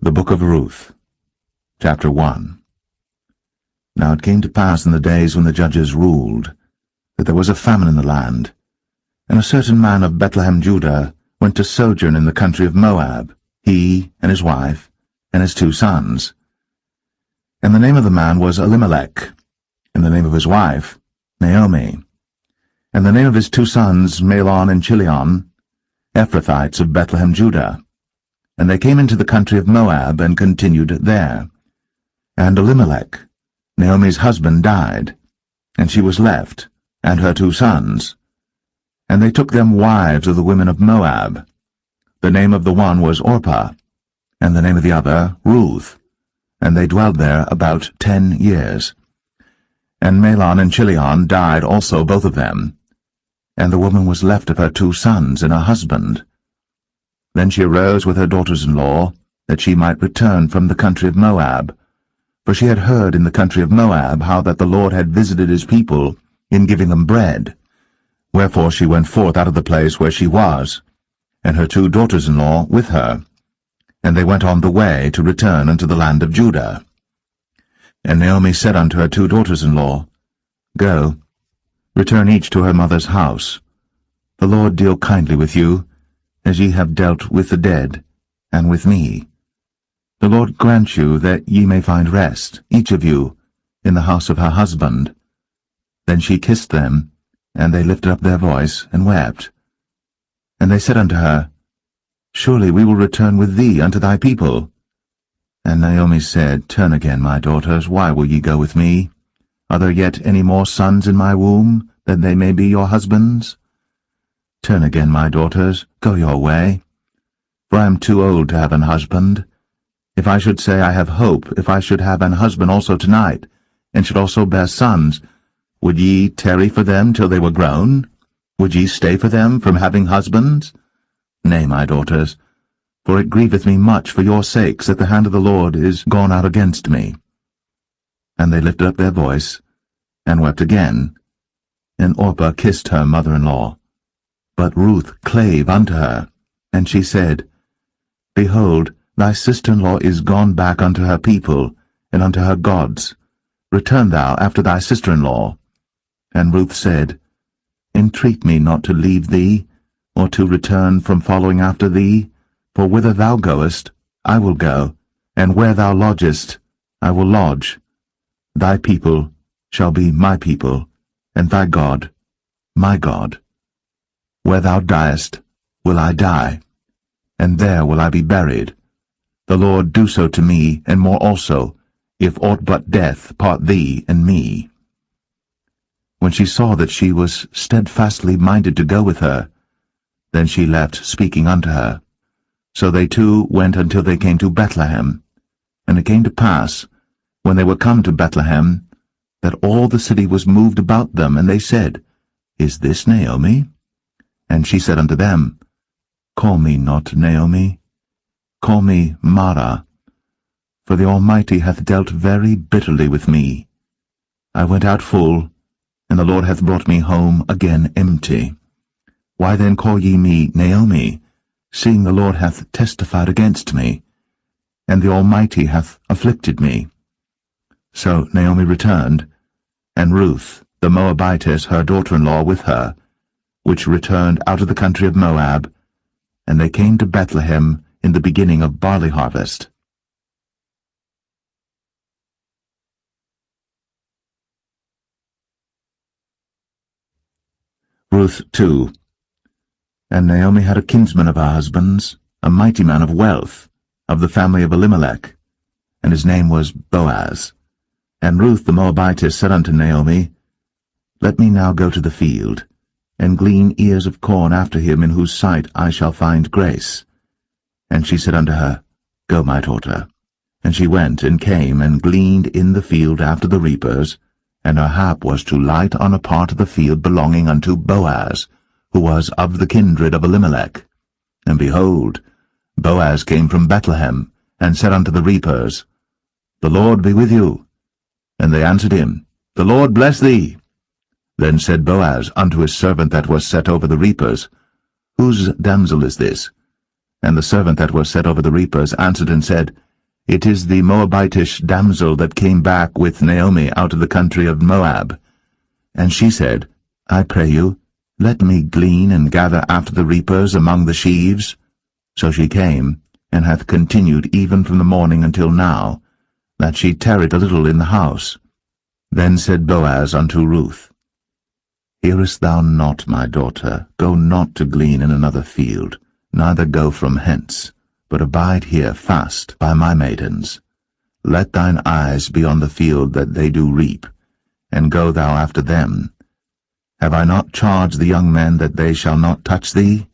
The Book of Ruth, Chapter 1. Now it came to pass in the days when the judges ruled, that there was a famine in the land, and a certain man of Bethlehem, Judah, went to sojourn in the country of Moab, he and his wife, and his 2 sons. And the name of the man was Elimelech, and the name of his wife, Naomi. And the name of his 2 sons, Mahlon and Chilion, Ephrathites of Bethlehem, Judah. And they came into the country of Moab, and continued there. And Elimelech, Naomi's husband, died, and she was left, and her 2 sons. And they took them wives of the women of Moab. The name of the one was Orpah, and the name of the other Ruth. And they dwelled there about 10 years. And Mahlon and Chilion died also, both of them. And the woman was left of her 2 sons and her husband. Then she arose with her daughters-in-law, that she might return from the country of Moab. For she had heard in the country of Moab how that the Lord had visited his people in giving them bread. Wherefore she went forth out of the place where she was, and her 2 daughters-in-law with her. And they went on the way to return unto the land of Judah. And Naomi said unto her 2 daughters-in-law, Go, return each to her mother's house. The Lord deal kindly with you, as ye have dealt with the dead, and with me. The Lord grant you that ye may find rest, each of you, in the house of her husband. Then she kissed them, and they lifted up their voice, and wept. And they said unto her, Surely we will return with thee unto thy people. And Naomi said, Turn again, my daughters, why will ye go with me? Are there yet any more sons in my womb, that they may be your husbands? Turn again, my daughters, go your way. For I am too old to have an husband. If I should say I have hope, if I should have an husband also tonight, and should also bear sons, would ye tarry for them till they were grown? Would ye stay for them from having husbands? Nay, my daughters, for it grieveth me much for your sakes that the hand of the Lord is gone out against me. And they lifted up their voice, and wept again. And Orpah kissed her mother-in-law. But Ruth clave unto her, and she said, Behold, thy sister-in-law is gone back unto her people, and unto her gods. Return thou after thy sister-in-law. And Ruth said, Entreat me not to leave thee, or to return from following after thee, for whither thou goest, I will go, and where thou lodgest, I will lodge. Thy people shall be my people, and thy God, my God. Where thou diest, will I die, and there will I be buried. The Lord do so to me, and more also, if aught but death part thee and me. When she saw that she was steadfastly minded to go with her, then she left speaking unto her. So they 2 went until they came to Bethlehem. And it came to pass, when they were come to Bethlehem, that all the city was moved about them, and they said, Is this Naomi? And she said unto them, Call me not Naomi, call me Mara, for the Almighty hath dealt very bitterly with me. I went out full, and the Lord hath brought me home again empty. Why then call ye me Naomi, seeing the Lord hath testified against me, and the Almighty hath afflicted me? So Naomi returned, and Ruth, the Moabitess, her daughter-in-law, with her, which returned out of the country of Moab, and they came to Bethlehem in the beginning of barley harvest. Ruth 2. And Naomi had a kinsman of her husband's, a mighty man of wealth, of the family of Elimelech, and his name was Boaz. And Ruth the Moabitess said unto Naomi, Let me now go to the field, and glean ears of corn after him in whose sight I shall find grace. And she said unto her, Go, my daughter. And she went and came and gleaned in the field after the reapers, and her hap was to light on a part of the field belonging unto Boaz, who was of the kindred of Elimelech. And behold, Boaz came from Bethlehem, and said unto the reapers, The Lord be with you. And they answered him, The Lord bless thee. Then said Boaz unto his servant that was set over the reapers, Whose damsel is this? And the servant that was set over the reapers answered and said, It is the Moabitish damsel that came back with Naomi out of the country of Moab. And she said, I pray you, let me glean and gather after the reapers among the sheaves. So she came, and hath continued even from the morning until now, that she tarried a little in the house. Then said Boaz unto Ruth, Hearest thou not, my daughter? Go not to glean in another field, neither go from hence, but abide here fast by my maidens. Let thine eyes be on the field that they do reap, and go thou after them. Have I not charged the young men that they shall not touch thee?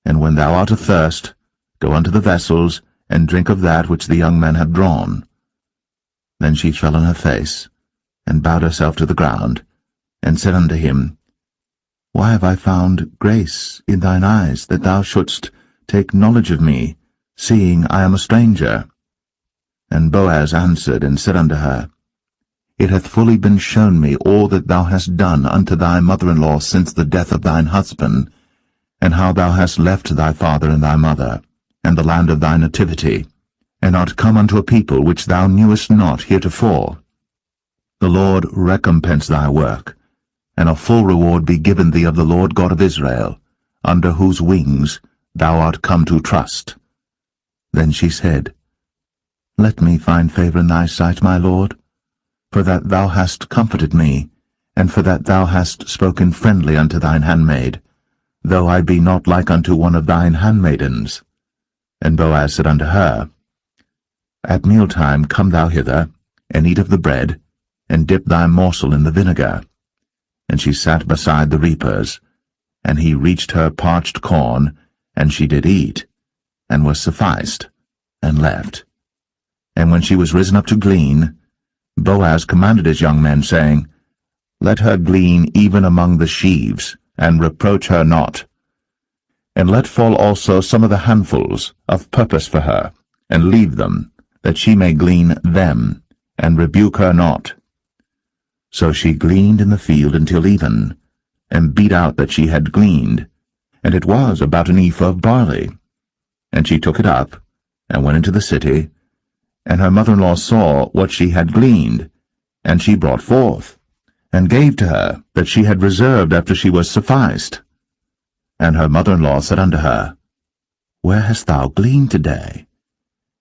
And when thou art athirst, go unto the vessels, and drink of that which the young men have drawn. Then she fell on her face, and bowed herself to the ground, and said unto him, Why have I found grace in thine eyes, that thou shouldst take knowledge of me, seeing I am a stranger? And Boaz answered and said unto her, It hath fully been shown me all that thou hast done unto thy mother-in-law since the death of thine husband, and how thou hast left thy father and thy mother, and the land of thy nativity, and art come unto a people which thou knewest not heretofore. The Lord recompense thy work, and a full reward be given thee of the Lord God of Israel, under whose wings thou art come to trust. Then she said, Let me find favor in thy sight, my Lord, for that thou hast comforted me, and for that thou hast spoken friendly unto thine handmaid, though I be not like unto one of thine handmaidens. And Boaz said unto her, At mealtime come thou hither, and eat of the bread, and dip thy morsel in the vinegar. And she sat beside the reapers, and he reached her parched corn, and she did eat, and was sufficed, and left. And when she was risen up to glean, Boaz commanded his young men, saying, Let her glean even among the sheaves, and reproach her not. And let fall also some of the handfuls of purpose for her, and leave them, that she may glean them, and rebuke her not. So she gleaned in the field until even, and beat out that she had gleaned, and it was about an ephah of barley. And she took it up, and went into the city, and her mother-in-law saw what she had gleaned, and she brought forth, and gave to her that she had reserved after she was sufficed. And her mother-in-law said unto her, Where hast thou gleaned today?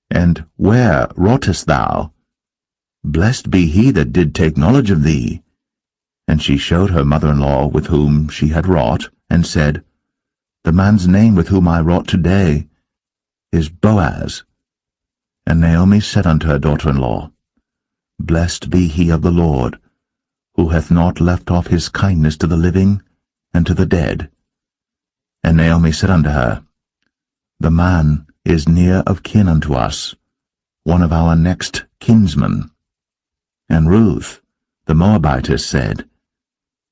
And where wroughtest thou? Blessed be he that did take knowledge of thee. And she showed her mother-in-law with whom she had wrought, and said, The man's name with whom I wrought today is Boaz. And Naomi said unto her daughter-in-law, Blessed be he of the Lord, who hath not left off his kindness to the living and to the dead. And Naomi said unto her, The man is near of kin unto us, one of our next kinsmen. And Ruth, the Moabitess, said,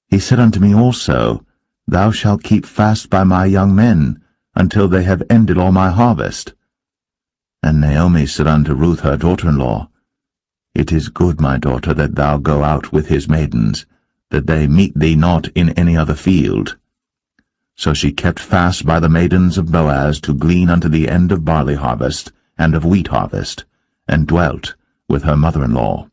He said unto me also, Thou shalt keep fast by my young men, until they have ended all my harvest. And Naomi said unto Ruth her daughter-in-law, It is good, my daughter, that thou go out with his maidens, that they meet thee not in any other field. So she kept fast by the maidens of Boaz to glean unto the end of barley harvest and of wheat harvest, and dwelt with her mother-in-law.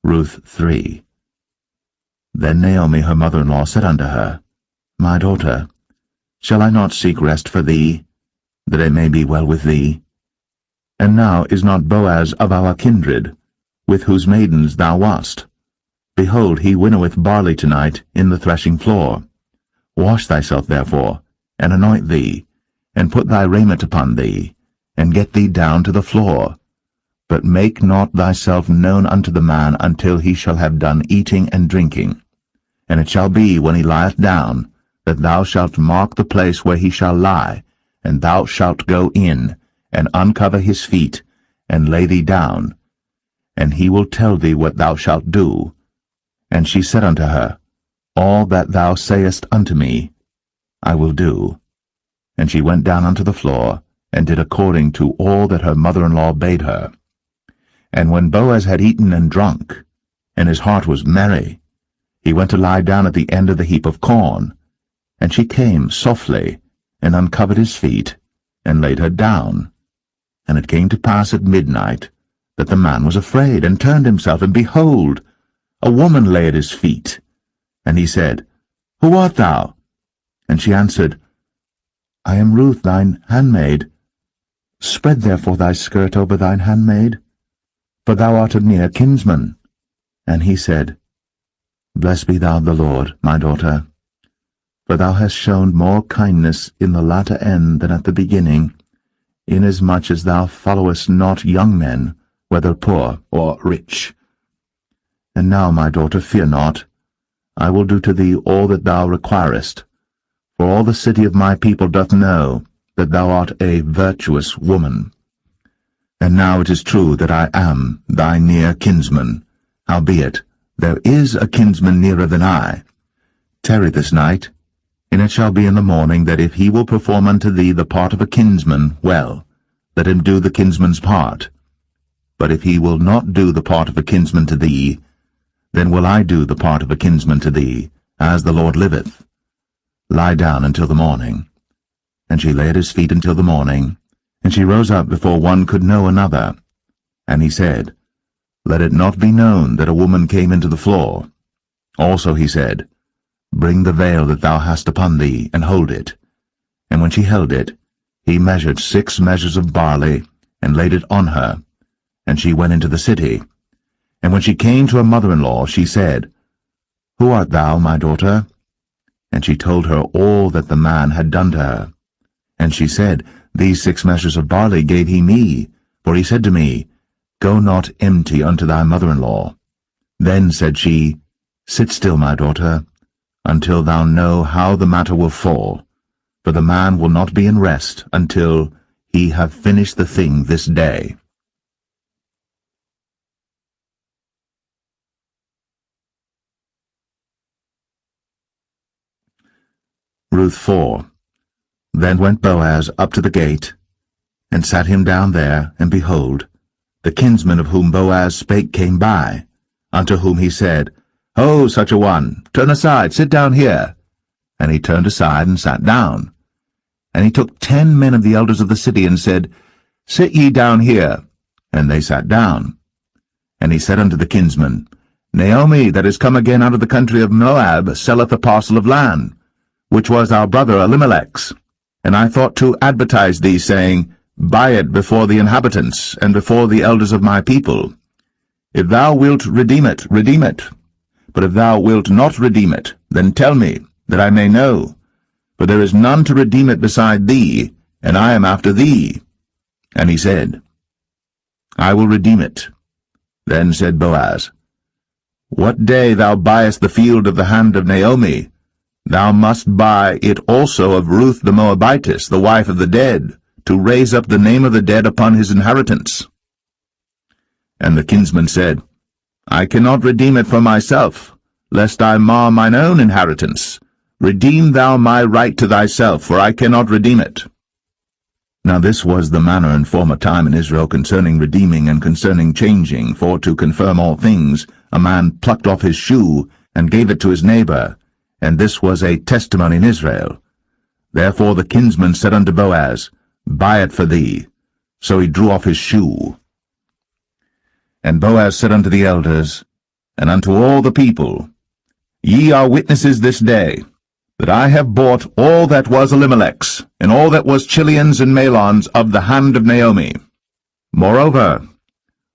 Ruth 3. Then Naomi her mother-in-law said unto her, My daughter, shall I not seek rest for thee, that it may be well with thee? And now is not Boaz of our kindred, with whose maidens thou wast? Behold, he winnoweth barley tonight in the threshing floor. Wash thyself therefore, and anoint thee, and put thy raiment upon thee, and get thee down to the floor. But make not thyself known unto the man until he shall have done eating and drinking. And it shall be, when he lieth down, that thou shalt mark the place where he shall lie, and thou shalt go in, and uncover his feet, and lay thee down, and he will tell thee what thou shalt do. And she said unto her, All that thou sayest unto me, I will do. And she went down unto the floor, and did according to all that her mother-in-law bade her. And when Boaz had eaten and drunk, and his heart was merry, he went to lie down at the end of the heap of corn, and she came softly, and uncovered his feet, and laid her down. And it came to pass at midnight, that the man was afraid, and turned himself, and behold, a woman lay at his feet. And he said, Who art thou? And she answered, I am Ruth thine handmaid. Spread therefore thy skirt over thine handmaid, for thou art a near kinsman. And he said, Blessed be thou of the Lord, my daughter, for thou hast shown more kindness in the latter end than at the beginning, inasmuch as thou followest not young men, whether poor or rich. And now, my daughter, fear not. I will do to thee all that thou requirest, for all the city of my people doth know that thou art a virtuous woman. And now it is true that I am thy near kinsman. Howbeit, there is a kinsman nearer than I. Tarry this night, and it shall be in the morning that if he will perform unto thee the part of a kinsman, well, let him do the kinsman's part. But if he will not do the part of a kinsman to thee, then will I do the part of a kinsman to thee, as the Lord liveth. Lie down until the morning. And she lay at his feet until the morning, and she rose up before one could know another. And he said, Let it not be known that a woman came into the floor. Also he said, Bring the veil that thou hast upon thee, and hold it. And when she held it, he measured 6 measures of barley, and laid it on her. And she went into the city. And when she came to her mother-in-law, she said, Who art thou, my daughter? And she told her all that the man had done to her. And she said, These 6 measures of barley gave he me, for he said to me, Go not empty unto thy mother-in-law. Then said she, Sit still, my daughter, until thou know how the matter will fall, for the man will not be in rest until he have finished the thing this day. Ruth 4. Then went Boaz up to the gate, and sat him down there, and behold, the kinsman of whom Boaz spake came by, unto whom he said, Ho, such a one, turn aside, sit down here. And he turned aside and sat down. And he took 10 men of the elders of the city, and said, Sit ye down here. And they sat down. And he said unto the kinsman, Naomi, that is come again out of the country of Moab, selleth a parcel of land, which was our brother Elimelech's. And I thought to advertise thee, saying, Buy it before the inhabitants, and before the elders of my people. If thou wilt redeem it, redeem it. But if thou wilt not redeem it, then tell me, that I may know. For there is none to redeem it beside thee, and I am after thee. And he said, I will redeem it. Then said Boaz, What day thou buyest the field of the hand of Naomi, thou must buy it also of Ruth the Moabitess, the wife of the dead, to raise up the name of the dead upon his inheritance. And the kinsman said, I cannot redeem it for myself, lest I mar mine own inheritance. Redeem thou my right to thyself, for I cannot redeem it. Now this was the manner in former time in Israel concerning redeeming and concerning changing, for to confirm all things, a man plucked off his shoe, and gave it to his neighbor, and this was a testimony in Israel. Therefore the kinsman said unto Boaz, Buy it for thee. So he drew off his shoe. And Boaz said unto the elders, and unto all the people, Ye are witnesses this day, that I have bought all that was Elimelech's, and all that was Chilion's and Mahlon's of the hand of Naomi. Moreover,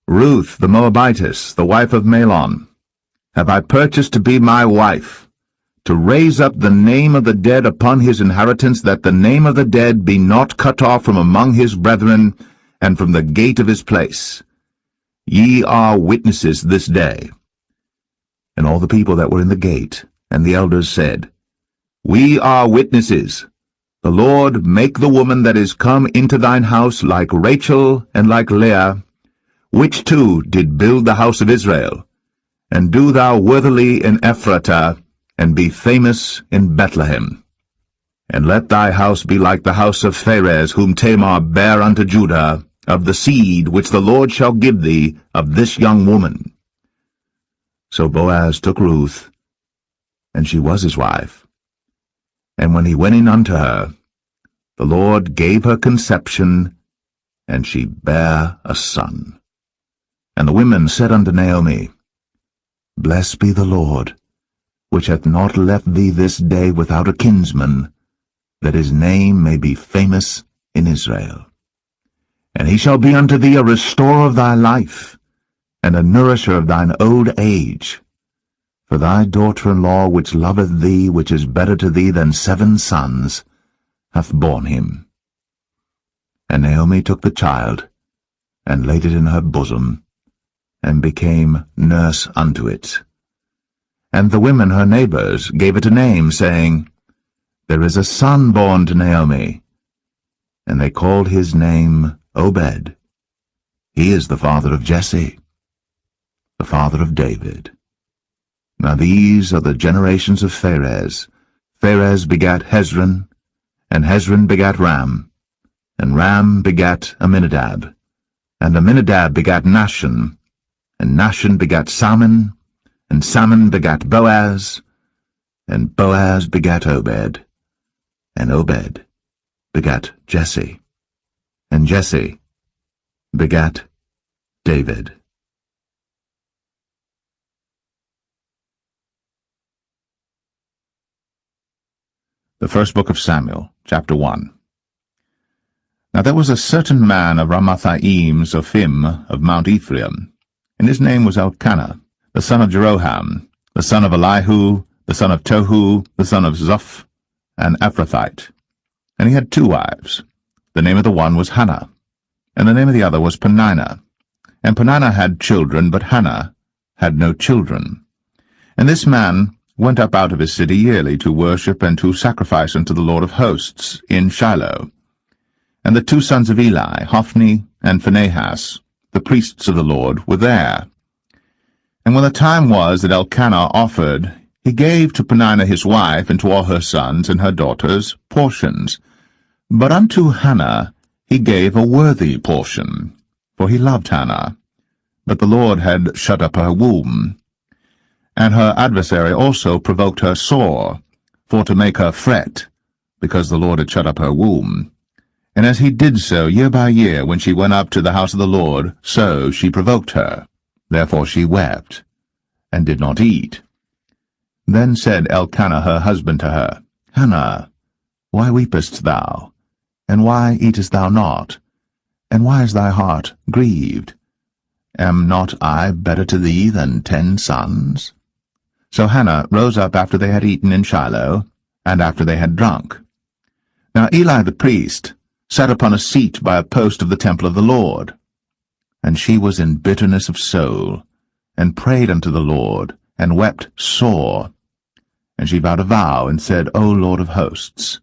Ruth the Moabitess, the wife of Mahlon, have I purchased to be my wife, to raise up the name of the dead upon his inheritance, that the name of the dead be not cut off from among his brethren, and from the gate of his place. Ye are witnesses this day. And all the people that were in the gate, and the elders said, We are witnesses. The Lord make the woman that is come into thine house like Rachel and like Leah, which two did build the house of Israel. And do thou worthily in Ephratah, and be famous in Bethlehem. And let thy house be like the house of Pharez, whom Tamar bare unto Judah, of the seed which the Lord shall give thee of this young woman. So Boaz took Ruth, and she was his wife. And when he went in unto her, the Lord gave her conception, and she bare a son. And the women said unto Naomi, Blessed be the Lord, which hath not left thee this day without a kinsman, that his name may be famous in Israel. And he shall be unto thee a restorer of thy life, and a nourisher of thine old age. For thy daughter-in-law, which loveth thee, which is better to thee than 7 sons, hath borne him. And Naomi took the child, and laid it in her bosom, and became nurse unto it. And the women her neighbors gave it a name, saying, There is a son born to Naomi. And they called his name Obed. He is the father of Jesse, the father of David. Now these are the generations of Pharez. Pharez begat Hezron, and Hezron begat Ram, and Ram begat Amminadab, and Amminadab begat Nahshon, and Nahshon begat Salmon, and Salmon begat Boaz, and Boaz begat Obed, and Obed begat Jesse, and Jesse begat David. The first book of Samuel, chapter 1. Now there was a certain man of Ramathaim Zophim of Mount Ephraim, and his name was Elkanah, the son of Jeroham, the son of Elihu, the son of Tohu, the son of Zoph, an Ephrathite. And he had 2 wives. The name of the one was Hannah, and the name of the other was Peninnah. And Peninnah had children, but Hannah had no children. And this man went up out of his city yearly to worship and to sacrifice unto the Lord of hosts in Shiloh. And the 2 sons of Eli, Hophni and Phinehas, the priests of the Lord, were there. And when the time was that Elkanah offered, he gave to Peninnah his wife and to all her sons and her daughters portions. But unto Hannah he gave a worthy portion, for he loved Hannah. But the Lord had shut up her womb. And her adversary also provoked her sore, for to make her fret, because the Lord had shut up her womb. And as he did so year by year, when she went up to the house of the Lord, so she provoked her. Therefore she wept, and did not eat. Then said Elkanah her husband to her, Hannah, why weepest thou? And why eatest thou not? And why is thy heart grieved? Am not I better to thee than 10 sons? So Hannah rose up after they had eaten in Shiloh, and after they had drunk. Now Eli the priest sat upon a seat by a post of the temple of the Lord. And she was in bitterness of soul, and prayed unto the Lord, and wept sore. And she vowed a vow, and said, O Lord of hosts,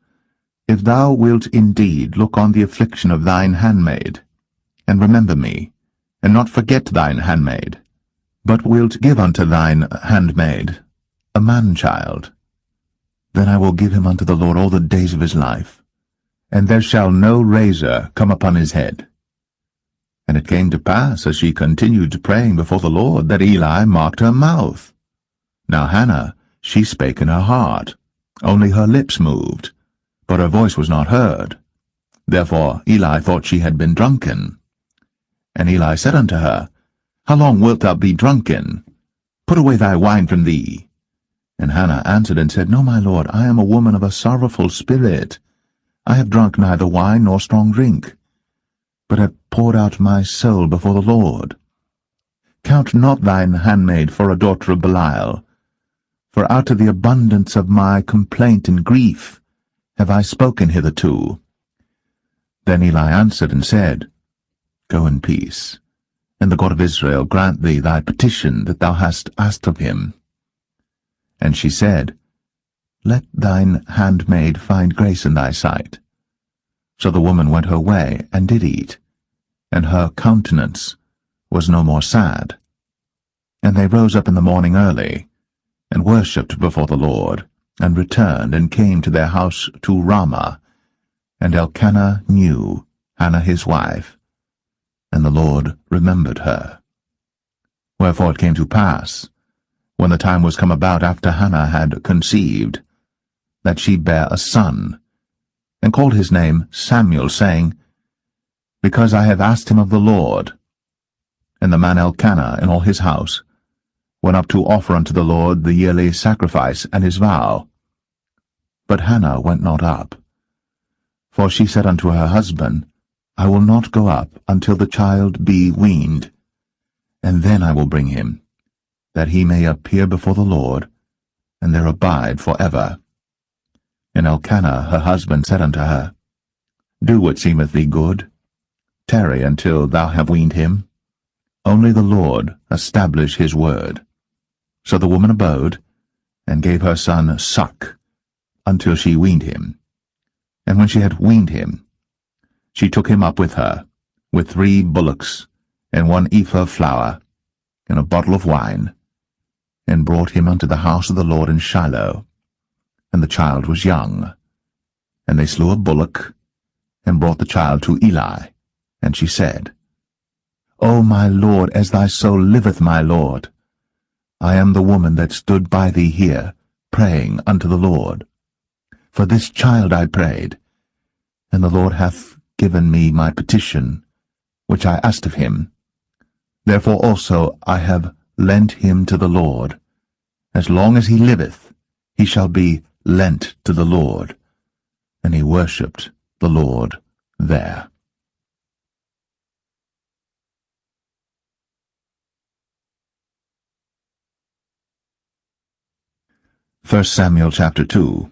if thou wilt indeed look on the affliction of thine handmaid, and remember me, and not forget thine handmaid, but wilt give unto thine handmaid a man-child, then I will give him unto the Lord all the days of his life, and there shall no razor come upon his head. And it came to pass, as she continued praying before the Lord, that Eli marked her mouth. Now Hannah, she spake in her heart, only her lips moved, but her voice was not heard. Therefore Eli thought she had been drunken. And Eli said unto her, How long wilt thou be drunken? Put away thy wine from thee. And Hannah answered and said, No, my lord, I am a woman of a sorrowful spirit. I have drunk neither wine nor strong drink, but have poured out my soul before the Lord. Count not thine handmaid for a daughter of Belial, for out of the abundance of my complaint and grief have I spoken hitherto. Then Eli answered and said, Go in peace, and the God of Israel grant thee thy petition that thou hast asked of him. And she said, Let thine handmaid find grace in thy sight. So the woman went her way, and did eat, and her countenance was no more sad. And they rose up in the morning early, and worshipped before the Lord, and returned, and came to their house to Ramah. And Elkanah knew Hannah his wife, and the Lord remembered her. Wherefore it came to pass, when the time was come about after Hannah had conceived, that she bare a son, and called his name Samuel, saying, Because I have asked him of the Lord. And the man Elkanah and all his house went up to offer unto the Lord the yearly sacrifice and his vow. But Hannah went not up. For she said unto her husband, I will not go up until the child be weaned, and then I will bring him, that he may appear before the Lord, and there abide for ever. And Elkanah her husband said unto her, Do what seemeth thee good. Tarry until thou have weaned him. Only the Lord establish his word. So the woman abode, and gave her son suck, until she weaned him. And when she had weaned him, she took him up with her, with 3 bullocks, and 1 ephah of flour, and a bottle of wine, and brought him unto the house of the Lord in Shiloh. And the child was young. And they slew a bullock, and brought the child to Eli. And she said, O my Lord, as thy soul liveth, my Lord, I am the woman that stood by thee here, praying unto the Lord. For this child I prayed, and the Lord hath given me my petition, which I asked of him. Therefore also I have lent him to the Lord. As long as he liveth, he shall be lent to the Lord. And he worshipped the Lord there. 1 Samuel chapter 2.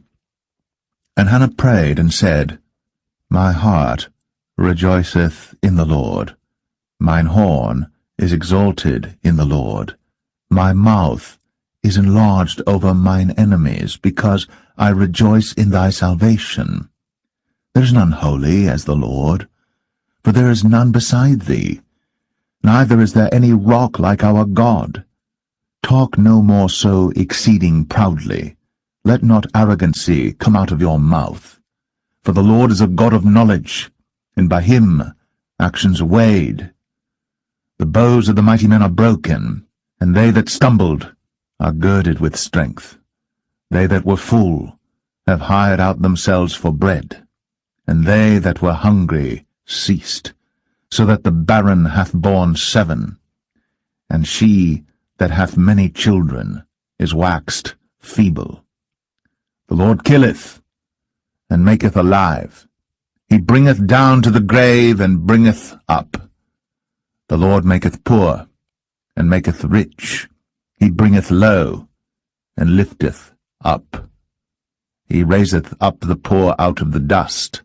And Hannah prayed and said, My heart rejoiceth in the Lord. Mine horn is exalted in the Lord. My mouth is enlarged over mine enemies, because I rejoice in thy salvation. There is none holy as the Lord, for there is none beside thee, neither is there any rock like our God. Talk no more so exceeding proudly. Let not arrogancy come out of your mouth. For the Lord is a God of knowledge, and by him actions are weighed. The bows of the mighty men are broken, and they that stumbled are girded with strength. They that were full have hired out themselves for bread, and they that were hungry ceased, so that the barren hath borne 7, and she that hath many children is waxed feeble. The Lord killeth, and maketh alive. He bringeth down to the grave, and bringeth up. The Lord maketh poor, and maketh rich. He bringeth low, and lifteth up. He raiseth up the poor out of the dust,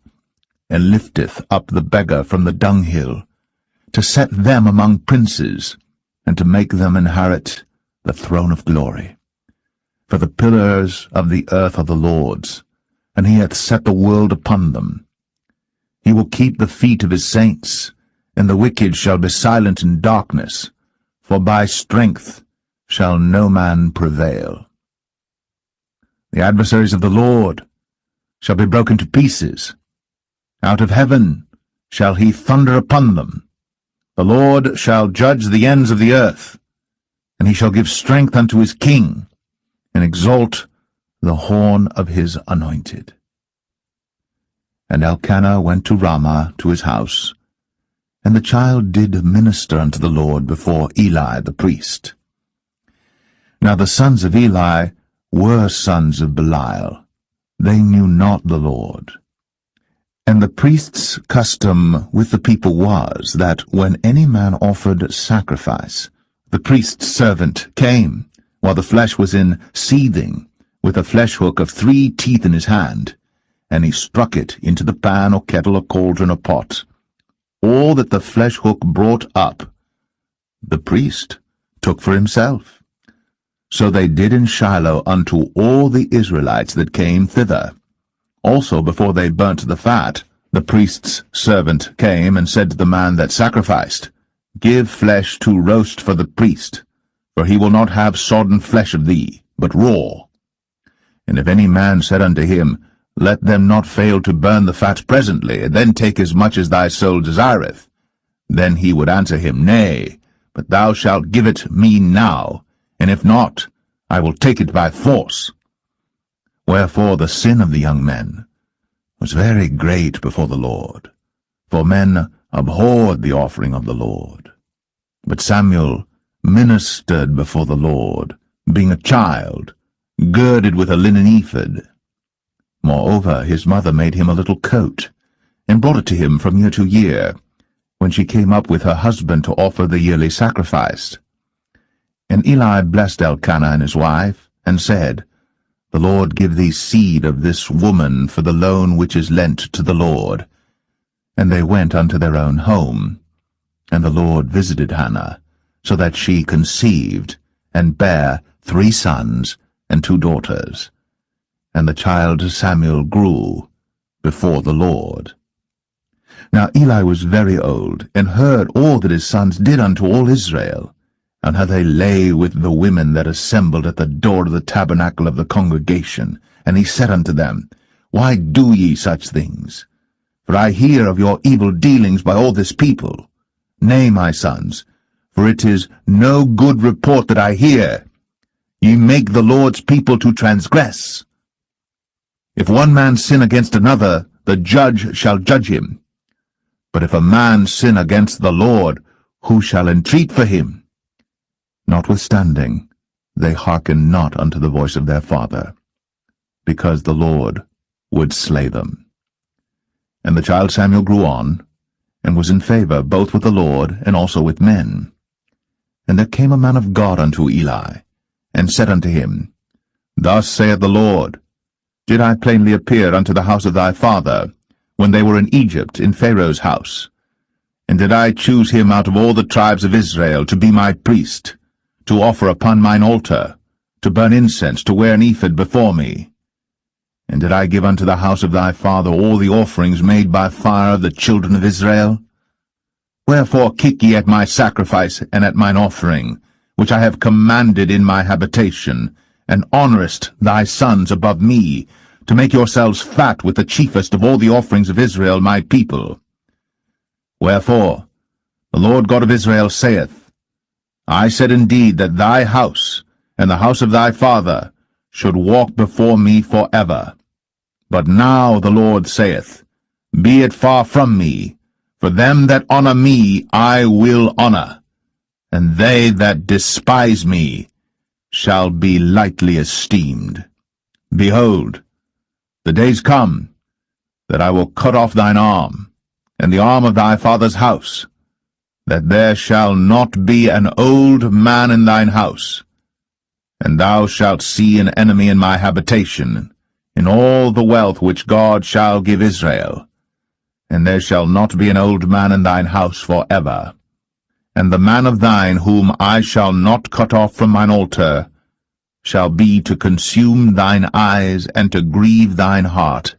and lifteth up the beggar from the dunghill, to set them among princes, and to make them inherit the throne of glory. For the pillars of the earth are the Lord's, and he hath set the world upon them. He will keep the feet of his saints, and the wicked shall be silent in darkness, for by strength shall no man prevail. The adversaries of the Lord shall be broken to pieces. Out of heaven shall he thunder upon them. The Lord shall judge the ends of the earth, and he shall give strength unto his king, and exalt the horn of his anointed. And Elkanah went to Ramah to his house, and the child did minister unto the Lord before Eli the priest. Now the sons of Eli were sons of Belial. They knew not the Lord. And the priest's custom with the people was, that when any man offered sacrifice, the priest's servant came, while the flesh was in seething, with a flesh hook of 3 teeth in his hand, and he struck it into the pan or kettle or cauldron or pot. All that the flesh hook brought up, the priest took for himself. So they did in Shiloh unto all the Israelites that came thither. Also before they burnt the fat, the priest's servant came and said to the man that sacrificed, Give flesh to roast for the priest, for he will not have sodden flesh of thee, but raw. And if any man said unto him, Let them not fail to burn the fat presently, and then take as much as thy soul desireth, then he would answer him, Nay, but thou shalt give it me now, and if not, I will take it by force. Wherefore the sin of the young men was very great before the Lord, for men abhorred the offering of the Lord. But Samuel ministered before the Lord, being a child, girded with a linen ephod. Moreover, his mother made him a little coat, and brought it to him from year to year, when she came up with her husband to offer the yearly sacrifice. And Eli blessed Elkanah and his wife, and said, The Lord give thee seed of this woman for the loan which is lent to the Lord. And they went unto their own home. And the Lord visited Hannah, so that she conceived, and bare 3 sons and 2 daughters. And the child Samuel grew before the Lord. Now Eli was very old, and heard all that his sons did unto all Israel, and how they lay with the women that assembled at the door of the tabernacle of the congregation. And he said unto them, Why do ye such things? For I hear of your evil dealings by all this people. Nay, my sons, for it is no good report that I hear. Ye make the Lord's people to transgress. If one man sin against another, the judge shall judge him. But if a man sin against the Lord, who shall entreat for him? Notwithstanding, they hearkened not unto the voice of their father, because the Lord would slay them. And the child Samuel grew on, and was in favor both with the Lord and also with men. And there came a man of God unto Eli, and said unto him, Thus saith the Lord, Did I plainly appear unto the house of thy father, when they were in Egypt, in Pharaoh's house? And did I choose him out of all the tribes of Israel to be my priest, to offer upon mine altar, to burn incense, to wear an ephod before me? And did I give unto the house of thy father all the offerings made by fire of the children of Israel? Wherefore kick ye at my sacrifice and at mine offering, which I have commanded in my habitation, and honourest thy sons above me, to make yourselves fat with the chiefest of all the offerings of Israel my people? Wherefore the Lord God of Israel saith, I said indeed that thy house, and the house of thy father, should walk before me for ever. But now the Lord saith, Be it far from me, for them that honour me I will honour, and they that despise me shall be lightly esteemed. Behold, the days come, that I will cut off thine arm, and the arm of thy father's house, that there shall not be an old man in thine house. And thou shalt see an enemy in my habitation, in all the wealth which God shall give Israel. And there shall not be an old man in thine house for ever. And the man of thine whom I shall not cut off from mine altar shall be to consume thine eyes and to grieve thine heart,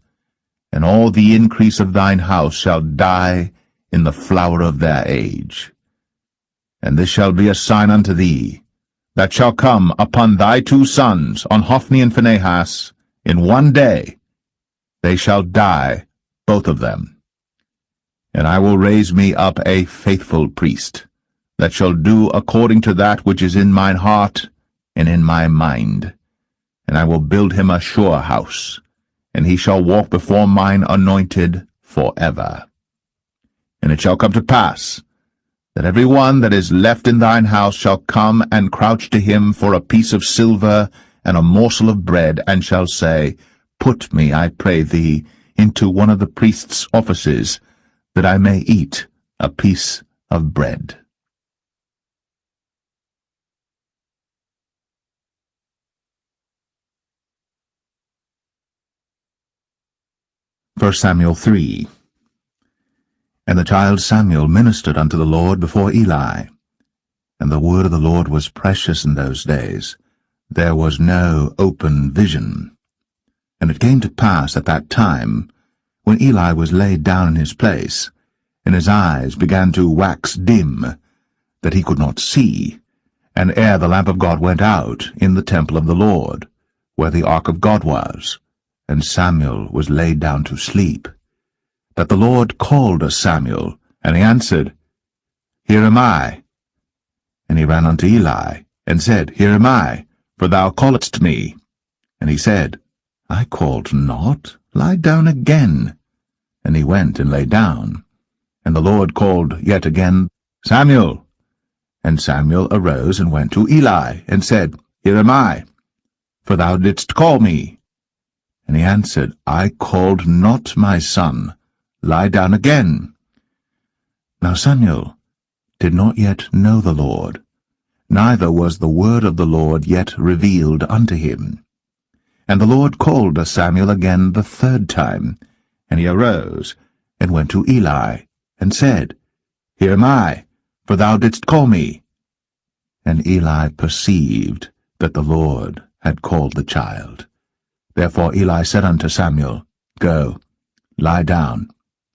and all the increase of thine house shall die in the flower of their age. And this shall be a sign unto thee, that shall come upon thy 2 sons, on Hophni and Phinehas, in one day. They shall die, both of them. And I will raise me up a faithful priest, that shall do according to that which is in mine heart and in my mind. And I will build him a sure house, and he shall walk before mine anointed for ever. And it shall come to pass, that every one that is left in thine house shall come and crouch to him for a piece of silver and a morsel of bread, and shall say, Put me, I pray thee, into one of the priest's offices, that I may eat a piece of bread. 1 Samuel 3. And the child Samuel ministered unto the Lord before Eli. And the word of the Lord was precious in those days. There was no open vision. And it came to pass at that time, when Eli was laid down in his place, and his eyes began to wax dim, that he could not see, and ere the lamp of God went out in the temple of the Lord, where the ark of God was, and Samuel was laid down to sleep, that the Lord called Samuel, and he answered, Here am I. And he ran unto Eli, and said, Here am I, for thou calledst me. And he said, I called not, lie down again. And he went and lay down. And the Lord called yet again, Samuel. And Samuel arose and went to Eli, and said, Here am I, for thou didst call me. And he answered, I called not, my son, lie down again. Now Samuel did not yet know the Lord, neither was the word of the Lord yet revealed unto him. And the Lord called Samuel again the third time, and he arose, and went to Eli, and said, Here am I, for thou didst call me. And Eli perceived that the Lord had called the child. Therefore Eli said unto Samuel, Go, lie down,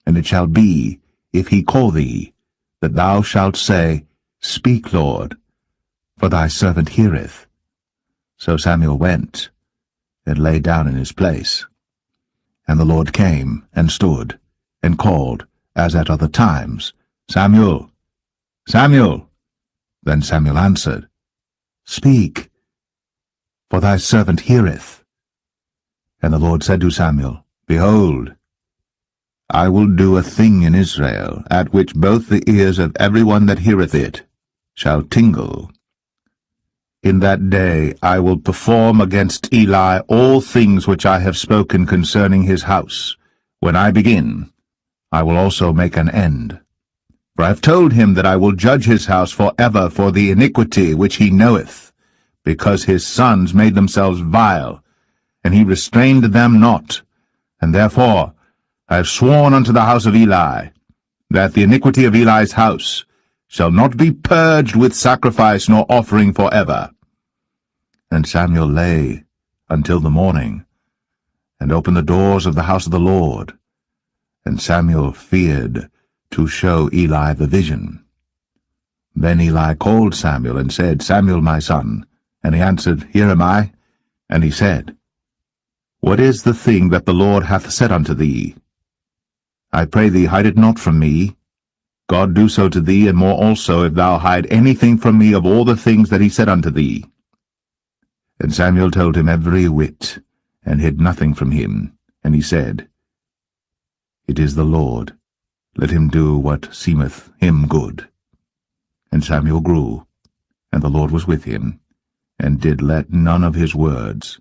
and it shall be, if he call thee, that thou shalt say, Speak, Lord, for thy servant heareth. So Samuel went, and lay down in his place. And the Lord came, and stood, and called, as at other times, Samuel, Samuel. Then Samuel answered, Speak, for thy servant heareth. And the Lord said to Samuel, Behold, I will do a thing in Israel, at which both the ears of every one that heareth it shall tingle. In that day I will perform against Eli all things which I have spoken concerning his house. When I begin, I will also make an end. For I have told him that I will judge his house for ever for the iniquity which he knoweth, because his sons made themselves vile, and he restrained them not. And therefore I have sworn unto the house of Eli, that the iniquity of Eli's house shall not be purged with sacrifice nor offering for ever. And Samuel lay until the morning, and opened the doors of the house of the Lord. And Samuel feared to show Eli the vision. Then Eli called Samuel, and said, Samuel, my son. And he answered, Here am I. And he said, What is the thing that the Lord hath said unto thee? I pray thee, hide it not from me. God do so to thee, and more also, if thou hide anything from me of all the things that he said unto thee. And Samuel told him every whit, and hid nothing from him. And he said, It is the Lord. Let him do what seemeth him good. And Samuel grew, and the Lord was with him, and did let none of his words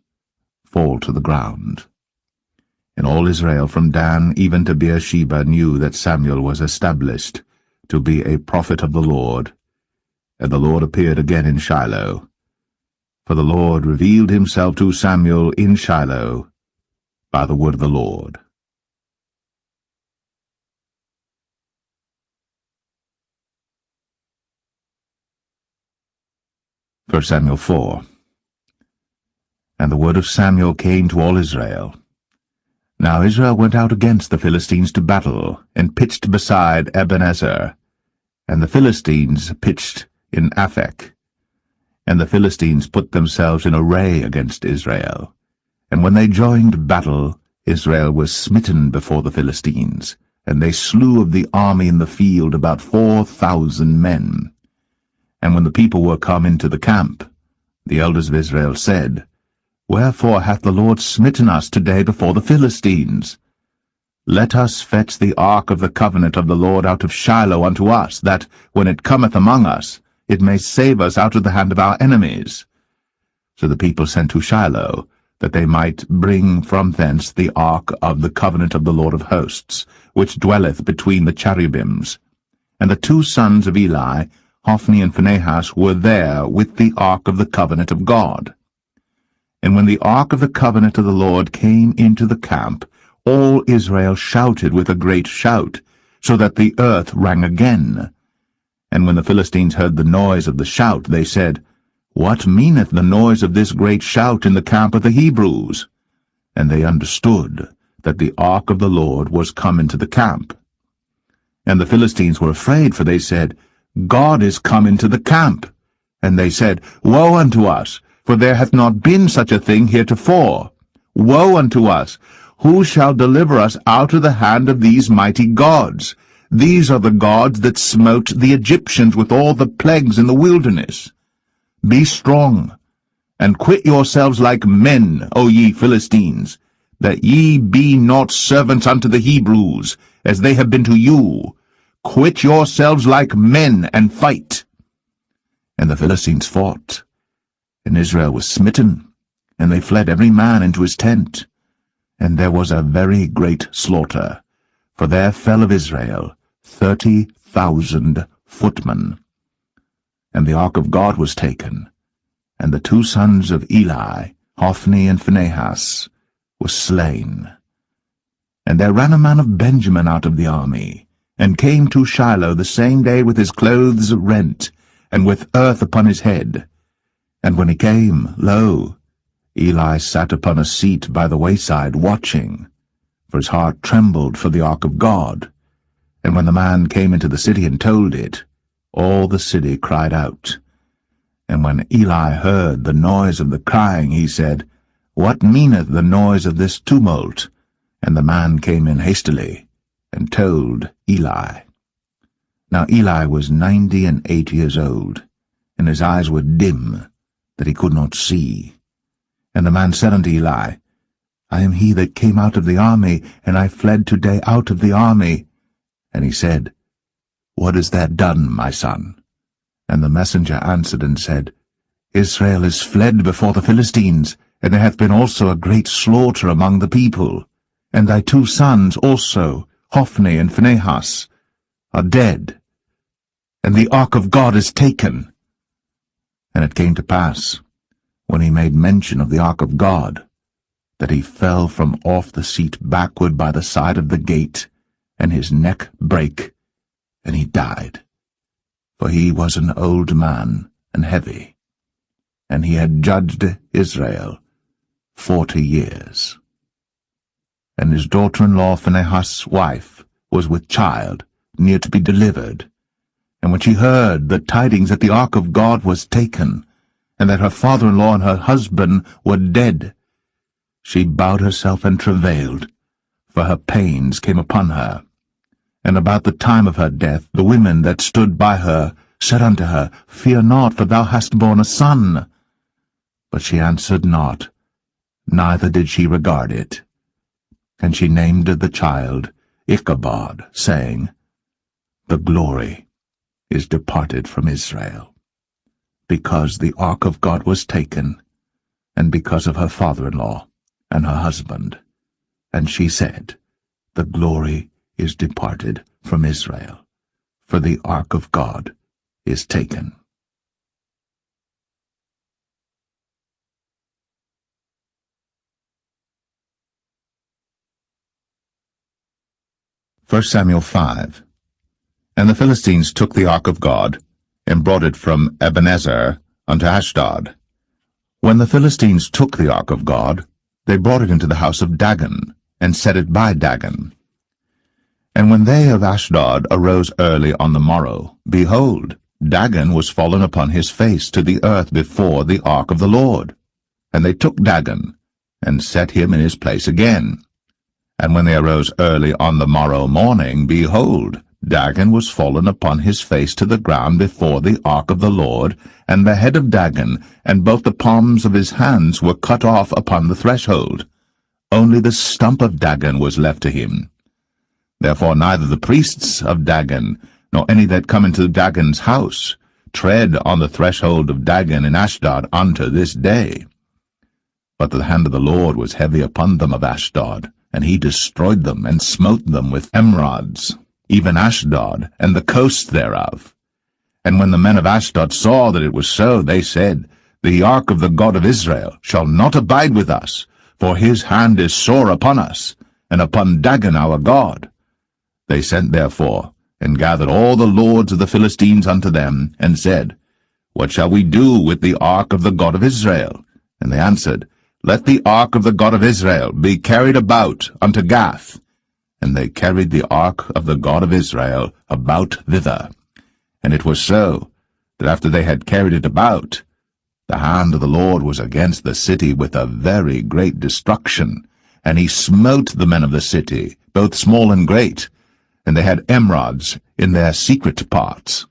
fall to the ground. And all Israel from Dan even to Beersheba knew that Samuel was established to be a prophet of the Lord. And the Lord appeared again in Shiloh. For the Lord revealed himself to Samuel in Shiloh by the word of the Lord. 1 Samuel 4. And the word of Samuel came to all Israel. Now Israel went out against the Philistines to battle, and pitched beside Ebenezer. And the Philistines pitched in Aphek. And the Philistines put themselves in array against Israel. And when they joined battle, Israel was smitten before the Philistines, and they slew of the army in the field about 4,000 men. And when the people were come into the camp, the elders of Israel said, Wherefore hath the Lord smitten us today before the Philistines? Let us fetch the ark of the covenant of the Lord out of Shiloh unto us, that, when it cometh among us, it may save us out of the hand of our enemies. So the people sent to Shiloh, that they might bring from thence the ark of the covenant of the Lord of hosts, which dwelleth between the cherubims. And the two sons of Eli, Hophni and Phinehas, were there with the ark of the covenant of God. And when the ark of the covenant of the Lord came into the camp, all Israel shouted with a great shout, so that the earth rang again. And when the Philistines heard the noise of the shout, they said, What meaneth the noise of this great shout in the camp of the Hebrews? And they understood that the ark of the Lord was come into the camp. And the Philistines were afraid, for they said, God is come into the camp. And they said, Woe unto us, for there hath not been such a thing heretofore. Woe unto us! Who shall deliver us out of the hand of these mighty gods? These are the gods that smote the Egyptians with all the plagues in the wilderness. Be strong, and quit yourselves like men, O ye Philistines, that ye be not servants unto the Hebrews, as they have been to you. Quit yourselves like men, and fight. And the Philistines fought, and Israel was smitten, and they fled every man into his tent. And there was a very great slaughter, for there fell of Israel 30,000 footmen. And the ark of God was taken, and the two sons of Eli, Hophni and Phinehas, were slain. And there ran a man of Benjamin out of the army, and came to Shiloh the same day with his clothes rent, and with earth upon his head. And when he came, lo, Eli sat upon a seat by the wayside, watching, for his heart trembled for the ark of God. And when the man came into the city and told it, all the city cried out. And when Eli heard the noise of the crying, he said, What meaneth the noise of this tumult? And the man came in hastily, and told Eli. Now Eli was 98 years old, and his eyes were dim, that he could not see. And the man said unto Eli, I am he that came out of the army, and I fled today out of the army. And he said, What is that done, my son? And the messenger answered and said, Israel is fled before the Philistines, and there hath been also a great slaughter among the people. And thy two sons also, Hophni and Phinehas, are dead, and the ark of God is taken. And it came to pass, when he made mention of the ark of God, that he fell from off the seat backward by the side of the gate, and his neck brake, and he died. For he was an old man and heavy, and he had judged Israel 40 years. And his daughter-in-law Phinehas' wife was with child, near to be delivered. And when she heard the tidings that the ark of God was taken, and that her father-in-law and her husband were dead, she bowed herself and travailed, for her pains came upon her. And about the time of her death, the women that stood by her said unto her, Fear not, for thou hast borne a son. But she answered not, neither did she regard it. And she named the child Ichabod, saying, The glory is departed from Israel, because the ark of God was taken, and because of her father-in-law and her husband. And she said, The glory is departed from Israel, for the ark of God is taken. First Samuel 5. And the Philistines took the ark of God, and brought it from Ebenezer unto Ashdod. When the Philistines took the ark of God, they brought it into the house of Dagon, and set it by Dagon. And when they of Ashdod arose early on the morrow, behold, Dagon was fallen upon his face to the earth before the ark of the Lord. And they took Dagon, and set him in his place again. And when they arose early on the morrow morning, behold, Dagon was fallen upon his face to the ground before the ark of the Lord, and the head of Dagon and both the palms of his hands were cut off upon the threshold. Only the stump of Dagon was left to him. Therefore neither the priests of Dagon, nor any that come into Dagon's house, tread on the threshold of Dagon in Ashdod unto this day. But the hand of the Lord was heavy upon them of Ashdod, and he destroyed them, and smote them with emerods, even Ashdod, and the coast thereof. And when the men of Ashdod saw that it was so, they said, The ark of the God of Israel shall not abide with us, for his hand is sore upon us, and upon Dagon our God. They sent therefore, and gathered all the lords of the Philistines unto them, and said, What shall we do with the ark of the God of Israel? And they answered, Let the ark of the God of Israel be carried about unto Gath. And they carried the ark of the God of Israel about thither. And it was so, that after they had carried it about, the hand of the Lord was against the city with a very great destruction, and he smote the men of the city, both small and great, and they had emerods in their secret parts.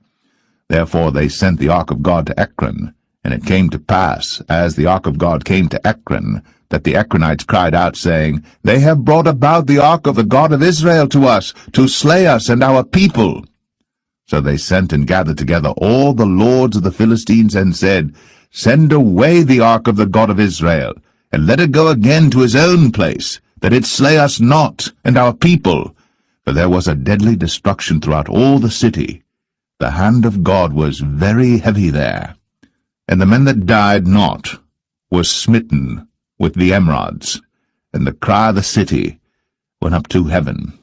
Therefore they sent the ark of God to Ekron, And it came to pass, as the ark of God came to Ekron, that the Ekronites cried out, saying, They have brought about the ark of the God of Israel to us, to slay us and our people. So they sent and gathered together all the lords of the Philistines, and said, Send away the ark of the God of Israel, and let it go again to his own place, that it slay us not and our people. For there was a deadly destruction throughout all the city. The hand of God was very heavy there. And the men that died not were smitten with the emerods, and the cry of the city went up to heaven.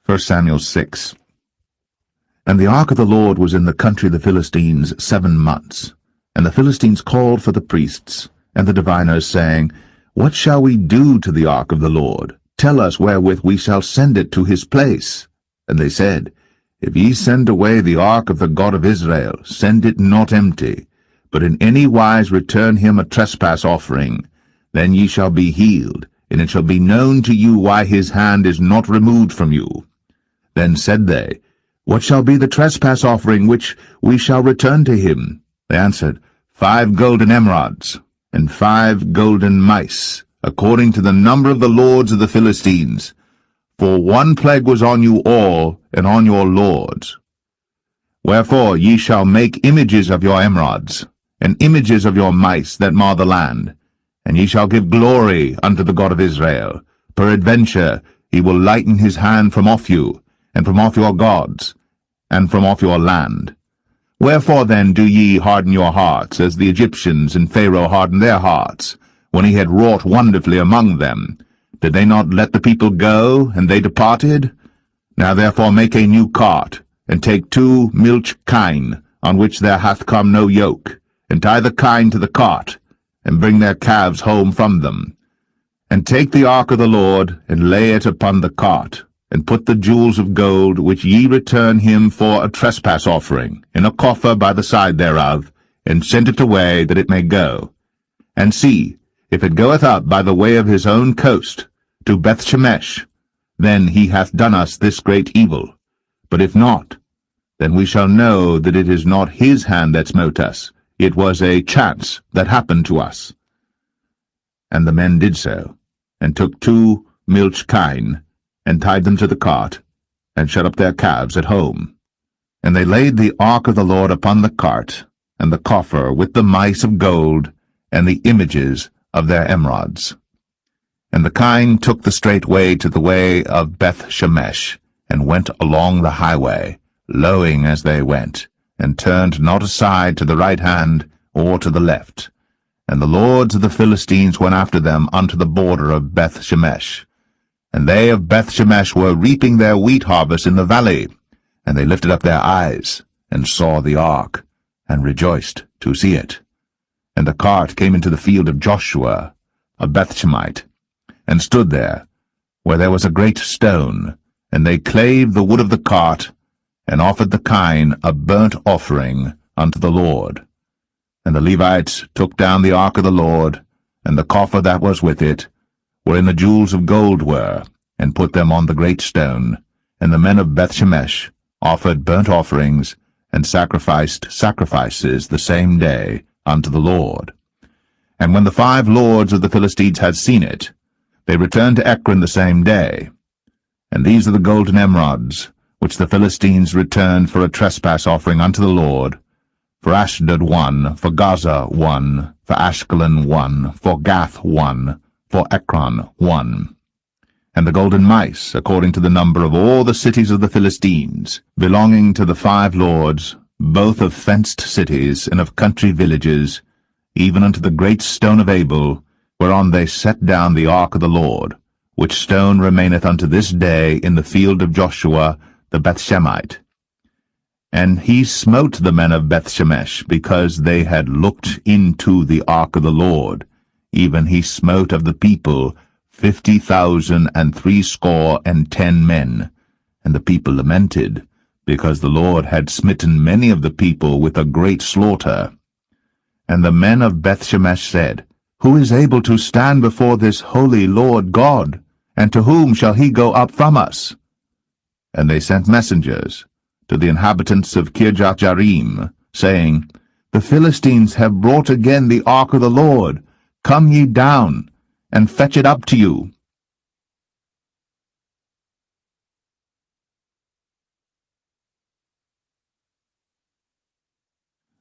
First Samuel 6. And the ark of the Lord was in the country of the Philistines 7 months. And the Philistines called for the priests and the diviners, saying, What shall we do to the ark of the Lord? Tell us wherewith we shall send it to his place. And they said, If ye send away the ark of the God of Israel, send it not empty, but in any wise return him a trespass offering. Then ye shall be healed, and it shall be known to you why his hand is not removed from you. Then said they, What shall be the trespass offering which we shall return to him? They answered, 5 golden emerods, and 5 golden mice, according to the number of the lords of the Philistines. For one plague was on you all, and on your lords. Wherefore ye shall make images of your emerods, and images of your mice that mar the land, and ye shall give glory unto the God of Israel. Peradventure he will lighten his hand from off you, and from off your gods, and from off your land. Wherefore then do ye harden your hearts, as the Egyptians and Pharaoh hardened their hearts, when he had wrought wonderfully among them? Did they not let the people go, and they departed? Now therefore make a new cart, and take 2 milch kine, on which there hath come no yoke, and tie the kine to the cart, and bring their calves home from them. And take the ark of the Lord, and lay it upon the cart, and put the jewels of gold, which ye return him for a trespass offering, in a coffer by the side thereof, and send it away, that it may go. And see, if it goeth up by the way of his own coast, to Bethshemesh, then he hath done us this great evil. But if not, then we shall know that it is not his hand that smote us. It was a chance that happened to us. And the men did so, and took 2 milch kine, and tied them to the cart, and shut up their calves at home. And they laid the ark of the Lord upon the cart, and the coffer with the mice of gold, and the images of their emerods. And the kine took the straight way to the way of Bethshemesh, and went along the highway, lowing as they went, and turned not aside to the right hand or to the left. And the lords of the Philistines went after them unto the border of Bethshemesh. And they of Bethshemesh were reaping their wheat harvest in the valley. And they lifted up their eyes, and saw the ark, and rejoiced to see it. And the cart came into the field of Joshua, a Bethshemite, and stood there, where there was a great stone. And they clave the wood of the cart, and offered the kine a burnt offering unto the Lord. And the Levites took down the ark of the Lord, and the coffer that was with it, wherein the jewels of gold were, and put them on the great stone. And the men of Bethshemesh offered burnt offerings, and sacrificed sacrifices the same day unto the Lord. And when the 5 lords of the Philistines had seen it, they returned to Ekron the same day. And these are the golden emerods, which the Philistines returned for a trespass offering unto the Lord: for Ashdod 1, for Gaza 1, for Ashkelon 1, for Gath 1, for Ekron 1. And the golden mice, according to the number of all the cities of the Philistines, belonging to the 5 lords, both of fenced cities and of country villages, even unto the great stone of Abel, whereon they set down the ark of the Lord, which stone remaineth unto this day in the field of Joshua the Bethshemite. And he smote the men of Bethshemesh, because they had looked into the ark of the Lord. Even he smote of the people 50,060 men. And the people lamented, because the Lord had smitten many of the people with a great slaughter. And the men of Bethshemesh said, Who is able to stand before this holy Lord God? And to whom shall he go up from us? And they sent messengers to the inhabitants of Kirjath-jearim, saying, The Philistines have brought again the ark of the Lord. Come ye down, and fetch it up to you.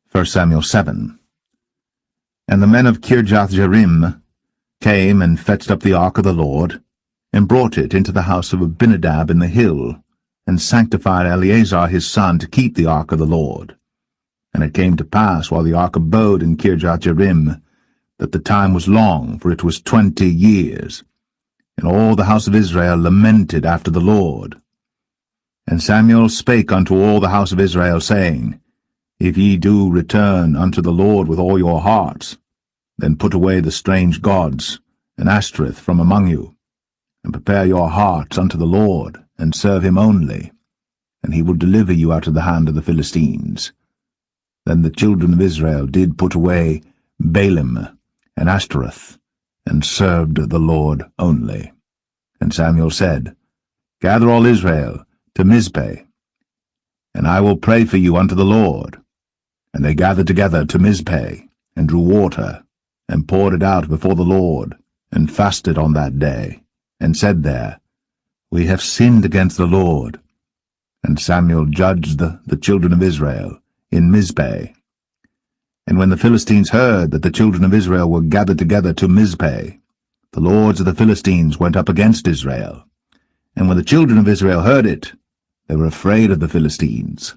First Samuel 7. And the men of Kirjath-jearim came and fetched up the ark of the Lord, and brought it into the house of Abinadab in the hill, and sanctified Eleazar his son to keep the ark of the Lord. And it came to pass, while the ark abode in Kirjath-jearim, that the time was long, for it was 20 years. And all the house of Israel lamented after the Lord. And Samuel spake unto all the house of Israel, saying, If ye do return unto the Lord with all your hearts, then put away the strange gods and Ashtoreth from among you, and prepare your hearts unto the Lord, and serve him only, and he will deliver you out of the hand of the Philistines. Then the children of Israel did put away Baalim and Ashtoreth, and served the Lord only. And Samuel said, Gather all Israel to Mizpeh, and I will pray for you unto the Lord. And they gathered together to Mizpeh, and drew water, and poured it out before the Lord, and fasted on that day, and said there, We have sinned against the Lord. And Samuel judged the children of Israel in Mizpeh. And when the Philistines heard that the children of Israel were gathered together to Mizpeh, the lords of the Philistines went up against Israel. And when the children of Israel heard it, they were afraid of the Philistines.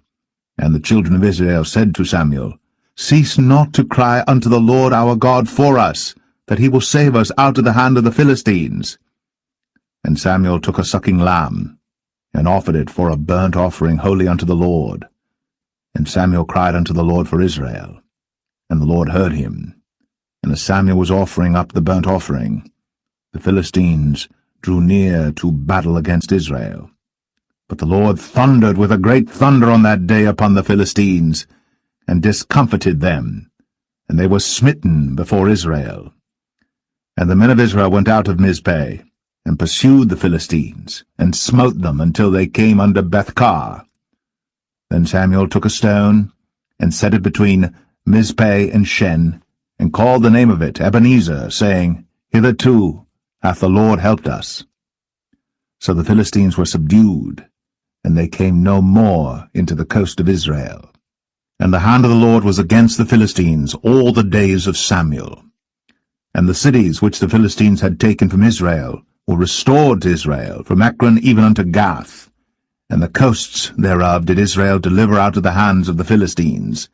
And the children of Israel said to Samuel, Cease not to cry unto the Lord our God for us, that he will save us out of the hand of the Philistines. And Samuel took a sucking lamb, and offered it for a burnt offering holy unto the Lord. And Samuel cried unto the Lord for Israel. And the Lord heard him. And as Samuel was offering up the burnt offering, the Philistines drew near to battle against Israel. But the Lord thundered with a great thunder on that day upon the Philistines, and discomfited them, and they were smitten before Israel. And the men of Israel went out of Mizpeh, and pursued the Philistines, and smote them until they came unto Bethkar. Then Samuel took a stone, and set it between Mizpeh and Shen, and called the name of it Ebenezer, saying, Hitherto hath the Lord helped us. So the Philistines were subdued, and they came no more into the coast of Israel. And the hand of the Lord was against the Philistines all the days of Samuel. And the cities which the Philistines had taken from Israel were restored to Israel, from Ekron even unto Gath. And the coasts thereof did Israel deliver out of the hands of the Philistines.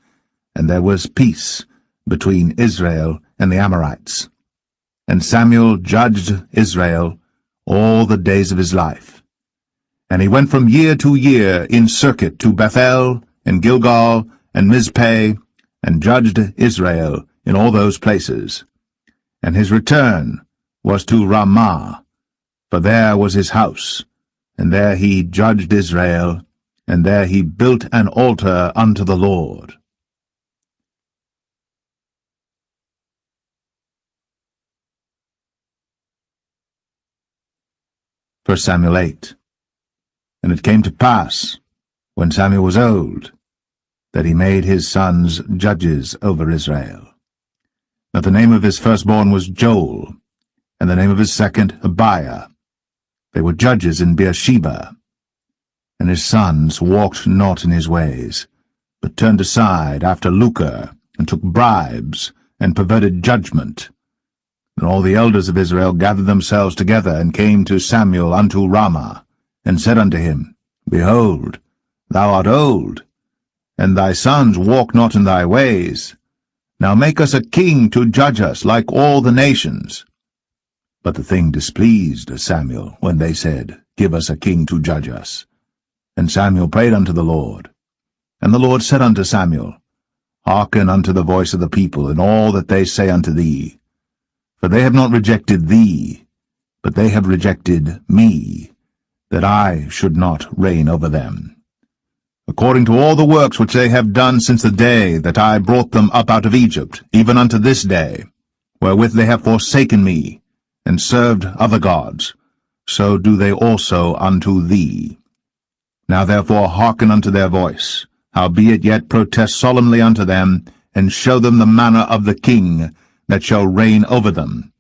And there was peace between Israel and the Amorites. And Samuel judged Israel all the days of his life. And he went from year to year in circuit to Bethel, and Gilgal, and Mizpeh, and judged Israel in all those places. And his return was to Ramah, for there was his house, and there he judged Israel, and there he built an altar unto the Lord. First Samuel 8. And it came to pass, when Samuel was old, that he made his sons judges over Israel. Now the name of his firstborn was Joel, and the name of his second Abiah. They were judges in Beersheba. And his sons walked not in his ways, but turned aside after lucre, and took bribes, and perverted judgment. And all the elders of Israel gathered themselves together, and came to Samuel unto Ramah, and said unto him, Behold, thou art old, and thy sons walk not in thy ways. Now make us a king to judge us like all the nations. But the thing displeased Samuel, when they said, Give us a king to judge us. And Samuel prayed unto the Lord. And the Lord said unto Samuel, Hearken unto the voice of the people, in all that they say unto thee. For they have not rejected thee, but they have rejected me, that I should not reign over them. According to all the works which they have done since the day that I brought them up out of Egypt, even unto this day, wherewith they have forsaken me, and served other gods, so do they also unto thee. Now therefore hearken unto their voice, howbeit yet protest solemnly unto them, and show them the manner of the king that shall reign over them.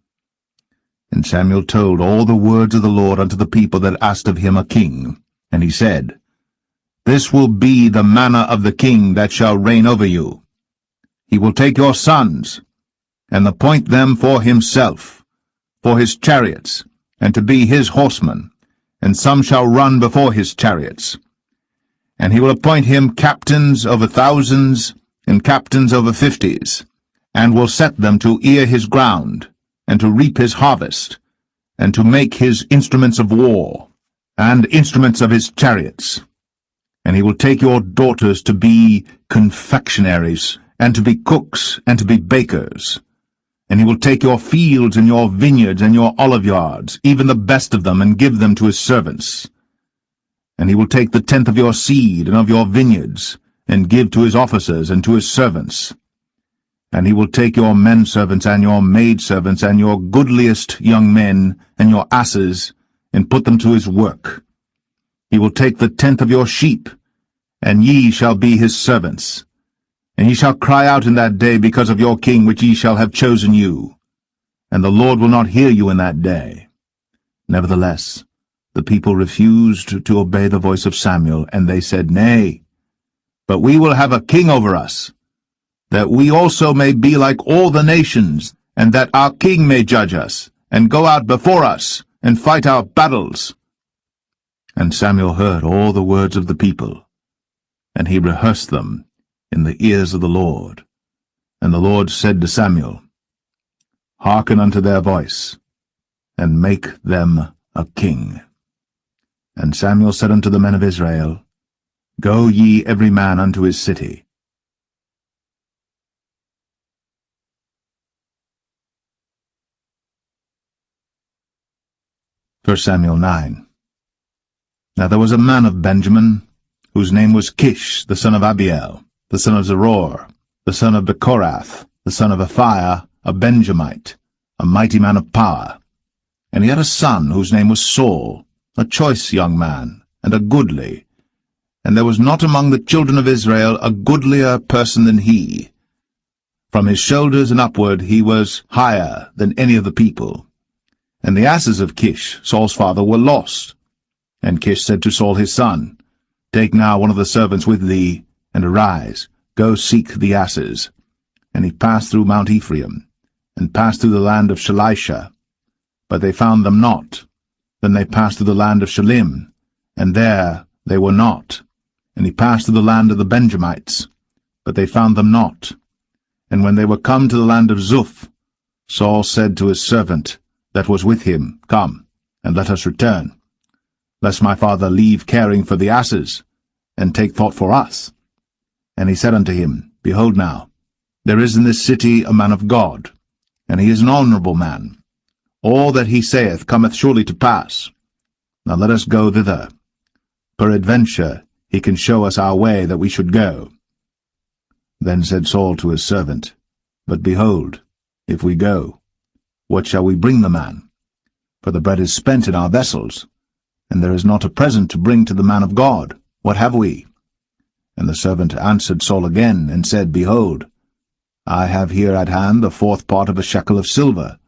And Samuel told all the words of the Lord unto the people that asked of him a king. And he said, This will be the manner of the king that shall reign over you. He will take your sons, and appoint them for himself, for his chariots, and to be his horsemen, and some shall run before his chariots. And he will appoint him captains over thousands, and captains over 50s, and will set them to ear his ground, and to reap his harvest, and to make his instruments of war, and instruments of his chariots. And he will take your daughters to be confectionaries, and to be cooks, and to be bakers. And he will take your fields, and your vineyards, and your oliveyards, even the best of them, and give them to his servants. And he will take the tenth of your seed, and of your vineyards, and give to his officers, and to his servants. And he will take your menservants, and your maidservants, and your goodliest young men, and your asses, and put them to his work. He will take the tenth of your sheep, and ye shall be his servants. And ye shall cry out in that day because of your king which ye shall have chosen you. And the Lord will not hear you in that day. Nevertheless, the people refused to obey the voice of Samuel, and they said, Nay, but we will have a king over us, that we also may be like all the nations, and that our king may judge us, and go out before us, and fight our battles. And Samuel heard all the words of the people, and he rehearsed them in the ears of the Lord. And the Lord said to Samuel, Hearken unto their voice, and make them a king. And Samuel said unto the men of Israel, Go ye every man unto his city. 1 Samuel 9. Now there was a man of Benjamin, whose name was Kish, the son of Abiel, the son of Zeror, the son of Bechorath, the son of Aphiah, a Benjamite, a mighty man of power. And he had a son whose name was Saul, a choice young man, and a goodly. And there was not among the children of Israel a goodlier person than he. From his shoulders and upward he was higher than any of the people. And the asses of Kish, Saul's father, were lost. And Kish said to Saul his son, Take now one of the servants with thee, and arise, go seek the asses. And he passed through Mount Ephraim, and passed through the land of Shalisha. But they found them not. Then they passed through the land of Shalim, and there they were not. And he passed through the land of the Benjamites, but they found them not. And when they were come to the land of Zuph, Saul said to his servant that was with him, Come, and let us return, lest my father leave caring for the asses, and take thought for us. And he said unto him, Behold now, there is in this city a man of God, and he is an honorable man. All that he saith cometh surely to pass. Now let us go thither. Peradventure he can show us our way that we should go. Then said Saul to his servant, But behold, if we go, what shall we bring the man? For the bread is spent in our vessels, and there is not a present to bring to the man of God. What have we? And the servant answered Saul again, and said, Behold, I have here at hand the 4th part of a shekel of silver.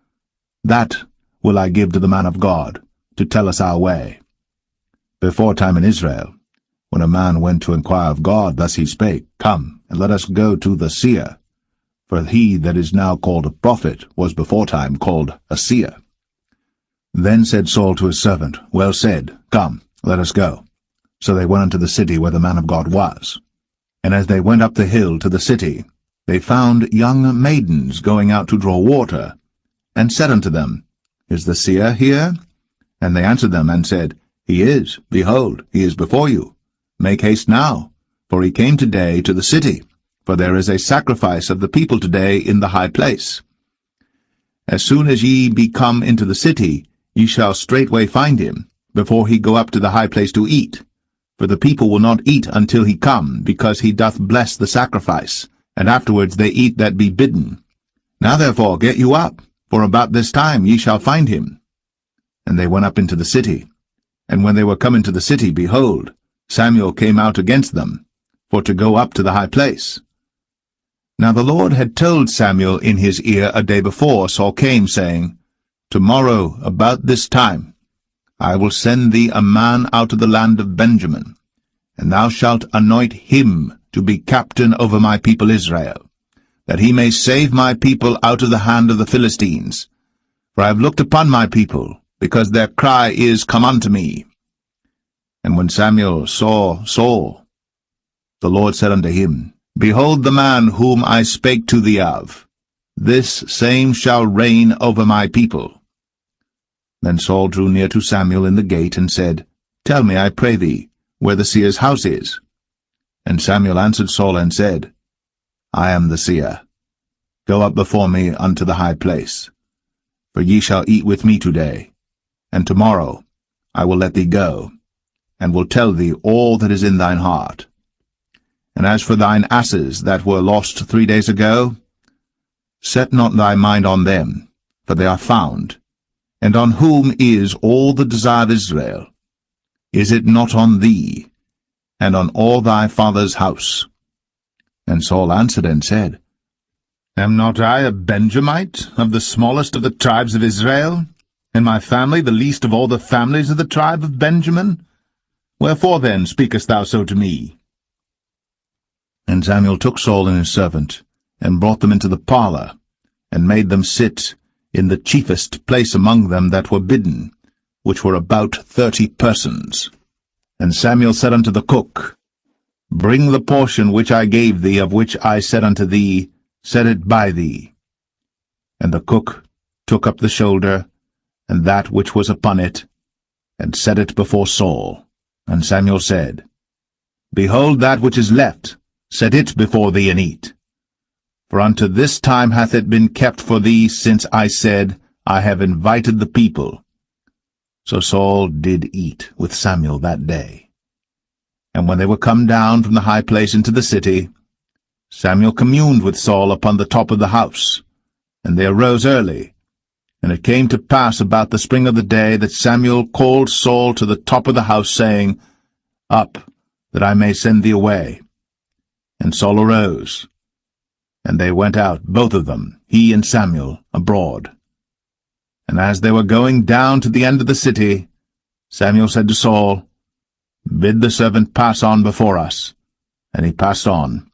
That will I give to the man of God, to tell us our way. Before time in Israel, when a man went to inquire of God, thus he spake, Come, and let us go to the seer. For he that is now called a prophet was before time called a seer. Then said Saul to his servant, Well said, come, let us go. So they went unto the city where the man of God was. And as they went up the hill to the city, they found young maidens going out to draw water, and said unto them, Is the seer here? And they answered them, and said, He is, behold, he is before you. Make haste now, for he came today to the city, for there is a sacrifice of the people today in the high place. As soon as ye be come into the city, ye shall straightway find him, before he go up to the high place to eat. For the people will not eat until he come, because he doth bless the sacrifice, and afterwards they eat that be bidden. Now therefore get you up, for about this time ye shall find him. And they went up into the city. And when they were come into the city, behold, Samuel came out against them, for to go up to the high place. Now the Lord had told Samuel in his ear a day before Saul came, saying, Tomorrow, about this time, I will send thee a man out of the land of Benjamin, and thou shalt anoint him to be captain over my people Israel, that he may save my people out of the hand of the Philistines. For I have looked upon my people, because their cry is, Come unto me. And when Samuel saw Saul, the Lord said unto him, Behold the man whom I spake to thee of. This same shall reign over my people. Then Saul drew near to Samuel in the gate, and said, Tell me, I pray thee, where the seer's house is. And Samuel answered Saul, and said, I am the seer. Go up before me unto the high place. For ye shall eat with me today, and tomorrow I will let thee go, and will tell thee all that is in thine heart. And as for thine asses that were lost 3 days ago, set not thy mind on them, for they are found. And on whom is all the desire of Israel? Is it not on thee, and on all thy father's house? And Saul answered and said, Am not I a Benjamite, of the smallest of the tribes of Israel, and my family the least of all the families of the tribe of Benjamin? Wherefore then speakest thou so to me? And Samuel took Saul and his servant, and brought them into the parlour, and made them sit in the chiefest place among them that were bidden, which were about 30 persons. And Samuel said unto the cook, Bring the portion which I gave thee, of which I said unto thee, Set it by thee. And the cook took up the shoulder, and that which was upon it, and set it before Saul. And Samuel said, Behold that which is left, set it before thee, and eat. For unto this time hath it been kept for thee, since I said, I have invited the people. So Saul did eat with Samuel that day. And when they were come down from the high place into the city, Samuel communed with Saul upon the top of the house. And they arose early. And it came to pass about the spring of the day that Samuel called Saul to the top of the house, saying, Up, that I may send thee away. And Saul arose, and they went out, both of them, he and Samuel, abroad. And as they were going down to the end of the city, Samuel said to Saul, Bid the servant pass on before us. And he passed on.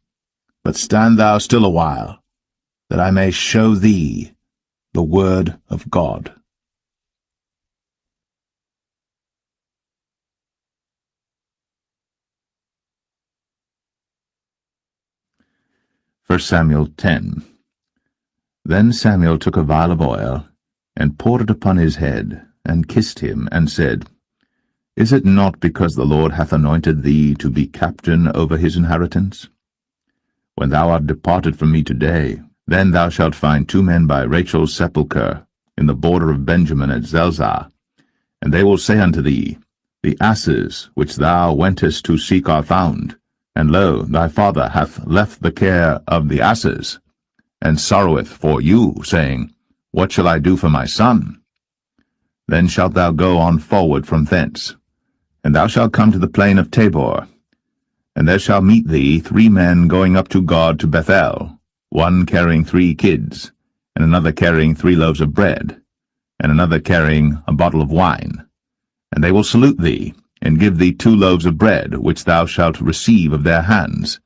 But stand thou still a while, that I may show thee the word of God. 1 Samuel 10. Then Samuel took a vial of oil, and poured it upon his head, and kissed him, and said, Is it not because the Lord hath anointed thee to be captain over his inheritance? When thou art departed from me today, then thou shalt find 2 men by Rachel's sepulchre, in the border of Benjamin at Zelzah. And they will say unto thee, The asses which thou wentest to seek are found. And lo, thy father hath left the care of the asses, and sorroweth for you, saying, What shall I do for my son? Then shalt thou go on forward from thence, and thou shalt come to the plain of Tabor. And there shall meet thee 3 men going up to God to Bethel, one carrying 3 kids, and another carrying 3 loaves of bread, and another carrying a bottle of wine. And they will salute thee, and give thee 2 loaves of bread, which thou shalt receive of their hands.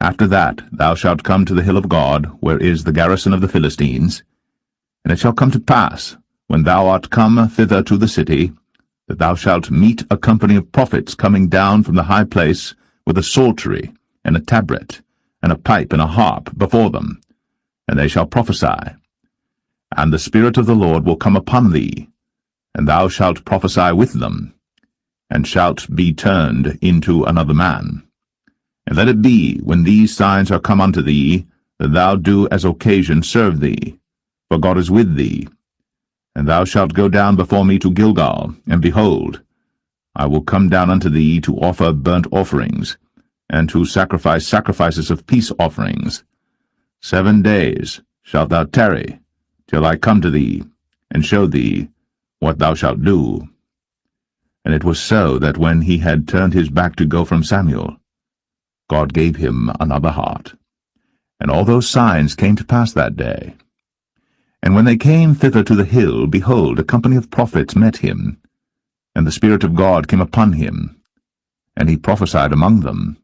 After that thou shalt come to the hill of God, where is the garrison of the Philistines. And it shall come to pass, when thou art come thither to the city, that thou shalt meet a company of prophets coming down from the high place, with a psaltery, and a tabret, and a pipe, and a harp before them. And they shall prophesy. And the Spirit of the Lord will come upon thee, and thou shalt prophesy with them, and shalt be turned into another man. And let it be, when these signs are come unto thee, that thou do as occasion serve thee, for God is with thee. And thou shalt go down before me to Gilgal, and behold, I will come down unto thee to offer burnt offerings, and to sacrifice sacrifices of peace offerings. 7 days shalt thou tarry, till I come to thee, and show thee what thou shalt do. And it was so that when he had turned his back to go from Samuel, God gave him another heart. And all those signs came to pass that day. And when they came thither to the hill, behold, a company of prophets met him, and the Spirit of God came upon him, and he prophesied among them.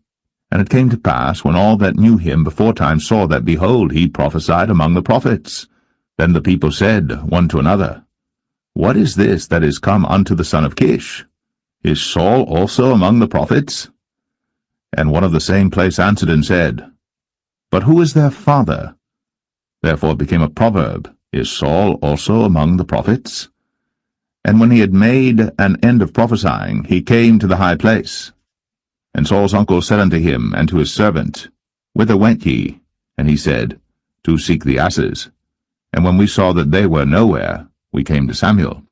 And it came to pass, when all that knew him beforetime saw that, behold, he prophesied among the prophets, then the people said one to another, What is this that is come unto the son of Kish? Is Saul also among the prophets? And one of the same place answered and said, But who is their father? Therefore it became a proverb, Is Saul also among the prophets? And when he had made an end of prophesying, he came to the high place. And Saul's uncle said unto him and to his servant, Whither went ye? And he said, To seek the asses. And when we saw that they were nowhere, we came to Samuel.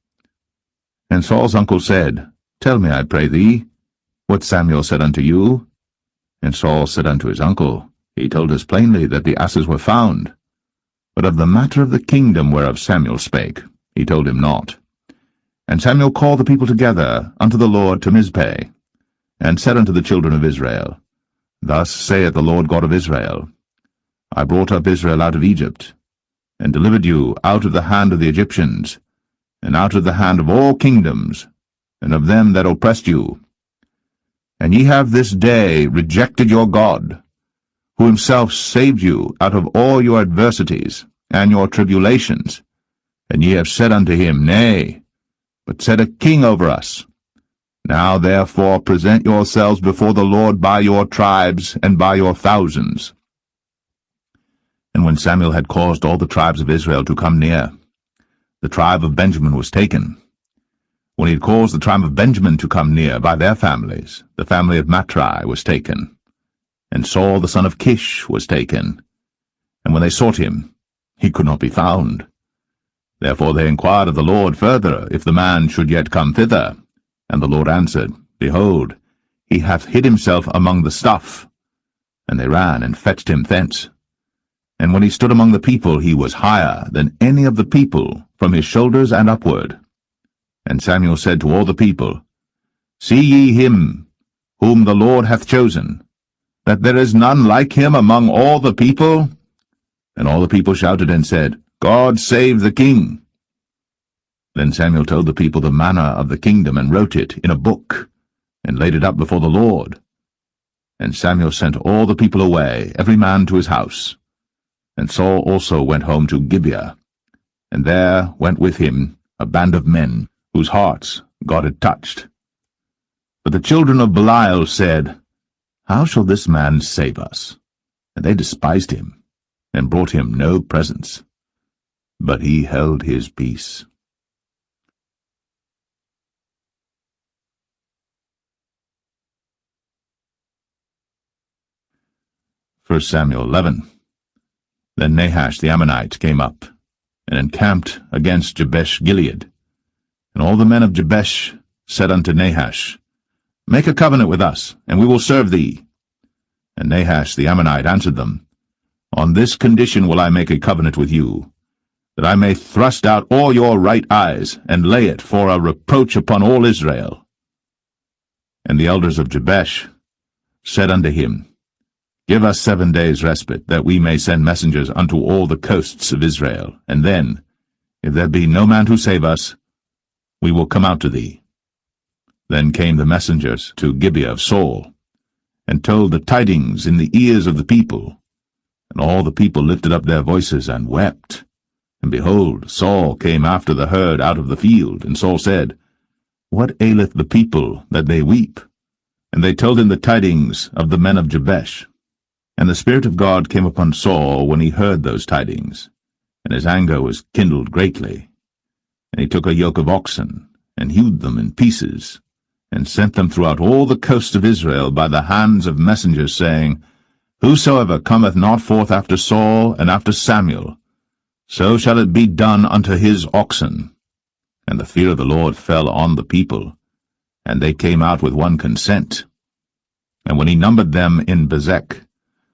And Saul's uncle said, Tell me, I pray thee, what Samuel said unto you. And Saul said unto his uncle, He told us plainly that the asses were found. But of the matter of the kingdom whereof Samuel spake, he told him not. And Samuel called the people together unto the Lord to Mizpeh, and said unto the children of Israel, Thus saith the Lord God of Israel, I brought up Israel out of Egypt, and delivered you out of the hand of the Egyptians, and out of the hand of all kingdoms, and of them that oppressed you. And ye have this day rejected your God, who himself saved you out of all your adversities and your tribulations. And ye have said unto him, Nay, but set a king over us. Now therefore present yourselves before the Lord by your tribes and by your thousands. And when Samuel had caused all the tribes of Israel to come near, the tribe of Benjamin was taken. When he had caused the tribe of Benjamin to come near by their families, the family of Matri was taken. And Saul the son of Kish was taken. And when they sought him, he could not be found. Therefore they inquired of the Lord further, if the man should yet come thither. And the Lord answered, Behold, he hath hid himself among the stuff. And they ran and fetched him thence. And when he stood among the people, he was higher than any of the people, from his shoulders and upward. And Samuel said to all the people, See ye him, whom the Lord hath chosen, that there is none like him among all the people? And all the people shouted and said, God save the king. Then Samuel told the people the manner of the kingdom, and wrote it in a book, and laid it up before the Lord. And Samuel sent all the people away, every man to his house. And Saul also went home to Gibeah, and there went with him a band of men, whose hearts God had touched. But the children of Belial said, How shall this man save us? And they despised him, and brought him no presents. But he held his peace. 1 Samuel 11. Then Nahash the Ammonite came up, and encamped against Jabesh-Gilead. And all the men of Jabesh said unto Nahash, Make a covenant with us, and we will serve thee. And Nahash the Ammonite answered them, On this condition will I make a covenant with you, that I may thrust out all your right eyes, and lay it for a reproach upon all Israel. And the elders of Jabesh said unto him, Give us 7 days' respite, that we may send messengers unto all the coasts of Israel, and then, if there be no man to save us, we will come out to thee. Then came the messengers to Gibeah of Saul, and told the tidings in the ears of the people. And all the people lifted up their voices and wept. And behold, Saul came after the herd out of the field. And Saul said, What aileth the people that they weep? And they told him the tidings of the men of Jabesh. And the Spirit of God came upon Saul when he heard those tidings, and his anger was kindled greatly. And he took a yoke of oxen, and hewed them in pieces, and sent them throughout all the coasts of Israel by the hands of messengers, saying, Whosoever cometh not forth after Saul and after Samuel, so shall it be done unto his oxen. And the fear of the Lord fell on the people, and they came out with one consent. And when he numbered them in Bezek,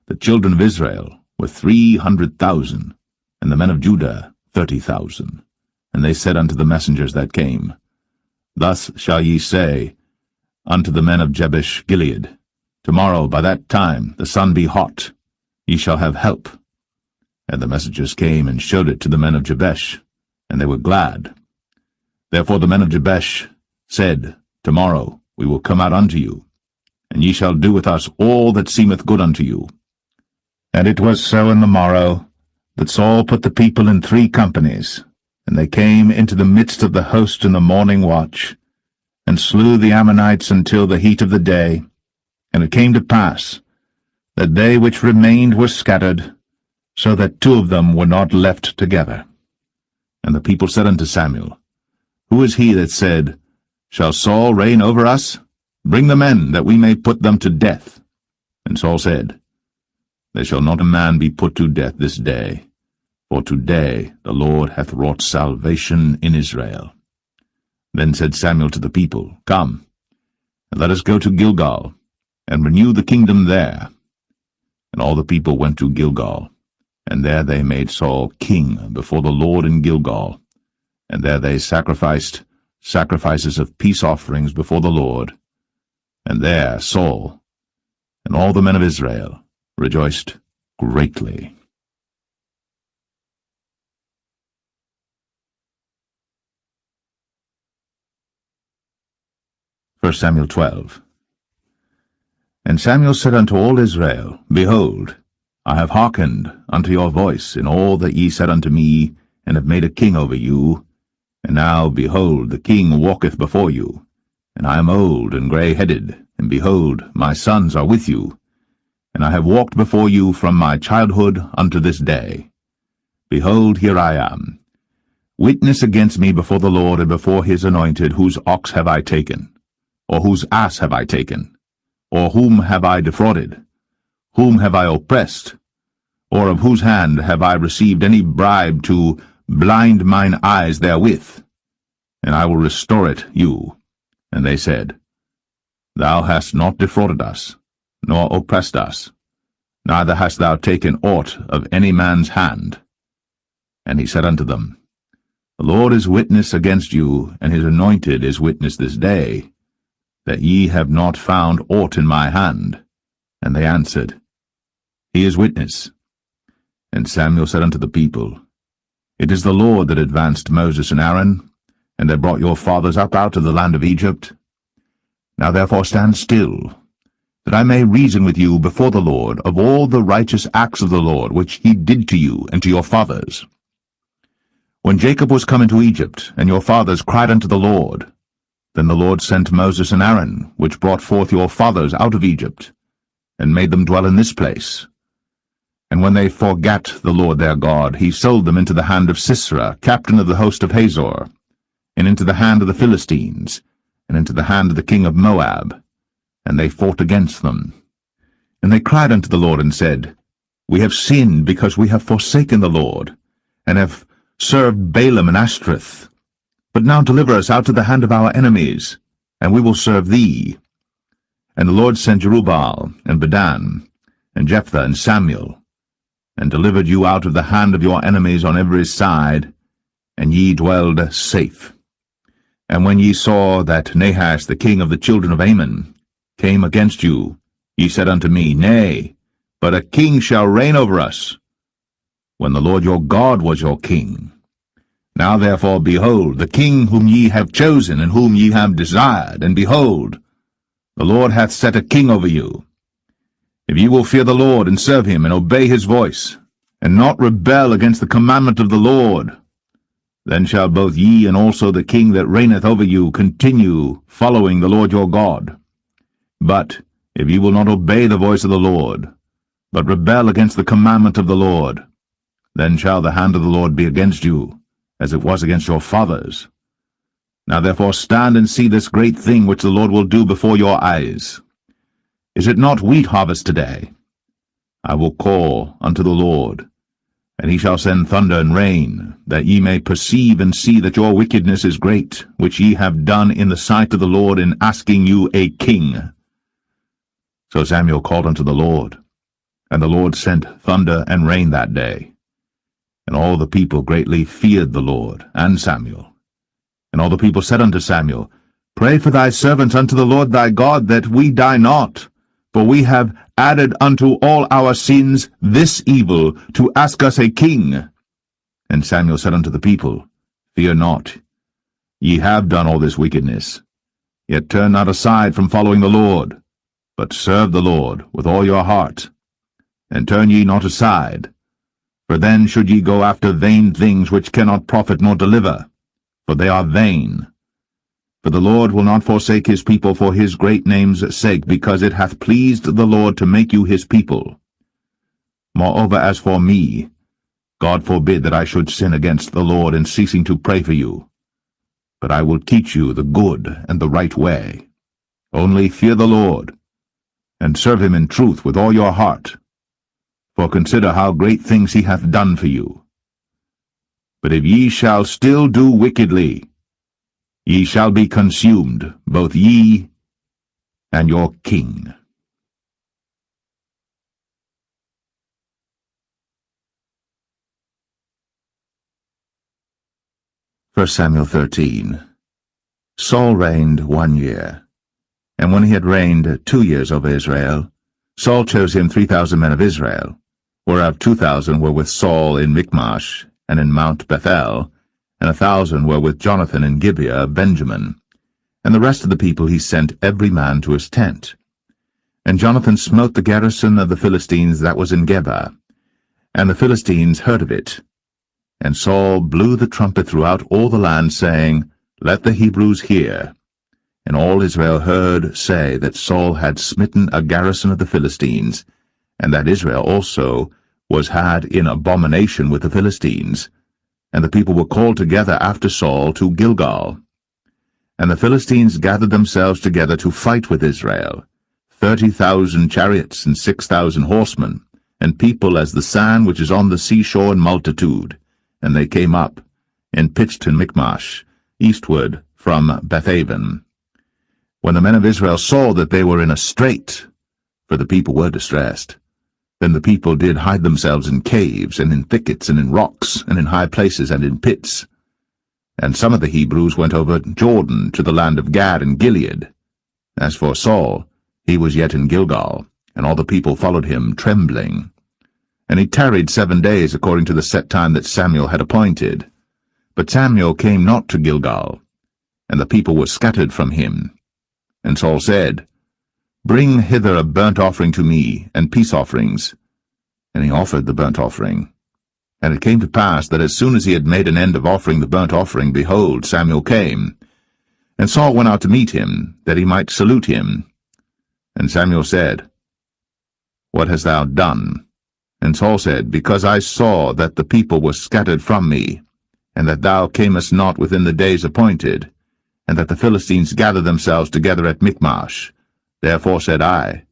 the children of Israel were 300,000, and the men of Judah 30,000. And they said unto the messengers that came, Thus shall ye say unto the men of Jabesh Gilead, Tomorrow by that time the sun be hot, ye shall have help. And the messengers came and showed it to the men of Jabesh, and they were glad. Therefore the men of Jabesh said, Tomorrow we will come out unto you, and ye shall do with us all that seemeth good unto you. And it was so in the morrow, that Saul put the people in 3 companies, and they came into the midst of the host in the morning watch, and slew the Ammonites until the heat of the day. And it came to pass that they which remained were scattered, so that 2 of them were not left together. And the people said unto Samuel, Who is he that said, Shall Saul reign over us? Bring the men, that we may put them to death. And Saul said, There shall not a man be put to death this day, for today the Lord hath wrought salvation in Israel. Then said Samuel to the people, Come, and let us go to Gilgal, and renew the kingdom there. And all the people went to Gilgal, and there they made Saul king before the Lord in Gilgal, and there they sacrificed sacrifices of peace offerings before the Lord. And there Saul and all the men of Israel rejoiced greatly. 1 Samuel 12. And Samuel said unto all Israel, Behold, I have hearkened unto your voice in all that ye said unto me, and have made a king over you. And now, behold, the king walketh before you, and I am old and grey-headed, and behold, my sons are with you. And I have walked before you from my childhood unto this day. Behold, here I am. Witness against me before the Lord and before his anointed, whose ox have I taken? Or whose ass have I taken? Or whom have I defrauded? Whom have I oppressed? Or of whose hand have I received any bribe to blind mine eyes therewith? And I will restore it you. And they said, Thou hast not defrauded us, nor oppressed us, neither hast thou taken aught of any man's hand. And he said unto them, The Lord is witness against you, and his anointed is witness this day, that ye have not found aught in my hand. And they answered, He is witness. And Samuel said unto the people, It is the Lord that advanced Moses and Aaron, and that brought your fathers up out of the land of Egypt. Now therefore stand still, that I may reason with you before the Lord of all the righteous acts of the Lord, which he did to you and to your fathers. When Jacob was come into Egypt, and your fathers cried unto the Lord, then the Lord sent Moses and Aaron, which brought forth your fathers out of Egypt, and made them dwell in this place. And when they forgat the Lord their God, he sold them into the hand of Sisera, captain of the host of Hazor, and into the hand of the Philistines, and into the hand of the king of Moab. And they fought against them. And they cried unto the Lord, and said, We have sinned, because we have forsaken the Lord, and have served Balaam and Ashtoreth. But now deliver us out of the hand of our enemies, and we will serve thee. And the Lord sent Jerubbaal, and Bedan, and Jephthah, and Samuel, and delivered you out of the hand of your enemies on every side, and ye dwelled safe. And when ye saw that Nahash the king of the children of Ammon came against you, ye said unto me, Nay, but a king shall reign over us, when the Lord your God was your king. Now therefore, behold, the king whom ye have chosen, and whom ye have desired, and behold, the Lord hath set a king over you. If ye will fear the Lord, and serve him, and obey his voice, and not rebel against the commandment of the Lord, then shall both ye and also the king that reigneth over you continue following the Lord your God. But if ye will not obey the voice of the Lord, but rebel against the commandment of the Lord, then shall the hand of the Lord be against you, as it was against your fathers. Now therefore stand and see this great thing which the Lord will do before your eyes. Is it not wheat harvest today? I will call unto the Lord, and he shall send thunder and rain, that ye may perceive and see that your wickedness is great, which ye have done in the sight of the Lord in asking you a king. So Samuel called unto the Lord, and the Lord sent thunder and rain that day. And all the people greatly feared the Lord and Samuel. And all the people said unto Samuel, Pray for thy servants unto the Lord thy God, that we die not. For we have added unto all our sins this evil, to ask us a king. And Samuel said unto the people, Fear not, ye have done all this wickedness. Yet turn not aside from following the Lord, but serve the Lord with all your heart. And turn ye not aside, for then should ye go after vain things which cannot profit nor deliver, for they are vain. For the Lord will not forsake his people for his great name's sake, because it hath pleased the Lord to make you his people. Moreover, as for me, God forbid that I should sin against the Lord in ceasing to pray for you. But I will teach you the good and the right way. Only fear the Lord, and serve him in truth with all your heart. For consider how great things he hath done for you. But if ye shall still do wickedly, ye shall be consumed, both ye and your king. 1 Samuel 13. Saul reigned 1 year. And when he had reigned 2 years over Israel, Saul chose him 3,000 men of Israel, whereof 2,000 were with Saul in Michmash and in Mount Bethel, and 1,000 were with Jonathan in Gibeah of Benjamin. And the rest of the people he sent every man to his tent. And Jonathan smote the garrison of the Philistines that was in Geba. And the Philistines heard of it. And Saul blew the trumpet throughout all the land, saying, Let the Hebrews hear. And all Israel heard say that Saul had smitten a garrison of the Philistines, and that Israel also was had in abomination with the Philistines. And the people were called together after Saul to Gilgal. And the Philistines gathered themselves together to fight with Israel, 30,000 chariots and 6,000 horsemen, and people as the sand which is on the seashore in multitude. And they came up, and pitched in Michmash, eastward from Bethaven. When the men of Israel saw that they were in a strait, for the people were distressed, then the people did hide themselves in caves, and in thickets, and in rocks, and in high places, and in pits. And some of the Hebrews went over Jordan to the land of Gad and Gilead. As for Saul, he was yet in Gilgal, and all the people followed him, trembling. And he tarried 7 days according to the set time that Samuel had appointed. But Samuel came not to Gilgal, and the people were scattered from him. And Saul said, Bring hither a burnt offering to me, and peace offerings. And he offered the burnt offering. And it came to pass that as soon as he had made an end of offering the burnt offering, behold, Samuel came. And Saul went out to meet him, that he might salute him. And Samuel said, What hast thou done? And Saul said, Because I saw that the people were scattered from me, and that thou camest not within the days appointed, and that the Philistines gathered themselves together at Michmash. Therefore said I,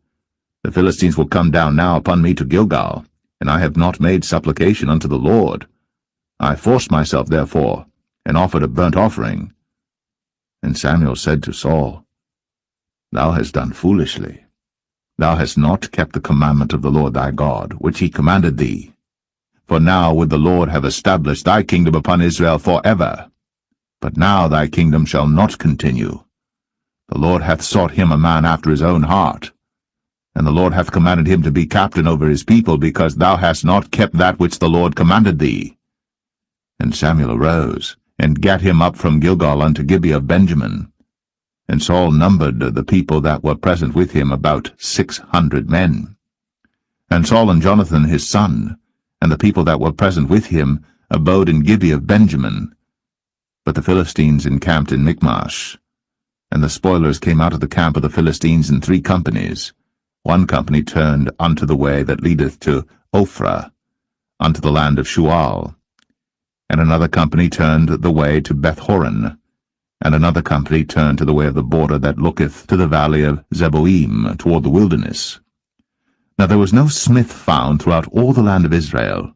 The Philistines will come down now upon me to Gilgal, and I have not made supplication unto the Lord. I forced myself therefore, and offered a burnt offering. And Samuel said to Saul, Thou hast done foolishly. Thou hast not kept the commandment of the Lord thy God, which he commanded thee. For now would the Lord have established thy kingdom upon Israel forever. But now thy kingdom shall not continue. The Lord hath sought him a man after his own heart. And the Lord hath commanded him to be captain over his people, because thou hast not kept that which the Lord commanded thee. And Samuel arose, and gat him up from Gilgal unto Gibeah of Benjamin. And Saul numbered the people that were present with him about 600 men. And Saul and Jonathan his son, and the people that were present with him, abode in Gibeah of Benjamin. But the Philistines encamped in Michmash. And the spoilers came out of the camp of the Philistines in 3 companies. One company turned unto the way that leadeth to Ophrah, unto the land of Shual. And another company turned the way to Beth-horon, and another company turned to the way of the border that looketh to the valley of Zeboim, toward the wilderness. Now there was no smith found throughout all the land of Israel,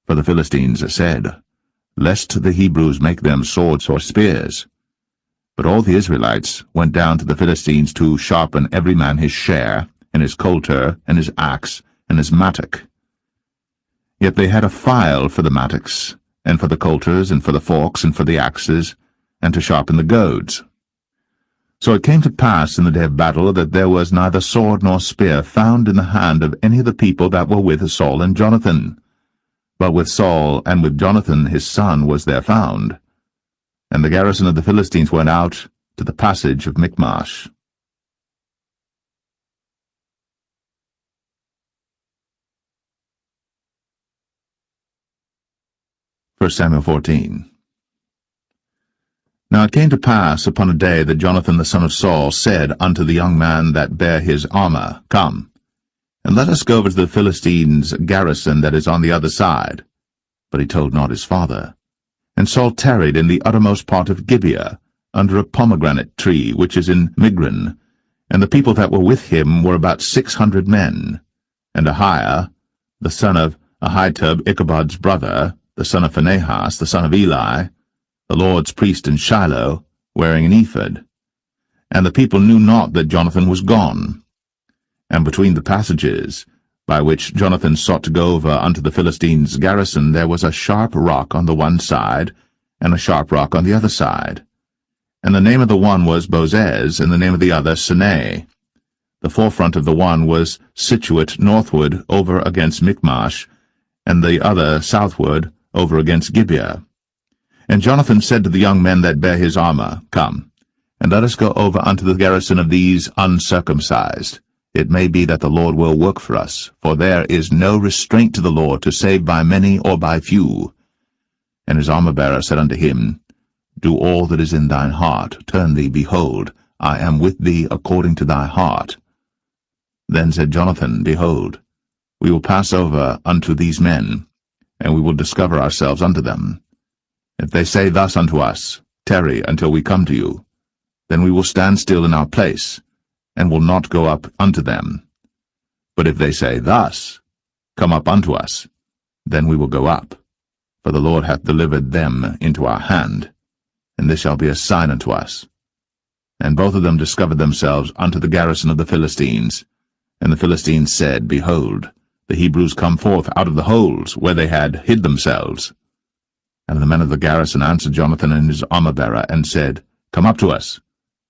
for the Philistines said, Lest the Hebrews make them swords or spears. But all the Israelites went down to the Philistines to sharpen every man his share, and his coulter, and his axe, and his mattock. Yet they had a file for the mattocks, and for the coulters, and for the forks, and for the axes, and to sharpen the goads. So it came to pass in the day of battle that there was neither sword nor spear found in the hand of any of the people that were with Saul and Jonathan. But with Saul and with Jonathan his son was there found. And the garrison of the Philistines went out to the passage of Michmash. 1 Samuel 14. Now it came to pass upon a day that Jonathan the son of Saul said unto the young man that bare his armor, Come, and let us go over to the Philistines' garrison that is on the other side. But he told not his father. And Saul tarried in the uttermost part of Gibeah, under a pomegranate tree which is in Migron, and the people that were with him were about 600 men. And Ahiah, the son of Ahitub, Ichabod's brother, the son of Phinehas, the son of Eli, the Lord's priest in Shiloh, wearing an ephod. And the people knew not that Jonathan was gone. And between the passages, by which Jonathan sought to go over unto the Philistines' garrison, there was a sharp rock on the one side, and a sharp rock on the other side. And the name of the one was Bozez, and the name of the other Sinai. The forefront of the one was situate northward over against Michmash, and the other southward over against Gibeah. And Jonathan said to the young men that bare his armor, Come, and let us go over unto the garrison of these uncircumcised. It may be that the Lord will work for us, for there is no restraint to the Lord to save by many or by few. And his armor-bearer said unto him, Do all that is in thine heart, turn thee, behold, I am with thee according to thy heart. Then said Jonathan, Behold, we will pass over unto these men, and we will discover ourselves unto them. If they say thus unto us, Tarry until we come to you, then we will stand still in our place, and will not go up unto them. But if they say thus, Come up unto us, then we will go up, for the Lord hath delivered them into our hand, and this shall be a sign unto us. And both of them discovered themselves unto the garrison of the Philistines. And the Philistines said, Behold, the Hebrews come forth out of the holes where they had hid themselves. And the men of the garrison answered Jonathan and his armor-bearer, and said, Come up to us,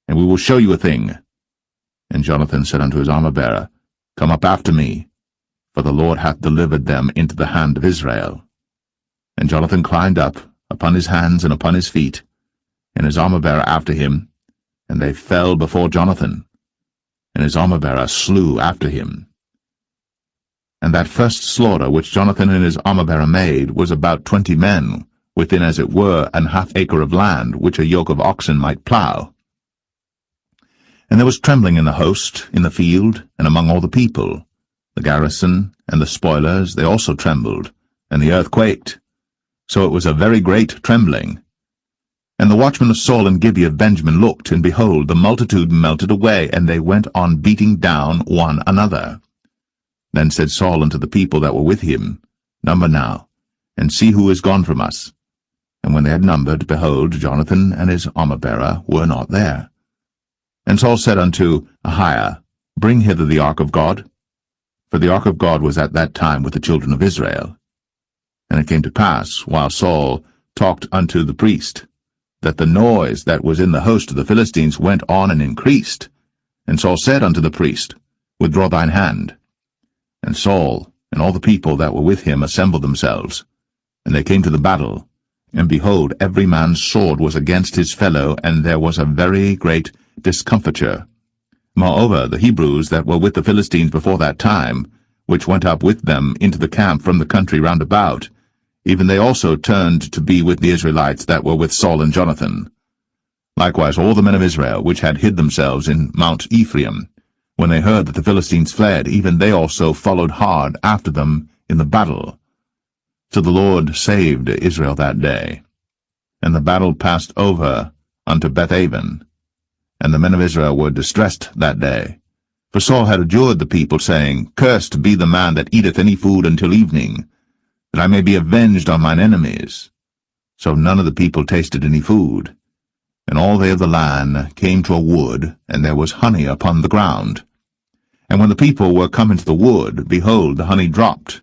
and we will show you a thing. And Jonathan said unto his armor-bearer, Come up after me, for the Lord hath delivered them into the hand of Israel. And Jonathan climbed up upon his hands and upon his feet, and his armor-bearer after him, and they fell before Jonathan, and his armor-bearer slew after him. And that first slaughter which Jonathan and his armor-bearer made was about 20 men, within as it were an half acre of land, which a yoke of oxen might plough. And there was trembling in the host, in the field, and among all the people. The garrison and the spoilers, they also trembled, and the earth quaked. So it was a very great trembling. And the watchmen of Saul and Gibeah of Benjamin looked, and behold, the multitude melted away, and they went on beating down one another. Then said Saul unto the people that were with him, Number now, and see who is gone from us. And when they had numbered, behold, Jonathan and his armor-bearer were not there. And Saul said unto Ahiah, Bring hither the ark of God. For the ark of God was at that time with the children of Israel. And it came to pass, while Saul talked unto the priest, that the noise that was in the host of the Philistines went on and increased. And Saul said unto the priest, Withdraw thine hand. And Saul and all the people that were with him assembled themselves. And they came to the battle. And behold, every man's sword was against his fellow, and there was a very great discomfiture. Moreover, the Hebrews that were with the Philistines before that time, which went up with them into the camp from the country round about, even they also turned to be with the Israelites that were with Saul and Jonathan. Likewise all the men of Israel, which had hid themselves in Mount Ephraim, when they heard that the Philistines fled, even they also followed hard after them in the battle. So the Lord saved Israel that day. And the battle passed over unto Bethaven. And the men of Israel were distressed that day. For Saul had adjured the people, saying, Cursed be the man that eateth any food until evening, that I may be avenged on mine enemies. So none of the people tasted any food. And all they of the land came to a wood, and there was honey upon the ground. And when the people were come into the wood, behold, the honey dropped.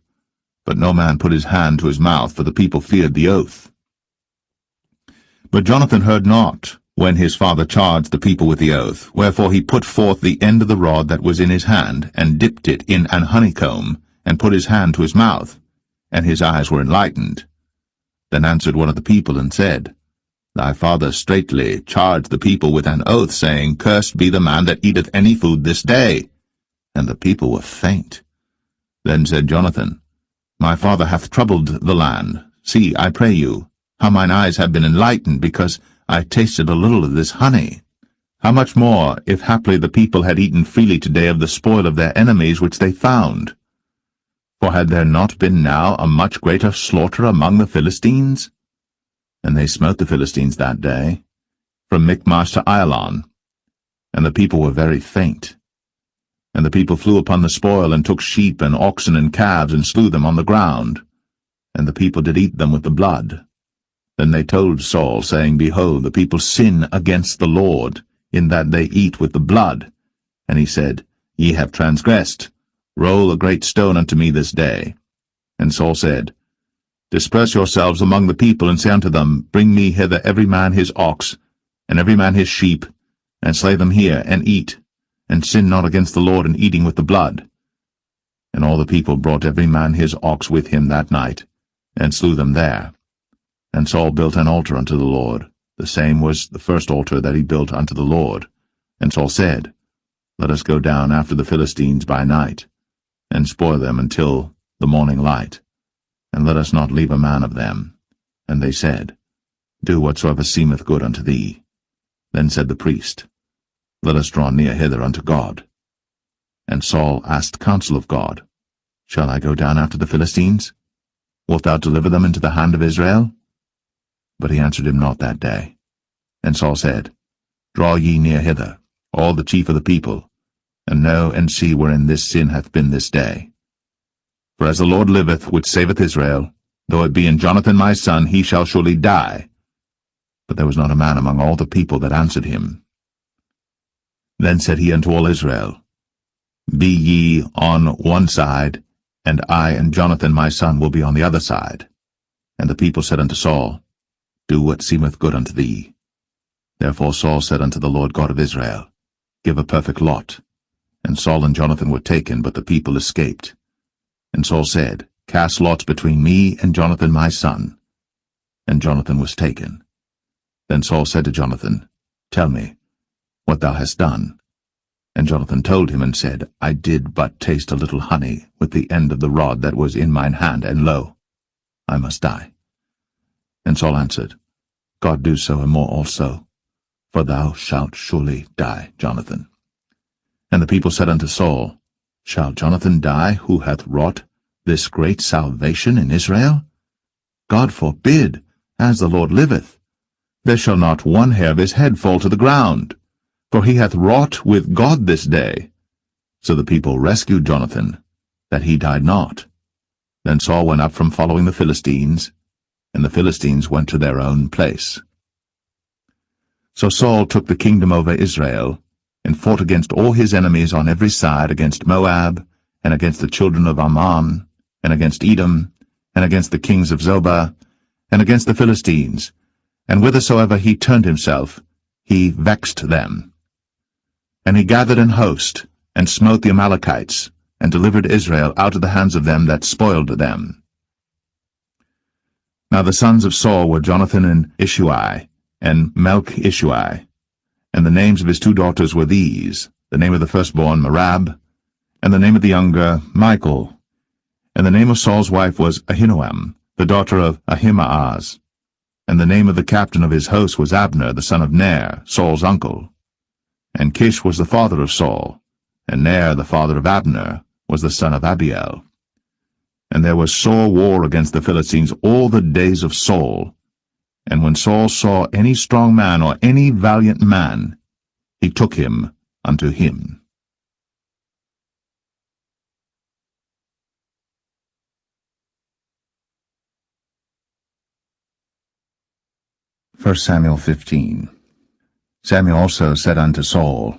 But no man put his hand to his mouth, for the people feared the oath. But Jonathan heard not, when his father charged the people with the oath. Wherefore he put forth the end of the rod that was in his hand, and dipped it in an honeycomb, and put his hand to his mouth, and his eyes were enlightened. Then answered one of the people, and said, Thy father straitly charged the people with an oath, saying, Cursed be the man that eateth any food this day. And the people were faint. Then said Jonathan, My father hath troubled the land. See, I pray you, how mine eyes have been enlightened, because I tasted a little of this honey. How much more, if haply the people had eaten freely today of the spoil of their enemies which they found? For had there not been now a much greater slaughter among the Philistines? And they smote the Philistines that day, from Michmash to Ailon. And the people were very faint. And the people flew upon the spoil, and took sheep and oxen and calves, and slew them on the ground. And the people did eat them with the blood. Then they told Saul, saying, Behold, the people sin against the Lord, in that they eat with the blood. And he said, Ye have transgressed. Roll a great stone unto me this day. And Saul said, Disperse yourselves among the people, and say unto them, Bring me hither every man his ox, and every man his sheep, and slay them here, and eat, and sin not against the Lord in eating with the blood. And all the people brought every man his ox with him that night, and slew them there. And Saul built an altar unto the Lord. The same was the first altar that he built unto the Lord. And Saul said, Let us go down after the Philistines by night, and spoil them until the morning light, and let us not leave a man of them. And they said, Do whatsoever seemeth good unto thee. Then said the priest, Let us draw near hither unto God. And Saul asked counsel of God, Shall I go down after the Philistines? Wilt thou deliver them into the hand of Israel? But he answered him not that day. And Saul said, Draw ye near hither, all the chief of the people, and know and see wherein this sin hath been this day. For as the Lord liveth, which saveth Israel, though it be in Jonathan my son, he shall surely die. But there was not a man among all the people that answered him. Then said he unto all Israel, Be ye on one side, and I and Jonathan my son will be on the other side. And the people said unto Saul, Do what seemeth good unto thee. Therefore Saul said unto the Lord God of Israel, Give a perfect lot. And Saul and Jonathan were taken, but the people escaped. And Saul said, Cast lots between me and Jonathan my son. And Jonathan was taken. Then Saul said to Jonathan, Tell me what thou hast done. And Jonathan told him, and said, I did but taste a little honey with the end of the rod that was in mine hand, and lo, I must die. And Saul answered, God do so and more also, for thou shalt surely die, Jonathan. And the people said unto Saul, Shall Jonathan die, who hath wrought this great salvation in Israel? God forbid, as the Lord liveth. There shall not one hair of his head fall to the ground, for he hath wrought with God this day. So the people rescued Jonathan, that he died not. Then Saul went up from following the Philistines, and the Philistines went to their own place. So Saul took the kingdom over Israel, and fought against all his enemies on every side, against Moab, and against the children of Ammon, and against Edom, and against the kings of Zobah, and against the Philistines. And whithersoever he turned himself, he vexed them. And he gathered an host, and smote the Amalekites, and delivered Israel out of the hands of them that spoiled them. Now the sons of Saul were Jonathan and Ishui, and Melch-Ishui. And the names of his two daughters were these, the name of the firstborn Merab, and the name of the younger Michal. And the name of Saul's wife was Ahinoam, the daughter of Ahimaaz. And the name of the captain of his host was Abner, the son of Ner, Saul's uncle. And Kish was the father of Saul, and Ner, the father of Abner, was the son of Abiel. And there was sore war against the Philistines all the days of Saul. And when Saul saw any strong man or any valiant man, he took him unto him. 1 Samuel 15. Samuel also said unto Saul,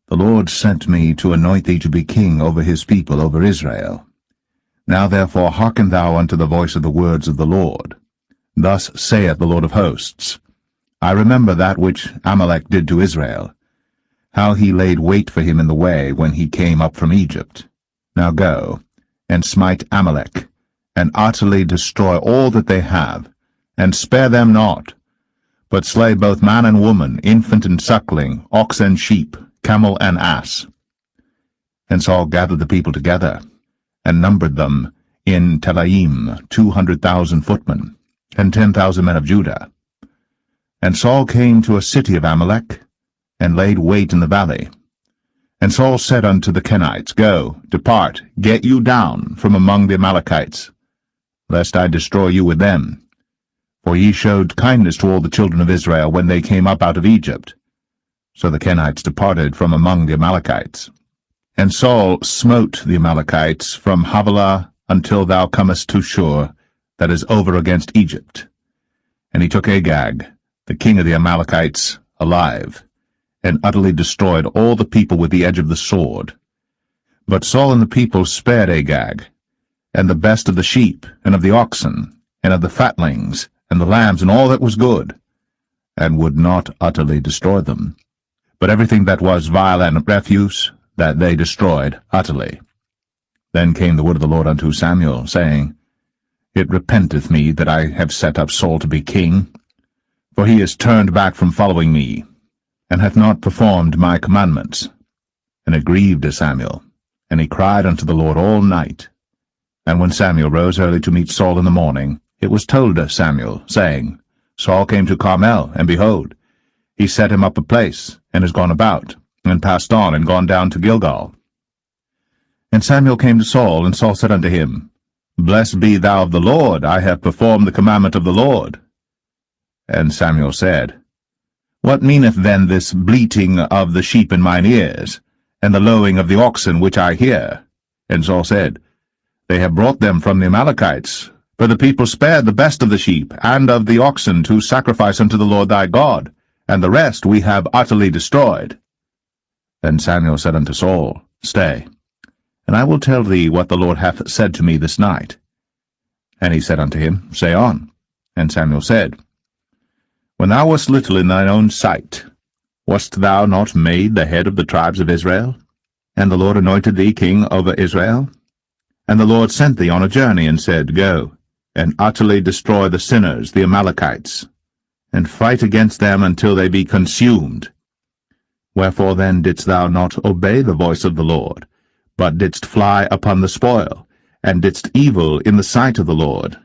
The Lord sent me to anoint thee to be king over his people, over Israel. Now therefore hearken thou unto the voice of the words of the Lord. Thus saith the Lord of hosts, I remember that which Amalek did to Israel, how he laid wait for him in the way when he came up from Egypt. Now go, and smite Amalek, and utterly destroy all that they have, and spare them not, but slay both man and woman, infant and suckling, ox and sheep, camel and ass. And Saul gathered the people together, and numbered them in Telaim 200,000 footmen, and 10,000 men of Judah. And Saul came to a city of Amalek, and laid wait in the valley. And Saul said unto the Kenites, Go, depart, get you down from among the Amalekites, lest I destroy you with them. For ye showed kindness to all the children of Israel when they came up out of Egypt. So the Kenites departed from among the Amalekites. And Saul smote the Amalekites from Havilah until thou comest to Shur, that is over against Egypt. And he took Agag, the king of the Amalekites, alive, and utterly destroyed all the people with the edge of the sword. But Saul and the people spared Agag, and the best of the sheep, and of the oxen, and of the fatlings, and the lambs, and all that was good, and would not utterly destroy them. But everything that was vile and refuse, that they destroyed utterly. Then came the word of the Lord unto Samuel, saying, It repenteth me that I have set up Saul to be king, for he is turned back from following me, and hath not performed my commandments. And it grieved Samuel, and he cried unto the Lord all night. And when Samuel rose early to meet Saul in the morning, it was told Samuel, saying, Saul came to Carmel, and behold, he set him up a place, and is gone about, and passed on, and gone down to Gilgal. And Samuel came to Saul, and Saul said unto him, Blessed be thou of the Lord, I have performed the commandment of the Lord. And Samuel said, What meaneth then this bleating of the sheep in mine ears, and the lowing of the oxen which I hear? And Saul said, They have brought them from the Amalekites, for the people spared the best of the sheep and of the oxen to sacrifice unto the Lord thy God, and the rest we have utterly destroyed. Then Samuel said unto Saul, Stay, and I will tell thee what the Lord hath said to me this night. And he said unto him, Say on. And Samuel said, When thou wast little in thine own sight, wast thou not made the head of the tribes of Israel? And the Lord anointed thee king over Israel? And the Lord sent thee on a journey, and said, Go, and utterly destroy the sinners, the Amalekites, and fight against them until they be consumed. Wherefore then didst thou not obey the voice of the Lord, but didst fly upon the spoil, and didst evil in the sight of the Lord?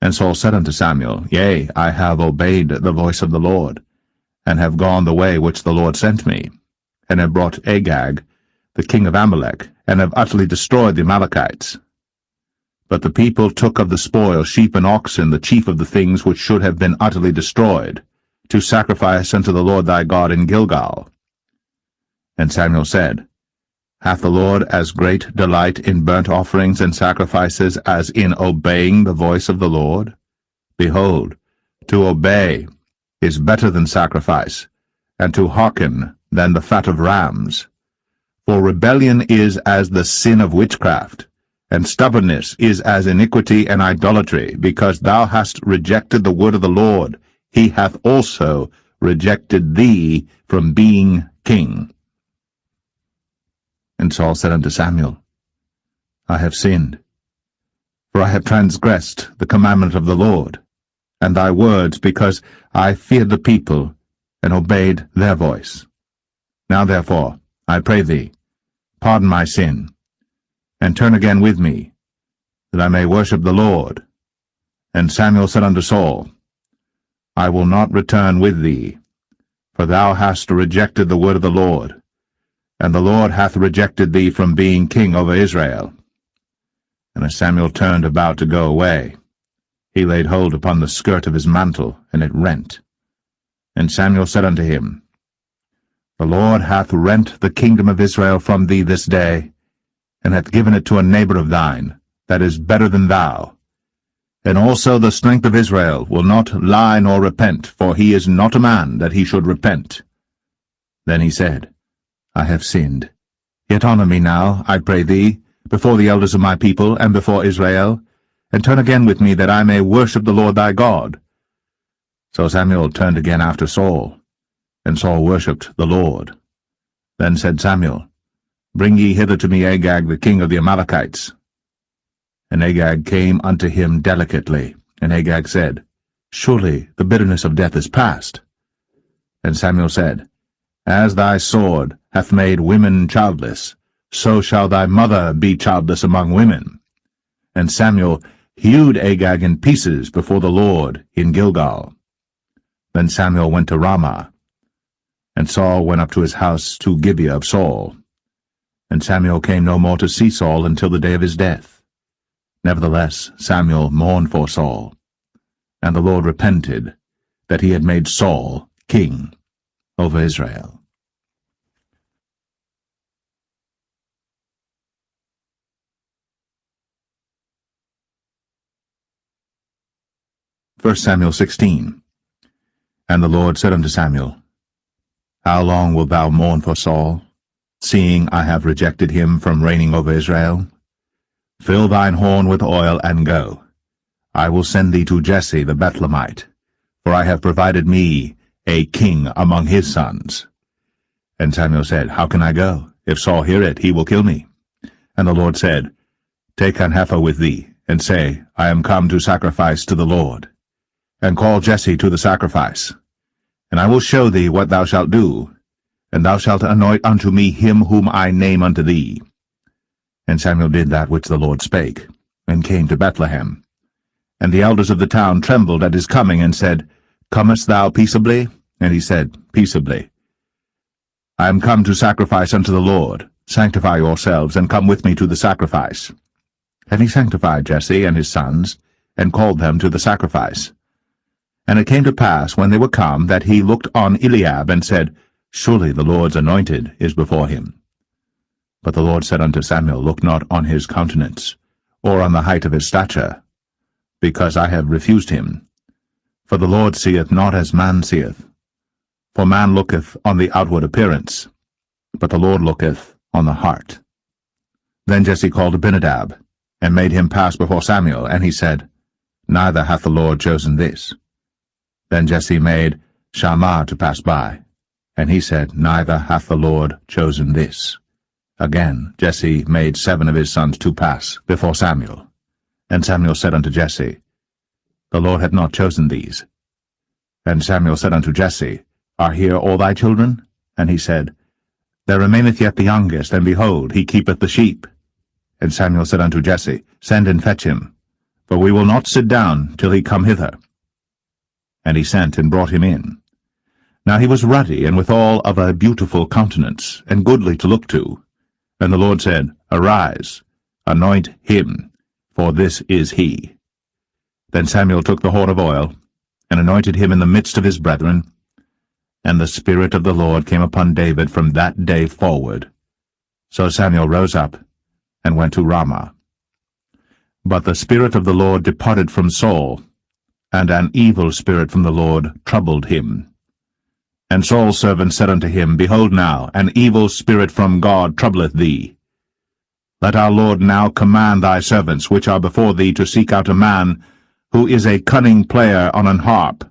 And Saul said unto Samuel, Yea, I have obeyed the voice of the Lord, and have gone the way which the Lord sent me, and have brought Agag, the king of Amalek, and have utterly destroyed the Amalekites. But the people took of the spoil sheep and oxen, the chief of the things which should have been utterly destroyed, to sacrifice unto the Lord thy God in Gilgal. And Samuel said, Hath the Lord as great delight in burnt offerings and sacrifices as in obeying the voice of the Lord? Behold, to obey is better than sacrifice, and to hearken than the fat of rams. For rebellion is as the sin of witchcraft, and stubbornness is as iniquity and idolatry. Because thou hast rejected the word of the Lord, he hath also rejected thee from being king. And Saul said unto Samuel, I have sinned, for I have transgressed the commandment of the Lord, and thy words, because I feared the people, and obeyed their voice. Now therefore, I pray thee, pardon my sin, and turn again with me, that I may worship the Lord. And Samuel said unto Saul, I will not return with thee, for thou hast rejected the word of the Lord, and the Lord hath rejected thee from being king over Israel. And as Samuel turned about to go away, he laid hold upon the skirt of his mantle, and it rent. And Samuel said unto him, The Lord hath rent the kingdom of Israel from thee this day, and hath given it to a neighbor of thine, that is better than thou. And also the strength of Israel will not lie nor repent, for he is not a man that he should repent. Then he said, I have sinned. Yet honor me now, I pray thee, before the elders of my people, and before Israel, and turn again with me, that I may worship the Lord thy God. So Samuel turned again after Saul, and Saul worshipped the Lord. Then said Samuel, Bring ye hither to me Agag the king of the Amalekites. And Agag came unto him delicately, and Agag said, Surely the bitterness of death is past. And Samuel said, As thy sword hath made women childless, so shall thy mother be childless among women. And Samuel hewed Agag in pieces before the Lord in Gilgal. Then Samuel went to Ramah, and Saul went up to his house to Gibeah of Saul. And Samuel came no more to see Saul until the day of his death. Nevertheless Samuel mourned for Saul, and the Lord repented that he had made Saul king over Israel. First Samuel 16. And the Lord said unto Samuel, How long wilt thou mourn for Saul, seeing I have rejected him from reigning over Israel? Fill thine horn with oil, and go. I will send thee to Jesse the Bethlehemite, for I have provided me a king among his sons. And Samuel said, How can I go? If Saul hear it, he will kill me. And the Lord said, Take an heifer with thee, and say, I am come to sacrifice to the Lord. And call Jesse to the sacrifice. And I will show thee what thou shalt do, and thou shalt anoint unto me him whom I name unto thee. And Samuel did that which the Lord spake, and came to Bethlehem. And the elders of the town trembled at his coming, and said, Comest thou peaceably? And he said, Peaceably. I am come to sacrifice unto the Lord. Sanctify yourselves, and come with me to the sacrifice. And he sanctified Jesse and his sons, and called them to the sacrifice. And it came to pass, when they were come, that he looked on Eliab, and said, Surely the Lord's anointed is before him. But the Lord said unto Samuel, Look not on his countenance, or on the height of his stature, because I have refused him. For the Lord seeth not as man seeth. For man looketh on the outward appearance, but the Lord looketh on the heart. Then Jesse called Abinadab, and made him pass before Samuel, and he said, Neither hath the Lord chosen this. Then Jesse made Shammah to pass by, and he said, Neither hath the Lord chosen this. Again Jesse made 7 of his sons to pass before Samuel. And Samuel said unto Jesse, The Lord hath not chosen these. And Samuel said unto Jesse, Are here all thy children? And he said, There remaineth yet the youngest, and behold, he keepeth the sheep. And Samuel said unto Jesse, Send and fetch him, for we will not sit down till he come hither. And he sent and brought him in. Now he was ruddy, and withal of a beautiful countenance, and goodly to look to. And the Lord said, Arise, anoint him, for this is he. Then Samuel took the horn of oil, and anointed him in the midst of his brethren. And the Spirit of the Lord came upon David from that day forward. So Samuel rose up, and went to Ramah. But the Spirit of the Lord departed from Saul, and an evil spirit from the Lord troubled him. And Saul's servant said unto him, Behold now, an evil spirit from God troubleth thee. Let our Lord now command thy servants, which are before thee, to seek out a man who is a cunning player on an harp.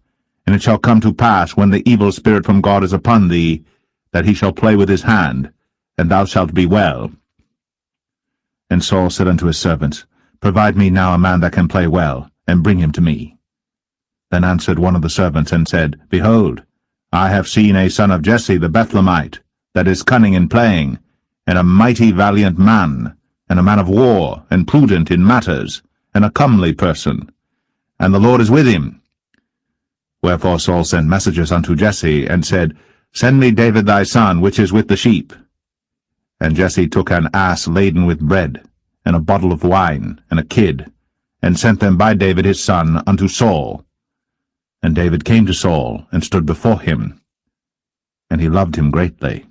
And it shall come to pass, when the evil spirit from God is upon thee, that he shall play with his hand, and thou shalt be well. And Saul said unto his servants, Provide me now a man that can play well, and bring him to me. Then answered one of the servants, and said, Behold, I have seen a son of Jesse the Bethlehemite, that is cunning in playing, and a mighty valiant man, and a man of war, and prudent in matters, and a comely person. And the Lord is with him. Wherefore Saul sent messengers unto Jesse, and said, Send me David thy son, which is with the sheep. And Jesse took an ass laden with bread, and a bottle of wine, and a kid, and sent them by David his son unto Saul. And David came to Saul, and stood before him. And he loved him greatly,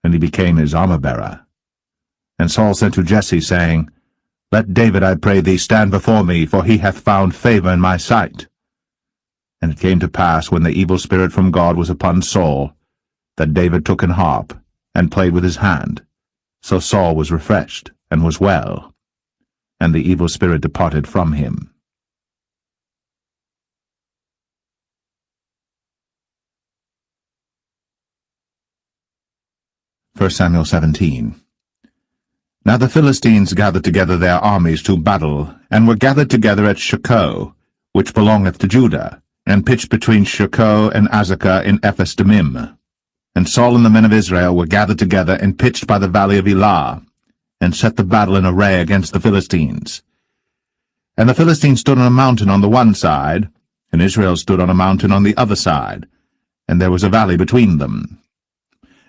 and he became his armor-bearer. And Saul said to Jesse, saying, Let David, I pray thee, stand before me, for he hath found favor in my sight. And it came to pass, when the evil spirit from God was upon Saul, that David took an harp, and played with his hand. So Saul was refreshed, and was well, and the evil spirit departed from him. 1 Samuel 17. Now the Philistines gathered together their armies to battle, and were gathered together at Shochoh, which belongeth to Judah, and pitched between Shochoh and Azekah in Ephes-dammim. And Saul and the men of Israel were gathered together and pitched by the valley of Elah, and set the battle in array against the Philistines. And the Philistines stood on a mountain on the one side, and Israel stood on a mountain on the other side, and there was a valley between them.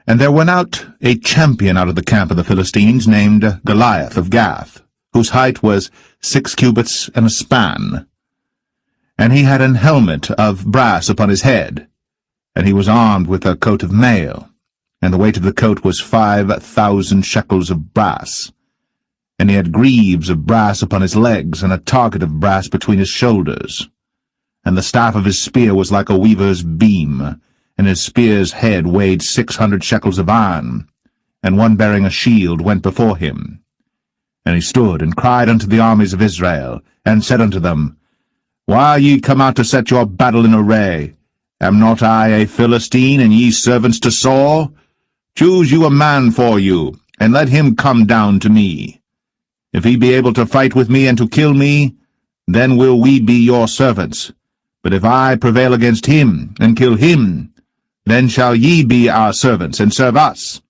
And there went out a champion out of the camp of the Philistines, named Goliath of Gath, whose height was 6 cubits and a span. And he had an helmet of brass upon his head, and he was armed with a coat of mail, and the weight of the coat was 5,000 shekels of brass. And he had greaves of brass upon his legs, and a target of brass between his shoulders. And the staff of his spear was like a weaver's beam, and his spear's head weighed 600 shekels of iron, and one bearing a shield went before him. And he stood and cried unto the armies of Israel, and said unto them, Why are ye come out to set your battle in array? Am not I a Philistine, and ye servants to Saul? Choose you a man for you, and let him come down to me. If he be able to fight with me and to kill me, then will we be your servants. But if I prevail against him, and kill him, then shall ye be our servants, and serve us.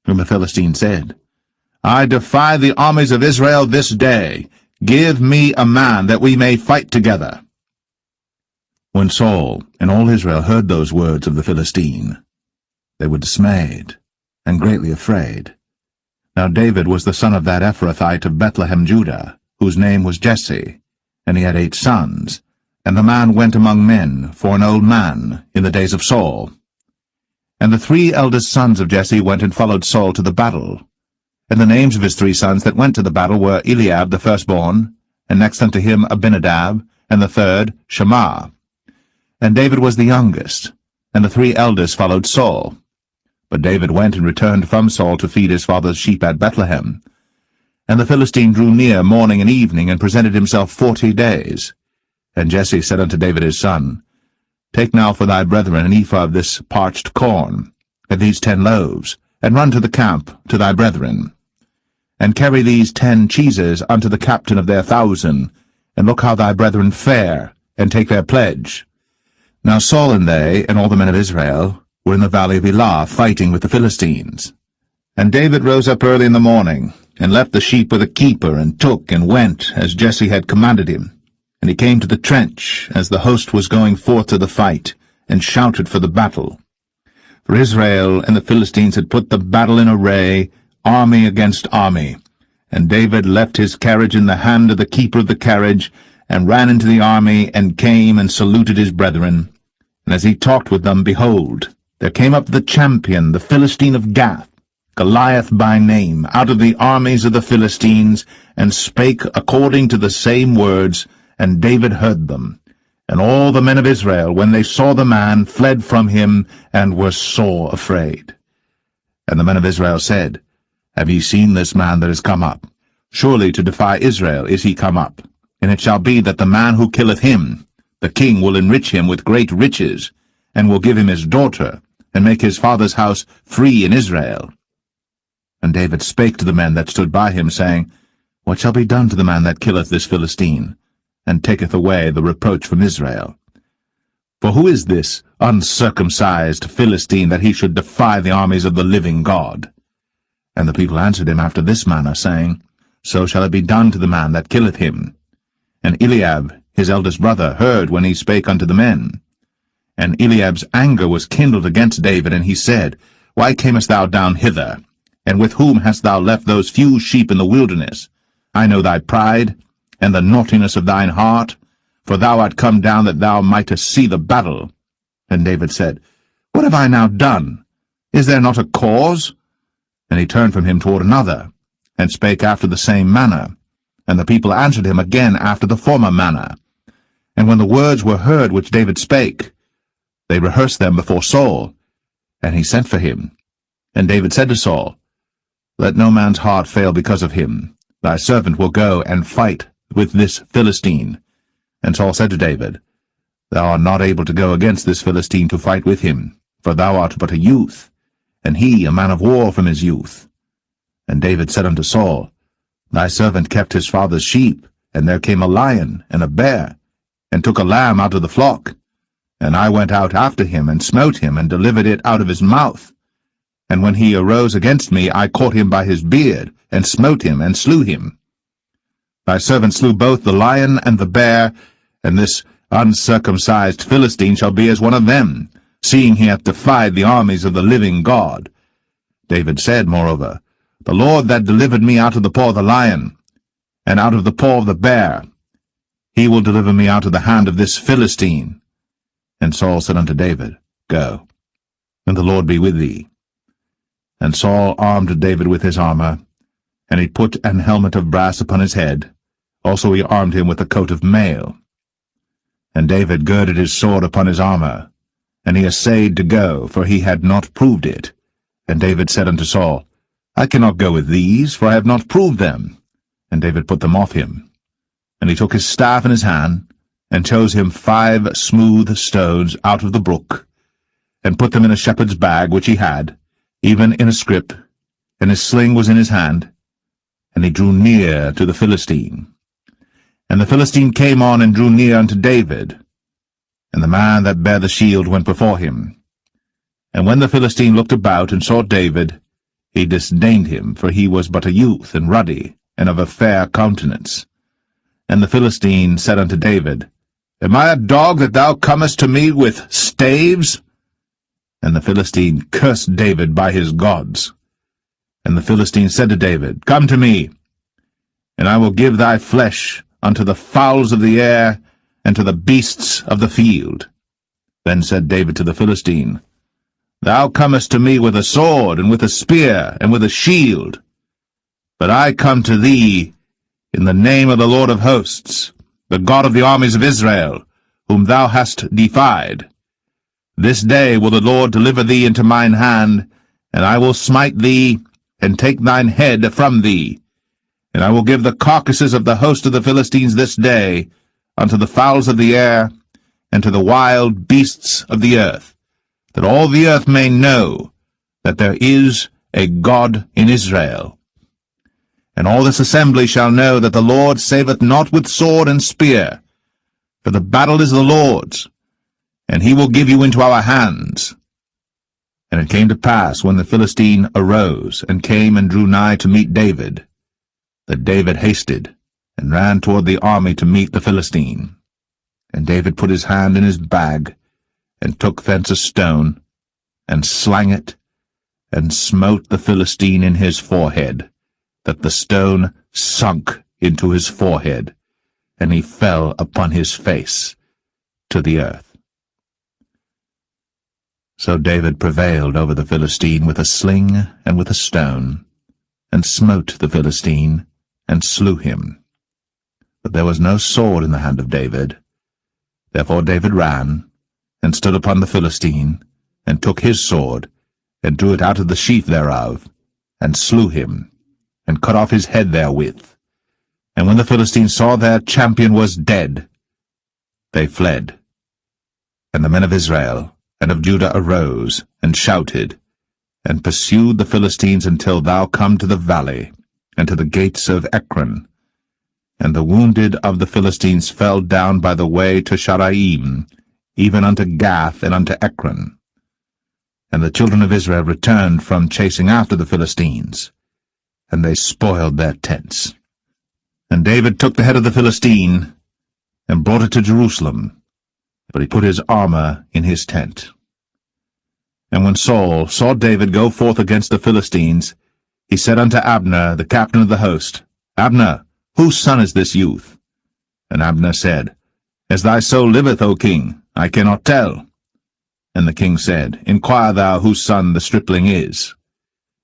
And the Philistine said, I defy the armies of Israel this day. Give me a man, that we may fight together. When Saul and all Israel heard those words of the Philistine, they were dismayed, and greatly afraid. Now David was the son of that Ephrathite of Bethlehem, Judah, whose name was Jesse, and he had 8 sons. And the man went among men for an old man in the days of Saul. And the 3 eldest sons of Jesse went and followed Saul to the battle. And the names of his 3 sons that went to the battle were Eliab the firstborn, and next unto him Abinadab, and the third Shammah. And David was the youngest, and the 3 eldest followed Saul. But David went and returned from Saul to feed his father's sheep at Bethlehem. And the Philistine drew near morning and evening, and presented himself 40 days. And Jesse said unto David his son, Take now for thy brethren an ephah of this parched corn, and these 10 loaves, and run to the camp to thy brethren. And carry these 10 cheeses unto the captain of their 1,000, and look how thy brethren fare, and take their pledge. Now Saul and they, and all the men of Israel, were in the valley of Elah, fighting with the Philistines. And David rose up early in the morning, and left the sheep with a keeper, and took and went, as Jesse had commanded him. And he came to the trench, as the host was going forth to the fight, and shouted for the battle. For Israel and the Philistines had put the battle in array, army against army. And David left his carriage in the hand of the keeper of the carriage, and ran into the army, and came and saluted his brethren. And as he talked with them, behold, there came up the champion, the Philistine of Gath, Goliath by name, out of the armies of the Philistines, and spake according to the same words, and David heard them. And all the men of Israel, when they saw the man, fled from him, and were sore afraid. And the men of Israel said, Have ye seen this man that is come up? Surely to defy Israel is he come up. And it shall be that the man who killeth him, the king will enrich him with great riches, and will give him his daughter, and make his father's house free in Israel. And David spake to the men that stood by him, saying, What shall be done to the man that killeth this Philistine, and taketh away the reproach from Israel? For who is this uncircumcised Philistine, that he should defy the armies of the living God? And the people answered him after this manner, saying, So shall it be done to the man that killeth him. And Eliab, his eldest brother, heard when he spake unto the men. And Eliab's anger was kindled against David, and he said, Why camest thou down hither? And with whom hast thou left those few sheep in the wilderness? I know thy pride, and the naughtiness of thine heart, for thou art come down that thou mightest see the battle. And David said, What have I now done? Is there not a cause? And he turned from him toward another, and spake after the same manner. And the people answered him again after the former manner. And when the words were heard which David spake, they rehearsed them before Saul. And he sent for him. And David said to Saul, Let no man's heart fail because of him. Thy servant will go and fight with this Philistine. And Saul said to David, Thou art not able to go against this Philistine to fight with him, for thou art but a youth, and he a man of war from his youth. And David said unto Saul, Thy servant kept his father's sheep, and there came a lion and a bear, and took a lamb out of the flock. And I went out after him, and smote him, and delivered it out of his mouth. And when he arose against me, I caught him by his beard, and smote him, and slew him. Thy servant slew both the lion and the bear, and this uncircumcised Philistine shall be as one of them, seeing he hath defied the armies of the living God. David said, moreover, The Lord that delivered me out of the paw of the lion, and out of the paw of the bear, he will deliver me out of the hand of this Philistine. And Saul said unto David, Go, and the Lord be with thee. And Saul armed David with his armor, and he put an helmet of brass upon his head. Also he armed him with a coat of mail. And David girded his sword upon his armor, and he essayed to go, for he had not proved it. And David said unto Saul, I cannot go with these, for I have not proved them. And David put them off him. And he took his staff in his hand, and chose him 5 smooth stones out of the brook, and put them in a shepherd's bag which he had, even in a scrip, and his sling was in his hand. And he drew near to the Philistine. And the Philistine came on and drew near unto David, and the man that bare the shield went before him. And when the Philistine looked about and saw David, he disdained him, for he was but a youth, and ruddy, and of a fair countenance. And the Philistine said unto David, Am I a dog that thou comest to me with staves? And the Philistine cursed David by his gods. And the Philistine said to David, Come to me, and I will give thy flesh unto the fowls of the air, and to the beasts of the field. Then said David to the Philistine, Thou comest to me with a sword, and with a spear, and with a shield. But I come to thee in the name of the Lord of hosts, the God of the armies of Israel, whom thou hast defied. This day will the Lord deliver thee into mine hand, and I will smite thee, and take thine head from thee. And I will give the carcasses of the host of the Philistines this day unto the fowls of the air, and to the wild beasts of the earth, that all the earth may know that there is a God in Israel. And all this assembly shall know that the Lord saveth not with sword and spear, for the battle is the Lord's, and he will give you into our hands. And it came to pass, when the Philistine arose, and came and drew nigh to meet David, that David hasted, and ran toward the army to meet the Philistine. And David put his hand in his bag, and took thence a stone, and slang it, and smote the Philistine in his forehead, that the stone sunk into his forehead, and he fell upon his face to the earth. So David prevailed over the Philistine with a sling and with a stone, and smote the Philistine, and slew him. But there was no sword in the hand of David. Therefore David ran, and stood upon the Philistine, and took his sword, and drew it out of the sheath thereof, and slew him, and cut off his head therewith. And when the Philistines saw their champion was dead, they fled. And the men of Israel and of Judah arose, and shouted, and pursued the Philistines until thou come to the valley, and to the gates of Ekron. And the wounded of the Philistines fell down by the way to Sharaim, even unto Gath and unto Ekron. And the children of Israel returned from chasing after the Philistines, and they spoiled their tents. And David took the head of the Philistine, and brought it to Jerusalem, but he put his armor in his tent. And when Saul saw David go forth against the Philistines, he said unto Abner, the captain of the host, Abner, whose son is this youth? And Abner said, As thy soul liveth, O king, I cannot tell. And the king said, Inquire thou whose son the stripling is.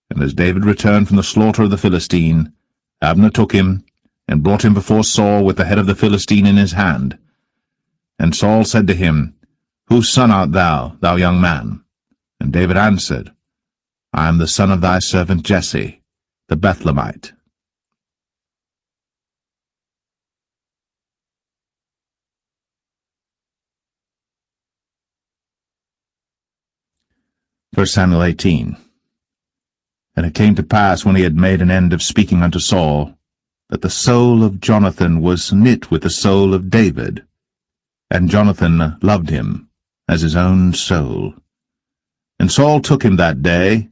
And as David returned from the slaughter of the Philistine, Abner took him, and brought him before Saul with the head of the Philistine in his hand. And Saul said to him, Whose son art thou, thou young man? And David answered, I am the son of thy servant Jesse, the Bethlehemite. 1 Samuel 18. And it came to pass, when he had made an end of speaking unto Saul, that the soul of Jonathan was knit with the soul of David, and Jonathan loved him as his own soul. And Saul took him that day,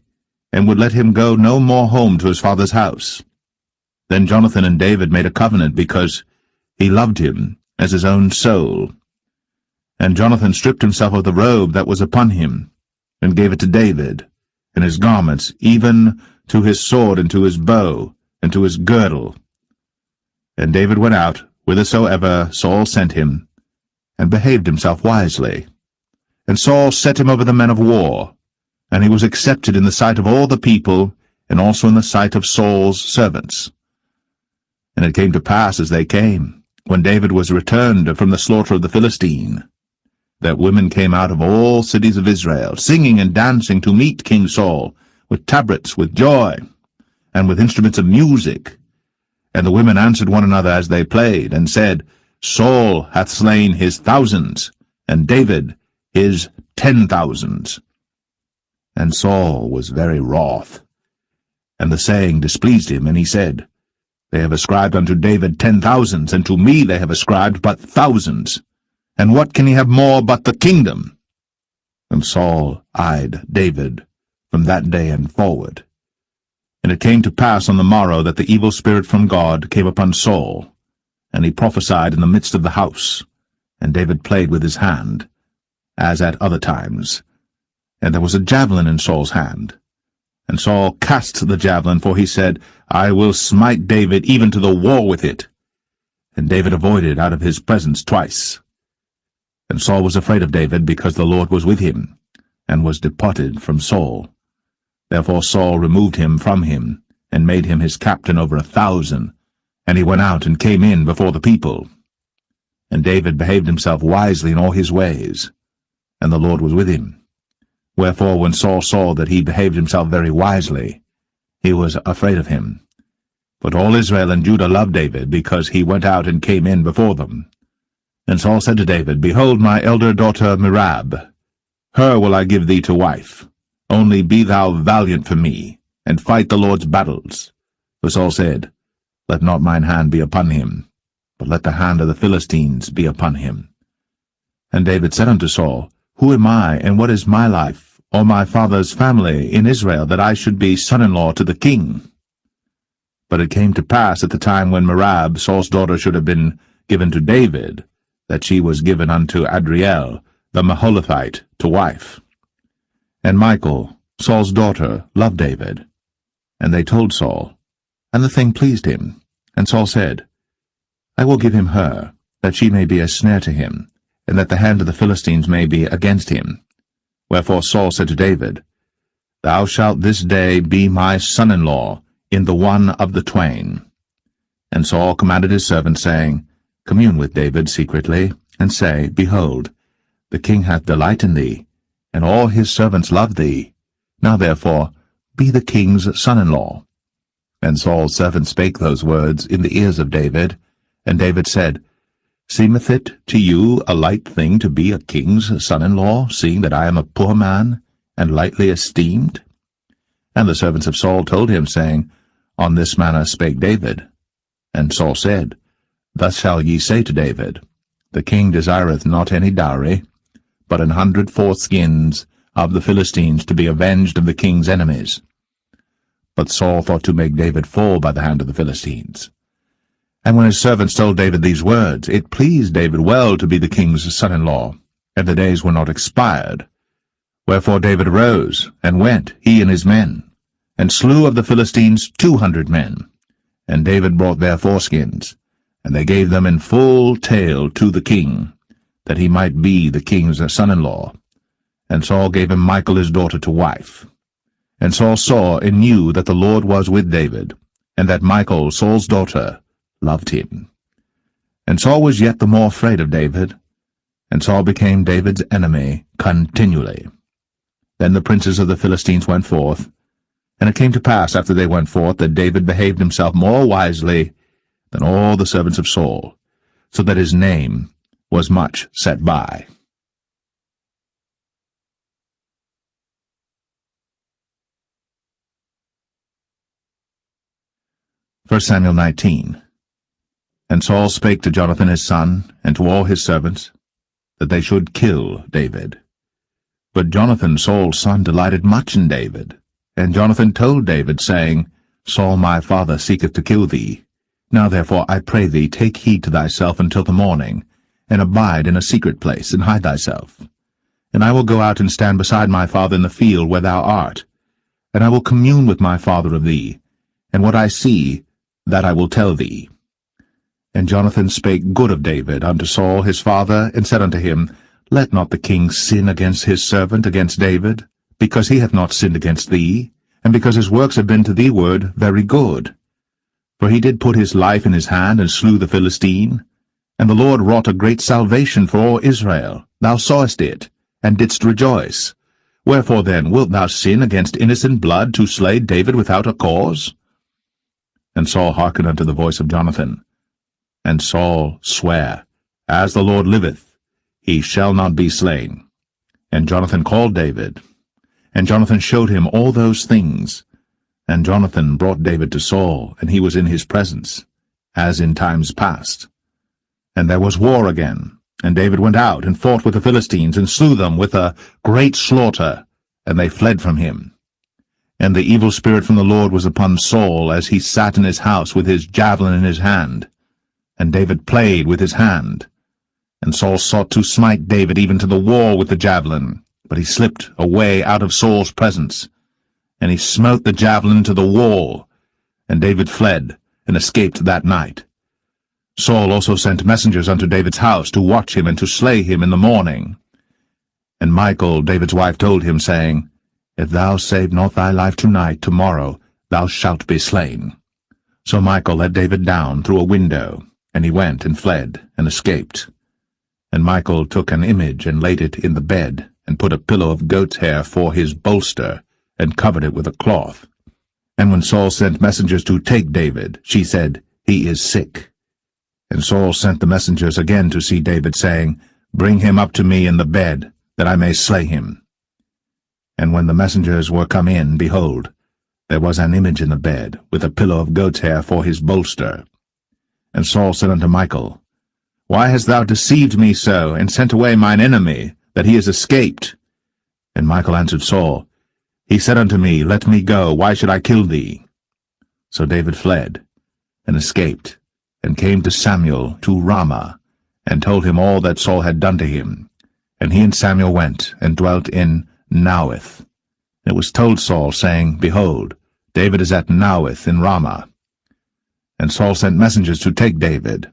and would let him go no more home to his father's house. Then Jonathan and David made a covenant, because he loved him as his own soul. And Jonathan stripped himself of the robe that was upon him, and gave it to David, and his garments, even to his sword, and to his bow, and to his girdle. And David went out whithersoever Saul sent him, and behaved himself wisely. And Saul set him over the men of war, and he was accepted in the sight of all the people, and also in the sight of Saul's servants. And it came to pass, as they came, when David was returned from the slaughter of the Philistine, that women came out of all cities of Israel, singing and dancing to meet King Saul, with tabrets, with joy, and with instruments of music. And the women answered one another as they played, and said, Saul hath slain his thousands, and David his 10,000s. And Saul was very wroth, and the saying displeased him, and he said, They have ascribed unto David 10,000s, and to me they have ascribed but thousands. And what can he have more but the kingdom? And Saul eyed David from that day and forward. And it came to pass on the morrow that the evil spirit from God came upon Saul, and he prophesied in the midst of the house. And David played with his hand, as at other times. And there was a javelin in Saul's hand. And Saul cast the javelin, for he said, I will smite David even to the wall with it. And David avoided out of his presence twice. And Saul was afraid of David, because the Lord was with him, and was departed from Saul. Therefore Saul removed him from him, and made him his captain over 1,000, and he went out and came in before the people. And David behaved himself wisely in all his ways, and the Lord was with him. Wherefore, when Saul saw that he behaved himself very wisely, he was afraid of him. But all Israel and Judah loved David, because he went out and came in before them. And Saul said to David, Behold my elder daughter Merab, her will I give thee to wife. Only be thou valiant for me, and fight the Lord's battles. For Saul said, Let not mine hand be upon him, but let the hand of the Philistines be upon him. And David said unto Saul, Who am I, and what is my life, or my father's family in Israel, that I should be son-in-law to the king? But it came to pass at the time when Merab, Saul's daughter, should have been given to David, that she was given unto Adriel, the Maholathite, to wife. And Michal, Saul's daughter, loved David. And they told Saul, and the thing pleased him. And Saul said, I will give him her, that she may be a snare to him, and that the hand of the Philistines may be against him. Wherefore Saul said to David, Thou shalt this day be my son-in-law in the one of the twain. And Saul commanded his servants, saying, Commune with David secretly, and say, Behold, the king hath delight in thee, and all his servants love thee. Now therefore be the king's son-in-law. And Saul's servants spake those words in the ears of David. And David said, Seemeth it to you a light thing to be a king's son-in-law, seeing that I am a poor man, and lightly esteemed? And the servants of Saul told him, saying, On this manner spake David. And Saul said, Thus shall ye say to David, The king desireth not any dowry, but 100 foreskins of the Philistines to be avenged of the king's enemies. But Saul thought to make David fall by the hand of the Philistines. And when his servants told David these words, it pleased David well to be the king's son-in-law, and the days were not expired. Wherefore David arose, and went, he and his men, and slew of the Philistines 200 men. And David brought their foreskins, and they gave them in full tale to the king, that he might be the king's son-in-law. And Saul gave him Michal his daughter to wife. And Saul saw and knew that the Lord was with David, and that Michal, Saul's daughter, loved him. And Saul was yet the more afraid of David, and Saul became David's enemy continually. Then the princes of the Philistines went forth, and it came to pass after they went forth that David behaved himself more wisely than all the servants of Saul, so that his name was much set by. 1 Samuel 19. And Saul spake to Jonathan his son, and to all his servants, that they should kill David. But Jonathan Saul's son delighted much in David. And Jonathan told David, saying, Saul my father seeketh to kill thee. Now therefore I pray thee, take heed to thyself until the morning, and abide in a secret place, and hide thyself. And I will go out and stand beside my father in the field where thou art, and I will commune with my father of thee, and what I see, that I will tell thee. And Jonathan spake good of David unto Saul his father, and said unto him, Let not the king sin against his servant, against David, because he hath not sinned against thee, and because his works have been to thee ward very good. For he did put his life in his hand, and slew the Philistine. And the Lord wrought a great salvation for all Israel. Thou sawest it, and didst rejoice. Wherefore then wilt thou sin against innocent blood, to slay David without a cause? And Saul hearkened unto the voice of Jonathan. And Saul sware, As the Lord liveth, he shall not be slain. And Jonathan called David. And Jonathan showed him all those things. And Jonathan brought David to Saul, and he was in his presence, as in times past. And there was war again, and David went out and fought with the Philistines, and slew them with a great slaughter, and they fled from him. And the evil spirit from the Lord was upon Saul, as he sat in his house with his javelin in his hand. And David played with his hand. And Saul sought to smite David even to the wall with the javelin, but he slipped away out of Saul's presence. And he smote the javelin to the wall, and David fled, and escaped that night. Saul also sent messengers unto David's house, to watch him, and to slay him in the morning. And Michal, David's wife, told him, saying, If thou save not thy life tonight, tomorrow thou shalt be slain. So Michal let David down through a window, and he went and fled, and escaped. And Michal took an image, and laid it in the bed, and put a pillow of goat's hair for his bolster, and covered it with a cloth. And when Saul sent messengers to take David, she said, He is sick. And Saul sent the messengers again to see David, saying, Bring him up to me in the bed, that I may slay him. And when the messengers were come in, behold, there was an image in the bed, with a pillow of goat's hair for his bolster. And Saul said unto Michal, Why hast thou deceived me so, and sent away mine enemy, that he is escaped? And Michal answered Saul, He said unto me, Let me go, why should I kill thee? So David fled, and escaped, and came to Samuel to Ramah, and told him all that Saul had done to him. And he and Samuel went, and dwelt in Naueth. It was told Saul, saying, Behold, David is at Naueth in Ramah. And Saul sent messengers to take David.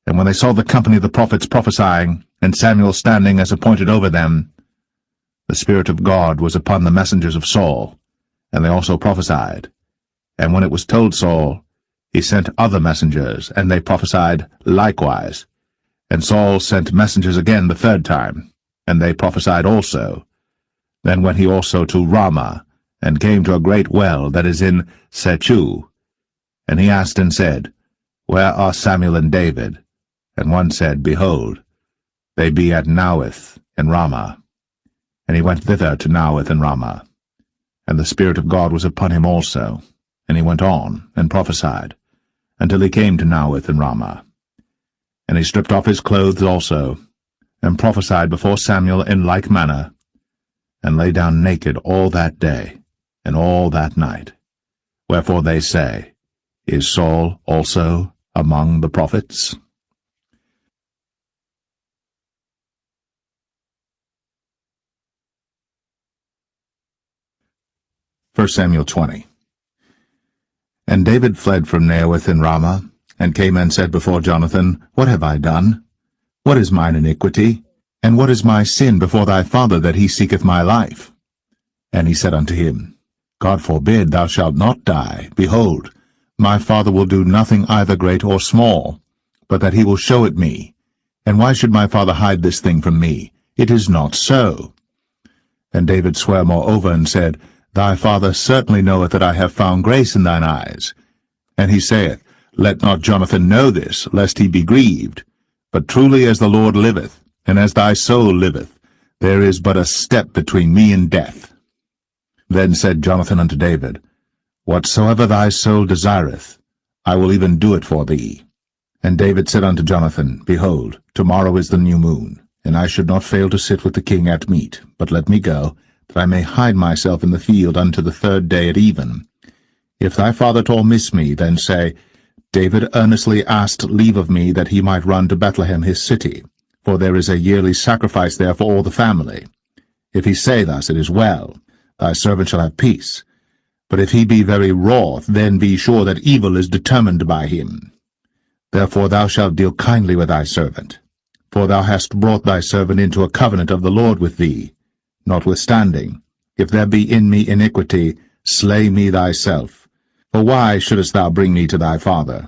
And when they saw the company of the prophets prophesying, and Samuel standing as appointed over them, the Spirit of God was upon the messengers of Saul, and they also prophesied. And when it was told Saul, he sent other messengers, and they prophesied likewise. And Saul sent messengers again the third time, and they prophesied also. Then went he also to Ramah, and came to a great well that is in Sechu. And he asked and said, Where are Samuel and David? And one said, Behold, they be at Naueth in Ramah. And he went thither to Naueth and Ramah. And the Spirit of God was upon him also. And he went on, and prophesied, until he came to Naueth and Ramah. And he stripped off his clothes also, and prophesied before Samuel in like manner, and lay down naked all that day, and all that night. Wherefore they say, Is Saul also among the prophets? First Samuel 20. And David fled from Naueth in Ramah, and came and said before Jonathan, What have I done? What is mine iniquity? And what is my sin before thy father, that he seeketh my life? And he said unto him, God forbid, thou shalt not die. Behold, my father will do nothing either great or small, but that he will show it me. And why should my father hide this thing from me? It is not so. And David sware moreover, and said, Thy father certainly knoweth that I have found grace in thine eyes. And he saith, Let not Jonathan know this, lest he be grieved. But truly as the Lord liveth, and as thy soul liveth, there is but a step between me and death. Then said Jonathan unto David, Whatsoever thy soul desireth, I will even do it for thee. And David said unto Jonathan, Behold, tomorrow is the new moon, and I should not fail to sit with the king at meat, but let me go, that I may hide myself in the field unto the 3rd day at even. If thy father-in-law miss me, then say, David earnestly asked leave of me that he might run to Bethlehem his city, for there is a yearly sacrifice there for all the family. If he say thus, it is well, thy servant shall have peace. But if he be very wroth, then be sure that evil is determined by him. Therefore thou shalt deal kindly with thy servant, for thou hast brought thy servant into a covenant of the Lord with thee. Notwithstanding, if there be in me iniquity, slay me thyself. For why shouldest thou bring me to thy father?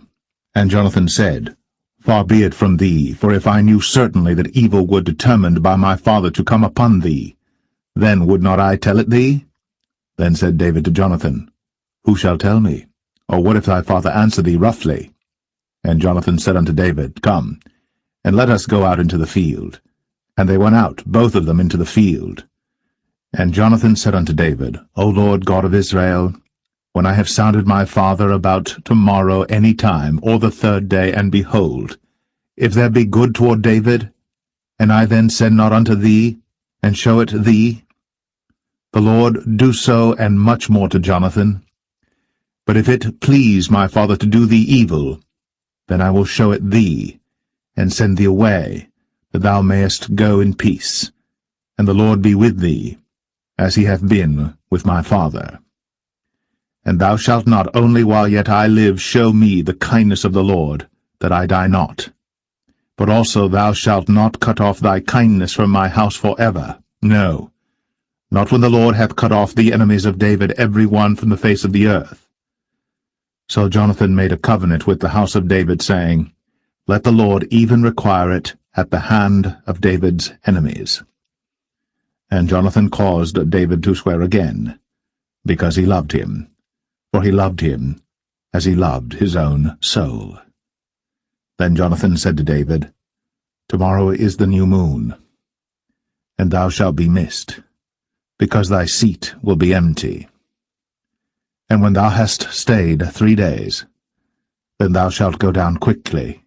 And Jonathan said, Far be it from thee, for if I knew certainly that evil were determined by my father to come upon thee, then would not I tell it thee? Then said David to Jonathan, Who shall tell me? Or what if thy father answer thee roughly? And Jonathan said unto David, Come, and let us go out into the field. And they went out, both of them, into the field. And Jonathan said unto David, O Lord God of Israel, when I have sounded my father about tomorrow any time, or the 3rd day, and behold, if there be good toward David, and I then send not unto thee, and show it thee, the Lord do so, and much more to Jonathan. But if it please my father to do thee evil, then I will show it thee, and send thee away, that thou mayest go in peace, and the Lord be with thee, as he hath been with my father. And thou shalt not only while yet I live show me the kindness of the Lord, that I die not, but also thou shalt not cut off thy kindness from my house for ever, no, not when the Lord hath cut off the enemies of David every one from the face of the earth. So Jonathan made a covenant with the house of David, saying, Let the Lord even require it at the hand of David's enemies. And Jonathan caused David to swear again, because he loved him, for he loved him as he loved his own soul. Then Jonathan said to David, Tomorrow is the new moon, and thou shalt be missed, because thy seat will be empty. And when thou hast stayed 3 days, then thou shalt go down quickly,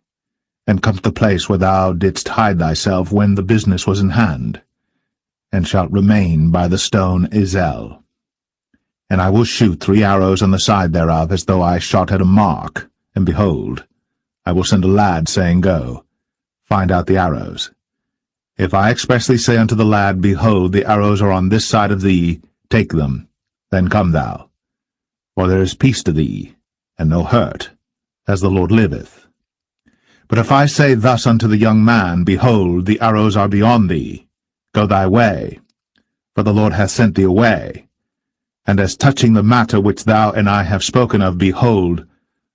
and come to the place where thou didst hide thyself when the business was in hand, and shalt remain by the stone Zelle. And I will shoot 3 arrows on the side thereof, as though I shot at a mark, and behold, I will send a lad, saying, Go, find out the arrows. If I expressly say unto the lad, Behold, the arrows are on this side of thee, take them, then come thou. For there is peace to thee, and no hurt, as the Lord liveth. But if I say thus unto the young man, Behold, the arrows are beyond thee, go thy way, for the Lord hath sent thee away. And as touching the matter which thou and I have spoken of, behold,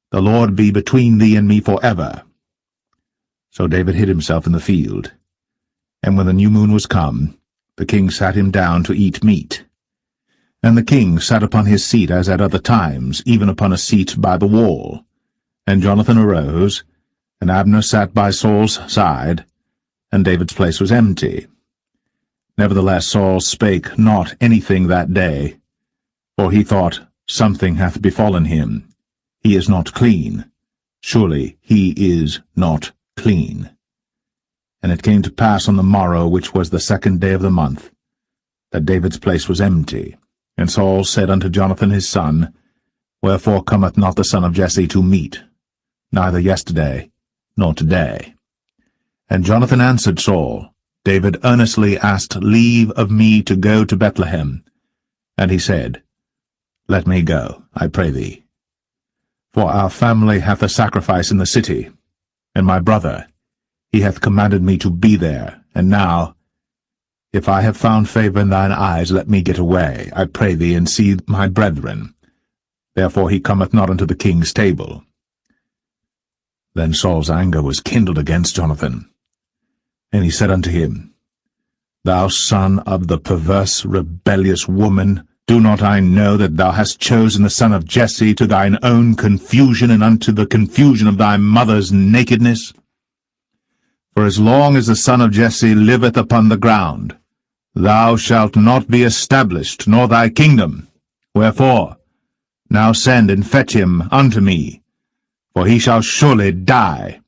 the Lord be between thee and me for ever. So David hid himself in the field. And when the new moon was come, the king sat him down to eat meat. And the king sat upon his seat as at other times, even upon a seat by the wall. And Jonathan arose, and Abner sat by Saul's side, and David's place was empty. Nevertheless Saul spake not anything that day, for he thought, Something hath befallen him. He is not clean. Surely he is not clean. And it came to pass on the morrow, which was the 2nd day of the month, that David's place was empty. And Saul said unto Jonathan his son, Wherefore cometh not the son of Jesse to meat, neither yesterday nor today? And Jonathan answered Saul, David earnestly asked leave of me to go to Bethlehem. And he said, Let me go, I pray thee. For our family hath a sacrifice in the city, and my brother, he hath commanded me to be there. And now, if I have found favor in thine eyes, let me get away, I pray thee, and see my brethren. Therefore he cometh not unto the king's table. Then Saul's anger was kindled against Jonathan. And he said unto him, Thou son of the perverse, rebellious woman, do not I know that thou hast chosen the son of Jesse to thine own confusion, and unto the confusion of thy mother's nakedness? For as long as the son of Jesse liveth upon the ground, thou shalt not be established, nor thy kingdom. Wherefore, now send and fetch him unto me, for he shall surely die.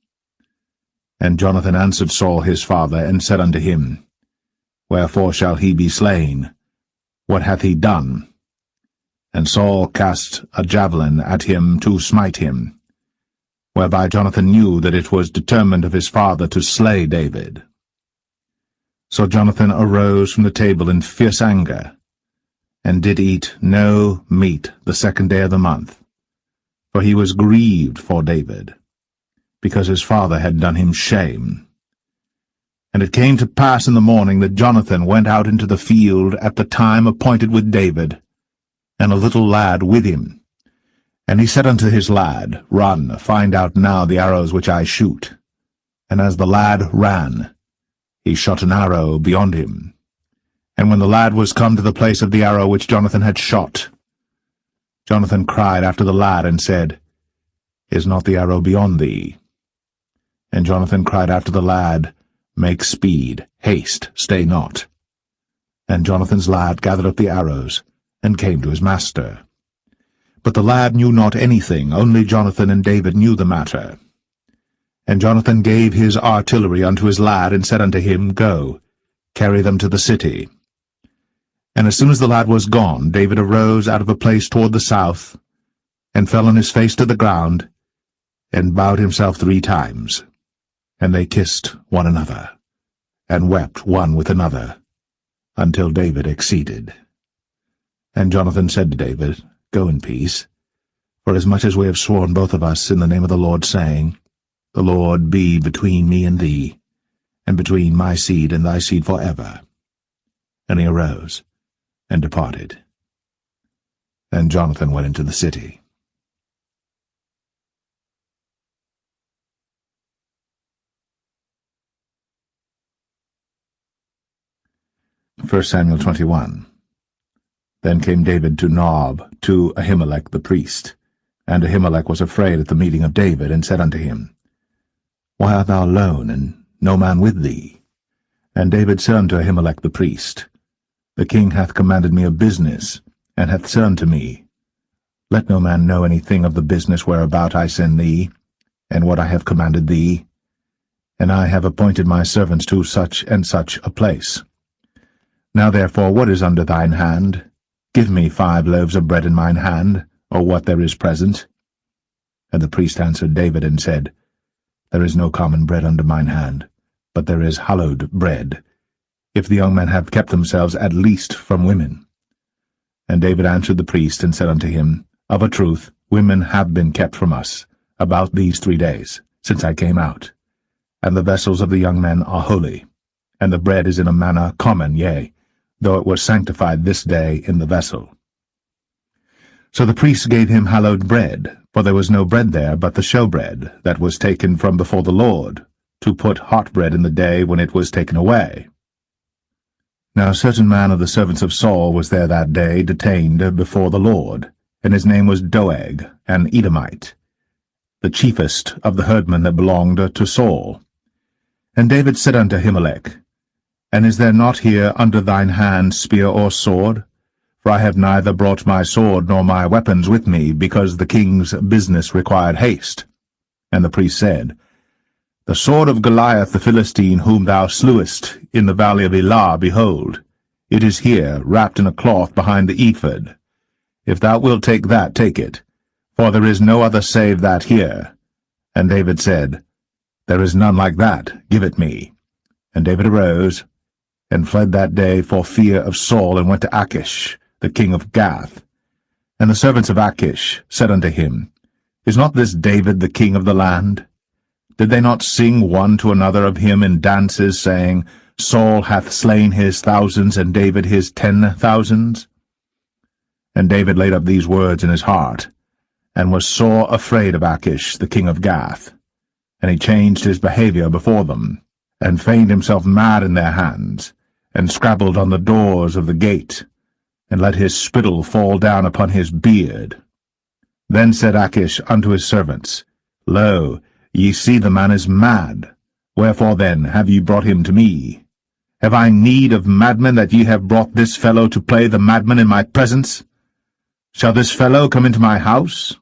And Jonathan answered Saul his father, and said unto him, Wherefore shall he be slain? What hath he done? And Saul cast a javelin at him to smite him, whereby Jonathan knew that it was determined of his father to slay David. So Jonathan arose from the table in fierce anger, and did eat no meat the 2nd day of the month, for he was grieved for David, because his father had done him shame. And it came to pass in the morning that Jonathan went out into the field at the time appointed with David, and a little lad with him. And he said unto his lad, Run, find out now the arrows which I shoot. And as the lad ran, he shot an arrow beyond him. And when the lad was come to the place of the arrow which Jonathan had shot, Jonathan cried after the lad, and said, Is not the arrow beyond thee? And Jonathan cried after the lad, Make speed, haste, stay not. And Jonathan's lad gathered up the arrows, and came to his master. But the lad knew not anything, only Jonathan and David knew the matter. And Jonathan gave his artillery unto his lad, and said unto him, Go, carry them to the city. And as soon as the lad was gone, David arose out of a place toward the south, and fell on his face to the ground, and bowed himself 3 times. And they kissed one another, and wept one with another, until David exceeded. And Jonathan said to David, Go in peace, for as much as we have sworn both of us in the name of the Lord, saying, The Lord be between me and thee, and between my seed and thy seed forever. And he arose, and departed. Then Jonathan went into the city. 1 Samuel 21. Then came David to Nob, to Ahimelech the priest. And Ahimelech was afraid at the meeting of David, and said unto him, Why art thou alone, and no man with thee? And David said unto Ahimelech the priest, The king hath commanded me of business, and hath said unto me, Let no man know anything of the business whereabout I send thee, and what I have commanded thee. And I have appointed my servants to such and such a place. Now therefore, what is under thine hand? Give me 5 loaves of bread in mine hand, or what there is present. And the priest answered David, and said, There is no common bread under mine hand, but there is hallowed bread, if the young men have kept themselves at least from women. And David answered the priest, and said unto him, Of a truth, women have been kept from us, about these 3 days, since I came out. And the vessels of the young men are holy, and the bread is in a manner common, yea, though it was sanctified this day in the vessel. So the priests gave him hallowed bread, for there was no bread there but the showbread, that was taken from before the Lord, to put hot bread in the day when it was taken away. Now a certain man of the servants of Saul was there that day, detained before the Lord, and his name was Doeg, an Edomite, the chiefest of the herdmen that belonged to Saul. And David said unto Ahimelech, And is there not here under thine hand spear or sword? For I have neither brought my sword nor my weapons with me, because the king's business required haste. And the priest said, The sword of Goliath the Philistine, whom thou slewest in the valley of Elah, behold, it is here, wrapped in a cloth behind the ephod. If thou wilt take that, take it, for there is no other save that here. And David said, There is none like that, give it me. And David arose, and fled that day for fear of Saul, and went to Achish, the king of Gath. And the servants of Achish said unto him, Is not this David the king of the land? Did they not sing one to another of him in dances, saying, Saul hath slain his thousands, and David his 10,000s? And David laid up these words in his heart, and was sore afraid of Achish, the king of Gath. And he changed his behavior before them, and feigned himself mad in their hands, and scrabbled on the doors of the gate, and let his spittle fall down upon his beard. Then said Achish unto his servants, Lo, ye see the man is mad. Wherefore then have ye brought him to me? Have I need of madmen, that ye have brought this fellow to play the madman in my presence? Shall this fellow come into my house?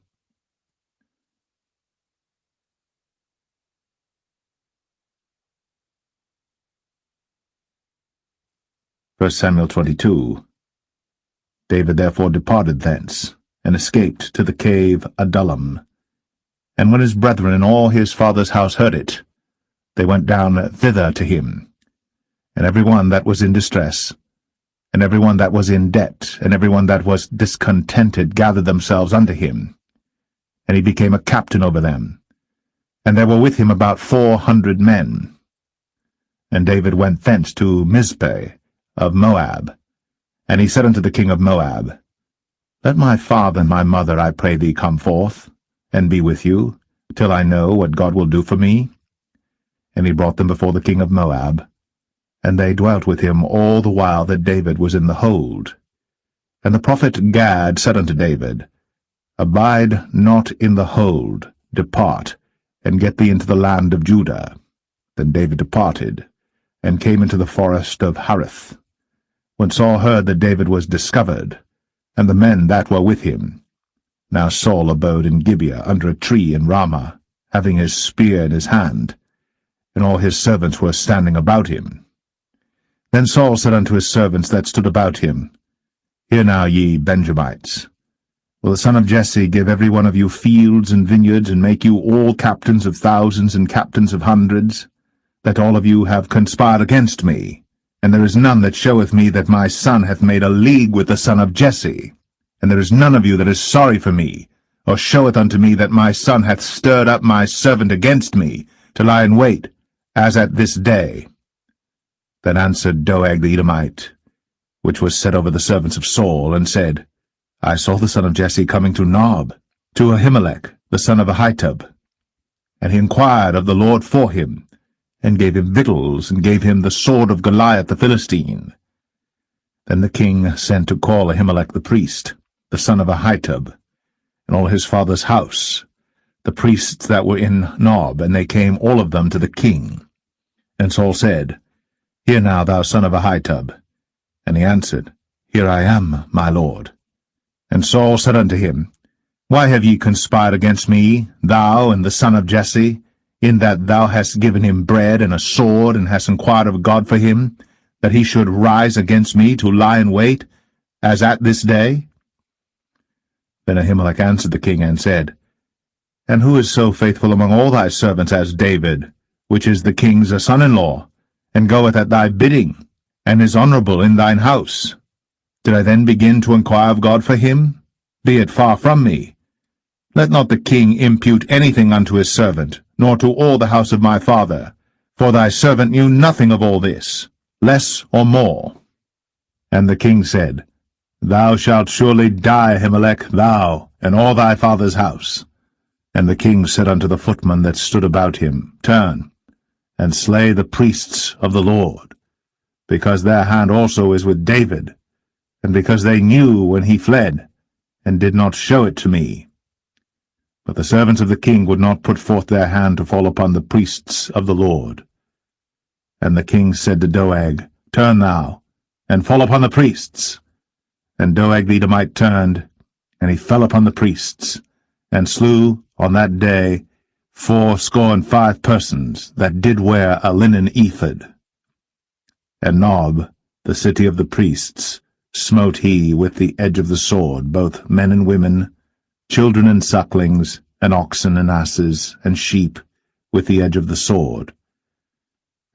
1 Samuel 22. David therefore departed thence, and escaped to the cave Adullam. And when his brethren and all his father's house heard it, they went down thither to him. And every one that was in distress, and every one that was in debt, and every one that was discontented gathered themselves unto him. And he became a captain over them. And there were with him about 400 men. And David went thence to Mizpeh of Moab. And he said unto the king of Moab, Let my father and my mother, I pray thee, come forth, and be with you, till I know what God will do for me. And he brought them before the king of Moab, and they dwelt with him all the while that David was in the hold. And the prophet Gad said unto David, Abide not in the hold, depart, and get thee into the land of Judah. Then David departed, and came into the forest of Hareth. When Saul heard that David was discovered, and the men that were with him. Now Saul abode in Gibeah under a tree in Ramah, having his spear in his hand, and all his servants were standing about him. Then Saul said unto his servants that stood about him, Hear now, ye Benjamites, will the son of Jesse give every one of you fields and vineyards, and make you all captains of thousands and captains of hundreds, that all of you have conspired against me? And there is none that showeth me that my son hath made a league with the son of Jesse. And there is none of you that is sorry for me, or showeth unto me that my son hath stirred up my servant against me, to lie in wait, as at this day. Then answered Doeg the Edomite, which was set over the servants of Saul, and said, I saw the son of Jesse coming to Nob, to Ahimelech, the son of Ahitub. And he inquired of the Lord for him, and gave him victuals, and gave him the sword of Goliath the Philistine. Then the king sent to call Ahimelech the priest, the son of Ahitub, and all his father's house, the priests that were in Nob, and they came all of them to the king. And Saul said, Hear now, thou son of Ahitub. And he answered, Here I am, my lord. And Saul said unto him, Why have ye conspired against me, thou and the son of Jesse, in that thou hast given him bread and a sword, and hast inquired of God for him, that he should rise against me to lie in wait, as at this day? Then Ahimelech answered the king, and said, And who is so faithful among all thy servants as David, which is the king's son-in-law, and goeth at thy bidding, and is honorable in thine house? Did I then begin to inquire of God for him? Be it far from me. Let not the king impute anything unto his servant, nor to all the house of my father, for thy servant knew nothing of all this, less or more. And the king said, Thou shalt surely die, Ahimelech, thou, and all thy father's house. And the king said unto the footmen that stood about him, Turn, and slay the priests of the Lord, because their hand also is with David, and because they knew when he fled, and did not show it to me. But the servants of the king would not put forth their hand to fall upon the priests of the Lord. And the king said to Doeg, Turn thou, and fall upon the priests. And Doeg the Edomite turned, and he fell upon the priests, and slew on that day 75 persons that did wear a linen ephod. And Nob, the city of the priests, smote he with the edge of the sword, both men and women, children and sucklings, and oxen and asses, and sheep, with the edge of the sword.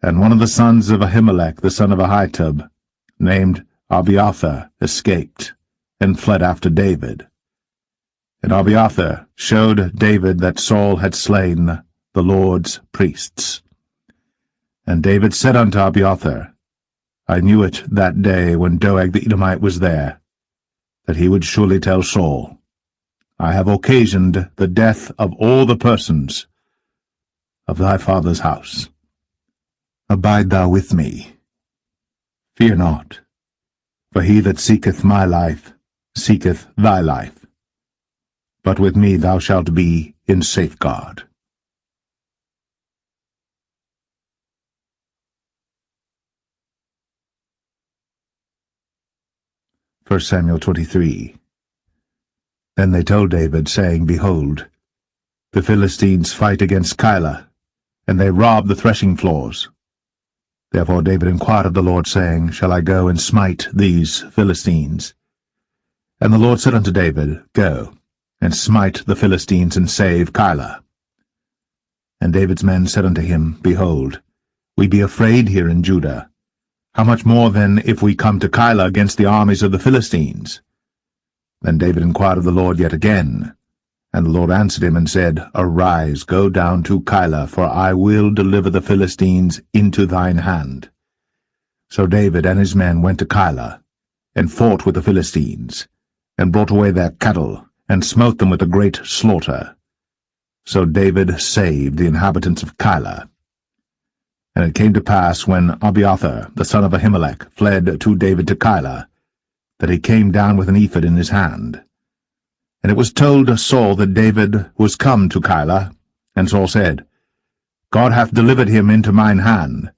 And one of the sons of Ahimelech, the son of Ahitub, named Abiathar, escaped, and fled after David. And Abiathar showed David that Saul had slain the Lord's priests. And David said unto Abiathar, I knew it that day when Doeg the Edomite was there, that he would surely tell Saul, I have occasioned the death of all the persons of thy father's house. Abide thou with me. Fear not, for he that seeketh my life seeketh thy life. But with me thou shalt be in safeguard. 1 Samuel 23. Then they told David, saying, Behold, the Philistines fight against Keilah, and they rob the threshing floors. Therefore David inquired of the Lord, saying, Shall I go and smite these Philistines? And the Lord said unto David, Go, and smite the Philistines, and save Keilah. And David's men said unto him, Behold, we be afraid here in Judah. How much more then if we come to Keilah against the armies of the Philistines? Then David inquired of the Lord yet again. And the Lord answered him and said, Arise, go down to Keilah, for I will deliver the Philistines into thine hand. So David and his men went to Keilah, and fought with the Philistines, and brought away their cattle, and smote them with a great slaughter. So David saved the inhabitants of Keilah. And it came to pass, when Abiathar, the son of Ahimelech, fled to David to Keilah, that he came down with an ephod in his hand. And it was told Saul that David was come to Keilah, and Saul said, God hath delivered him into mine hand,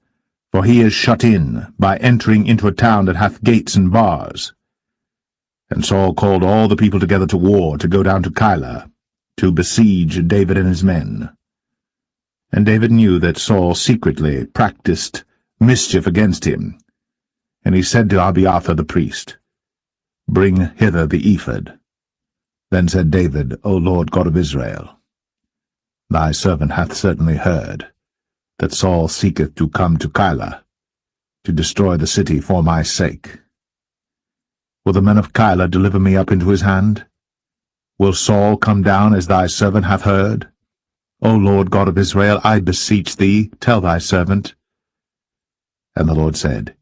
for he is shut in, by entering into a town that hath gates and bars. And Saul called all the people together to war, to go down to Keilah, to besiege David and his men. And David knew that Saul secretly practiced mischief against him. And he said to Abiathar the priest, Bring hither the ephod. Then said David, O Lord God of Israel, Thy servant hath certainly heard that Saul seeketh to come to Keilah, to destroy the city for my sake. Will the men of Keilah deliver me up into his hand? Will Saul come down as thy servant hath heard? O Lord God of Israel, I beseech thee, tell thy servant. And the Lord said,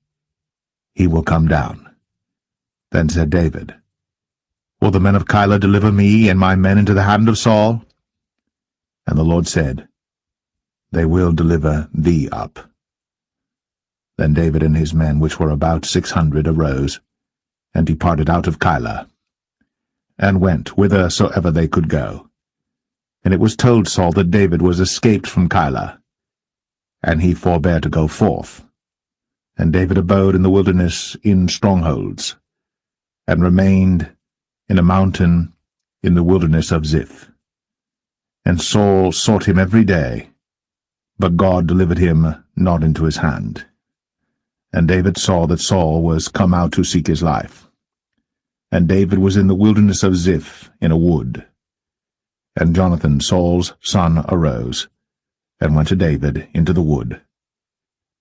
He will come down. Then said David, Will the men of Keilah deliver me and my men into the hand of Saul? And the Lord said, They will deliver thee up. Then David and his men, which were about 600, arose, and departed out of Keilah, and went whithersoever they could go. And it was told Saul that David was escaped from Keilah, and he forbare to go forth. And David abode in the wilderness in strongholds, and remained in a mountain in the wilderness of Ziph. And Saul sought him every day, but God delivered him not into his hand. And David saw that Saul was come out to seek his life. And David was in the wilderness of Ziph in a wood. And Jonathan, Saul's son, arose, and went to David into the wood,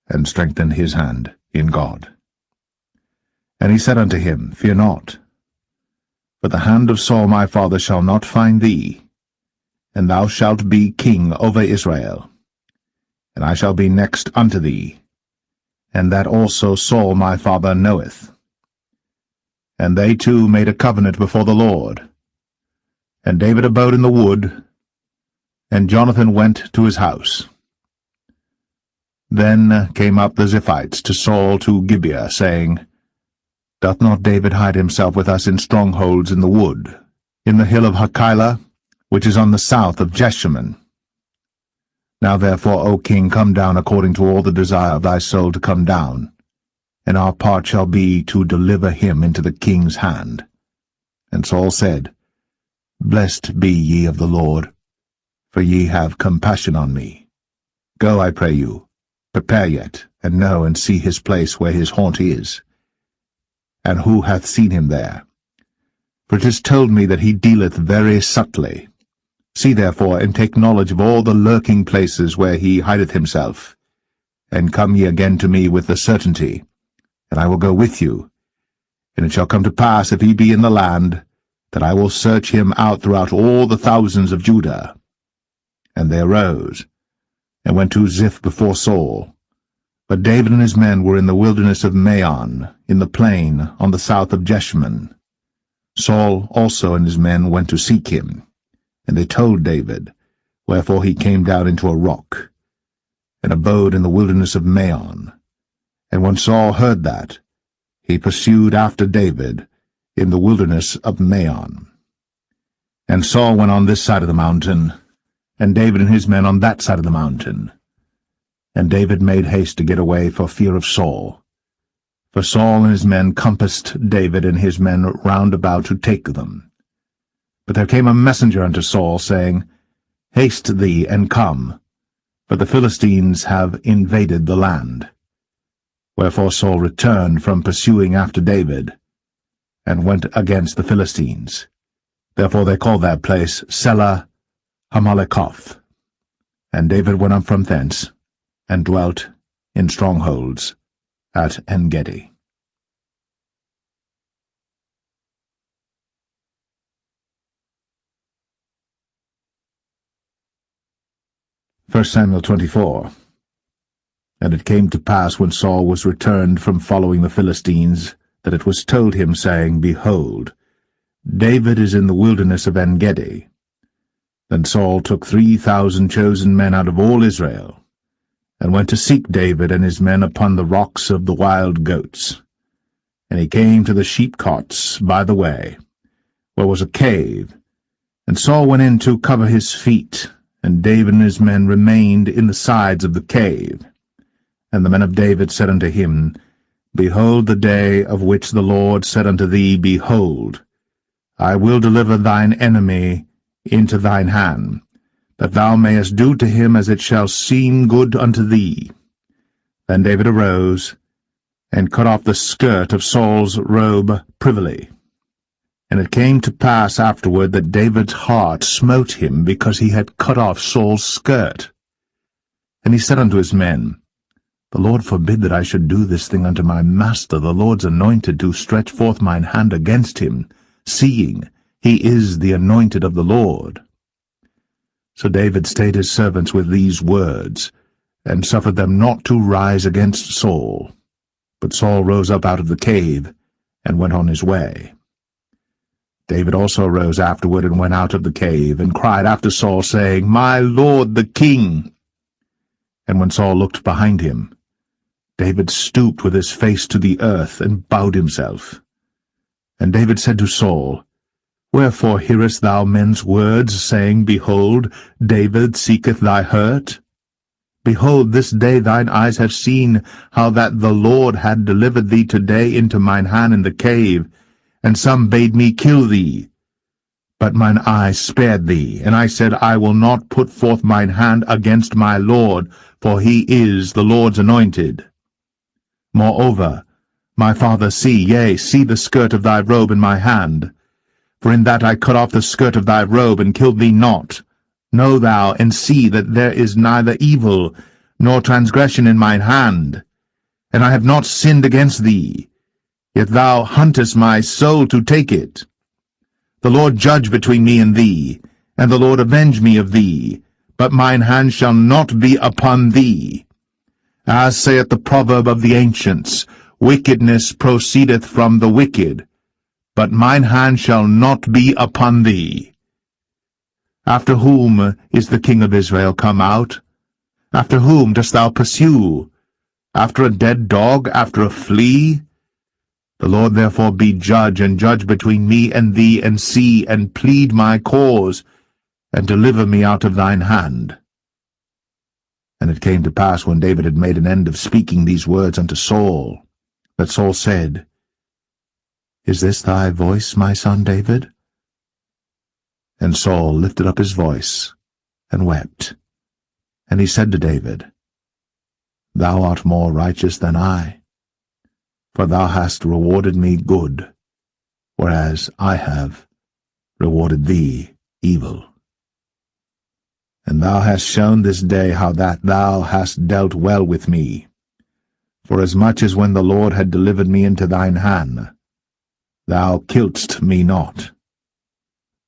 and strengthened his hand in God. And he said unto him, Fear not, for the hand of Saul my father shall not find thee, and thou shalt be king over Israel, and I shall be next unto thee, and that also Saul my father knoweth. And they two made a covenant before the Lord. And David abode in the wood, and Jonathan went to his house. Then came up the Ziphites to Saul to Gibeah, saying, Doth not David hide himself with us in strongholds in the wood, in the hill of Hachilah, which is on the south of Jeshimon? Now therefore, O king, come down according to all the desire of thy soul to come down, and our part shall be to deliver him into the king's hand. And Saul said, Blessed be ye of the Lord, for ye have compassion on me. Go, I pray you, prepare yet, and know and see his place where his haunt is, and who hath seen him there? For it is told me that he dealeth very subtly. See therefore, and take knowledge of all the lurking places where he hideth himself, and come ye again to me with the certainty, and I will go with you. And it shall come to pass, if he be in the land, that I will search him out throughout all the thousands of Judah. And they arose, and went to Ziph before Saul. But David and his men were in the wilderness of Maon, in the plain on the south of Jeshimon. Saul also and his men went to seek him, and they told David, wherefore he came down into a rock, and abode in the wilderness of Maon. And when Saul heard that, he pursued after David in the wilderness of Maon. And Saul went on this side of the mountain, and David and his men on that side of the mountain. And David made haste to get away for fear of Saul. For Saul and his men compassed David and his men round about to take them. But there came a messenger unto Saul, saying, Haste thee, and come, for the Philistines have invaded the land. Wherefore Saul returned from pursuing after David, and went against the Philistines. Therefore they called that place Selah Hamalekoth. And David went up from thence, and dwelt in strongholds at En-gedi. 1 Samuel 24. And it came to pass, when Saul was returned from following the Philistines, that it was told him, saying, Behold, David is in the wilderness of En-gedi. Then Saul took 3,000 chosen men out of all Israel, and went to seek David and his men upon the rocks of the wild goats. And he came to the sheepcotes by the way, where was a cave, and Saul went in to cover his feet, and David and his men remained in the sides of the cave. And the men of David said unto him, Behold the day of which the Lord said unto thee, Behold, I will deliver thine enemy into thine hand, that thou mayest do to him as it shall seem good unto thee. Then David arose, and cut off the skirt of Saul's robe privily. And it came to pass afterward that David's heart smote him, because he had cut off Saul's skirt. And he said unto his men, The Lord forbid that I should do this thing unto my master, the Lord's anointed, to stretch forth mine hand against him, seeing he is the anointed of the Lord. So David stayed his servants with these words, and suffered them not to rise against Saul. But Saul rose up out of the cave, and went on his way. David also rose afterward, and went out of the cave, and cried after Saul, saying, My lord the king! And when Saul looked behind him, David stooped with his face to the earth, and bowed himself. And David said to Saul, Wherefore hearest thou men's words, saying, Behold, David seeketh thy hurt? Behold, this day thine eyes have seen how that the Lord had delivered thee today into mine hand in the cave, and some bade me kill thee. But mine eye spared thee, and I said, I will not put forth mine hand against my Lord, for he is the Lord's anointed. Moreover, my father, see the skirt of thy robe in my hand. For in that I cut off the skirt of thy robe, and killed thee not. Know thou, and see that there is neither evil nor transgression in mine hand, and I have not sinned against thee, yet thou huntest my soul to take it. The Lord judge between me and thee, and the Lord avenge me of thee, but mine hand shall not be upon thee. As saith the proverb of the ancients, Wickedness proceedeth from the wicked, but mine hand shall not be upon thee. After whom is the king of Israel come out? After whom dost thou pursue? After a dead dog, after a flea? The Lord therefore be judge, and judge between me and thee, and see, and plead my cause, and deliver me out of thine hand. And it came to pass, when David had made an end of speaking these words unto Saul, that Saul said, Is this thy voice, my son David? And Saul lifted up his voice, and wept. And he said to David, Thou art more righteous than I, for thou hast rewarded me good, whereas I have rewarded thee evil. And thou hast shown this day how that thou hast dealt well with me, forasmuch as when the Lord had delivered me into thine hand, thou killedst me not.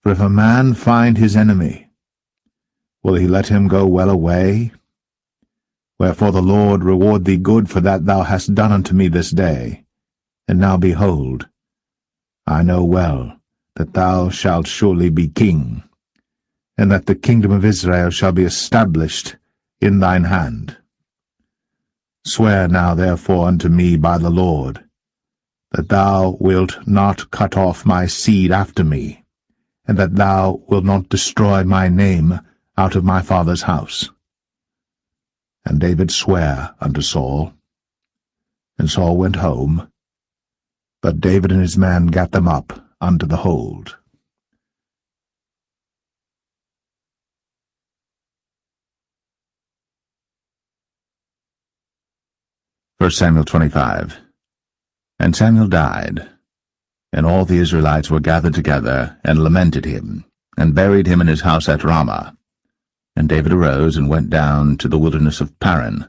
For if a man find his enemy, will he let him go well away? Wherefore the Lord reward thee good for that thou hast done unto me this day. And now behold, I know well that thou shalt surely be king, and that the kingdom of Israel shall be established in thine hand. Swear now therefore unto me by the Lord, that thou wilt not cut off my seed after me, and that thou wilt not destroy my name out of my father's house. And David sware unto Saul. And Saul went home, but David and his men gat them up unto the hold. 1 Samuel 25. And Samuel died, and all the Israelites were gathered together, and lamented him, and buried him in his house at Ramah. And David arose and went down to the wilderness of Paran.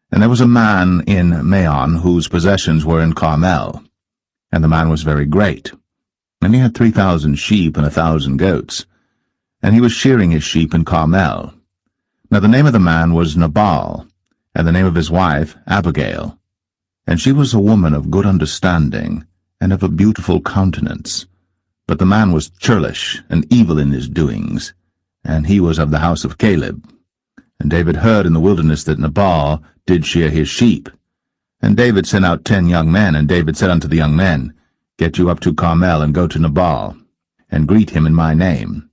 And there was a man in Maon whose possessions were in Carmel, and the man was very great. And he had 3,000 sheep and 1,000 goats, and he was shearing his sheep in Carmel. Now the name of the man was Nabal, and the name of his wife Abigail. And she was a woman of good understanding, and of a beautiful countenance. But the man was churlish and evil in his doings, and he was of the house of Caleb. And David heard in the wilderness that Nabal did shear his sheep. And David sent out 10 young men, and David said unto the young men, Get you up to Carmel, and go to Nabal, and greet him in my name.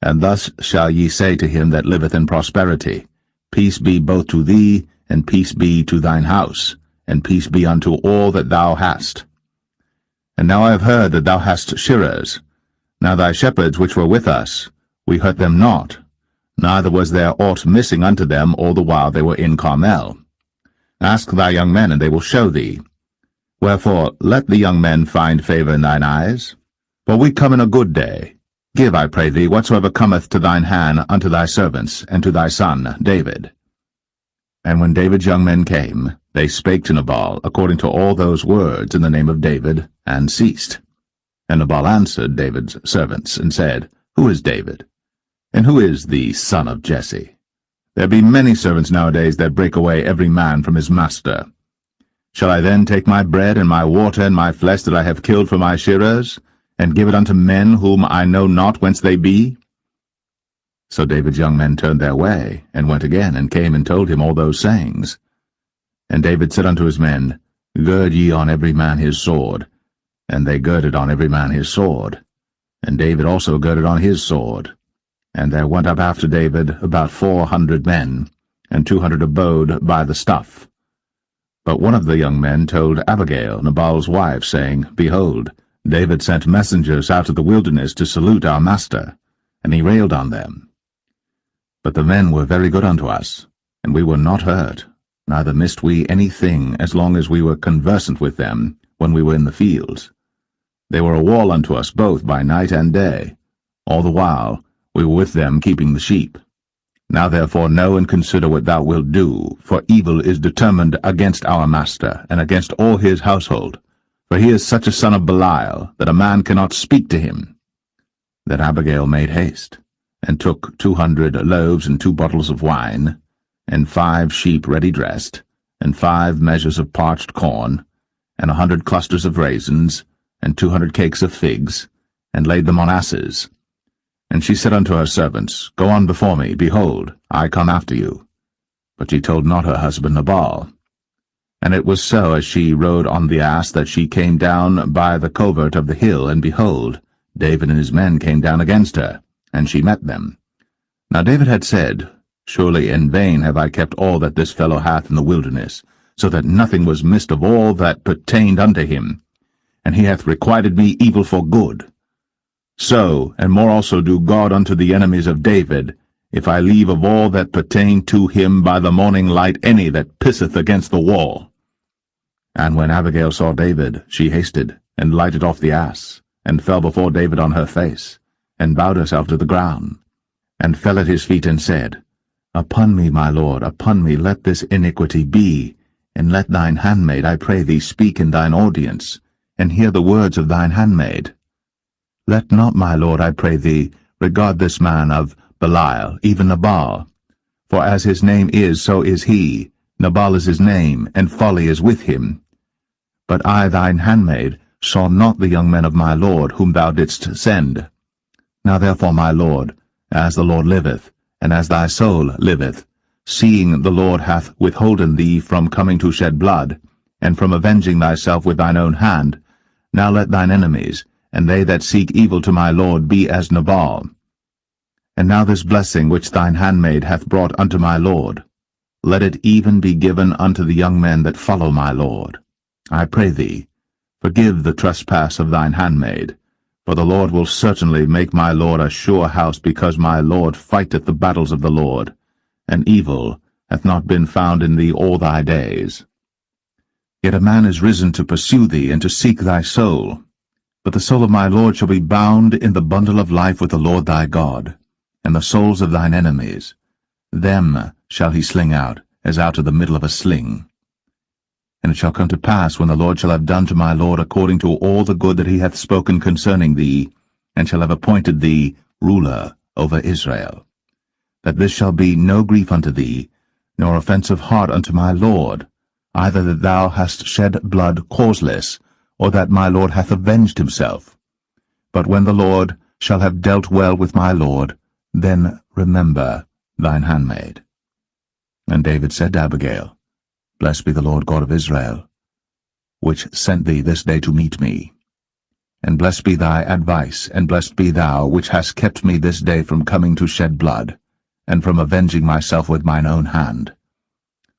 And thus shall ye say to him that liveth in prosperity, Peace be both to thee, and peace be to thine house, and peace be unto all that thou hast. And now I have heard that thou hast shearers. Now thy shepherds which were with us, we hurt them not, neither was there aught missing unto them all the while they were in Carmel. Ask thy young men, and they will show thee. Wherefore let the young men find favour in thine eyes. For we come in a good day. Give, I pray thee, whatsoever cometh to thine hand unto thy servants, and to thy son David. And when David's young men came, they spake to Nabal according to all those words in the name of David, and ceased. And Nabal answered David's servants, and said, Who is David? And who is the son of Jesse? There be many servants nowadays that break away every man from his master. Shall I then take my bread and my water and my flesh that I have killed for my shearers, and give it unto men whom I know not whence they be? So David's young men turned their way, and went again, and came and told him all those sayings. And David said unto his men, Gird ye on every man his sword. And they girded on every man his sword. And David also girded on his sword. And there went up after David about 400 men, and 200 abode by the stuff. But one of the young men told Abigail, Nabal's wife, saying, Behold, David sent messengers out of the wilderness to salute our master, and he railed on them. But the men were very good unto us, and we were not hurt, neither missed we anything as long as we were conversant with them when we were in the fields. They were a wall unto us both by night and day. All the while we were with them keeping the sheep. Now therefore know and consider what thou wilt do, for evil is determined against our master, and against all his household. For he is such a son of Belial, that a man cannot speak to him. Then Abigail made haste, and took 200 loaves and 2 bottles of wine, and 5 sheep ready dressed, and 5 measures of parched corn, and 100 clusters of raisins, and 200 cakes of figs, and laid them on asses. And she said unto her servants, Go on before me, behold, I come after you. But she told not her husband Nabal. And it was so, as she rode on the ass, that she came down by the covert of the hill, and behold, David and his men came down against her, and she met them. Now David had said, Surely in vain have I kept all that this fellow hath in the wilderness, so that nothing was missed of all that pertained unto him. And he hath requited me evil for good. So, and more also do God unto the enemies of David, if I leave of all that pertain to him by the morning light any that pisseth against the wall. And when Abigail saw David, she hasted, and lighted off the ass, and fell before David on her face, and bowed herself to the ground, and fell at his feet, and said, Upon me, my lord, upon me let this iniquity be, and let thine handmaid, I pray thee, speak in thine audience, and hear the words of thine handmaid. Let not, my lord, I pray thee, regard this man of Belial, even Nabal. For as his name is, so is he. Nabal is his name, and folly is with him. But I, thine handmaid, saw not the young men of my lord, whom thou didst send. Now therefore, my lord, as the Lord liveth, and as thy soul liveth, seeing the Lord hath withholden thee from coming to shed blood, and from avenging thyself with thine own hand, now let thine enemies, and they that seek evil to my lord, be as Nabal. And now this blessing which thine handmaid hath brought unto my lord, let it even be given unto the young men that follow my lord. I pray thee, forgive the trespass of thine handmaid, for the Lord will certainly make my lord a sure house, because my lord fighteth the battles of the Lord, and evil hath not been found in thee all thy days. Yet a man is risen to pursue thee, and to seek thy soul. But the soul of my Lord shall be bound in the bundle of life with the Lord thy God, and the souls of thine enemies. Them shall he sling out, as out of the middle of a sling. And it shall come to pass, when the Lord shall have done to my Lord according to all the good that he hath spoken concerning thee, and shall have appointed thee ruler over Israel, that this shall be no grief unto thee, nor offence of heart unto my Lord, either that thou hast shed blood causeless, or that my Lord hath avenged himself. But when the Lord shall have dealt well with my Lord, then remember thine handmaid. And David said to Abigail, Blessed be the Lord God of Israel, which sent thee this day to meet me. And blessed be thy advice, and blessed be thou, which hast kept me this day from coming to shed blood, and from avenging myself with mine own hand.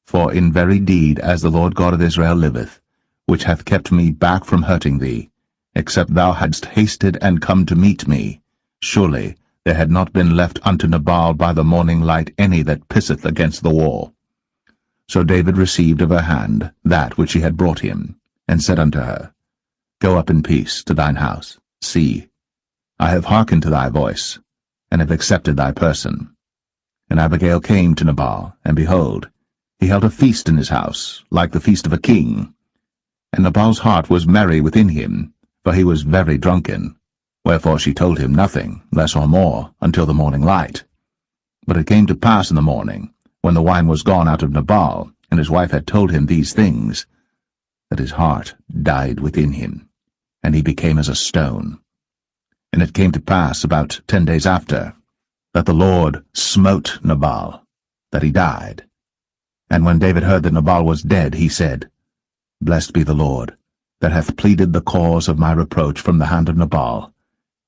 For in very deed, as the Lord God of Israel liveth, which hath kept me back from hurting thee, except thou hadst hasted and come to meet me, surely there had not been left unto Nabal by the morning light any that pisseth against the wall. So David received of her hand that which she had brought him, and said unto her, Go up in peace to thine house. See, I have hearkened to thy voice, and have accepted thy person. And Abigail came to Nabal, and behold, he held a feast in his house, like the feast of a king. And Nabal's heart was merry within him, for he was very drunken. Wherefore she told him nothing, less or more, until the morning light. But it came to pass in the morning, when the wine was gone out of Nabal, and his wife had told him these things, that his heart died within him, and he became as a stone. And it came to pass about 10 days after, that the Lord smote Nabal, that he died. And when David heard that Nabal was dead, he said, Blessed be the Lord, that hath pleaded the cause of my reproach from the hand of Nabal,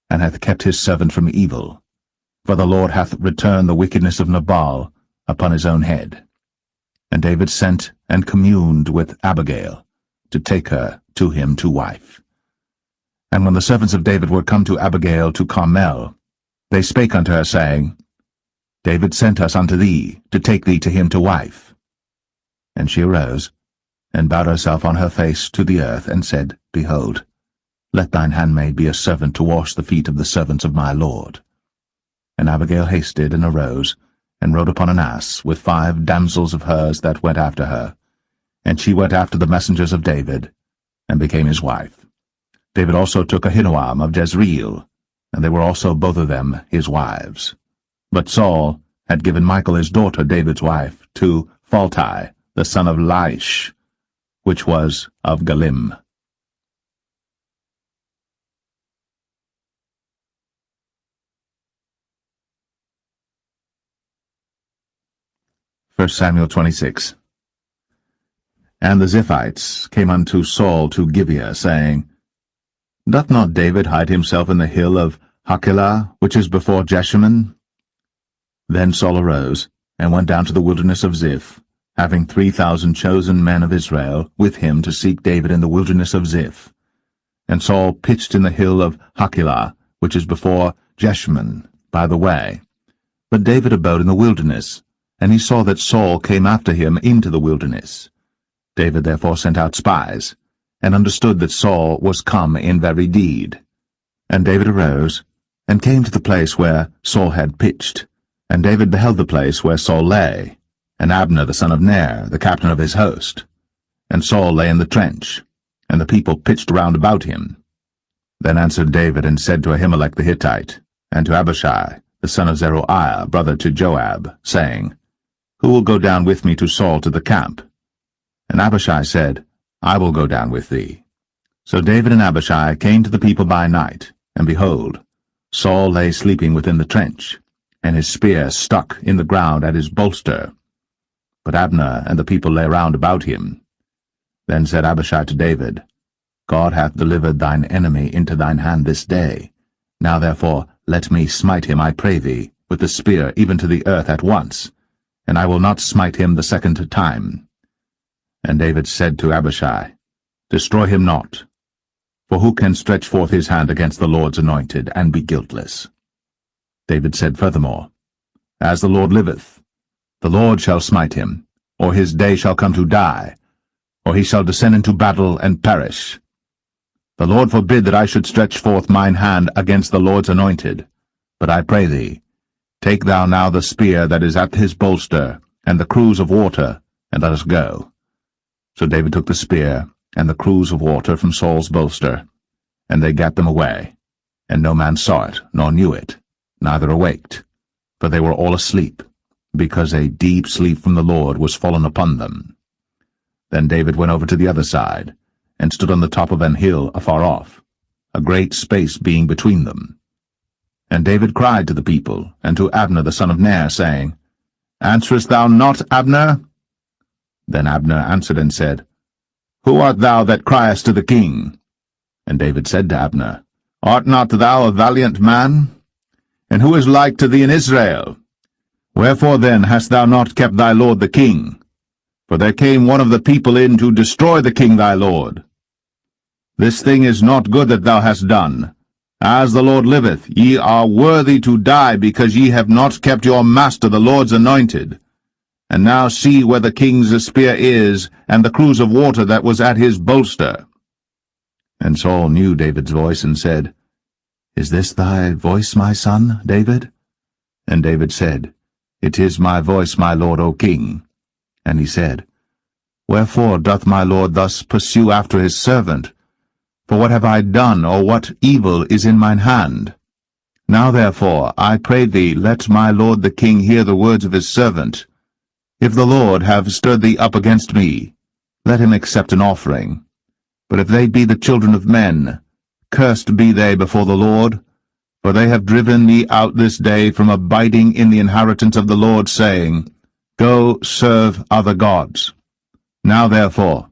and hath kept his servant from evil. For the Lord hath returned the wickedness of Nabal upon his own head. And David sent and communed with Abigail, to take her to him to wife. And when the servants of David were come to Abigail to Carmel, they spake unto her, saying, David sent us unto thee, to take thee to him to wife. And she arose, and bowed herself on her face to the earth, and said, Behold, let thine handmaid be a servant to wash the feet of the servants of my Lord. And Abigail hasted, and arose, and rode upon an ass, with 5 damsels of hers that went after her. And she went after the messengers of David, and became his wife. David also took Ahinoam of Jezreel, and they were also both of them his wives. But Saul had given Michal his daughter, David's wife, to Phalti, the son of Laish, which was of Galim. 1 Samuel 26. And the Ziphites came unto Saul to Gibeah, saying, Doth not David hide himself in the hill of Hachilah, which is before Jeshimon? Then Saul arose, and went down to the wilderness of Ziph, having 3,000 chosen men of Israel with him to seek David in the wilderness of Ziph. And Saul pitched in the hill of Hachilah, which is before Jeshimon, by the way. But David abode in the wilderness, and he saw that Saul came after him into the wilderness. David therefore sent out spies, and understood that Saul was come in very deed. And David arose, and came to the place where Saul had pitched. And David beheld the place where Saul lay, and Abner the son of Ner, the captain of his host. And Saul lay in the trench, and the people pitched round about him. Then answered David, and said to Ahimelech the Hittite, and to Abishai, the son of Zeruiah, brother to Joab, saying, Who will go down with me to Saul to the camp? And Abishai said, I will go down with thee. So David and Abishai came to the people by night, and behold, Saul lay sleeping within the trench, and his spear stuck in the ground at his bolster. But Abner and the people lay round about him. Then said Abishai to David, God hath delivered thine enemy into thine hand this day. Now therefore let me smite him, I pray thee, with the spear even to the earth at once, and I will not smite him the second time. And David said to Abishai, Destroy him not, for who can stretch forth his hand against the Lord's anointed, and be guiltless? David said furthermore, As the Lord liveth, the Lord shall smite him, or his day shall come to die, or he shall descend into battle and perish. The Lord forbid that I should stretch forth mine hand against the Lord's anointed. But I pray thee, take thou now the spear that is at his bolster, and the cruse of water, and let us go. So David took the spear and the cruse of water from Saul's bolster, and they gat them away, and no man saw it, nor knew it, neither awaked, for they were all asleep, because a deep sleep from the Lord was fallen upon them. Then David went over to the other side, and stood on the top of an hill afar off, a great space being between them. And David cried to the people, and to Abner the son of Ner, saying, Answerest thou not, Abner? Then Abner answered and said, Who art thou that criest to the king? And David said to Abner, Art not thou a valiant man? And who is like to thee in Israel? Wherefore then hast thou not kept thy lord the king? For there came one of the people in to destroy the king thy lord. This thing is not good that thou hast done. As the Lord liveth, ye are worthy to die, because ye have not kept your master the Lord's anointed. And now see where the king's spear is, and the cruse of water that was at his bolster. And Saul knew David's voice, and said, Is this thy voice, my son, David? And David said, It is my voice, my lord, O king. And he said, Wherefore doth my lord thus pursue after his servant? For what have I done, or what evil is in mine hand? Now therefore, I pray thee, let my lord the king hear the words of his servant. If the Lord have stirred thee up against me, let him accept an offering. But if they be the children of men, cursed be they before the Lord, for they have driven me out this day from abiding in the inheritance of the Lord, saying, Go serve other gods. Now therefore,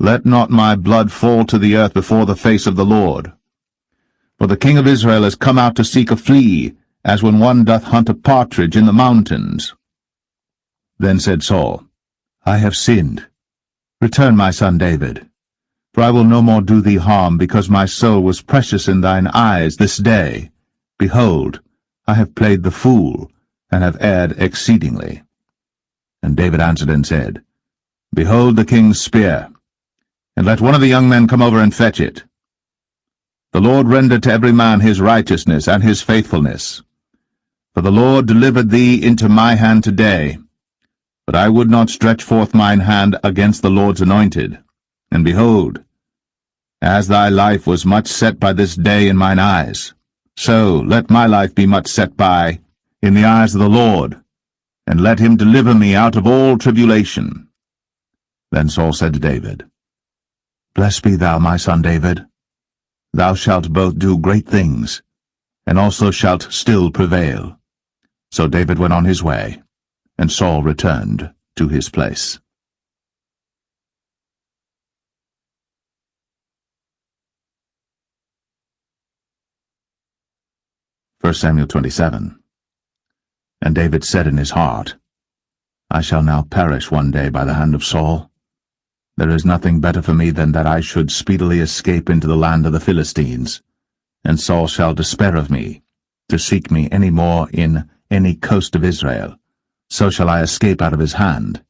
let not my blood fall to the earth before the face of the Lord. For the king of Israel is come out to seek a flea, as when one doth hunt a partridge in the mountains. Then said Saul, I have sinned. Return, my son David. For I will no more do thee harm, because my soul was precious in thine eyes this day. Behold, I have played the fool, and have erred exceedingly. And David answered and said, Behold the king's spear, and let one of the young men come over and fetch it. The Lord render to every man his righteousness and his faithfulness. For the Lord delivered thee into my hand today. But I would not stretch forth mine hand against the Lord's anointed. And behold, as thy life was much set by this day in mine eyes, so let my life be much set by in the eyes of the Lord, and let him deliver me out of all tribulation. Then Saul said to David, Blessed be thou, my son David. Thou shalt both do great things, and also shalt still prevail. So David went on his way, and Saul returned to his place. 1 Samuel 27. And David said in his heart, I shall now perish one day by the hand of Saul. There is nothing better for me than that I should speedily escape into the land of the Philistines, and Saul shall despair of me, to seek me any more in any coast of Israel. So shall I escape out of his hand.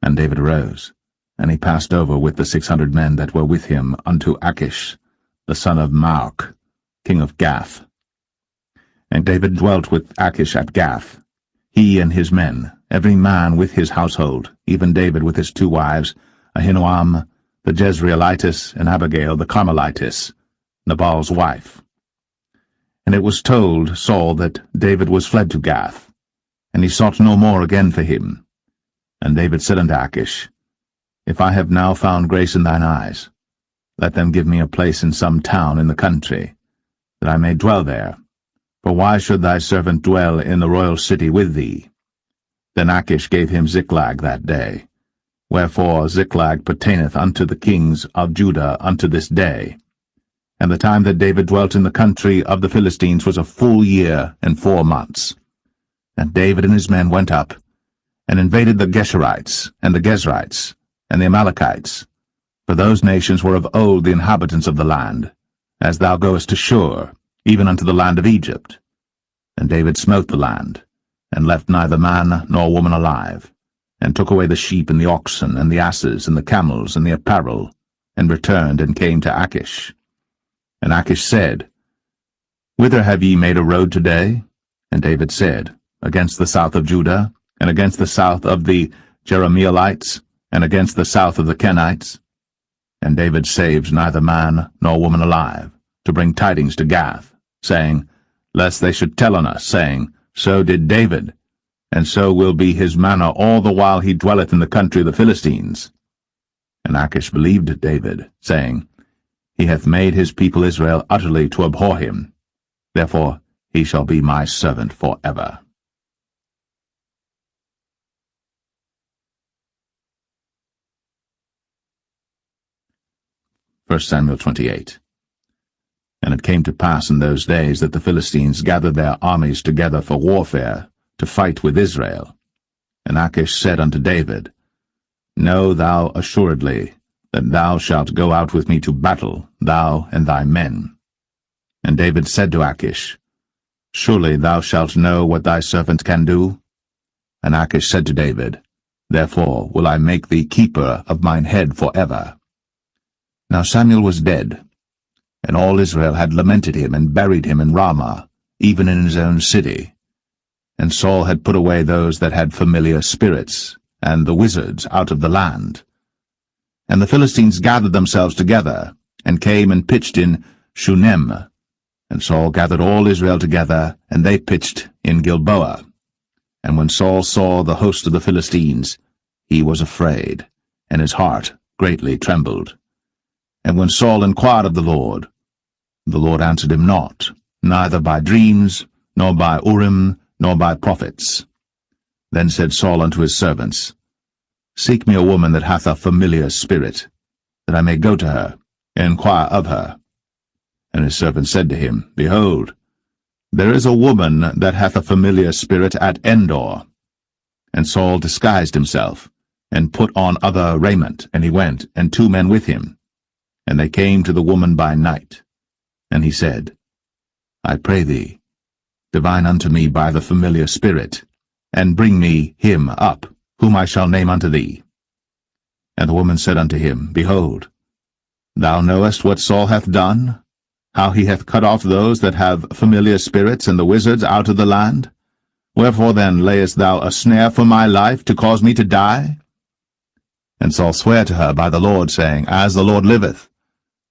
And David arose, and he passed over with the 600 men that were with him unto Achish, the son of Maoch, king of Gath. And David dwelt with Achish at Gath, he and his men, every man with his household, even David with his 2 wives, Ahinoam the Jezreelitess, and Abigail the Carmelitess, Nabal's wife. And it was told Saul that David was fled to Gath, and he sought no more again for him. And David said unto Achish, If I have now found grace in thine eyes, let them give me a place in some town in the country, that I may dwell there. For why should thy servant dwell in the royal city with thee? Then Achish gave him Ziklag that day. Wherefore Ziklag pertaineth unto the kings of Judah unto this day. And the time that David dwelt in the country of the Philistines was a full year and 4 months. And David and his men went up, and invaded the Geshurites, and the Gezrites, and the Amalekites. For those nations were of old the inhabitants of the land, as thou goest to Shur, even unto the land of Egypt. And David smote the land, and left neither man nor woman alive, and took away the sheep and the oxen and the asses and the camels and the apparel, and returned and came to Achish. And Achish said, Whither have ye made a road today? And David said, Against the south of Judah, and against the south of the Jerahmeelites, and against the south of the Kenites. And David saved neither man nor woman alive, to bring tidings to Gath, saying, Lest they should tell on us, saying, So did David, and so will be his manner all the while he dwelleth in the country of the Philistines. And Achish believed David, saying, He hath made his people Israel utterly to abhor him. Therefore he shall be my servant for ever. First Samuel 28. And it came to pass in those days that the Philistines gathered their armies together for warfare, to fight with Israel. And Achish said unto David, Know thou assuredly that thou shalt go out with me to battle, thou and thy men. And David said to Achish, Surely thou shalt know what thy servant can do? And Achish said to David, Therefore will I make thee keeper of mine head for ever. Now Samuel was dead, and all Israel had lamented him and buried him in Ramah, even in his own city. And Saul had put away those that had familiar spirits, and the wizards out of the land. And the Philistines gathered themselves together, and came and pitched in Shunem. And Saul gathered all Israel together, and they pitched in Gilboa. And when Saul saw the host of the Philistines, he was afraid, and his heart greatly trembled. And when Saul inquired of the Lord answered him not, neither by dreams, nor by Urim, nor by prophets. Then said Saul unto his servants, Seek me a woman that hath a familiar spirit, that I may go to her, and inquire of her. And his servant said to him, Behold, there is a woman that hath a familiar spirit at Endor. And Saul disguised himself, and put on other raiment, and he went, and 2 men with him. And they came to the woman by night. And he said, I pray thee, divine unto me by the familiar spirit, and bring me him up, whom I shall name unto thee. And the woman said unto him, Behold, thou knowest what Saul hath done, how he hath cut off those that have familiar spirits and the wizards out of the land? Wherefore then layest thou a snare for my life, to cause me to die? And Saul sware to her by the Lord, saying, As the Lord liveth,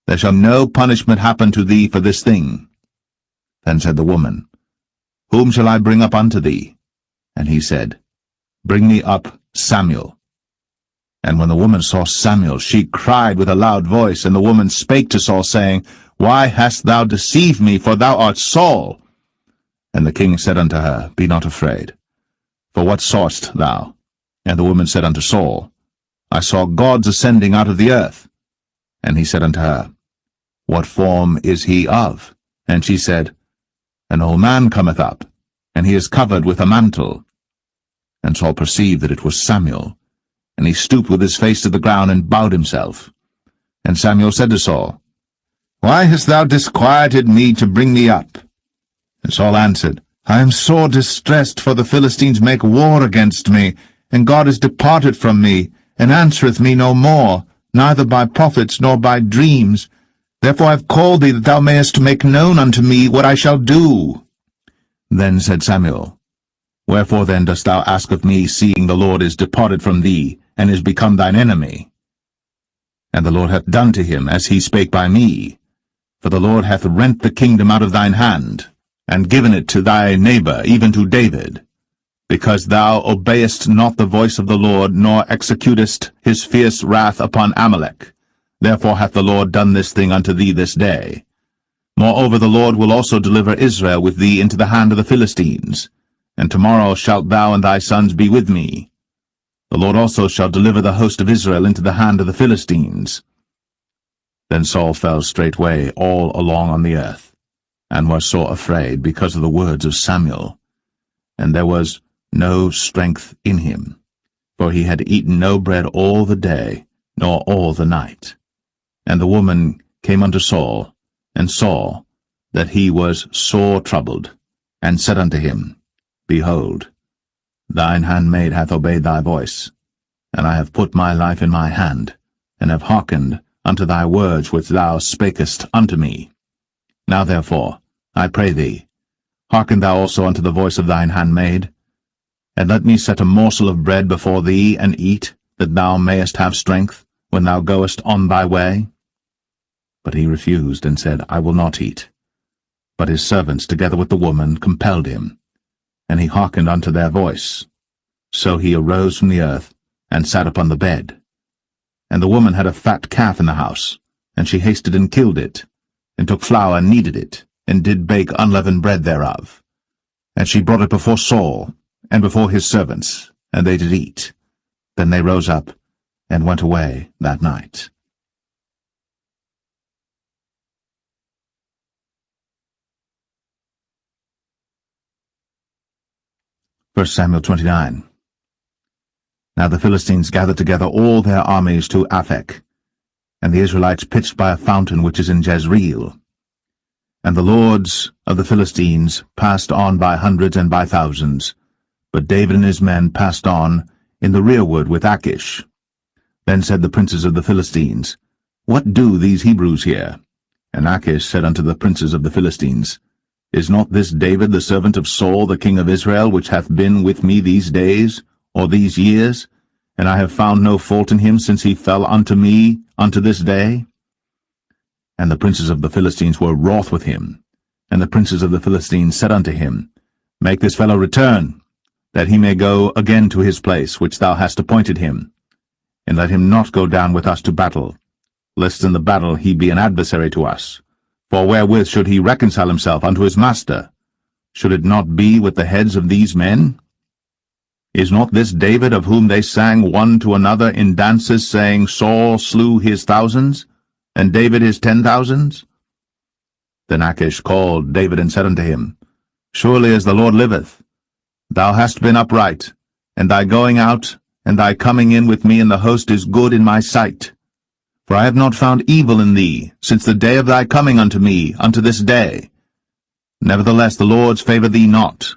there shall no punishment happen to thee for this thing. Then said the woman, Whom shall I bring up unto thee? And he said, Bring me up Samuel. And when the woman saw Samuel, she cried with a loud voice, and the woman spake to Saul, saying, Why hast thou deceived me, for thou art Saul? And the king said unto her, Be not afraid. For what sawest thou? And the woman said unto Saul, I saw gods ascending out of the earth. And he said unto her, What form is he of? And she said, An old man cometh up, and he is covered with a mantle. And Saul perceived that it was Samuel, and he stooped with his face to the ground and bowed himself. And Samuel said to Saul, Why hast thou disquieted me to bring me up? And Saul answered, I am sore distressed, for the Philistines make war against me, and God is departed from me, and answereth me no more, neither by prophets nor by dreams. Therefore I have called thee, that thou mayest make known unto me what I shall do. Then said Samuel, Wherefore then dost thou ask of me, seeing the Lord is departed from thee, and is become thine enemy? And the Lord hath done to him as he spake by me. For the Lord hath rent the kingdom out of thine hand, and given it to thy neighbor, even to David, because thou obeyest not the voice of the Lord, nor executest his fierce wrath upon Amalek. Therefore hath the Lord done this thing unto thee this day. Moreover the Lord will also deliver Israel with thee into the hand of the Philistines, and tomorrow shalt thou and thy sons be with me. The Lord also shall deliver the host of Israel into the hand of the Philistines. Then Saul fell straightway all along on the earth, and was sore afraid because of the words of Samuel. And there was no strength in him, for he had eaten no bread all the day, nor all the night. And the woman came unto Saul, and saw that he was sore troubled, and said unto him, Behold, thine handmaid hath obeyed thy voice, and I have put my life in my hand, and have hearkened unto thy words which thou spakest unto me. Now therefore, I pray thee, hearken thou also unto the voice of thine handmaid, and let me set a morsel of bread before thee, and eat, that thou mayest have strength, when thou goest on thy way. But he refused, and said, I will not eat. But his servants, together with the woman, compelled him, and he hearkened unto their voice. So he arose from the earth, and sat upon the bed. And the woman had a fat calf in the house, and she hasted and killed it, and took flour and kneaded it, and did bake unleavened bread thereof. And she brought it before Saul, and before his servants, and they did eat. Then they rose up, and went away that night. 1 Samuel 29. Now the Philistines gathered together all their armies to Aphek, and the Israelites pitched by a fountain which is in Jezreel. And the lords of the Philistines passed on by hundreds and by thousands, but David and his men passed on in the rearward with Achish. Then said the princes of the Philistines, What do these Hebrews here? And Achish said unto the princes of the Philistines, Is not this David the servant of Saul the king of Israel, which hath been with me these days, or these years? And I have found no fault in him since he fell unto me unto this day. And the princes of the Philistines were wroth with him. And the princes of the Philistines said unto him, Make this fellow return, that he may go again to his place which thou hast appointed him, and let him not go down with us to battle, lest in the battle he be an adversary to us. For wherewith should he reconcile himself unto his master? Should it not be with the heads of these men? Is not this David, of whom they sang one to another in dances, saying, Saul slew his thousands, and David his 10,000s? Then Achish called David and said unto him, Surely as the Lord liveth, thou hast been upright, and thy going out and thy coming in with me in the host is good in my sight. For I have not found evil in thee since the day of thy coming unto me unto this day. Nevertheless the Lord's favour thee not.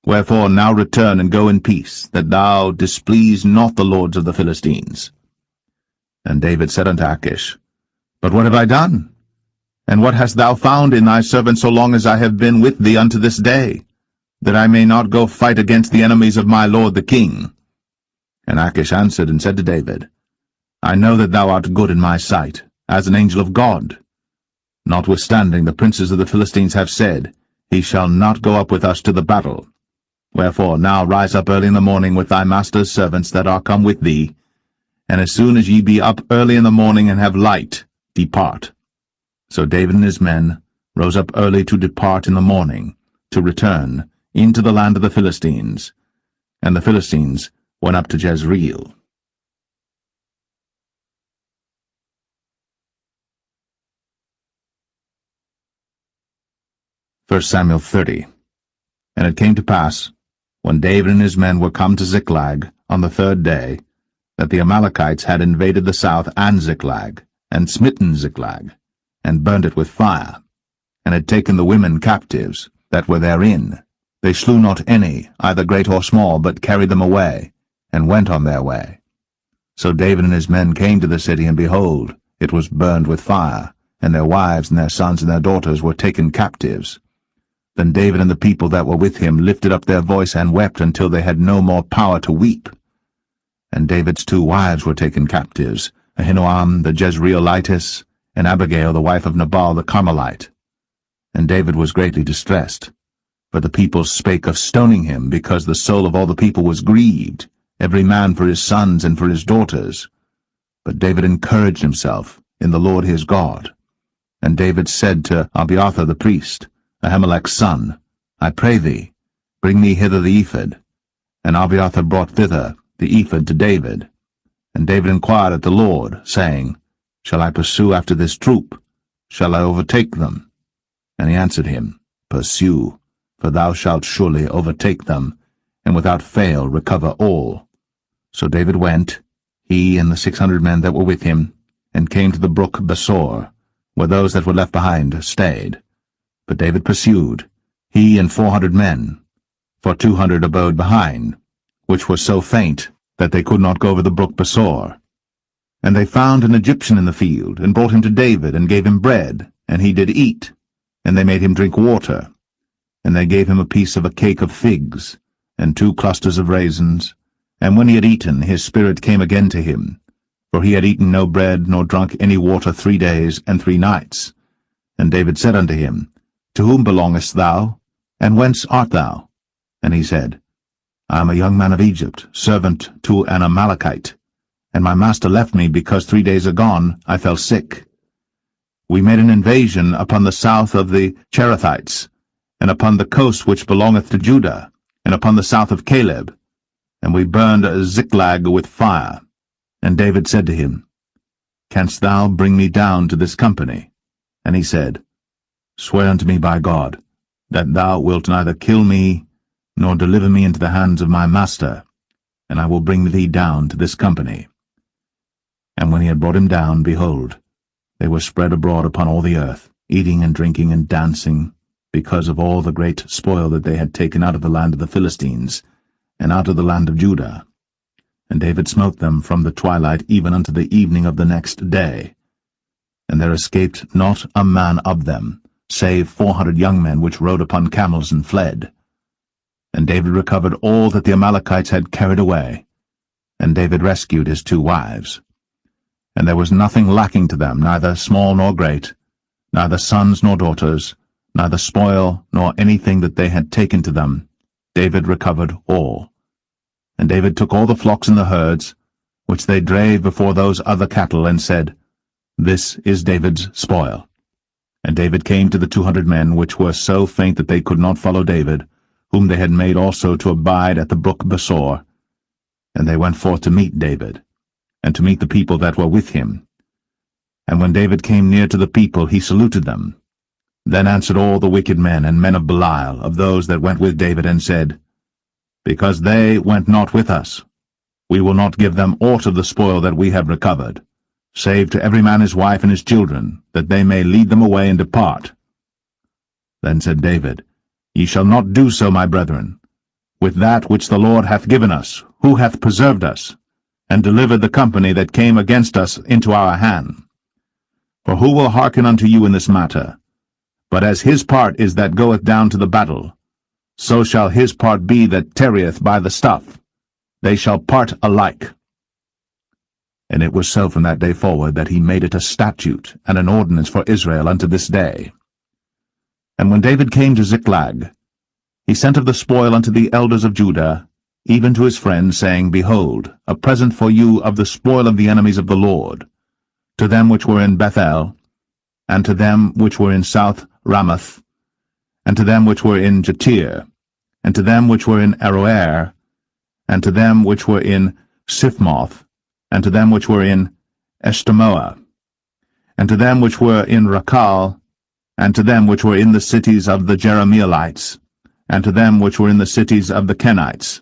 Wherefore now return and go in peace, that thou displease not the lords of the Philistines. And David said unto Achish, But what have I done? And what hast thou found in thy servant so long as I have been with thee unto this day, that I may not go fight against the enemies of my lord the king? And Achish answered and said to David, I know that thou art good in my sight, as an angel of God. Notwithstanding the princes of the Philistines have said, He shall not go up with us to the battle. Wherefore now rise up early in the morning with thy master's servants that are come with thee, and as soon as ye be up early in the morning and have light, depart. So David and his men rose up early to depart in the morning, to return into the land of the Philistines. And the Philistines went up to Jezreel. 1 Samuel 30. And it came to pass, when David and his men were come to Ziklag on the 3rd day, that the Amalekites had invaded the south and Ziklag, and smitten Ziklag, and burnt it with fire, and had taken the women captives that were therein. They slew not any, either great or small, but carried them away, and went on their way. So David and his men came to the city, and behold, it was burned with fire, and their wives and their sons and their daughters were taken captives. Then David and the people that were with him lifted up their voice and wept until they had no more power to weep. And David's 2 wives were taken captives, Ahinoam the Jezreelitess, and Abigail the wife of Nabal the Carmelite. And David was greatly distressed. For the people spake of stoning him, because the soul of all the people was grieved, every man for his sons and for his daughters. But David encouraged himself in the Lord his God. And David said to Abiathar the priest, Ahimelech's son, I pray thee, bring me hither the ephod. And Abiathar brought thither the ephod to David. And David inquired at the Lord, saying, Shall I pursue after this troop? Shall I overtake them? And he answered him, Pursue, for thou shalt surely overtake them, and without fail recover all. So David went, he and the 600 men that were with him, and came to the brook Besor, where those that were left behind stayed. But David pursued, he and 400 men, for 200 abode behind, which were so faint that they could not go over the brook Besor. And they found an Egyptian in the field, and brought him to David, and gave him bread, and he did eat, and they made him drink water. And they gave him a piece of a cake of figs, and 2 clusters of raisins. And when he had eaten, his spirit came again to him, for he had eaten no bread, nor drunk any water 3 days and 3 nights. And David said unto him, To whom belongest thou, and whence art thou? And he said, I am a young man of Egypt, servant to an Amalekite, and my master left me, because 3 days agone I fell sick. We made an invasion upon the south of the Cherethites, and upon the coast which belongeth to Judah, and upon the south of Caleb, and we burned Ziklag with fire. And David said to him, Canst thou bring me down to this company? And he said, Swear unto me by God, that thou wilt neither kill me, nor deliver me into the hands of my master, and I will bring thee down to this company. And when he had brought him down, behold, they were spread abroad upon all the earth, eating and drinking and dancing, because of all the great spoil that they had taken out of the land of the Philistines, and out of the land of Judah. And David smote them from the twilight even unto the evening of the next day. And there escaped not a man of them, save 400 young men which rode upon camels and fled. And David recovered all that the Amalekites had carried away, and David rescued his 2 wives. And there was nothing lacking to them, neither small nor great, neither sons nor daughters, neither spoil nor anything that they had taken to them. David recovered all. And David took all the flocks and the herds, which they drave before those other cattle, and said, This is David's spoil. And David came to the 200 men, which were so faint that they could not follow David, whom they had made also to abide at the brook Besor. And they went forth to meet David, and to meet the people that were with him. And when David came near to the people, he saluted them. Then answered all the wicked men and men of Belial, of those that went with David, and said, Because they went not with us, we will not give them aught of the spoil that we have recovered, save to every man his wife and his children, that they may lead them away and depart. Then said David, Ye shall not do so, my brethren, with that which the Lord hath given us, who hath preserved us, and delivered the company that came against us into our hand. For who will hearken unto you in this matter? But as his part is that goeth down to the battle, so shall his part be that tarrieth by the stuff. They shall part alike. And it was so from that day forward that he made it a statute and an ordinance for Israel unto this day. And when David came to Ziklag, he sent of the spoil unto the elders of Judah, even to his friends, saying, Behold, a present for you of the spoil of the enemies of the Lord, to them which were in Bethel, and to them which were in South Ramoth, and to them which were in Jatir, and to them which were in Aroer, and to them which were in Siphmoth, and to them which were in Eshtemoa, and to them which were in Rakal, and to them which were in the cities of the Jerahmeelites, and to them which were in the cities of the Kenites,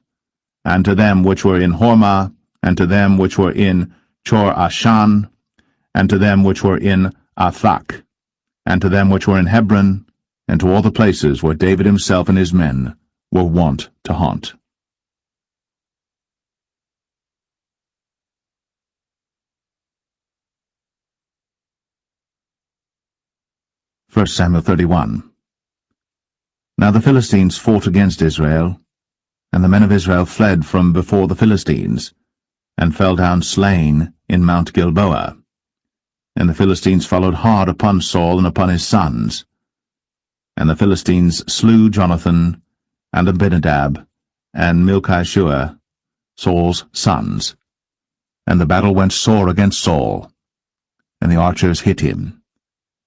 and to them which were in Hormah, and to them which were in Chor-Ashan, and to them which were in Athak, and to them which were in Hebron, and to all the places where David himself and his men were wont to haunt. First Samuel 31. Now the Philistines fought against Israel, and the men of Israel fled from before the Philistines, and fell down slain in Mount Gilboa. And the Philistines followed hard upon Saul and upon his sons. And the Philistines slew Jonathan, and Abinadab, and Malchishua, Saul's sons. And the battle went sore against Saul, and the archers hit him,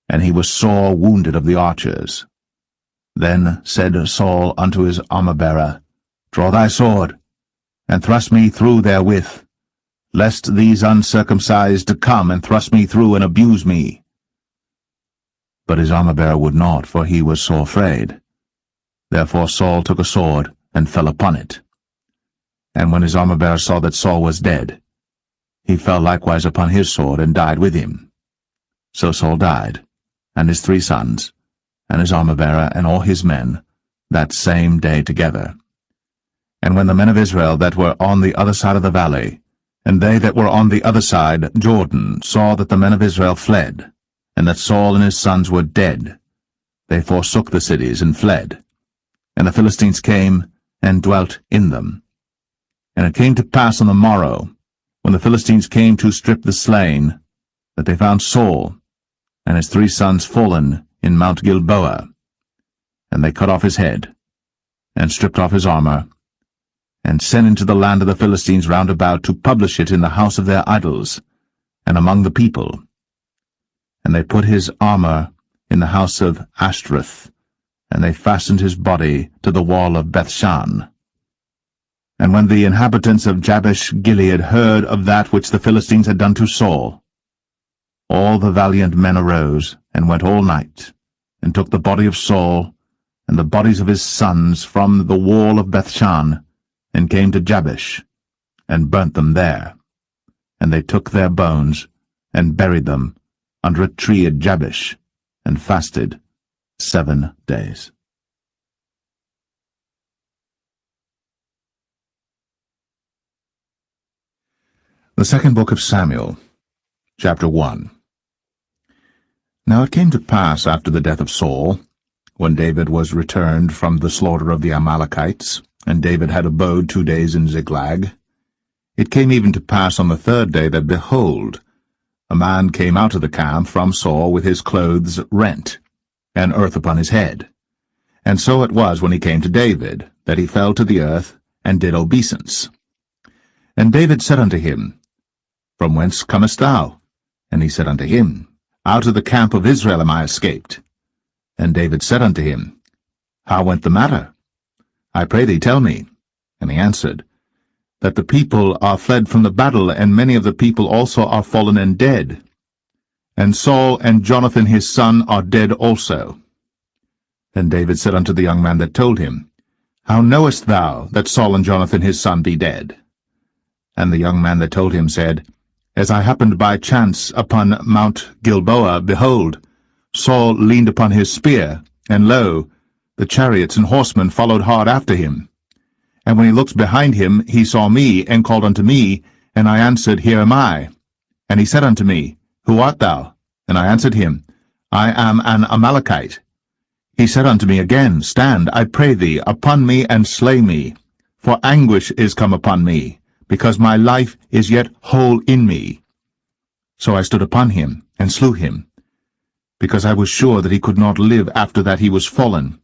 and he was sore wounded of the archers. Then said Saul unto his armor-bearer, Draw thy sword, and thrust me through therewith, lest these uncircumcised come and thrust me through and abuse me. But his armor-bearer would not, for he was sore afraid. Therefore Saul took a sword, and fell upon it. And when his armor-bearer saw that Saul was dead, he fell likewise upon his sword, and died with him. So Saul died, and his 3 sons, and his armor-bearer, and all his men, that same day together. And when the men of Israel that were on the other side of the valley, and they that were on the other side, Jordan, saw that the men of Israel fled, and that Saul and his sons were dead, they forsook the cities and fled. And the Philistines came and dwelt in them. And it came to pass on the morrow, when the Philistines came to strip the slain, that they found Saul and his 3 sons fallen in Mount Gilboa. And they cut off his head, and stripped off his armor, and sent into the land of the Philistines round about to publish it in the house of their idols, and among the people. And they put his armor in the house of Ashtoreth, and they fastened his body to the wall of Bethshan. And when the inhabitants of Jabesh-Gilead heard of that which the Philistines had done to Saul, all the valiant men arose, and went all night, and took the body of Saul, and the bodies of his sons from the wall of Bethshan, and came to Jabesh, and burnt them there. And they took their bones, and buried them under a tree at Jabesh, and fasted 7 days. The second book of Samuel, chapter 1. Now it came to pass after the death of Saul, when David was returned from the slaughter of the Amalekites, and David had abode 2 days in Ziklag, it came even to pass on the 3rd day that, behold, a man came out of the camp from Saul with his clothes rent, and earth upon his head. And so it was when he came to David, that he fell to the earth, and did obeisance. And David said unto him, From whence comest thou? And he said unto him, Out of the camp of Israel am I escaped. And David said unto him, How went the matter? I pray thee, tell me. And he answered, That the people are fled from the battle, and many of the people also are fallen and dead. And Saul and Jonathan his son are dead also. Then David said unto the young man that told him, How knowest thou that Saul and Jonathan his son be dead? And the young man that told him said, As I happened by chance upon Mount Gilboa, behold, Saul leaned upon his spear, and lo, the chariots and horsemen followed hard after him. And when he looked behind him, he saw me, and called unto me, and I answered, Here am I. And he said unto me, Who art thou? And I answered him, I am an Amalekite. He said unto me again, Stand, I pray thee, upon me, and slay me, for anguish is come upon me, because my life is yet whole in me. So I stood upon him, and slew him, because I was sure that he could not live after that he was fallen.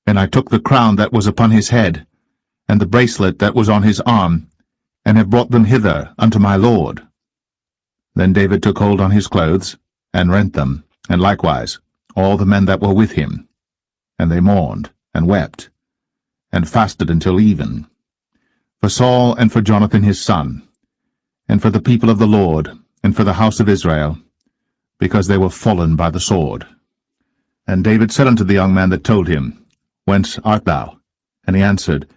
And I took the crown that was upon his head, and the bracelet that was on his arm, and have brought them hither unto my lord. Then David took hold on his clothes, and rent them, and likewise all the men that were with him. And they mourned, and wept, and fasted until even, for Saul and for Jonathan his son, and for the people of the Lord, and for the house of Israel, because they were fallen by the sword. And David said unto the young man that told him, Whence art thou? And he answered,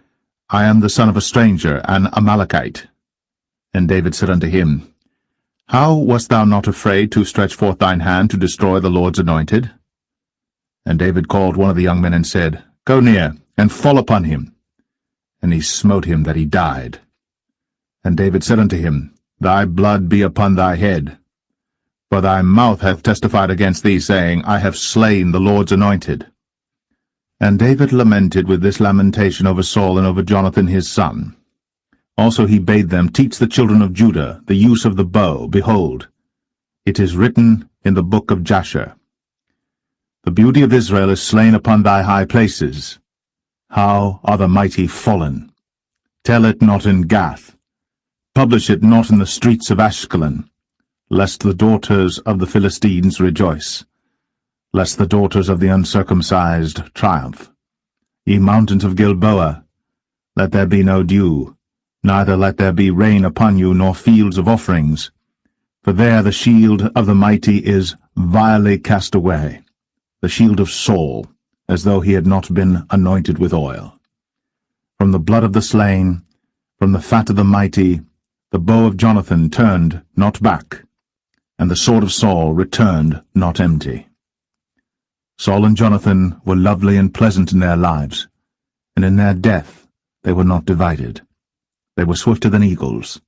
I am the son of a stranger, an Amalekite. And David said unto him, How wast thou not afraid to stretch forth thine hand to destroy the Lord's anointed? And David called one of the young men and said, Go near, and fall upon him. And he smote him that he died. And David said unto him, Thy blood be upon thy head. For thy mouth hath testified against thee, saying, I have slain the Lord's anointed. And David lamented with this lamentation over Saul and over Jonathan his son. Also he bade them teach the children of Judah the use of the bow. Behold, it is written in the book of Jasher, The beauty of Israel is slain upon thy high places. How are the mighty fallen? Tell it not in Gath. Publish it not in the streets of Ashkelon, lest the daughters of the Philistines rejoice, lest the daughters of the uncircumcised triumph. Ye mountains of Gilboa, let there be no dew, neither let there be rain upon you, nor fields of offerings. For there the shield of the mighty is vilely cast away, the shield of Saul, as though he had not been anointed with oil. From the blood of the slain, from the fat of the mighty, the bow of Jonathan turned not back, and the sword of Saul returned not empty. Saul and Jonathan were lovely and pleasant in their lives, and in their death They were not divided. They were swifter than eagles.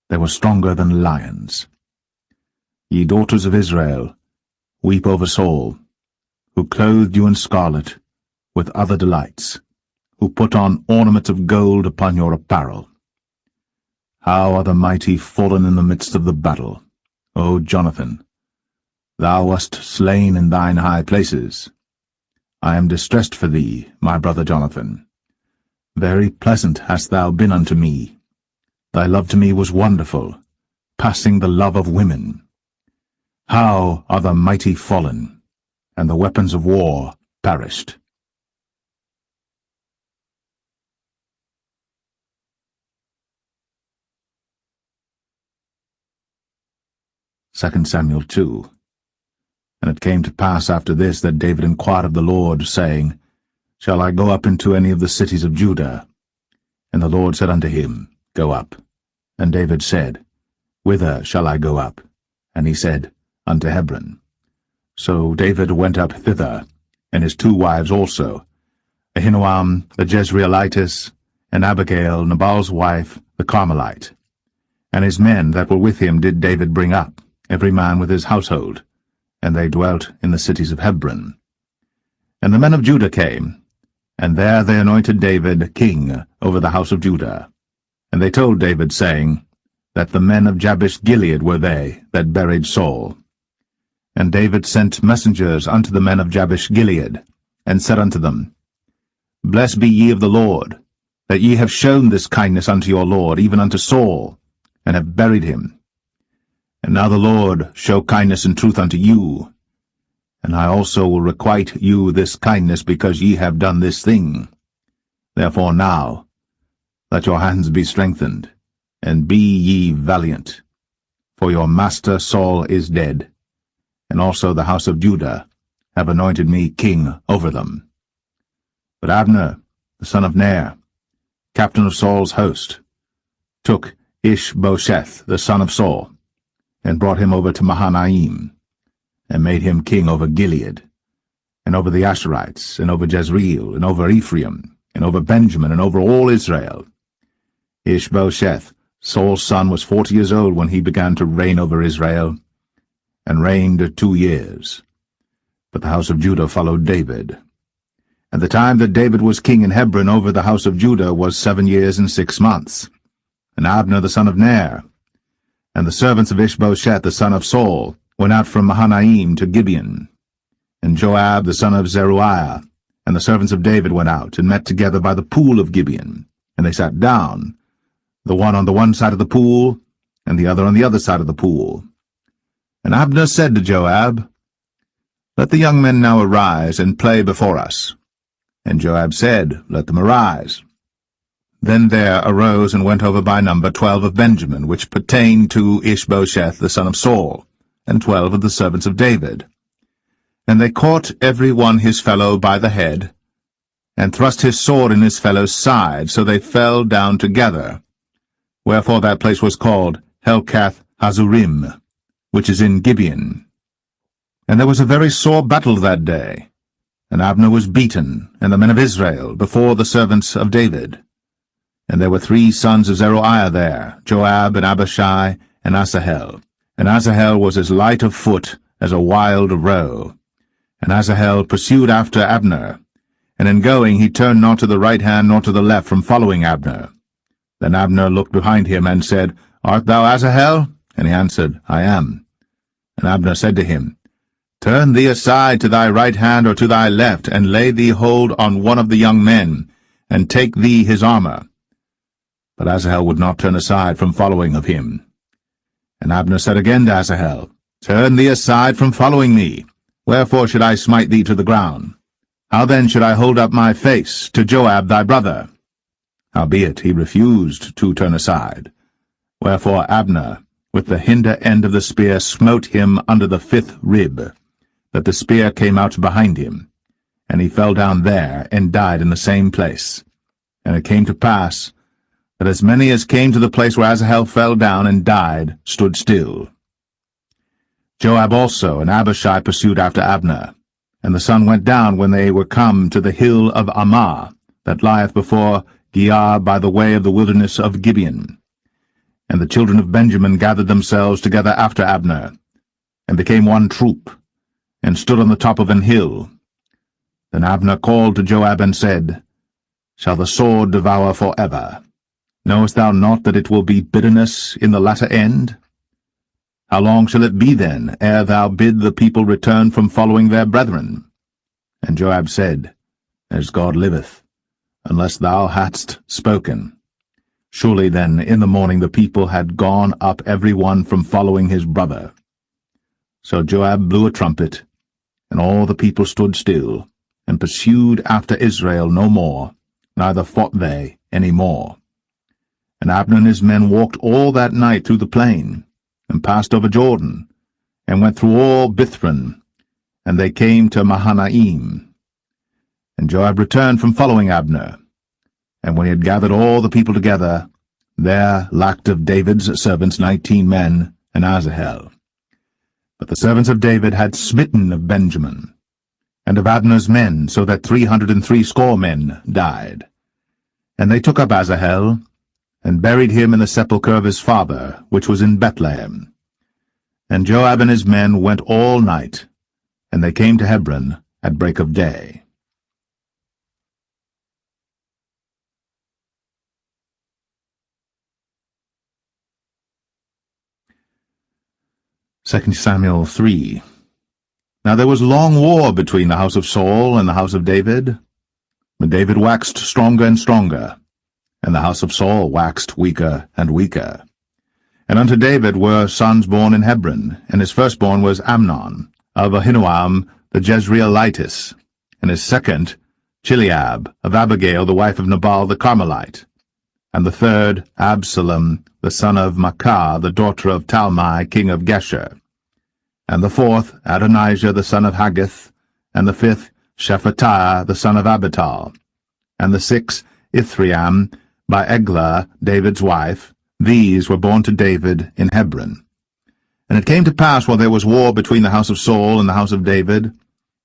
They were stronger than lions. Ye daughters of Israel, weep over Saul, who clothed you in scarlet, with other delights, who put on ornaments of gold upon your apparel. How are the mighty fallen in the midst of the battle, O Jonathan! Thou wast slain in thine high places. I am distressed for thee, my brother Jonathan. Very pleasant hast thou been unto me. Thy love to me was wonderful, passing the love of women. How are the mighty fallen, and the weapons of war perished. 2 Samuel 2. And it came to pass after this that David inquired of the Lord, saying, Shall I go up into any of the cities of Judah? And the Lord said unto him, Go up. And David said, Whither shall I go up? And he said, Unto Hebron. So David went up thither, and his 2 wives also, Ahinoam the Jezreelitess, and Abigail Nabal's wife, the Carmelite. And his men that were with him did David bring up, every man with his household, and they dwelt in the cities of Hebron. And the men of Judah came, and there they anointed David king over the house of Judah. And they told David, saying, that the men of Jabesh-Gilead were they that buried Saul. And David sent messengers unto the men of Jabesh-Gilead, and said unto them, Blessed be ye of the Lord, that ye have shown this kindness unto your Lord, even unto Saul, and have buried him. And now the Lord show kindness and truth unto you, and I also will requite you this kindness, because ye have done this thing. Therefore now, let your hands be strengthened, and be ye valiant. For your master Saul is dead, and also the house of Judah have anointed me king over them. But Abner, the son of Ner, captain of Saul's host, took Ishbosheth, the son of Saul, and brought him over to Mahanaim, and made him king over Gilead, and over the Asherites, and over Jezreel, and over Ephraim, and over Benjamin, and over all Israel. Ishbosheth, Saul's son, was 40 years old when he began to reign over Israel, and reigned 2 years. But the house of Judah followed David. And the time that David was king in Hebron over the house of Judah was 7 years and 6 months. And Abner the son of Ner, and the servants of Ishbosheth the son of Saul, went out from Mahanaim to Gibeon. And Joab the son of Zeruiah, and the servants of David went out, and met together by the pool of Gibeon. And they sat down, the one on the one side of the pool, and the other on the other side of the pool. And Abner said to Joab, Let the young men now arise, and play before us. And Joab said, Let them arise. Then there arose and went over by number 12 of Benjamin, which pertained to Ishbosheth the son of Saul, and 12 of the servants of David. And they caught every one his fellow by the head, and thrust his sword in his fellow's side, so they fell down together. Wherefore that place was called Helkath Hazurim, which is in Gibeon. And there was a very sore battle that day, and Abner was beaten, and the men of Israel, before the servants of David. And there were 3 sons of Zeruiah there, Joab, and Abishai, and Asahel. And Asahel was as light of foot as a wild roe. And Asahel pursued after Abner, and in going he turned not to the right hand nor to the left from following Abner. Then Abner looked behind him, and said, Art thou Asahel? And he answered, I am. And Abner said to him, Turn thee aside to thy right hand or to thy left, and lay thee hold on one of the young men, and take thee his armor. But Asahel would not turn aside from following of him. And Abner said again to Asahel, Turn thee aside from following me. Wherefore should I smite thee to the ground? How then should I hold up my face to Joab thy brother? Howbeit he refused to turn aside. Wherefore Abner, with the hinder end of the spear, smote him under the 5th rib, that the spear came out behind him. And he fell down there, and died in the same place. And it came to pass, that as many as came to the place where Asahel fell down and died stood still. Joab also and Abishai pursued after Abner, and the sun went down when they were come to the hill of Ammah, that lieth before Giah by the way of the wilderness of Gibeon. And the children of Benjamin gathered themselves together after Abner, and became one troop, and stood on the top of an hill. Then Abner called to Joab and said, Shall the sword devour forever? Knowest thou not that it will be bitterness in the latter end? How long shall it be then, ere thou bid the people return from following their brethren? And Joab said, As God liveth, unless thou hadst spoken. Surely then in the morning the people had gone up every one from following his brother. So Joab blew a trumpet, and all the people stood still, and pursued after Israel no more, neither fought they any more. And Abner and his men walked all that night through the plain, and passed over Jordan, and went through all Bithron, and they came to Mahanaim. And Joab returned from following Abner, and when he had gathered all the people together, there lacked of David's servants 19 men, and Asahel. But the servants of David had smitten of Benjamin, and of Abner's men, so that 360 men died. And they took up Asahel, and buried him in the sepulchre of his father, which was in Bethlehem. And Joab and his men went all night, and they came to Hebron at break of day. 2 Samuel 3. Now there was long war between the house of Saul and the house of David. But David waxed stronger and stronger, and the house of Saul waxed weaker and weaker. And unto David were sons born in Hebron, and his firstborn was Amnon, of Ahinoam the Jezreelitess, and his second Chileab, of Abigail the wife of Nabal the Carmelite, and the third Absalom the son of Maacah the daughter of Talmai king of Geshur, and the fourth Adonijah the son of Haggith, and the fifth Shephatiah the son of Abital, and the sixth Ithream by Eglah David's wife. These were born to David in Hebron. And it came to pass, while there was war between the house of Saul and the house of David,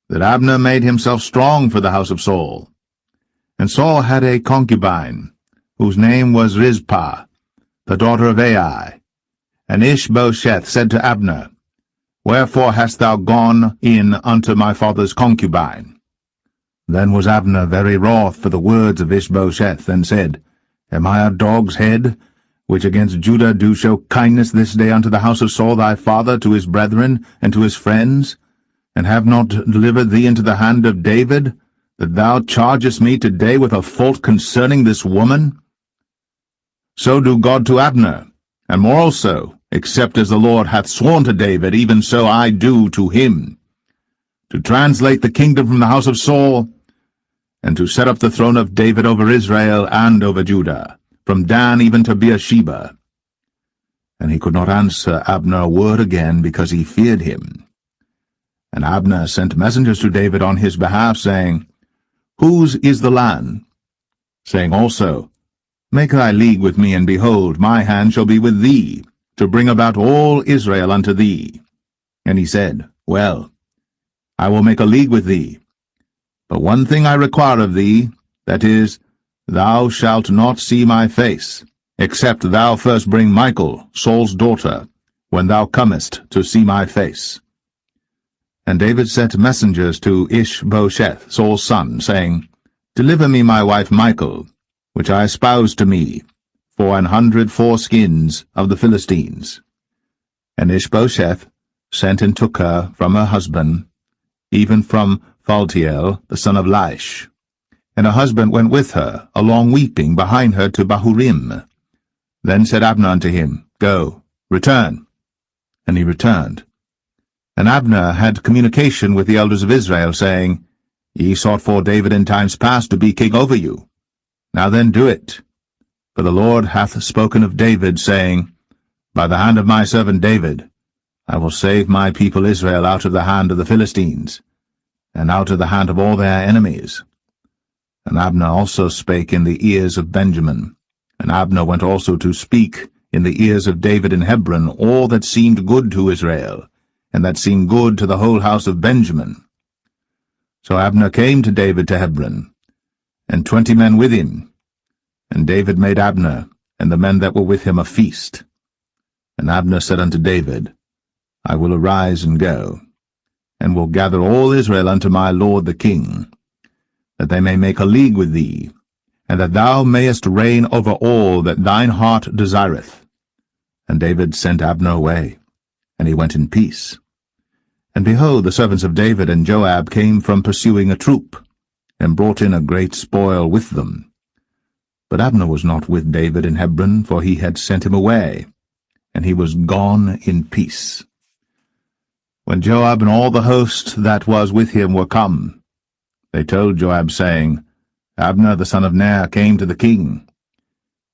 that Abner made himself strong for the house of Saul. And Saul had a concubine, whose name was Rizpah, the daughter of Ai. And Ishbosheth said to Abner, Wherefore hast thou gone in unto my father's concubine? Then was Abner very wroth for the words of Ishbosheth, and said, Am I a dog's head, which against Judah do show kindness this day unto the house of Saul thy father, to his brethren, and to his friends, and have not delivered thee into the hand of David, that thou chargest me today with a fault concerning this woman? So do God to Abner, and more also, except as the Lord hath sworn to David, even so I do to him, to translate the kingdom from the house of Saul, and to set up the throne of David over Israel and over Judah, from Dan even to Beersheba. And he could not answer Abner a word again, because he feared him. And Abner sent messengers to David on his behalf, saying, Whose is the land? Saying also, Make thy league with me, and behold, my hand shall be with thee, to bring about all Israel unto thee. And he said, Well, I will make a league with thee. But one thing I require of thee, that is, thou shalt not see my face, except thou first bring Michal, Saul's daughter, when thou comest to see my face. And David sent messengers to Ishbosheth, Saul's son, saying, Deliver me my wife Michal, which I espoused to me, for 100 foreskins of the Philistines. And Ishbosheth sent and took her from her husband, even from Phaltiel, the son of Laish. And her husband went with her, along weeping, behind her to Bahurim. Then said Abner unto him, Go, return. And he returned. And Abner had communication with the elders of Israel, saying, Ye sought for David in times past to be king over you. Now then do it. For the Lord hath spoken of David, saying, By the hand of my servant David, I will save my people Israel out of the hand of the Philistines, and out of the hand of all their enemies. And Abner also spake in the ears of Benjamin. And Abner went also to speak in the ears of David in Hebron all that seemed good to Israel, and that seemed good to the whole house of Benjamin. So Abner came to David to Hebron, and 20 men with him. And David made Abner and the men that were with him a feast. And Abner said unto David, I will arise and go, and will gather all Israel unto my lord the king, that they may make a league with thee, and that thou mayest reign over all that thine heart desireth. And David sent Abner away, and he went in peace. And behold, the servants of David and Joab came from pursuing a troop, and brought in a great spoil with them. But Abner was not with David in Hebron, for he had sent him away, and he was gone in peace. When Joab and all the host that was with him were come, they told Joab, saying, Abner the son of Ner came to the king,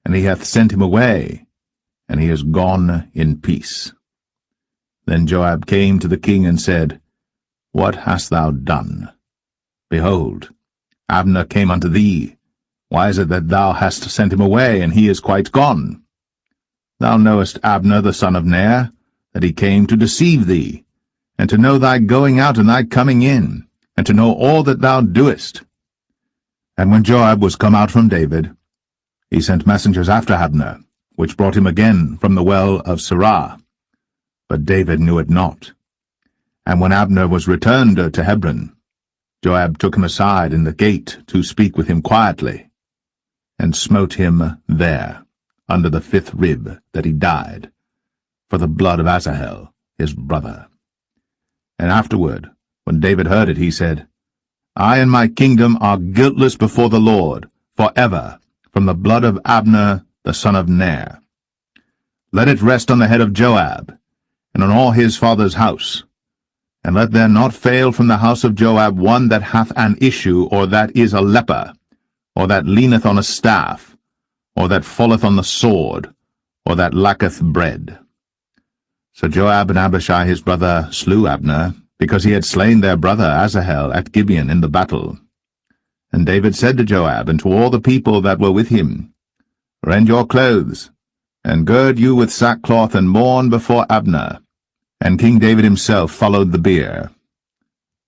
and he hath sent him away, and he is gone in peace. Then Joab came to the king and said, What hast thou done? Behold, Abner came unto thee. Why is it that thou hast sent him away, and he is quite gone? Thou knowest Abner the son of Ner, that he came to deceive thee, and to know thy going out and thy coming in, and to know all that thou doest. And when Joab was come out from David, he sent messengers after Abner, which brought him again from the well of Sirah. But David knew it not. And when Abner was returned to Hebron, Joab took him aside in the gate to speak with him quietly, and smote him there, under the 5th rib, that he died, for the blood of Asahel, his brother. And afterward, when David heard it, he said, I and my kingdom are guiltless before the Lord, forever, from the blood of Abner the son of Ner. Let it rest on the head of Joab, and on all his father's house. And let there not fail from the house of Joab one that hath an issue, or that is a leper, or that leaneth on a staff, or that falleth on the sword, or that lacketh bread. So Joab and Abishai his brother slew Abner, because he had slain their brother Asahel at Gibeon in the battle. And David said to Joab and to all the people that were with him, Rend your clothes, and gird you with sackcloth, and mourn before Abner. And King David himself followed the bier.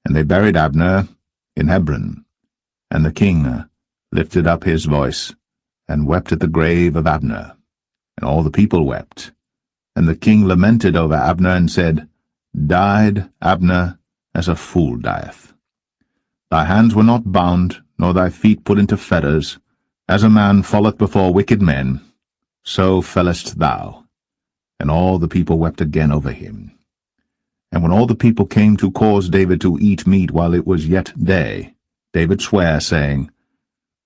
And they buried Abner in Hebron. And the king lifted up his voice, and wept at the grave of Abner. And all the people wept. And the king lamented over Abner, and said, Died Abner as a fool dieth. Thy hands were not bound, nor thy feet put into fetters. As a man falleth before wicked men, so fellest thou. And all the people wept again over him. And when all the people came to cause David to eat meat while it was yet day, David sware, saying,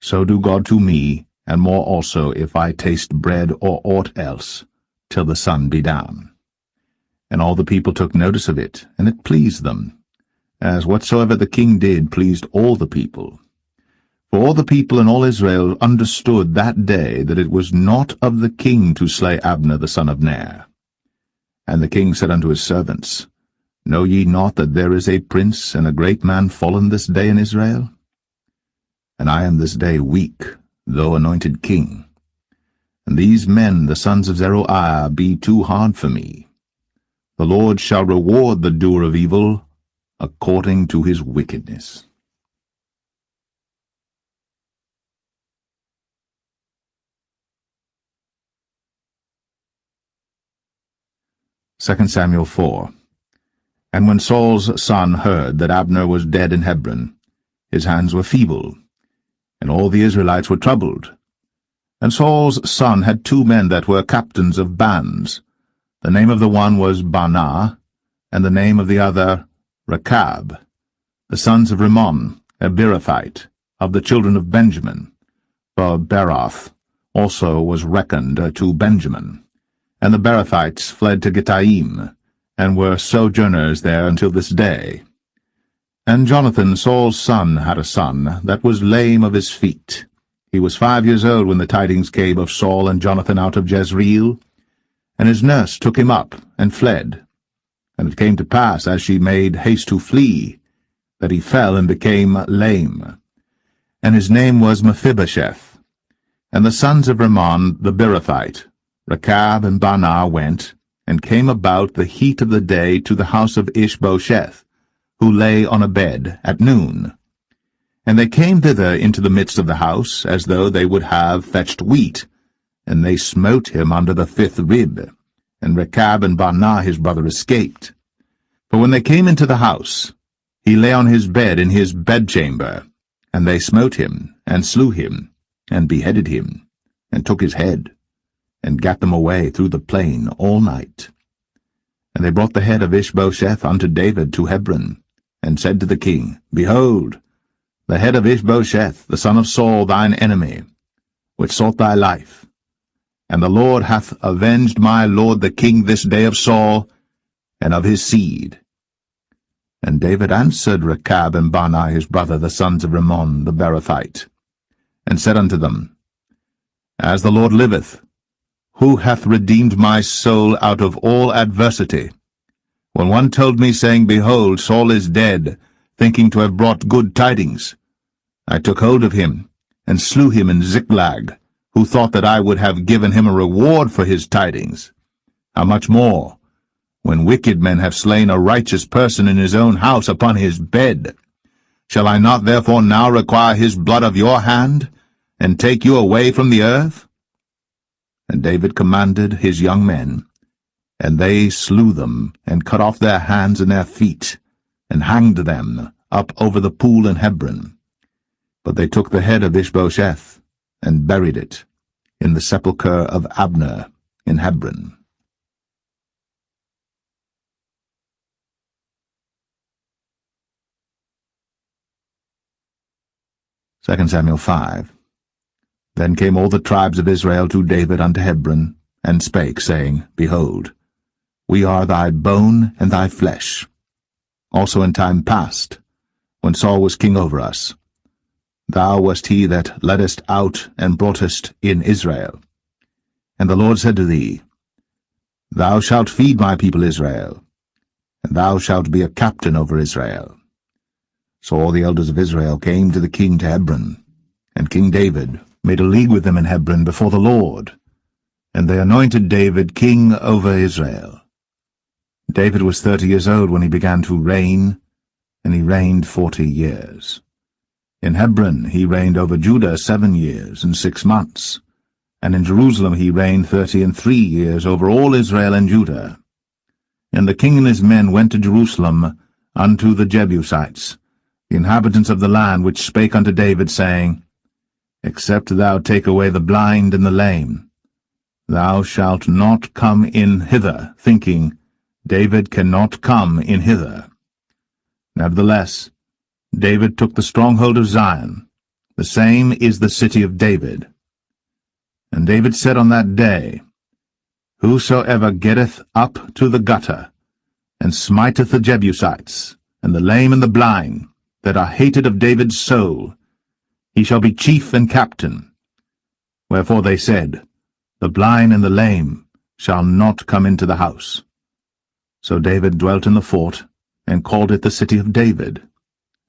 So do God to me, and more also, if I taste bread or aught else, till the sun be down. And all the people took notice of it, and it pleased them, as whatsoever the king did pleased all the people. For all the people and all Israel understood that day that it was not of the king to slay Abner the son of Ner. And the king said unto his servants, Know ye not that there is a prince and a great man fallen this day in Israel? And I am this day weak, though anointed king. And these men, the sons of Zeruiah, be too hard for me. The Lord shall reward the doer of evil according to his wickedness. 2 Samuel 4. And when Saul's son heard that Abner was dead in Hebron, his hands were feeble, and all the Israelites were troubled. And Saul's son had 2 men that were captains of bands. The name of the one was Baanah, and the name of the other Rechab, the sons of Rimmon, a Beerothite, of the children of Benjamin. For Beeroth also was reckoned to Benjamin. And the Beerothites fled to Gittaim, and were sojourners there until this day. And Jonathan, Saul's son, had a son that was lame of his feet. He was 5 years old when the tidings came of Saul and Jonathan out of Jezreel. And his nurse took him up, and fled. And it came to pass, as she made haste to flee, that he fell and became lame. And his name was Mephibosheth. And the sons of Rimmon the Beerothite, Rechab and Baanah, went, and came about the heat of the day to the house of Ishbosheth, who lay on a bed at noon. And they came thither into the midst of the house, as though they would have fetched wheat. And they smote him under the 5th rib. And Rechab and Baanah his brother escaped. For when they came into the house, he lay on his bed in his bedchamber. And they smote him, and slew him, and beheaded him, and took his head, and gat them away through the plain all night. And they brought the head of Ishbosheth unto David to Hebron, and said to the king, Behold, the head of Ishbosheth, the son of Saul, thine enemy, which sought thy life. And the Lord hath avenged my lord the king this day of Saul, and of his seed. And David answered Rechab and Baanah his brother, the sons of Rimmon the Beerothite, and said unto them, As the Lord liveth, who hath redeemed my soul out of all adversity? When one told me, saying, Behold, Saul is dead, thinking to have brought good tidings, I took hold of him, and slew him in Ziklag, who thought that I would have given him a reward for his tidings. How much more, when wicked men have slain a righteous person in his own house upon his bed? Shall I not therefore now require his blood of your hand, and take you away from the earth? And David commanded his young men, and they slew them, and cut off their hands and their feet, and hanged them up over the pool in Hebron. But they took the head of Ishbosheth, and buried it in the sepulchre of Abner in Hebron. 2 Samuel 5. Then came all the tribes of Israel to David unto Hebron, and spake, saying, Behold, we are thy bone and thy flesh. Also in time past, when Saul was king over us, thou wast he that leddest out and broughtest in Israel. And the Lord said to thee, Thou shalt feed my people Israel, and thou shalt be a captain over Israel. So all the elders of Israel came to the king to Hebron, and King David made a league with them in Hebron before the Lord, and they anointed David king over Israel. David was 30 years old when he began to reign, and he reigned 40 years. In Hebron he reigned over Judah 7 years and 6 months, and in Jerusalem he reigned 33 years over all Israel and Judah. And the king and his men went to Jerusalem unto the Jebusites, the inhabitants of the land, which spake unto David, saying, Except thou take away the blind and the lame, thou shalt not come in hither, thinking, David cannot come in hither. Nevertheless, David took the stronghold of Zion, the same is the city of David. And David said on that day, Whosoever getteth up to the gutter, and smiteth the Jebusites, and the lame and the blind, that are hated of David's soul, he shall be chief and captain. Wherefore they said, The blind and the lame shall not come into the house. So David dwelt in the fort, and called it the city of David.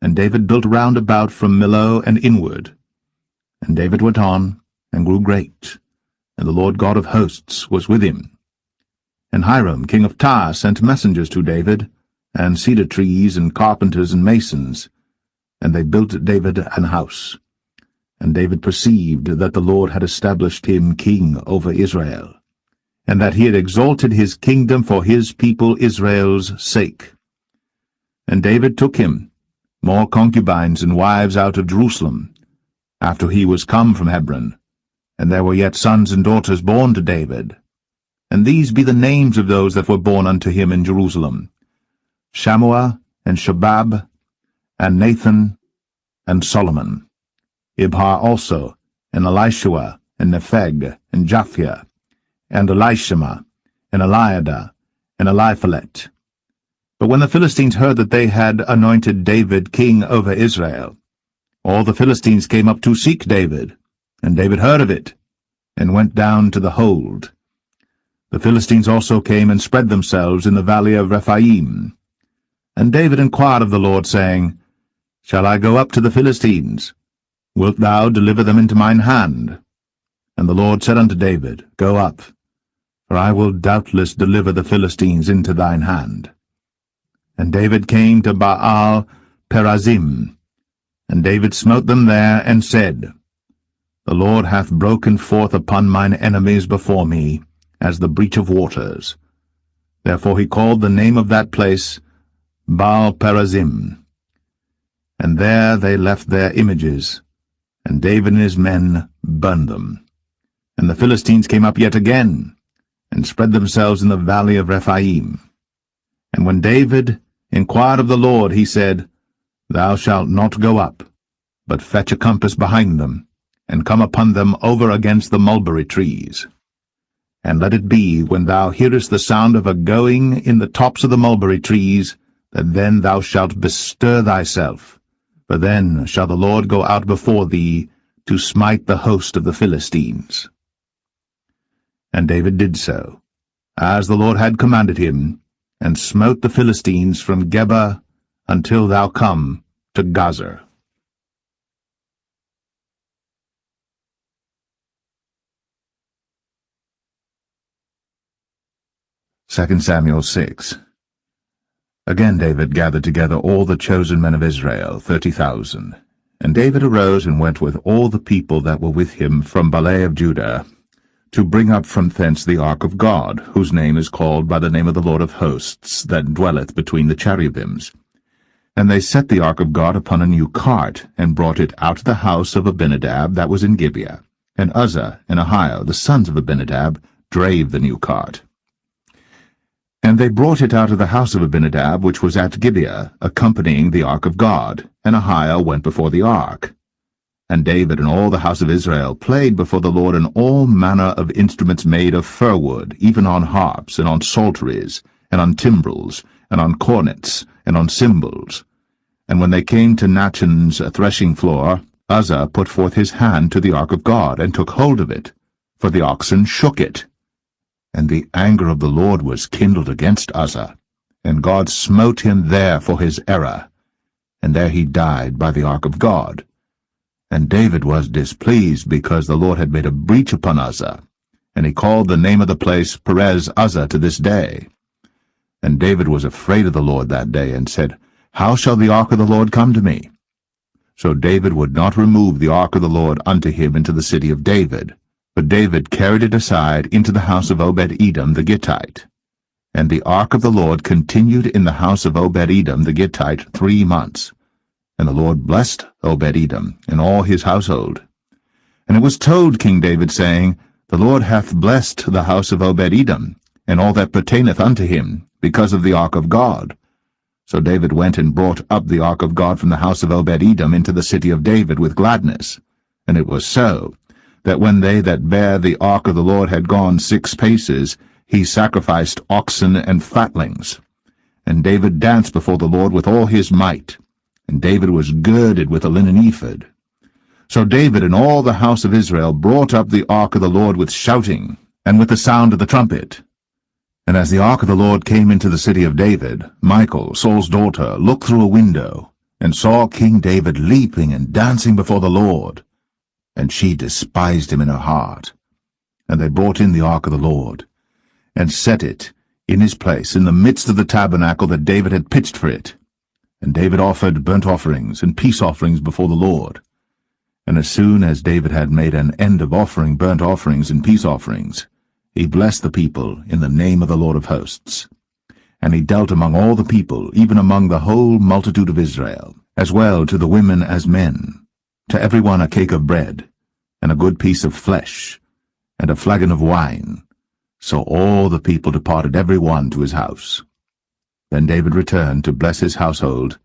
And David built round about from Millo and inward. And David went on, and grew great, and the Lord God of hosts was with him. And Hiram king of Tyre sent messengers to David, and cedar trees, and carpenters, and masons, and they built David an house. And David perceived that the Lord had established him king over Israel, and that he had exalted his kingdom for his people Israel's sake. And David took him more concubines and wives out of Jerusalem, after he was come from Hebron, and there were yet sons and daughters born to David. And these be the names of those that were born unto him in Jerusalem, Shammua, and Shobab, and Nathan, and Solomon, Ibhar also, and Elishua, and Nepheg, and Japhia, and Elishama, and Eliada, and Eliphalet. But when the Philistines heard that they had anointed David king over Israel, all the Philistines came up to seek David, and David heard of it, and went down to the hold. The Philistines also came and spread themselves in the valley of Rephaim. And David inquired of the Lord, saying, Shall I go up to the Philistines? Wilt thou deliver them into mine hand? And the Lord said unto David, Go up, for I will doubtless deliver the Philistines into thine hand. And David came to Baal Perazim, And David smote them there, and said, The Lord hath broken forth upon mine enemies before me, as the breach of waters. Therefore he called the name of that place Baal-perazim. And there they left their images, and David and his men burned them. And the Philistines came up yet again, and spread themselves in the valley of Rephaim. And when David inquired of the Lord, he said, Thou shalt not go up, but fetch a compass behind them, and come upon them over against the mulberry trees. And let it be, when thou hearest the sound of a going in the tops of the mulberry trees, that then thou shalt bestir thyself, for then shall the Lord go out before thee to smite the host of the Philistines. And David did so, as the Lord had commanded him, and smote the Philistines from Geba until thou come to Gazer. 2 Samuel 6. Again David gathered together all the chosen men of Israel, 30,000. And David arose and went with all the people that were with him from Paulett of Judah, to bring up from thence the ark of God, whose name is called by the name of the Lord of hosts, that dwelleth between the cherubims. And they set the ark of God upon a new cart, and brought it out of the house of Abinadab that was in Gibeah. And Uzzah and Ahio, the sons of Abinadab, drave the new cart. And they brought it out of the house of Abinadab, which was at Gibeah, accompanying the ark of God, and Ahio went before the ark. And David and all the house of Israel played before the Lord in all manner of instruments made of fir wood, even on harps, and on psalteries, and on timbrels, and on cornets, and on cymbals. And when they came to Nachon's threshing floor, Uzzah put forth his hand to the ark of God, and took hold of it, for the oxen shook it. And the anger of the Lord was kindled against Uzzah, and God smote him there for his error, and there he died by the ark of God. And David was displeased, because the Lord had made a breach upon Uzzah, and he called the name of the place Perez Uzzah to this day. And David was afraid of the Lord that day, and said, How shall the ark of the Lord come to me? So David would not remove the ark of the Lord unto him into the city of David, but David carried it aside into the house of Obed-Edom the Gittite. And the ark of the Lord continued in the house of Obed-Edom the Gittite 3 months. And the Lord blessed Obed-Edom and all his household. And it was told King David, saying, The Lord hath blessed the house of Obed-Edom, and all that pertaineth unto him, because of the ark of God. So David went and brought up the ark of God from the house of Obed-Edom into the city of David with gladness. And it was so, that when they that bare the ark of the Lord had gone 6 paces, he sacrificed oxen and fatlings. And David danced before the Lord with all his might, and David was girded with a linen ephod. So David and all the house of Israel brought up the ark of the Lord with shouting, and with the sound of the trumpet. And as the ark of the Lord came into the city of David, Michal, Saul's daughter, looked through a window, and saw King David leaping and dancing before the Lord. And she despised him in her heart. And they brought in the ark of the Lord, and set it in his place in the midst of the tabernacle that David had pitched for it. And David offered burnt offerings and peace offerings before the Lord. And as soon as David had made an end of offering burnt offerings and peace offerings, he blessed the people in the name of the Lord of hosts. And he dealt among all the people, even among the whole multitude of Israel, as well to the women as men, to every one a cake of bread, and a good piece of flesh, and a flagon of wine. So all the people departed every one to his house. Then David returned to bless his household,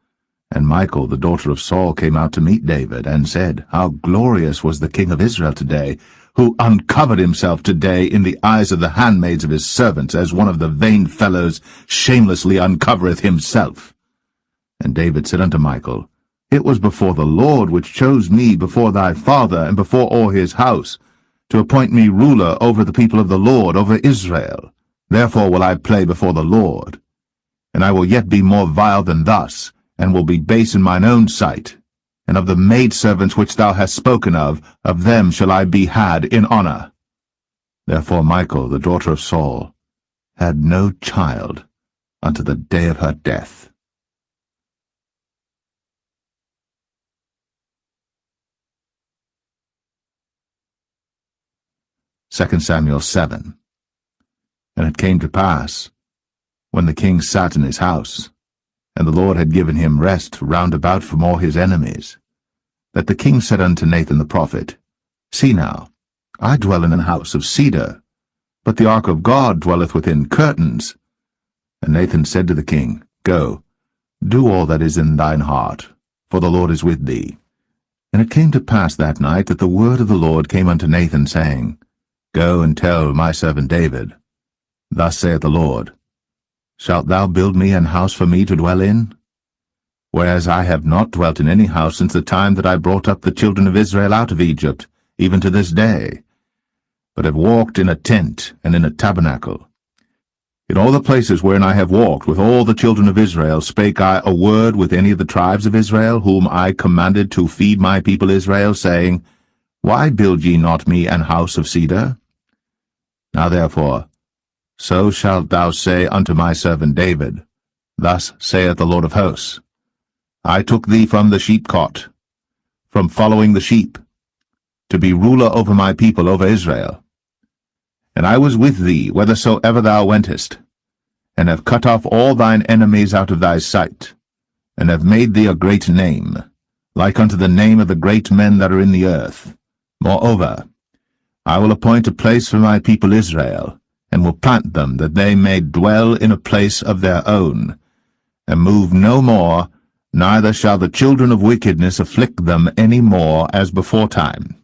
and Michal, the daughter of Saul, came out to meet David, and said, How glorious was the king of Israel today, who uncovered himself today in the eyes of the handmaids of his servants, as one of the vain fellows shamelessly uncovereth himself. And David said unto Michal, It was before the Lord which chose me before thy father, and before all his house, to appoint me ruler over the people of the Lord, over Israel. Therefore will I play before the Lord. And I will yet be more vile than thus, and will be base in mine own sight. And of the maidservants which thou hast spoken of them shall I be had in honor. Therefore Michal, the daughter of Saul, had no child unto the day of her death. 2 Samuel 7. And it came to pass, when the king sat in his house, and the Lord had given him rest round about from all his enemies, that the king said unto Nathan the prophet, See now, I dwell in an house of cedar, but the ark of God dwelleth within curtains. And Nathan said to the king, Go, do all that is in thine heart, for the Lord is with thee. And it came to pass that night that the word of the Lord came unto Nathan, saying, Go and tell my servant David, Thus saith the Lord, Shalt thou build me an house for me to dwell in? Whereas I have not dwelt in any house since the time that I brought up the children of Israel out of Egypt, even to this day, but have walked in a tent and in a tabernacle. In all the places wherein I have walked with all the children of Israel spake I a word with any of the tribes of Israel, whom I commanded to feed my people Israel, saying, Why build ye not me an house of cedar? Now therefore, so shalt thou say unto my servant David, Thus saith the Lord of hosts, I took thee from the sheepcot, from following the sheep, to be ruler over my people, over Israel. And I was with thee whithersoever thou wentest, and have cut off all thine enemies out of thy sight, and have made thee a great name, like unto the name of the great men that are in the earth. Moreover, I will appoint a place for my people Israel, and will plant them, that they may dwell in a place of their own, and move no more, neither shall the children of wickedness afflict them any more as beforetime.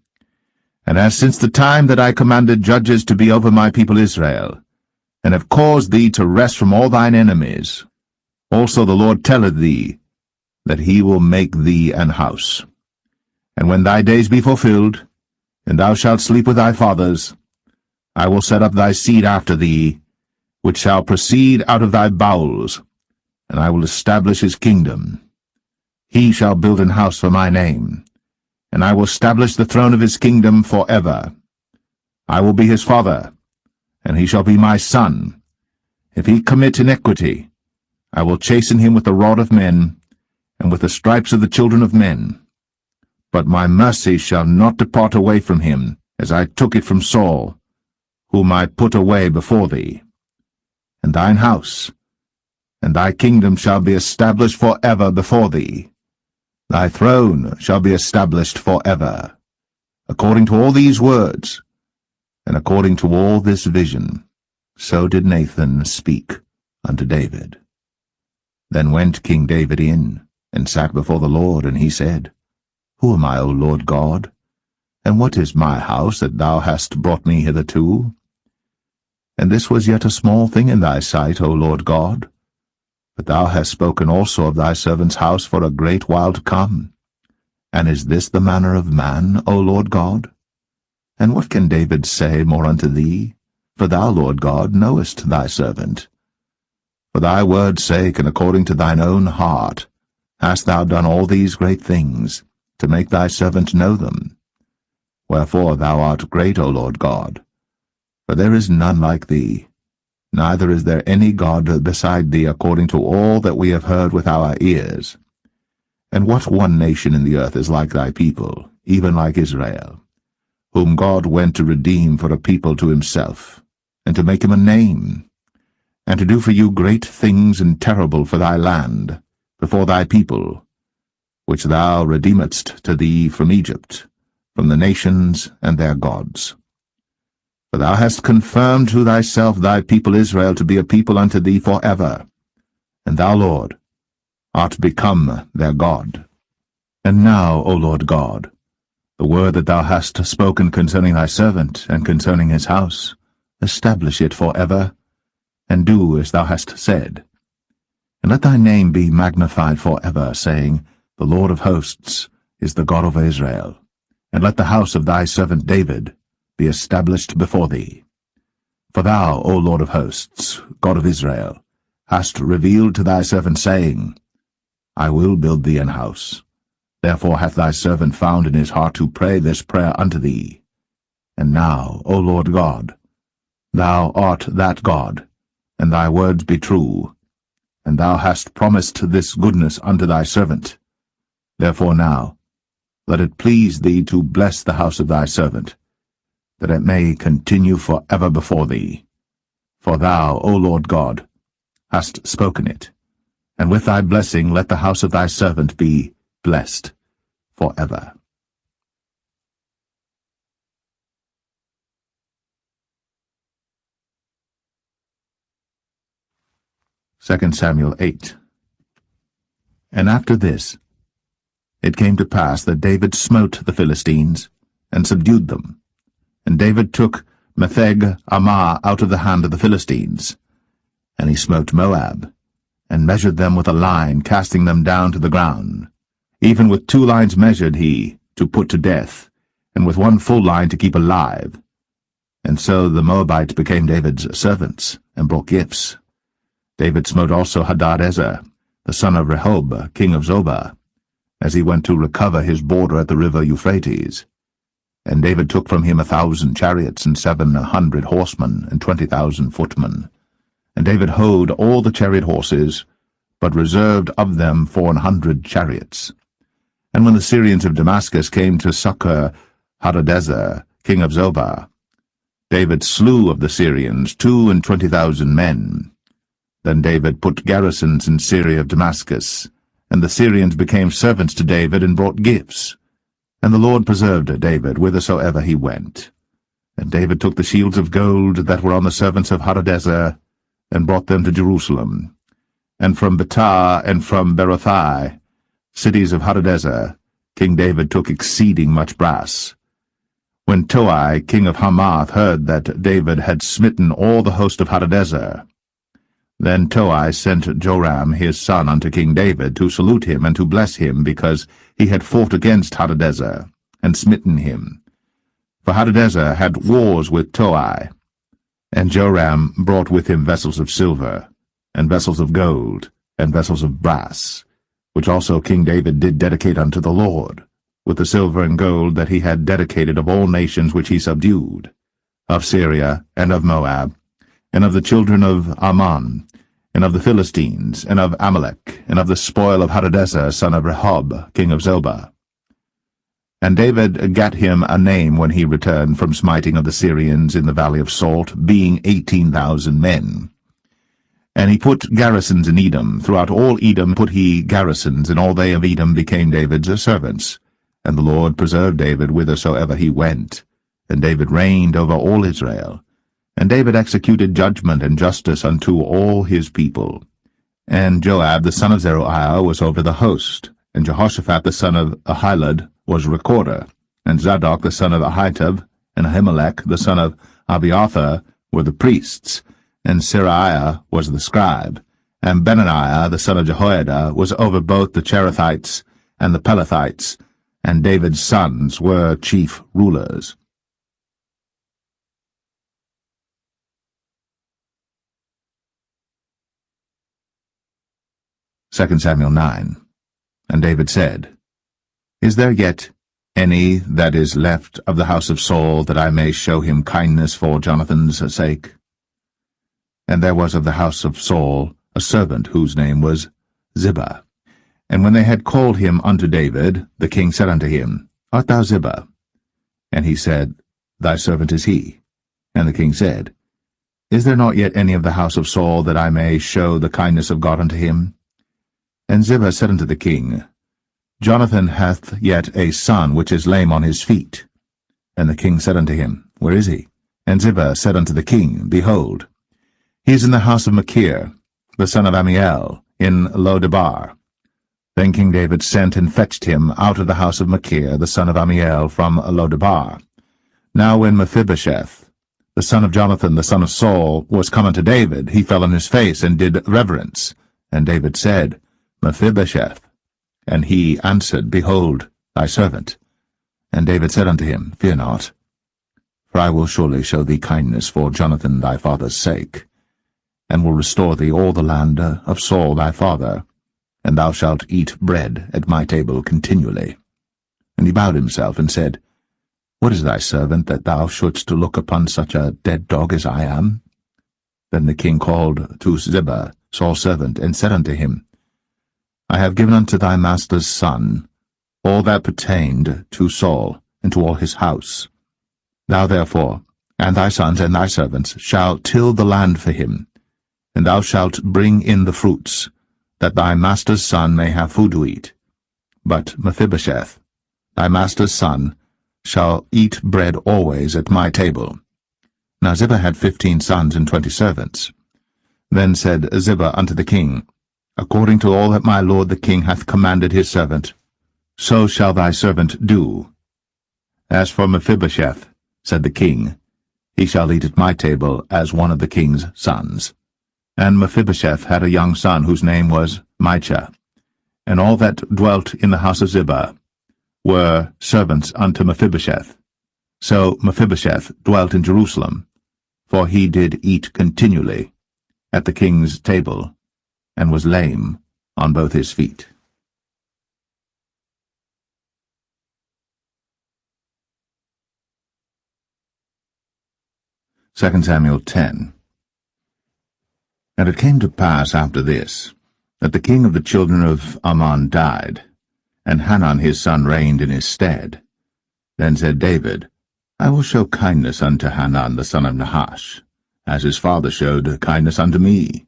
And as since the time that I commanded judges to be over my people Israel, and have caused thee to rest from all thine enemies, also the Lord telleth thee, that he will make thee an house. And when thy days be fulfilled, and thou shalt sleep with thy fathers, I will set up thy seed after thee, which shall proceed out of thy bowels, and I will establish his kingdom. He shall build an house for my name, and I will establish the throne of his kingdom for ever. I will be his father, and he shall be my son. If he commit iniquity, I will chasten him with the rod of men, and with the stripes of the children of men. But my mercy shall not depart away from him, as I took it from Saul, whom I put away before thee. And thine house, and thy kingdom shall be established for ever before thee. Thy throne shall be established for ever. According to all these words, and according to all this vision, so did Nathan speak unto David. Then went King David in, and sat before the Lord, and he said, Who am I, O Lord God? And what is my house that thou hast brought me hitherto? And this was yet a small thing in thy sight, O Lord God. But thou hast spoken also of thy servant's house for a great while to come. And is this the manner of man, O Lord God? And what can David say more unto thee? For thou, Lord God, knowest thy servant. For thy word's sake, and according to thine own heart, hast thou done all these great things, to make thy servant know them. Wherefore thou art great, O Lord God. For there is none like thee, neither is there any God beside thee, according to all that we have heard with our ears. And what one nation in the earth is like thy people, even like Israel, whom God went to redeem for a people to himself, and to make him a name, and to do for you great things and terrible for thy land, before thy people, which thou redeemedst to thee from Egypt, from the nations and their gods. For thou hast confirmed to thyself thy people Israel to be a people unto thee for ever, and thou, Lord, art become their God. And now, O Lord God, the word that thou hast spoken concerning thy servant, and concerning his house, establish it for ever, and do as thou hast said. And let thy name be magnified for ever, saying, The Lord of hosts is the God of Israel. And let the house of thy servant David be established before thee. For thou, O Lord of hosts, God of Israel, hast revealed to thy servant, saying, I will build thee an house. Therefore hath thy servant found in his heart to pray this prayer unto thee. And now, O Lord God, thou art that God, and thy words be true, and thou hast promised this goodness unto thy servant. Therefore now, let it please thee to bless the house of thy servant, that it may continue for ever before thee. For thou, O Lord God, hast spoken it, and with thy blessing let the house of thy servant be blessed for ever. Second Samuel 8. And after this, it came to pass that David smote the Philistines, and subdued them. And David took Metheg-Ammah out of the hand of the Philistines. And he smote Moab, and measured them with a line, casting them down to the ground. Even with 2 lines measured he, to put to death, and with 1 full line to keep alive. And so the Moabites became David's servants, and brought gifts. David smote also Hadadezer, the son of Rehob, king of Zobah, as he went to recover his border at the river Euphrates. And David took from him 1,000 chariots, and 700 horsemen, and 20,000 footmen. And David houghed all the chariot horses, but reserved of them 400 chariots. And when the Syrians of Damascus came to succor Hadadezer, king of Zobah, David slew of the Syrians 22,000 men. Then David put garrisons in Syria of Damascus, and the Syrians became servants to David and brought gifts. And the Lord preserved David whithersoever he went. And David took the shields of gold that were on the servants of Hadadezer, and brought them to Jerusalem. And from Betah and from Berothai, cities of Hadadezer, King David took exceeding much brass. When Toi, king of Hamath, heard that David had smitten all the host of Hadadezer, then Toi sent Joram his son unto King David to salute him and to bless him, because he had fought against Hadadezer, and smitten him. For Hadadezer had wars with Toi. And Joram brought with him vessels of silver, and vessels of gold, and vessels of brass, which also King David did dedicate unto the Lord, with the silver and gold that he had dedicated of all nations which he subdued, of Syria, and of Moab, and of the children of Ammon, and of the Philistines, and of Amalek, and of the spoil of Hadadezer, son of Rehob, king of Zobah. And David gat him a name when he returned from smiting of the Syrians in the valley of Salt, being 18,000 men. And he put garrisons in Edom. Throughout all Edom put he garrisons, and all they of Edom became David's servants. And the Lord preserved David whithersoever he went. And David reigned over all Israel. And David executed judgment and justice unto all his people. And Joab the son of Zeruiah was over the host, and Jehoshaphat the son of Ahilud was recorder, and Zadok the son of Ahitub, and Ahimelech the son of Abiathar were the priests, and Seraiah was the scribe, and Benaniah the son of Jehoiada was over both the Cherethites and the Pelethites, and David's sons were chief rulers. Second Samuel 9. And David said, Is there yet any that is left of the house of Saul, that I may show him kindness for Jonathan's sake? And there was of the house of Saul a servant whose name was Ziba. And when they had called him unto David, the king said unto him, Art thou Ziba? And he said, Thy servant is he. And the king said, Is there not yet any of the house of Saul, that I may show the kindness of God unto him? And Ziba said unto the king, Jonathan hath yet a son which is lame on his feet. And the king said unto him, Where is he? And Ziba said unto the king, Behold, he is in the house of Machir, the son of Ammiel, in Lo-debar. Then King David sent and fetched him out of the house of Machir, the son of Ammiel, from Lo-debar. Now when Mephibosheth, the son of Jonathan, the son of Saul, was come unto David, he fell on his face and did reverence. And David said, Mephibosheth. And he answered, Behold, thy servant. And David said unto him, Fear not, for I will surely show thee kindness for Jonathan thy father's sake, and will restore thee all the land of Saul thy father, and thou shalt eat bread at my table continually. And he bowed himself and said, What is thy servant, that thou shouldst look upon such a dead dog as I am? Then the king called to Ziba, Saul's servant, and said unto him, I have given unto thy master's son all that pertained to Saul and to all his house. Thou therefore, and thy sons and thy servants, shall till the land for him, and thou shalt bring in the fruits, that thy master's son may have food to eat. But Mephibosheth, thy master's son, shall eat bread always at my table. Now Ziba had 15 sons and 20 servants. Then said Ziba unto the king, According to all that my lord the king hath commanded his servant, so shall thy servant do. As for Mephibosheth, said the king, he shall eat at my table as one of the king's sons. And Mephibosheth had a young son whose name was Micah. And all that dwelt in the house of Ziba were servants unto Mephibosheth. So Mephibosheth dwelt in Jerusalem, for he did eat continually at the king's table, and was lame on both his feet. Second Samuel 10. And it came to pass after this, that the king of the children of Ammon died, and Hanun his son reigned in his stead. Then said David, I will show kindness unto Hanun the son of Nahash, as his father showed kindness unto me.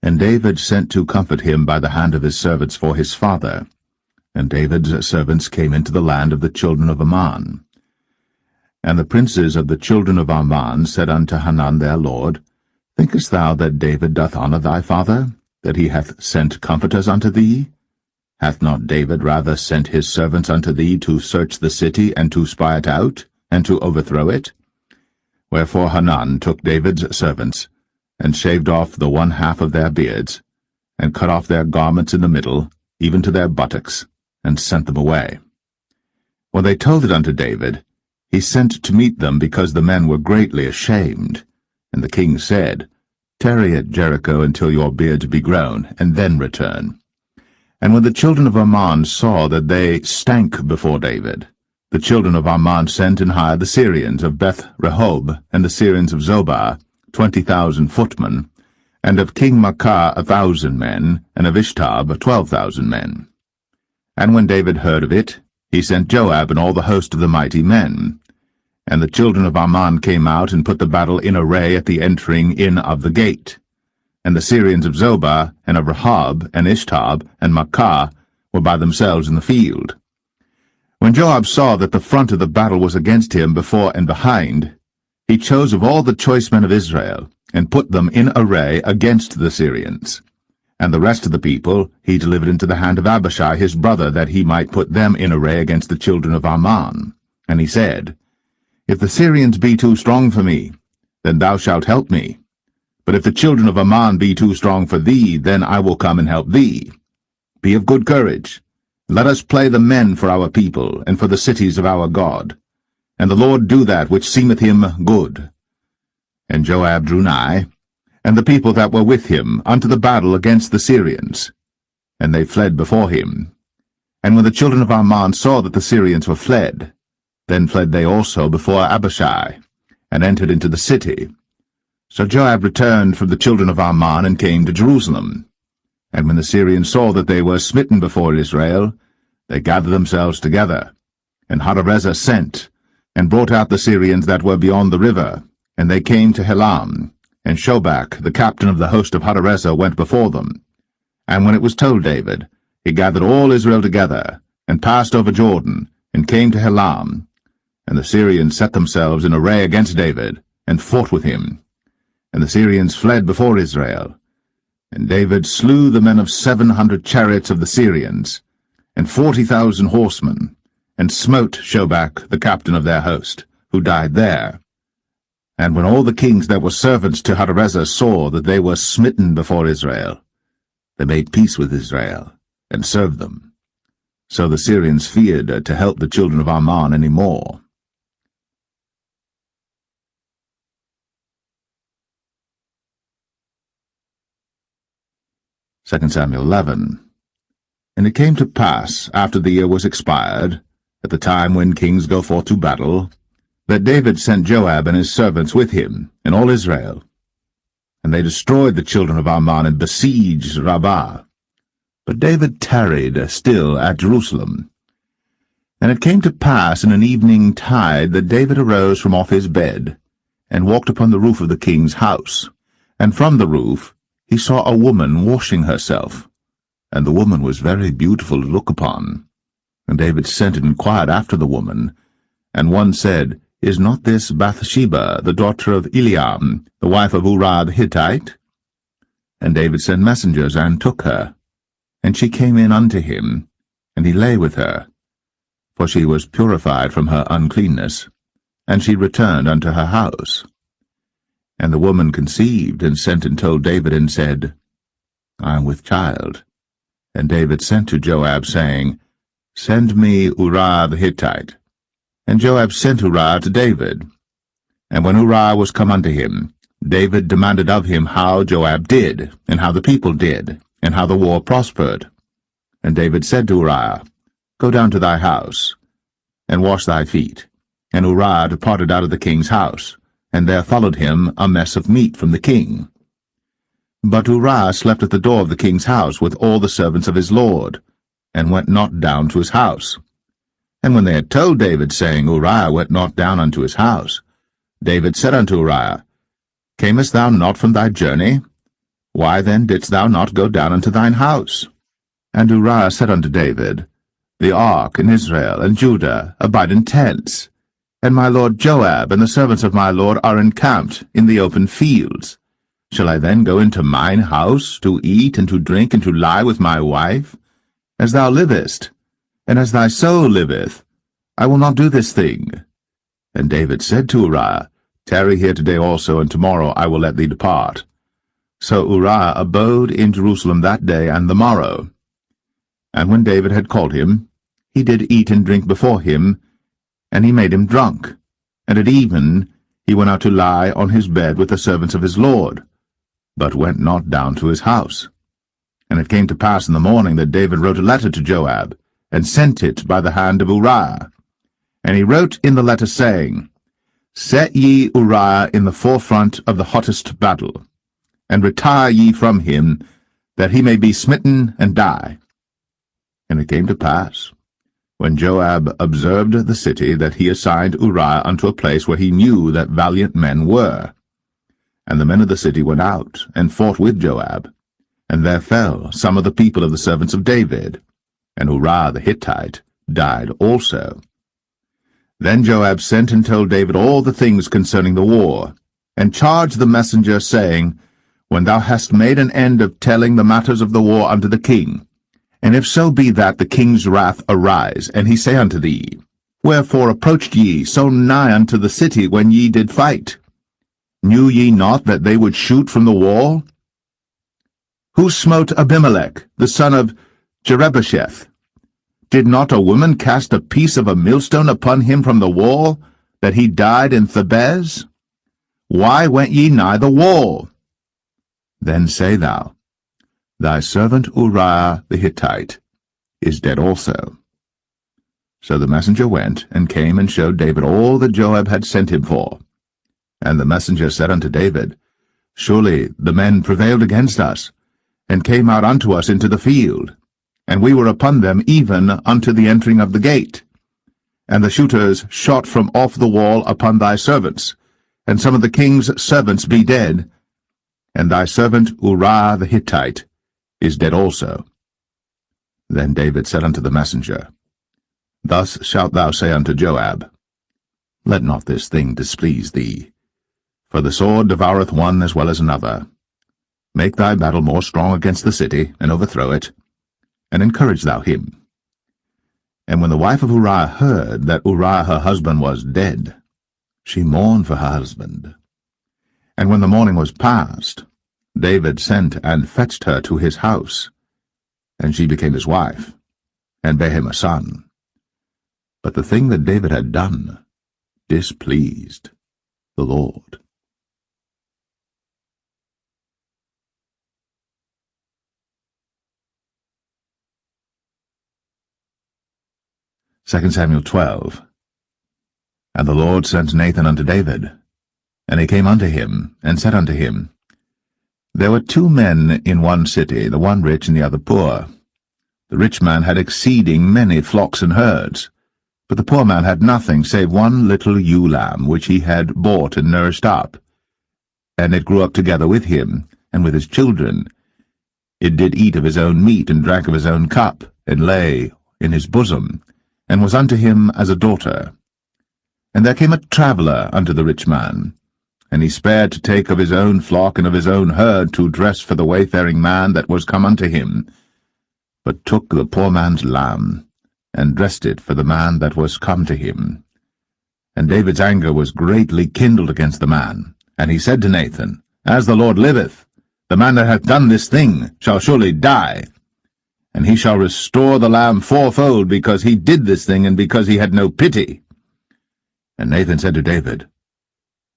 And David sent to comfort him by the hand of his servants for his father. And David's servants came into the land of the children of Ammon. And the princes of the children of Ammon said unto Hanun their lord, Thinkest thou that David doth honour thy father, that he hath sent comforters unto thee? Hath not David rather sent his servants unto thee to search the city, and to spy it out, and to overthrow it? Wherefore Hanun took David's servants, and shaved off the one half of their beards, and cut off their garments in the middle, even to their buttocks, and sent them away. When they told it unto David, he sent to meet them, because the men were greatly ashamed. And the king said, Tarry at Jericho until your beards be grown, and then return. And when the children of Ammon saw that they stank before David, the children of Ammon sent and hired the Syrians of Beth-rehob, and the Syrians of Zobah, 20,000 footmen, and of King Maacah 1,000 men, and of Ishtab 12,000 men. And when David heard of it, he sent Joab and all the host of the mighty men. And the children of Ammon came out and put the battle in array at the entering in of the gate. And the Syrians of Zobah, and of Rehob, and Ishtab, and Maacah were by themselves in the field. When Joab saw that the front of the battle was against him before and behind, he chose of all the choice men of Israel, and put them in array against the Syrians. And the rest of the people he delivered into the hand of Abishai his brother, that he might put them in array against the children of Ammon. And he said, If the Syrians be too strong for me, then thou shalt help me. But if the children of Ammon be too strong for thee, then I will come and help thee. Be of good courage. Let us play the men for our people, and for the cities of our God. And the Lord do that which seemeth him good. And Joab drew nigh, and the people that were with him, unto the battle against the Syrians. And they fled before him. And when the children of Ammon saw that the Syrians were fled, then fled they also before Abishai, and entered into the city. So Joab returned from the children of Ammon, and came to Jerusalem. And when the Syrians saw that they were smitten before Israel, they gathered themselves together. And Hadarezer sent, and brought out the Syrians that were beyond the river. And they came to Helam, and Shobach, the captain of the host of Hadarezer, went before them. And when it was told David, he gathered all Israel together, and passed over Jordan, and came to Helam. And the Syrians set themselves in array against David, and fought with him. And the Syrians fled before Israel. And David slew the men of 700 chariots of the Syrians, and 40,000 horsemen, and smote Shobach, the captain of their host, who died there. And when all the kings that were servants to Hadarezer saw that they were smitten before Israel, they made peace with Israel, and served them. So the Syrians feared to help the children of Ammon any more. Second Samuel 11. And it came to pass, after the year was expired, at the time when kings go forth to battle, that David sent Joab and his servants with him, and all Israel. And they destroyed the children of Ammon, and besieged Rabbah. But David tarried still at Jerusalem. And it came to pass in an evening tide that David arose from off his bed, and walked upon the roof of the king's house. And from the roof he saw a woman washing herself, and the woman was very beautiful to look upon. And David sent and inquired after the woman. And one said, Is not this Bathsheba, the daughter of Eliam, the wife of Uriah the Hittite? And David sent messengers, and took her. And she came in unto him, and he lay with her. For she was purified from her uncleanness, and she returned unto her house. And the woman conceived, and sent and told David, and said, I am with child. And David sent to Joab, saying, Send me Uriah the Hittite. And Joab sent Uriah to David. And when Uriah was come unto him, David demanded of him how Joab did, and how the people did, and how the war prospered. And David said to Uriah, Go down to thy house, and wash thy feet. And Uriah departed out of the king's house, and there followed him a mess of meat from the king. But Uriah slept at the door of the king's house with all the servants of his lord, and went not down to his house. And when they had told David, saying, Uriah went not down unto his house, David said unto Uriah, Camest thou not from thy journey? Why then didst thou not go down unto thine house? And Uriah said unto David, The ark and Israel and Judah abide in tents, and my lord Joab and the servants of my lord are encamped in the open fields. Shall I then go into mine house to eat and to drink and to lie with my wife? As thou livest, and as thy soul liveth, I will not do this thing. And David said to Uriah, Tarry here today also, and tomorrow I will let thee depart. So Uriah abode in Jerusalem that day and the morrow. And when David had called him, he did eat and drink before him, and he made him drunk. And at even he went out to lie on his bed with the servants of his lord, but went not down to his house. And it came to pass in the morning that David wrote a letter to Joab, and sent it by the hand of Uriah. And he wrote in the letter, saying, Set ye Uriah in the forefront of the hottest battle, and retire ye from him, that he may be smitten and die. And it came to pass, when Joab observed the city, that he assigned Uriah unto a place where he knew that valiant men were. And the men of the city went out, and fought with Joab, and there fell some of the people of the servants of David, and Uriah the Hittite died also. Then Joab sent and told David all the things concerning the war, and charged the messenger, saying, When thou hast made an end of telling the matters of the war unto the king, and if so be that the king's wrath arise, and he say unto thee, Wherefore approached ye so nigh unto the city when ye did fight? Knew ye not that they would shoot from the wall? Who smote Abimelech, the son of Jerubbesheth? Did not a woman cast a piece of a millstone upon him from the wall, that he died in Thebez? Why went ye nigh the wall? Then say thou, Thy servant Uriah the Hittite is dead also. So the messenger went, and came and showed David all that Joab had sent him for. And the messenger said unto David, Surely the men prevailed against us, and came out unto us into the field, and we were upon them even unto the entering of the gate. And the shooters shot from off the wall upon thy servants, and some of the king's servants be dead, and thy servant Uriah the Hittite is dead also. Then David said unto the messenger, Thus shalt thou say unto Joab, Let not this thing displease thee, for the sword devoureth one as well as another. Make thy battle more strong against the city, and overthrow it, and encourage thou him. And when the wife of Uriah heard that Uriah her husband was dead, she mourned for her husband. And when the morning was past, David sent and fetched her to his house, and she became his wife, and bare him a son. But the thing that David had done displeased the Lord. 2 Samuel 12. And the Lord sent Nathan unto David. And he came unto him, and said unto him, There were 2 men in one city, the one rich and the other poor. The rich man had exceeding many flocks and herds, But the poor man had nothing save one little ewe lamb, which he had bought and nourished up. And it grew up together with him, and with his children. It did eat of his own meat, and drank of his own cup, and lay in his bosom, and was unto him as a daughter. And there came a traveller unto the rich man, and he spared to take of his own flock and of his own herd to dress for the wayfaring man that was come unto him, but took the poor man's lamb, and dressed it for the man that was come to him. And David's anger was greatly kindled against the man, and he said to Nathan, As the Lord liveth, the man that hath done this thing shall surely die, and he shall restore the lamb fourfold, because he did this thing, and because he had no pity. And Nathan said to David,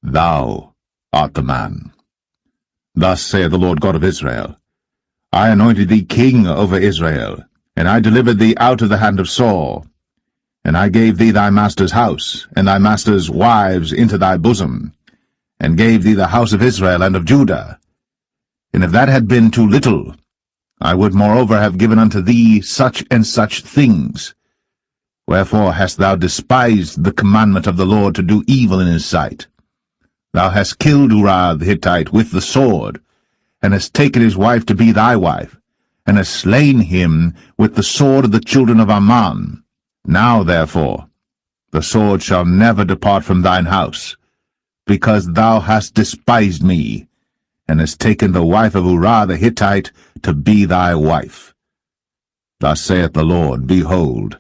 Thou art the man. Thus saith the Lord God of Israel, I anointed thee king over Israel, and I delivered thee out of the hand of Saul, and I gave thee thy master's house, and thy master's wives into thy bosom, and gave thee the house of Israel and of Judah. And if that had been too little, I would moreover have given unto thee such and such things. Wherefore hast thou despised the commandment of the Lord to do evil in his sight? Thou hast killed Uriah the Hittite with the sword, and hast taken his wife to be thy wife, and hast slain him with the sword of the children of Ammon. Now, therefore, the sword shall never depart from thine house, because thou hast despised me, and hast taken the wife of Uriah the Hittite to be thy wife. Thus saith the Lord, Behold,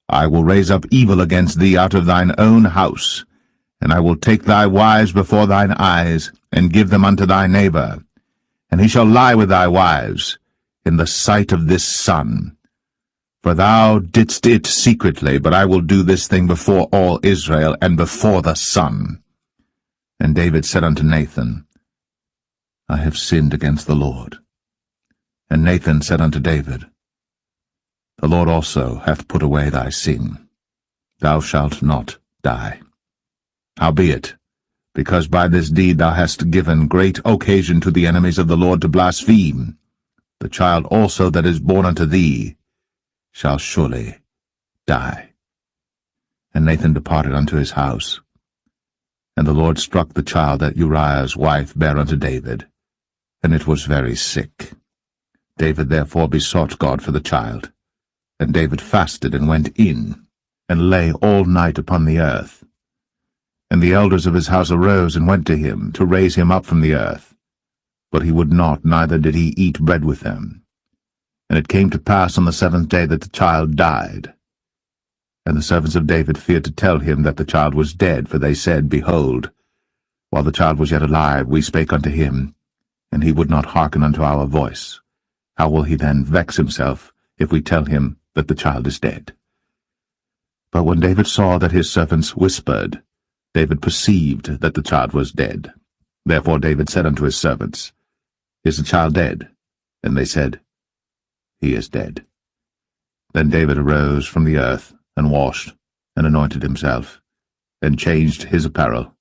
I will raise up evil against thee out of thine own house, and I will take thy wives before thine eyes, and give them unto thy neighbor, and he shall lie with thy wives in the sight of this sun. For thou didst it secretly, but I will do this thing before all Israel, and before the sun. And David said unto Nathan, I have sinned against the Lord. And Nathan said unto David, The Lord also hath put away thy sin. Thou shalt not die. Howbeit, because by this deed thou hast given great occasion to the enemies of the Lord to blaspheme, the child also that is born unto thee shall surely die. And Nathan departed unto his house. And the Lord struck the child that Uriah's wife bare unto David, and it was very sick. David therefore besought God for the child. And David fasted, and went in, and lay all night upon the earth. And the elders of his house arose, and went to him, to raise him up from the earth. But he would not, neither did he eat bread with them. And it came to pass on the 7th day that the child died. And the servants of David feared to tell him that the child was dead, for they said, Behold, while the child was yet alive, we spake unto him, and he would not hearken unto our voice. How will he then vex himself, if we tell him that the child is dead? But when David saw that his servants whispered, David perceived that the child was dead. Therefore David said unto his servants, Is the child dead? And they said, He is dead. Then David arose from the earth, and washed, and anointed himself, and changed his apparel,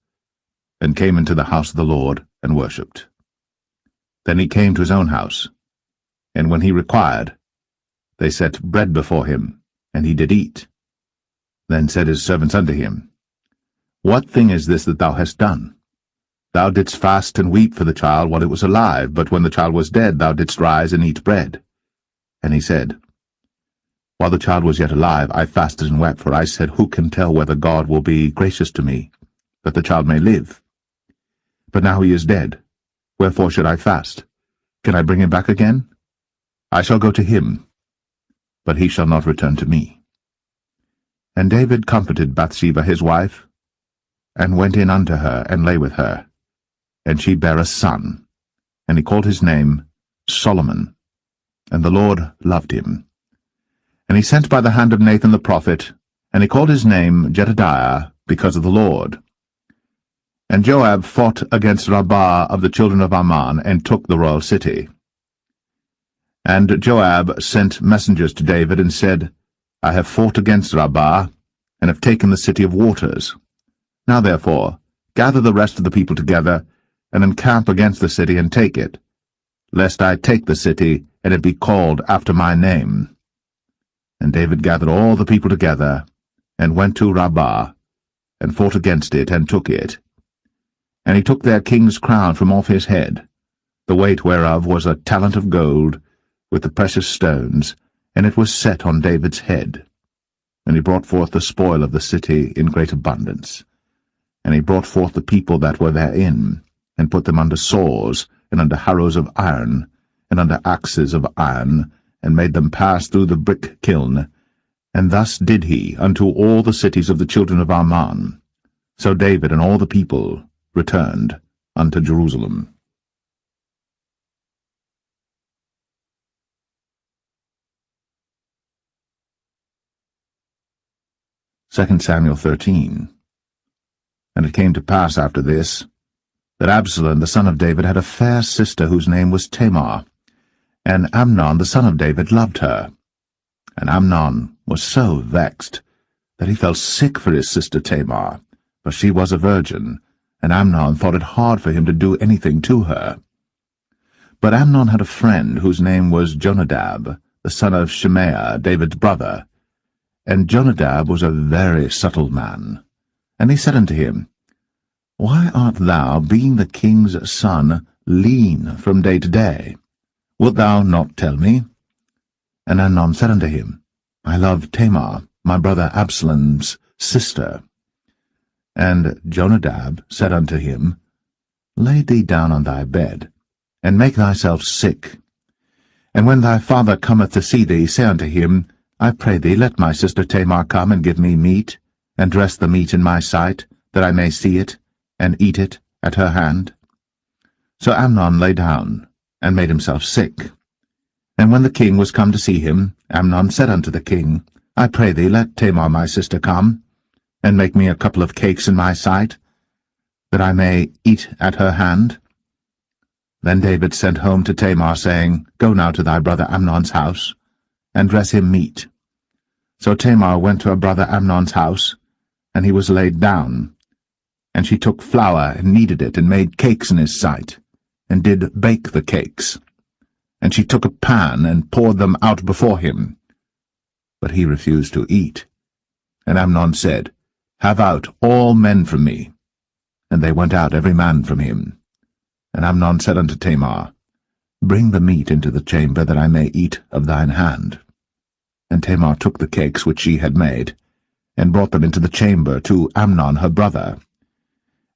and came into the house of the Lord, and worshipped. Then he came to his own house, and when he required, they set bread before him, and he did eat. Then said his servants unto him, What thing is this that thou hast done? Thou didst fast and weep for the child while it was alive, but when the child was dead thou didst rise and eat bread. And he said, While the child was yet alive, I fasted and wept, for I said, Who can tell whether God will be gracious to me, that the child may live? But now he is dead. Wherefore should I fast? Can I bring him back again? I shall go to him, but he shall not return to me. And David comforted Bathsheba his wife, and went in unto her, and lay with her. And she bare a son, and he called his name Solomon. And the Lord loved him. And he sent by the hand of Nathan the prophet, and he called his name Jedediah, because of the Lord. And Joab fought against Rabbah of the children of Ammon, and took the royal city. And Joab sent messengers to David, and said, I have fought against Rabbah, and have taken the city of waters. Now therefore, gather the rest of the people together, and encamp against the city, and take it, lest I take the city, and it be called after my name. And David gathered all the people together, and went to Rabbah, and fought against it, and took it. And he took their king's crown from off his head, the weight whereof was a talent of gold, with the precious stones, and it was set on David's head. And he brought forth the spoil of the city in great abundance. And he brought forth the people that were therein, and put them under saws, and under harrows of iron, and under axes of iron, and made them pass through the brick kiln. And thus did he unto all the cities of the children of Ammon. So David and all the people returned unto Jerusalem. 2 Samuel 13. And it came to pass after this, that Absalom the son of David had a fair sister whose name was Tamar, and Amnon the son of David loved her. And Amnon was so vexed that he felt sick for his sister Tamar, for she was a virgin, and Amnon thought it hard for him to do anything to her. But Amnon had a friend whose name was Jonadab, the son of Shimea, David's brother. And Jonadab was a very subtle man. And he said unto him, Why art thou, being the king's son, lean from day to day? Wilt thou not tell me? And Amnon said unto him, I love Tamar, my brother Absalom's sister. And Jonadab said unto him, Lay thee down on thy bed, and make thyself sick. And when thy father cometh to see thee, say unto him, I pray thee, let my sister Tamar come and give me meat, and dress the meat in my sight, that I may see it, and eat it at her hand. So Amnon lay down, and made himself sick. And when the king was come to see him, Amnon said unto the king, I pray thee, let Tamar my sister come, and make me a couple of cakes in my sight, that I may eat at her hand. Then David sent home to Tamar, saying, Go now to thy brother Amnon's house, and dress him meat. So Tamar went to her brother Amnon's house, and he was laid down. And she took flour, and kneaded it, and made cakes in his sight, and did bake the cakes. And she took a pan, and poured them out before him. But he refused to eat. And Amnon said, Have out all men from me. And they went out every man from him. And Amnon said unto Tamar, Bring the meat into the chamber, that I may eat of thine hand. And Tamar took the cakes which she had made, and brought them into the chamber to Amnon her brother.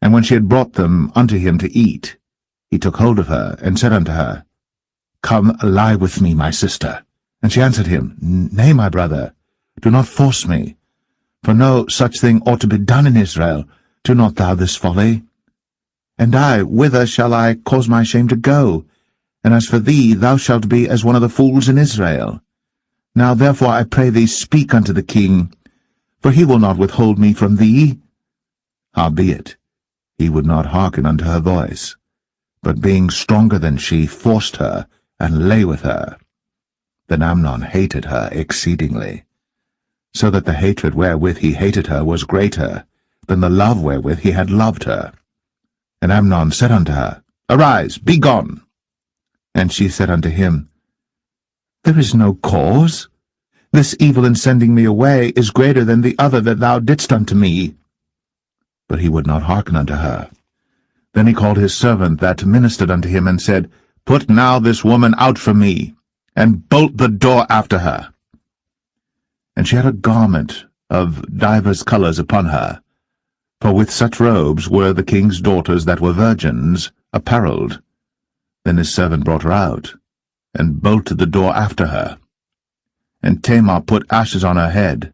And when she had brought them unto him to eat, he took hold of her, and said unto her, Come, lie with me, my sister. And she answered him, Nay, my brother, do not force me. For no such thing ought to be done in Israel. Do not thou this folly. And I, whither shall I cause my shame to go? And as for thee, thou shalt be as one of the fools in Israel. Now therefore I pray thee, speak unto the king, for he will not withhold me from thee. Howbeit, he would not hearken unto her voice, but being stronger than she, forced her, and lay with her. Then Amnon hated her exceedingly, so that the hatred wherewith he hated her was greater than the love wherewith he had loved her. And Amnon said unto her, Arise, be gone. And she said unto him, There is no cause. This evil in sending me away is greater than the other that thou didst unto me. But he would not hearken unto her. Then he called his servant that ministered unto him, and said, Put now this woman out from me, and bolt the door after her. And she had a garment of divers colours upon her, for with such robes were the king's daughters that were virgins apparelled. Then his servant brought her out, and bolted the door after her. And Tamar put ashes on her head,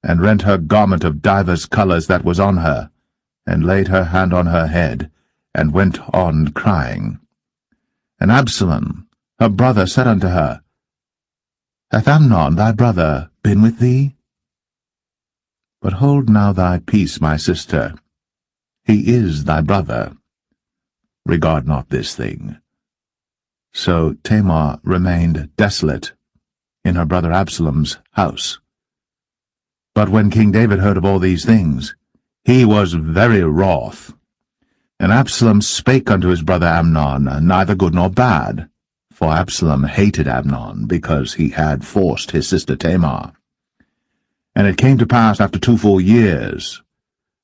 and rent her garment of divers colours that was on her, and laid her hand on her head, and went on crying. And Absalom, her brother, said unto her, Hath Amnon thy brother been with thee? But hold now thy peace, my sister. He is thy brother. Regard not this thing. So Tamar remained desolate in her brother Absalom's house. But when King David heard of all these things, he was very wroth. And Absalom spake unto his brother Amnon, neither good nor bad, for Absalom hated Amnon, because he had forced his sister Tamar. And it came to pass after 2 full years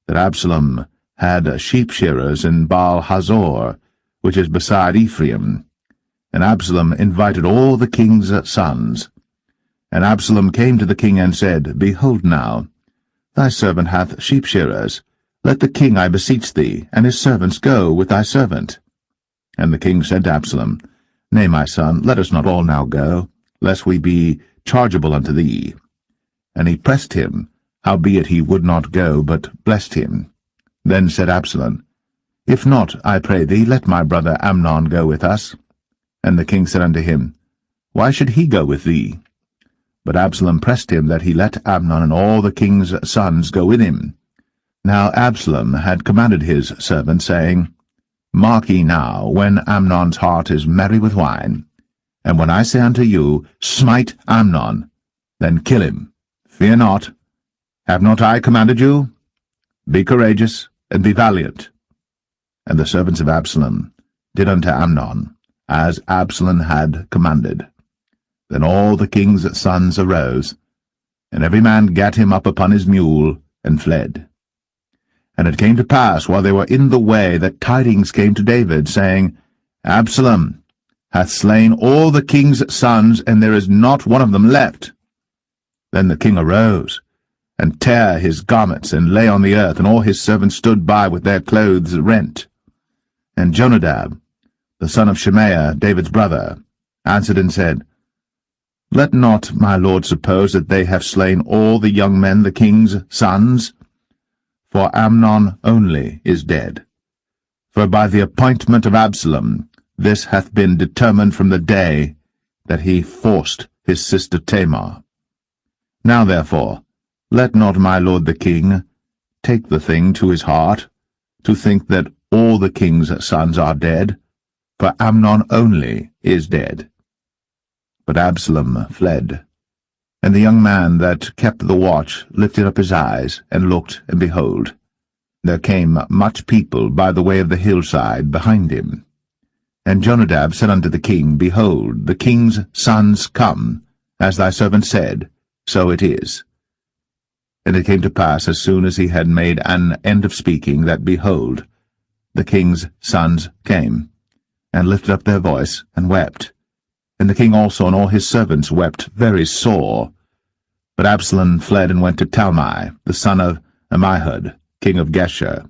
that Absalom had sheep-shearers in Baal-Hazor, which is beside Ephraim. And Absalom invited all the king's sons. And Absalom came to the king and said, Behold now, thy servant hath sheep-shearers. Let the king, I beseech thee, and his servants go with thy servant. And the king said to Absalom, Nay, my son, let us not all now go, lest we be chargeable unto thee. And he pressed him, howbeit he would not go, but blessed him. Then said Absalom, If not, I pray thee, let my brother Amnon go with us. And the king said unto him, Why should he go with thee? But Absalom pressed him that he let Amnon and all the king's sons go with him. Now Absalom had commanded his servants, saying, Mark ye now, when Amnon's heart is merry with wine, and when I say unto you, Smite Amnon, then kill him. Fear not. Have not I commanded you? Be courageous, and be valiant. And the servants of Absalom did unto Amnon, as Absalom had commanded. Then all the king's sons arose, and every man gat him up upon his mule, and fled. And it came to pass, while they were in the way, that tidings came to David, saying, Absalom hath slain all the king's sons, and there is not one of them left. Then the king arose, and tare his garments, and lay on the earth, and all his servants stood by with their clothes rent. And Jonadab, the son of Shemaiah, David's brother, answered and said, Let not my lord suppose that they have slain all the young men, the king's sons, for Amnon only is dead. For by the appointment of Absalom this hath been determined from the day that he forced his sister Tamar. Now therefore, let not my lord the king take the thing to his heart, to think that all the king's sons are dead, for Amnon only is dead. But Absalom fled. And the young man that kept the watch lifted up his eyes, and looked, and behold, there came much people by the way of the hillside behind him. And Jonadab said unto the king, Behold, the king's sons come, as thy servant said, so it is. And it came to pass, as soon as he had made an end of speaking, that, behold, the king's sons came, and lifted up their voice, and wept. And the king also and all his servants wept very sore. But Absalom fled and went to Talmai, the son of Ammihud, king of Geshur.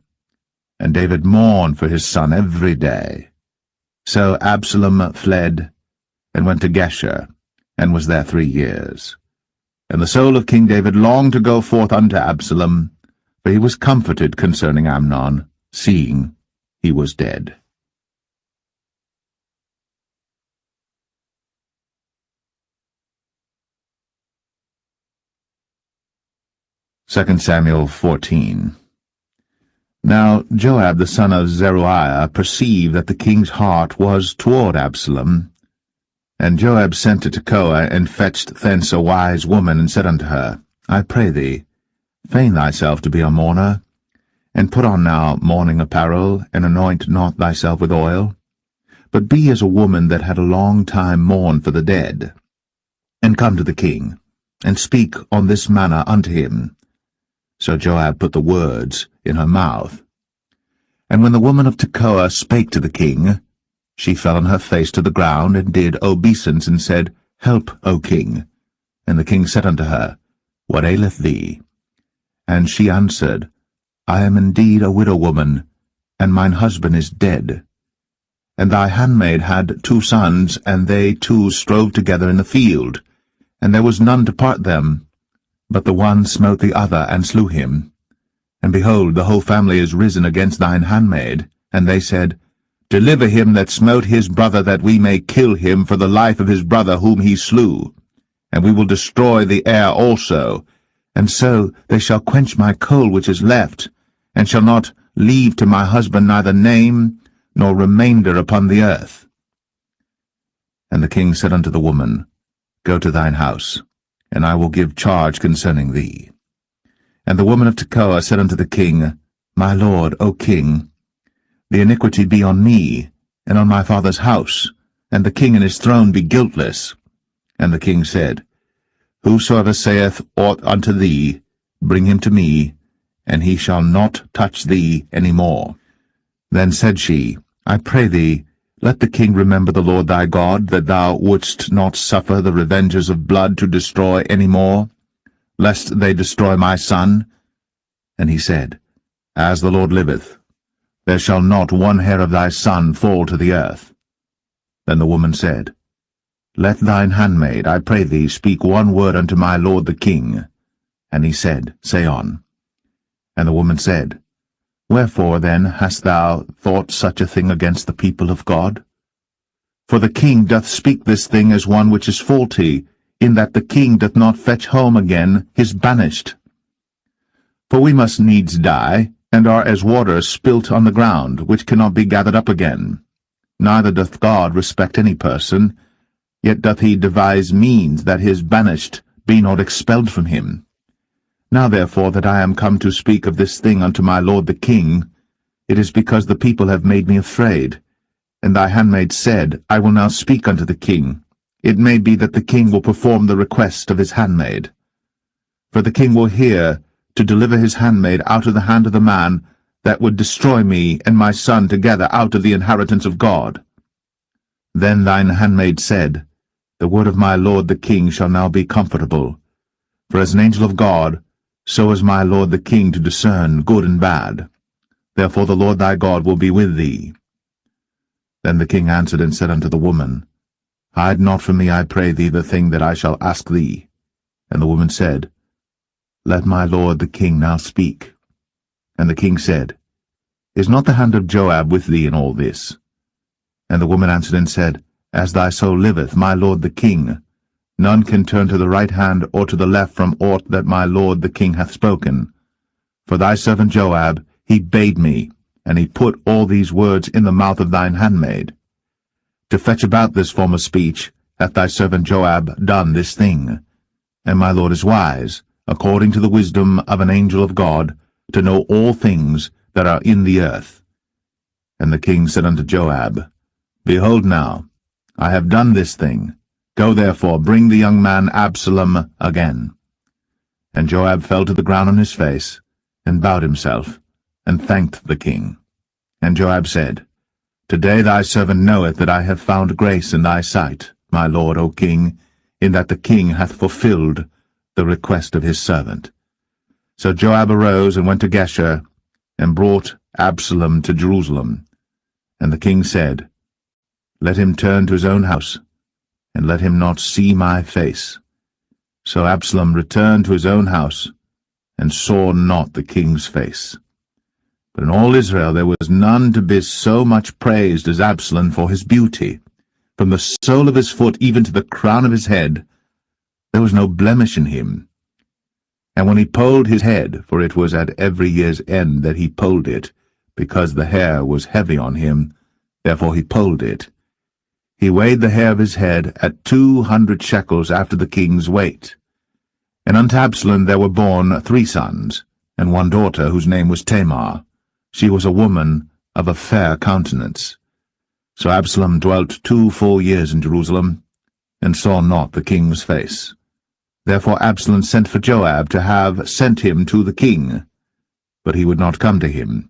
And David mourned for his son every day. So Absalom fled, and went to Geshur, and was there 3 years. And the soul of King David longed to go forth unto Absalom, for he was comforted concerning Amnon, seeing he was dead. 2 Samuel 14. Now Joab the son of Zeruiah perceived that the king's heart was toward Absalom. And Joab sent to Tekoa, and fetched thence a wise woman, and said unto her, I pray thee, feign thyself to be a mourner, and put on now mourning apparel, and anoint not thyself with oil, but be as a woman that had a long time mourned for the dead, and come to the king, and speak on this manner unto him. So Joab put the words in her mouth. And when the woman of Tekoa spake to the king, she fell on her face to the ground, and did obeisance, and said, Help, O king. And the king said unto her, What aileth thee? And she answered, I am indeed a widow woman, and mine husband is dead. And thy handmaid had 2 sons, and they 2 strove together in the field, and there was none to part them. But the one smote the other, and slew him. And behold, the whole family is risen against thine handmaid. And they said, Deliver him that smote his brother, that we may kill him for the life of his brother whom he slew. And we will destroy the heir also. And so they shall quench my coal which is left, and shall not leave to my husband neither name nor remainder upon the earth. And the king said unto the woman, Go to thine house, and I will give charge concerning thee. And the woman of Tekoa said unto the king, My lord, O king, the iniquity be on me, and on my father's house, and the king and his throne be guiltless. And the king said, Whosoever saith aught unto thee, bring him to me, and he shall not touch thee any more. Then said she, I pray thee, let the king remember the Lord thy God, that thou wouldst not suffer the revengers of blood to destroy any more, lest they destroy my son. And he said, As the Lord liveth, there shall not one hair of thy son fall to the earth. Then the woman said, Let thine handmaid, I pray thee, speak one word unto my lord the king. And he said, Say on. And the woman said, Wherefore then hast thou thought such a thing against the people of God? For the king doth speak this thing as one which is faulty, in that the king doth not fetch home again his banished. For we must needs die, and are as water spilt on the ground, which cannot be gathered up again. Neither doth God respect any person, yet doth he devise means that his banished be not expelled from him. Now therefore that I am come to speak of this thing unto my lord the king, it is because the people have made me afraid. And thy handmaid said, I will now speak unto the king. It may be that the king will perform the request of his handmaid. For the king will hear to deliver his handmaid out of the hand of the man that would destroy me and my son together out of the inheritance of God. Then thine handmaid said, The word of my lord the king shall now be comfortable. For as an angel of God, so is my lord the king to discern good and bad. Therefore the Lord thy God will be with thee. Then the king answered and said unto the woman, Hide not from me, I pray thee, the thing that I shall ask thee. And the woman said, Let my lord the king now speak. And the king said, Is not the hand of Joab with thee in all this? And the woman answered and said, As thy soul liveth, my lord the king, none can turn to the right hand or to the left from aught that my lord the king hath spoken. For thy servant Joab, he bade me, and he put all these words in the mouth of thine handmaid. To fetch about this form of speech hath thy servant Joab done this thing. And my lord is wise, according to the wisdom of an angel of God, to know all things that are in the earth. And the king said unto Joab, Behold now, I have done this thing. Go therefore, bring the young man Absalom again. And Joab fell to the ground on his face, and bowed himself, and thanked the king. And Joab said, Today thy servant knoweth that I have found grace in thy sight, my lord, O king, in that the king hath fulfilled the request of his servant. So Joab arose and went to Geshur, and brought Absalom to Jerusalem. And the king said, Let him turn to his own house, and let him not see my face. So Absalom returned to his own house, and saw not the king's face. But in all Israel there was none to be so much praised as Absalom for his beauty. From the sole of his foot even to the crown of his head, there was no blemish in him. And when he polled his head, for it was at every year's end that he polled it, because the hair was heavy on him, therefore he polled it, he weighed the hair of his head at 200 shekels after the king's weight. And unto Absalom there were born 3 sons, and 1 daughter, whose name was Tamar. She was a woman of a fair countenance. So Absalom dwelt 2 full years in Jerusalem, and saw not the king's face. Therefore Absalom sent for Joab to have sent him to the king, but he would not come to him.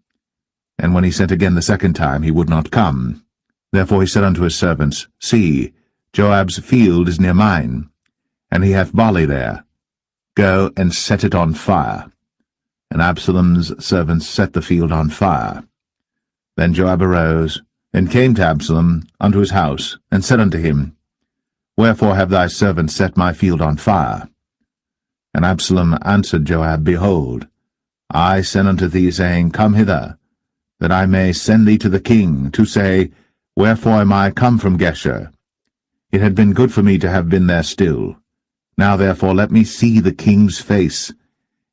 And when he sent again the 2nd time, he would not come. Therefore he said unto his servants, See, Joab's field is near mine, and he hath barley there. Go and set it on fire. And Absalom's servants set the field on fire. Then Joab arose, and came to Absalom unto his house, and said unto him, Wherefore have thy servants set my field on fire? And Absalom answered Joab, Behold, I sent unto thee, saying, Come hither, that I may send thee to the king, to say, Wherefore am I come from Geshur? It had been good for me to have been there still. Now therefore let me see the king's face,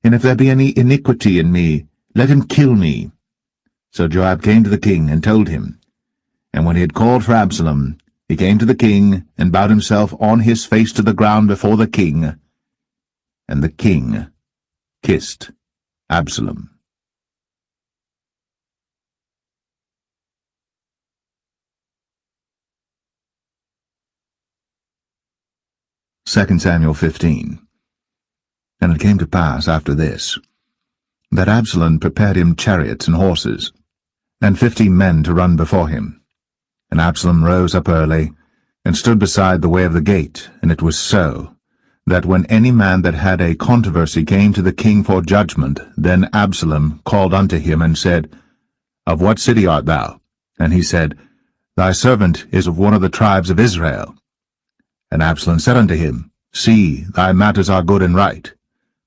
and if there be any iniquity in me, let him kill me. So Joab came to the king, and told him. And when he had called for Absalom, he came to the king, and bowed himself on his face to the ground before the king. And the king kissed Absalom. 2 Samuel 15. And it came to pass after this, that Absalom prepared him chariots and horses, and 50 men to run before him. And Absalom rose up early, and stood beside the way of the gate. And it was so, that when any man that had a controversy came to the king for judgment, then Absalom called unto him, and said, Of what city art thou? And he said, Thy servant is of one of the tribes of Israel. And Absalom said unto him, See, thy matters are good and right,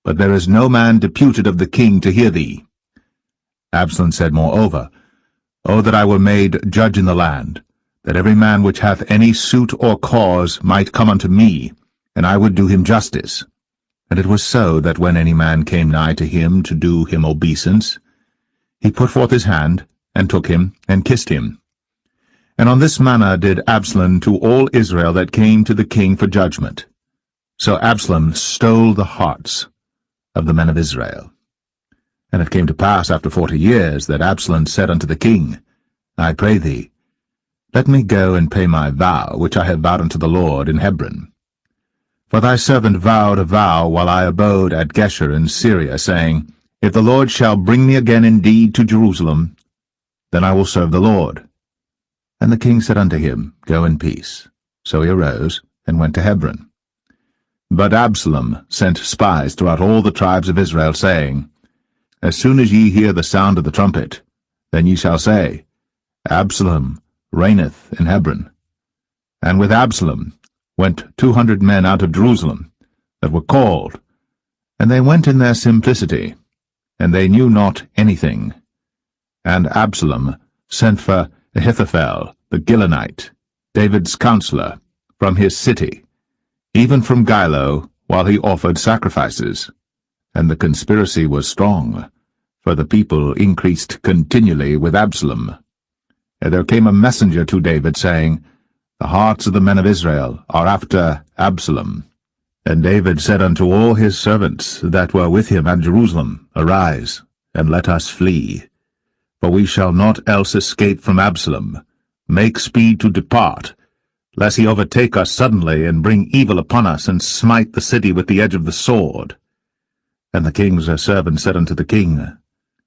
but there is no man deputed of the king to hear thee. Absalom said moreover, O that I were made judge in the land, that every man which hath any suit or cause might come unto me, and I would do him justice. And it was so, that when any man came nigh to him to do him obeisance, he put forth his hand, and took him, and kissed him. And on this manner did Absalom to all Israel that came to the king for judgment. So Absalom stole the hearts of the men of Israel. And it came to pass after 40 years, that Absalom said unto the king, I pray thee, let me go and pay my vow, which I have vowed unto the Lord in Hebron. For thy servant vowed a vow while I abode at Geshur in Syria, saying, If the Lord shall bring me again indeed to Jerusalem, then I will serve the Lord. And the king said unto him, Go in peace. So he arose, and went to Hebron. But Absalom sent spies throughout all the tribes of Israel, saying, As soon as ye hear the sound of the trumpet, then ye shall say, Absalom reigneth in Hebron. And with Absalom went 200 men out of Jerusalem, that were called, and they went in their simplicity, and they knew not anything. And Absalom sent for Ahithophel the Gilonite, David's counselor, from his city, even from Gilo, while he offered sacrifices. And the conspiracy was strong, for the people increased continually with Absalom. And there came a messenger to David, saying, The hearts of the men of Israel are after Absalom. And David said unto all his servants that were with him at Jerusalem, Arise, and let us flee. For we shall not else escape from Absalom. Make speed to depart, lest he overtake us suddenly, and bring evil upon us, and smite the city with the edge of the sword. And the king's servant said unto the king,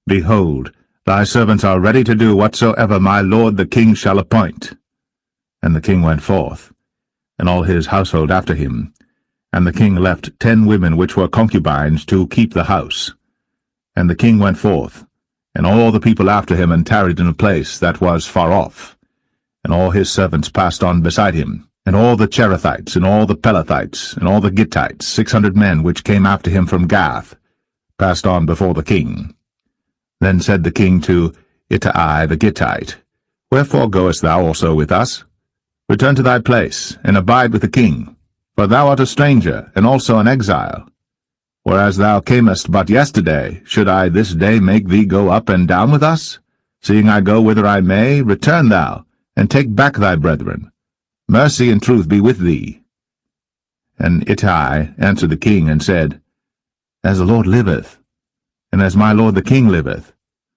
Behold, thy servants are ready to do whatsoever my lord the king shall appoint. And the king went forth, and all his household after him. And the king left 10 women which were concubines to keep the house. And the king went forth, and all the people after him, and tarried in a place that was far off. And all his servants passed on beside him, and all the Cherethites, and all the Pelethites, and all the Gittites, 600 men which came after him from Gath, passed on before the king. Then said the king to Ittai the Gittite, Wherefore goest thou also with us? Return to thy place, and abide with the king, for thou art a stranger, and also an exile. Whereas thou camest but yesterday, should I this day make thee go up and down with us? Seeing I go whither I may, return thou, and take back thy brethren. Mercy and truth be with thee. And Ittai answered the king, and said, As the Lord liveth, and as my lord the king liveth,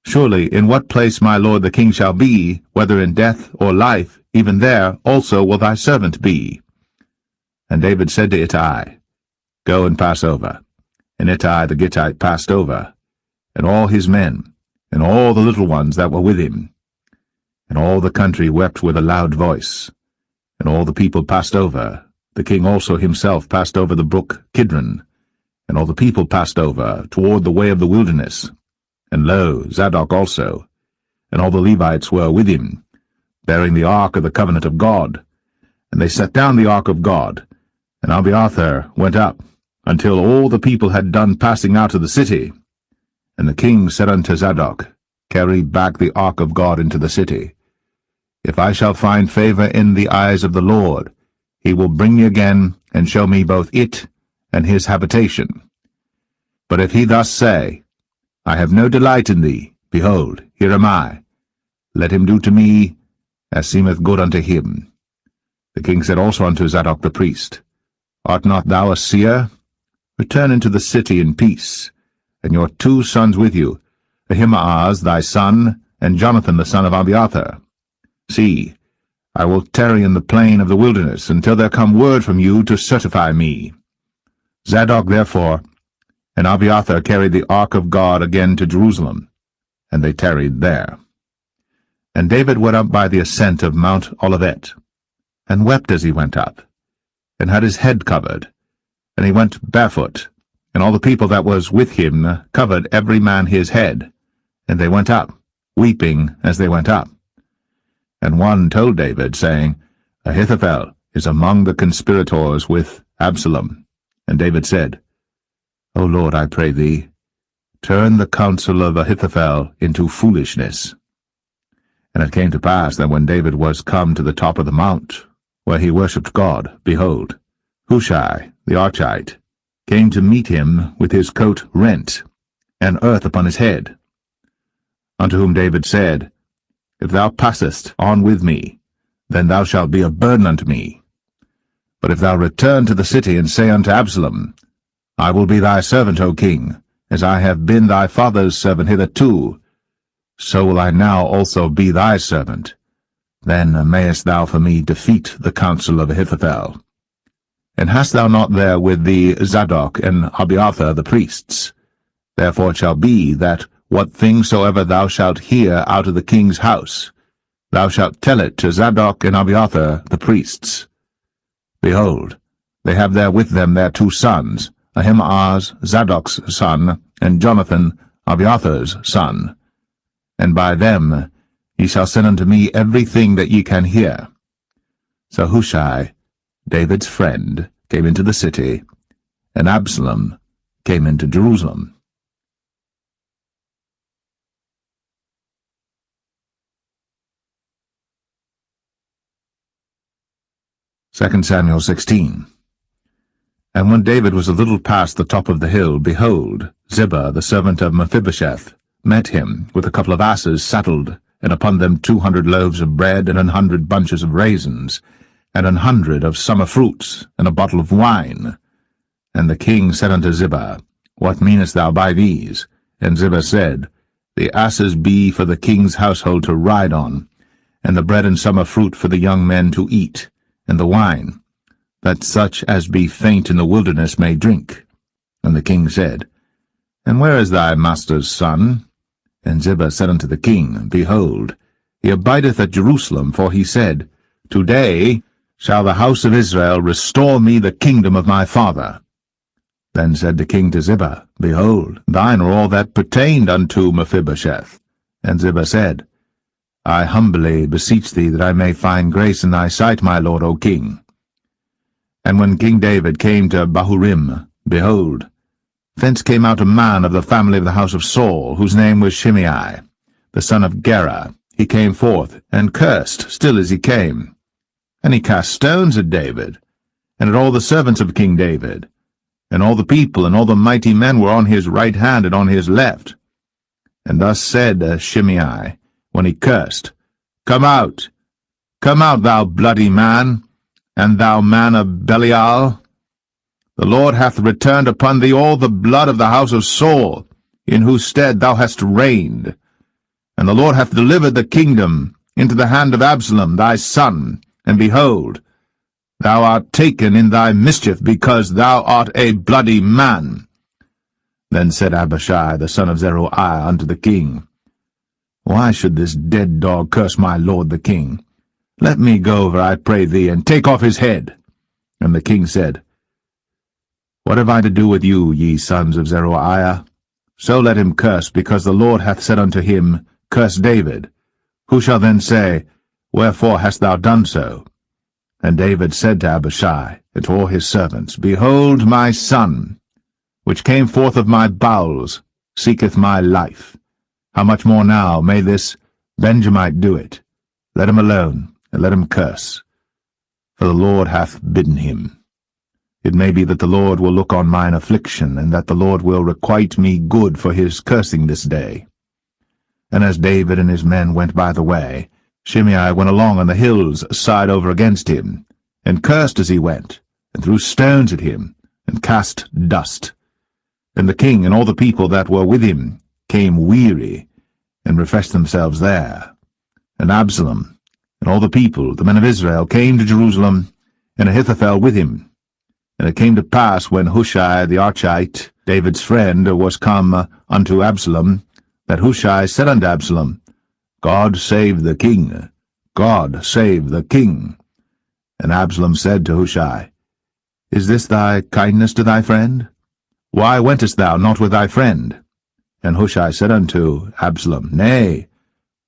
surely in what place my lord the king shall be, whether in death or life, even there also will thy servant be. And David said to Ittai, Go and pass over. And Ittai the Gittite passed over, and all his men, and all the little ones that were with him. And all the country wept with a loud voice, and all the people passed over. The king also himself passed over the brook Kidron, and all the people passed over toward the way of the wilderness. And lo, Zadok also, and all the Levites were with him, bearing the ark of the covenant of God. And they set down the ark of God, and Abiathar went up, until all the people had done passing out of the city. And the king said unto Zadok, Carry back the ark of God into the city. If I shall find favor in the eyes of the Lord, he will bring me again, and show me both it and his habitation. But if he thus say, I have no delight in thee, behold, here am I. Let him do to me as seemeth good unto him. The king said also unto Zadok the priest, Art not thou a seer? Return into the city in peace, and your 2 sons with you, Ahimaaz thy son, and Jonathan the son of Abiathar. See, I will tarry in the plain of the wilderness, until there come word from you to certify me. Zadok therefore And Abiathar carried the ark of God again to Jerusalem, and they tarried there. And David went up by the ascent of Mount Olivet, and wept as he went up, and had his head covered, and he went barefoot, and all the people that was with him covered every man his head, and they went up, weeping as they went up. And one told David, saying, Ahithophel is among the conspirators with Absalom. And David said, O Lord, I pray thee, turn the counsel of Ahithophel into foolishness. And it came to pass that when David was come to the top of the mount, where he worshipped God, behold, Hushai the Archite came to meet him with his coat rent, and earth upon his head. Unto whom David said, If thou passest on with me, then thou shalt be a burden unto me. But if thou return to the city, and say unto Absalom, I will be thy servant, O king, as I have been thy father's servant hitherto, so will I now also be thy servant. Then mayest thou for me defeat the counsel of Ahithophel. And hast thou not there with thee Zadok and Abiathar the priests? Therefore it shall be that what thing soever thou shalt hear out of the king's house, thou shalt tell it to Zadok and Abiathar the priests. Behold, they have there with them their 2 sons, Ahimaaz Zadok's son, and Jonathan Abiathar's son. And by them ye shall send unto me everything that ye can hear. So Hushai, David's friend, came into the city, and Absalom came into Jerusalem. Second Samuel 16. And when David was a little past the top of the hill, behold, Ziba, the servant of Mephibosheth, met him with a couple of asses saddled, and upon them 200 loaves of bread, and 100 bunches of raisins, and 100 of summer fruits, and a bottle of wine. And the king said unto Ziba, What meanest thou by these? And Ziba said, The asses be for the king's household to ride on, and the bread and summer fruit for the young men to eat, and the wine, that such as be faint in the wilderness may drink. And the king said, And where is thy master's son? And Ziba said unto the king, Behold, he abideth at Jerusalem, for he said, Today shall the house of Israel restore me the kingdom of my father. Then said the king to Ziba, Behold, thine are all that pertained unto Mephibosheth. And Ziba said, I humbly beseech thee that I may find grace in thy sight, my lord, O king. And when King David came to Bahurim, behold, thence came out a man of the family of the house of Saul, whose name was Shimei, the son of Gera. He came forth, and cursed still as he came. And he cast stones at David, and at all the servants of King David. And all the people and all the mighty men were on his right hand and on his left. And thus said Shimei, when he cursed, Come out, thou bloody man, and thou man of Belial. The Lord hath returned upon thee all the blood of the house of Saul, in whose stead thou hast reigned. And the Lord hath delivered the kingdom into the hand of Absalom thy son, and behold, thou art taken in thy mischief, because thou art a bloody man. Then said Abishai the son of Zeruiah unto the king, Why should this dead dog curse my lord the king? Let me go over, I pray thee, and take off his head. And the king said, What have I to do with you, ye sons of Zeruiah? So let him curse, because the Lord hath said unto him, Curse David. Who shall then say, Wherefore hast thou done so? And David said to Abishai and to all his servants, Behold, my son, which came forth of my bowels, seeketh my life. How much more now may this Benjamite do it? Let him alone, and let him curse. For the Lord hath bidden him. It may be that the Lord will look on mine affliction, and that the Lord will requite me good for his cursing this day. And as David and his men went by the way, Shimei went along on the hills side over against him, and cursed as he went, and threw stones at him, and cast dust. And the king and all the people that were with him came weary, and refreshed themselves there. And Absalom and all the people, the men of Israel, came to Jerusalem, and Ahithophel with him. And it came to pass, when Hushai the Archite, David's friend, was come unto Absalom, that Hushai said unto Absalom, God save the king! God save the king! And Absalom said to Hushai, Is this thy kindness to thy friend? Why wentest thou not with thy friend? And Hushai said unto Absalom, Nay,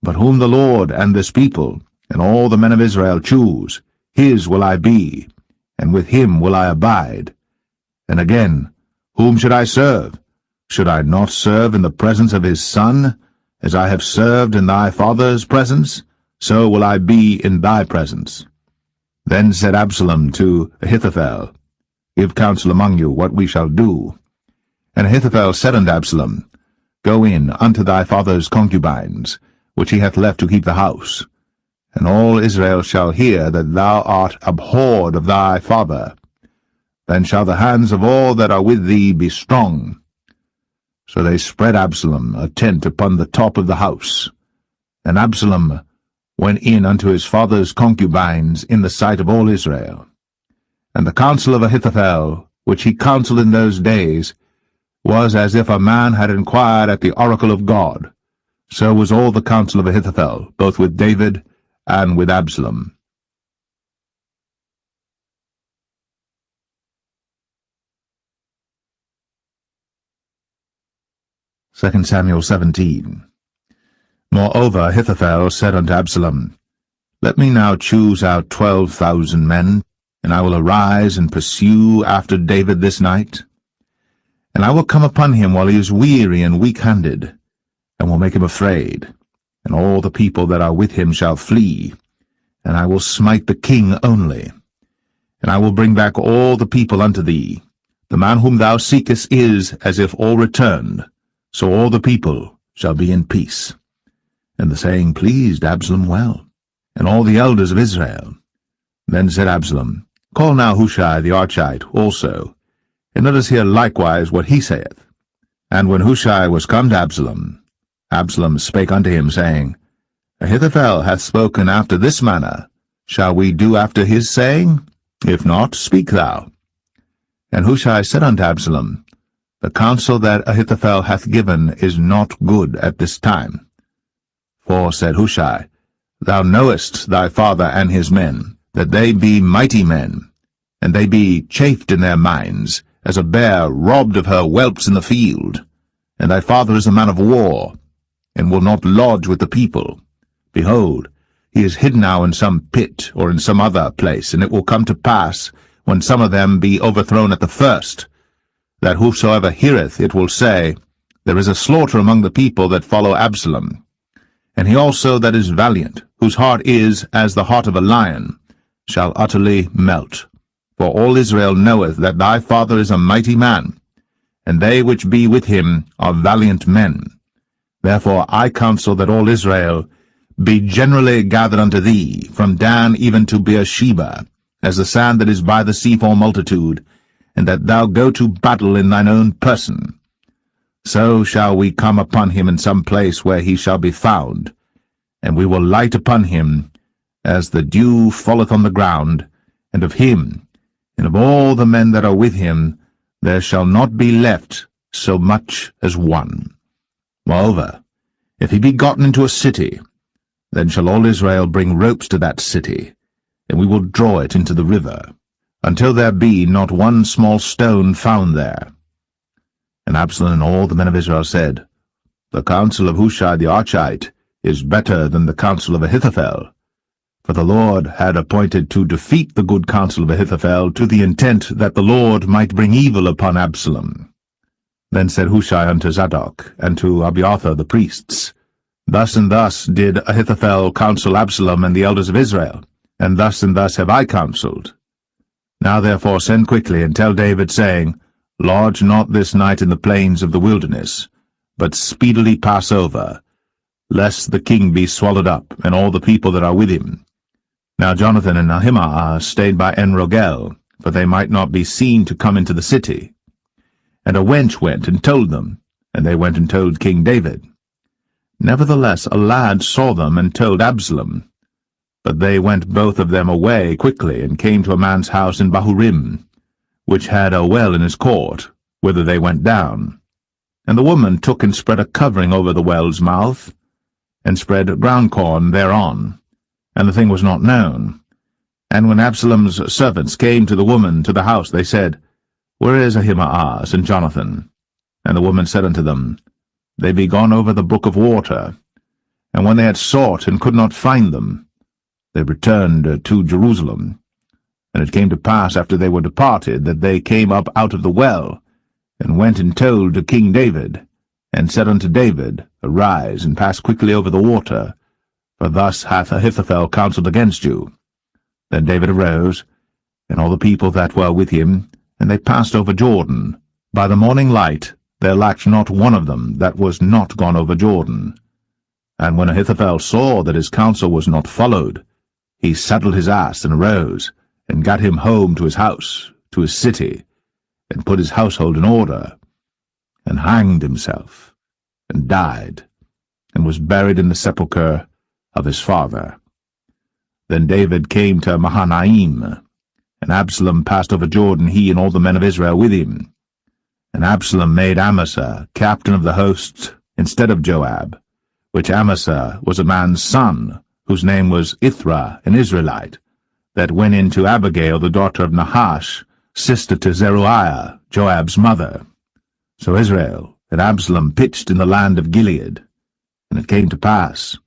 but whom the Lord and this people, and all the men of Israel choose, his will I be, and with him will I abide. And again, whom should I serve? Should I not serve in the presence of his son? As I have served in thy father's presence, so will I be in thy presence. Then said Absalom to Ahithophel, Give counsel among you what we shall do. And Ahithophel said unto Absalom, Go in unto thy father's concubines, which he hath left to keep the house, and all Israel shall hear that thou art abhorred of thy father. Then shall the hands of all that are with thee be strong. So they spread Absalom a tent upon the top of the house. And Absalom went in unto his father's concubines in the sight of all Israel. And the counsel of Ahithophel, which he counselled in those days, was as if a man had inquired at the oracle of God. So was all the counsel of Ahithophel, both with David and with Absalom. 2 Samuel 17. Moreover Ahithophel said unto Absalom, Let me now choose out 12,000 men, and I will arise and pursue after David this night. And I will come upon him while he is weary and weak-handed, and will make him afraid, and all the people that are with him shall flee, and I will smite the king only. And I will bring back all the people unto thee. The man whom thou seekest is as if all returned, so all the people shall be in peace. And the saying pleased Absalom well, and all the elders of Israel. Then said Absalom, Call now Hushai the Archite also, and let us hear likewise what he saith. And when Hushai was come to Absalom, Absalom spake unto him, saying, Ahithophel hath spoken after this manner. Shall we do after his saying? If not, speak thou. And Hushai said unto Absalom, The counsel that Ahithophel hath given is not good at this time. For, said Hushai, Thou knowest thy father and his men, that they be mighty men, and they be chafed in their minds, as a bear robbed of her whelps in the field. And thy father is a man of war, and will not lodge with the people. Behold, he is hid now in some pit, or in some other place, and it will come to pass, when some of them be overthrown at the first, that whosoever heareth it will say, There is a slaughter among the people that follow Absalom. And he also that is valiant, whose heart is as the heart of a lion, shall utterly melt. For all Israel knoweth that thy father is a mighty man, and they which be with him are valiant men. Therefore I counsel that all Israel be generally gathered unto thee, from Dan even to Beersheba, as the sand that is by the sea for multitude, and that thou go to battle in thine own person. So shall we come upon him in some place where he shall be found, and we will light upon him as the dew falleth on the ground, and of him, and of all the men that are with him, there shall not be left so much as one. Moreover, if he be gotten into a city, then shall all Israel bring ropes to that city, and we will draw it into the river, until there be not one small stone found there. And Absalom and all the men of Israel said, The counsel of Hushai the Archite is better than the counsel of Ahithophel. For the Lord had appointed to defeat the good counsel of Ahithophel, to the intent that the Lord might bring evil upon Absalom. Then said Hushai unto Zadok, and to Abiathar the priests, Thus and thus did Ahithophel counsel Absalom and the elders of Israel, and thus have I counselled. Now therefore send quickly, and tell David, saying, Lodge not this night in the plains of the wilderness, but speedily pass over, lest the king be swallowed up, and all the people that are with him. Now Jonathan and Ahimaaz stayed by En-Rogel, for they might not be seen to come into the city. And a wench went and told them, and they went and told King David. Nevertheless a lad saw them and told Absalom. But they went both of them away quickly, and came to a man's house in Bahurim, which had a well in his court, whither they went down. And the woman took and spread a covering over the well's mouth, and spread ground corn thereon, and the thing was not known. And when Absalom's servants came to the woman to the house, they said, Where is Ahimaaz and Jonathan? And the woman said unto them, They be gone over the brook of water. And when they had sought and could not find them, they returned to Jerusalem. And it came to pass after they were departed, that they came up out of the well, and went and told to King David, and said unto David, Arise, and pass quickly over the water, for thus hath Ahithophel counselled against you. Then David arose, and all the people that were with him, and they passed over Jordan. By the morning light there lacked not one of them that was not gone over Jordan. And when Ahithophel saw that his counsel was not followed, he saddled his ass, and arose, and gat him home to his house, to his city, and put his household in order, and hanged himself, and died, and was buried in the sepulchre of his father. Then David came to Mahanaim, and Absalom passed over Jordan, he and all the men of Israel with him. And Absalom made Amasa captain of the host instead of Joab, which Amasa was a man's son, whose name was Ithra, an Israelite, that went in to Abigail, the daughter of Nahash, sister to Zeruiah, Joab's mother. So Israel and Absalom pitched in the land of Gilead. And it came to pass,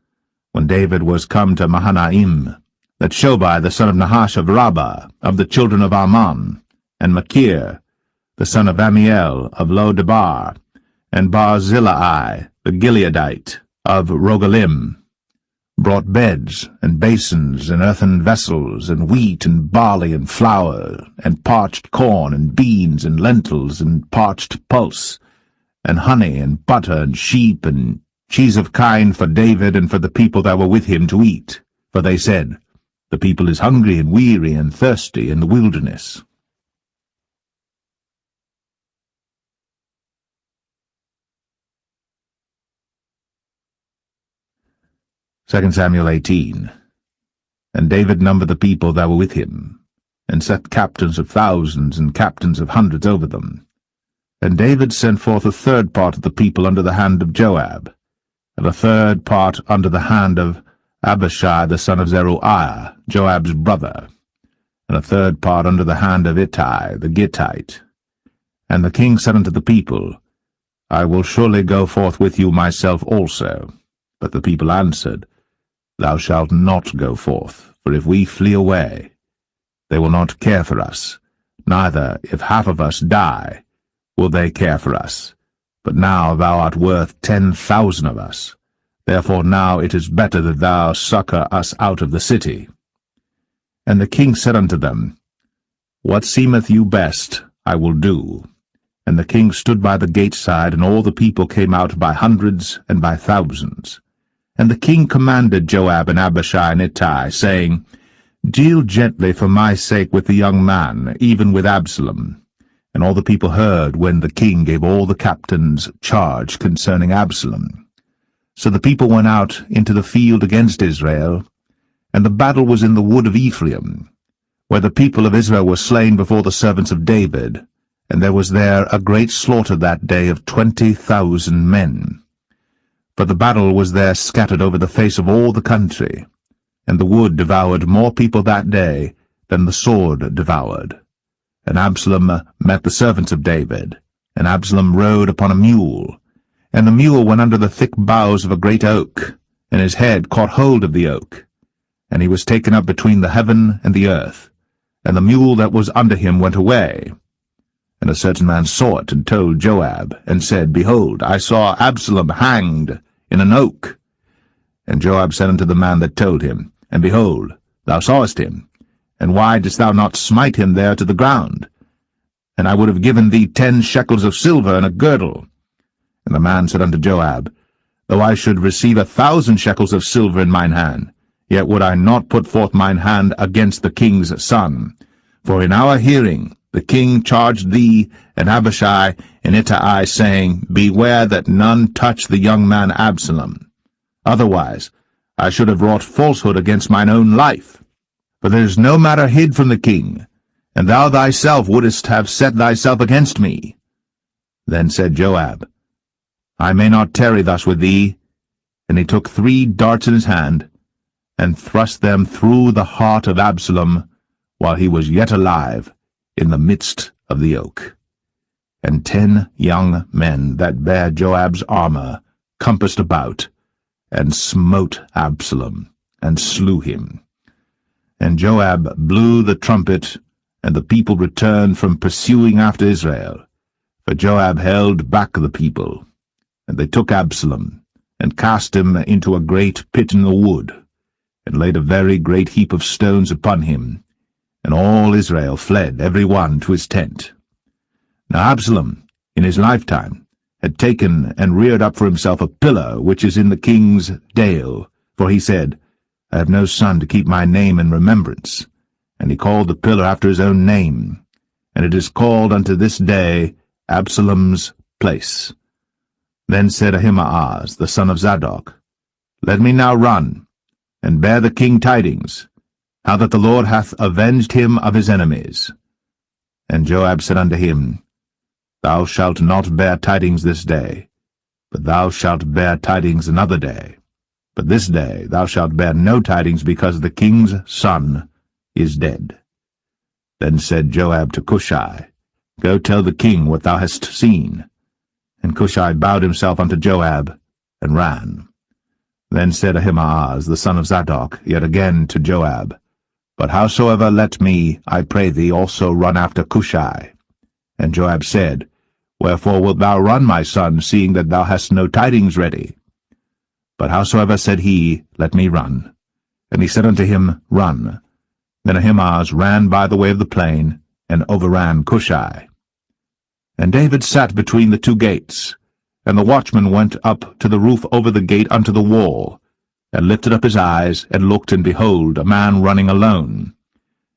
when David was come to Mahanaim, that Shobai the son of Nahash of Rabbah, of the children of Ammon, and Machir the son of Amiel of Lo-debar, and Barzillai the Gileadite of Rogelim, brought beds, and basins, and earthen vessels, and wheat, and barley, and flour, and parched corn, and beans, and lentils, and parched pulse, and honey, and butter, and sheep, and cheese of kine for David and for the people that were with him to eat. For they said, The people is hungry, and weary, and thirsty in the wilderness. Second Samuel 18. And David numbered the people that were with him, and set captains of thousands and captains of hundreds over them. And David sent forth a third part of the people under the hand of Joab, and a third part under the hand of Abishai the son of Zeruiah, Joab's brother, and a third part under the hand of Ittai the Gittite. And the king said unto the people, I will surely go forth with you myself also. But the people answered, Thou shalt not go forth, for if we flee away, they will not care for us, neither, if half of us die, will they care for us. But now thou art worth 10,000 of us. Therefore now it is better that thou succour us out of the city. And the king said unto them, What seemeth you best, I will do. And the king stood by the gate side, and all the people came out by hundreds and by thousands. And the king commanded Joab and Abishai and Ittai, saying, Deal gently for my sake with the young man, even with Absalom. And all the people heard when the king gave all the captains charge concerning Absalom. So the people went out into the field against Israel, and the battle was in the wood of Ephraim, where the people of Israel were slain before the servants of David, and there was there a great slaughter that day of 20,000 men. For the battle was there scattered over the face of all the country, and the wood devoured more people that day than the sword devoured. And Absalom met the servants of David, and Absalom rode upon a mule, and the mule went under the thick boughs of a great oak, and his head caught hold of the oak, and he was taken up between the heaven and the earth, and the mule that was under him went away. And a certain man saw it, and told Joab, and said, Behold, I saw Absalom hanged in an oak. And Joab said unto the man that told him, And behold, thou sawest him, and why didst thou not smite him there to the ground? And I would have given thee 10 shekels of silver and a girdle. And the man said unto Joab, Though I should receive 1,000 shekels of silver in mine hand, yet would I not put forth mine hand against the king's son. For in our hearing the king charged thee and Abishai and Ittai, saying, Beware that none touch the young man Absalom. Otherwise I should have wrought falsehood against mine own life. For there is no matter hid from the king, and thou thyself wouldest have set thyself against me. Then said Joab, I may not tarry thus with thee. And he took 3 darts in his hand, and thrust them through the heart of Absalom, while he was yet alive, in the midst of the oak. And 10 young men that bare Joab's armor compassed about, and smote Absalom, and slew him. And Joab blew the trumpet, and the people returned from pursuing after Israel. For Joab held back the people. And they took Absalom, and cast him into a great pit in the wood, and laid a very great heap of stones upon him. And all Israel fled, every one to his tent. Now Absalom, in his lifetime, had taken and reared up for himself a pillar which is in the king's dale, for he said, I have no son to keep my name in remembrance. And he called the pillar after his own name, and it is called unto this day Absalom's place. Then said Ahimaaz, the son of Zadok, Let me now run, and bear the king tidings, how that the Lord hath avenged him of his enemies. And Joab said unto him, Thou shalt not bear tidings this day, but thou shalt bear tidings another day. But this day thou shalt bear no tidings, because the king's son is dead. Then said Joab to Cushai, Go tell the king what thou hast seen. And Cushai bowed himself unto Joab, and ran. Then said Ahimaaz, the son of Zadok, yet again to Joab, But howsoever let me, I pray thee, also run after Cushai. And Joab said, Wherefore wilt thou run, my son, seeing that thou hast no tidings ready? But howsoever said he, Let me run. And he said unto him, Run. Then Ahimaaz ran by the way of the plain, and overran Cushai. And David sat between the 2 gates, and the watchman went up to the roof over the gate unto the wall, and lifted up his eyes, and looked, and behold, a man running alone.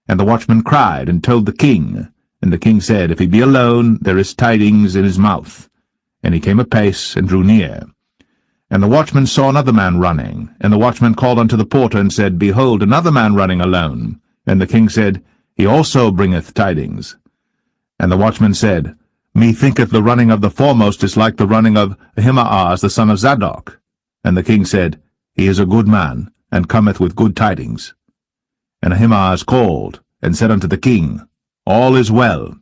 And the watchman cried, and told the king. And the king said, If he be alone, there is tidings in his mouth. And he came apace, and drew near. And the watchman saw another man running. And the watchman called unto the porter, and said, Behold, another man running alone. And the king said, He also bringeth tidings. And the watchman said, Methinketh the running of the foremost is like the running of Ahimaaz the son of Zadok. And the king said, He is a good man, and cometh with good tidings. And Ahimaaz called, and said unto the king, All is well.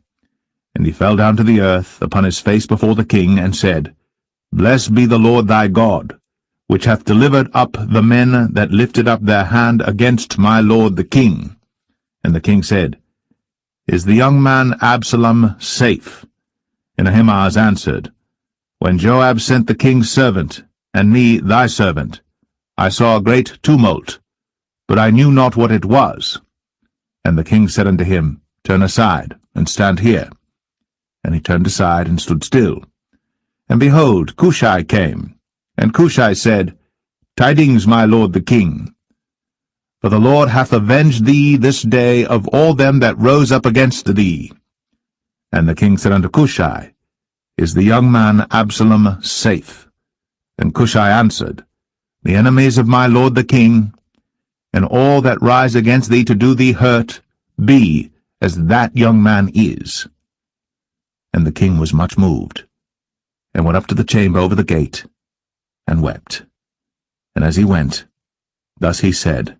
And he fell down to the earth upon his face before the king, and said, Blessed be the Lord thy God, which hath delivered up the men that lifted up their hand against my lord the king. And the king said, Is the young man Absalom safe? And Ahimaaz answered, When Joab sent the king's servant, and me thy servant, I saw a great tumult, but I knew not what it was. And the king said unto him, Turn aside, and stand here. And he turned aside, and stood still. And behold, Cushai came. And Cushai said, Tidings, my lord the king. For the Lord hath avenged thee this day of all them that rose up against thee. And the king said unto Cushai, Is the young man Absalom safe? And Cushai answered, The enemies of my lord the king, and all that rise against thee to do thee hurt, be as that young man is. And the king was much moved, and went up to the chamber over the gate, and wept. And as he went, thus he said,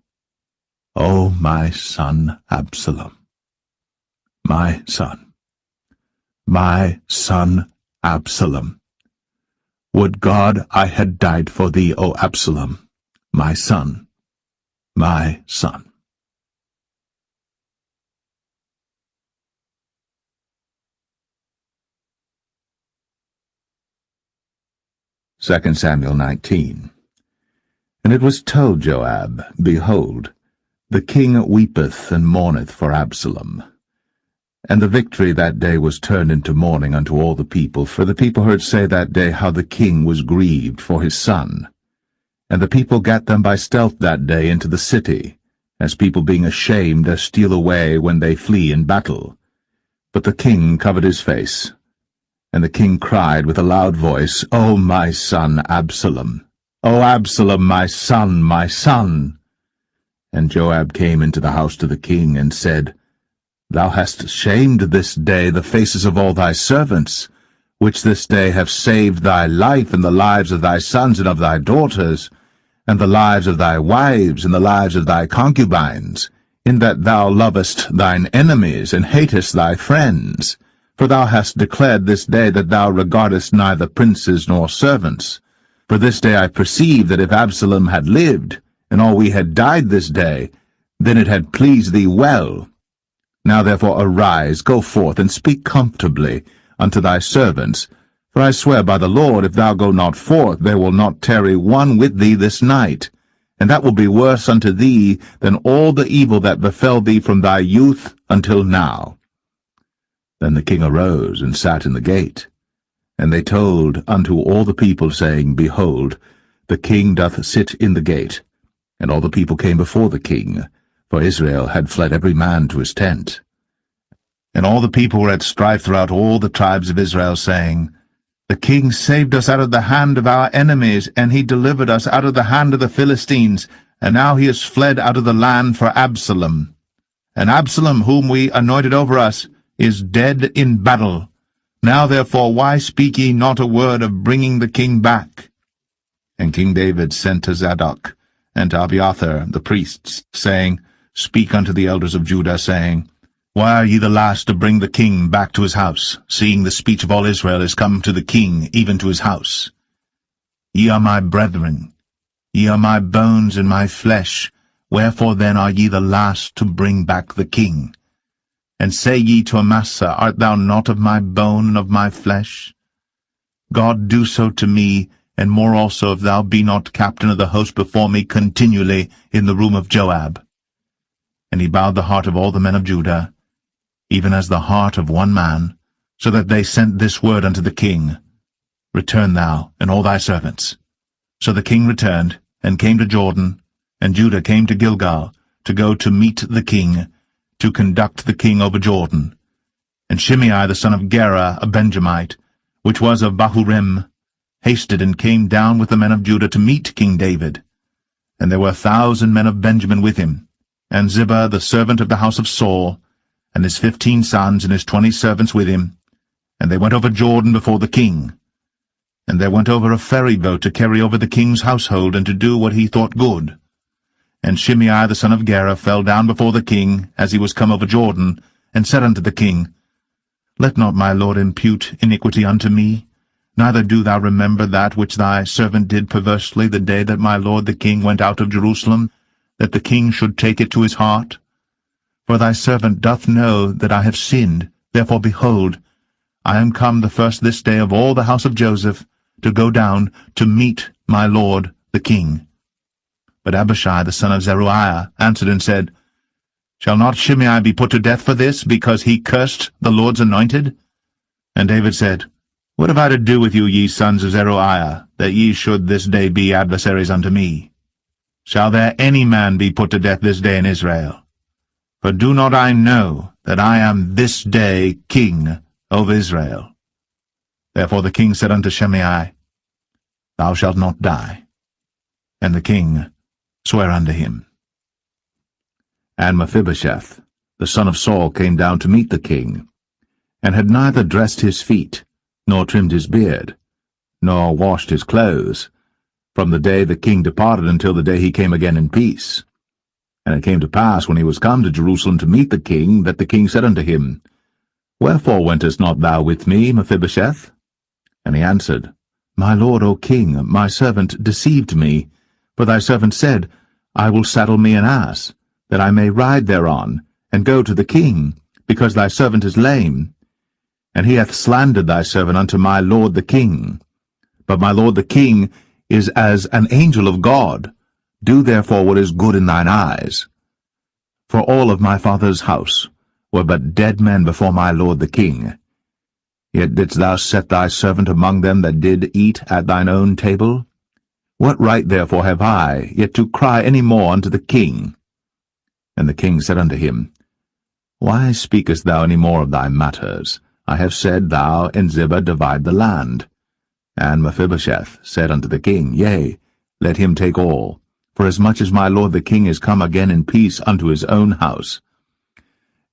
O my son Absalom, my son Absalom, would God I had died for thee, O Absalom, my son, my son. Second Samuel 19. And it was told Joab, Behold, the king weepeth and mourneth for Absalom. And the victory that day was turned into mourning unto all the people, for the people heard say that day how the king was grieved for his son. And the people gat them by stealth that day into the city, as people being ashamed steal away when they flee in battle. But the king covered his face. And the king cried with a loud voice, O my son Absalom! O Absalom, my son, my son! And Joab came into the house to the king, and said, Thou hast shamed this day the faces of all thy servants, which this day have saved thy life and the lives of thy sons and of thy daughters, and the lives of thy wives and the lives of thy concubines, in that thou lovest thine enemies and hatest thy friends. For thou hast declared this day that thou regardest neither princes nor servants. For this day I perceive that if Absalom had lived, and all we had died this day, then it had pleased thee well. Now therefore arise, go forth, and speak comfortably unto thy servants. For I swear by the Lord, if thou go not forth, there will not tarry one with thee this night, and that will be worse unto thee than all the evil that befell thee from thy youth until now. Then the king arose and sat in the gate. And they told unto all the people, saying, Behold, the king doth sit in the gate. And all the people came before the king, for Israel had fled every man to his tent. And all the people were at strife throughout all the tribes of Israel, saying, The king saved us out of the hand of our enemies, and he delivered us out of the hand of the Philistines, and now he is fled out of the land for Absalom. And Absalom, whom we anointed over us, is dead in battle. Now therefore why speak ye not a word of bringing the king back? And King David sent to Zadok and to Abiathar the priests, saying, Speak unto the elders of Judah, saying, Why are ye the last to bring the king back to his house, seeing the speech of all Israel is come to the king, even to his house? Ye are my brethren, ye are my bones and my flesh, wherefore then are ye the last to bring back the king? And say ye to Amasa, Art thou not of my bone and of my flesh? God do so to me, and more also, if thou be not captain of the host before me continually in the room of Joab. And he bowed the heart of all the men of Judah, even as the heart of one man, so that they sent this word unto the king, Return thou, and all thy servants. So the king returned, and came to Jordan, and Judah came to Gilgal, to go to meet the king, to conduct the king over Jordan. And Shimei the son of Gera, a Benjamite, which was of Bahurim, hasted and came down with the men of Judah to meet King David. And there were 1,000 men of Benjamin with him, and Ziba the servant of the house of Saul, and his 15 sons and his 20 servants with him. And they went over Jordan before the king. And there went over a ferry boat to carry over the king's household, and to do what he thought good. And Shimei the son of Gera fell down before the king, as he was come over Jordan, and said unto the king, Let not my lord impute iniquity unto me, neither do thou remember that which thy servant did perversely the day that my lord the king went out of Jerusalem, that the king should take it to his heart. For thy servant doth know that I have sinned, therefore behold, I am come the first this day of all the house of Joseph, to go down to meet my lord the king. But Abishai the son of Zeruiah answered and said, Shall not Shimei be put to death for this, because he cursed the Lord's anointed? And David said, What have I to do with you, ye sons of Zeruiah, that ye should this day be adversaries unto me? Shall there any man be put to death this day in Israel? For do not I know that I am this day king over Israel? Therefore the king said unto Shimei, Thou shalt not die. And the king swear unto him. And Mephibosheth, the son of Saul, came down to meet the king, and had neither dressed his feet, nor trimmed his beard, nor washed his clothes, from the day the king departed until the day he came again in peace. And it came to pass, when he was come to Jerusalem to meet the king, that the king said unto him, Wherefore wentest not thou with me, Mephibosheth? And he answered, My lord, O king, my servant deceived me. For thy servant said, I will saddle me an ass, that I may ride thereon, and go to the king, because thy servant is lame. And he hath slandered thy servant unto my lord the king. But my lord the king is as an angel of God. Do therefore what is good in thine eyes. For all of my father's house were but dead men before my lord the king. Yet didst thou set thy servant among them that did eat at thine own table? What right therefore have I yet to cry any more unto the king? And the king said unto him, Why speakest thou any more of thy matters? I have said, Thou and Ziba divide the land. And Mephibosheth said unto the king, Yea, let him take all, for as much as my lord the king is come again in peace unto his own house.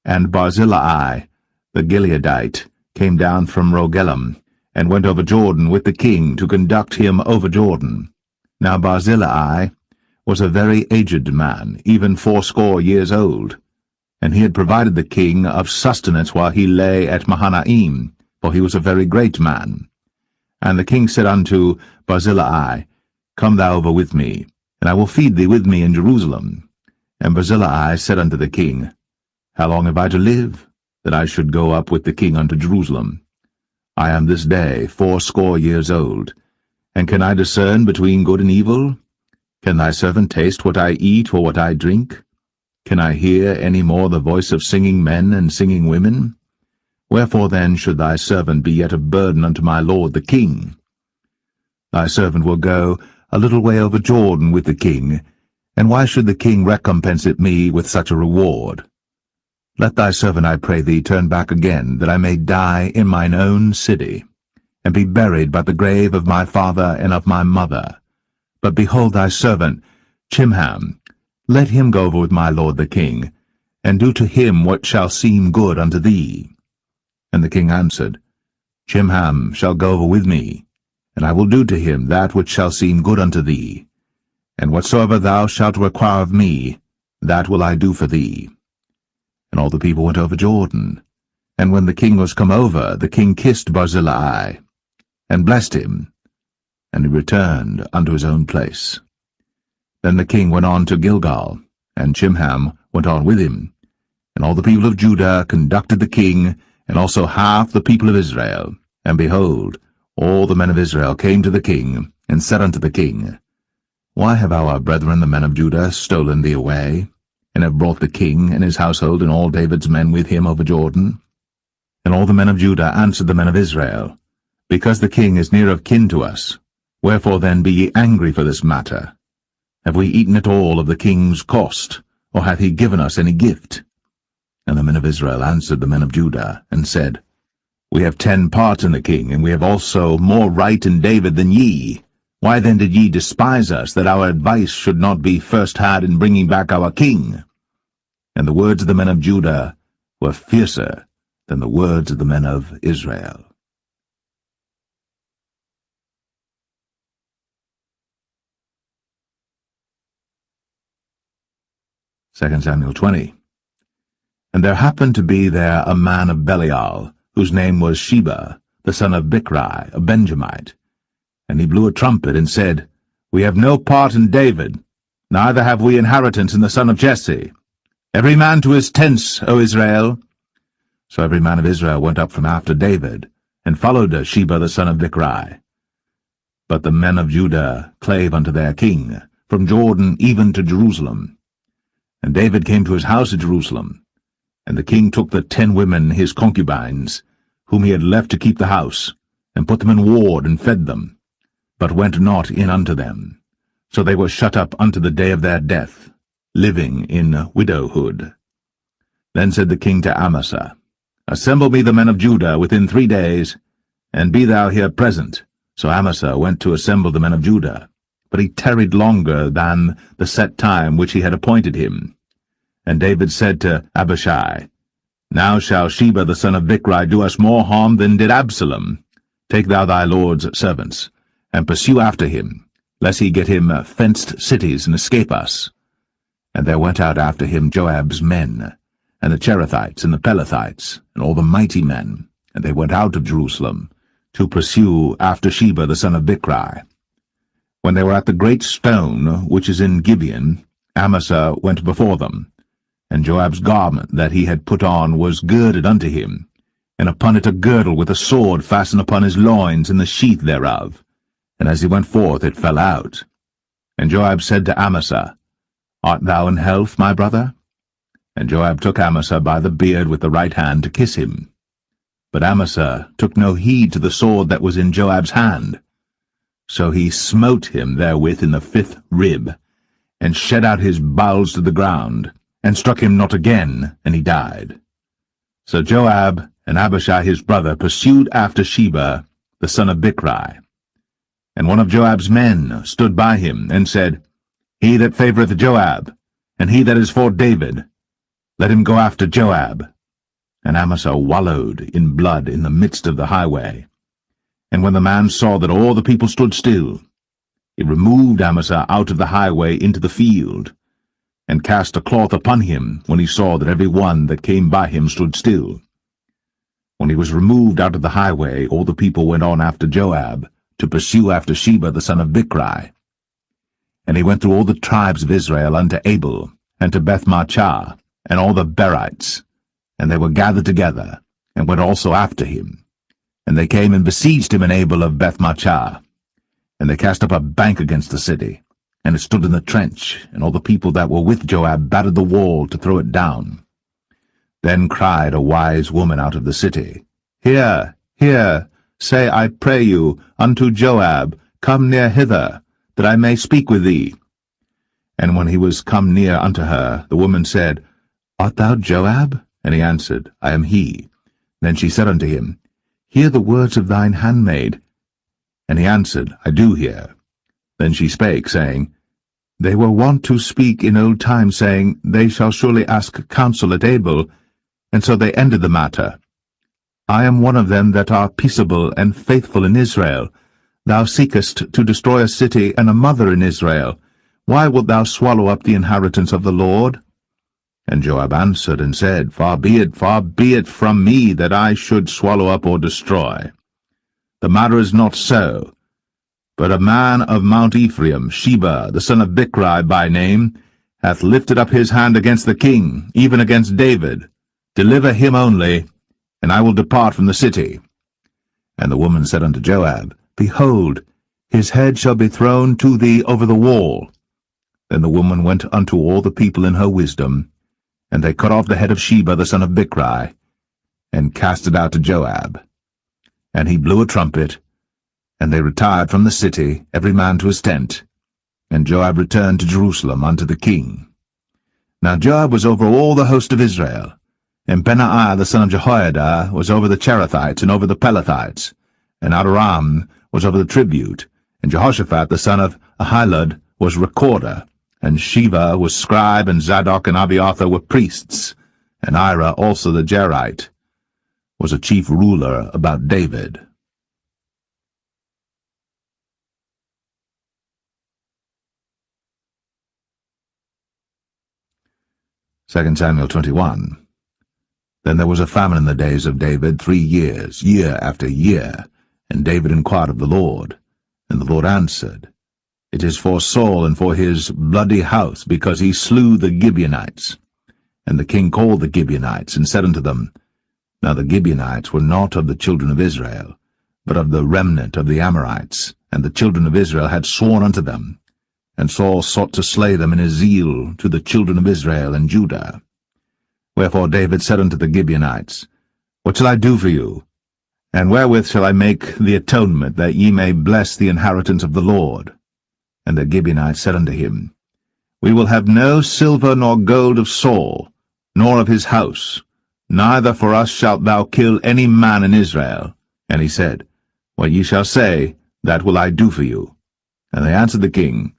And Barzillai, the Gileadite, came down from Rogelim, and went over Jordan with the king to conduct him over Jordan. Now Barzillai was a very aged man, even 80 years old, and he had provided the king of sustenance while he lay at Mahanaim, for he was a very great man. And the king said unto Barzillai, Come thou over with me, and I will feed thee with me in Jerusalem. And Barzillai said unto the king, How long have I to live, that I should go up with the king unto Jerusalem? I am this day 80 years old, and can I discern between good and evil? Can thy servant taste what I eat or what I drink? Can I hear any more the voice of singing men and singing women? Wherefore then should thy servant be yet a burden unto my lord the king? Thy servant will go a little way over Jordan with the king, and why should the king recompense it me with such a reward? Let thy servant, I pray thee, turn back again, that I may die in mine own city, and be buried by the grave of my father and of my mother. But behold thy servant, Chimham, let him go over with my lord the king, and do to him what shall seem good unto thee. And the king answered, Chimham shall go over with me, and I will do to him that which shall seem good unto thee. And whatsoever thou shalt require of me, that will I do for thee. And all the people went over Jordan. And when the king was come over, the king kissed Barzillai, and blessed him, and he returned unto his own place. Then the king went on to Gilgal, and Chimham went on with him. And all the people of Judah conducted the king, and also half the people of Israel. And behold, all the men of Israel came to the king, and said unto the king, Why have our brethren the men of Judah stolen thee away, and have brought the king and his household and all David's men with him over Jordan? And all the men of Judah answered the men of Israel, Because the king is near of kin to us, wherefore then be ye angry for this matter? Have we eaten at all of the king's cost, or hath he given us any gift? And the men of Israel answered the men of Judah, and said, We have 10 parts in the king, and we have also more right in David than ye. Why then did ye despise us, that our advice should not be first had in bringing back our king? And the words of the men of Judah were fiercer than the words of the men of Israel. 2 Samuel 20. And there happened to be there a man of Belial, whose name was Sheba, the son of Bichri, a Benjamite. And he blew a trumpet, and said, We have no part in David, neither have we inheritance in the son of Jesse. Every man to his tents, O Israel. So every man of Israel went up from after David, and followed Sheba the son of Bichri. But the men of Judah clave unto their king, from Jordan even to Jerusalem. And David came to his house at Jerusalem, and the king took the 10 women his concubines, whom he had left to keep the house, and put them in ward, and fed them, but went not in unto them. So they were shut up unto the day of their death, living in widowhood. Then said the king to Amasa, Assemble me the men of Judah within 3 days, and be thou here present. So Amasa went to assemble the men of Judah, but he tarried longer than the set time which he had appointed him. And David said to Abishai, Now shall Sheba the son of Bichri do us more harm than did Absalom. Take thou thy lord's servants, and pursue after him, lest he get him fenced cities and escape us. And there went out after him Joab's men, and the Cherethites and the Pelethites, and all the mighty men, and they went out of Jerusalem, to pursue after Sheba the son of Bichri. When they were at the great stone which is in Gibeon, Amasa went before them, and Joab's garment that he had put on was girded unto him, and upon it a girdle with a sword fastened upon his loins in the sheath thereof. And as he went forth it fell out. And Joab said to Amasa, Art thou in health, my brother? And Joab took Amasa by the beard with the right hand to kiss him. But Amasa took no heed to the sword that was in Joab's hand. So he smote him therewith in the 5th rib, and shed out his bowels to the ground, and struck him not again, and he died. So Joab and Abishai his brother pursued after Sheba the son of Bichri. And one of Joab's men stood by him, and said, He that favoureth Joab, and he that is for David, Let him go after Joab. And Amasa wallowed in blood in the midst of the highway. And when the man saw that all the people stood still, he removed Amasa out of the highway into the field, and cast a cloth upon him when he saw that every one that came by him stood still. When he was removed out of the highway, all the people went on after Joab, to pursue after Sheba the son of Bichri. And he went through all the tribes of Israel unto Abel, and to Bethmachah, and all the Berites, and they were gathered together, and went also after him. And they came and besieged him in Abel of Bethmachah. And they cast up a bank against the city, and it stood in the trench, and all the people that were with Joab battered the wall to throw it down. Then cried a wise woman out of the city, Hear, hear, say, I pray you, unto Joab, Come near hither, that I may speak with thee. And when he was come near unto her, the woman said, Art thou Joab? And he answered, I am he. Then she said unto him, Hear the words of thine handmaid. And he answered, I do hear. Then she spake, saying, They were wont to speak in old times, saying, They shall surely ask counsel at Abel. And so they ended the matter. I am one of them that are peaceable and faithful in Israel. Thou seekest to destroy a city and a mother in Israel. Why wilt thou swallow up the inheritance of the Lord? And Joab answered and said, far be it from me that I should swallow up or destroy. The matter is not so. But a man of Mount Ephraim, Sheba, the son of Bichri by name, hath lifted up his hand against the king, even against David. Deliver him only, and I will depart from the city. And the woman said unto Joab, Behold, his head shall be thrown to thee over the wall. Then the woman went unto all the people in her wisdom, and they cut off the head of Sheba the son of Bichri, and cast it out to Joab. And he blew a trumpet, and they retired from the city, every man to his tent. And Joab returned to Jerusalem unto the king. Now Joab was over all the host of Israel, and Benaiah the son of Jehoiada was over the Cherethites and over the Pelethites, and Adoram was over the tribute, and Jehoshaphat the son of Ahilud was recorder, and Sheva was scribe, and Zadok and Abiathar were priests, and Ira also the Jerite was a chief ruler about David. Second Samuel 21. Then there was a famine in the days of David 3 years, year after year, and David inquired of the Lord. And the Lord answered, It is for Saul and for his bloody house, because he slew the Gibeonites. And the king called the Gibeonites, and said unto them, Now the Gibeonites were not of the children of Israel, but of the remnant of the Amorites, and the children of Israel had sworn unto them. And Saul sought to slay them in his zeal to the children of Israel and Judah. Wherefore David said unto the Gibeonites, What shall I do for you? And wherewith shall I make the atonement, that ye may bless the inheritance of the Lord? And the Gibeonites said unto him, We will have no silver nor gold of Saul, nor of his house, neither for us shalt thou kill any man in Israel. And he said, What ye shall say, that will I do for you. And they answered the king,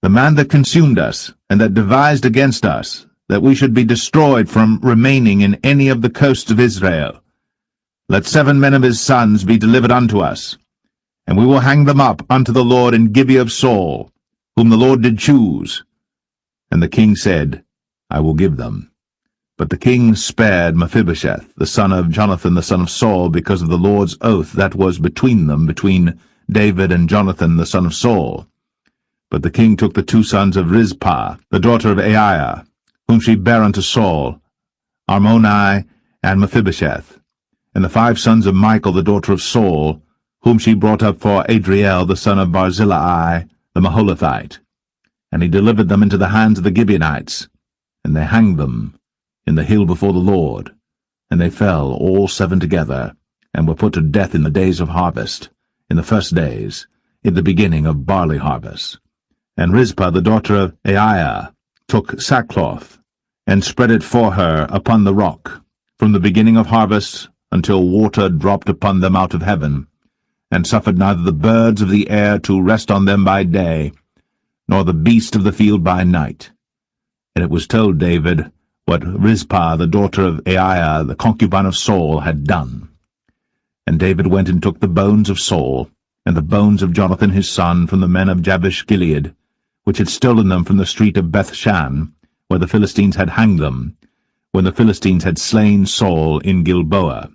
The man that consumed us, and that devised against us, that we should be destroyed from remaining in any of the coasts of Israel. Let 7 men of his sons be delivered unto us, and we will hang them up unto the Lord in Gibeah of Saul, whom the Lord did choose. And the king said, I will give them. But the king spared Mephibosheth, the son of Jonathan the son of Saul, because of the Lord's oath that was between them, between David and Jonathan the son of Saul. But the king took the 2 sons of Rizpah, the daughter of Aiah, whom she bare unto Saul, Armoni and Mephibosheth, and the 5 sons of Michal the daughter of Saul, whom she brought up for Adriel the son of Barzillai the Maholathite. And he delivered them into the hands of the Gibeonites, and they hanged them in the hill before the Lord. And they fell all 7 together, and were put to death in the days of harvest, in the first days, in the beginning of barley harvest. And Rizpah the daughter of Aiah took sackcloth, and spread it for her upon the rock, from the beginning of harvest until water dropped upon them out of heaven, and suffered neither the birds of the air to rest on them by day, nor the beast of the field by night. And it was told David, what Rizpah the daughter of Aiah, the concubine of Saul, had done. And David went and took the bones of Saul, and the bones of Jonathan his son, from the men of Jabesh-Gilead, which had stolen them from the street of Bethshan, where the Philistines had hanged them, when the Philistines had slain Saul in Gilboa.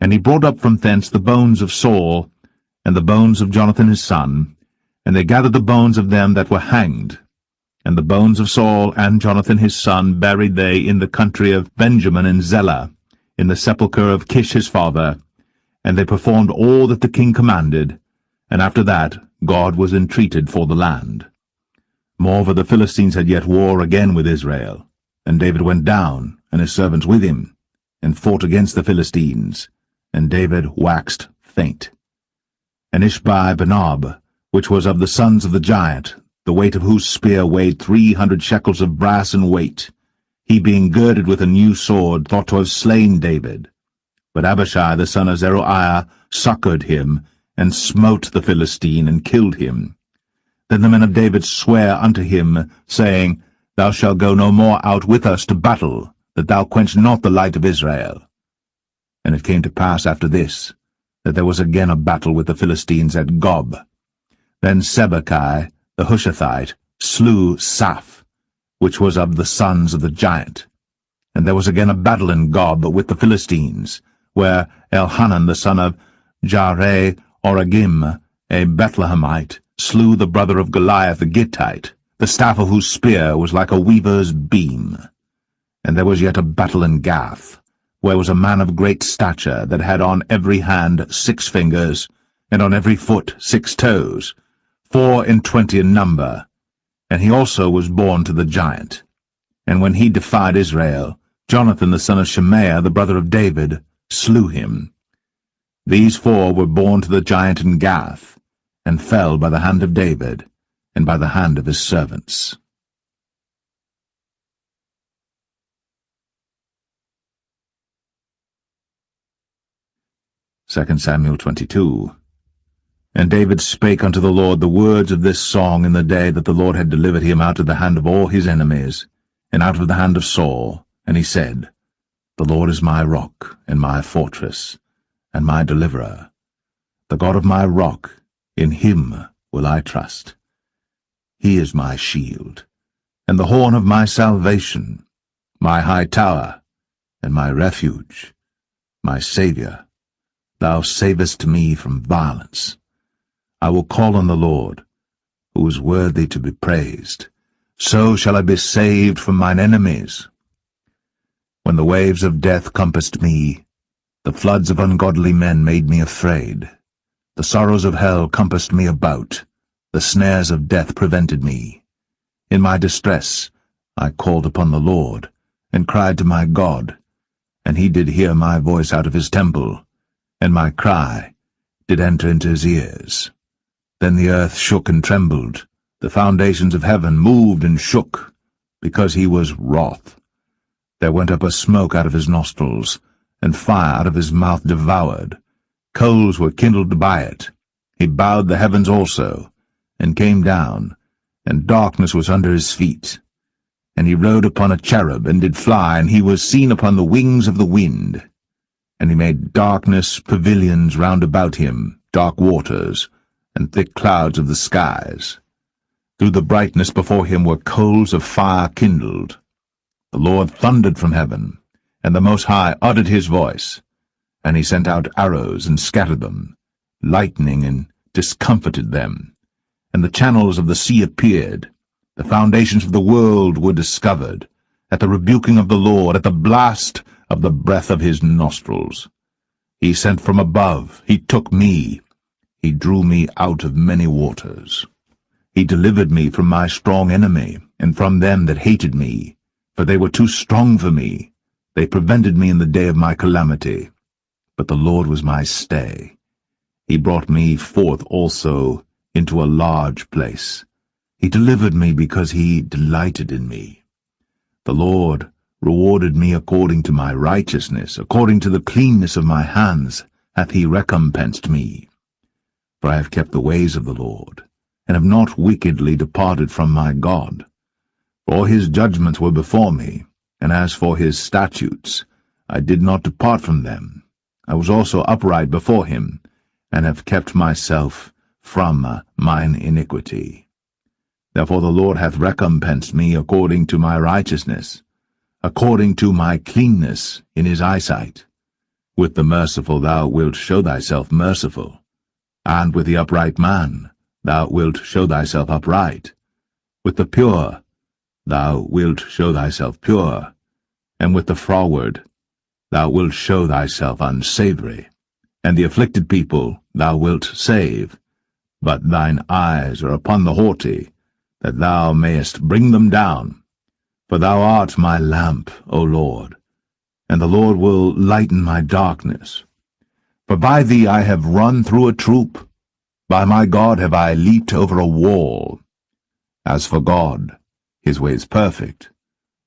And he brought up from thence the bones of Saul, and the bones of Jonathan his son, and they gathered the bones of them that were hanged. And the bones of Saul and Jonathan his son buried they in the country of Benjamin in Zelle, in the sepulchre of Kish his father, and they performed all that the king commanded, and after that God was entreated for the land. Moreover, the Philistines had yet war again with Israel, and David went down, and his servants with him, and fought against the Philistines, and David waxed faint. And Ishbi-Benob, which was of the sons of the giant, the weight of whose spear weighed 300 shekels of brass in weight, he being girded with a new sword, thought to have slain David. But Abishai the son of Zeruiah succored him, and smote the Philistine, and killed him. Then the men of David sware unto him, saying, Thou shalt go no more out with us to battle, that thou quench not the light of Israel. And it came to pass after this, that there was again a battle with the Philistines at Gob. Then Sibbechai the Hushathite slew Saph, which was of the sons of the giant. And there was again a battle in Gob with the Philistines, where Elhanan the son of Jareh-Oragim, a Bethlehemite, slew the brother of Goliath the Gittite, the staff of whose spear was like a weaver's beam. And there was yet a battle in Gath, where was a man of great stature, that had on every hand 6 fingers, and on every foot 6 toes, 24 in number, and he also was born to the giant. And when he defied Israel, Jonathan the son of Shemaiah, the brother of David, slew him. These 4 were born to the giant in Gath, and fell by the hand of David, and by the hand of his servants. 2 Samuel 22. And David spake unto the Lord the words of this song in the day that the Lord had delivered him out of the hand of all his enemies, and out of the hand of Saul. And he said, The Lord is my rock, and my fortress, and my deliverer. The God of my rock, in him will I trust. He is my shield, and the horn of my salvation, my high tower, and my refuge, my Saviour. Thou savest me from violence. I will call on the Lord, who is worthy to be praised. So shall I be saved from mine enemies. When the waves of death compassed me, the floods of ungodly men made me afraid. The sorrows of hell compassed me about, the snares of death prevented me. In my distress I called upon the Lord, and cried to my God, and he did hear my voice out of his temple, and my cry did enter into his ears. Then the earth shook and trembled, the foundations of heaven moved and shook, because he was wroth. There went up a smoke out of his nostrils, and fire out of his mouth devoured. Coals were kindled by it. He bowed the heavens also, and came down, and darkness was under his feet. And he rode upon a cherub, and did fly, and he was seen upon the wings of the wind. And he made darkness pavilions round about him, dark waters, and thick clouds of the skies. Through the brightness before him were coals of fire kindled. The Lord thundered from heaven, and the Most High uttered his voice. And he sent out arrows, and scattered them, lightning, and discomfited them. And the channels of the sea appeared. The foundations of the world were discovered, at the rebuking of the Lord, at the blast of the breath of his nostrils. He sent from above, he took me, he drew me out of many waters. He delivered me from my strong enemy, and from them that hated me, for they were too strong for me. They prevented me in the day of my calamity. But the Lord was my stay. He brought me forth also into a large place. He delivered me because he delighted in me. The Lord rewarded me according to my righteousness, according to the cleanness of my hands hath he recompensed me. For I have kept the ways of the Lord, and have not wickedly departed from my God. For his judgments were before me, and as for his statutes, I did not depart from them. I was also upright before him, and have kept myself from mine iniquity. Therefore the Lord hath recompensed me according to my righteousness, according to my cleanness in his eyesight. With the merciful thou wilt show thyself merciful, and with the upright man thou wilt show thyself upright. With the pure thou wilt show thyself pure, and with the froward thou wilt show thyself unsavoury, and the afflicted people thou wilt save. But thine eyes are upon the haughty, that thou mayest bring them down. For thou art my lamp, O Lord, and the Lord will lighten my darkness. For by thee I have run through a troop, by my God have I leaped over a wall. As for God, his way is perfect.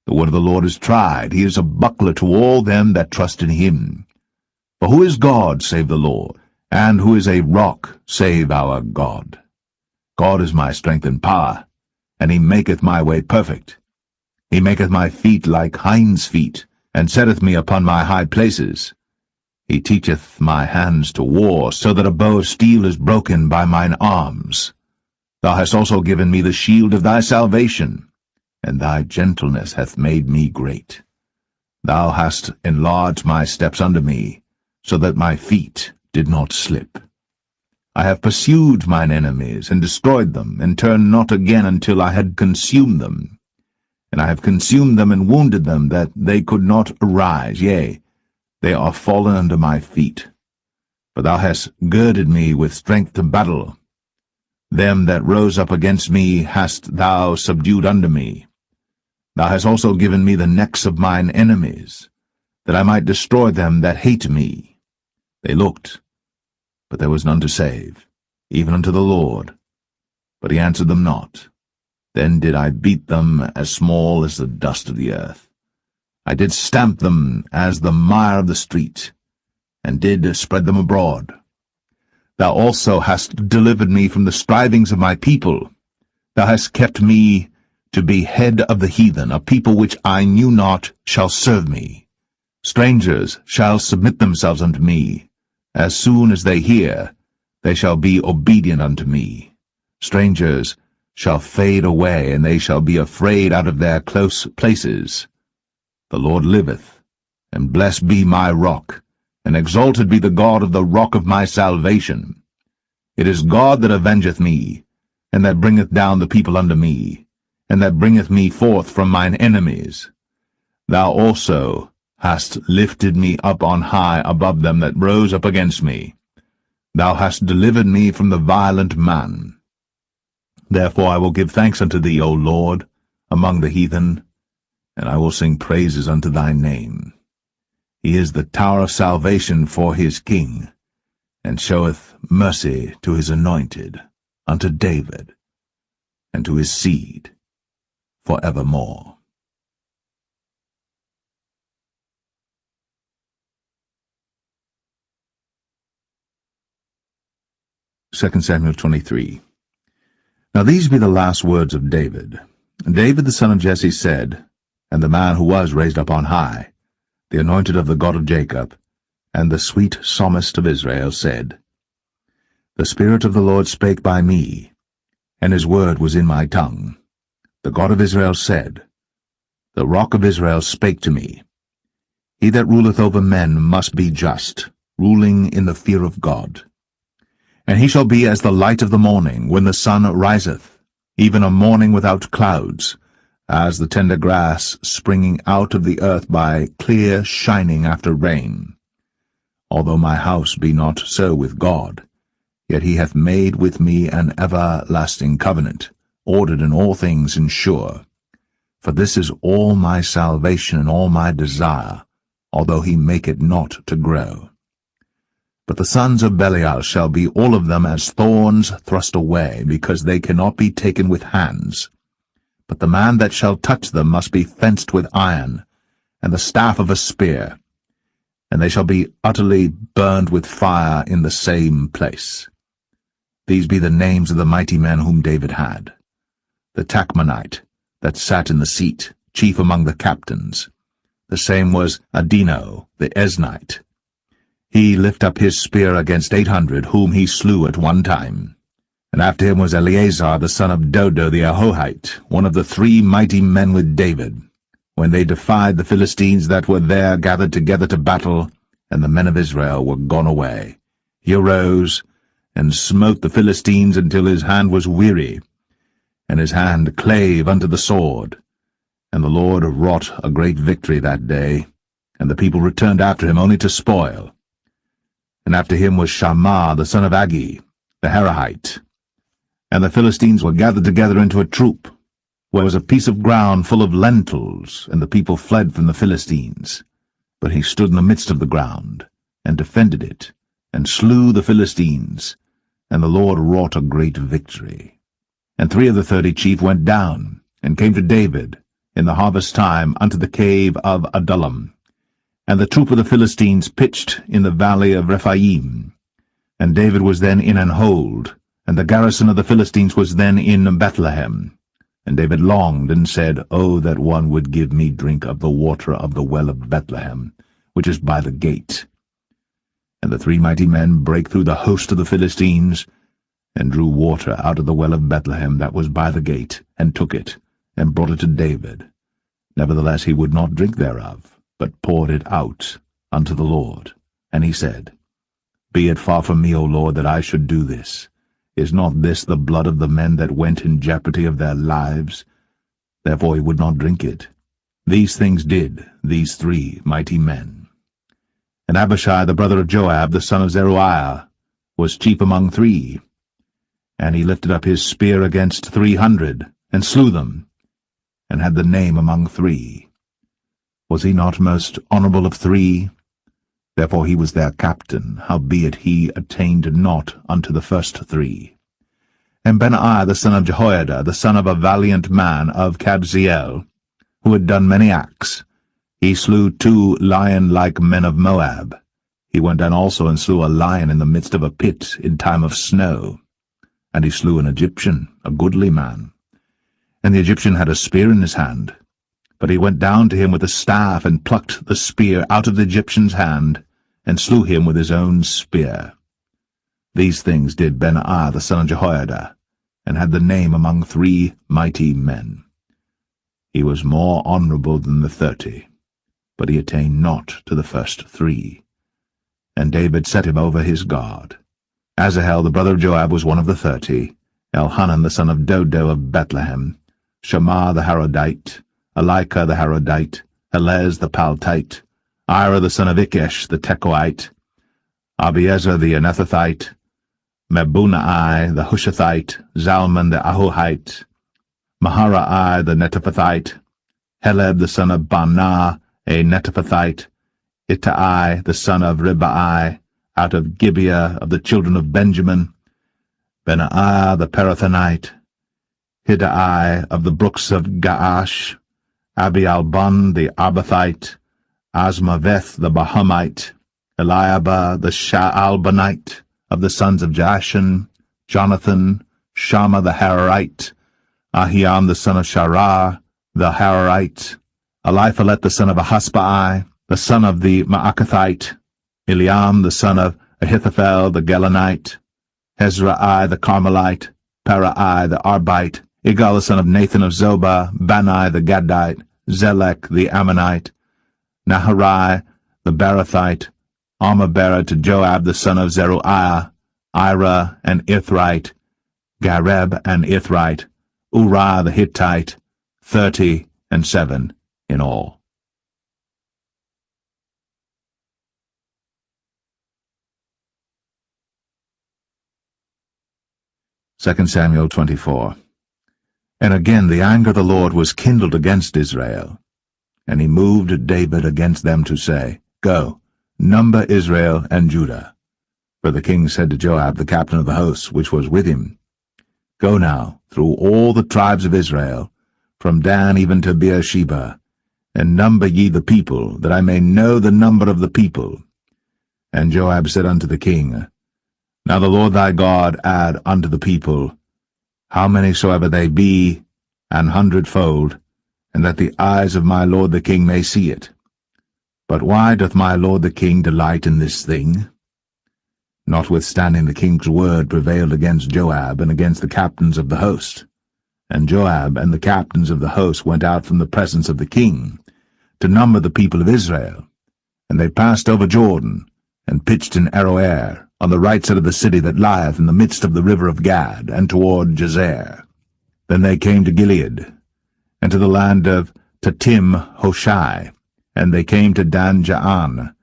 The word of the Lord is tried. He is a buckler to all them that trust in him. For who is God save the Lord? And who is a rock save our God? God is my strength and power, and he maketh my way perfect. He maketh my feet like hinds' feet, and setteth me upon my high places. He teacheth my hands to war, so that a bow of steel is broken by mine arms. Thou hast also given me the shield of thy salvation, and thy gentleness hath made me great. Thou hast enlarged my steps under me, so that my feet did not slip. I have pursued mine enemies, and destroyed them, and turned not again until I had consumed them. And I have consumed them and wounded them, that they could not arise, yea, they are fallen under my feet. For thou hast girded me with strength to battle. Them that rose up against me hast thou subdued under me. Thou hast also given me the necks of mine enemies, that I might destroy them that hate me. They looked, but there was none to save, even unto the Lord. But he answered them not. Then did I beat them as small as the dust of the earth. I did stamp them as the mire of the street, and did spread them abroad. Thou also hast delivered me from the strivings of my people. Thou hast kept me to be head of the heathen. A people which I knew not shall serve me. Strangers shall submit themselves unto me. As soon as they hear, they shall be obedient unto me. Strangers shall fade away, and they shall be afraid out of their close places. The Lord liveth, and blessed be my rock, and exalted be the God of the rock of my salvation. It is God that avengeth me, and that bringeth down the people unto me, and that bringeth me forth from mine enemies. Thou also hast lifted me up on high above them that rose up against me. Thou hast delivered me from the violent man. Therefore I will give thanks unto thee, O Lord, among the heathen, and I will sing praises unto thy name. He is the tower of salvation for his king, and showeth mercy to his anointed, unto David, and to his seed for evermore. Second Samuel 23. Now these be the last words of David. David the son of Jesse said, and the man who was raised up on high, the anointed of the God of Jacob, and the sweet psalmist of Israel, said, The Spirit of the Lord spake by me, and his word was in my tongue. The God of Israel said, The Rock of Israel spake to me. He that ruleth over men must be just, ruling in the fear of God. And he shall be as the light of the morning, when the sun riseth, even a morning without clouds, as the tender grass springing out of the earth by clear shining after rain. Although my house be not so with God, yet he hath made with me an everlasting covenant, ordered in all things and sure. For this is all my salvation and all my desire, although he make it not to grow. But the sons of Belial shall be all of them as thorns thrust away, because they cannot be taken with hands. But the man that shall touch them must be fenced with iron, and the staff of a spear, and they shall be utterly burned with fire in the same place. These be the names of the mighty men whom David had. The Tachmonite, that sat in the seat, chief among the captains. The same was Adino, the Esnite. He lift up his spear against 800, whom he slew at one time. And after him was Eleazar, the son of Dodo the Ahohite, one of the 3 mighty men with David, when they defied the Philistines that were there gathered together to battle, and the men of Israel were gone away. He arose, and smote the Philistines until his hand was weary, and his hand clave unto the sword. And the Lord wrought a great victory that day, and the people returned after him only to spoil. And after him was Shammah the son of Agi, the Harahite. And the Philistines were gathered together into a troop, where was a piece of ground full of lentils, and the people fled from the Philistines. But he stood in the midst of the ground, and defended it, and slew the Philistines, and the Lord wrought a great victory. And 3 of the 30 chief went down, and came to David, in the harvest time, unto the cave of Adullam. And the troop of the Philistines pitched in the valley of Rephaim. And David was then in an hold, and the garrison of the Philistines was then in Bethlehem. And David longed, and said, O that one would give me drink of the water of the well of Bethlehem, which is by the gate. And the 3 mighty men brake through the host of the Philistines, and drew water out of the well of Bethlehem that was by the gate, and took it, and brought it to David. Nevertheless he would not drink thereof, but poured it out unto the Lord. And he said, Be it far from me, O Lord, that I should do this. Is not this the blood of the men that went in jeopardy of their lives? Therefore he would not drink it. These things did these 3 mighty men. And Abishai the brother of Joab, the son of Zeruiah, was chief among 3. And he lifted up his spear against 300, and slew them, and had the name among 3. Was he not most honorable of 3? Therefore he was their captain, howbeit he attained not unto the first 3. And Benaiah the son of Jehoiada, the son of a valiant man of Kabzeel, who had done many acts, he slew 2 lion-like men of Moab. He went down also and slew a lion in the midst of a pit in time of snow. And he slew an Egyptian, a goodly man. And the Egyptian had a spear in his hand. But he went down to him with a staff, and plucked the spear out of the Egyptian's hand, and slew him with his own spear. These things did Benaiah the son of Jehoiada, and had the name among 3 mighty men. He was more honorable than the 30, but he attained not to the first 3. And David set him over his guard. Asahel the brother of Joab was one of the 30, Elhanan the son of Dodo of Bethlehem, Shammah the Harodite, Elika the Harodite, Helez the Paltite, Ira the son of Ikesh the Tekoite, Abiezer the Anethathite, Mebunai the Hushathite, Zalman the Ahohite, Maharai the Netophathite, Heleb the son of Baanah, a Netophathite, Ittai the son of Ribai, out of Gibeah of the children of Benjamin, Benaiah the Parathonite, Hiddai of the brooks of Gaash, Abialbon the Arbathite, Asmaveth the Bahumite, Eliabah the Shaalbanite, of the sons of Jashan, Jonathan, Shammah the Hararite, Ahiam the son of Sharah, the Hararite, Eliphalet the son of Ahasbai, the son of the Maacathite, Eliam the son of Ahithophel the Gelonite, Hezrai the Carmelite, Parai the Arbite, Igal the son of Nathan of Zobah, Bani the Gadite, Zelek the Ammonite, Naharai the Barathite, Armabera to Joab the son of Zeruiah, Ira and Ithrite, Gareb and Ithrite, Uriah the Hittite, 37 in all. Second Samuel 24. And again the anger of the Lord was kindled against Israel, and he moved David against them to say, Go, number Israel and Judah. For the king said to Joab, the captain of the host, which was with him, Go now through all the tribes of Israel, from Dan even to Beersheba, and number ye the people, that I may know the number of the people. And Joab said unto the king, Now the Lord thy God add unto the people, how many soever they be, 100-fold, and that the eyes of my lord the king may see it. But why doth my lord the king delight in this thing? Notwithstanding the king's word prevailed against Joab and against the captains of the host. And Joab and the captains of the host went out from the presence of the king, to number the people of Israel. And they passed over Jordan, and pitched in Aroer, on the right side of the city that lieth in the midst of the river of Gad, and toward Jazer. Then they came to Gilead, and to the land of Tatim Hoshai, and they came to Dan Jaan,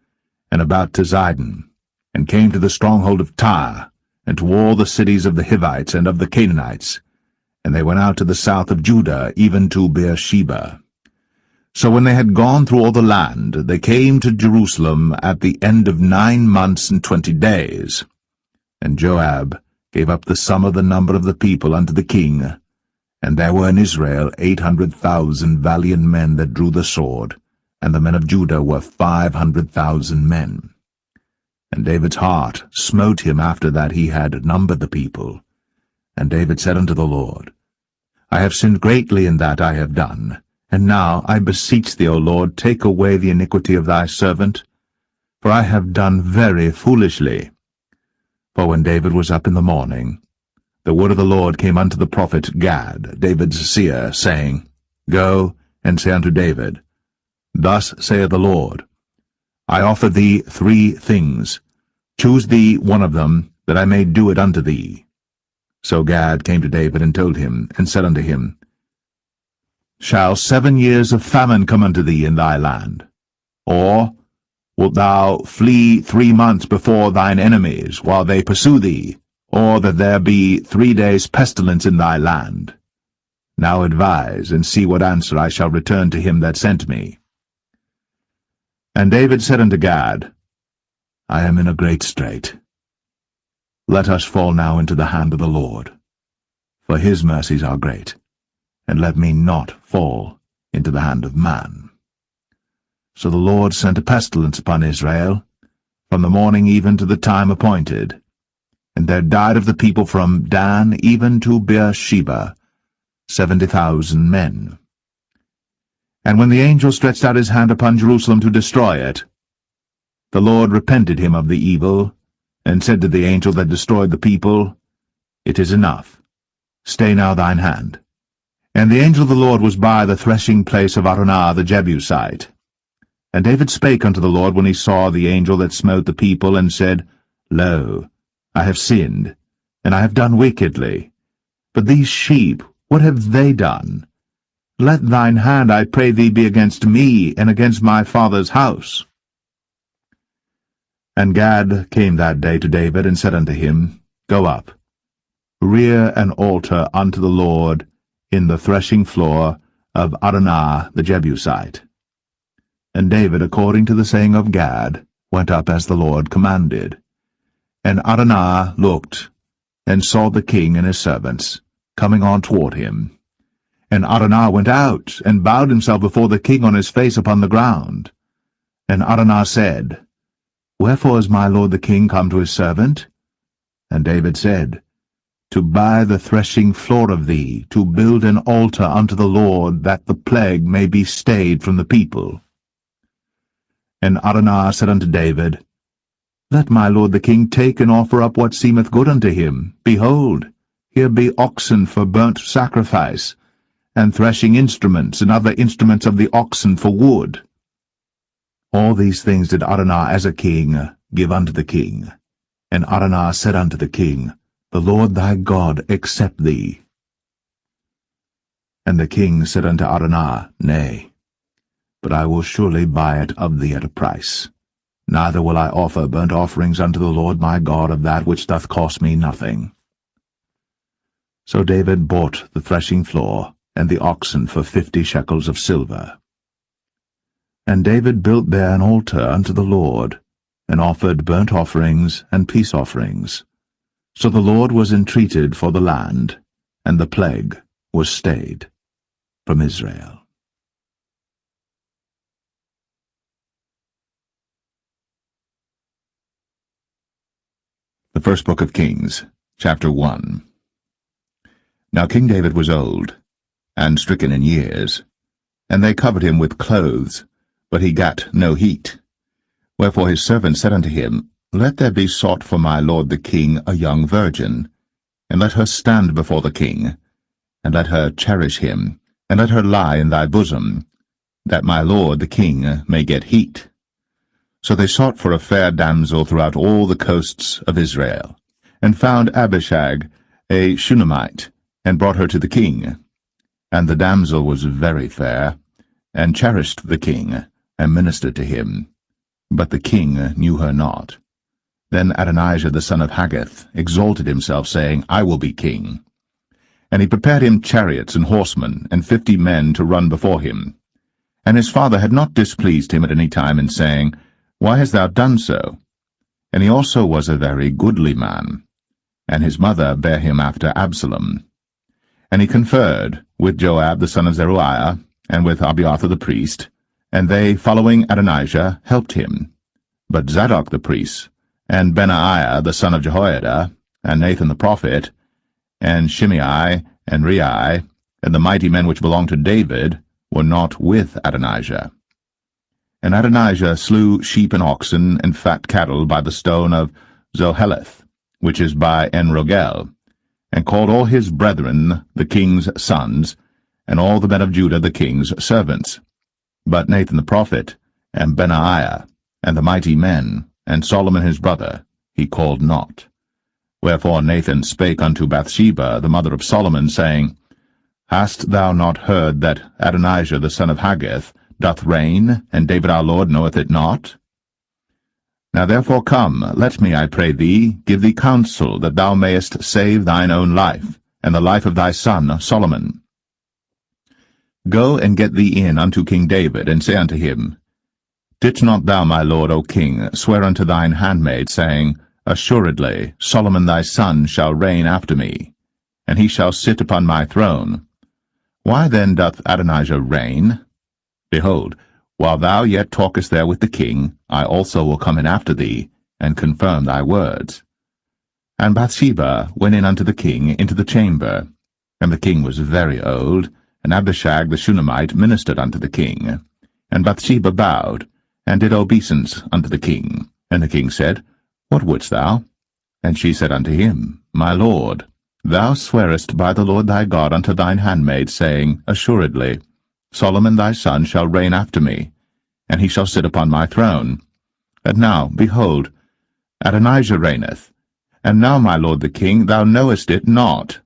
and about to Zidon, and came to the stronghold of Tyre, and to all the cities of the Hivites and of the Canaanites, and they went out to the south of Judah, even to Beersheba. So when they had gone through all the land, they came to Jerusalem at the end of 9 months and 20 days. And Joab gave up the sum of the number of the people unto the king, and there were in Israel 800,000 valiant men that drew the sword, and the men of Judah were 500,000 men. And David's heart smote him after that he had numbered the people. And David said unto the Lord, I have sinned greatly in that I have done, and now I beseech thee, O Lord, take away the iniquity of thy servant, for I have done very foolishly. For when David was up in the morning, the word of the Lord came unto the prophet Gad, David's seer, saying, Go and say unto David, Thus saith the Lord, I offer thee 3 things. Choose thee one of them, that I may do it unto thee. So Gad came to David and told him, and said unto him, Shall 7 years of famine come unto thee in thy land? Or wilt thou flee 3 months before thine enemies, while they pursue thee? Or that there be 3 days' pestilence in thy land? Now advise, and see what answer I shall return to him that sent me. And David said unto Gad, I am in a great strait. Let us fall now into the hand of the Lord, for his mercies are great, and let me not fall into the hand of man. So the Lord sent a pestilence upon Israel, from the morning even to the time appointed, and there died of the people from Dan even to Beersheba 70,000 men. And when the angel stretched out his hand upon Jerusalem to destroy it, the Lord repented him of the evil, and said to the angel that destroyed the people, It is enough. Stay now thine hand. And the angel of the Lord was by the threshing place of Araunah the Jebusite. And David spake unto the Lord when he saw the angel that smote the people, and said, Lo, I have sinned, and I have done wickedly. But these sheep, what have they done? Let thine hand, I pray thee, be against me, and against my father's house. And Gad came that day to David, and said unto him, Go up, rear an altar unto the Lord in the threshing floor of Araunah the Jebusite. And David, according to the saying of Gad, went up as the Lord commanded. And Araunah looked, and saw the king and his servants coming on toward him. And Araunah went out, and bowed himself before the king on his face upon the ground. And Araunah said, Wherefore is my lord the king come to his servant? And David said, To buy the threshing floor of thee, to build an altar unto the Lord, that the plague may be stayed from the people. And Araunah said unto David, Let my lord the king take and offer up what seemeth good unto him. Behold, here be oxen for burnt sacrifice, and threshing instruments, and other instruments of the oxen for wood. All these things did Araunah as a king give unto the king. And Araunah said unto the king, The Lord thy God accept thee. And the king said unto Araunah, Nay, but I will surely buy it of thee at a price. Neither will I offer burnt offerings unto the Lord my God of that which doth cost me nothing. So David bought the threshing floor and the oxen for 50 shekels of silver. And David built there an altar unto the Lord, and offered burnt offerings and peace offerings. So the Lord was entreated for the land, and the plague was stayed from Israel. The First Book of Kings, chapter 1. Now King David was old, and stricken in years, and they covered him with clothes, but he gat no heat. Wherefore his servant said unto him, Let there be sought for my lord the king a young virgin, and let her stand before the king, and let her cherish him, and let her lie in thy bosom, that my lord the king may get heat. So they sought for a fair damsel throughout all the coasts of Israel, and found Abishag, a Shunammite, and brought her to the king. And the damsel was very fair, and cherished the king, and ministered to him. But the king knew her not. Then Adonijah the son of Haggith exalted himself, saying, I will be king. And he prepared him chariots and horsemen, and 50 men to run before him. And his father had not displeased him at any time in saying, Why hast thou done so? And he also was a very goodly man. And his mother bare him after Absalom. And he conferred with Joab the son of Zeruiah, and with Abiathar the priest, and they, following Adonijah, helped him. But Zadok the priest, and Benaiah the son of Jehoiada, and Nathan the prophet, and Shimei, and Rei, and the mighty men which belonged to David, were not with Adonijah. And Adonijah slew sheep and oxen and fat cattle by the stone of Zoheleth, which is by En-Rogel, and called all his brethren the king's sons, and all the men of Judah the king's servants. But Nathan the prophet, and Benaiah, and the mighty men, and Solomon his brother, he called not. Wherefore Nathan spake unto Bathsheba, the mother of Solomon, saying, Hast thou not heard that Adonijah the son of Haggith doth reign, and David our Lord knoweth it not? Now therefore come, let me, I pray thee, give thee counsel, that thou mayest save thine own life, and the life of thy son Solomon. Go and get thee in unto King David, and say unto him, Didst not thou, my lord, O king, swear unto thine handmaid, saying, Assuredly Solomon thy son shall reign after me, and he shall sit upon my throne. Why then doth Adonijah reign? Behold, while thou yet talkest there with the king, I also will come in after thee, and confirm thy words. And Bathsheba went in unto the king into the chamber. And the king was very old, and Abishag the Shunammite ministered unto the king. And Bathsheba bowed, and did obeisance unto the king. And the king said, What wouldst thou? And she said unto him, My lord, thou swearest by the Lord thy God unto thine handmaid, saying, Assuredly Solomon thy son shall reign after me, and he shall sit upon my throne. And now, behold, Adonijah reigneth, and now, my lord the king, thou knowest it not.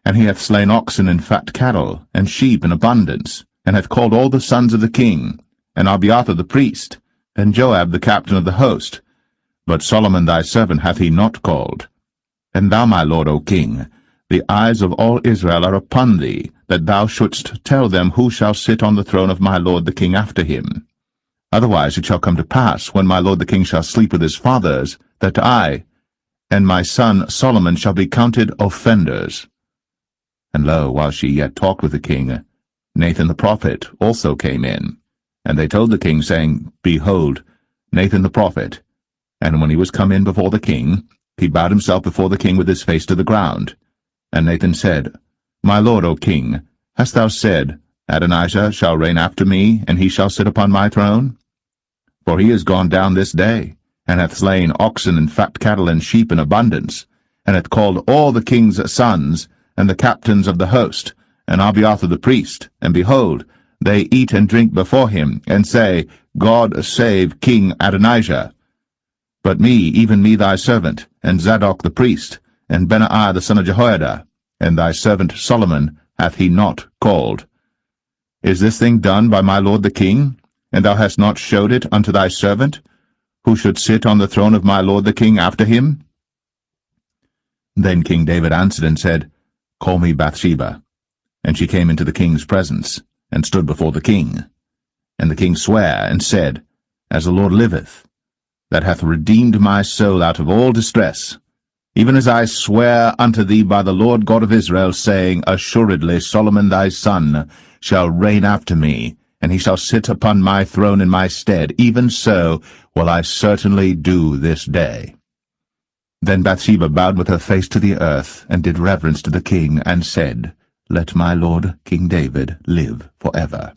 And he hath slain oxen and fat cattle, and sheep in abundance, and hath called all the sons of the king, and Abiathar the priest, and Joab the captain of the host. But Solomon thy servant hath he not called. And thou, my lord, O king, the eyes of all Israel are upon thee, that thou shouldst tell them who shall sit on the throne of my lord the king after him. Otherwise it shall come to pass, when my lord the king shall sleep with his fathers, that I and my son Solomon shall be counted offenders. And lo, while she yet talked with the king, Nathan the prophet also came in. And they told the king, saying, Behold, Nathan the prophet. And when he was come in before the king, he bowed himself before the king with his face to the ground. And Nathan said, My lord, O king, hast thou said, Adonijah shall reign after me, and he shall sit upon my throne? For he is gone down this day, and hath slain oxen and fat cattle and sheep in abundance, and hath called all the king's sons, and the captains of the host, and Abiathar the priest, and behold, they eat and drink before him, and say, God save King Adonijah. But me, even me thy servant, and Zadok the priest, and Benaiah the son of Jehoiada, and thy servant Solomon hath he not called. Is this thing done by my lord the king, and thou hast not showed it unto thy servant, who should sit on the throne of my lord the king after him? Then King David answered and said, Call me Bathsheba. And she came into the king's presence, and stood before the king. And the king sware, and said, As the Lord liveth, that hath redeemed my soul out of all distress, even as I swear unto thee by the Lord God of Israel, saying, Assuredly Solomon thy son shall reign after me, and he shall sit upon my throne in my stead, even so will I certainly do this day. Then Bathsheba bowed with her face to the earth, and did reverence to the king, and said, Let my lord King David live for ever.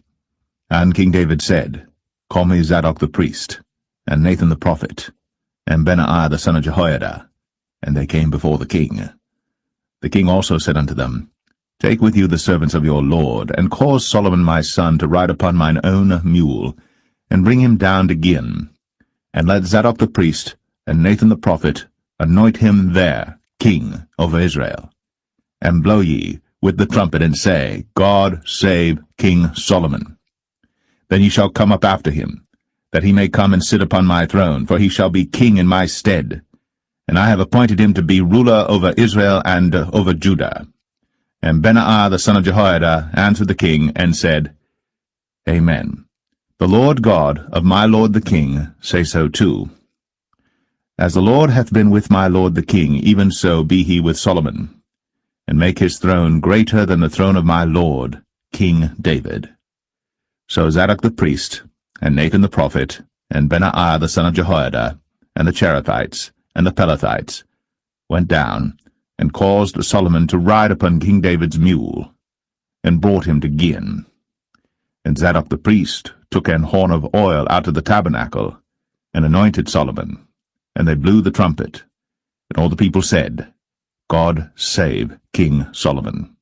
And King David said, Call me Zadok the priest, and Nathan the prophet, and Benaiah the son of Jehoiada. And they came before the king. The king also said unto them, Take with you the servants of your lord, and cause Solomon my son to ride upon mine own mule, and bring him down to Gin. And let Zadok the priest and Nathan the prophet anoint him there king over Israel. And blow ye with the trumpet, and say, God save King Solomon. Then ye shall come up after him, that he may come and sit upon my throne, for he shall be king in my stead. And I have appointed him to be ruler over Israel and over Judah. And Benaiah the son of Jehoiada answered the king, and said, Amen. The Lord God of my lord the king say so too. As the Lord hath been with my lord the king, even so be he with Solomon, and make his throne greater than the throne of my lord, King David. So Zadok the priest, and Nathan the prophet, and Benaiah the son of Jehoiada, and the Cherethites, and the Pelethites, went down, and caused Solomon to ride upon King David's mule, and brought him to Gin. And Zadok the priest took an horn of oil out of the tabernacle, and anointed Solomon, and they blew the trumpet. And all the people said, God save King Solomon.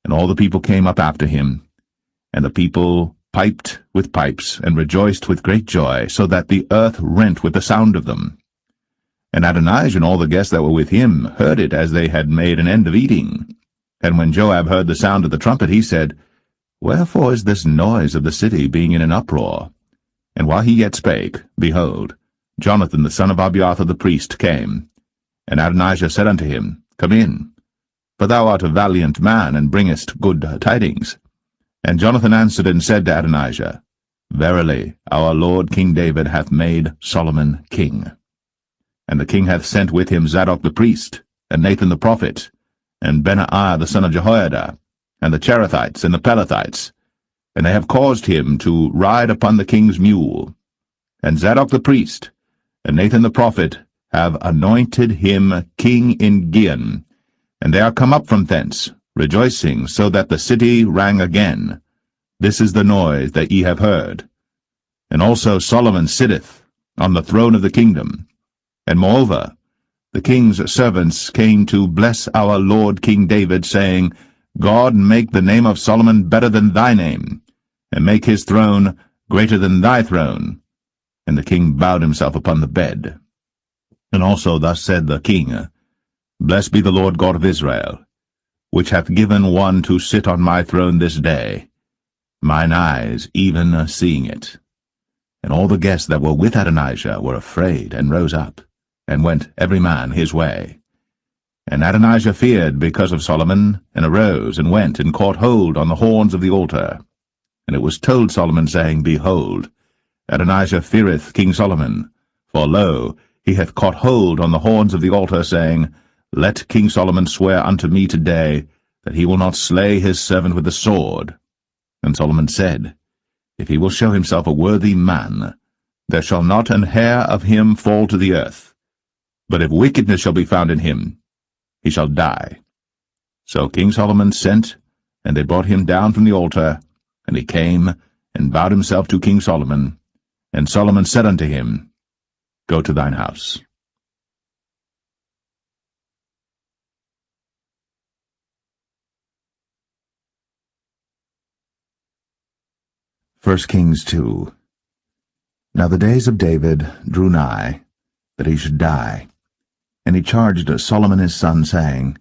And all the people came up after him, and the people piped with pipes, and rejoiced with great joy, so that the earth rent with the sound of them. And Adonijah and all the guests that were with him heard it as they had made an end of eating. And when Joab heard the sound of the trumpet, he said, Wherefore is this noise of the city being in an uproar? And while he yet spake, behold, Jonathan the son of Abiathar the priest came. And Adonijah said unto him, Come in, for thou art a valiant man, and bringest good tidings. And Jonathan answered and said to Adonijah, Verily, our lord King David hath made Solomon king. And the king hath sent with him Zadok the priest, and Nathan the prophet, and Benaiah the son of Jehoiada, and the Cherethites and the Pelethites, and they have caused him to ride upon the king's mule. And Zadok the priest, and Nathan the prophet, have anointed him king in Gin, and they are come up from thence, rejoicing, so that the city rang again. This is the noise that ye have heard. And also Solomon sitteth on the throne of the kingdom. And moreover, the king's servants came to bless our lord King David, saying, God make the name of Solomon better than thy name, and make his throne greater than thy throne. And the king bowed himself upon the bed. And also thus said the king, Blessed be the Lord God of Israel, which hath given one to sit on my throne this day, mine eyes even seeing it. And all the guests that were with Adonijah were afraid, and rose up, and went every man his way. And Adonijah feared because of Solomon, and arose, and went, and caught hold on the horns of the altar. And it was told Solomon, saying, Behold, Adonijah feareth King Solomon, for lo, he hath caught hold on the horns of the altar, saying, Let King Solomon swear unto me today, that he will not slay his servant with the sword. And Solomon said, If he will show himself a worthy man, there shall not an hair of him fall to the earth. But if wickedness shall be found in him, he shall die. So King Solomon sent, and they brought him down from the altar, and he came, and bowed himself to King Solomon. And Solomon said unto him, Go to thine house. 1 Kings 2. Now the days of David drew nigh, that he should die. And he charged Solomon his son, saying,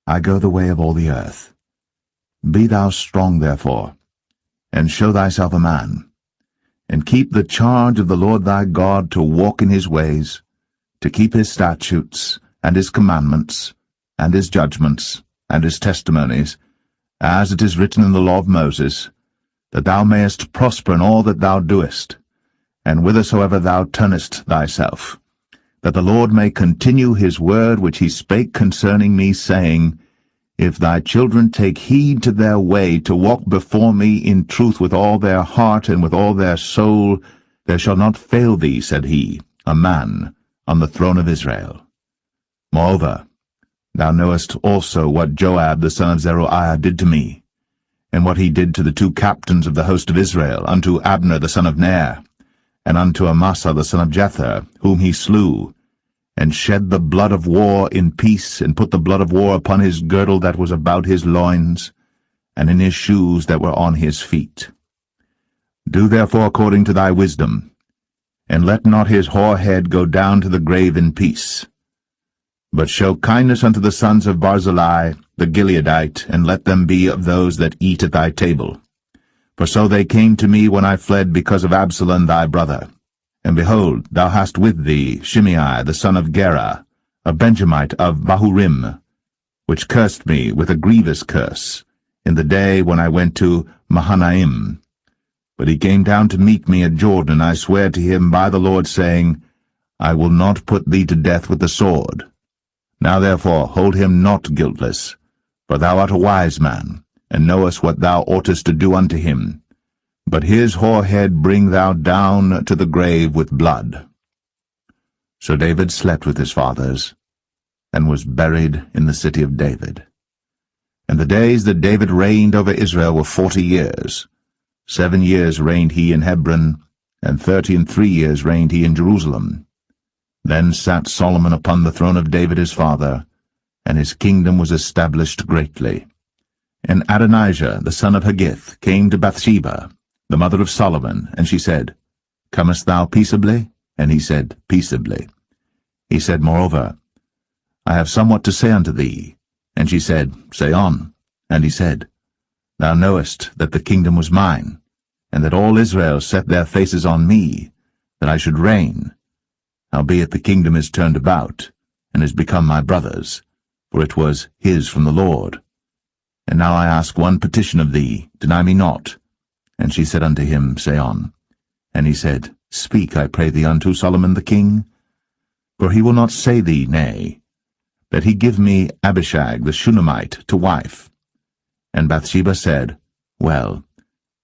I go the way of all the earth. Be thou strong therefore, and show thyself a man, and keep the charge of the Lord thy God, to walk in his ways, to keep his statutes, and his commandments, and his judgments, and his testimonies, as it is written in the law of Moses, that thou mayest prosper in all that thou doest, and whithersoever thou turnest thyself, that the Lord may continue his word which he spake concerning me, saying, If thy children take heed to their way, to walk before me in truth with all their heart and with all their soul, there shall not fail thee, said he, a man on the throne of Israel. Moreover, thou knowest also what Joab the son of Zeruiah did to me, and what he did to the two captains of the host of Israel, unto Abner the son of Ner, and unto Amasa the son of Jether, whom he slew, and shed the blood of war in peace, and put the blood of war upon his girdle that was about his loins, and in his shoes that were on his feet. Do therefore according to thy wisdom, and let not his hoar head go down to the grave in peace. But show kindness unto the sons of Barzillai the Gileadite, and let them be of those that eat at thy table. For so they came to me when I fled because of Absalom thy brother. And behold, thou hast with thee Shimei the son of Gera, a Benjamite of Bahurim, which cursed me with a grievous curse in the day when I went to Mahanaim. But he came down to meet me at Jordan, and I swear to him by the Lord, saying, I will not put thee to death with the sword. Now therefore hold him not guiltless, for thou art a wise man, and knowest what thou oughtest to do unto him. But his hoar head bring thou down to the grave with blood. So David slept with his fathers, and was buried in the city of David. And the days that David reigned over Israel were 40 years. 7 years reigned he in Hebron, and 33 years reigned he in Jerusalem. Then sat Solomon upon the throne of David his father, and his kingdom was established greatly. And Adonijah the son of Haggith came to Bathsheba, the mother of Solomon, and she said, Comest thou peaceably? And he said, Peaceably. He said, Moreover, I have somewhat to say unto thee. And she said, Say on. And he said, Thou knowest that the kingdom was mine, and that all Israel set their faces on me, that I should reign. Howbeit the kingdom is turned about, and is become my brother's, for it was his from the Lord. And now I ask one petition of thee, deny me not. And she said unto him, Say on. And he said, Speak, I pray thee, unto Solomon the king. For he will not say thee nay, that he give me Abishag the Shunammite to wife. And Bathsheba said, Well,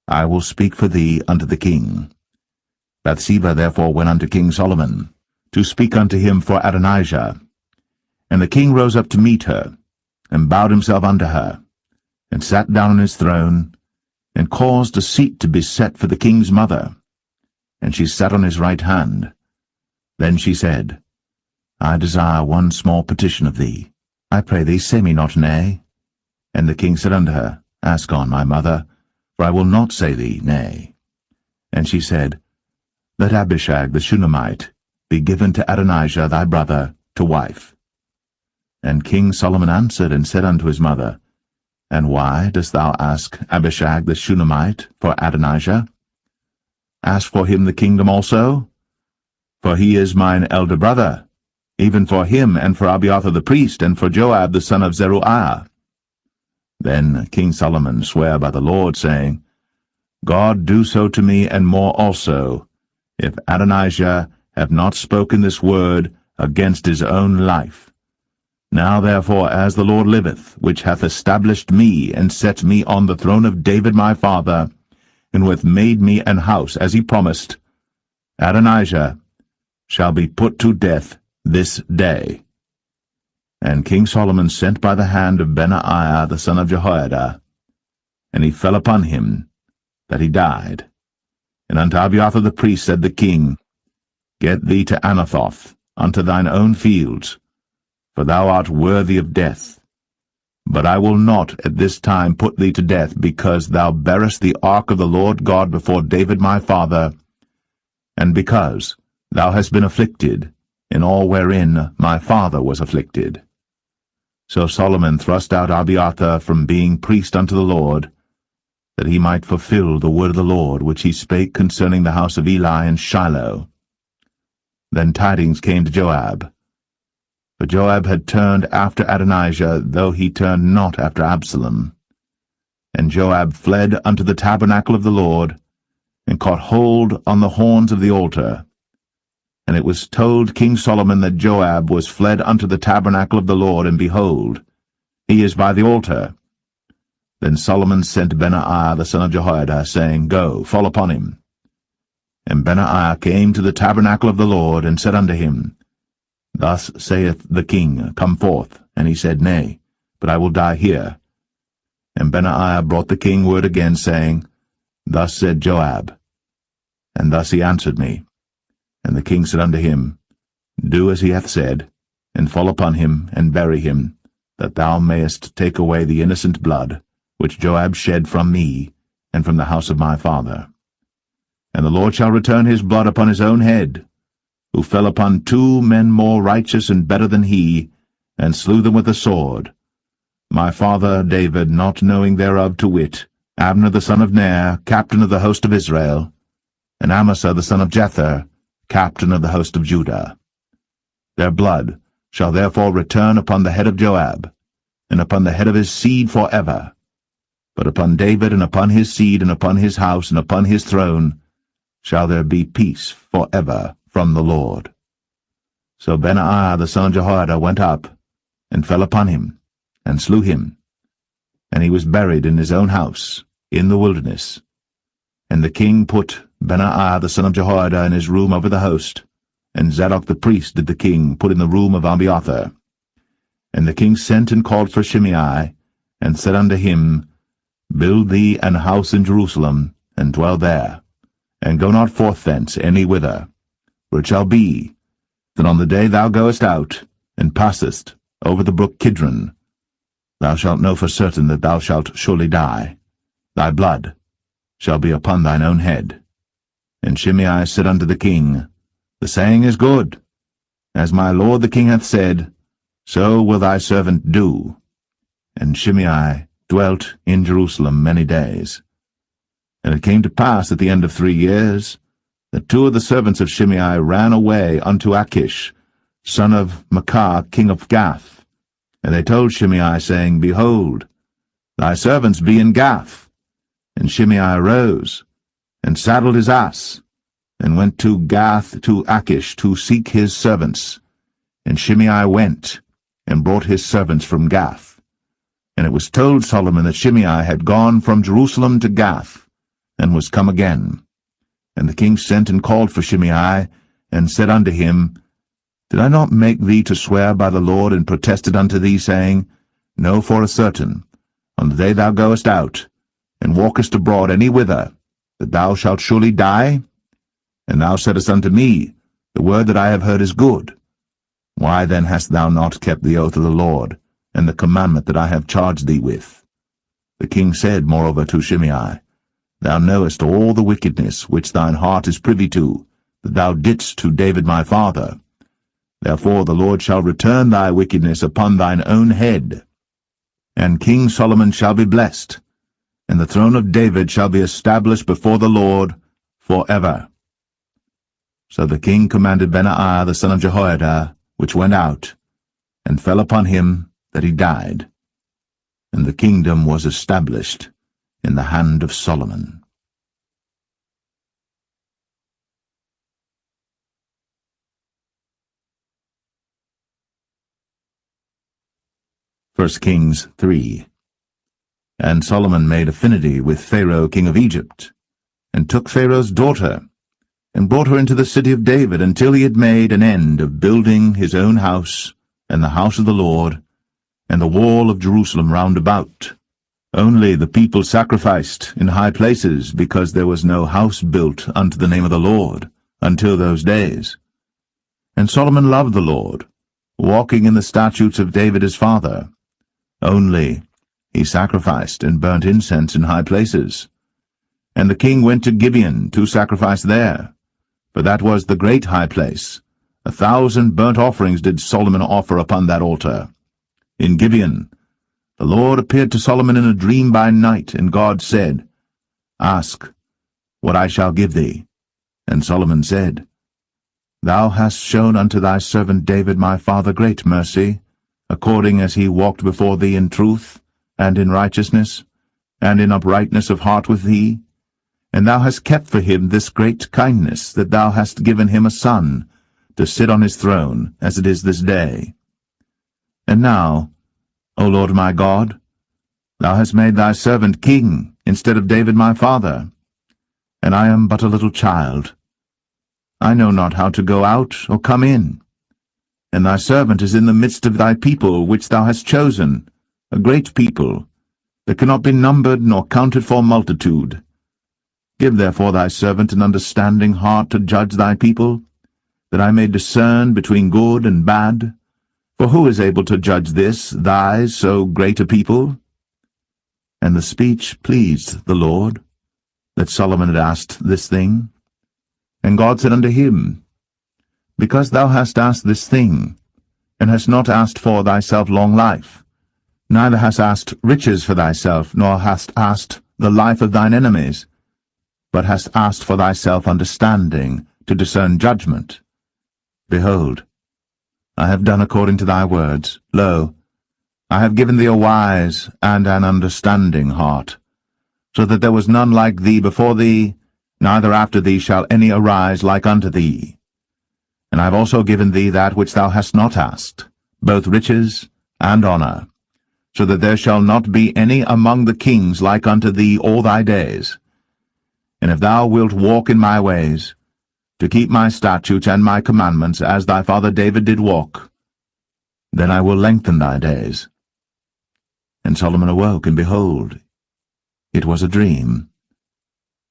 I will speak for thee unto the king. Bathsheba therefore went unto King Solomon, to speak unto him for Adonijah. And the king rose up to meet her, and bowed himself unto her, and sat down on his throne, and caused a seat to be set for the king's mother. And she sat on his right hand. Then she said, I desire one small petition of thee. I pray thee, say me not nay. And the king said unto her, Ask on, my mother, for I will not say thee nay. And she said, Let Abishag the Shunammite be given to Adonijah thy brother to wife. And King Solomon answered and said unto his mother, And why dost thou ask Abishag the Shunammite for Adonijah? Ask for him the kingdom also? For he is mine elder brother, even for him, and for Abiathar the priest, and for Joab the son of Zeruiah. Then King Solomon sware by the Lord, saying, God do so to me, and more also, if Adonijah have not spoken this word against his own life. Now therefore, as the Lord liveth, which hath established me, and set me on the throne of David my father, and who hath made me an house, as he promised, Adonijah shall be put to death this day. And King Solomon sent by the hand of Benaiah the son of Jehoiada, and he fell upon him, that he died. And unto Abiathar the priest said the king, Get thee to Anathoth, unto thine own fields, for thou art worthy of death. But I will not at this time put thee to death, because thou bearest the ark of the Lord God before David my father, and because thou hast been afflicted in all wherein my father was afflicted. So Solomon thrust out Abiathar from being priest unto the Lord, that he might fulfill the word of the Lord, which he spake concerning the house of Eli and Shiloh. Then tidings came to Joab. For Joab had turned after Adonijah, though he turned not after Absalom. And Joab fled unto the tabernacle of the Lord, and caught hold on the horns of the altar. And it was told King Solomon that Joab was fled unto the tabernacle of the Lord, and behold, he is by the altar. Then Solomon sent Benaiah the son of Jehoiada, saying, Go, fall upon him. And Benaiah came to the tabernacle of the Lord, and said unto him, Thus saith the king, Come forth. And he said, Nay, but I will die here. And Benaiah brought the king word again, saying, Thus said Joab. And thus he answered me. And the king said unto him, Do as he hath said, and fall upon him, and bury him, that thou mayest take away the innocent blood, which Joab shed from me, and from the house of my father. And the Lord shall return his blood upon his own head, who fell upon 2 men more righteous and better than he, and slew them with the sword. My father David, not knowing thereof, to wit, Abner the son of Ner, captain of the host of Israel, and Amasa the son of Jether, captain of the host of Judah. Their blood shall therefore return upon the head of Joab, and upon the head of his seed for ever. But upon David, and upon his seed, and upon his house, and upon his throne, shall there be peace for ever from the Lord. So Benaiah the son of Jehoiada went up, and fell upon him, and slew him. And he was buried in his own house, in the wilderness. And the king put Benaiah the son of Jehoiada in his room over the host, and Zadok the priest did the king put in the room of Abiathar. And the king sent and called for Shimei, and said unto him, Build thee an house in Jerusalem, and dwell there, and go not forth thence any whither. For it shall be, that on the day thou goest out, and passest over the brook Kidron, thou shalt know for certain that thou shalt surely die. Thy blood shall be upon thine own head. And Shimei said unto the king, The saying is good. As my lord the king hath said, so will thy servant do. And Shimei dwelt in Jerusalem many days. And it came to pass at the end of 3 years, that 2 of the servants of Shimei ran away unto Achish, son of Maachah, king of Gath. And they told Shimei, saying, Behold, thy servants be in Gath. And Shimei arose, and saddled his ass, and went to Gath to Achish to seek his servants. And Shimei went, and brought his servants from Gath. And it was told Solomon that Shimei had gone from Jerusalem to Gath, and was come again. And the king sent and called for Shimei, and said unto him, Did I not make thee to swear by the Lord, and protested unto thee, saying, Know for a certain, on the day thou goest out, and walkest abroad any whither, that thou shalt surely die? And thou saidst unto me, The word that I have heard is good. Why then hast thou not kept the oath of the Lord, and the commandment that I have charged thee with? The king said moreover to Shimei, Thou knowest all the wickedness which thine heart is privy to, that thou didst to David my father. Therefore the Lord shall return thy wickedness upon thine own head. And King Solomon shall be blessed, and the throne of David shall be established before the Lord for ever. So the king commanded Benaiah the son of Jehoiada, which went out, and fell upon him that he died. And the kingdom was established in the hand of Solomon. 1 Kings 3. And Solomon made affinity with Pharaoh king of Egypt, and took Pharaoh's daughter, and brought her into the city of David, until he had made an end of building his own house, and the house of the Lord, and the wall of Jerusalem round about. Only the people sacrificed in high places, because there was no house built unto the name of the Lord, until those days. And Solomon loved the Lord, walking in the statutes of David his father. Only he sacrificed and burnt incense in high places. And the king went to Gibeon to sacrifice there, for that was the great high place. 1,000 burnt offerings did Solomon offer upon that altar. In Gibeon the Lord appeared to Solomon in a dream by night, and God said, Ask what I shall give thee. And Solomon said, Thou hast shown unto thy servant David my father great mercy, according as he walked before thee in truth, and in righteousness, and in uprightness of heart with thee. And thou hast kept for him this great kindness, that thou hast given him a son, to sit on his throne, as it is this day. And now, O Lord my God, thou hast made thy servant king, instead of David my father, and I am but a little child. I know not how to go out or come in. And thy servant is in the midst of thy people, which thou hast chosen, a great people, that cannot be numbered nor counted for multitude. Give therefore thy servant an understanding heart to judge thy people, that I may discern between good and bad. For who is able to judge this, thy so great a people? And the speech pleased the Lord, that Solomon had asked this thing. And God said unto him, Because thou hast asked this thing, and hast not asked for thyself long life, neither hast asked riches for thyself, nor hast asked the life of thine enemies, but hast asked for thyself understanding, to discern judgment. Behold, I have done according to thy words. Lo, I have given thee a wise and an understanding heart, so that there was none like thee before thee, neither after thee shall any arise like unto thee. And I have also given thee that which thou hast not asked, both riches and honour, so that there shall not be any among the kings like unto thee all thy days. And if thou wilt walk in my ways, to keep my statutes and my commandments, as thy father David did walk, then I will lengthen thy days. And Solomon awoke, and behold, it was a dream.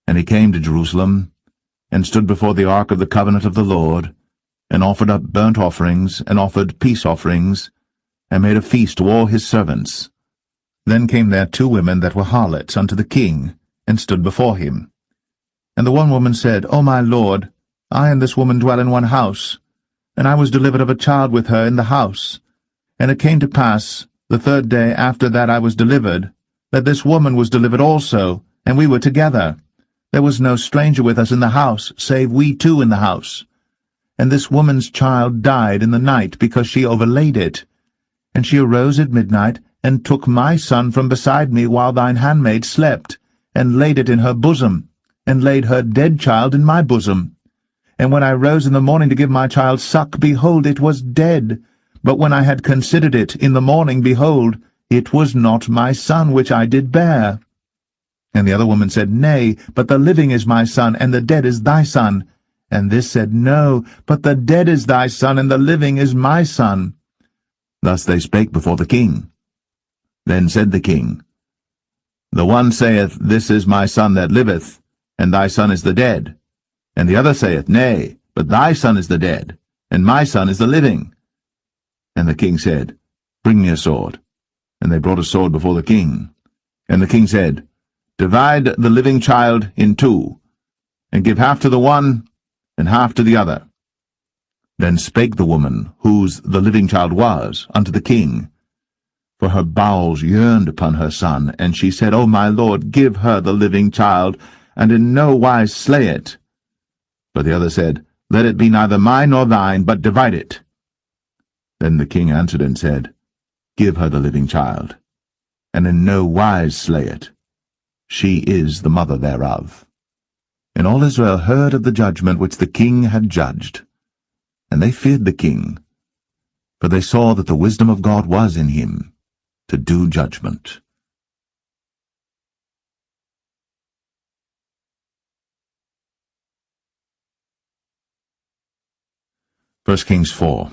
And he came to Jerusalem, and stood before the ark of the covenant of the Lord, and offered up burnt offerings, and offered peace offerings, and made a feast to all his servants. Then came there 2 women that were harlots unto the king, and stood before him. And the one woman said, O my lord, I and this woman dwell in one house, and I was delivered of a child with her in the house. And it came to pass, the 3rd day after that I was delivered, that this woman was delivered also, and we were together. There was no stranger with us in the house, save we 2 in the house. And this woman's child died in the night, because she overlaid it. And she arose at midnight, and took my son from beside me while thine handmaid slept, and laid it in her bosom, and laid her dead child in my bosom. And when I rose in the morning to give my child suck, behold, it was dead. But when I had considered it in the morning, behold, it was not my son which I did bear. And the other woman said, Nay, but the living is my son, and the dead is thy son. And this said, No, but the dead is thy son, and the living is my son. Thus they spake before the king. Then said the king, The one saith, This is my son that liveth, and thy son is the dead. And the other saith, Nay, but thy son is the dead, and my son is the living. And the king said, Bring me a sword. And they brought a sword before the king. And the king said, Divide the living child in 2, and give half to the one, and half to the other. Then spake the woman, whose the living child was, unto the king, for her bowels yearned upon her son, and she said, O my lord, give her the living child, and in no wise slay it. But the other said, Let it be neither mine nor thine, but divide it. Then the king answered and said, Give her the living child, and in no wise slay it. She is the mother thereof. And all Israel heard of the judgment which the king had judged. And they feared the king, for they saw that the wisdom of God was in him, to do judgment. 1 Kings 4.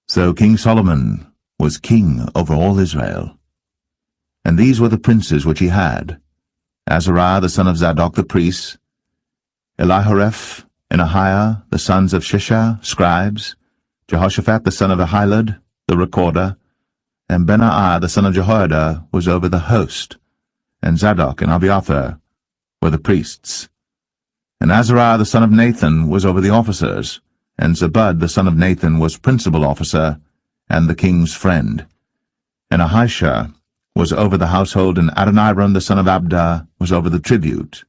So King Solomon was king over all Israel. And these were the princes which he had: Azariah the son of Zadok the priest, Elihoreph and Ahiah the sons of Shishah, scribes, Jehoshaphat the son of Ahilud, the recorder, and Benaiah the son of Jehoiada was over the host, and Zadok and Abiathar were the priests. And Azariah the son of Nathan was over the officers, and Zabud the son of Nathan was principal officer, and the king's friend. And Ahishah was over the household, and Adoniram the son of Abda was over the tribute.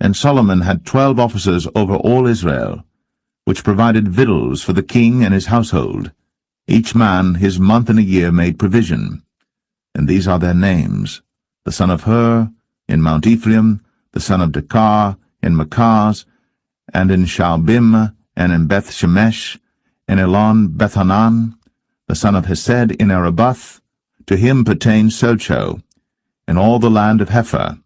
And Solomon had 12 officers over all Israel, which provided victuals for the king and his household. Each man his month in a year made provision. And these are their names: the son of Hur, in Mount Ephraim, the son of Dekar, in Makaz, and in Shaalbim, and in Beth-Shemesh, in Elon Bethanan, the son of Hesed, in Arabath. To him pertained Socho, in all the land of Hepher,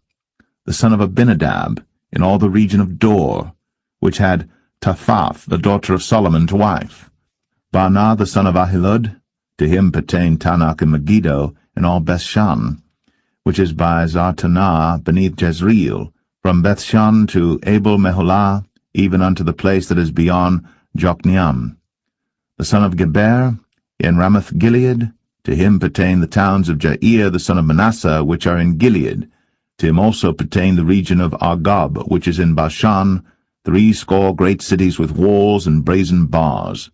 the son of Abinadab, in all the region of Dor, which had Taphath, the daughter of Solomon, to wife. Baanah the son of Ahilud, to him pertained Tanakh and Megiddo, and all Bethshan. which is by Zartanah beneath Jezreel, from Bethshan to Abel Meholah, even unto the place that is beyond Jokneam. The son of Geber, in Ramoth Gilead, to him pertain the towns of Jair the son of Manasseh, which are in Gilead. To him also pertain the region of Argob, which is in Bashan, 80 great cities with walls and brazen bars.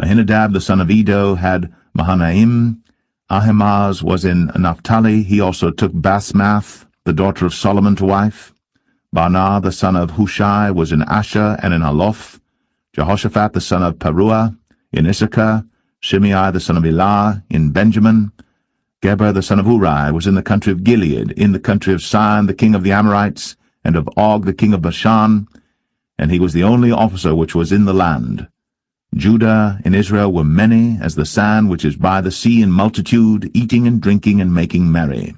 Ahinadab the son of Edo had Mahanaim. Ahimaaz was in Naphtali. He also took Basmath, the daughter of Solomon, to wife. Baanah the son of Hushai was in Asher and in Aloth. Jehoshaphat the son of Paruah in Issachar. Shimei the son of Elah in Benjamin. Geber the son of Uri was in the country of Gilead, in the country of Sihon the king of the Amorites, and of Og the king of Bashan, and he was the only officer which was in the land. Judah and Israel were many as the sand which is by the sea in multitude, eating and drinking and making merry.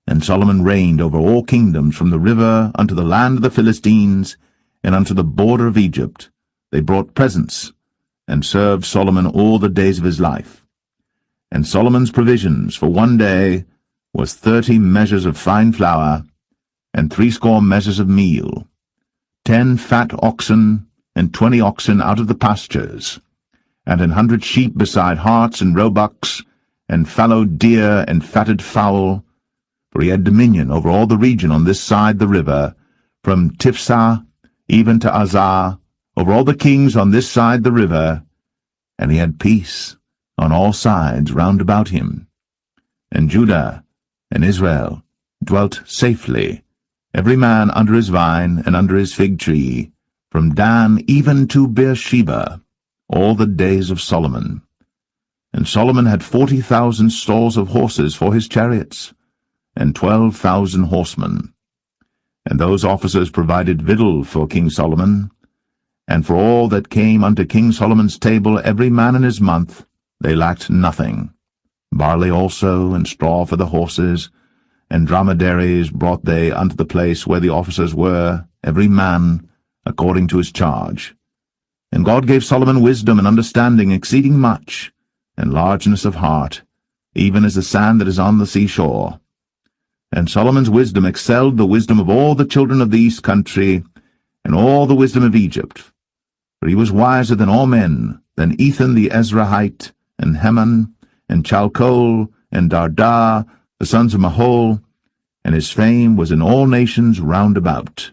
And Solomon reigned over all kingdoms, from the river unto the land of the Philistines, and unto the border of Egypt. They brought presents, and served Solomon all the days of his life. And Solomon's provisions for one day was 30 measures of fine flour, and 80 measures of meal, 10 fat oxen, and 20 oxen out of the pastures, and 100 sheep beside harts and roebucks, and fallow deer and fatted fowl, for he had dominion over all the region on this side the river, from Tiphsah even to Azar, over all the kings on this side the river, and he had peace on all sides round about him. And Judah and Israel dwelt safely, every man under his vine and under his fig tree, from Dan even to Beersheba, all the days of Solomon. And Solomon had 40,000 stalls of horses for his chariots, and 12,000 horsemen. And those officers provided victual for King Solomon, and for all that came unto King Solomon's table every man in his month, they lacked nothing. Barley also, and straw for the horses, and dromedaries brought they unto the place where the officers were, every man according to his charge. And God gave Solomon wisdom and understanding exceeding much, and largeness of heart, even as the sand that is on the seashore. And Solomon's wisdom excelled the wisdom of all the children of the east country, and all the wisdom of Egypt. For he was wiser than all men, than Ethan the Ezrahite, and Heman, and Chalcol, and Darda, the sons of Mahol, and his fame was in all nations round about.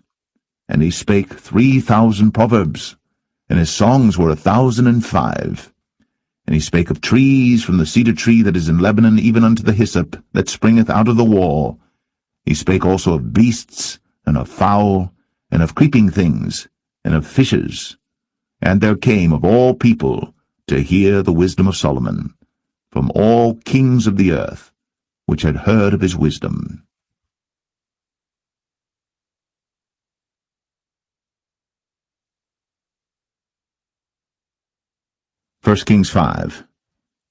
And he spake 3,000 proverbs, and his songs were 1,005. And he spake of trees, from the cedar tree that is in Lebanon even unto the hyssop that springeth out of the wall. He spake also of beasts, and of fowl, and of creeping things, and of fishes. And there came of all people to hear the wisdom of Solomon, from all kings of the earth, which had heard of his wisdom. 1 Kings 5.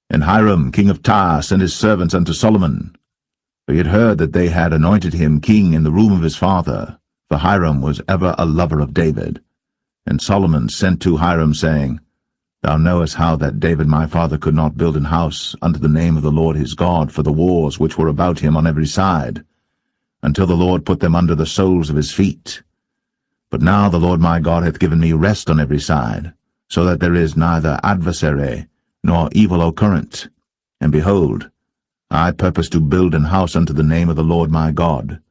And Hiram king of Tyre sent his servants unto Solomon, for he had heard that they had anointed him king in the room of his father, for Hiram was ever a lover of David. And Solomon sent to Hiram, saying, Thou knowest how that David my father could not build an house unto the name of the Lord his God for the wars which were about him on every side, until the Lord put them under the soles of his feet. But now the Lord my God hath given me rest on every side, so that there is neither adversary nor evil occurrent. And behold, I purpose to build an house unto the name of the Lord my God,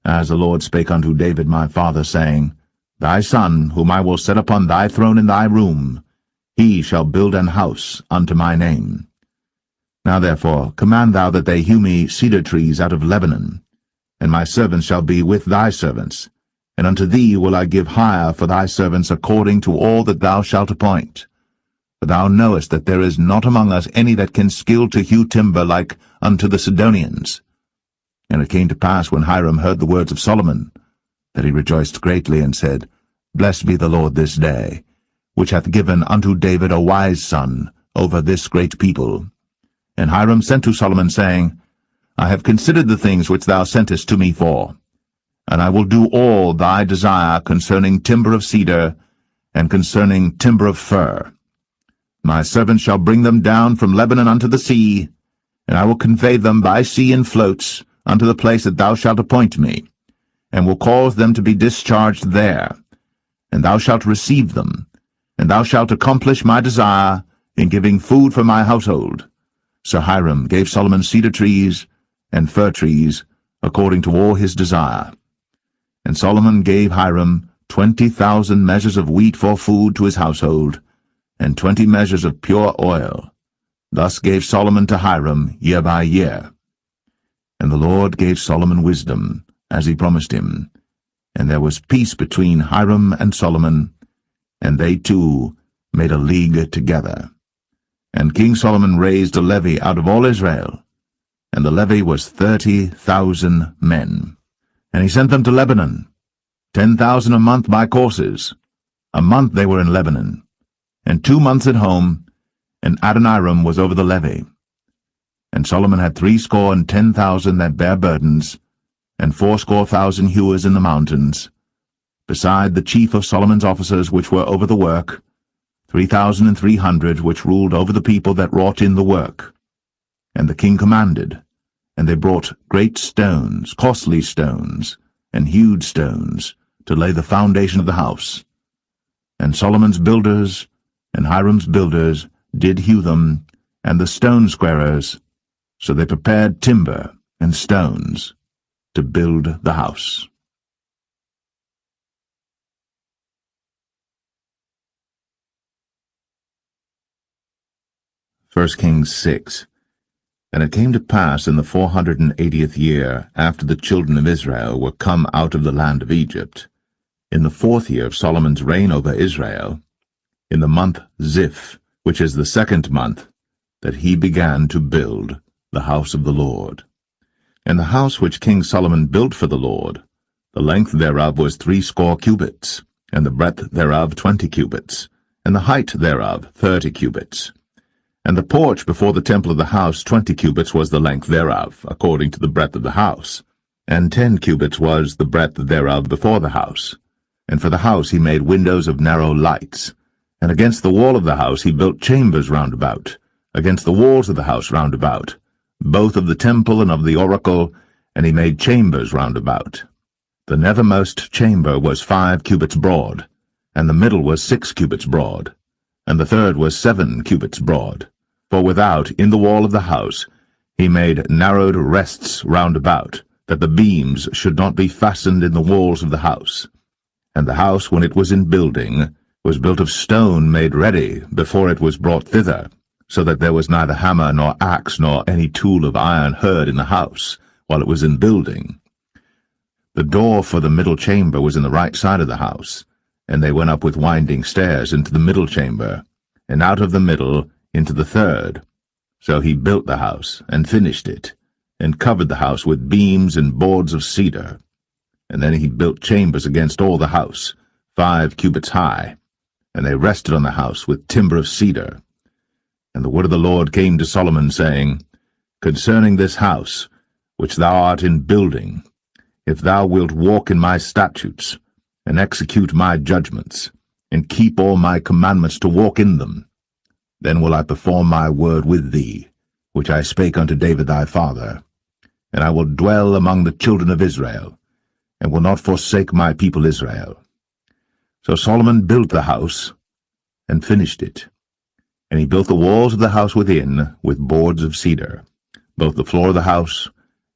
as the Lord spake unto David my father, saying, Thy son, whom I will set upon thy throne in thy room, he shall build an house unto my name. Now therefore command thou that they hew me cedar trees out of Lebanon, and my servants shall be with thy servants, and unto thee will I give hire for thy servants according to all that thou shalt appoint. For thou knowest that there is not among us any that can skill to hew timber like unto the Sidonians. And it came to pass, when Hiram heard the words of Solomon, that he rejoiced greatly, and said, Blessed be the Lord this day, which hath given unto David a wise son over this great people. And Hiram sent to Solomon, saying, I have considered the things which thou sentest to me for, and I will do all thy desire concerning timber of cedar, and concerning timber of fir. My servants shall bring them down from Lebanon unto the sea, and I will convey them by sea in floats unto the place that thou shalt appoint me, and will cause them to be discharged there, and thou shalt receive them, and thou shalt accomplish my desire in giving food for my household. So Hiram gave Solomon cedar trees and fir trees, according to all his desire. And Solomon gave Hiram 20,000 measures of wheat for food to his household, and 20 measures of pure oil. Thus gave Solomon to Hiram year by year. And the Lord gave Solomon wisdom, as he promised him. And there was peace between Hiram and Solomon, and they two made a league together. And King Solomon raised a levy out of all Israel, and the levy was 30,000 men. And he sent them to Lebanon, 10,000 a month by courses. A month they were in Lebanon, and 2 months at home, and Adoniram was over the levy. And Solomon had 70,000 that bare burdens, and 80,000 hewers in the mountains, beside the chief of Solomon's officers which were over the work, 3,300 which ruled over the people that wrought in the work. And the king commanded, and they brought great stones, costly stones, and hewed stones, to lay the foundation of the house. And Solomon's builders and Hiram's builders did hew them, and the stone squarers, so they prepared timber and stones to build the house. 1 Kings 6. And it came to pass in the 480th year, after the children of Israel were come out of the land of Egypt, in the 4th year of Solomon's reign over Israel, in the month Ziph, which is the 2nd month, that he began to build the house of the Lord. And the house which King Solomon built for the Lord, the length thereof was 80 cubits, and the breadth thereof 20 cubits, and the height thereof 30 cubits. And the porch before the temple of the house 20 cubits was the length thereof, according to the breadth of the house, and 10 cubits was the breadth thereof before the house. And for the house he made windows of narrow lights. And against the wall of the house he built chambers round about, against the walls of the house round about, both of the temple and of the oracle, and he made chambers round about. The nethermost chamber was 5 cubits broad, and the middle was 6 cubits broad, and the third was 7 cubits broad. For without, in the wall of the house, he made narrowed rests round about, that the beams should not be fastened in the walls of the house. And the house, when it was in building, was built of stone made ready before it was brought thither, so that there was neither hammer nor axe nor any tool of iron heard in the house, while it was in building. The door for the middle chamber was in the right side of the house, and they went up with winding stairs into the middle chamber, and out of the middle into the third. So he built the house, and finished it, and covered the house with beams and boards of cedar. And then he built chambers against all the house, 5 cubits high, and they rested on the house with timber of cedar. And the word of the Lord came to Solomon, saying, Concerning this house, which thou art in building, if thou wilt walk in my statutes, and execute my judgments, and keep all my commandments to walk in them, then will I perform my word with thee, which I spake unto David thy father, and I will dwell among the children of Israel, and will not forsake my people Israel. So Solomon built the house, and finished it. And he built the walls of the house within with boards of cedar, both the floor of the house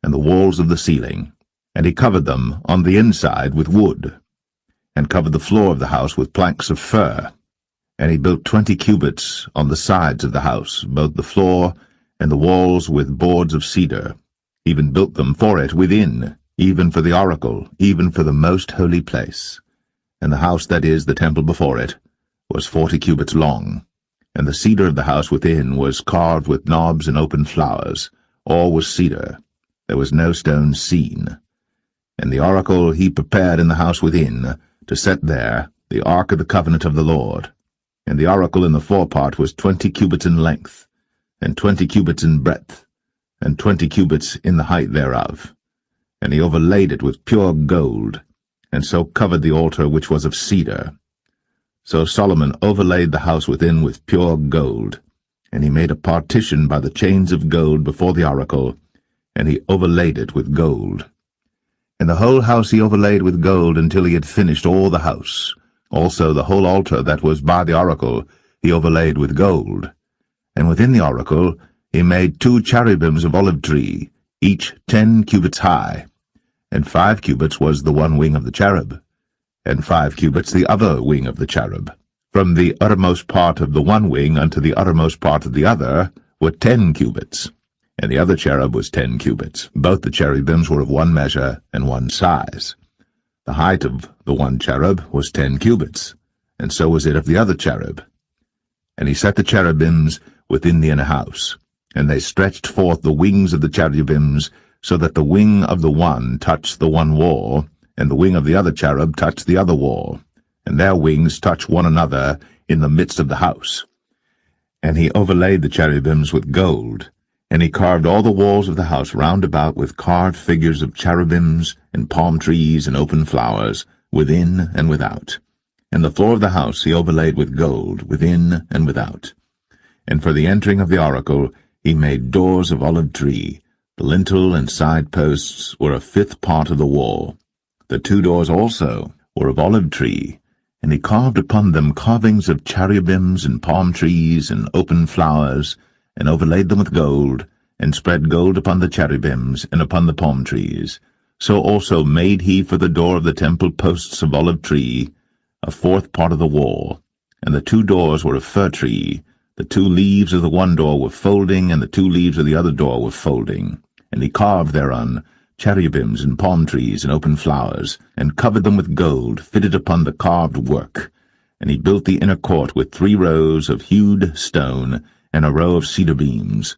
and the walls of the ceiling, and he covered them on the inside with wood, and covered the floor of the house with planks of fir. And he built 20 cubits on the sides of the house, both the floor and the walls with boards of cedar, even built them for it within, even for the oracle, even for the most holy place. And the house, that is, the temple before it, was 40 cubits long, and the cedar of the house within was carved with knobs and open flowers. All was cedar. There was no stone seen. And the oracle he prepared in the house within, to set there the ark of the covenant of the Lord. And the oracle in the forepart was 20 cubits in length, and 20 cubits in breadth, and 20 cubits in the height thereof. And he overlaid it with pure gold, and so covered the altar which was of cedar. So Solomon overlaid the house within with pure gold, and he made a partition by the chains of gold before the oracle, and he overlaid it with gold. And the whole house he overlaid with gold until he had finished all the house. Also the whole altar that was by the oracle he overlaid with gold. And within the oracle he made 2 cherubims of olive tree, each 10 cubits high. And 5 cubits was the one wing of the cherub, and 5 cubits the other wing of the cherub. From the uttermost part of the one wing unto the uttermost part of the other were 10 cubits, and the other cherub was 10 cubits. Both the cherubims were of one measure and one size. The height of the one cherub was 10 cubits, and so was it of the other cherub. And he set the cherubims within the inner house, and they stretched forth the wings of the cherubims, so that the wing of the one touched the one wall, and the wing of the other cherub touched the other wall, and their wings touched one another in the midst of the house. And he overlaid the cherubims with gold, and he carved all the walls of the house round about with carved figures of cherubims, and palm trees, and open flowers, within and without. And the floor of the house he overlaid with gold, within and without. And for the entering of the oracle he made doors of olive tree. The lintel and side posts were a 5th part of the wall. The 2 doors also were of olive tree, and he carved upon them carvings of cherubims and palm trees and open flowers, and overlaid them with gold, and spread gold upon the cherubims and upon the palm trees. So also made he for the door of the temple posts of olive tree, a 4th part of the wall, and the 2 doors were of fir tree. The 2 leaves of the one door were folding, and the 2 leaves of the other door were folding. And he carved thereon cherubims and palm trees and open flowers, and covered them with gold fitted upon the carved work. And he built the inner court with 3 rows of hewed stone, and a row of cedar beams.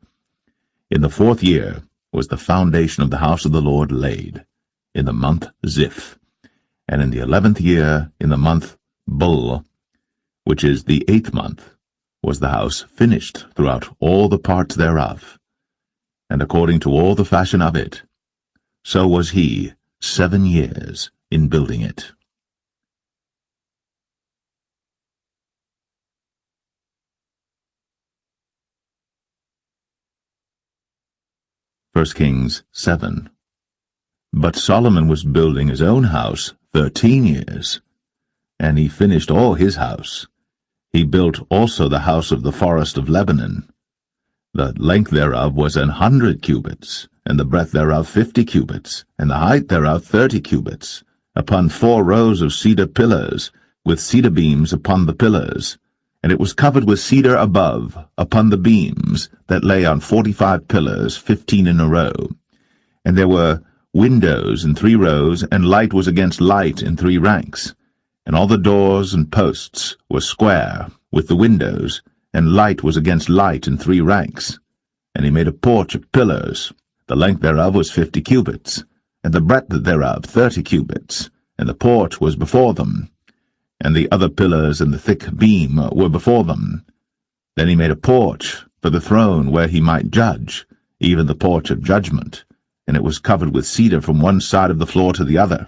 In the 4th year was the foundation of the house of the Lord laid, in the month Ziph. And in the 11th year, in the month Bul, which is the 8th month, was the house finished throughout all the parts thereof. And according to all the fashion of it, so was he 7 years in building it. 1 Kings 7. But Solomon was building his own house 13 years, and he finished all his house. He built also the house of the forest of Lebanon. The length thereof was 100 cubits, and the breadth thereof 50 cubits, and the height thereof 30 cubits, upon 4 rows of cedar pillars, with cedar beams upon the pillars. And it was covered with cedar above, upon the beams, that lay on 45 pillars, 15 in a row. And there were windows in 3 rows, and light was against light in 3 ranks. And all the doors and posts were square, with the windows, and light was against light in 3 ranks. And he made a porch of pillars. The length thereof was 50 cubits, and the breadth thereof 30 cubits, and the porch was before them. And the other pillars and the thick beam were before them. Then he made a porch for the throne where he might judge, even the porch of judgment, and it was covered with cedar from one side of the floor to the other.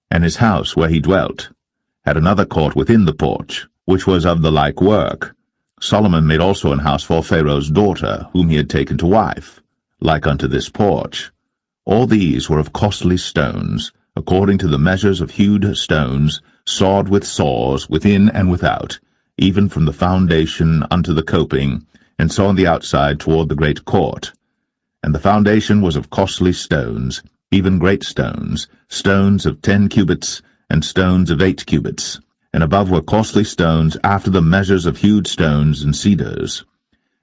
And his house where he dwelt had another court within the porch, which was of the like work. Solomon made also an house for Pharaoh's daughter, whom he had taken to wife, like unto this porch. All these were of costly stones, according to the measures of hewed stones, sawed with saws, within and without, even from the foundation unto the coping, and so on the outside toward the great court. And the foundation was of costly stones, even great stones, stones of 10 cubits, and stones of 8 cubits. And above were costly stones after the measures of hewed stones and cedars.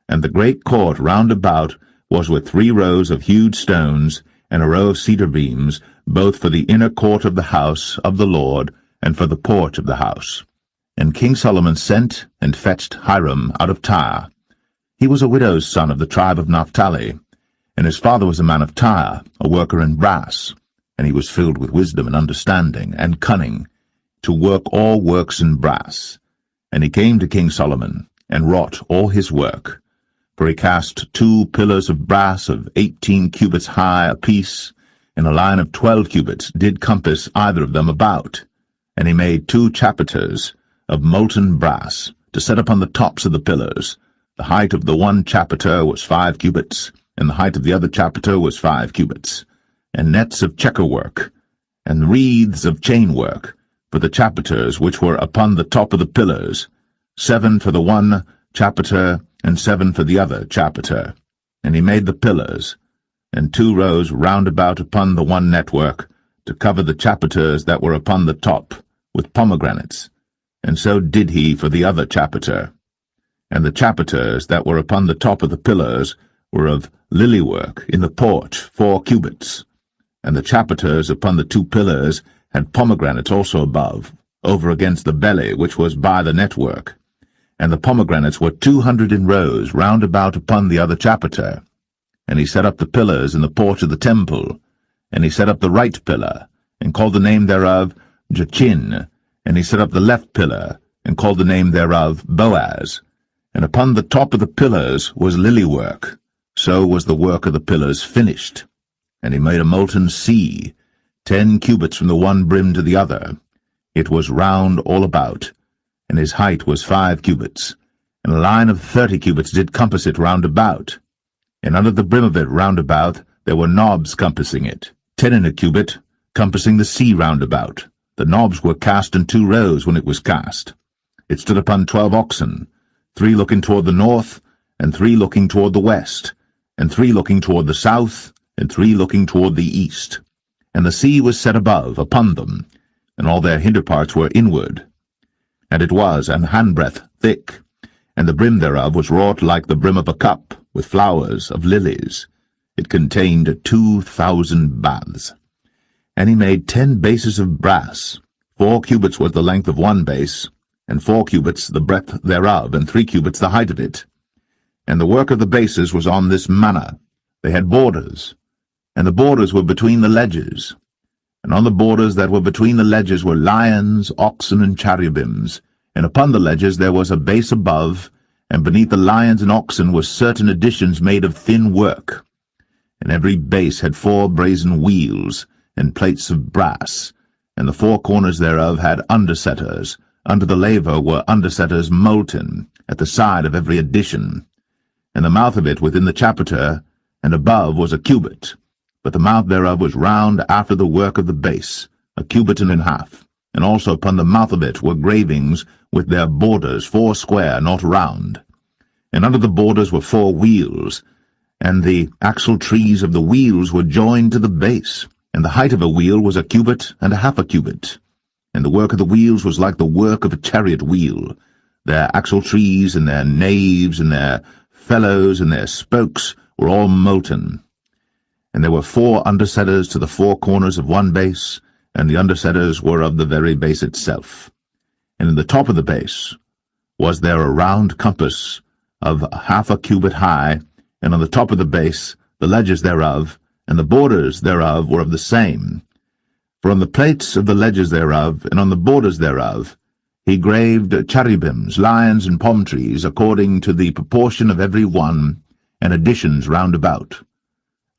And the great court round about was with 3 rows of hewed stones, and a row of cedar beams, both for the inner court of the house of the Lord, and for the porch of the house. And King Solomon sent and fetched Hiram out of Tyre. He was a widow's son of the tribe of Naphtali, and his father was a man of Tyre, a worker in brass, and he was filled with wisdom and understanding and cunning, to work all works in brass. And he came to King Solomon, and wrought all his work. For he cast 2 pillars of brass of 18 cubits high apiece, and a line of 12 cubits did compass either of them about. And he made 2 chapiters of molten brass, to set upon the tops of the pillars. The height of the one chapiter was 5 cubits, and the height of the other chapiter was 5 cubits, and nets of checker work, and wreaths of chain work, for the chapiters which were upon the top of the pillars, 7 for the one chapiter, and 7 for the other chapiter. And he made the pillars, and 2 rows round about upon the one network, to cover the chapiters that were upon the top, with pomegranates. And so did he for the other chapiter. And the chapiters that were upon the top of the pillars were of lily work in the porch, 4 cubits. And the chapiters upon the 2 pillars had pomegranates also above, over against the belly which was by the network. And the pomegranates were 200 in rows round about upon the other chapiter. And he set up the pillars in the porch of the temple. And he set up the right pillar, and called the name thereof Jachin. And he set up the left pillar, and called the name thereof Boaz. And upon the top of the pillars was lily work. So was the work of the pillars finished. And he made a molten sea, 10 cubits from the one brim to the other. It was round all about, and his height was 5 cubits, and a line of 30 cubits did compass it round about. And under the brim of it round about there were knobs compassing it, 10 in a cubit, compassing the sea round about. The knobs were cast in 2 rows when it was cast. It stood upon 12 oxen, 3 looking toward the north, and 3 looking toward the west, and 3 looking toward the south, and 3 looking toward the east. And the sea was set above upon them, and all their hinder parts were inward. And it was an handbreadth thick, and the brim thereof was wrought like the brim of a cup, with flowers of lilies. It contained 2,000 baths. And he made 10 bases of brass. 4 cubits was the length of one base, and 4 cubits the breadth thereof, and 3 cubits the height of it. And the work of the bases was on this manner. They had borders, and the borders were between the ledges. And on the borders that were between the ledges were lions, oxen, and cherubims. And upon the ledges there was a base above, and beneath the lions and oxen were certain additions made of thin work. And every base had 4 brazen wheels, and plates of brass, and the 4 corners thereof had undersetters. Under the laver were undersetters molten, at the side of every addition. And the mouth of it within the chapiter, and above was a cubit, but the mouth thereof was round after the work of the base, a cubit and an half. And also upon the mouth of it were gravings with their borders, 4 square, not round. And under the borders were 4 wheels, and the axle trees of the wheels were joined to the base, and the height of a wheel was a cubit and a half a cubit. And the work of the wheels was like the work of a chariot wheel. Their axle trees and their naves and their felloes and their spokes were all molten. And there were 4 undersetters to the 4 corners of one base, and the undersetters were of the very base itself. And in the top of the base was there a round compass of half a cubit high, and on the top of the base the ledges thereof, and the borders thereof were of the same. For on the plates of the ledges thereof, and on the borders thereof, he graved cherubims, lions, and palm trees, according to the proportion of every one, and additions round about.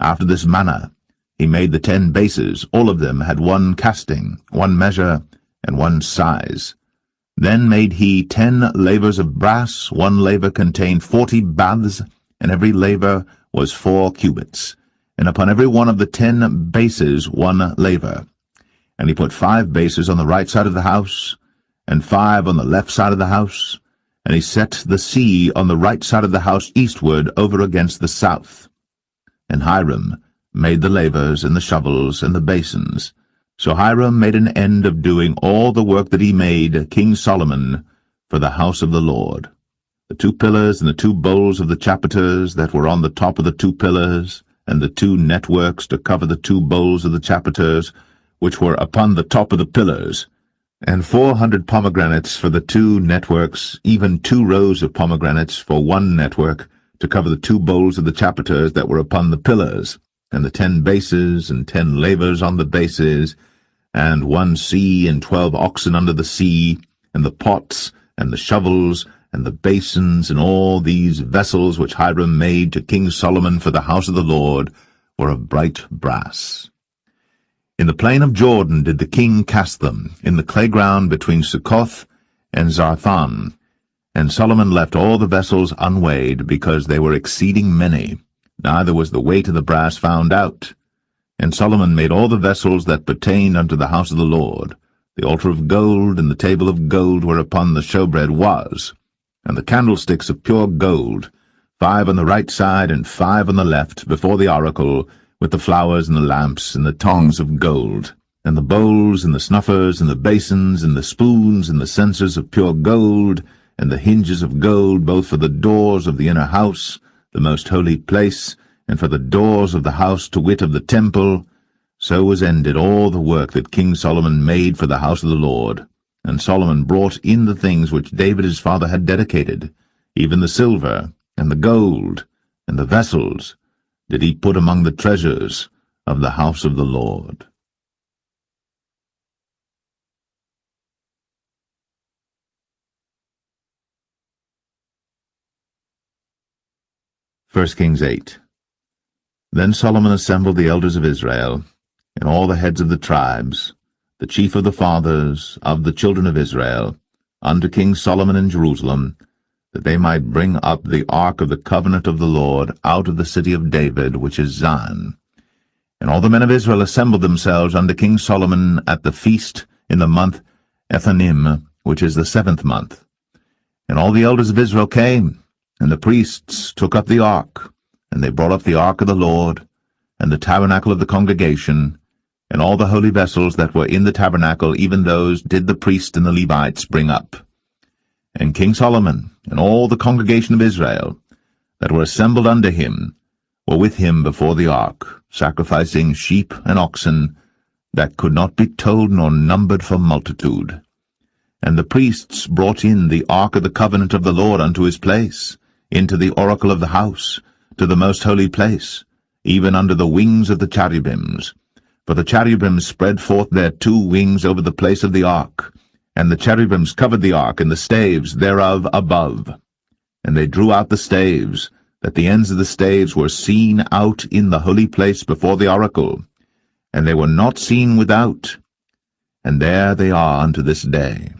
After this manner he made the 10 bases. All of them had 1 casting, 1 measure, and 1 size. Then made he 10 lavers of brass. 1 laver contained 40 baths, and every laver was 4 cubits, and upon every one of the 10 bases 1 laver. And he put 5 bases on the right side of the house, and 5 on the left side of the house, and he set the sea on the right side of the house eastward over against the south. And Hiram made the lavers and the shovels and the basins. So Hiram made an end of doing all the work that he made King Solomon for the house of the Lord. The 2 pillars and the 2 bowls of the chapiters that were on the top of the 2 pillars, and the 2 networks to cover the 2 bowls of the chapiters, which were upon the top of the pillars, and 400 pomegranates for the 2 networks, even 2 rows of pomegranates for 1 network, to cover the 2 bowls of the chapiters that were upon the pillars, and the 10 bases, and 10 lavers on the bases, and 1 sea, and 12 oxen under the sea, and the pots, and the shovels, and the basins, and all these vessels which Hiram made to King Solomon for the house of the Lord, were of bright brass. In the plain of Jordan did the king cast them, in the clay ground between Succoth and Zarthan. And Solomon left all the vessels unweighed, because they were exceeding many. neither was the weight of the brass found out. And Solomon made all the vessels that pertained unto the house of the Lord, the altar of gold, and the table of gold whereupon the showbread was, and the candlesticks of pure gold, 5 on the right side and 5 on the left, before the oracle, with the flowers and the lamps and the tongs of gold, and the bowls and the snuffers and the basins and the spoons and the censers of pure gold, and the hinges of gold, both for the doors of the inner house, the most holy place, and for the doors of the house, to wit, of the temple. So was ended all the work that King Solomon made for the house of the Lord. And Solomon brought in the things which David his father had dedicated, even the silver, and the gold, and the vessels, did he put among the treasures of the house of the Lord. 1 Kings 8. Then Solomon assembled the elders of Israel, and all the heads of the tribes, the chief of the fathers of the children of Israel, unto King Solomon in Jerusalem, that they might bring up the ark of the covenant of the Lord out of the city of David, which is Zion. And all the men of Israel assembled themselves unto King Solomon at the feast in the month Ethanim, which is the 7th month. And all the elders of Israel came, and the priests took up the ark, and they brought up the ark of the Lord, and the tabernacle of the congregation, and all the holy vessels that were in the tabernacle, even those did the priests and the Levites bring up. And King Solomon and all the congregation of Israel that were assembled unto him were with him before the ark, sacrificing sheep and oxen that could not be told nor numbered for multitude. And the priests brought in the ark of the covenant of the Lord unto his place, into the oracle of the house, to the most holy place, even under the wings of the cherubims. For the cherubims spread forth their 2 wings over the place of the ark, and the cherubims covered the ark and the staves thereof above. And they drew out the staves, that the ends of the staves were seen out in the holy place before the oracle, and they were not seen without. And there they are unto this day.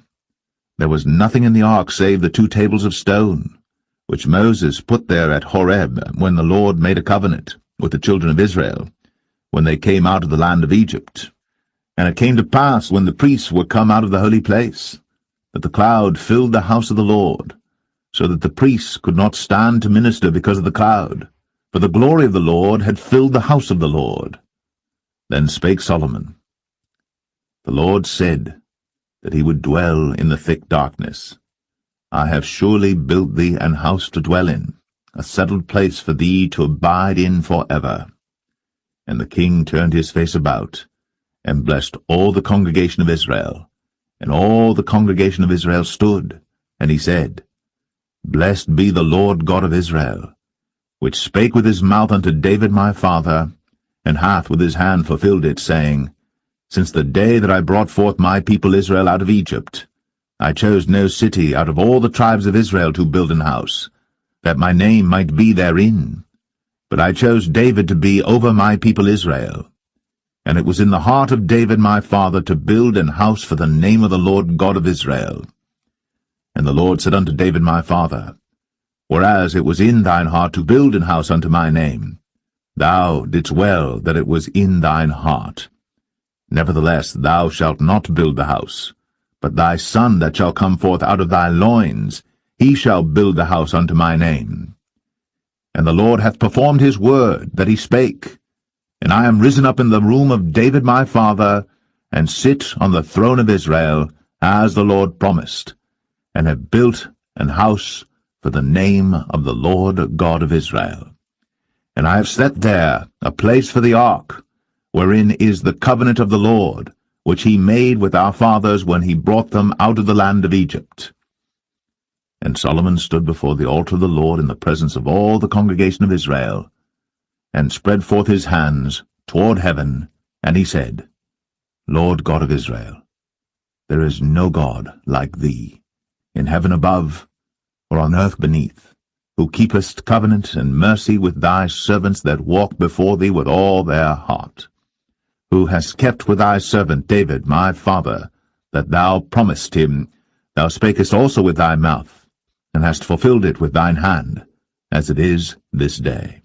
There was nothing in the ark save the 2 tables of stone, which Moses put there at Horeb, when the Lord made a covenant with the children of Israel, when they came out of the land of Egypt. And it came to pass, when the priests were come out of the holy place, that the cloud filled the house of the Lord, so that the priests could not stand to minister because of the cloud, for the glory of the Lord had filled the house of the Lord. Then spake Solomon, The Lord said that he would dwell in the thick darkness. I have surely built thee an house to dwell in, a settled place for thee to abide in for ever. And the king turned his face about, and blessed all the congregation of Israel. And all the congregation of Israel stood, and he said, Blessed be the Lord God of Israel, which spake with his mouth unto David my father, and hath with his hand fulfilled it, saying, Since the day that I brought forth my people Israel out of Egypt, I chose no city out of all the tribes of Israel to build an house, that my name might be therein. But I chose David to be over my people Israel. And it was in the heart of David my father to build an house for the name of the Lord God of Israel. And the Lord said unto David my father, Whereas it was in thine heart to build an house unto my name, thou didst well that it was in thine heart. Nevertheless thou shalt not build the house, but thy son that shall come forth out of thy loins, he shall build the house unto my name. And the Lord hath performed his word that he spake, and I am risen up in the room of David my father, and sit on the throne of Israel, as the Lord promised, and have built an house for the name of the Lord God of Israel. And I have set there a place for the ark, wherein is the covenant of the Lord, which he made with our fathers when he brought them out of the land of Egypt. And Solomon stood before the altar of the Lord in the presence of all the congregation of Israel, and spread forth his hands toward heaven, and he said, Lord God of Israel, there is no God like thee, in heaven above, or on earth beneath, who keepest covenant and mercy with thy servants that walk before thee with all their heart, who hast kept with thy servant David my father, that thou promised him. Thou spakest also with thy mouth, and hast fulfilled it with thine hand, as it is this day.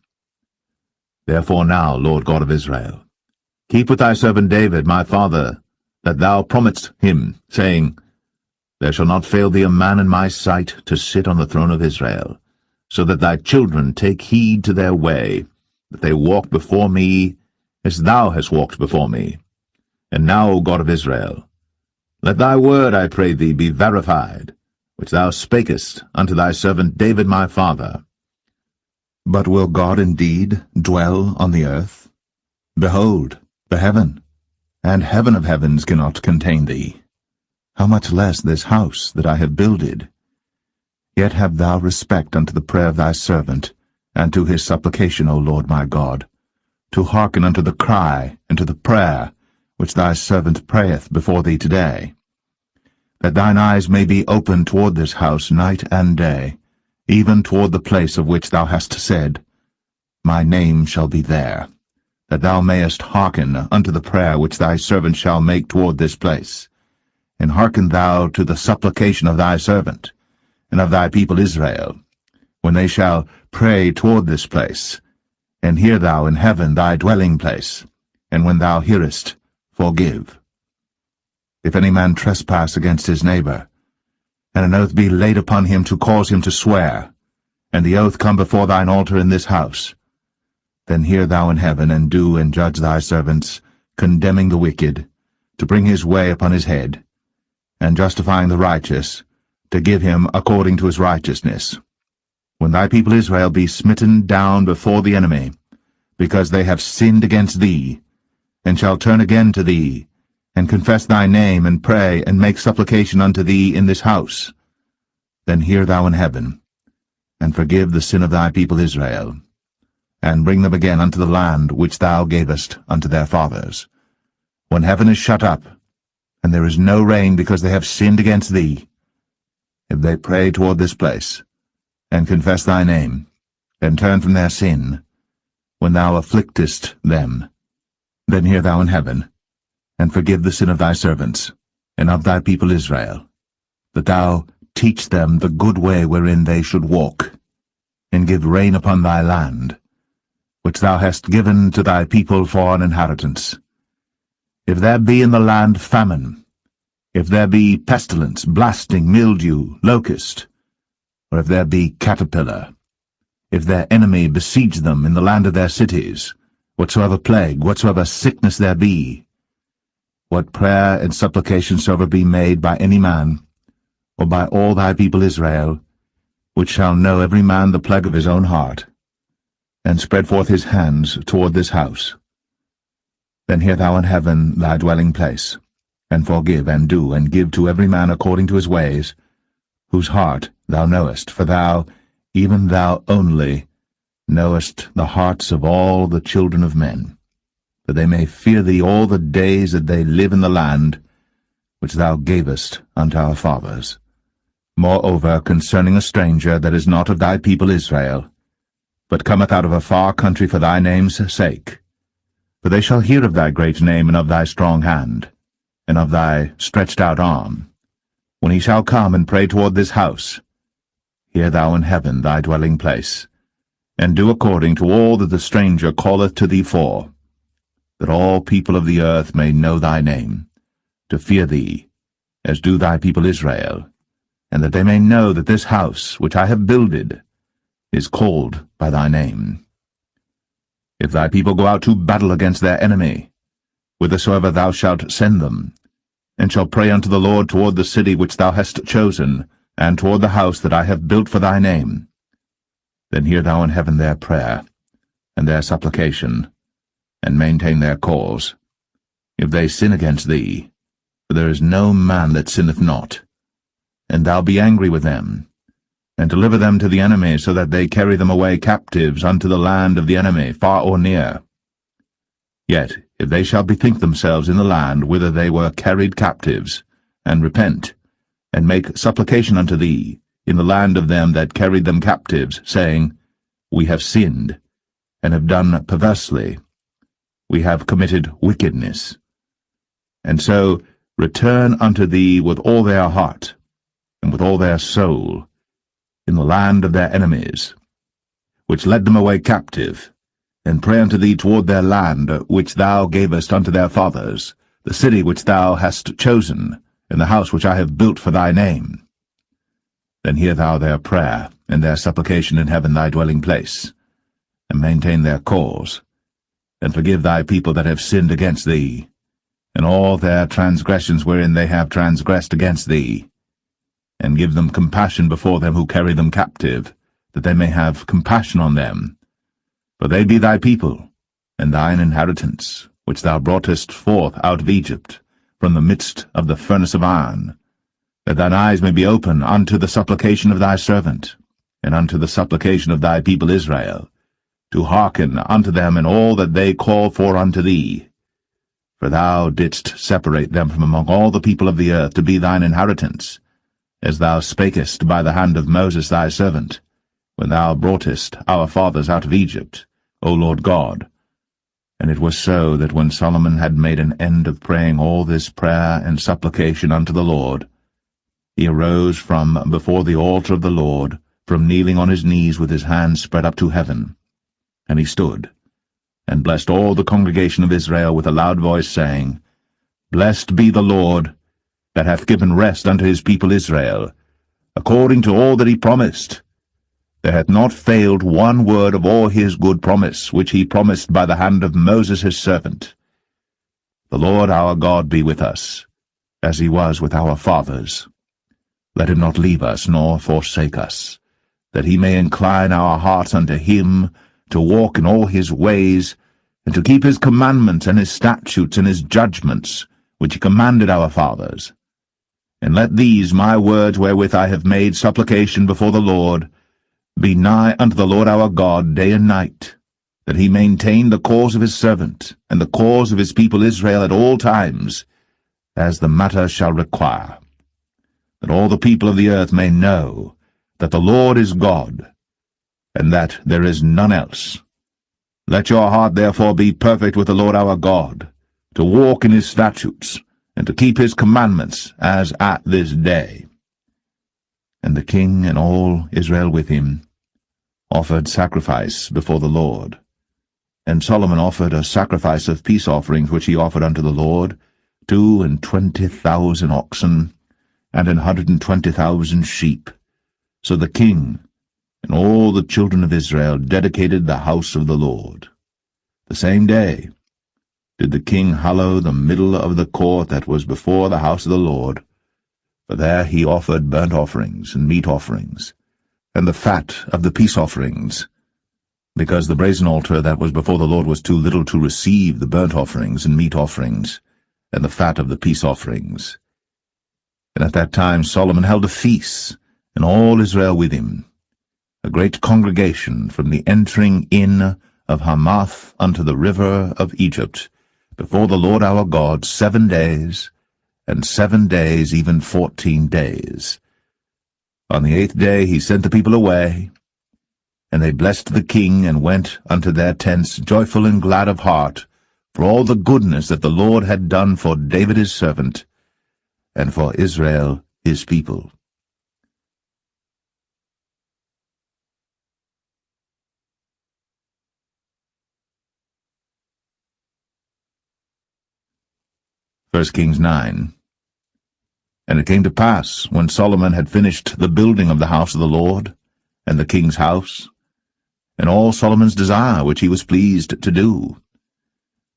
Therefore now, Lord God of Israel, keep with thy servant David, my father, that thou promised him, saying, There shall not fail thee a man in my sight to sit on the throne of Israel, so that thy children take heed to their way, that they walk before me as thou hast walked before me. And now, O God of Israel, let thy word, I pray thee, be verified, which thou spakest unto thy servant David my father. But will God indeed dwell on the earth? Behold, the heaven, and heaven of heavens cannot contain thee. How much less this house that I have builded? Yet have thou respect unto the prayer of thy servant, and to his supplication, O Lord my God, to hearken unto the cry and to the prayer which thy servant prayeth before thee today, that thine eyes may be open toward this house night and day, even toward the place of which thou hast said, My name shall be there, that thou mayest hearken unto the prayer which thy servant shall make toward this place. And hearken thou to the supplication of thy servant, and of thy people Israel, when they shall pray toward this place. And hear thou in heaven thy dwelling place, and when thou hearest, forgive. If any man trespass against his neighbor, and an oath be laid upon him to cause him to swear, and the oath come before thine altar in this house, then hear thou in heaven, and do and judge thy servants, condemning the wicked, to bring his way upon his head, and justifying the righteous, to give him according to his righteousness. When thy people Israel be smitten down before the enemy, because they have sinned against thee, and shall turn again to thee, and confess thy name, and pray, and make supplication unto thee in this house, then hear thou in heaven, and forgive the sin of thy people Israel, and bring them again unto the land which thou gavest unto their fathers. When heaven is shut up, and there is no rain because they have sinned against thee, if they pray toward this place, and confess thy name, and turn from their sin, when thou afflictest them, then hear thou in heaven, and forgive the sin of thy servants, and of thy people Israel, that thou teach them the good way wherein they should walk, and give rain upon thy land, which thou hast given to thy people for an inheritance. If there be in the land famine, if there be pestilence, blasting, mildew, locust, or if there be caterpillar, if their enemy besiege them in the land of their cities, whatsoever plague, whatsoever sickness there be, what prayer and supplication soever be made by any man, or by all thy people Israel, which shall know every man the plague of his own heart, and spread forth his hands toward this house, then hear thou in heaven thy dwelling place, and forgive, and do, and give to every man according to his ways, whose heart thou knowest, for thou, even thou only, knowest the hearts of all the children of men, that they may fear thee all the days that they live in the land which thou gavest unto our fathers. Moreover, concerning a stranger that is not of thy people Israel, but cometh out of a far country for thy name's sake, for they shall hear of thy great name, and of thy strong hand, and of thy stretched out arm, when he shall come and pray toward this house, hear thou in heaven thy dwelling place, and do according to all that the stranger calleth to thee for, that all people of the earth may know thy name, to fear thee, as do thy people Israel, and that they may know that this house which I have builded is called by thy name. If thy people go out to battle against their enemy, whithersoever thou shalt send them, and shall pray unto the Lord toward the city which thou hast chosen, and toward the house that I have built for thy name, then hear thou in heaven their prayer, and their supplication, and maintain their cause. If they sin against thee, for there is no man that sinneth not, and thou be angry with them, and deliver them to the enemy, so that they carry them away captives unto the land of the enemy, far or near. Yet, if they shall bethink themselves in the land whither they were carried captives, and repent, and make supplication unto thee, in the land of them that carried them captives, saying, We have sinned, and have done perversely, we have committed wickedness, and so return unto thee with all their heart, and with all their soul, in the land of their enemies, which led them away captive, and pray unto thee toward their land, which thou gavest unto their fathers, the city which thou hast chosen, and the house which I have built for thy name. Then hear thou their prayer, and their supplication in heaven thy dwelling place, and maintain their cause, and forgive thy people that have sinned against thee, and all their transgressions wherein they have transgressed against thee, and give them compassion before them who carry them captive, that they may have compassion on them. For they be thy people, and thine inheritance, which thou broughtest forth out of Egypt, from the midst of the furnace of iron, that thine eyes may be open unto the supplication of thy servant, and unto the supplication of thy people Israel, to hearken unto them in all that they call for unto thee. For thou didst separate them from among all the people of the earth to be thine inheritance, as thou spakest by the hand of Moses thy servant, when thou broughtest our fathers out of Egypt, O Lord God. And it was so that when Solomon had made an end of praying all this prayer and supplication unto the Lord, he arose from before the altar of the Lord, from kneeling on his knees with his hands spread up to heaven. And he stood, and blessed all the congregation of Israel with a loud voice, saying, Blessed be the Lord, that hath given rest unto his people Israel, according to all that he promised. There hath not failed one word of all his good promise, which he promised by the hand of Moses his servant. The Lord our God be with us, as he was with our fathers. Let him not leave us, nor forsake us, that he may incline our hearts unto him, to walk in all his ways, and to keep his commandments and his statutes and his judgments, which he commanded our fathers. And let these my words wherewith I have made supplication before the Lord be nigh unto the Lord our God day and night, that he maintain the cause of his servant, and the cause of his people Israel at all times, as the matter shall require, that all the people of the earth may know that the Lord is God, and that there is none else. Let your heart therefore be perfect with the Lord our God, to walk in his statutes, and to keep his commandments, as at this day. And the king and all Israel with him offered sacrifice before the Lord. And Solomon offered a sacrifice of peace offerings which he offered unto the Lord, 22,000 oxen, and 120,000 sheep. So the king and all the children of Israel dedicated the house of the Lord. The same day did the king hallow the middle of the court that was before the house of the Lord, for there he offered burnt offerings and meat offerings, and the fat of the peace offerings, because the brazen altar that was before the Lord was too little to receive the burnt offerings and meat offerings, and the fat of the peace offerings. And at that time Solomon held a feast, and all Israel with him, a great congregation from the entering in of Hamath unto the river of Egypt, before the Lord our God 7 days, and 7 days, even 14 days. On the 8th day he sent the people away, and they blessed the king, and went unto their tents joyful and glad of heart, for all the goodness that the Lord had done for David his servant, and for Israel his people. First Kings 9. And it came to pass, when Solomon had finished the building of the house of the Lord, and the king's house, and all Solomon's desire which he was pleased to do,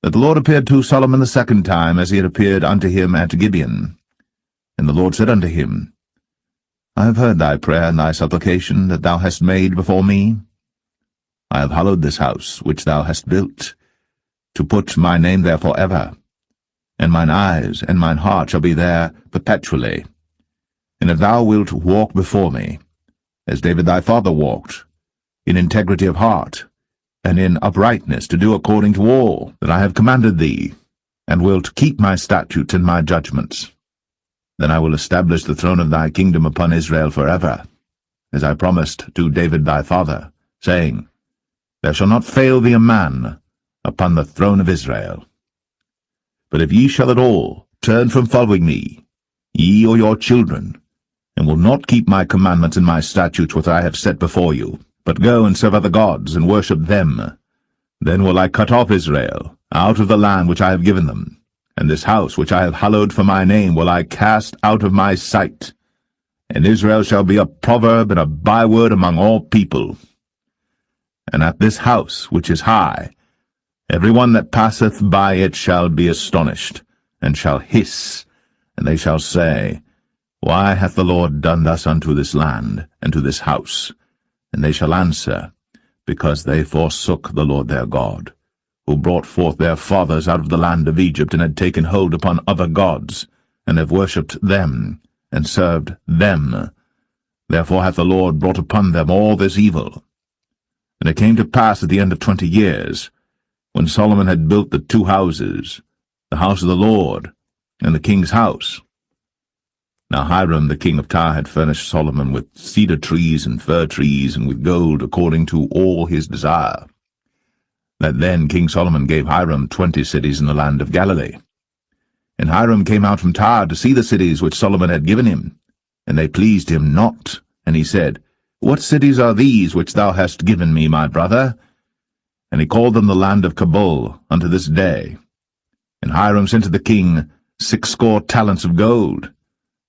that the Lord appeared to Solomon the second time, as he had appeared unto him at Gibeon. And the Lord said unto him, I have heard thy prayer and thy supplication that thou hast made before me. I have hallowed this house which thou hast built, to put my name there for ever, and mine eyes and mine heart shall be there perpetually. And if thou wilt walk before me, as David thy father walked, in integrity of heart, and in uprightness, to do according to all that I have commanded thee, and wilt keep my statutes and my judgments, then I will establish the throne of thy kingdom upon Israel forever, as I promised to David thy father, saying, There shall not fail thee a man upon the throne of Israel. But if ye shall at all turn from following me, ye or your children, and will not keep my commandments and my statutes which I have set before you, but go and serve other gods, and worship them, Then will I cut off Israel out of the land which I have given them, and this house which I have hallowed for my name will I cast out of my sight, and Israel shall be a proverb and a byword among all people. And at this house which is high, every one that passeth by it shall be astonished, and shall hiss, and they shall say, Why hath the Lord done thus unto this land, and to this house? And they shall answer, Because they forsook the Lord their God, who brought forth their fathers out of the land of Egypt, and had taken hold upon other gods, and have worshipped them, and served them. Therefore hath the Lord brought upon them all this evil. And it came to pass at the end of 20 years, when Solomon had built the 2 houses, the house of the Lord, and the king's house. Now Hiram the king of Tyre had furnished Solomon with cedar trees and fir trees, and with gold according to all his desire. That then King Solomon gave Hiram 20 cities in the land of Galilee. And Hiram came out from Tyre to see the cities which Solomon had given him, and they pleased him not. And he said, What cities are these which thou hast given me, my brother? And he called them the land of Cabul unto this day. And Hiram sent to the king 60 talents of gold.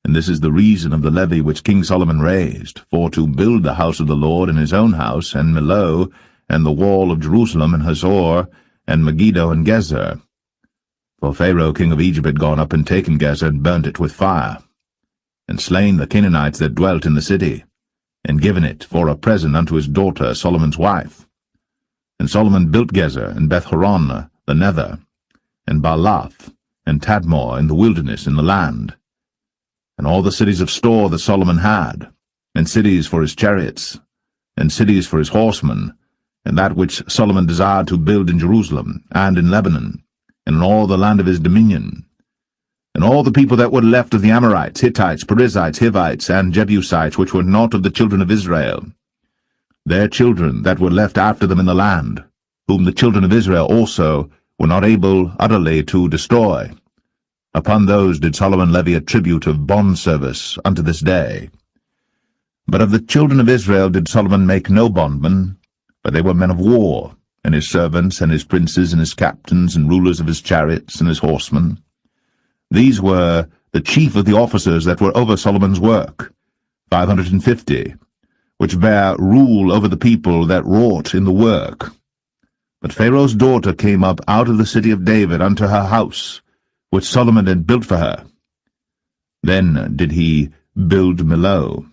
And this is the reason of the levy which King Solomon raised, for to build the house of the Lord, and his own house, and Millo, and the wall of Jerusalem, and Hazor, and Megiddo, and Gezer. For Pharaoh king of Egypt had gone up and taken Gezer, and burnt it with fire, and slain the Canaanites that dwelt in the city, and given it for a present unto his daughter Solomon's wife. And Solomon built Gezer, and Beth-horon the nether, and Baalath, and Tadmor in the wilderness in the land, and all the cities of store that Solomon had, and cities for his chariots, and cities for his horsemen, and that which Solomon desired to build in Jerusalem, and in Lebanon, and in all the land of his dominion. And all the people that were left of the Amorites, Hittites, Perizzites, Hivites, and Jebusites, which were not of the children of Israel, their children that were left after them in the land, whom the children of Israel also were not able utterly to destroy, upon those did Solomon levy a tribute of bondservice unto this day. But of the children of Israel did Solomon make no bondmen, but they were men of war, and his servants, and his princes, and his captains, and rulers of his chariots, and his horsemen. These were the chief of the officers that were over Solomon's work, 550, which bare rule over the people that wrought in the work. But Pharaoh's daughter came up out of the city of David unto her house, which Solomon had built for her. Then did he build Millo.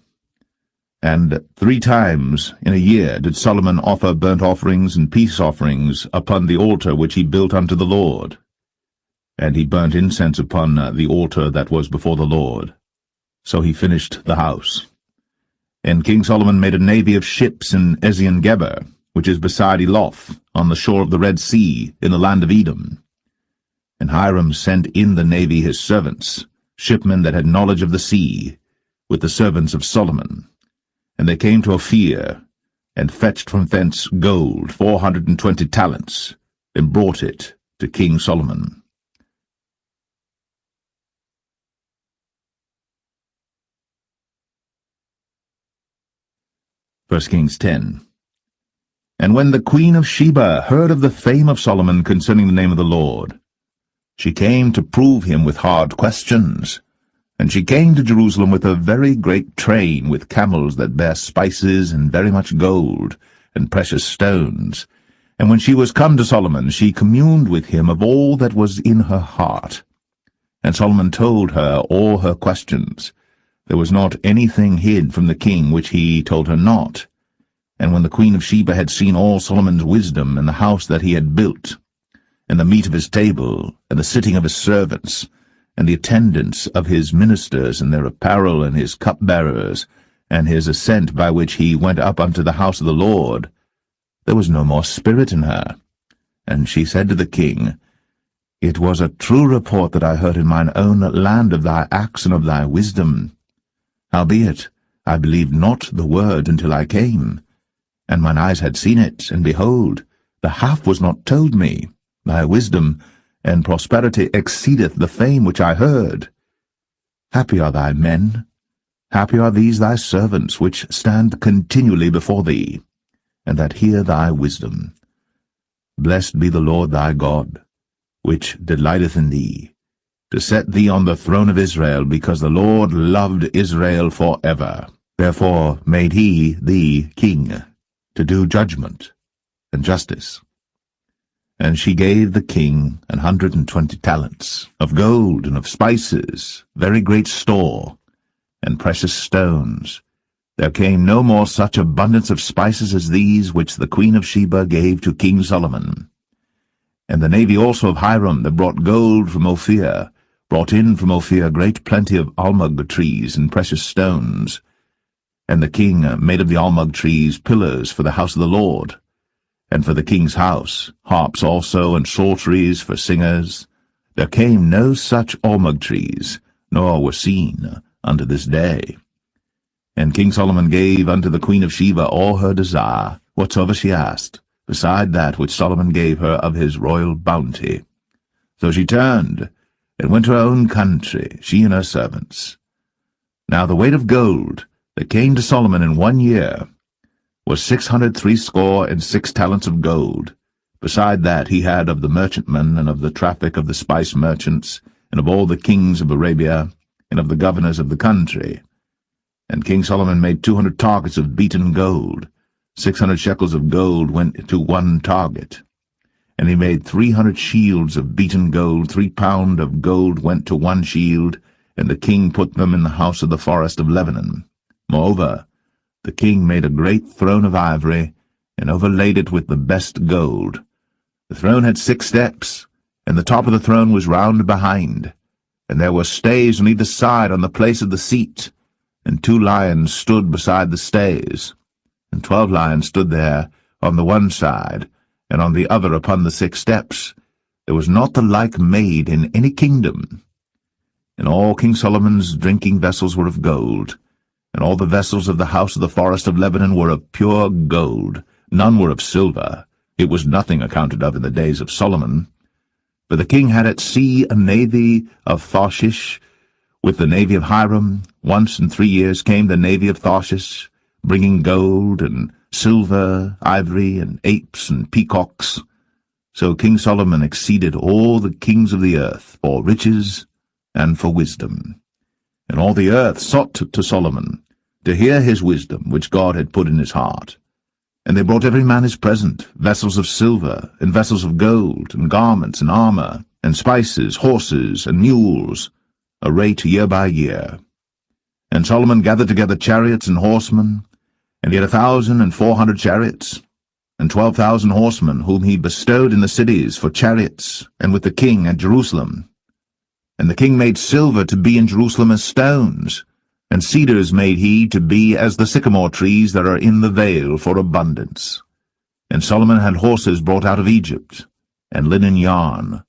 And 3 times in a year did Solomon offer burnt offerings and peace offerings upon the altar which he built unto the Lord. And he burnt incense upon the altar that was before the Lord. So he finished the house. And King Solomon made a navy of ships in Ezion-Geber, which is beside Eloth, on the shore of the Red Sea, in the land of Edom. And Hiram sent in the navy his servants, shipmen that had knowledge of the sea, with the servants of Solomon. And they came to Ophir, and fetched from thence gold 420 talents, and brought it to King Solomon. 1 Kings 10. And when the queen of Sheba heard of the fame of Solomon concerning the name of the Lord, she came to prove him with hard questions. And she came to Jerusalem with a very great train, with camels that bare spices, and very much gold, and precious stones. And when she was come to Solomon, she communed with him of all that was in her heart. And Solomon told her all her questions. There was not anything hid from the king which he told her not. And when the queen of Sheba had seen all Solomon's wisdom, and the house that he had built, and the meat of his table, and the sitting of his servants, and the attendance of his ministers, and their apparel, and his cupbearers, and his ascent by which he went up unto the house of the Lord, there was no more spirit in her. And she said to the king, It was a true report that I heard in mine own land of thy acts and of thy wisdom. Howbeit, I believed not the word until I came. And mine eyes had seen it, and behold, the half was not told me. Thy wisdom and prosperity exceedeth the fame which I heard. Happy are thy men, happy are these thy servants, which stand continually before thee, and that hear thy wisdom. Blessed be the Lord thy God, which delighteth in thee, to set thee on the throne of Israel, because the Lord loved Israel for ever. Therefore made he thee king, to do judgment and justice. And she gave the king 120 talents of gold and of spices, very great store, and precious stones. There came no more such abundance of spices as these which the queen of Sheba gave to King Solomon. And the navy also of Hiram that brought gold from Ophir, brought in from Ophir great plenty of almug trees and precious stones. And the king made of the almug trees pillars for the house of the Lord, and for the king's house, harps also, and psalteries for singers. There came no such almug trees, nor were seen unto this day. And King Solomon gave unto the queen of Sheba all her desire, whatsoever she asked, beside that which Solomon gave her of his royal bounty. So she turned, and went to her own country, she and her servants. Now the weight of gold that came to Solomon in 1 year was 666 talents of gold. Beside that he had of the merchantmen, and of the traffic of the spice merchants, and of all the kings of Arabia, and of the governors of the country. And King Solomon made 200 targets of beaten gold. 600 shekels of gold went to 1 target. And he made 300 shields of beaten gold. 3 pound of gold went to 1 shield, and the king put them in the house of the forest of Lebanon. Moreover, the king made a great throne of ivory, and overlaid it with the best gold. The throne had 6 steps, and the top of the throne was round behind, and there were stays on either side on the place of the seat, and 2 lions stood beside the stays, and 12 lions stood there on the one side, and on the other upon the 6 steps. There was not the like made in any kingdom. And all King Solomon's drinking vessels were of gold, and all the vessels of the house of the forest of Lebanon were of pure gold. None were of silver. It was nothing accounted of in the days of Solomon. For the king had at sea a navy of Tarshish, with the navy of Hiram. Once in 3 years came the navy of Tarshish, bringing gold and silver, ivory, and apes and peacocks. So King Solomon exceeded all the kings of the earth for riches and for wisdom. And all the earth sought to Solomon, to hear his wisdom, which God had put in his heart. And they brought every man his present, vessels of silver, and vessels of gold, and garments, and armor, and spices, horses, and mules, a rate year by year. And Solomon gathered together chariots and horsemen, and he had 1,400 chariots, and 12,000 horsemen, whom he bestowed in the cities for chariots, and with the king at Jerusalem. And the king made silver to be in Jerusalem as stones, and cedars made he to be as the sycamore trees that are in the vale for abundance. And Solomon had horses brought out of Egypt, and linen yarn.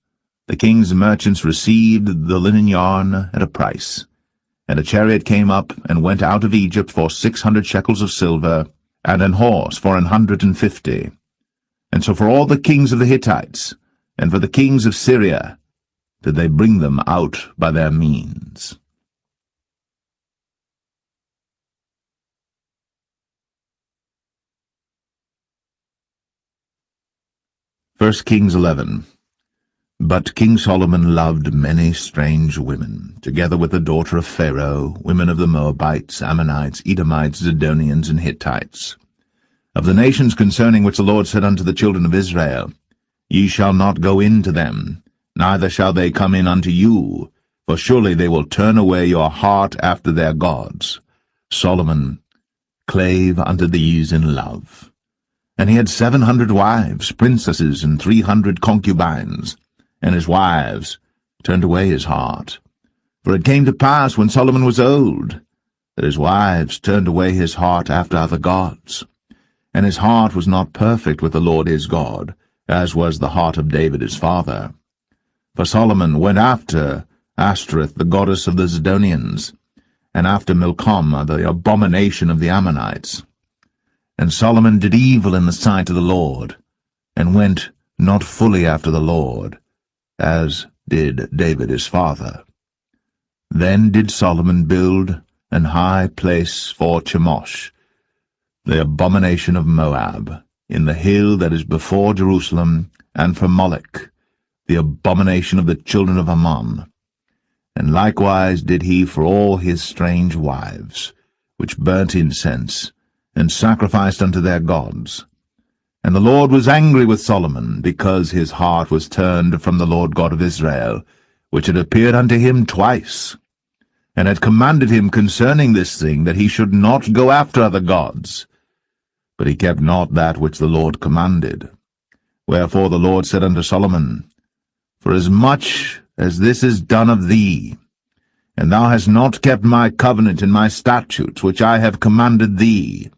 The king's merchants received the linen yarn at a price. And a chariot came up and went out of Egypt for 600 shekels of silver, and an horse for 150. And so for all the kings of the Hittites, and for the kings of Syria, did they bring them out by their means. 1 Kings 11. But King Solomon loved many strange women, together with the daughter of Pharaoh, women of the Moabites, Ammonites, Edomites, Zidonians, and Hittites. Of the nations concerning which the Lord said unto the children of Israel, Ye shall not go in to them, neither shall they come in unto you, for surely they will turn away your heart after their gods. Solomon clave unto these in love. And he had 700 wives, princesses, and 300 concubines, and his wives turned away his heart. For it came to pass, when Solomon was old, that his wives turned away his heart after other gods. And his heart was not perfect with the Lord his God, as was the heart of David his father. For Solomon went after Ashtoreth, the goddess of the Zidonians, and after Milcom, the abomination of the Ammonites. And Solomon did evil in the sight of the Lord, and went not fully after the Lord, as did David his father. Then did Solomon build an high place for Chemosh, the abomination of Moab, in the hill that is before Jerusalem, and for Molech, the abomination of the children of Ammon. And likewise did he for all his strange wives, which burnt incense, and sacrificed unto their gods. And the Lord was angry with Solomon, because his heart was turned from the Lord God of Israel, which had appeared unto him twice, and had commanded him concerning this thing, that he should not go after other gods. But he kept not that which the Lord commanded. Wherefore the Lord said unto Solomon, Forasmuch as this is done of thee, and thou hast not kept my covenant and my statutes, which I have commanded thee,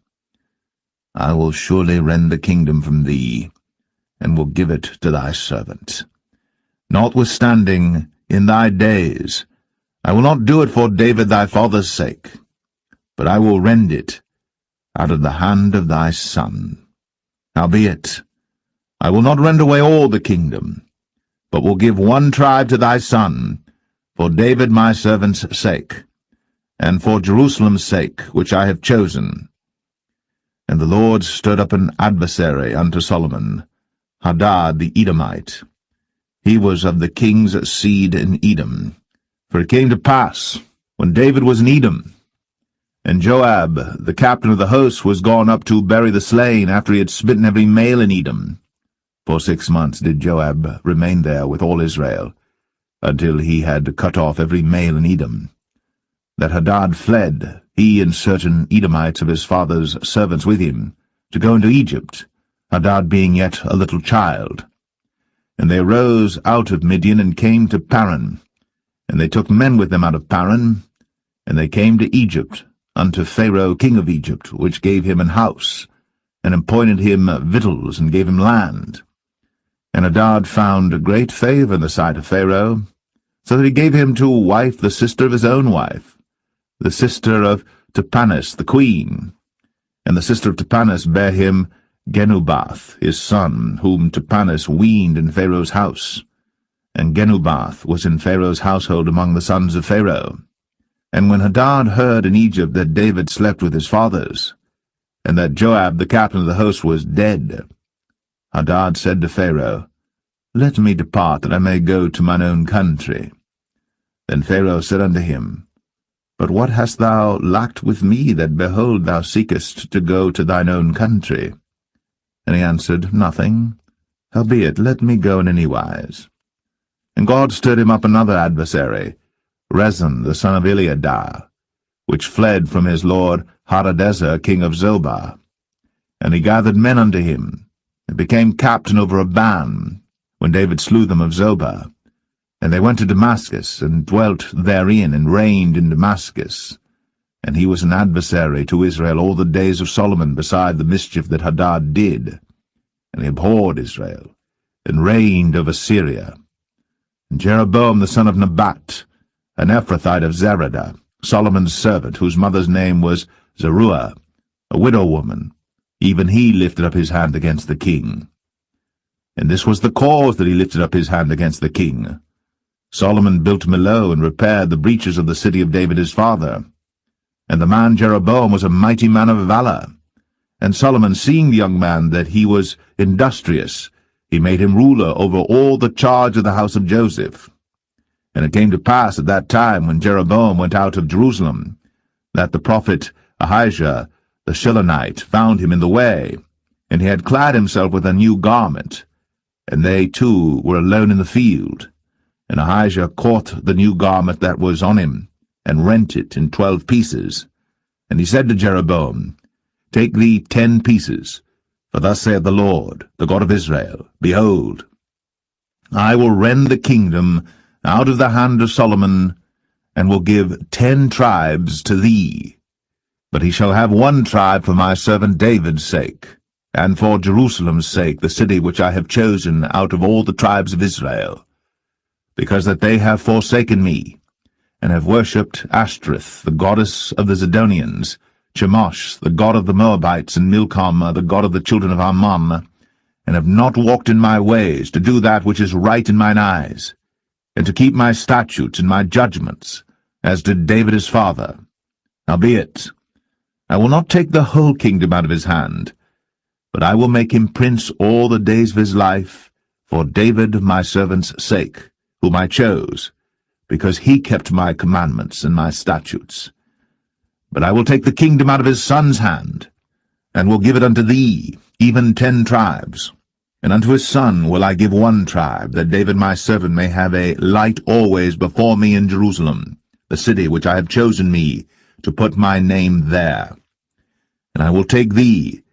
I will surely rend the kingdom from thee, and will give it to thy servant. Notwithstanding, in thy days, I will not do it for David thy father's sake, but I will rend it out of the hand of thy son. Howbeit, I will not rend away all the kingdom, but will give one tribe to thy son, for David my servant's sake, and for Jerusalem's sake, which I have chosen. And the Lord stirred up an adversary unto Solomon, Hadad the Edomite. He was of the king's seed in Edom. For it came to pass, when David was in Edom, and Joab, the captain of the host, was gone up to bury the slain, after he had smitten every male in Edom. For 6 months did Joab remain there with all Israel, until he had cut off every male in Edom. That Hadad fled, he and certain Edomites of his father's servants with him, to go into Egypt, Hadad being yet a little child. And they arose out of Midian, and came to Paran. And they took men with them out of Paran, and they came to Egypt, unto Pharaoh king of Egypt, which gave him an house, and appointed him victuals, and gave him land. And Hadad found great favour in the sight of Pharaoh, so that he gave him to wife the sister of his own wife, the sister of Tahpenes the queen. And the sister of Tahpenes bare him Genubath, his son, whom Tahpenes weaned in Pharaoh's house. And Genubath was in Pharaoh's household among the sons of Pharaoh. And when Hadad heard in Egypt that David slept with his fathers, and that Joab the captain of the host was dead, Hadad said to Pharaoh, Let me depart, that I may go to mine own country. Then Pharaoh said unto him, But what hast thou lacked with me, that, behold, thou seekest to go to thine own country? And he answered, Nothing. Howbeit, let me go in any wise. And God stirred him up another adversary, Rezon the son of Eliadah, which fled from his lord Hadadezer king of Zobah. And he gathered men unto him, and became captain over a band, when David slew them of Zobah. And they went to Damascus, and dwelt therein, and reigned in Damascus. And he was an adversary to Israel all the days of Solomon, beside the mischief that Hadad did. And he abhorred Israel, and reigned over Syria. And Jeroboam the son of Nebat, an Ephrathite of Zeradah, Solomon's servant, whose mother's name was Zeruiah, a widow woman, even he lifted up his hand against the king. And this was the cause that he lifted up his hand against the king. Solomon built Millo, and repaired the breaches of the city of David his father. And the man Jeroboam was a mighty man of valor. And Solomon, seeing the young man that he was industrious, he made him ruler over all the charge of the house of Joseph. And it came to pass at that time, when Jeroboam went out of Jerusalem, that the prophet Ahijah the Shilonite found him in the way, and he had clad himself with a new garment, and they two were alone in the field. And Ahijah caught the new garment that was on him, and rent it in 12 pieces. And he said to Jeroboam, Take thee 10 pieces, for thus saith the Lord, the God of Israel, Behold, I will rend the kingdom out of the hand of Solomon, and will give 10 tribes to thee. But he shall have 1 tribe for my servant David's sake, and for Jerusalem's sake, the city which I have chosen out of all the tribes of Israel, because that they have forsaken me, and have worshipped Ashtoreth, the goddess of the Zidonians, Chemosh, the god of the Moabites, and Milcom, the god of the children of Ammon, and have not walked in my ways, to do that which is right in mine eyes, and to keep my statutes and my judgments, as did David his father. Howbeit, I will not take the whole kingdom out of his hand, But I will make him prince all the days of his life, for David my servant's sake, whom I chose, because he kept my commandments and my statutes. But I will take the kingdom out of his son's hand, and will give it unto thee, even 10 tribes. And unto his son will I give 1 tribe, that David my servant may have a light always before me in Jerusalem, the city which I have chosen me, to put my name there. And I will take thee,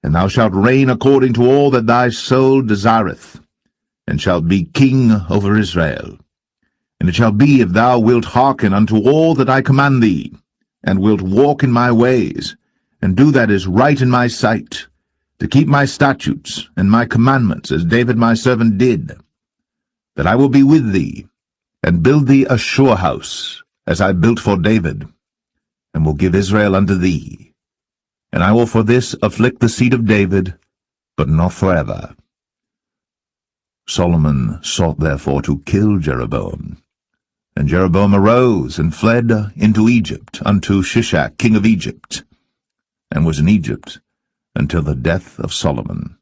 and thou shalt reign according to all that thy soul desireth, and shalt be king over Israel. And it shall be, if thou wilt hearken unto all that I command thee, and wilt walk in my ways, and do that is right in my sight, to keep my statutes and my commandments, as David my servant did, that I will be with thee, and build thee a sure house, as I built for David, and will give Israel unto thee. And I will for this afflict the seed of David, but not forever. Solomon sought therefore to kill Jeroboam. And Jeroboam arose and fled into Egypt, unto Shishak king of Egypt, and was in Egypt until the death of Solomon.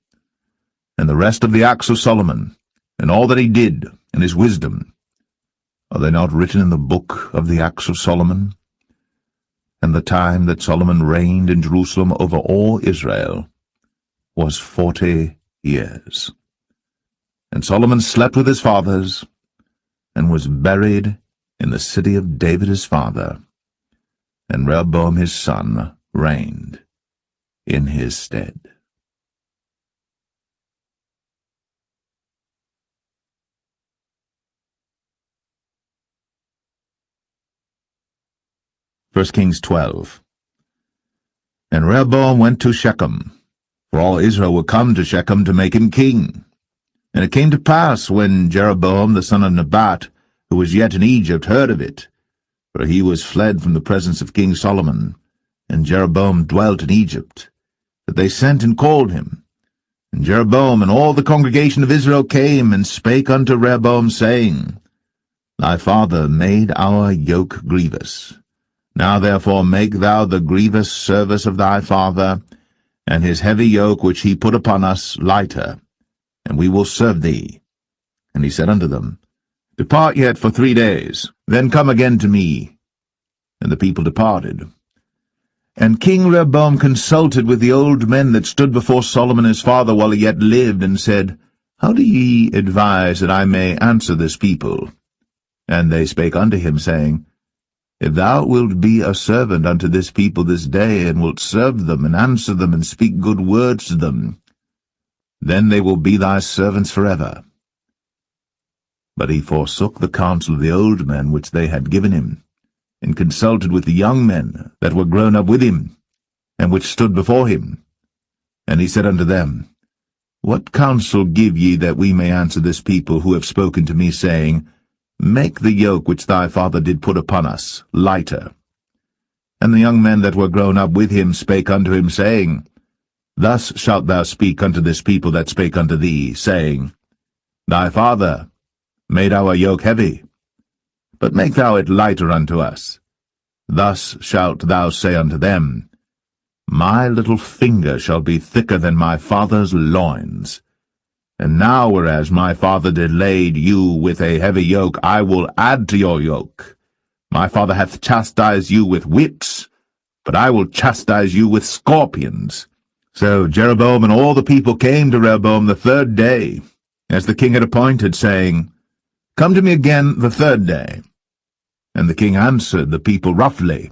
And the rest of the acts of Solomon, and all that he did, and his wisdom, are they not written in the book of the acts of Solomon? And the time that Solomon reigned in Jerusalem over all Israel was 40 years. And Solomon slept with his fathers, and was buried in the city of David his father, and Rehoboam his son reigned in his stead. First Kings 12. And Rehoboam went to Shechem, for all Israel were come to Shechem to make him king. And it came to pass, when Jeroboam the son of Nebat, who was yet in Egypt, heard of it, for he was fled from the presence of King Solomon, and Jeroboam dwelt in Egypt, that they sent and called him. And Jeroboam and all the congregation of Israel came and spake unto Rehoboam, saying, Thy father made our yoke grievous. Now therefore make thou the grievous service of thy father, and his heavy yoke which he put upon us lighter, and we will serve thee. And he said unto them, Depart yet for 3 days, then come again to me. And the people departed. And King Rehoboam consulted with the old men that stood before Solomon his father while he yet lived, and said, How do ye advise that I may answer this people? And they spake unto him, saying, If thou wilt be a servant unto this people this day, and wilt serve them, and answer them, and speak good words to them, then they will be thy servants forever. But he forsook the counsel of the old men which they had given him, and consulted with the young men that were grown up with him, and which stood before him. And he said unto them, What counsel give ye that we may answer this people who have spoken to me, saying, Make the yoke which thy father did put upon us lighter? And the young men that were grown up with him spake unto him, saying, Thus shalt thou speak unto this people that spake unto thee, saying, Thy father made our yoke heavy, but make thou it lighter unto us. Thus shalt thou say unto them, My little finger shall be thicker than my father's loins. And now, whereas my father did lade you with a heavy yoke, I will add to your yoke. My father hath chastised you with whips, but I will chastise you with scorpions. So Jeroboam and all the people came to Rehoboam the 3rd day, as the king had appointed, saying, Come to me again the 3rd day. And the king answered the people roughly,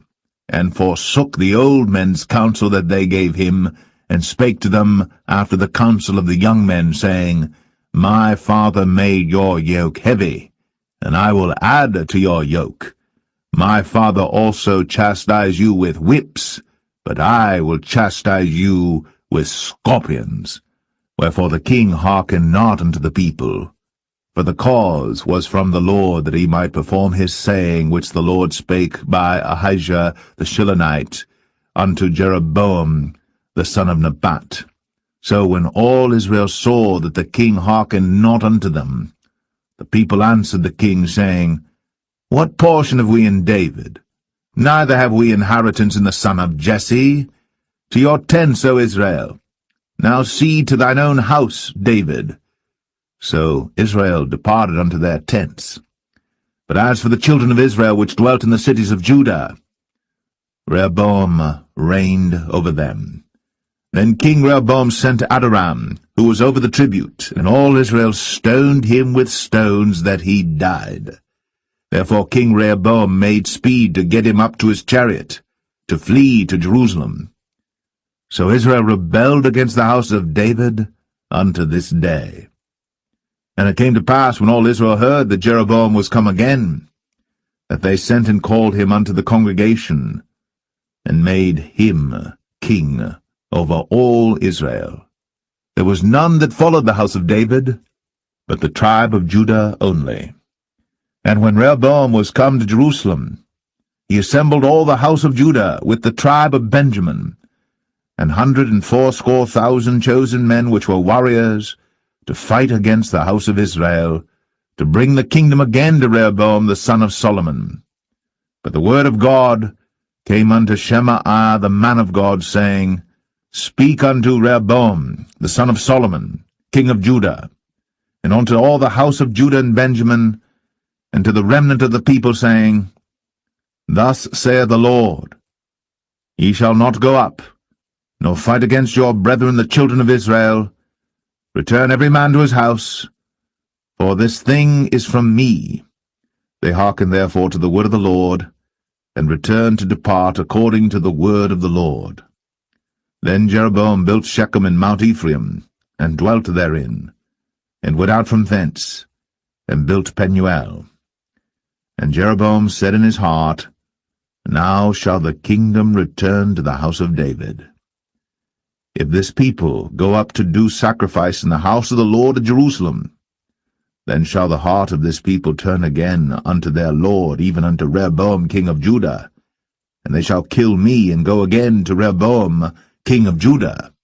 and forsook the old men's counsel that they gave him, and spake to them after the counsel of the young men, saying, My father made your yoke heavy, and I will add to your yoke. My father also chastised you with whips, but I will chastise you with scorpions. Wherefore the king hearkened not unto the people, for the cause was from the Lord, that he might perform his saying, which the Lord spake by Ahijah the Shilonite unto Jeroboam the son of Nebat. So when all Israel saw that the king hearkened not unto them, the people answered the king, saying, What portion have we in David? Neither have we inheritance in the son of Jesse. To your tents, O Israel. Now see to thine own house, David. So Israel departed unto their tents. But as for the children of Israel which dwelt in the cities of Judah, Rehoboam reigned over them. Then King Rehoboam sent to Adoram, who was over the tribute, and all Israel stoned him with stones that he died. Therefore King Rehoboam made speed to get him up to his chariot, to flee to Jerusalem. So Israel rebelled against the house of David unto this day. And it came to pass, when all Israel heard that Jeroboam was come again, that they sent and called him unto the congregation, and made him king over all Israel. There was none that followed the house of David, but the tribe of Judah only. And when Rehoboam was come to Jerusalem, he assembled all the house of Judah with the tribe of Benjamin, 180,000 chosen men which were warriors, to fight against the house of Israel, to bring the kingdom again to Rehoboam the son of Solomon. But the word of God came unto Shemaiah the man of God, saying, Speak unto Rehoboam the son of Solomon, king of Judah, and unto all the house of Judah and Benjamin, and to the remnant of the people, saying, Thus saith the Lord, Ye shall not go up, nor fight against your brethren the children of Israel. Return every man to his house, for this thing is from me. They hearkened therefore to the word of the Lord, and returned to depart according to the word of the Lord. Then Jeroboam built Shechem in Mount Ephraim, and dwelt therein, and went out from thence, and built Penuel. And Jeroboam said in his heart, Now shall the kingdom return to the house of David. If this people go up to do sacrifice in the house of the Lord at Jerusalem, then shall the heart of this people turn again unto their Lord, even unto Rehoboam king of Judah, and they shall kill me, and go again to Rehoboam king of Judah.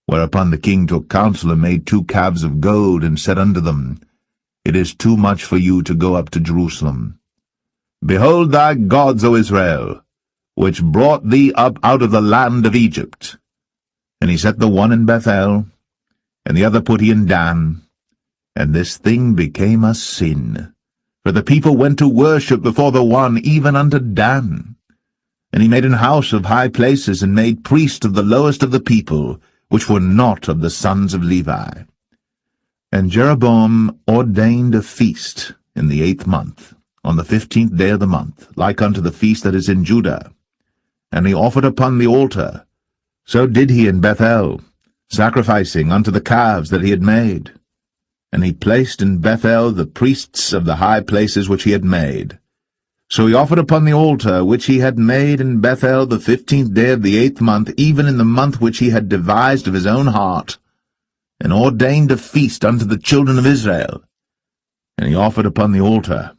Whereupon the king took counsel, and made 2 calves of gold, and said unto them, It is too much for you to go up to Jerusalem. Behold thy gods, O Israel, which brought thee up out of the land of Egypt. And he set the one in Bethel, and the other put he in Dan. And this thing became a sin, for the people went to worship before the one, even unto Dan. And he made an house of high places, and made priests of the lowest of the people, which were not of the sons of Levi. And Jeroboam ordained a feast in the 8th month, on the 15th day of the month, like unto the feast that is in Judah. And he offered upon the altar. So did he in Bethel, sacrificing unto the calves that he had made. And he placed in Bethel the priests of the high places which he had made. So he offered upon the altar which he had made in Bethel the 15th day of the 8th month, even in the month which he had devised of his own heart, and ordained a feast unto the children of Israel. And he offered upon the altar,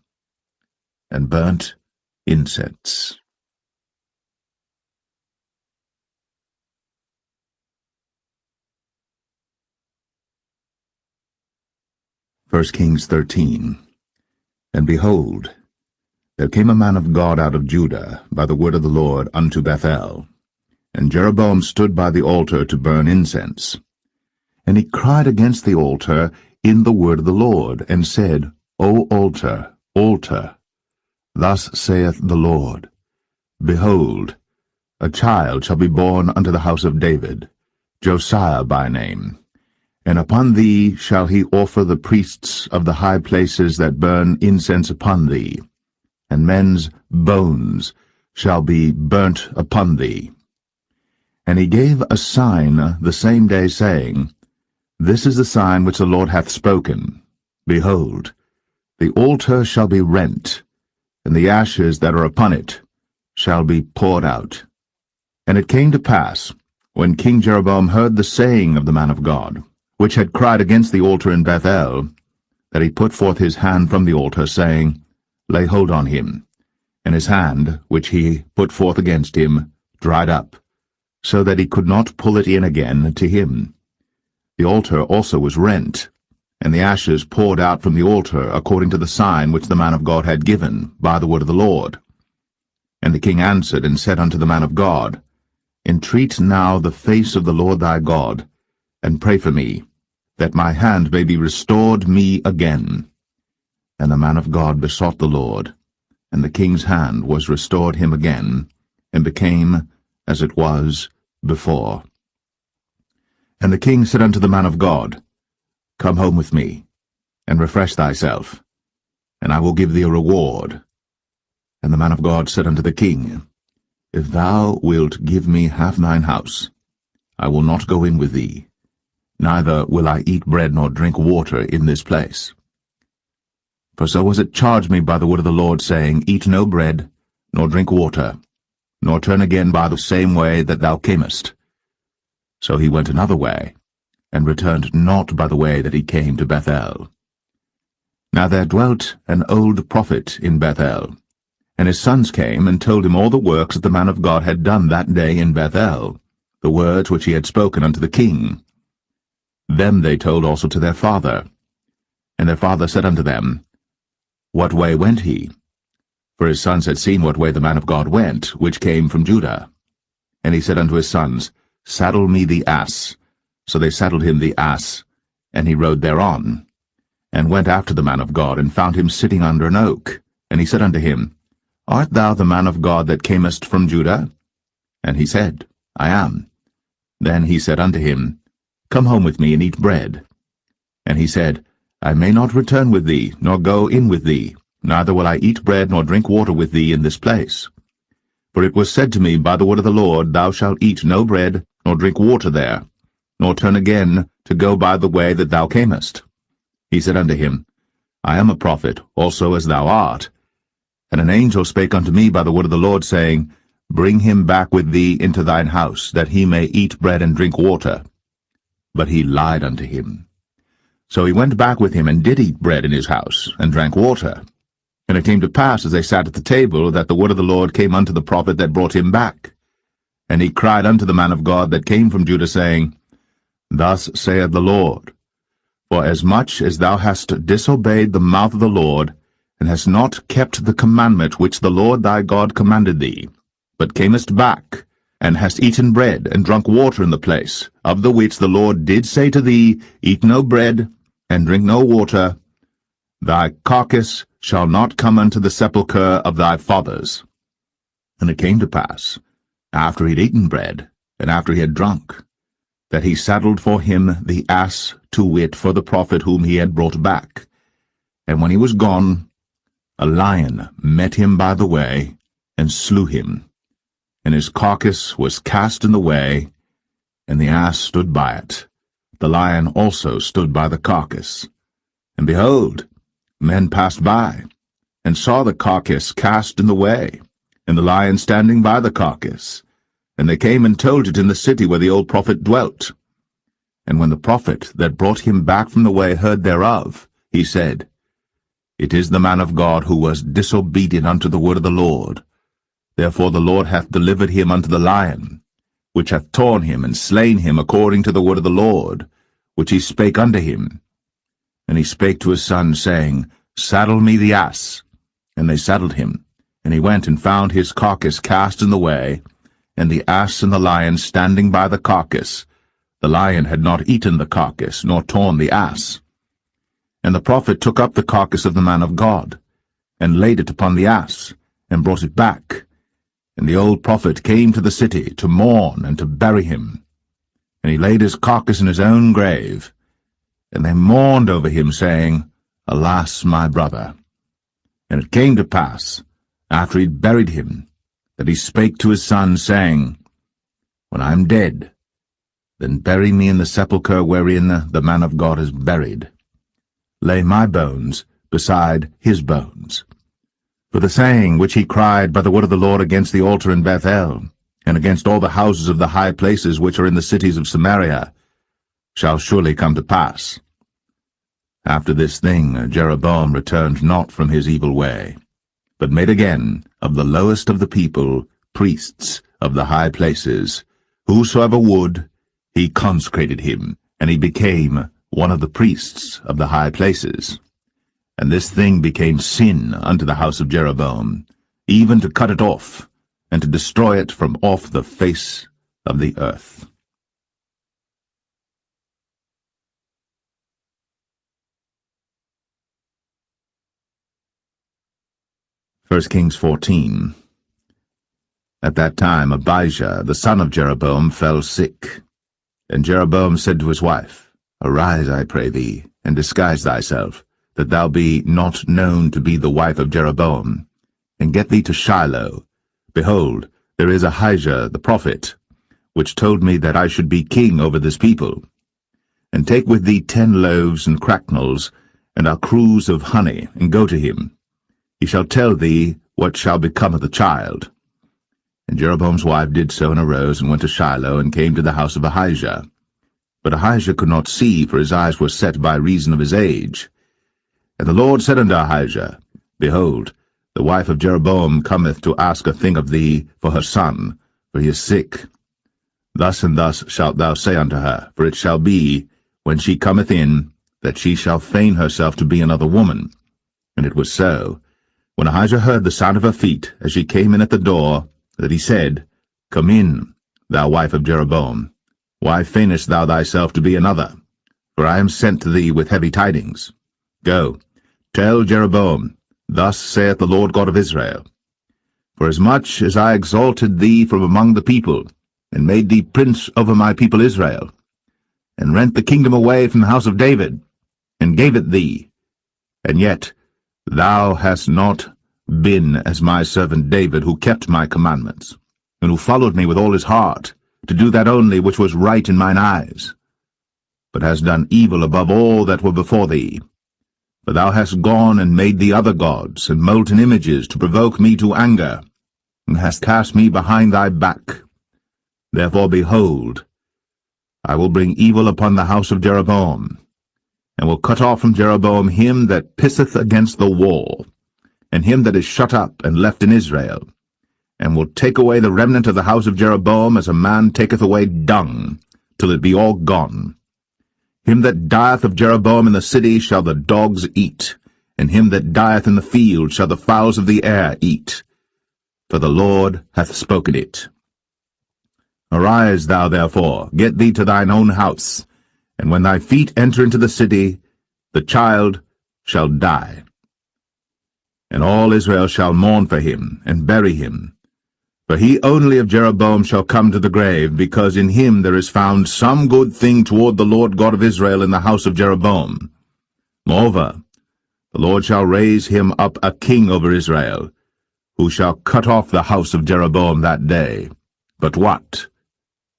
and burnt incense. 1 Kings 13. And behold, there came a man of God out of Judah by the word of the Lord unto Bethel. And Jeroboam stood by the altar to burn incense. And he cried against the altar in the word of the Lord, and said, O altar, altar, thus saith the Lord, Behold, a child shall be born unto the house of David, Josiah by name. And upon thee shall he offer the priests of the high places that burn incense upon thee, and men's bones shall be burnt upon thee. And he gave a sign the same day, saying, This is the sign which the Lord hath spoken. Behold, the altar shall be rent, and the ashes that are upon it shall be poured out. And it came to pass, when King Jeroboam heard the saying of the man of God, which had cried against the altar in Bethel, that he put forth his hand from the altar, saying, Lay hold on him. And his hand, which he put forth against him, dried up, so that he could not pull it in again to him. The altar also was rent, and the ashes poured out from the altar, according to the sign which the man of God had given, by the word of the Lord. And the king answered and said unto the man of God, Entreat now the face of the Lord thy God, and pray for me, that my hand may be restored me again. And the man of God besought the Lord, and the king's hand was restored him again, and became as it was before. And the king said unto the man of God, Come home with me, and refresh thyself, and I will give thee a reward. And the man of God said unto the king, If thou wilt give me half thine house, I will not go in with thee, neither will I eat bread nor drink water in this place. For so was it charged me by the word of the Lord, saying, Eat no bread, nor drink water, nor turn again by the same way that thou camest. So he went another way, and returned not by the way that he came to Bethel. Now there dwelt an old prophet in Bethel, and his sons came and told him all the works that the man of God had done that day in Bethel, the words which he had spoken unto the king. Them they told also to their father. And their father said unto them, What way went he? For his sons had seen what way the man of God went, which came from Judah. And he said unto his sons, Saddle me the ass. So they saddled him the ass, and he rode thereon, and went after the man of God, and found him sitting under an oak. And he said unto him, Art thou the man of God that camest from Judah? And he said, I am. Then he said unto him, Come home with me, and eat bread. And he said, I may not return with thee, nor go in with thee, neither will I eat bread nor drink water with thee in this place. For it was said to me by the word of the Lord, Thou shalt eat no bread, nor drink water there, nor turn again to go by the way that thou camest. He said unto him, I am a prophet, also as thou art. And an angel spake unto me by the word of the Lord, saying, Bring him back with thee into thine house, that he may eat bread and drink water. But he lied unto him. So he went back with him, and did eat bread in his house, and drank water. And it came to pass, as they sat at the table, that the word of the Lord came unto the prophet that brought him back. And he cried unto the man of God that came from Judah, saying, Thus saith the Lord, For as much as thou hast disobeyed the mouth of the Lord, and hast not kept the commandment which the Lord thy God commanded thee, but camest back, and hast eaten bread, and drunk water in the place, of the which the Lord did say to thee, Eat no bread, and drink no water, thy carcass shall not come unto the sepulchre of thy fathers. And it came to pass, after he had eaten bread, and after he had drunk, that he saddled for him the ass, to wit, for the prophet whom he had brought back. And when he was gone, a lion met him by the way, and slew him. And his carcass was cast in the way, and the ass stood by it. The lion also stood by the carcass. And behold, men passed by, and saw the carcass cast in the way, and the lion standing by the carcass. And they came and told it in the city where the old prophet dwelt. And when the prophet that brought him back from the way heard thereof, he said, It is the man of God who was disobedient unto the word of the Lord. Therefore the Lord hath delivered him unto the lion, which hath torn him and slain him according to the word of the Lord, which he spake unto him. And he spake to his son, saying, Saddle me the ass. And they saddled him. And he went and found his carcass cast in the way, and the ass and the lion standing by the carcass. The lion had not eaten the carcass, nor torn the ass. And the prophet took up the carcass of the man of God, and laid it upon the ass, and brought it back. And the old prophet came to the city to mourn and to bury him. And he laid his carcass in his own grave. And they mourned over him, saying, Alas, my brother! And it came to pass, after he had buried him, that he spake to his son, saying, When I am dead, then bury me in the sepulchre wherein the man of God is buried. Lay my bones beside his bones. For the saying which he cried by the word of the Lord against the altar in Bethel, and against all the houses of the high places which are in the cities of Samaria, shall surely come to pass. After this thing Jeroboam returned not from his evil way, but made again of the lowest of the people priests of the high places. Whosoever would, he consecrated him, and he became one of the priests of the high places. And this thing became sin unto the house of Jeroboam, even to cut it off, and to destroy it from off the face of the earth. 1 Kings 14. At that time Abijah, the son of Jeroboam, fell sick. And Jeroboam said to his wife, Arise, I pray thee, and disguise thyself, that thou be not known to be the wife of Jeroboam, and get thee to Shiloh. Behold, there is Ahijah the prophet, which told me that I should be king over this people. And take with thee 10 loaves and cracknels, and a cruse of honey, and go to him. He shall tell thee what shall become of the child. And Jeroboam's wife did so, and arose, and went to Shiloh, and came to the house of Ahijah. But Ahijah could not see, for his eyes were set by reason of his age. And the Lord said unto Ahijah, Behold, the wife of Jeroboam cometh to ask a thing of thee for her son, for he is sick. Thus and thus shalt thou say unto her, for it shall be, when she cometh in, that she shall feign herself to be another woman. And it was so, when Ahijah heard the sound of her feet, as she came in at the door, that he said, Come in, thou wife of Jeroboam. Why feignest thou thyself to be another? For I am sent to thee with heavy tidings. Go, tell Jeroboam, Thus saith the Lord God of Israel, Forasmuch as I exalted thee from among the people, and made thee prince over my people Israel, and rent the kingdom away from the house of David, and gave it thee, and yet thou hast not been as my servant David, who kept my commandments, and who followed me with all his heart, to do that only which was right in mine eyes, but hast done evil above all that were before thee. For thou hast gone and made thee other gods, and molten images, to provoke me to anger, and hast cast me behind thy back. Therefore, behold, I will bring evil upon the house of Jeroboam, and will cut off from Jeroboam him that pisseth against the wall, and him that is shut up and left in Israel, and will take away the remnant of the house of Jeroboam as a man taketh away dung, till it be all gone. Him that dieth of Jeroboam in the city shall the dogs eat, and him that dieth in the field shall the fowls of the air eat. For the Lord hath spoken it. Arise thou therefore, get thee to thine own house, and when thy feet enter into the city, the child shall die. And all Israel shall mourn for him, and bury him. For he only of Jeroboam shall come to the grave, because in him there is found some good thing toward the Lord God of Israel in the house of Jeroboam. Moreover, the Lord shall raise him up a king over Israel, who shall cut off the house of Jeroboam that day. But what?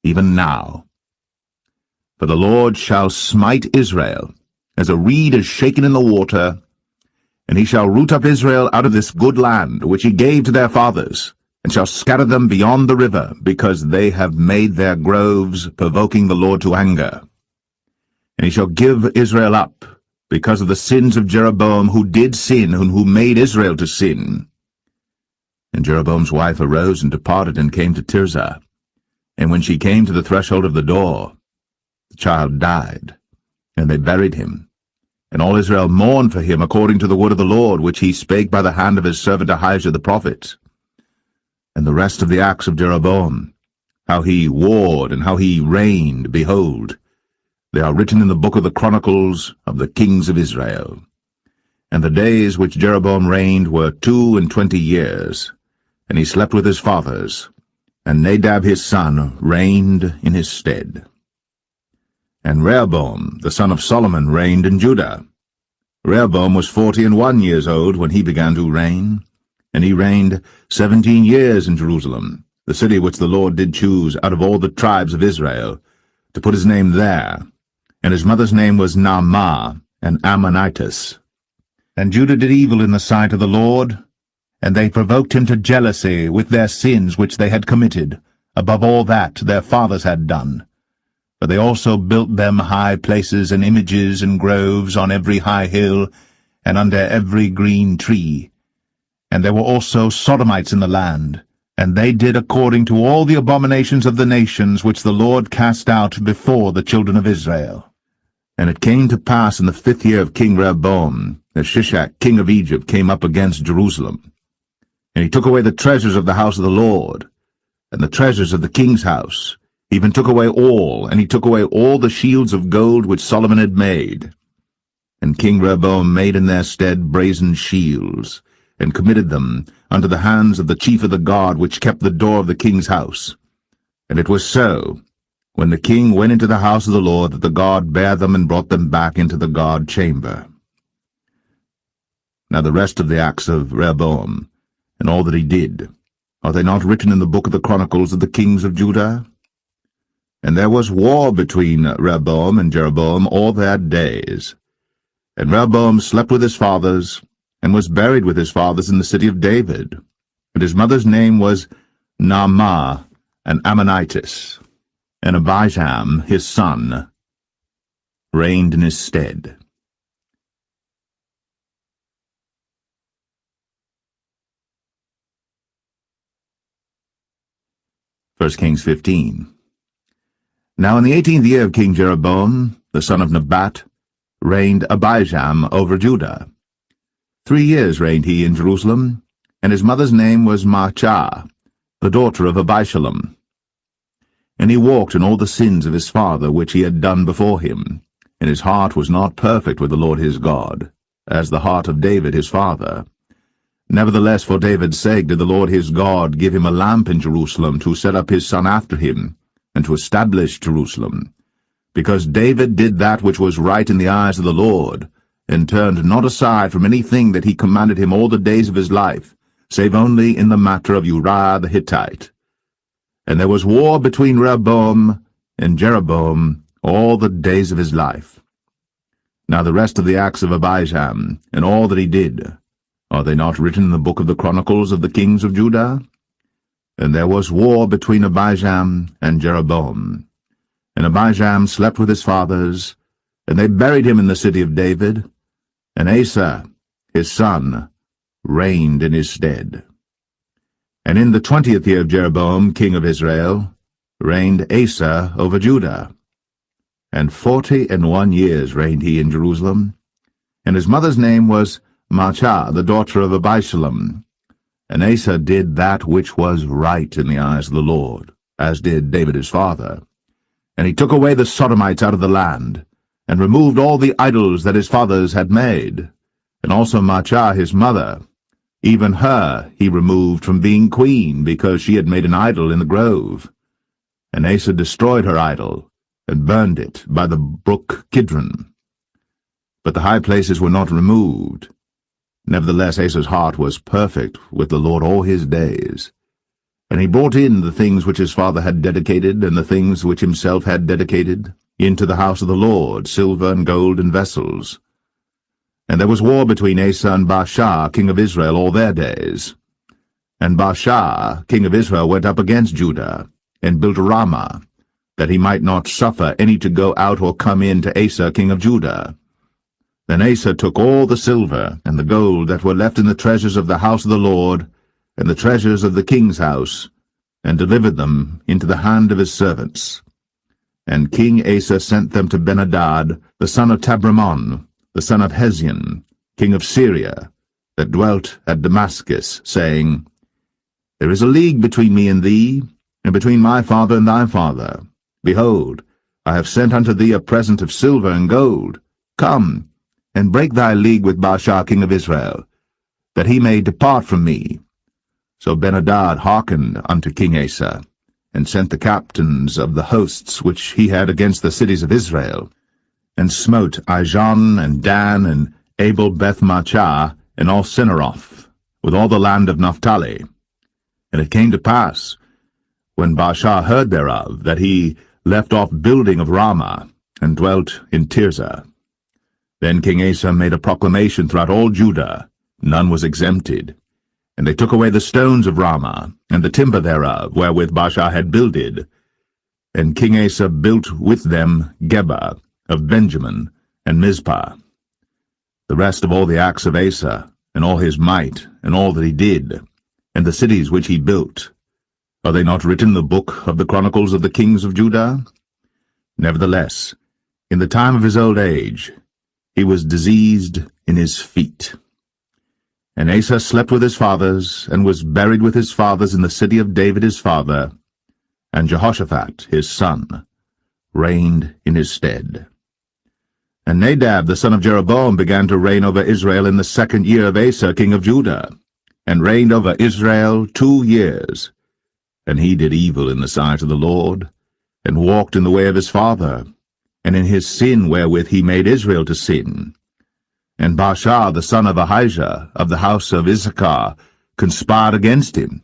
Even now. For the Lord shall smite Israel, as a reed is shaken in the water, and he shall root up Israel out of this good land, which he gave to their fathers, and shall scatter them beyond the river, because they have made their groves, provoking the Lord to anger. And he shall give Israel up, because of the sins of Jeroboam, who did sin, and who made Israel to sin. And Jeroboam's wife arose and departed, and came to Tirzah. And when she came to the threshold of the door, the child died, and they buried him. And all Israel mourned for him according to the word of the Lord, which he spake by the hand of his servant Ahijah the prophet. And the rest of the acts of Jeroboam, how he warred and how he reigned, behold, they are written in the book of the Chronicles of the kings of Israel. And the days which Jeroboam reigned were 22 years, and he slept with his fathers, and Nadab his son reigned in his stead. And Rehoboam, the son of Solomon, reigned in Judah. Rehoboam was 41 years old when he began to reign, and he reigned 17 years in Jerusalem, the city which the Lord did choose out of all the tribes of Israel, to put his name there. And his mother's name was Naamah, an Ammonitess. And Judah did evil in the sight of the Lord, and they provoked him to jealousy with their sins which they had committed, above all that their fathers had done. For they also built them high places and images and groves on every high hill, and under every green tree. And there were also Sodomites in the land, and they did according to all the abominations of the nations which the Lord cast out before the children of Israel. And it came to pass in the 5th year of King Rehoboam, that Shishak king of Egypt came up against Jerusalem. And he took away the treasures of the house of the Lord, and the treasures of the king's house, even took away all, and he took away all the shields of gold which Solomon had made. And King Rehoboam made in their stead brazen shields, and committed them unto the hands of the chief of the guard which kept the door of the king's house. And it was so, when the king went into the house of the Lord, that the guard bare them and brought them back into the guard chamber. Now the rest of the acts of Rehoboam, and all that he did, are they not written in the book of the Chronicles of the kings of Judah? And there was war between Rehoboam and Jeroboam all their days. And Rehoboam slept with his fathers, and was buried with his fathers in the city of David. And his mother's name was Naamah, an Ammonitess. And Abijam, his son, reigned in his stead. 1 Kings 15. Now in the 18th year of King Jeroboam, the son of Nebat, reigned Abijam over Judah. 3 years reigned he in Jerusalem, and his mother's name was Maachah, the daughter of Abishalom. And he walked in all the sins of his father which he had done before him, and his heart was not perfect with the Lord his God, as the heart of David his father. Nevertheless, for David's sake did the Lord his God give him a lamp in Jerusalem to set up his son after him, and to establish Jerusalem, because David did that which was right in the eyes of the Lord, and turned not aside from anything that he commanded him all the days of his life, save only in the matter of Uriah the Hittite. And there was war between Rehoboam and Jeroboam all the days of his life. Now the rest of the acts of Abijam, and all that he did, are they not written in the book of the Chronicles of the kings of Judah? And there was war between Abijam and Jeroboam. And Abijam slept with his fathers, and they buried him in the city of David, and Asa, his son, reigned in his stead. And in the 20th year of Jeroboam, king of Israel, reigned Asa over Judah. And 41 years reigned he in Jerusalem. And his mother's name was Maachah, the daughter of Abishalom. And Asa did that which was right in the eyes of the Lord, as did David his father. And he took away the Sodomites out of the land, and removed all the idols that his fathers had made. And also Maachah his mother, even her he removed from being queen, because she had made an idol in the grove. And Asa destroyed her idol, and burned it by the brook Kidron. But the high places were not removed. Nevertheless Asa's heart was perfect with the Lord all his days. And he brought in the things which his father had dedicated, and the things which himself had dedicated, into the house of the Lord, silver and gold and vessels. And there was war between Asa and Baasha, king of Israel, all their days. And Baasha, king of Israel, went up against Judah, and built Ramah, that he might not suffer any to go out or come in to Asa, king of Judah. Then Asa took all the silver and the gold that were left in the treasures of the house of the Lord, and the treasures of the king's house, and delivered them into the hand of his servants. And King Asa sent them to Ben-Hadad, the son of Tabrimon, the son of Hezion, king of Syria, that dwelt at Damascus, saying, There is a league between me and thee, and between my father and thy father. Behold, I have sent unto thee a present of silver and gold. Come, and break thy league with Baasha king of Israel, that he may depart from me. So Ben-Hadad hearkened unto King Asa, and sent the captains of the hosts which he had against the cities of Israel, and smote Ijon and Dan and Abel-Beth-Maachah and all Cinneroth, with all the land of Naphtali. And it came to pass, when Baasha heard thereof, that he left off building of Ramah, and dwelt in Tirzah. Then King Asa made a proclamation throughout all Judah, none was exempted. And they took away the stones of Ramah, and the timber thereof, wherewith Baasha had builded. And King Asa built with them Geba of Benjamin, and Mizpah. The rest of all the acts of Asa, and all his might, and all that he did, and the cities which he built, are they not written in the book of the Chronicles of the kings of Judah? Nevertheless, in the time of his old age, he was diseased in his feet. And Asa slept with his fathers, and was buried with his fathers in the city of David his father. and Jehoshaphat his son reigned in his stead. And Nadab the son of Jeroboam began to reign over Israel in the 2nd year of Asa king of Judah, and reigned over Israel 2 years. And he did evil in the sight of the Lord, and walked in the way of his father, and in his sin wherewith he made Israel to sin. And Baasha the son of Ahijah of the house of Issachar conspired against him.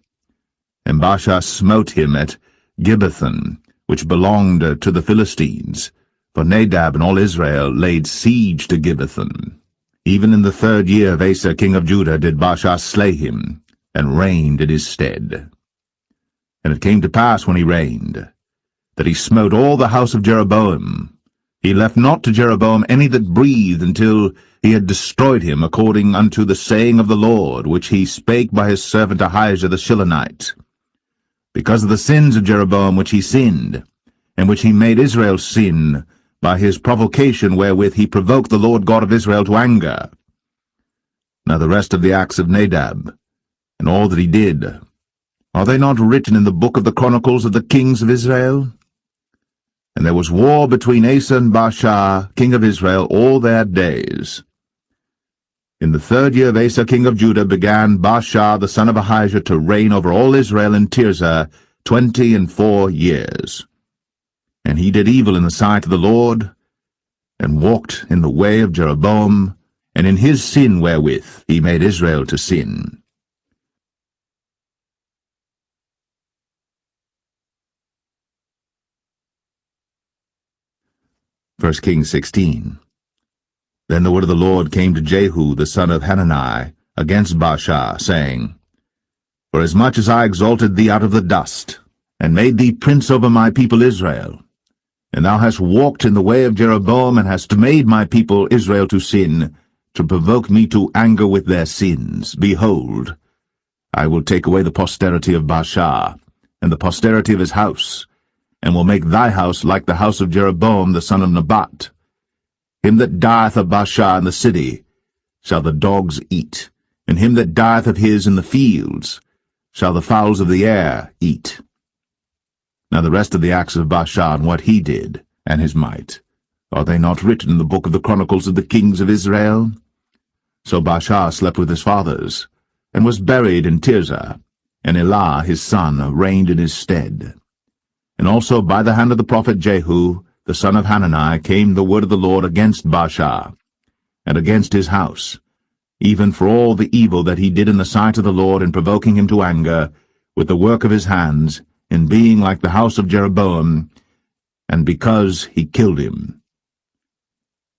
And Baasha smote him at Gibbethon, which belonged to the Philistines, for Nadab and all Israel laid siege to Gibbethon. Even in the 3rd year of Asa king of Judah did Baasha slay him, and reigned in his stead. And it came to pass when he reigned, that he smote all the house of Jeroboam. He left not to Jeroboam any that breathed, until he had destroyed him, according unto the saying of the Lord, which he spake by his servant Ahijah the Shilonite. Because of the sins of Jeroboam which he sinned, and which he made Israel sin, by his provocation wherewith he provoked the Lord God of Israel to anger. Now the rest of the acts of Nadab, and all that he did, are they not written in the book of the Chronicles of the kings of Israel? And there was war between Asa and Baasha, king of Israel, all their days. In the 3rd year of Asa king of Judah began Baasha the son of Ahijah to reign over all Israel in Tirzah 24 years. And he did evil in the sight of the Lord, and walked in the way of Jeroboam, and in his sin wherewith he made Israel to sin. First Kings 16. Then the word of the Lord came to Jehu the son of Hanani against Baasha, saying, Forasmuch as I exalted thee out of the dust, and made thee prince over my people Israel, and thou hast walked in the way of Jeroboam, and hast made my people Israel to sin, to provoke me to anger with their sins, behold, I will take away the posterity of Baasha, and the posterity of his house, and will make thy house like the house of Jeroboam the son of Nebat. Him that dieth of Baasha in the city shall the dogs eat, and him that dieth of his in the fields shall the fowls of the air eat. Now the rest of the acts of Baasha, and what he did, and his might, are they not written in the book of the Chronicles of the kings of Israel? So Baasha slept with his fathers, and was buried in Tirzah, and Elah his son reigned in his stead. And also by the hand of the prophet Jehu, the son of Hanani, came the word of the Lord against Baasha, and against his house, even for all the evil that he did in the sight of the Lord, in provoking him to anger, with the work of his hands, in being like the house of Jeroboam, and because he killed him.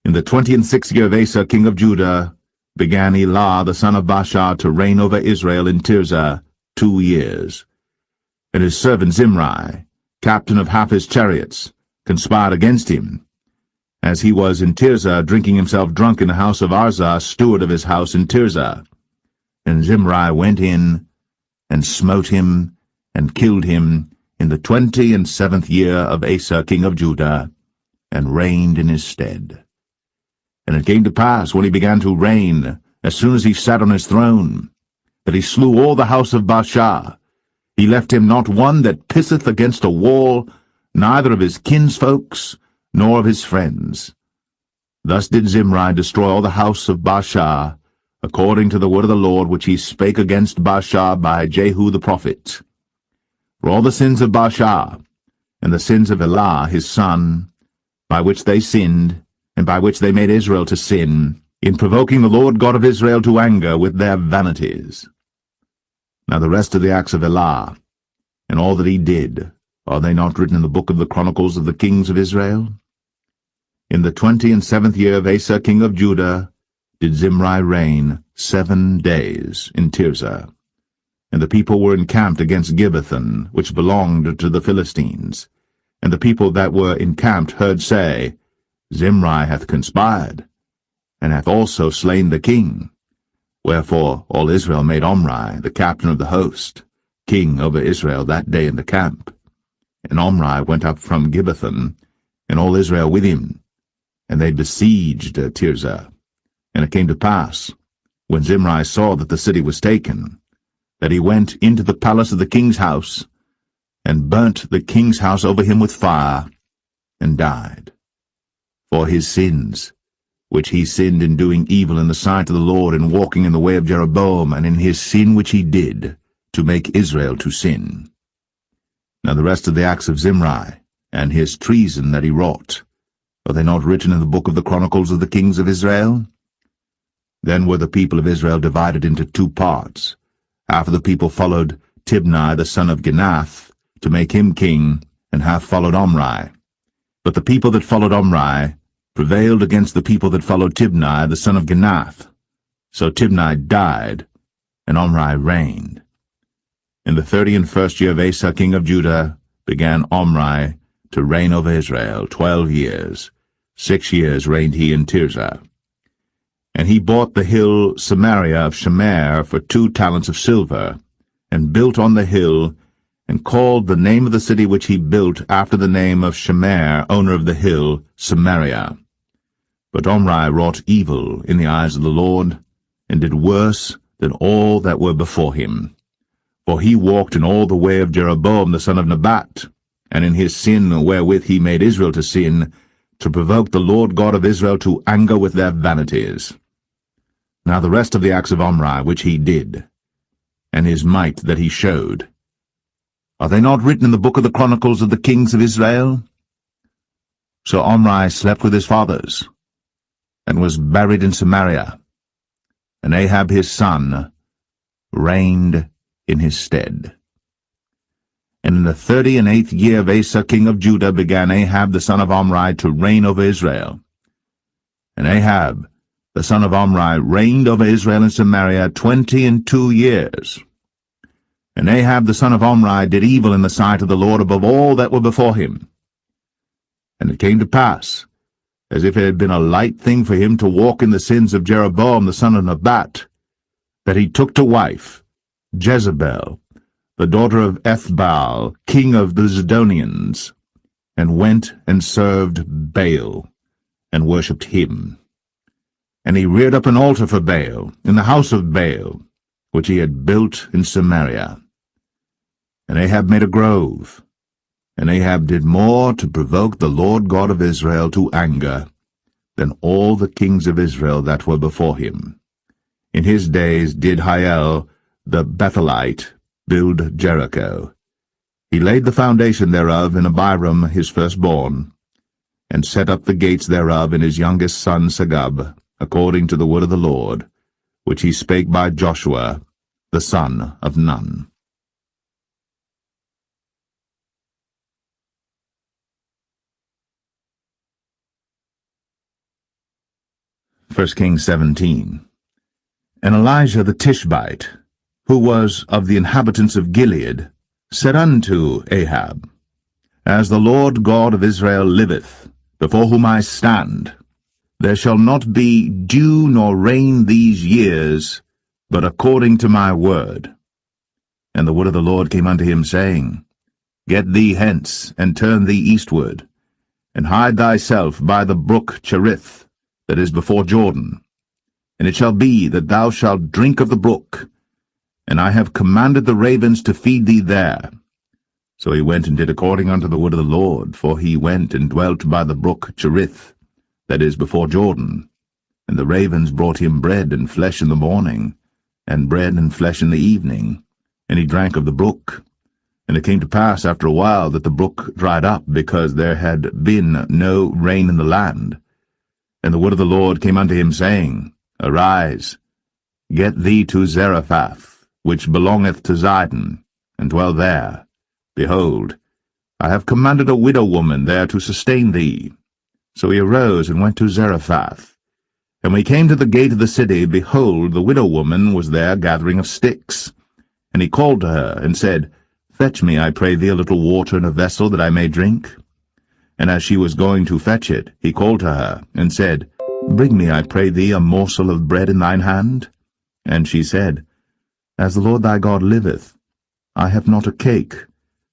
In the 26th year of Asa king of Judah began Elah the son of Baasha to reign over Israel in Tirzah 2 years. And his servant Zimri, captain of half his chariots, conspired against him, as he was in Tirzah drinking himself drunk in the house of Arzah, steward of his house in Tirzah. And Zimri went in, and smote him, and killed him in the 27th year of Asa king of Judah, and reigned in his stead. And it came to pass, when he began to reign, as soon as he sat on his throne, that he slew all the house of Baasha. He left him not one that pisseth against a wall, neither of his kinsfolks, nor of his friends. Thus did Zimri destroy all the house of Baasha, according to the word of the Lord which he spake against Baasha by Jehu the prophet. For all the sins of Baasha, and the sins of Elah his son, by which they sinned, and by which they made Israel to sin, in provoking the Lord God of Israel to anger with their vanities. Now the rest of the acts of Elah, and all that he did, are they not written in the book of the Chronicles of the kings of Israel? In the 27th year of Asa king of Judah did Zimri reign 7 days in Tirzah. And the people were encamped against Gibbethon, which belonged to the Philistines. And the people that were encamped heard say, Zimri hath conspired, and hath also slain the king. Wherefore all Israel made Omri, the captain of the host, king over Israel that day in the camp. And Omri went up from Gibbethon, and all Israel with him, and they besieged Tirzah. And it came to pass, when Zimri saw that the city was taken, that he went into the palace of the king's house, and burnt the king's house over him with fire, and died. For his sins, which he sinned in doing evil in the sight of the Lord, and walking in the way of Jeroboam, and in his sin which he did, to make Israel to sin. Now the rest of the acts of Zimri, and his treason that he wrought, are they not written in the book of the Chronicles of the kings of Israel? Then were the people of Israel divided into two parts. Half of the people followed Tibni the son of Ginath, to make him king, and half followed Omri. But the people that followed Omri prevailed against the people that followed Tibni the son of Ginath. So Tibni died, and Omri reigned. In the 31st year of Asa king of Judah began Omri to reign over Israel 12 years. 6 years reigned he in Tirzah. And he bought the hill Samaria of Shemer for 2 talents of silver, and built on the hill, and called the name of the city which he built after the name of Shemer, owner of the hill, Samaria. But Omri wrought evil in the eyes of the Lord, and did worse than all that were before him. For he walked in all the way of Jeroboam the son of Nebat, and in his sin wherewith he made Israel to sin, to provoke the Lord God of Israel to anger with their vanities. Now the rest of the acts of Omri which he did, and his might that he showed, are they not written in the book of the Chronicles of the kings of Israel? So Omri slept with his fathers, and was buried in Samaria, and Ahab his son reigned in his stead. And in the 38th year of Asa king of Judah began Ahab the son of Omri to reign over Israel. And Ahab the son of Omri reigned over Israel in Samaria 22 years. And Ahab the son of Omri did evil in the sight of the Lord above all that were before him. And it came to pass, as if it had been a light thing for him to walk in the sins of Jeroboam the son of Nebat, that he took to wife Jezebel, the daughter of Ethbaal, king of the Zidonians, and went and served Baal, and worshipped him. And he reared up an altar for Baal in the house of Baal, which he had built in Samaria. And Ahab made a grove, and Ahab did more to provoke the Lord God of Israel to anger than all the kings of Israel that were before him. In his days did Hiel the Bethelite build Jericho. He laid the foundation thereof in Abiram his firstborn, and set up the gates thereof in his youngest son Segub, according to the word of the Lord, which he spake by Joshua, the son of Nun. 1 Kings 17. And Elijah the Tishbite, who was of the inhabitants of Gilead, said unto Ahab, As the Lord God of Israel liveth, before whom I stand, there shall not be dew nor rain these years, but according to my word. And the word of the Lord came unto him, saying, Get thee hence, and turn thee eastward, and hide thyself by the brook Cherith, that is before Jordan. And it shall be that thou shalt drink of the brook, and I have commanded the ravens to feed thee there. So he went and did according unto the word of the Lord, for he went and dwelt by the brook Cherith, that is before Jordan. And the ravens brought him bread and flesh in the morning, and bread and flesh in the evening, and he drank of the brook. And it came to pass after a while that the brook dried up, because there had been no rain in the land. And the word of the Lord came unto him, saying, Arise, get thee to Zarephath, which belongeth to Zidon, and dwell there. Behold, I have commanded a widow woman there to sustain thee. So he arose and went to Zarephath. And when he came to the gate of the city, behold, the widow woman was there gathering of sticks. And he called to her, and said, Fetch me, I pray thee, a little water in a vessel, that I may drink. And as she was going to fetch it, he called to her, and said, Bring me, I pray thee, a morsel of bread in thine hand. And she said, As the Lord thy God liveth, I have not a cake,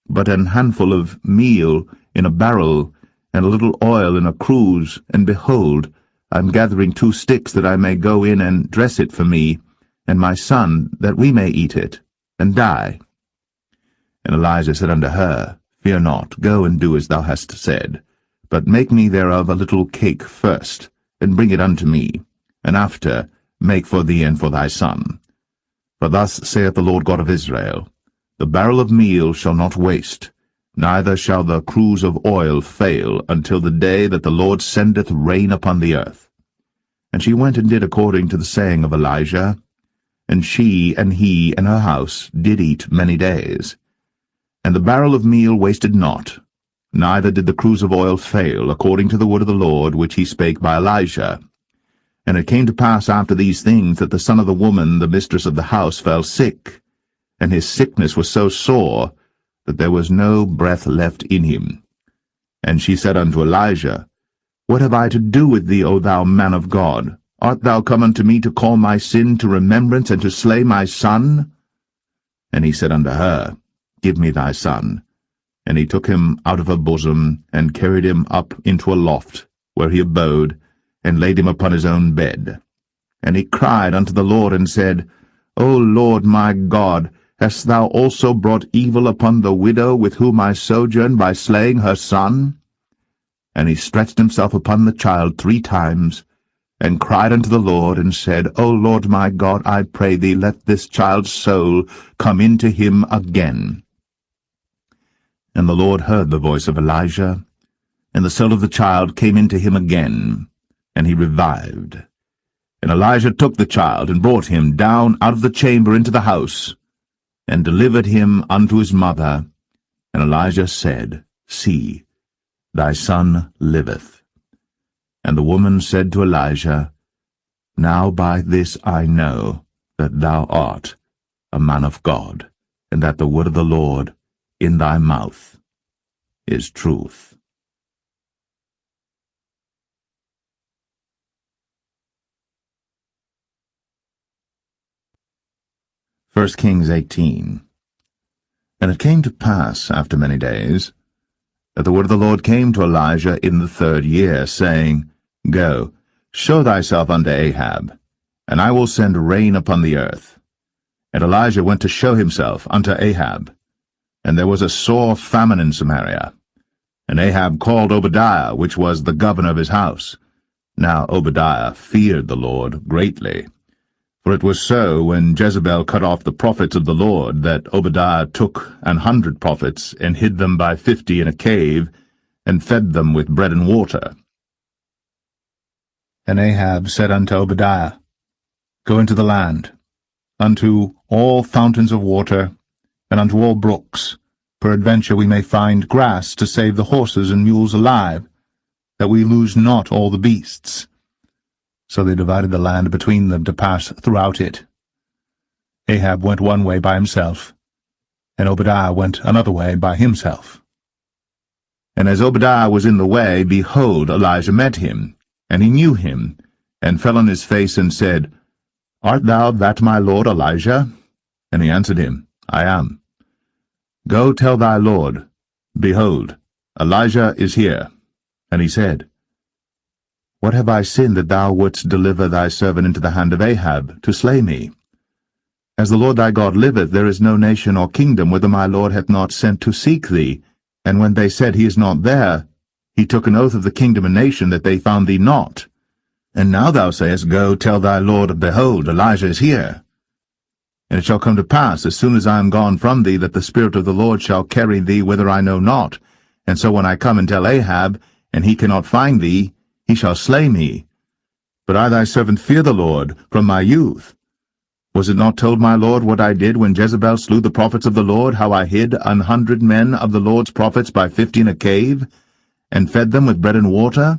but an handful of meal in a barrel, and a little oil in a cruse, and behold, I am gathering 2 sticks, that I may go in and dress it for me, and my son, that we may eat it, and die. And Elijah said unto her, Fear not, go and do as thou hast said, but make me thereof a little cake first, and bring it unto me, and after make for thee and for thy son. For thus saith the Lord God of Israel, The barrel of meal shall not waste, neither shall the cruse of oil fail, until the day that the Lord sendeth rain upon the earth. And she went and did according to the saying of Elijah, and she and he and her house did eat many days. And the barrel of meal wasted not, neither did the cruse of oil fail, according to the word of the Lord which he spake by Elijah. And it came to pass after these things that the son of the woman, the mistress of the house, fell sick, and his sickness was so sore that there was no breath left in him. And she said unto Elijah, What have I to do with thee, O thou man of God? Art thou come unto me to call my sin to remembrance, and to slay my son? And he said unto her, Give me thy son. And he took him out of her bosom, and carried him up into a loft, where he abode, and laid him upon his own bed. And he cried unto the Lord, and said, O Lord my God, hast thou also brought evil upon the widow with whom I sojourn by slaying her son? And he stretched himself upon the child 3 times, and cried unto the Lord, and said, O Lord my God, I pray thee, let this child's soul come into him again. And the Lord heard the voice of Elijah, and the soul of the child came into him again, and he revived. And Elijah took the child, and brought him down out of the chamber into the house, and delivered him unto his mother. And Elijah said, See, thy son liveth. And the woman said to Elijah, Now by this I know that thou art a man of God, and that the word of the Lord in thy mouth is truth. First Kings 18. And it came to pass after many days, that the word of the Lord came to Elijah in the 3rd year, saying, Go, show thyself unto Ahab, and I will send rain upon the earth. And Elijah went to show himself unto Ahab. And there was a sore famine in Samaria. And Ahab called Obadiah, which was the governor of his house. Now Obadiah feared the Lord greatly. For it was so, when Jezebel cut off the prophets of the Lord, that Obadiah took 100 prophets, and hid them by 50 in a cave, and fed them with bread and water. And Ahab said unto Obadiah, Go into the land, unto all fountains of water, and unto all brooks. Peradventure we may find grass to save the horses and mules alive, that we lose not all the beasts. So they divided the land between them to pass throughout it. Ahab went one way by himself, and Obadiah went another way by himself. And as Obadiah was in the way, behold, Elijah met him, and he knew him, and fell on his face, and said, Art thou that my lord Elijah? And he answered him, I am. Go tell thy lord, Behold, Elijah is here. And he said, What have I sinned that thou wouldst deliver thy servant into the hand of Ahab, to slay me? As the Lord thy God liveth, there is no nation or kingdom whither my lord hath not sent to seek thee. And when they said, He is not there, he took an oath of the kingdom and nation that they found thee not. And now thou sayest, Go tell thy lord, Behold, Elijah is here. And it shall come to pass, as soon as I am gone from thee, that the Spirit of the Lord shall carry thee whither I know not. And so when I come and tell Ahab, and he cannot find thee, he shall slay me. But I thy servant fear the Lord from my youth. Was it not told my Lord what I did when Jezebel slew the prophets of the Lord, how I hid 100 men of the Lord's prophets by 50 in a cave, and fed them with bread and water?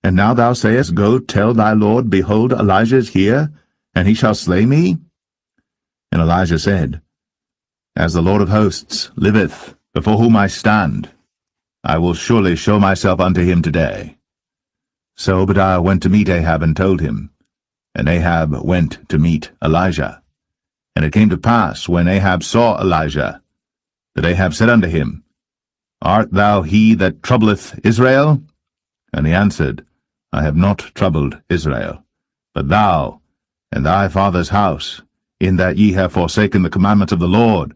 And now thou sayest, Go tell thy Lord, Behold, Elijah is here, and he shall slay me? And Elijah said, As the Lord of hosts liveth, before whom I stand, I will surely show myself unto him today. So Obadiah went to meet Ahab, and told him. And Ahab went to meet Elijah. And it came to pass, when Ahab saw Elijah, that Ahab said unto him, Art thou he that troubleth Israel? And he answered, I have not troubled Israel, but thou and thy father's house, in that ye have forsaken the commandments of the Lord,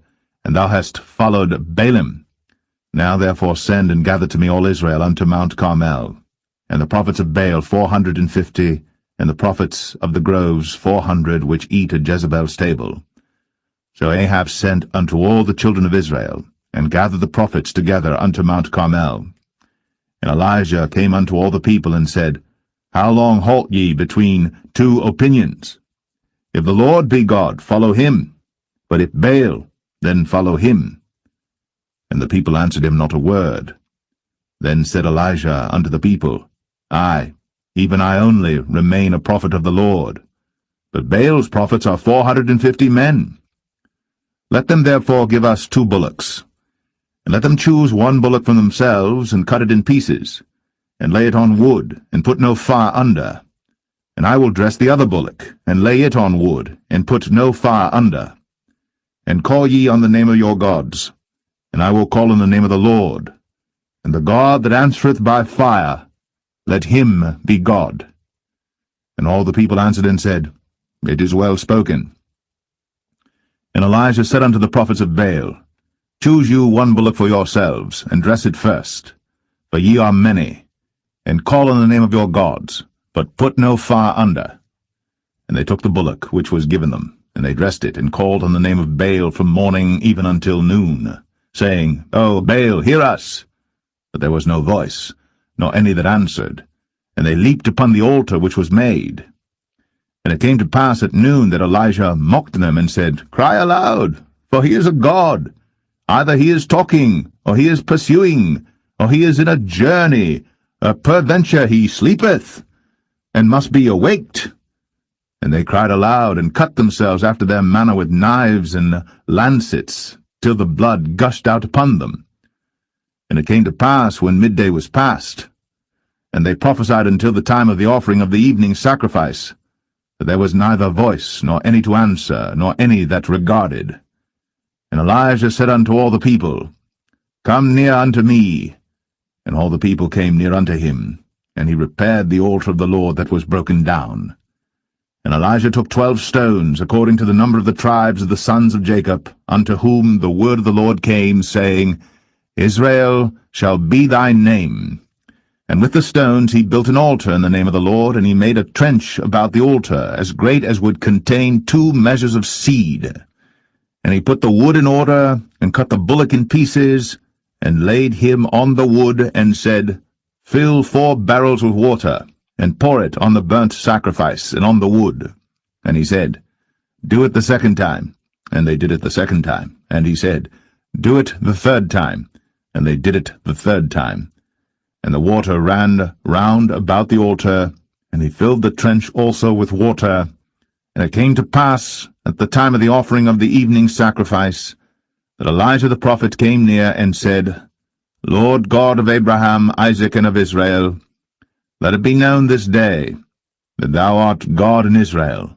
and thou hast followed Baalim. Now therefore send and gather to me all Israel unto Mount Carmel, and the prophets of Baal 450, and the prophets of the groves 400, which eat at Jezebel's table. So Ahab sent unto all the children of Israel, and gathered the prophets together unto Mount Carmel. And Elijah came unto all the people, and said, How long halt ye between two opinions? If the Lord be God, follow him, but if Baal, then follow him. And the people answered him not a word. Then said Elijah unto the people, I, even I only, remain a prophet of the Lord, but Baal's prophets are 450 men. Let them therefore give us 2 bullocks, and let them choose 1 bullock from themselves, and cut it in pieces, and lay it on wood, and put no fire under. And I will dress the other bullock, and lay it on wood, and put no fire under. And call ye on the name of your gods, and I will call on the name of the Lord, and the God that answereth by fire, let him be God. And all the people answered and said, It is well spoken. And Elijah said unto the prophets of Baal, Choose you 1 bullock for yourselves, and dress it first, for ye are many, and call on the name of your gods, but put no fire under. And they took the bullock which was given them, and they dressed it, and called on the name of Baal from morning even until noon, saying, O Baal, hear us! But there was no voice, nor any that answered, and they leaped upon the altar which was made. And it came to pass at noon that Elijah mocked them, and said, Cry aloud, for he is a god. Either he is talking, or he is pursuing, or he is in a journey, or peradventure he sleepeth, and must be awaked. And they cried aloud, and cut themselves after their manner with knives and lancets, till the blood gushed out upon them. And it came to pass, when midday was past, and they prophesied until the time of the offering of the evening sacrifice, that there was neither voice, nor any to answer, nor any that regarded. And Elijah said unto all the people, Come near unto me. And all the people came near unto him, and he repaired the altar of the Lord that was broken down. And Elijah took 12 stones, according to the number of the tribes of the sons of Jacob, unto whom the word of the Lord came, saying, Israel shall be thy name. And with the stones he built an altar in the name of the Lord, and he made a trench about the altar, as great as would contain 2 measures of seed. And he put the wood in order, and cut the bullock in pieces, and laid him on the wood, and said, Fill 4 barrels with water, and pour it on the burnt sacrifice, and on the wood. And he said, Do it the 2nd time. And they did it the 2nd time. And he said, Do it the 3rd time. And they did it the 3rd time. And the water ran round about the altar, and he filled the trench also with water. And it came to pass, at the time of the offering of the evening sacrifice, that Elijah the prophet came near and said, Lord God of Abraham, Isaac, and of Israel, let it be known this day that thou art God in Israel,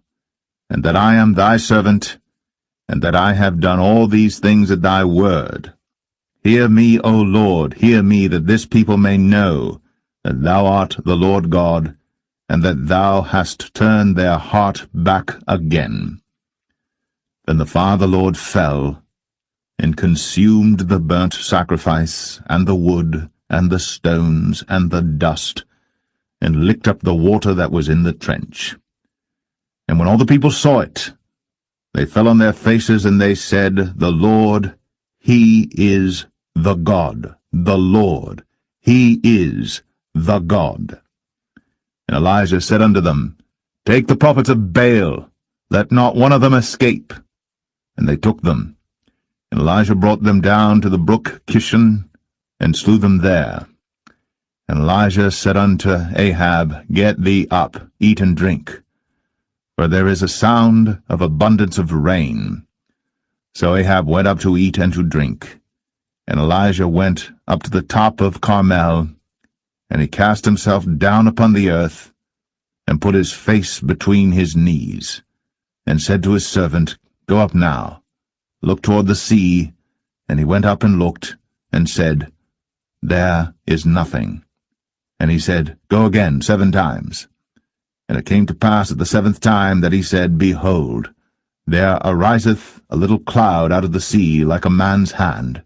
and that I am thy servant, and that I have done all these things at thy word. Hear me, O Lord, hear me, that this people may know that thou art the Lord God, and that thou hast turned their heart back again. Then the fire of the Lord fell, and consumed the burnt sacrifice, and the wood, and the stones, and the dust, and licked up the water that was in the trench. And when all the people saw it, they fell on their faces, and they said, The Lord, he is the God, the Lord, he is the God. And Elijah said unto them, Take the prophets of Baal, let not one of them escape. And they took them. And Elijah brought them down to the brook Kishon, and slew them there. And Elijah said unto Ahab, Get thee up, eat and drink, for there is a sound of abundance of rain. So Ahab went up to eat and to drink. And Elijah went up to the top of Carmel, and he cast himself down upon the earth, and put his face between his knees, and said to his servant, Go up now, look toward the sea. And he went up and looked, and said, There is nothing. And he said, Go again 7 times. And it came to pass at the 7th time that he said, Behold, There ariseth a little cloud out of the sea like a man's hand.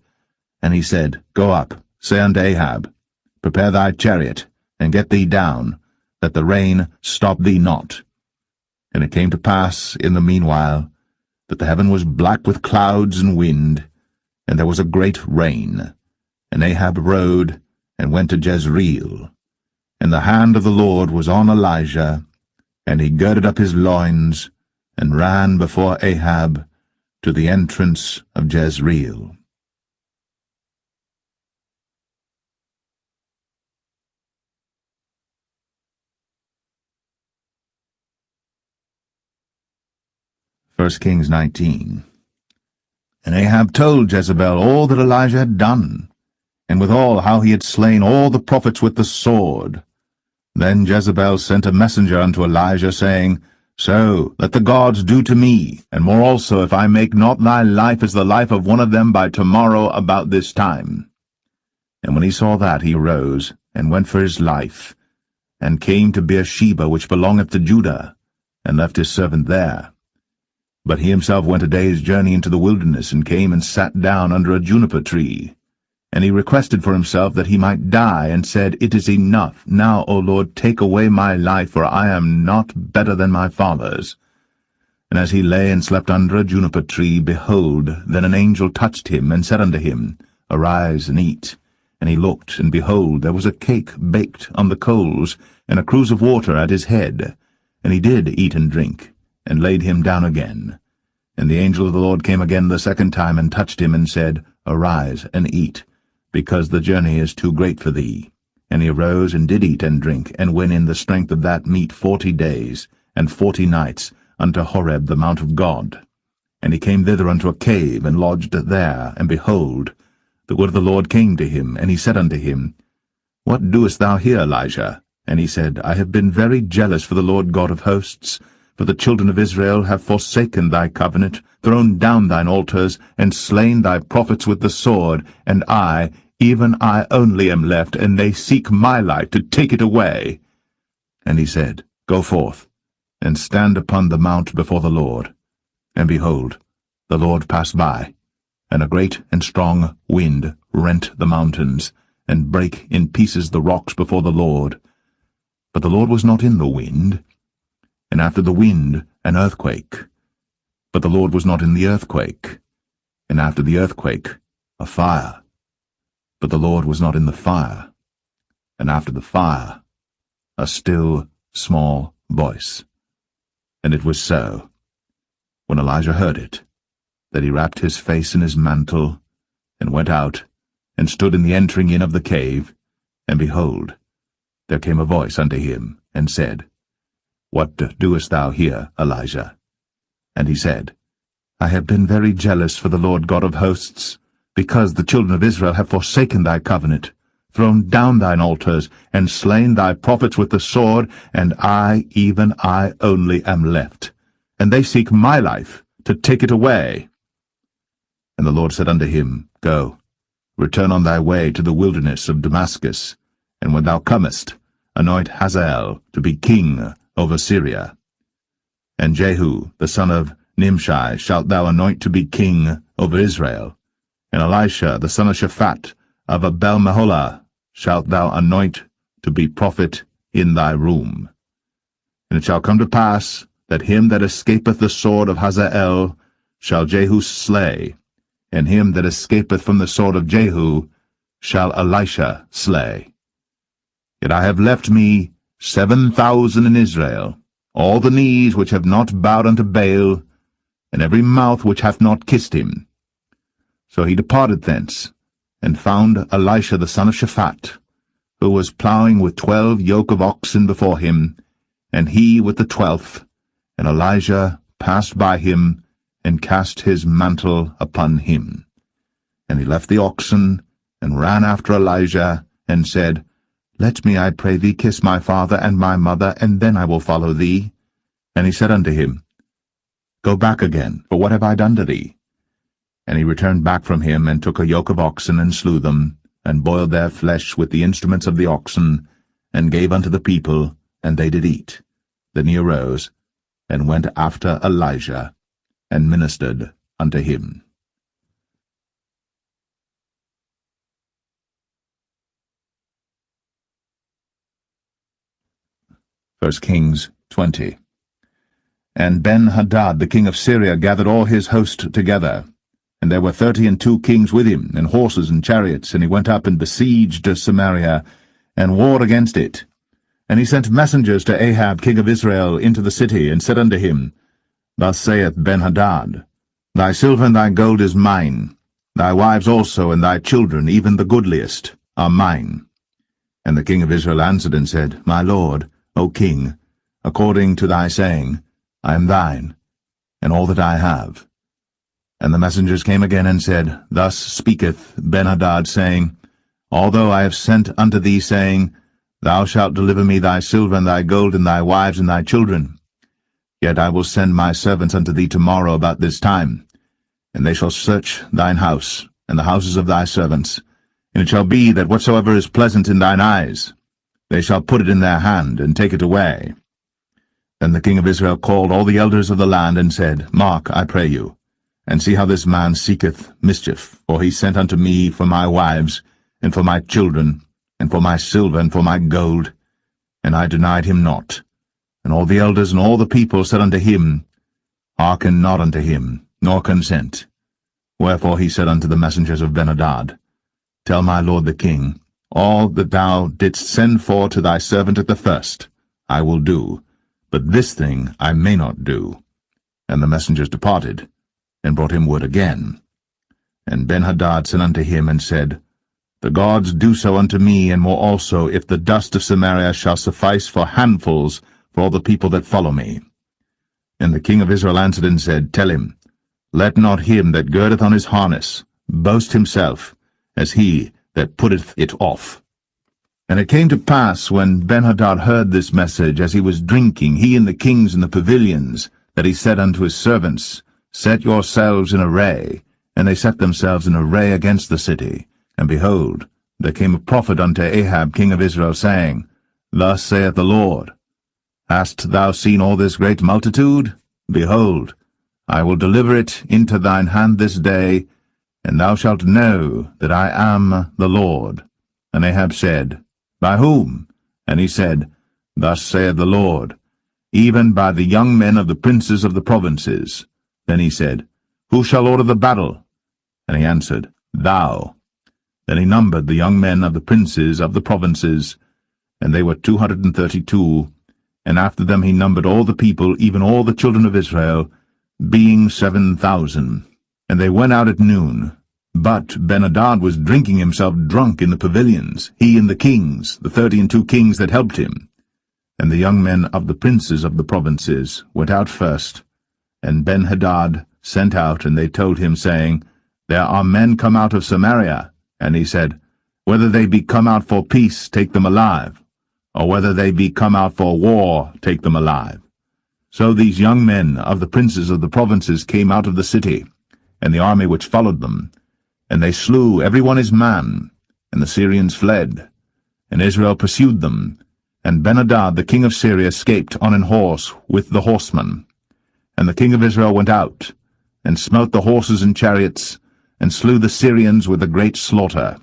And he said, Go up, say unto Ahab, Prepare thy chariot, and get thee down, that the rain stop thee not. And it came to pass in the meanwhile, that the heaven was black with clouds and wind, and there was a great rain. And Ahab rode, and went to Jezreel. And the hand of the Lord was on Elijah, and he girded up his loins, and ran before Ahab to the entrance of Jezreel. First Kings 19. And Ahab told Jezebel all that Elijah had done, and withal how he had slain all the prophets with the sword. Then Jezebel sent a messenger unto Elijah, saying, So let the gods do to me, and more also, if I make not thy life as the life of one of them by tomorrow about this time. And when he saw that, he arose, and went for his life, and came to Beersheba, which belongeth to Judah, and left his servant there. But he himself went a day's journey into the wilderness, and came and sat down under a juniper tree. And he requested for himself that he might die, and said, It is enough. Now, O Lord, take away my life, for I am not better than my fathers. And as he lay and slept under a juniper tree, behold, then an angel touched him, and said unto him, Arise and eat. And he looked, and behold, there was a cake baked on the coals, and a cruse of water at his head. And he did eat and drink, and laid him down again. And the angel of the Lord came again the second time, and touched him, and said, Arise and eat, because the journey is too great for thee. And he arose, and did eat and drink, and went in the strength of that meat 40 days, and 40 nights, unto Horeb the mount of God. And he came thither unto a cave, and lodged there. And behold, the word of the Lord came to him, and he said unto him, What doest thou here, Elijah? And he said, I have been very jealous for the Lord God of hosts, for the children of Israel have forsaken thy covenant, thrown down thine altars, and slain thy prophets with the sword, and I, even I only am left, and they seek my life to take it away. And he said, Go forth, and stand upon the mount before the Lord. And behold, the Lord passed by, and a great and strong wind rent the mountains, and brake in pieces the rocks before the Lord. But the Lord was not in the wind. And after the wind an earthquake. But the Lord was not in the earthquake. And after the earthquake a fire. But the Lord was not in the fire. And after the fire a still small voice. And it was so, when Elijah heard it, that he wrapped his face in his mantle, and went out, and stood in the entering in of the cave. And behold, there came a voice unto him, and said, What doest thou here, Elijah? And he said, I have been very jealous for the Lord God of hosts, because the children of Israel have forsaken thy covenant, thrown down thine altars, and slain thy prophets with the sword, and I, even I only, am left. And they seek my life, to take it away. And the Lord said unto him, Go, return on thy way to the wilderness of Damascus, and when thou comest, anoint Hazael to be king over Syria. And Jehu, the son of Nimshi, shalt thou anoint to be king over Israel. And Elisha, the son of Shaphat, of Abel-Meholah, shalt thou anoint to be prophet in thy room. And it shall come to pass, that him that escapeth the sword of Hazael shall Jehu slay, and him that escapeth from the sword of Jehu shall Elisha slay. Yet I have left me 7,000 in Israel, all the knees which have not bowed unto Baal, and every mouth which hath not kissed him. So he departed thence, and found Elisha the son of Shaphat, who was plowing with 12 yoke of oxen before him, and he with the 12th. And Elijah passed by him, and cast his mantle upon him. And he left the oxen, and ran after Elijah, and said, Let me, I pray thee, kiss my father and my mother, and then I will follow thee. And he said unto him, Go back again, for what have I done to thee? And he returned back from him, and took a yoke of oxen, and slew them, and boiled their flesh with the instruments of the oxen, and gave unto the people, and they did eat. Then he arose, and went after Elijah, and ministered unto him. 1 Kings 20. And Ben-Hadad the king of Syria gathered all his host together, and there were 32 kings with him, and horses and chariots, and he went up and besieged Samaria, and warred against it. And he sent messengers to Ahab king of Israel into the city, and said unto him, Thus saith Ben-Hadad, Thy silver and thy gold is mine, thy wives also and thy children, even the goodliest, are mine. And the king of Israel answered and said, My lord, O king, according to thy saying, I am thine, and all that I have. And the messengers came again and said, Thus speaketh Ben-Hadad, saying, Although I have sent unto thee, saying, Thou shalt deliver me thy silver and thy gold and thy wives and thy children, yet I will send my servants unto thee tomorrow about this time, and they shall search thine house and the houses of thy servants, and it shall be that whatsoever is pleasant in thine eyes, they shall put it in their hand, and take it away. Then the king of Israel called all the elders of the land, and said, Mark, I pray you, and see how this man seeketh mischief, for he sent unto me for my wives, and for my children, and for my silver, and for my gold, and I denied him not. And all the elders and all the people said unto him, Hearken not unto him, nor consent. Wherefore he said unto the messengers of Ben-Hadad, Tell my lord the king, all that thou didst send for to thy servant at the first, I will do, but this thing I may not do. And the messengers departed, and brought him word again. And Ben-Hadad sent unto him, and said, The gods do so unto me, and more also, if the dust of Samaria shall suffice for handfuls for all the people that follow me. And the king of Israel answered and said, Tell him, Let not him that girdeth on his harness boast himself, as he that putteth it off. And it came to pass, when Ben-Hadad heard this message, as he was drinking, he and the kings in the pavilions, that he said unto his servants, Set yourselves in array. And they set themselves in array against the city. And behold, there came a prophet unto Ahab king of Israel, saying, Thus saith the Lord, Hast thou seen all this great multitude? Behold, I will deliver it into thine hand this day, and thou shalt know that I am the Lord. And Ahab said, By whom? And he said, Thus saith the Lord, Even by the young men of the princes of the provinces. Then he said, Who shall order the battle? And he answered, Thou. Then he numbered the young men of the princes of the provinces, and they were 232, and after them he numbered all the people, even all the children of Israel, being 7,000. And they went out at noon. But Ben-Hadad was drinking himself drunk in the pavilions, he and the kings, the 32 kings that helped him. And the young men of the princes of the provinces went out first, and Ben-Hadad sent out, and they told him, saying, There are men come out of Samaria. And he said, Whether they be come out for peace, take them alive, or whether they be come out for war, take them alive. So these young men of the princes of the provinces came out of the city, and the army which followed them, and they slew every one his man, and the Syrians fled, and Israel pursued them, and Ben-Hadad the king of Syria escaped on an horse with the horsemen. And the king of Israel went out, and smote the horses and chariots, and slew the Syrians with a great slaughter.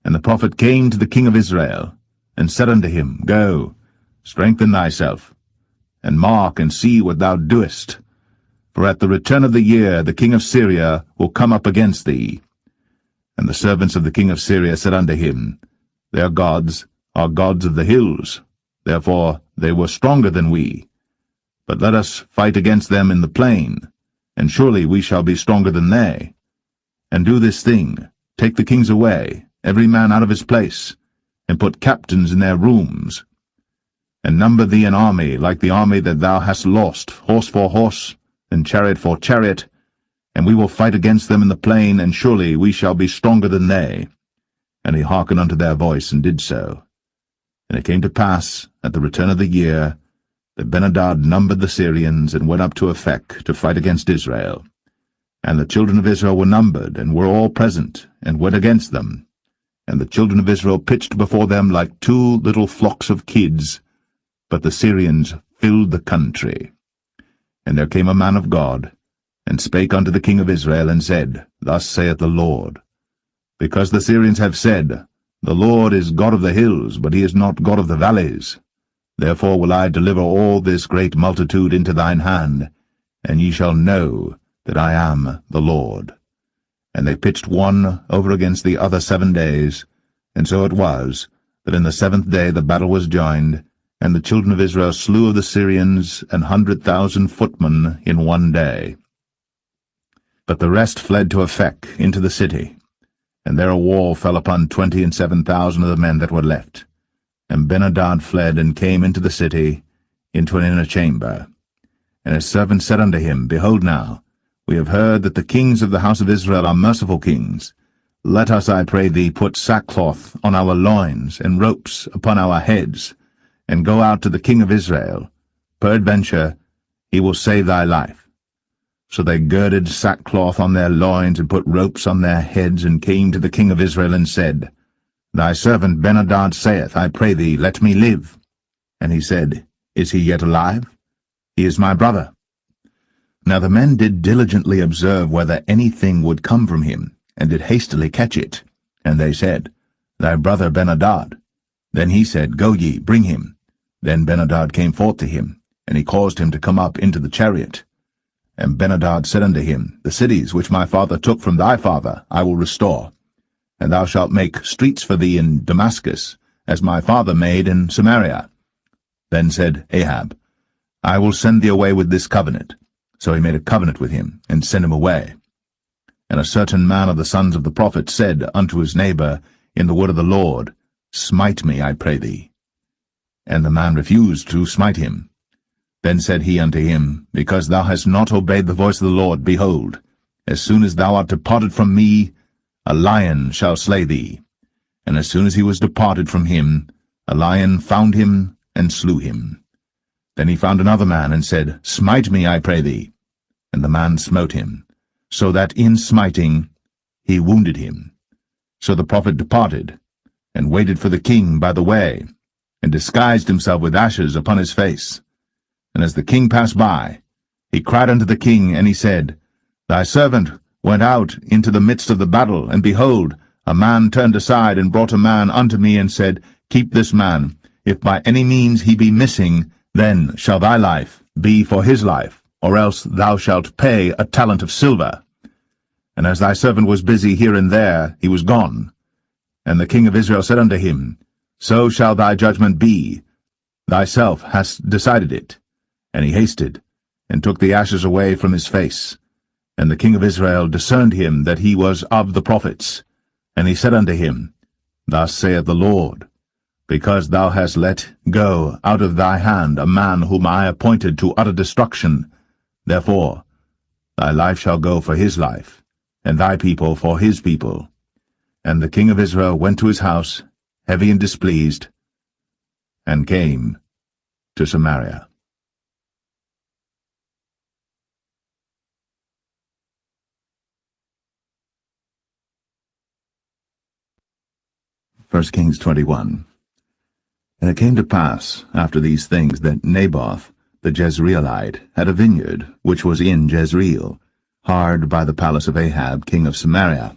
And the prophet came to the king of Israel, and said unto him, Go, strengthen thyself, and mark and see what thou doest. For at the return of the year the king of Syria will come up against thee. And the servants of the king of Syria said unto him, Their gods are gods of the hills, therefore they were stronger than we. But let us fight against them in the plain, and surely we shall be stronger than they. And do this thing, take the kings away, every man out of his place, and put captains in their rooms. And number thee an army like the army that thou hast lost, horse for horse, and chariot for chariot, and we will fight against them in the plain, and surely we shall be stronger than they. And he hearkened unto their voice, and did so. And it came to pass, at the return of the year, that Ben-Hadad numbered the Syrians, and went up to Aphek to fight against Israel. And the children of Israel were numbered, and were all present, and went against them. And the children of Israel pitched before them like 2 little flocks of kids, but the Syrians filled the country. And there came a man of God, and spake unto the king of Israel, and said, Thus saith the Lord, Because the Syrians have said, The Lord is God of the hills, but he is not God of the valleys, therefore will I deliver all this great multitude into thine hand, and ye shall know that I am the Lord. And they pitched one over against the other 7 days, and so it was, that in the 7th day the battle was joined, and the children of Israel slew of the Syrians 100,000 footmen in 1 day. But the rest fled to Aphek into the city, and there a wall fell upon 27,000 of the men that were left. And Ben-hadad fled and came into the city, into an inner chamber. And his servants said unto him, Behold now, we have heard that the kings of the house of Israel are merciful kings. Let us, I pray thee, put sackcloth on our loins, and ropes upon our heads, and go out to the king of Israel. Peradventure he will save thy life. So they girded sackcloth on their loins, and put ropes on their heads, and came to the king of Israel, and said, Thy servant Ben-hadad saith, I pray thee, let me live. And he said, Is he yet alive? He is my brother. Now the men did diligently observe whether anything would come from him, and did hastily catch it. And they said, Thy brother Ben-hadad. Then he said, Go ye, bring him. Then Ben-hadad came forth to him, and he caused him to come up into the chariot. And Ben-hadad said unto him, The cities which my father took from thy father I will restore, and thou shalt make streets for thee in Damascus, as my father made in Samaria. Then said Ahab, I will send thee away with this covenant. So he made a covenant with him, and sent him away. And a certain man of the sons of the prophets said unto his neighbor in the word of the Lord, Smite me, I pray thee. And the man refused to smite him. Then said he unto him, Because thou hast not obeyed the voice of the Lord, behold, as soon as thou art departed from me, a lion shall slay thee. And as soon as he was departed from him, a lion found him, and slew him. Then he found another man, and said, Smite me, I pray thee. And the man smote him, so that in smiting he wounded him. So the prophet departed, and waited for the king by the way, and disguised himself with ashes upon his face. And as the king passed by, he cried unto the king, and he said, Thy servant went out into the midst of the battle, and behold, a man turned aside, and brought a man unto me, and said, Keep this man. If by any means he be missing, then shall thy life be for his life, or else thou shalt pay a talent of silver. And as thy servant was busy here and there, he was gone. And the king of Israel said unto him, So shall thy judgment be. Thyself hast decided it. And he hasted, and took the ashes away from his face. And the king of Israel discerned him that he was of the prophets. And he said unto him, Thus saith the Lord, Because thou hast let go out of thy hand a man whom I appointed to utter destruction, therefore thy life shall go for his life, and thy people for his people. And the king of Israel went to his house, heavy and displeased, and came to Samaria. 1 Kings 21. And it came to pass, after these things, that Naboth the Jezreelite had a vineyard, which was in Jezreel, hard by the palace of Ahab king of Samaria.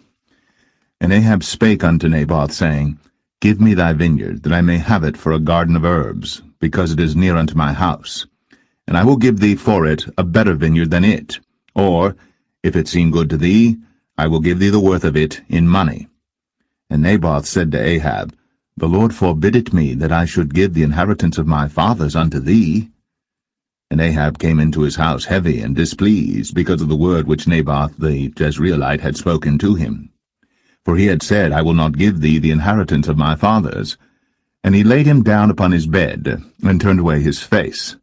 And Ahab spake unto Naboth, saying, Give me thy vineyard, that I may have it for a garden of herbs, because it is near unto my house. And I will give thee for it a better vineyard than it. Or, if it seem good to thee, I will give thee the worth of it in money. And Naboth said to Ahab, The Lord forbid it me, that I should give the inheritance of my fathers unto thee. And Ahab came into his house heavy and displeased, because of the word which Naboth the Jezreelite had spoken to him. For he had said, I will not give thee the inheritance of my fathers. And he laid him down upon his bed, and turned away his face,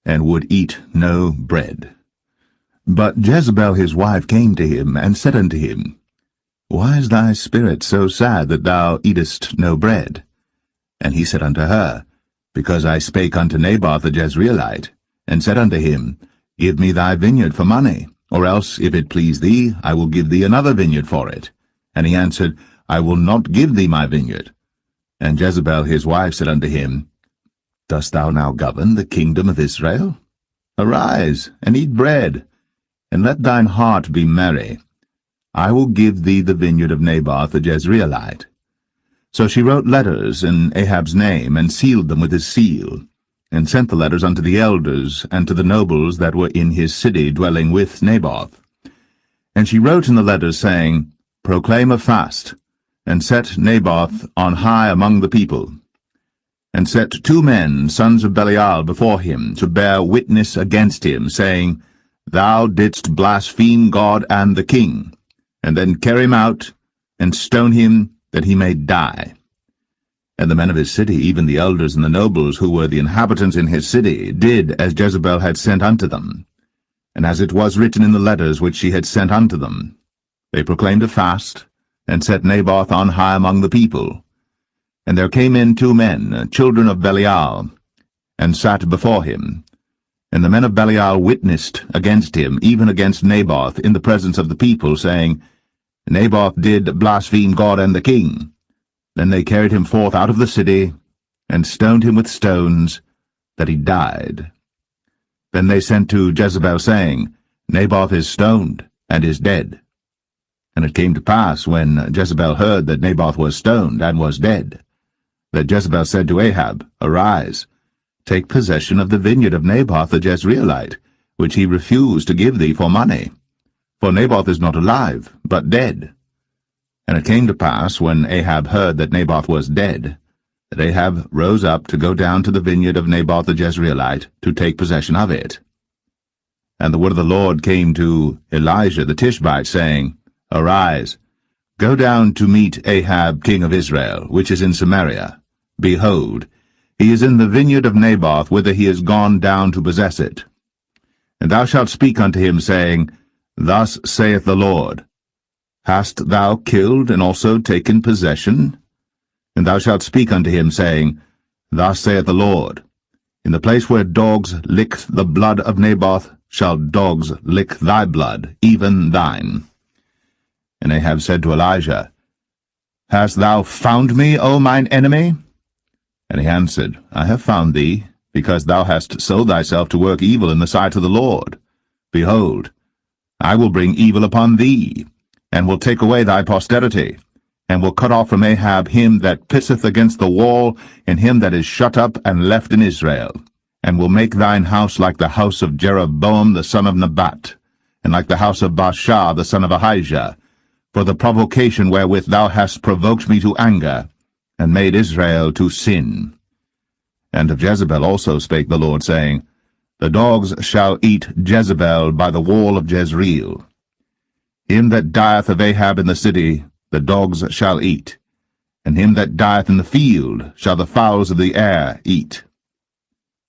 and would eat no bread. But Jezebel his wife came to him, and said unto him, Why is thy spirit so sad that thou eatest no bread? And he said unto her, Because I spake unto Naboth the Jezreelite, and said unto him, Give me thy vineyard for money, or else, if it please thee, I will give thee another vineyard for it. And he answered, I will not give thee my vineyard. And Jezebel his wife said unto him, Dost thou now govern the kingdom of Israel? Arise, and eat bread, and let thine heart be merry. I will give thee the vineyard of Naboth the Jezreelite. So she wrote letters in Ahab's name, and sealed them with his seal, and sent the letters unto the elders, and to the nobles that were in his city dwelling with Naboth. And she wrote in the letters, saying, Proclaim a fast, and set Naboth on high among the people, and set 2 men, sons of Belial, before him, to bear witness against him, saying, Thou didst blaspheme God and the king, and then carry him out, and stone him, that he may die. And the men of his city, even the elders and the nobles, who were the inhabitants in his city, did as Jezebel had sent unto them, and as it was written in the letters which she had sent unto them. They proclaimed a fast, and set Naboth on high among the people. And there came in 2 men, children of Belial, and sat before him. And the men of Belial witnessed against him, even against Naboth, in the presence of the people, saying, Naboth did blaspheme God and the king. Then they carried him forth out of the city, and stoned him with stones, that he died. Then they sent to Jezebel, saying, Naboth is stoned, and is dead. And it came to pass, when Jezebel heard that Naboth was stoned, and was dead, that Jezebel said to Ahab, Arise, take possession of the vineyard of Naboth the Jezreelite, which he refused to give thee for money. For Naboth is not alive, but dead. And it came to pass, when Ahab heard that Naboth was dead, that Ahab rose up to go down to the vineyard of Naboth the Jezreelite, to take possession of it. And the word of the Lord came to Elijah the Tishbite, saying, Arise, go down to meet Ahab king of Israel, which is in Samaria. Behold, he is in the vineyard of Naboth, whither he is gone down to possess it. And thou shalt speak unto him, saying, Thus saith the Lord, Hast thou killed and also taken possession? And thou shalt speak unto him, saying, Thus saith the Lord, In the place where dogs licked the blood of Naboth shall dogs lick thy blood, even thine. And Ahab said to Elijah, Hast thou found me, O mine enemy? And he answered, I have found thee, because thou hast sold thyself to work evil in the sight of the Lord. Behold, I will bring evil upon thee, and will take away thy posterity, and will cut off from Ahab him that pisseth against the wall, and him that is shut up and left in Israel, and will make thine house like the house of Jeroboam the son of Nebat, and like the house of Baasha the son of Ahijah, for the provocation wherewith thou hast provoked me to anger, and made Israel to sin. And of Jezebel also spake the Lord, saying, The dogs shall eat Jezebel by the wall of Jezreel. Him that dieth of Ahab in the city the dogs shall eat, and him that dieth in the field shall the fowls of the air eat.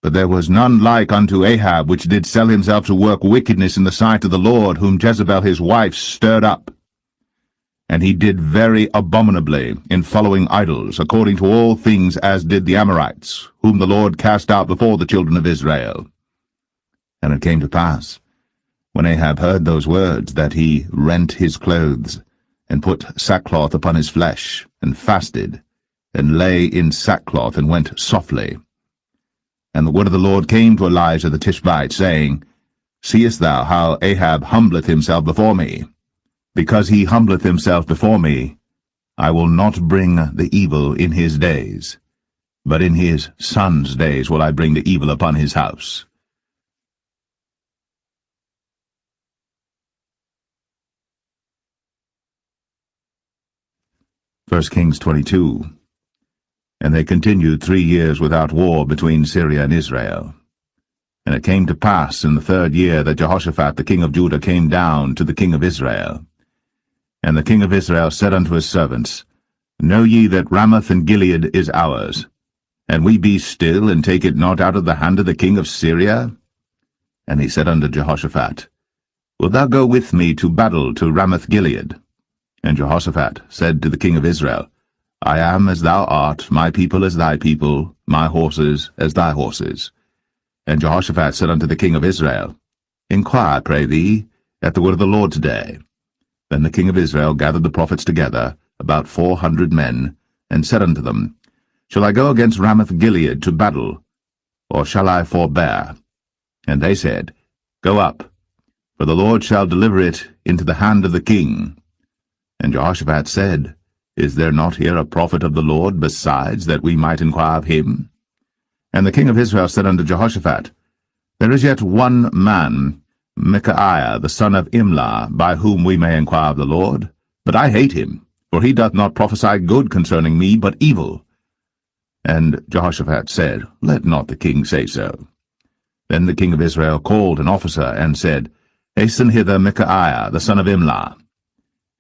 But there was none like unto Ahab, which did sell himself to work wickedness in the sight of the Lord, whom Jezebel his wife stirred up. And he did very abominably in following idols, according to all things as did the Amorites, whom the Lord cast out before the children of Israel. And it came to pass, when Ahab heard those words, that he rent his clothes, and put sackcloth upon his flesh, and fasted, and lay in sackcloth, and went softly. And the word of the Lord came to Elijah the Tishbite, saying, Seest thou how Ahab humbleth himself before me? Because he humbleth himself before me, I will not bring the evil in his days, but in his son's days will I bring the evil upon his house. 1 Kings 22. And they continued 3 years without war between Syria and Israel. And it came to pass in the 3rd year that Jehoshaphat the king of Judah came down to the king of Israel. And the king of Israel said unto his servants, Know ye that Ramoth and Gilead is ours, and we be still, and take it not out of the hand of the king of Syria? And he said unto Jehoshaphat, Wilt thou go with me to battle to Ramoth Gilead? And Jehoshaphat said to the king of Israel, I am as thou art, my people as thy people, my horses as thy horses. And Jehoshaphat said unto the king of Israel, Inquire, I pray thee, at the word of the Lord today. Then the king of Israel gathered the prophets together, about 400 men, and said unto them, Shall I go against Ramoth Gilead to battle, or shall I forbear? And they said, Go up, for the Lord shall deliver it into the hand of the king. And Jehoshaphat said, Is there not here a prophet of the Lord besides, that we might inquire of him? And the king of Israel said unto Jehoshaphat, There is yet one man, Micaiah the son of Imlah, by whom we may inquire of the Lord. But I hate him, for he doth not prophesy good concerning me, but evil. And Jehoshaphat said, Let not the king say so. Then the king of Israel called an officer, and said, Hasten hither Micaiah the son of Imlah.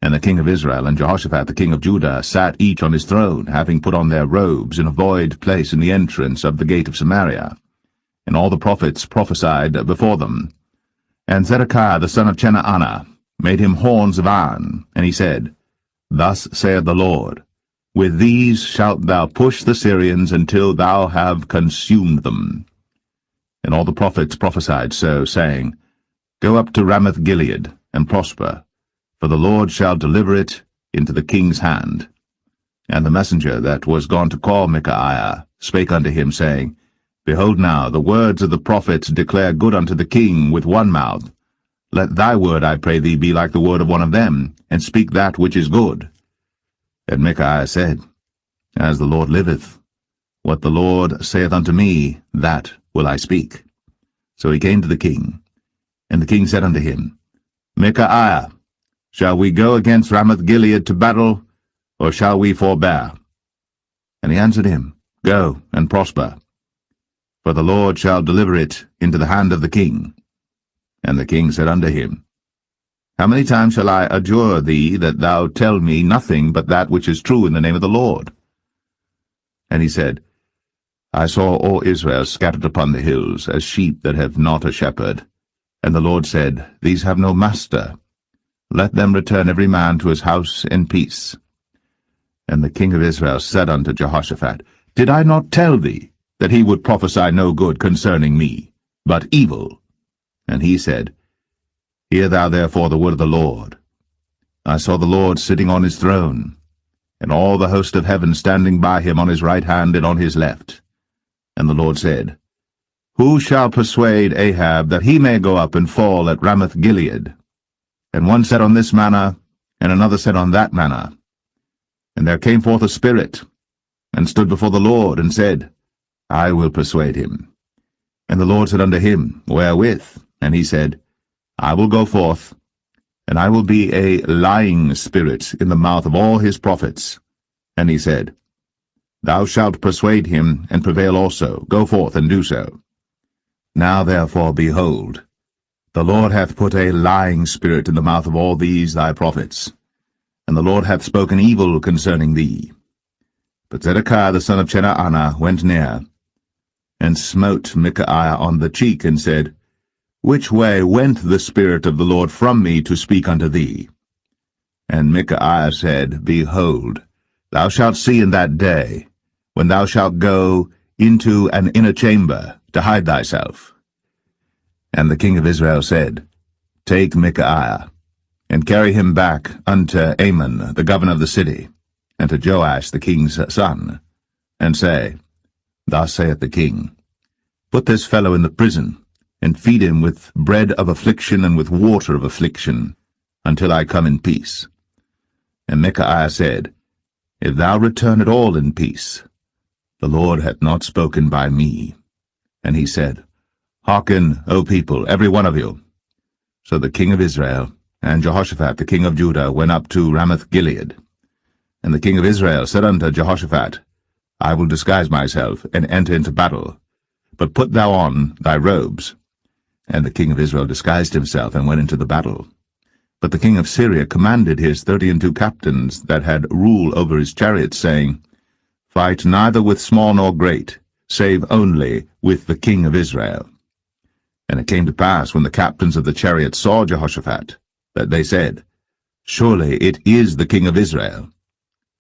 And the king of Israel and Jehoshaphat the king of Judah sat each on his throne, having put on their robes in a void place in the entrance of the gate of Samaria. And all the prophets prophesied before them. And Zedekiah the son of Chenaanah made him horns of iron, and he said, Thus saith the Lord, With these shalt thou push the Syrians until thou have consumed them. And all the prophets prophesied so, saying, Go up to Ramoth-Gilead, and prosper, for the Lord shall deliver it into the king's hand. And the messenger that was gone to call Micaiah spake unto him, saying, Behold now, the words of the prophets declare good unto the king with one mouth. Let thy word, I pray thee, be like the word of one of them, and speak that which is good. And Micaiah said, As the Lord liveth, what the Lord saith unto me, that will I speak. So he came to the king. And the king said unto him, Micaiah, shall we go against Ramoth-Gilead to battle, or shall we forbear? And he answered him, Go, and prosper, for the Lord shall deliver it into the hand of the king. And the king said unto him, How many times shall I adjure thee that thou tell me nothing but that which is true in the name of the Lord? And he said, I saw all Israel scattered upon the hills, as sheep that have not a shepherd. And the Lord said, These have no master. Let them return every man to his house in peace. And the king of Israel said unto Jehoshaphat, Did I not tell thee that he would prophesy no good concerning me, but evil? And he said, Hear thou therefore the word of the Lord. I saw the Lord sitting on his throne, and all the host of heaven standing by him on his right hand and on his left. And the Lord said, Who shall persuade Ahab that he may go up and fall at Ramoth-Gilead? And one said on this manner, and another said on that manner. And there came forth a spirit, and stood before the Lord, and said, I will persuade him. And the Lord said unto him, Wherewith? And he said, I will go forth, and I will be a lying spirit in the mouth of all his prophets. And he said, Thou shalt persuade him, and prevail also. Go forth, and do so. Now therefore, behold, the Lord hath put a lying spirit in the mouth of all these thy prophets, and the Lord hath spoken evil concerning thee. But Zedekiah the son of Chenaanah went near, and smote Micaiah on the cheek, and said, Which way went the Spirit of the Lord from me to speak unto thee? And Micaiah said, Behold, thou shalt see in that day, when thou shalt go into an inner chamber to hide thyself. And the king of Israel said, Take Micaiah, and carry him back unto Amon the governor of the city, and to Joash the king's son, and say, Thus saith the king, Put this fellow in the prison, and feed him with bread of affliction and with water of affliction, until I come in peace. And Micaiah said, If thou return at all in peace, the Lord hath not spoken by me. And he said, Hearken, O people, every one of you. So the king of Israel and Jehoshaphat the king of Judah went up to Ramoth-Gilead. And the king of Israel said unto Jehoshaphat, I will disguise myself, and enter into battle, but put thou on thy robes. And the king of Israel disguised himself, and went into the battle. But the king of Syria commanded his 32 captains that had rule over his chariots, saying, Fight neither with small nor great, save only with the king of Israel. And it came to pass, when the captains of the chariots saw Jehoshaphat, that they said, Surely it is the king of Israel.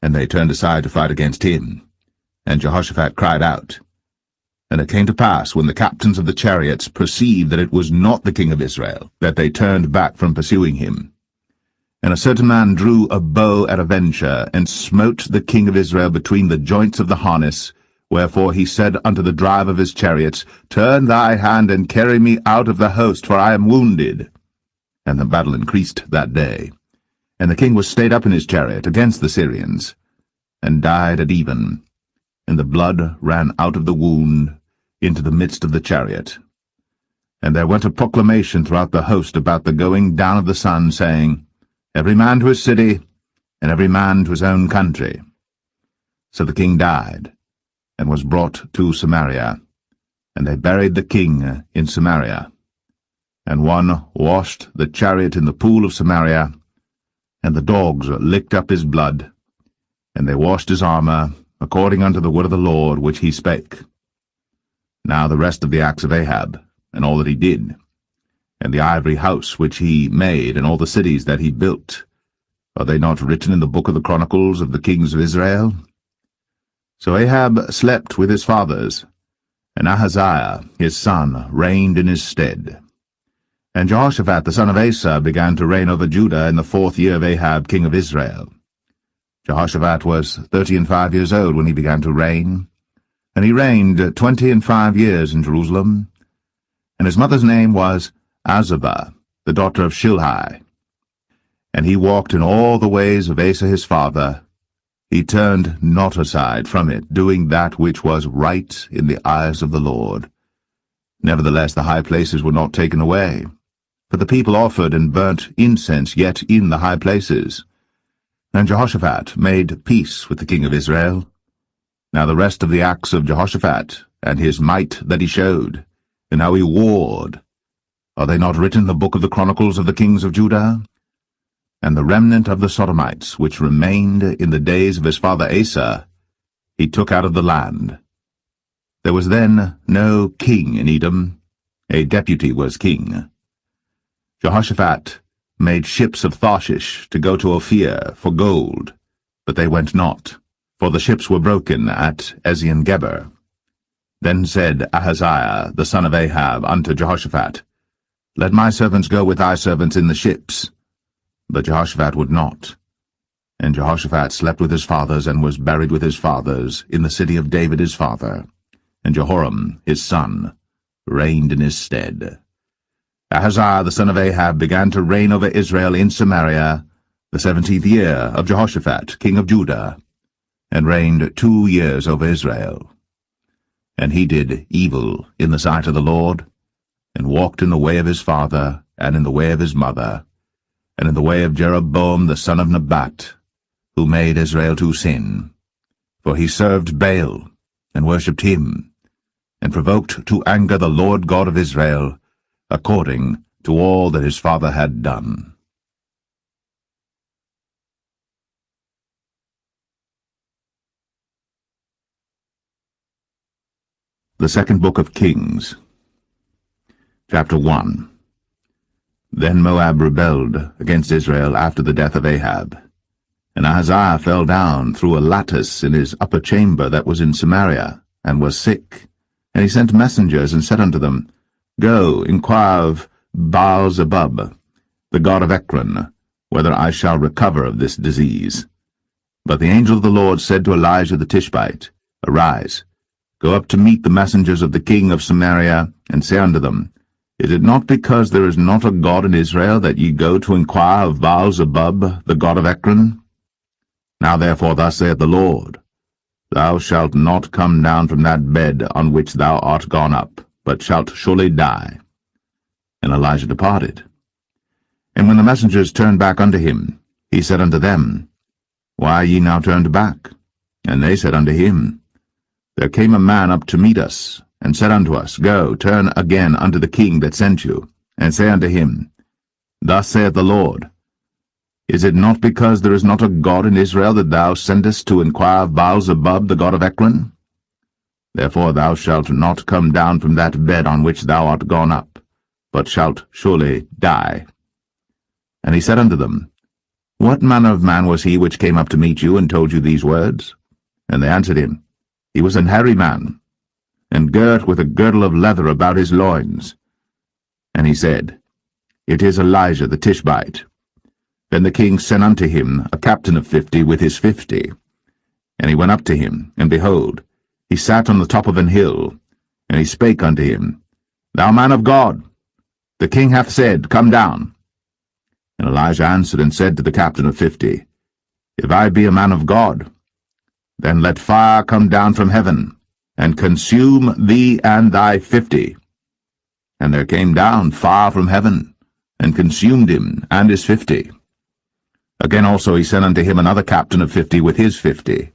And they turned aside to fight against him. And Jehoshaphat cried out. And it came to pass, when the captains of the chariots perceived that it was not the king of Israel, that they turned back from pursuing him. And a certain man drew a bow at a venture, and smote the king of Israel between the joints of the harness. Wherefore he said unto the driver of his chariots, Turn thy hand, and carry me out of the host, for I am wounded. and the battle increased that day. And the king was stayed up in his chariot against the Syrians, and died at even, and the blood ran out of the wound into the midst of the chariot. And there went a proclamation throughout the host about the going down of the sun, saying, Every man to his city, and every man to his own country. So the king died, and was brought to Samaria, and they buried the king in Samaria. And one washed the chariot in the pool of Samaria, and the dogs licked up his blood, and they washed his armor, according unto the word of the Lord which he spake. Now the rest of the acts of Ahab, and all that he did, and the ivory house which he made, and all the cities that he built, are they not written in the book of the Chronicles of the kings of Israel? So Ahab slept with his fathers, and Ahaziah his son reigned in his stead. And Jehoshaphat the son of Asa began to reign over Judah in the 4th year of Ahab king of Israel. Jehoshaphat was 35 years old when he began to reign, and he reigned 25 years in Jerusalem. And his mother's name was Azubah, the daughter of Shilhi. And he walked in all the ways of Asa his father. He turned not aside from it, doing that which was right in the eyes of the Lord. Nevertheless the high places were not taken away, for the people offered and burnt incense yet in the high places. And Jehoshaphat made peace with the king of Israel. Now the rest of the acts of Jehoshaphat, and his might that he showed, and how he warred, are they not written in the book of the Chronicles of the kings of Judah? And the remnant of the Sodomites, which remained in the days of his father Asa, he took out of the land. There was then no king in Edom, a deputy was king. Jehoshaphat made ships of Tarshish to go to Ophir for gold, but they went not, for the ships were broken at Ezion-Geber. Then said Ahaziah the son of Ahab unto Jehoshaphat, Let my servants go with thy servants in the ships. But Jehoshaphat would not. And Jehoshaphat slept with his fathers, and was buried with his fathers in the city of David his father. And Jehoram his son reigned in his stead. Ahaziah the son of Ahab began to reign over Israel in Samaria the 17th year of Jehoshaphat king of Judah, and reigned 2 years over Israel. And he did evil in the sight of the Lord, and walked in the way of his father, and in the way of his mother, and in the way of Jeroboam the son of Nebat, who made Israel to sin. For he served Baal, and worshipped him, and provoked to anger the Lord God of Israel, according to all that his father had done. The Second Book of Kings, Chapter 1. Then Moab rebelled against Israel after the death of Ahab. And Ahaziah fell down through a lattice in his upper chamber that was in Samaria, and was sick. And he sent messengers, and said unto them, Go, inquire of Baal-zebub, the god of Ekron, whether I shall recover of this disease. But the angel of the Lord said to Elijah the Tishbite, Arise, go up to meet the messengers of the king of Samaria, and say unto them, Is it not because there is not a God in Israel that ye go to inquire of Baal-zebub, the god of Ekron? Now therefore thus saith the Lord, Thou shalt not come down from that bed on which thou art gone up, but shalt surely die. And Elijah departed. And when the messengers turned back unto him, he said unto them, Why are ye now turned back? And they said unto him, There came a man up to meet us, and said unto us, Go, turn again unto the king that sent you, and say unto him, Thus saith the Lord, Is it not because there is not a God in Israel that thou sendest to inquire of Baal-zebub, the god of Ekron? Therefore thou shalt not come down from that bed on which thou art gone up, but shalt surely die. And he said unto them, What manner of man was he which came up to meet you, and told you these words? And they answered him, He was an hairy man, and girt with a girdle of leather about his loins. And he said, It is Elijah the Tishbite. Then the king sent unto him a captain of 50 with his 50. And he went up to him, and behold, he sat on the top of an hill. And he spake unto him, Thou man of God, the king hath said, Come down. And Elijah answered and said to the captain of 50, If I be a man of God, then let fire come down from heaven, and consume thee and thy 50. And there came down fire from heaven, and consumed him and his 50. Again also he sent unto him another captain of 50 with his 50.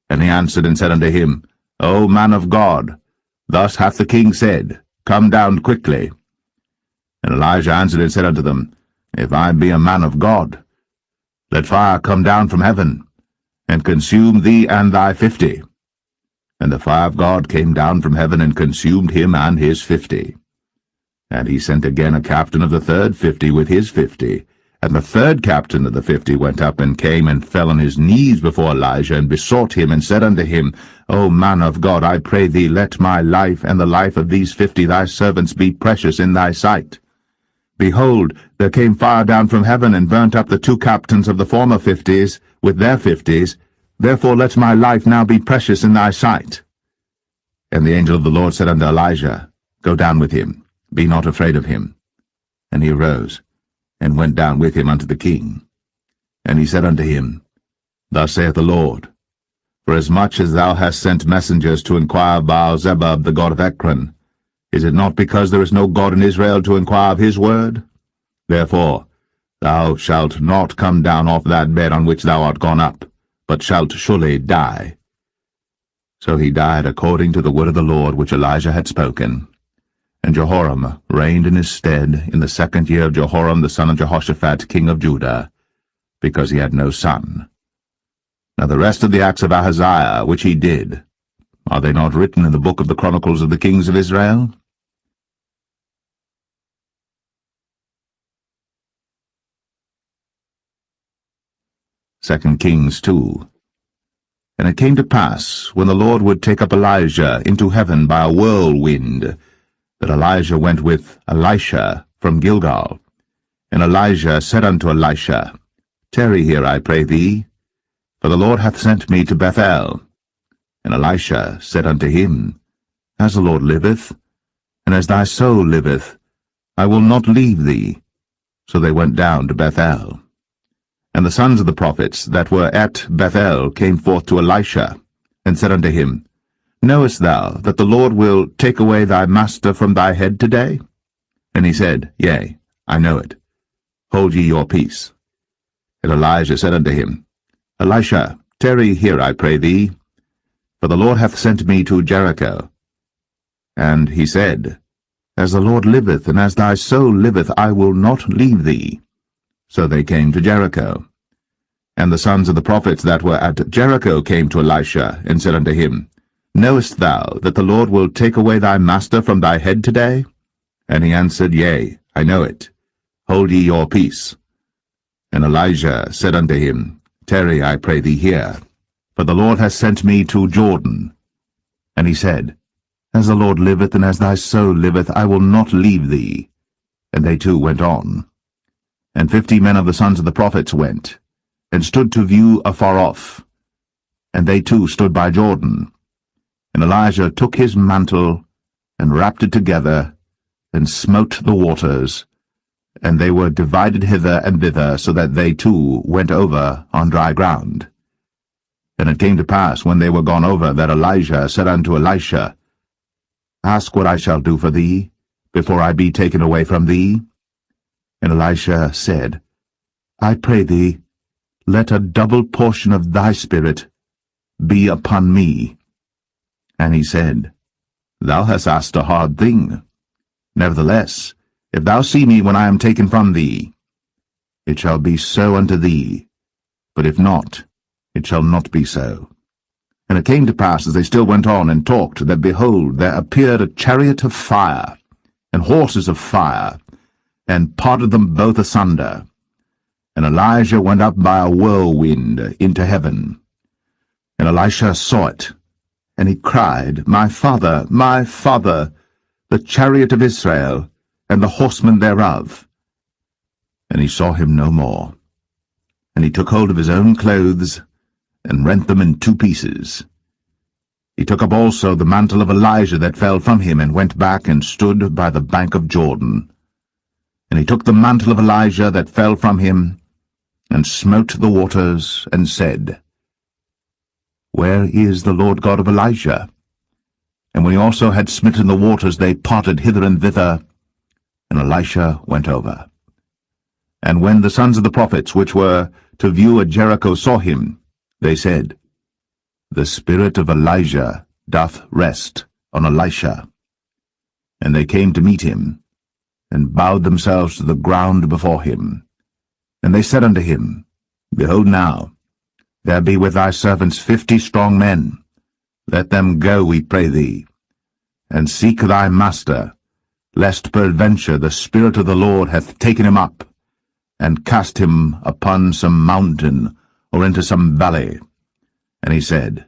And he answered and said unto him, O man of God, thus hath the king said, Come down quickly. And Elijah answered and said unto them, If I be a man of God, let fire come down from heaven, and consume thee and thy 50. And the fire of God came down from heaven, and consumed him and his 50. And he sent again a captain of the third 50 with his 50. And the third captain of the 50 went up and came and fell on his knees before Elijah, and besought him, and said unto him, O man of God, I pray thee, let my life and the life of these 50 thy servants be precious in thy sight. Behold, there came fire down from heaven, and burnt up the 2 captains of the former 50s with their 50s. Therefore let my life now be precious in thy sight. And the angel of the Lord said unto Elijah, Go down with him, be not afraid of him. And he arose, and went down with him unto the king. And he said unto him, Thus saith the Lord, Forasmuch as thou hast sent messengers to inquire of Baal-zebub the god of Ekron, is it not because there is no God in Israel to inquire of his word? Therefore thou shalt not come down off that bed on which thou art gone up, but shalt surely die. So he died according to the word of the Lord which Elijah had spoken. And Jehoram reigned in his stead in the 2nd year of Jehoram the son of Jehoshaphat king of Judah, because he had no son. Now the rest of the acts of Ahaziah which he did, are they not written in the book of the Chronicles of the kings of Israel? Second Kings 2. And it came to pass, when the Lord would take up Elijah into heaven by a whirlwind, that Elijah went with Elisha from Gilgal. And Elijah said unto Elisha, Tarry here, I pray thee, for the Lord hath sent me to Bethel. And Elisha said unto him, As the Lord liveth, and as thy soul liveth, I will not leave thee. So they went down to Bethel. And the sons of the prophets that were at Bethel came forth to Elisha, and said unto him, Knowest thou that the Lord will take away thy master from thy head today? And he said, Yea, I know it. Hold ye your peace. And Elijah said unto him, Elisha, tarry here, I pray thee, for the Lord hath sent me to Jericho. And he said, As the Lord liveth, and as thy soul liveth, I will not leave thee. So they came to Jericho. And the sons of the prophets that were at Jericho came to Elisha, and said unto him, Knowest thou that the Lord will take away thy master from thy head today? And he answered, Yea, I know it. Hold ye your peace. And Elijah said unto him, Tarry, I pray thee here, for the Lord hath sent me to Jordan. And he said, As the Lord liveth, and as thy soul liveth, I will not leave thee. And they two went on. And 50 men of the sons of the prophets went, and stood to view afar off. And they too stood by Jordan. And Elijah took his mantle, and wrapped it together, and smote the waters, and they were divided hither and thither, so that they too went over on dry ground. And it came to pass, when they were gone over, that Elijah said unto Elisha, Ask what I shall do for thee, before I be taken away from thee. And Elisha said, I pray thee, let a double portion of thy spirit be upon me. And he said, Thou hast asked a hard thing. Nevertheless, if thou see me when I am taken from thee, it shall be so unto thee, but if not, it shall not be so. And it came to pass, as they still went on and talked, that, behold, there appeared a chariot of fire, and horses of fire, and parted them both asunder. And Elijah went up by a whirlwind into heaven. And Elisha saw it, and he cried, My father, the chariot of Israel, and the horsemen thereof. And he saw him no more. And he took hold of his own clothes, and rent them in 2 pieces. He took up also the mantle of Elijah that fell from him, and went back and stood by the bank of Jordan. And he took the mantle of Elijah that fell from him, and smote the waters, and said, Where is the Lord God of Elijah? And when he also had smitten the waters, they parted hither and thither, and Elisha went over. And when the sons of the prophets, which were to view at Jericho, saw him, they said, The spirit of Elijah doth rest on Elisha. And they came to meet him, and bowed themselves to the ground before him. And they said unto him, Behold now, there be with thy servants 50 strong men. Let them go, we pray thee, and seek thy master, lest peradventure the Spirit of the Lord hath taken him up, and cast him upon some mountain, or into some valley. And he said,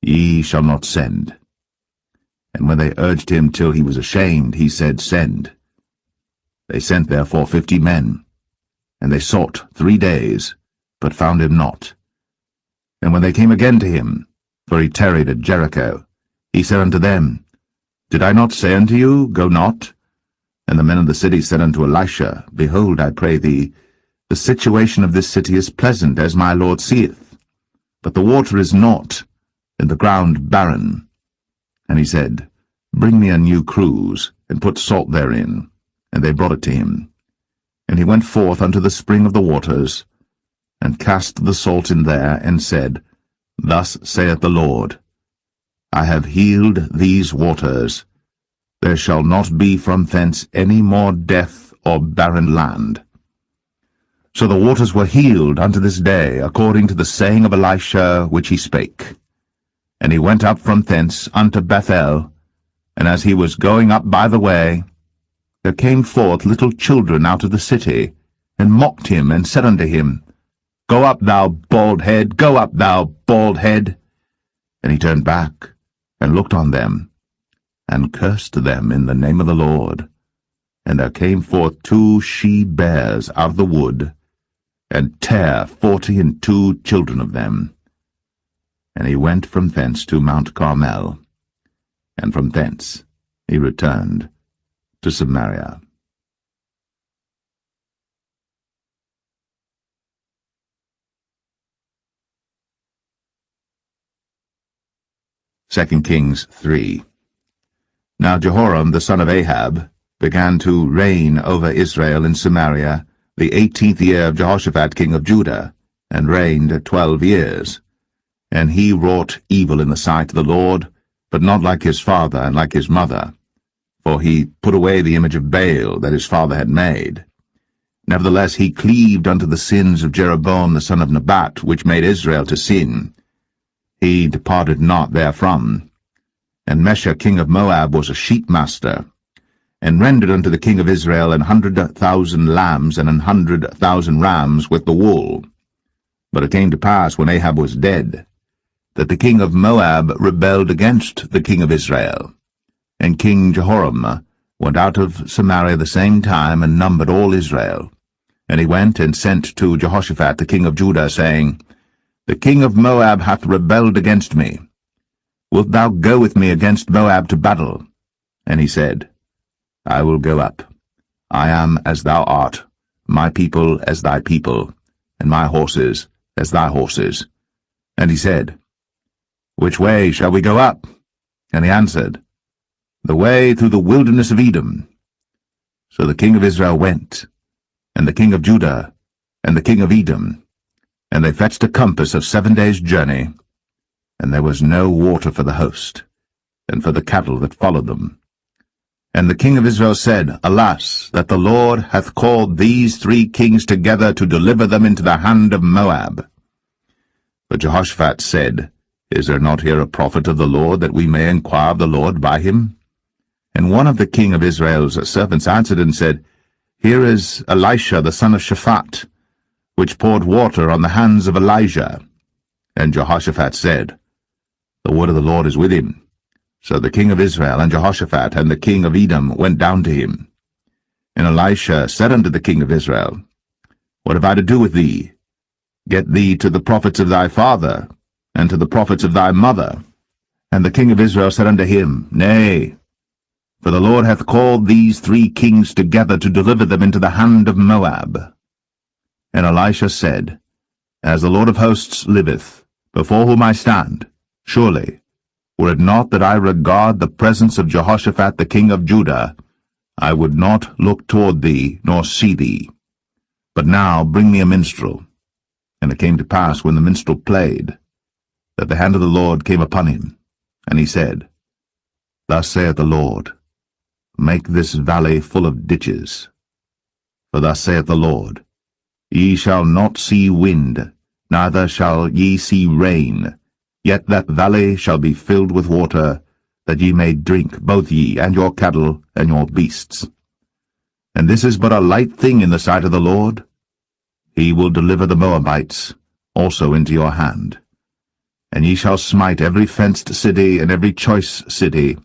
Ye shall not send. And when they urged him till he was ashamed, he said, Send. They sent therefore 50 men, and they sought 3 days, but found him not. And when they came again to him, for he tarried at Jericho, he said unto them, Did I not say unto you, Go not? And the men of the city said unto Elisha, Behold, I pray thee, the situation of this city is pleasant, as my Lord seeth, but the water is not, and the ground barren. And he said, Bring me a new cruse, and put salt therein. And they brought it to him. And he went forth unto the spring of the waters, and cast the salt in there, and said, Thus saith the Lord, I have healed these waters. There shall not be from thence any more death or barren land. So the waters were healed unto this day, according to the saying of Elisha which he spake. And he went up from thence unto Bethel, and as he was going up by the way, there came forth little children out of the city, and mocked him, and said unto him, Go up, thou bald head, go up, thou bald head. And he turned back, and looked on them, and cursed them in the name of the Lord. And there came forth 2 she-bears out of the wood, and tare 42 children of them. And he went from thence to Mount Carmel, and from thence he returned to Samaria. Second Kings 3. Now Jehoram the son of Ahab began to reign over Israel in Samaria the 18th year of Jehoshaphat king of Judah, and reigned 12 years. And he wrought evil in the sight of the Lord, but not like his father and like his mother. For he put away the image of Baal that his father had made. Nevertheless he cleaved unto the sins of Jeroboam the son of Nebat, which made Israel to sin. He departed not therefrom. And Mesha king of Moab was a sheepmaster, and rendered unto the king of Israel 100,000 lambs and 100,000 rams with the wool. But it came to pass, when Ahab was dead, that the king of Moab rebelled against the king of Israel. And King Jehoram went out of Samaria the same time, and numbered all Israel. And he went and sent to Jehoshaphat the king of Judah, saying, The king of Moab hath rebelled against me. Wilt thou go with me against Moab to battle? And he said, I will go up. I am as thou art, my people as thy people, and my horses as thy horses. And he said, Which way shall we go up? And he answered, The way through the wilderness of Edom. So the king of Israel went, and the king of Judah, and the king of Edom, and they fetched a compass of 7 days' journey, and there was no water for the host, and for the cattle that followed them. And the king of Israel said, Alas, that the Lord hath called these 3 kings together to deliver them into the hand of Moab. But Jehoshaphat said, Is there not here a prophet of the Lord, that we may inquire of the Lord by him? And one of the king of Israel's servants answered and said, Here is Elisha the son of Shaphat, which poured water on the hands of Elijah. And Jehoshaphat said, The word of the Lord is with him. So the king of Israel and Jehoshaphat and the king of Edom went down to him. And Elisha said unto the king of Israel, What have I to do with thee? Get thee to the prophets of thy father, and to the prophets of thy mother. And the king of Israel said unto him, Nay, For the Lord hath called these 3 kings together to deliver them into the hand of Moab. And Elisha said, As the Lord of hosts liveth, before whom I stand, surely, were it not that I regard the presence of Jehoshaphat the king of Judah, I would not look toward thee, nor see thee. But now bring me a minstrel. And it came to pass, when the minstrel played, that the hand of the Lord came upon him. And he said, Thus saith the Lord, Make this valley full of ditches. For thus saith the Lord, Ye shall not see wind, neither shall ye see rain, yet that valley shall be filled with water, that ye may drink, both ye, and your cattle, and your beasts. And this is but a light thing in the sight of the Lord. He will deliver the Moabites also into your hand. And ye shall smite every fenced city, and every choice city,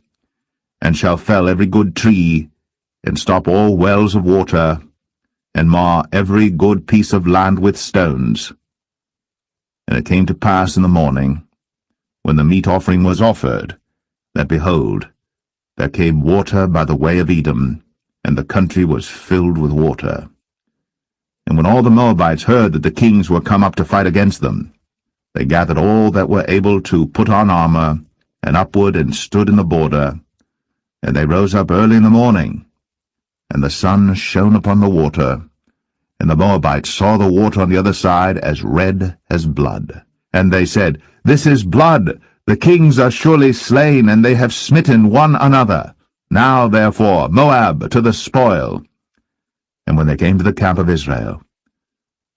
and shall fell every good tree, and stop all wells of water, and mar every good piece of land with stones. And it came to pass in the morning, when the meat offering was offered, that, behold, there came water by the way of Edom, and the country was filled with water. And when all the Moabites heard that the kings were come up to fight against them, they gathered all that were able to put on armor, and upward and stood in the border. And they rose up early in the morning, and the sun shone upon the water, and the Moabites saw the water on the other side as red as blood. And they said, This is blood, the kings are surely slain, and they have smitten one another. Now, therefore, Moab to the spoil. And when they came to the camp of Israel,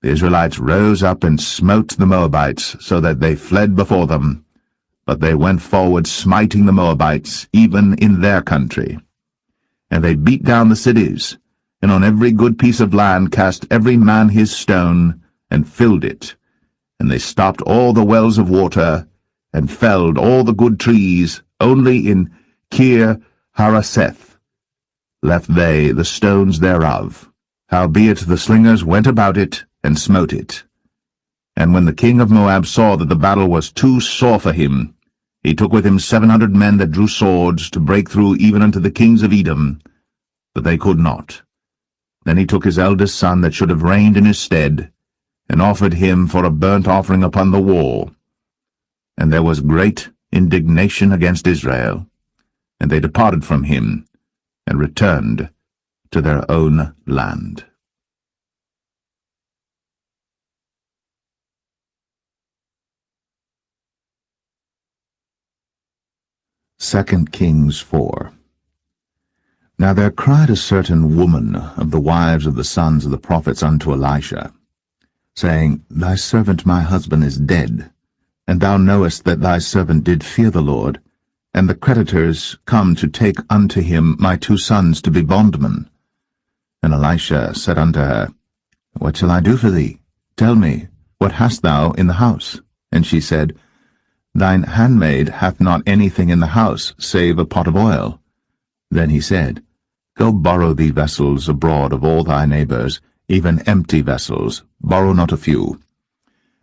the Israelites rose up and smote the Moabites, so that they fled before them. But they went forward, smiting the Moabites, even in their country. And they beat down the cities, and on every good piece of land cast every man his stone, and filled it. And they stopped all the wells of water, and felled all the good trees. Only in Kir Hareseth left they the stones thereof. Howbeit the slingers went about it, and smote it. And when the king of Moab saw that the battle was too sore for him, he took with him 700 men that drew swords, to break through even unto the kings of Edom, but they could not. Then he took his eldest son that should have reigned in his stead, and offered him for a burnt offering upon the wall. And there was great indignation against Israel, and they departed from him, and returned to their own land. 2 Kings 4. Now there cried a certain woman of the wives of the sons of the prophets unto Elisha, saying, Thy servant my husband is dead, and thou knowest that thy servant did fear the Lord, and the creditors come to take unto him my 2 sons to be bondmen. And Elisha said unto her, What shall I do for thee? Tell me, what hast thou in the house? And she said, Thine handmaid hath not anything in the house, save a pot of oil. Then he said, Go borrow thee vessels abroad of all thy neighbors, even empty vessels, borrow not a few.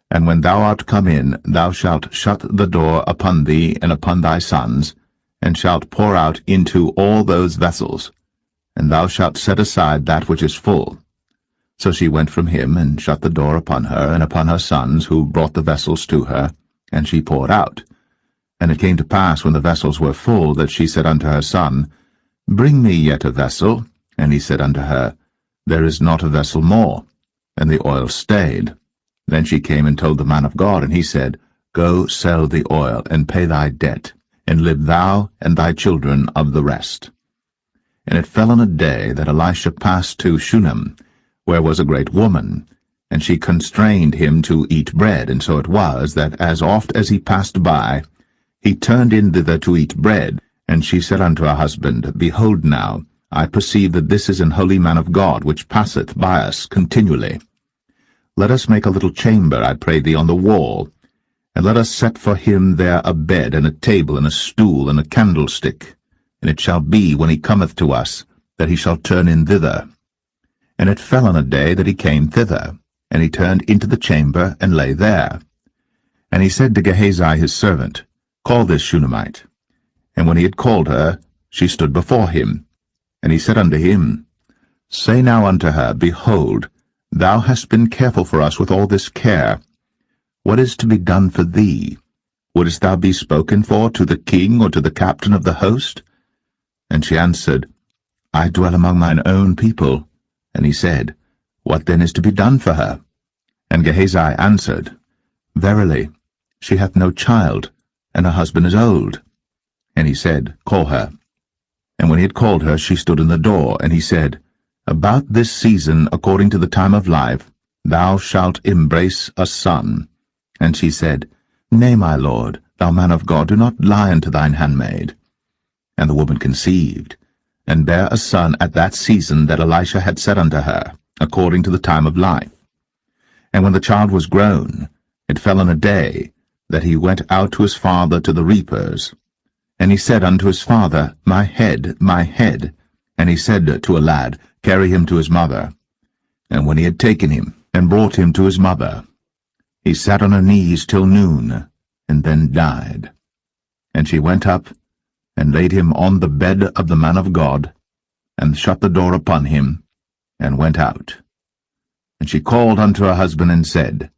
And when thou art come in, thou shalt shut the door upon thee and upon thy sons, and shalt pour out into all those vessels, and thou shalt set aside that which is full. So she went from him, and shut the door upon her and upon her sons, who brought the vessels to her, and she poured out. And it came to pass, when the vessels were full, that she said unto her son, Bring me yet a vessel. And he said unto her, There is not a vessel more. And the oil stayed. Then she came and told the man of God, and he said, Go sell the oil, and pay thy debt, and live thou and thy children of the rest. And it fell on a day that Elisha passed to Shunem, where was a great woman, and she constrained him to eat bread. And so it was, that as oft as he passed by, he turned in thither to eat bread. And she said unto her husband, Behold now, I perceive that this is an holy man of God, which passeth by us continually. Let us make a little chamber, I pray thee, on the wall, and let us set for him there a bed, and a table, and a stool, and a candlestick. And it shall be, when he cometh to us, that he shall turn in thither. And it fell on a day that he came thither, and he turned into the chamber, and lay there. And he said to Gehazi his servant, Call this Shunammite. And when he had called her, she stood before him. And he said unto him, Say now unto her, Behold, thou hast been careful for us with all this care. What is to be done for thee? Wouldest thou be spoken for to the king or to the captain of the host? And she answered, I dwell among mine own people. And he said, What then is to be done for her? And Gehazi answered, Verily, she hath no child, and her husband is old. And he said, Call her. And when he had called her, she stood in the door. And he said, About this season, according to the time of life, thou shalt embrace a son. And she said, Nay, my lord, thou man of God, do not lie unto thine handmaid. And the woman conceived, and bare a son at that season that Elisha had said unto her, according to the time of life. And when the child was grown, it fell on a day that he went out to his father to the reapers. And he said unto his father, My head, my head. And he said to a lad, Carry him to his mother. And when he had taken him, and brought him to his mother, he sat on her knees till noon, and then died. And she went up, and laid him on the bed of the man of God, and shut the door upon him, and went out. And she called unto her husband, and said,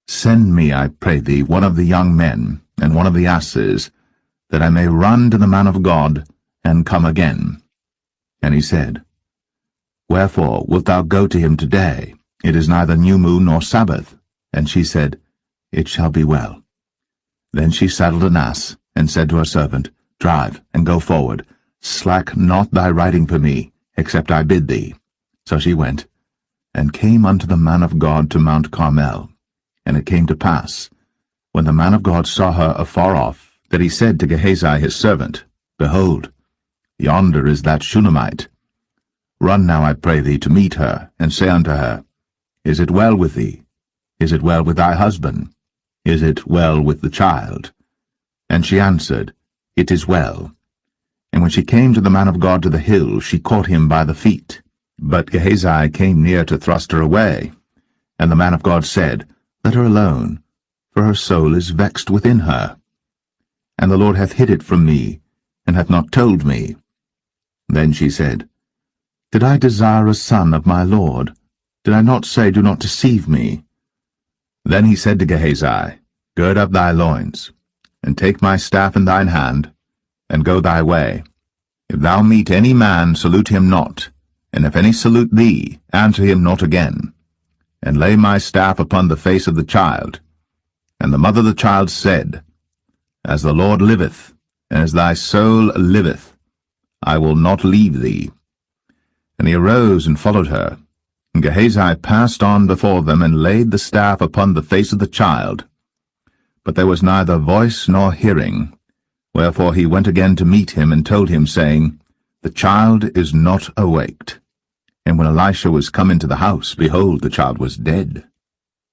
Send me, I pray thee, one of the young men, and one of the asses, that I may run to the man of God, and come again. And he said, Wherefore wilt thou go to him today? It is neither new moon nor Sabbath. And she said, It shall be well. Then she saddled an ass, and said to her servant, Drive, and go forward. Slack not thy riding for me, except I bid thee. So she went, and came unto the man of God to Mount Carmel. And it came to pass, when the man of God saw her afar off, that he said to Gehazi his servant, Behold, yonder is that Shunammite. Run now, I pray thee, to meet her, and say unto her, Is it well with thee? Is it well with thy husband? Is it well with the child? And she answered, It is well. And when she came to the man of God to the hill, she caught him by the feet. But Gehazi came near to thrust her away. And the man of God said, Let her alone, for her soul is vexed within her. And the Lord hath hid it from me, and hath not told me. Then she said, Did I desire a son of my Lord? Did I not say, Do not deceive me? Then he said to Gehazi, Gird up thy loins, and take my staff in thine hand, and go thy way. If thou meet any man, salute him not, and if any salute thee, answer him not again. And lay my staff upon the face of the child. And the mother of the child said, As the Lord liveth, and as thy soul liveth, I will not leave thee. And he arose and followed her. And Gehazi passed on before them, and laid the staff upon the face of the child. But there was neither voice nor hearing. Wherefore he went again to meet him, and told him, saying, The child is not awaked. And when Elisha was come into the house, behold, the child was dead,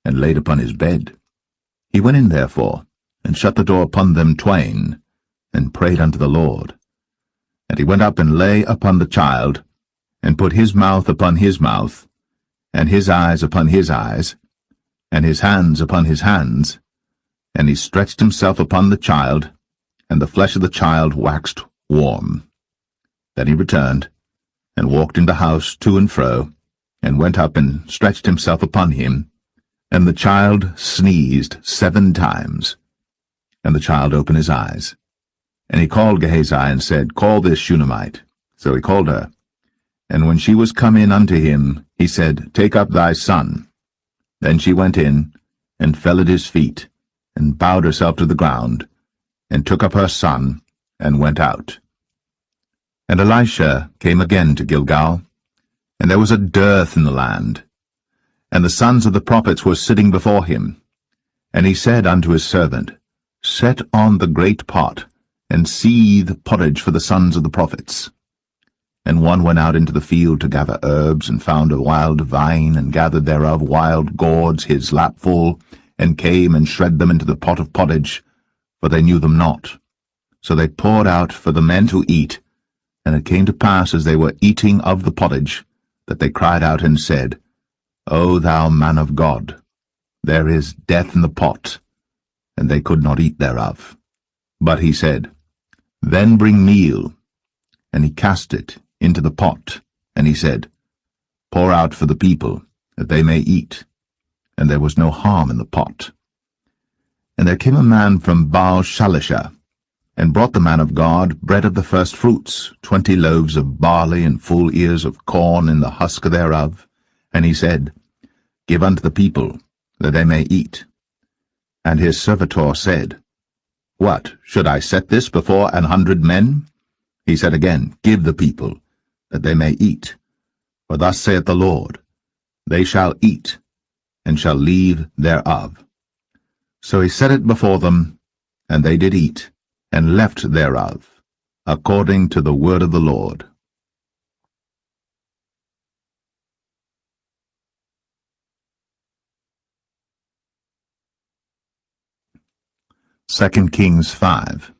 and laid upon his bed. He went in therefore, and shut the door upon them twain, and prayed unto the Lord. And he went up and lay upon the child, and put his mouth upon his mouth, and his eyes upon his eyes, and his hands upon his hands, and he stretched himself upon the child, and the flesh of the child waxed warm. Then he returned, and walked in the house to and fro, and went up and stretched himself upon him, and the child sneezed 7 times. And the child opened his eyes. And he called Gehazi, and said, Call this Shunammite. So he called her. And when she was come in unto him, he said, Take up thy son. Then she went in, and fell at his feet, and bowed herself to the ground, and took up her son, and went out. And Elisha came again to Gilgal, and there was a dearth in the land. And the sons of the prophets were sitting before him. And he said unto his servant, Set on the great pot, and seethe pottage for the sons of the prophets. And one went out into the field to gather herbs, and found a wild vine, and gathered thereof wild gourds his lapful, and came and shred them into the pot of pottage, for they knew them not. So they poured out for the men to eat, and it came to pass, as they were eating of the pottage, that they cried out and said, O thou man of God, there is death in the pot. And they could not eat thereof. But he said, Then bring meal. And he cast it into the pot, and he said, Pour out for the people, that they may eat. And there was no harm in the pot. And there came a man from Baal-Shalisha, and brought the man of God bread of the first fruits, 20 loaves of barley, and full ears of corn in the husk thereof. And he said, Give unto the people, that they may eat. And his servitor said, What, should I set this before 100 men? He said again, Give the people, that they may eat. For thus saith the Lord, They shall eat, and shall leave thereof. So he set it before them, and they did eat, and left thereof, according to the word of the Lord. Second Kings 5.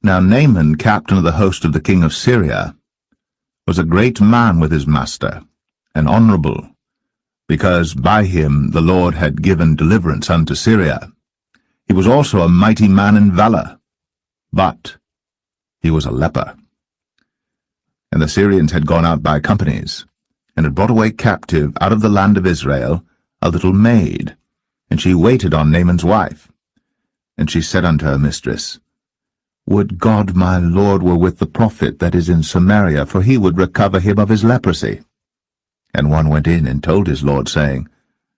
Now Naaman, captain of the host of the king of Syria, was a great man with his master, and honorable, because by him the Lord had given deliverance unto Syria. He was also a mighty man in valor, but he was a leper. And the Syrians had gone out by companies, and had brought away captive out of the land of Israel a little maid, and she waited on Naaman's wife. And she said unto her mistress, Would God my Lord were with the prophet that is in Samaria, for he would recover him of his leprosy. And one went in and told his lord, saying,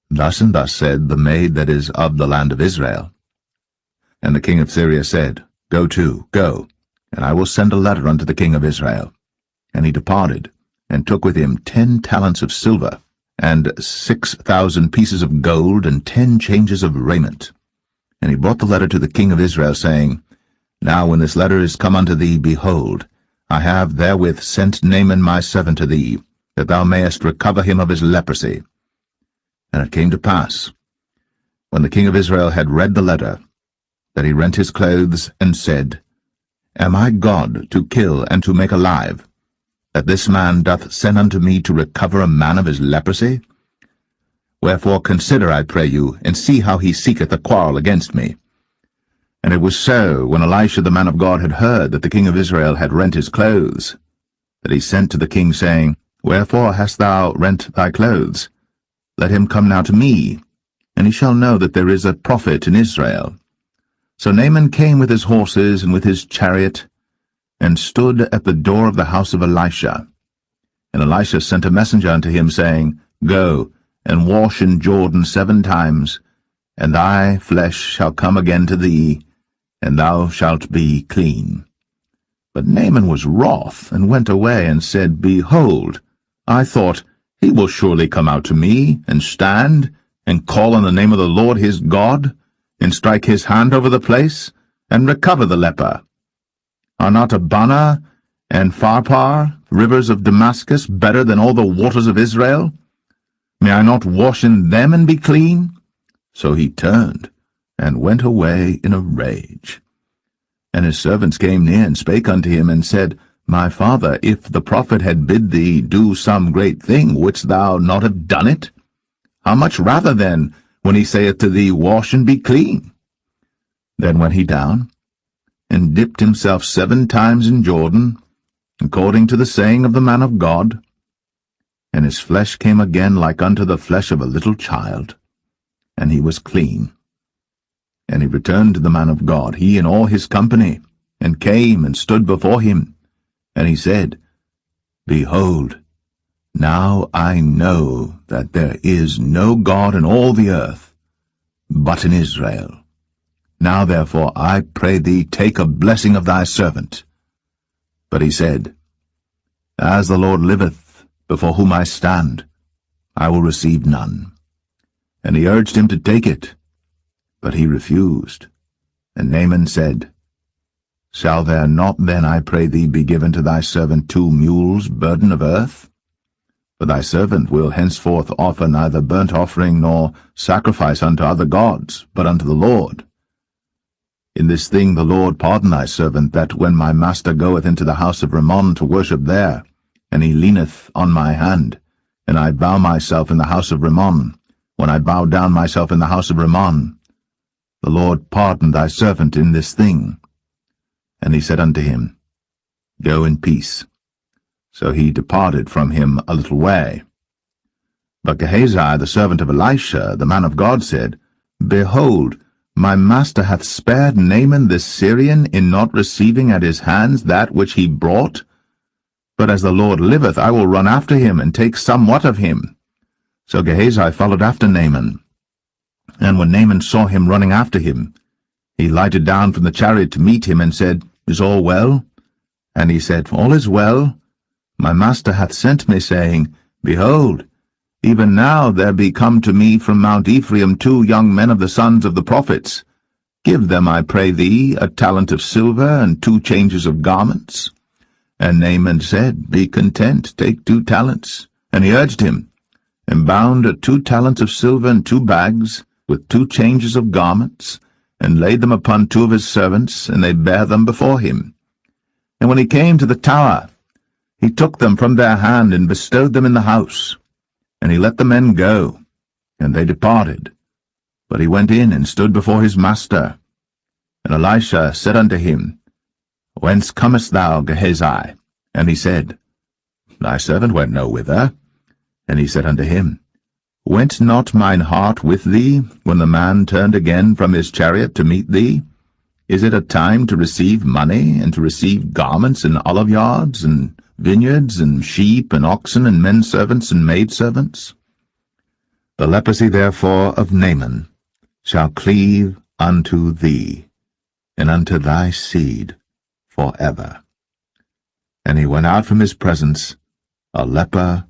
Thus and thus said the maid that is of the land of Israel. And the king of Syria said, Go to, go, and I will send a letter unto the king of Israel. And he departed, and took with him 10 talents of silver, and 6,000 pieces of gold, and 10 changes of raiment. And he brought the letter to the king of Israel, saying, Now when this letter is come unto thee, behold, I have therewith sent Naaman my servant to thee, that thou mayest recover him of his leprosy. And it came to pass, when the king of Israel had read the letter, that he rent his clothes, and said, Am I God to kill and to make alive, that this man doth send unto me to recover a man of his leprosy? Wherefore consider, I pray you, and see how he seeketh a quarrel against me. And it was so, when Elisha the man of God had heard that the king of Israel had rent his clothes, that he sent to the king, saying, Wherefore hast thou rent thy clothes? Let him come now to me, and he shall know that there is a prophet in Israel. So Naaman came with his horses and with his chariot, and stood at the door of the house of Elisha. And Elisha sent a messenger unto him, saying, Go, and wash in Jordan 7 times, and thy flesh shall come again to thee, and thou shalt be clean. But Naaman was wroth, and went away, and said, Behold, I thought, he will surely come out to me, and stand, and call on the name of the Lord his God, and strike his hand over the place, and recover the leper. Are not Abana and Pharpar, rivers of Damascus, better than all the waters of Israel? May I not wash in them and be clean? So he turned, and went away in a rage. And his servants came near, and spake unto him, and said, My father, if the prophet had bid thee do some great thing, wouldst thou not have done it? How much rather then, when he saith to thee, Wash and be clean? Then went he down, and dipped himself 7 times in Jordan, according to the saying of the man of God, and his flesh came again like unto the flesh of a little child, and he was clean. And he returned to the man of God, he and all his company, and came and stood before him. And he said, Behold, now I know that there is no God in all the earth, but in Israel. Now therefore I pray thee, take a blessing of thy servant. But he said, As the Lord liveth, before whom I stand, I will receive none. And he urged him to take it, but he refused. And Naaman said, Shall there not then, I pray thee, be given to thy servant 2 mules, burden of earth? For thy servant will henceforth offer neither burnt offering nor sacrifice unto other gods, but unto the Lord. In this thing the Lord pardon thy servant, that when my master goeth into the house of Rimmon to worship there, and he leaneth on my hand, and I bow myself in the house of Rimmon, when I bow down myself in the house of Rimmon, the Lord pardon thy servant in this thing. And he said unto him, Go in peace. So he departed from him a little way. But Gehazi, the servant of Elisha, the man of God, said, Behold, my master hath spared Naaman this Syrian in not receiving at his hands that which he brought. But as the Lord liveth, I will run after him, and take somewhat of him. So Gehazi followed after Naaman. And when Naaman saw him running after him, he lighted down from the chariot to meet him, and said, Is all well? And he said, All is well. My master hath sent me, saying, Behold, even now there be come to me from Mount Ephraim 2 young men of the sons of the prophets. Give them, I pray thee, a talent of silver, and 2 changes of garments. And Naaman said, Be content, take 2 talents. And he urged him, and bound 2 talents of silver in 2 bags, with 2 changes of garments, and laid them upon 2 of his servants, and they bare them before him. And when he came to the tower, he took them from their hand, and bestowed them in the house. And he let the men go, and they departed. But he went in, and stood before his master. And Elisha said unto him, Whence comest thou, Gehazi? And he said, Thy servant went no whither. And he said unto him, Went not mine heart with thee, when the man turned again from his chariot to meet thee? Is it a time to receive money, and to receive garments, and oliveyards, and vineyards, and sheep, and oxen, and men servants, and maid servants? The leprosy therefore of Naaman shall cleave unto thee, and unto thy seed forever. And he went out from his presence, a leper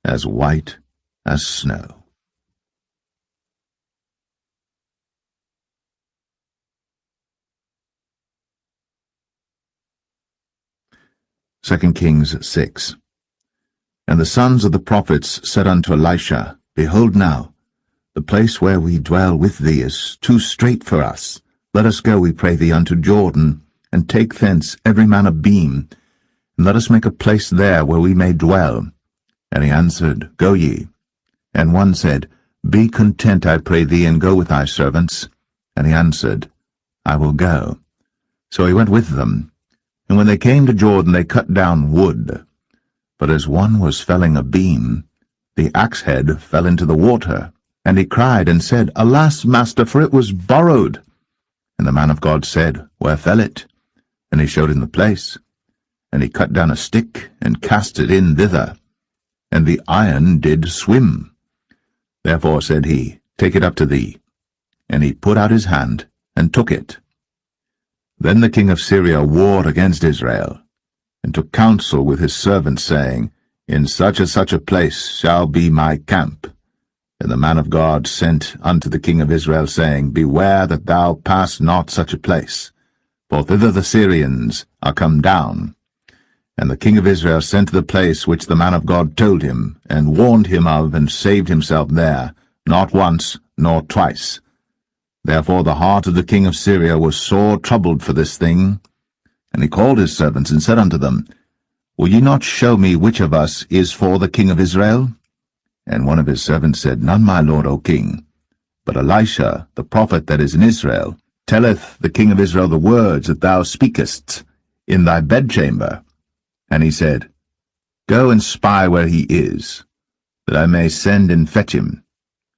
as white as snow. 2 Kings 6. And the sons of the prophets said unto Elisha, Behold now, the place where we dwell with thee is too strait for us. Let us go, we pray thee, unto Jordan, and take thence every man a beam, and let us make a place there where we may dwell. And he answered, Go ye. And one said, Be content, I pray thee, and go with thy servants. And he answered, I will go. So he went with them. And when they came to Jordan, they cut down wood. But as one was felling a beam, the axe head fell into the water. And he cried and said, Alas, master, for it was borrowed. And the man of God said, Where fell it? And he showed him the place. And he cut down a stick, and cast it in thither. And the iron did swim. Therefore said he, Take it up to thee. And he put out his hand, and took it. Then the king of Syria warred against Israel, and took counsel with his servants, saying, In such and such a place shall be my camp. And the man of God sent unto the king of Israel, saying, Beware that thou pass not such a place, for thither the Syrians are come down. And the king of Israel sent to the place which the man of God told him, and warned him of, and saved himself there, not once nor twice. Therefore the heart of the king of Syria was sore troubled for this thing. And he called his servants, and said unto them, Will ye not show me which of us is for the king of Israel? And one of his servants said, None, my lord, O king. But Elisha, the prophet that is in Israel, telleth the king of Israel the words that thou speakest in thy bedchamber. And he said, Go and spy where he is, that I may send and fetch him.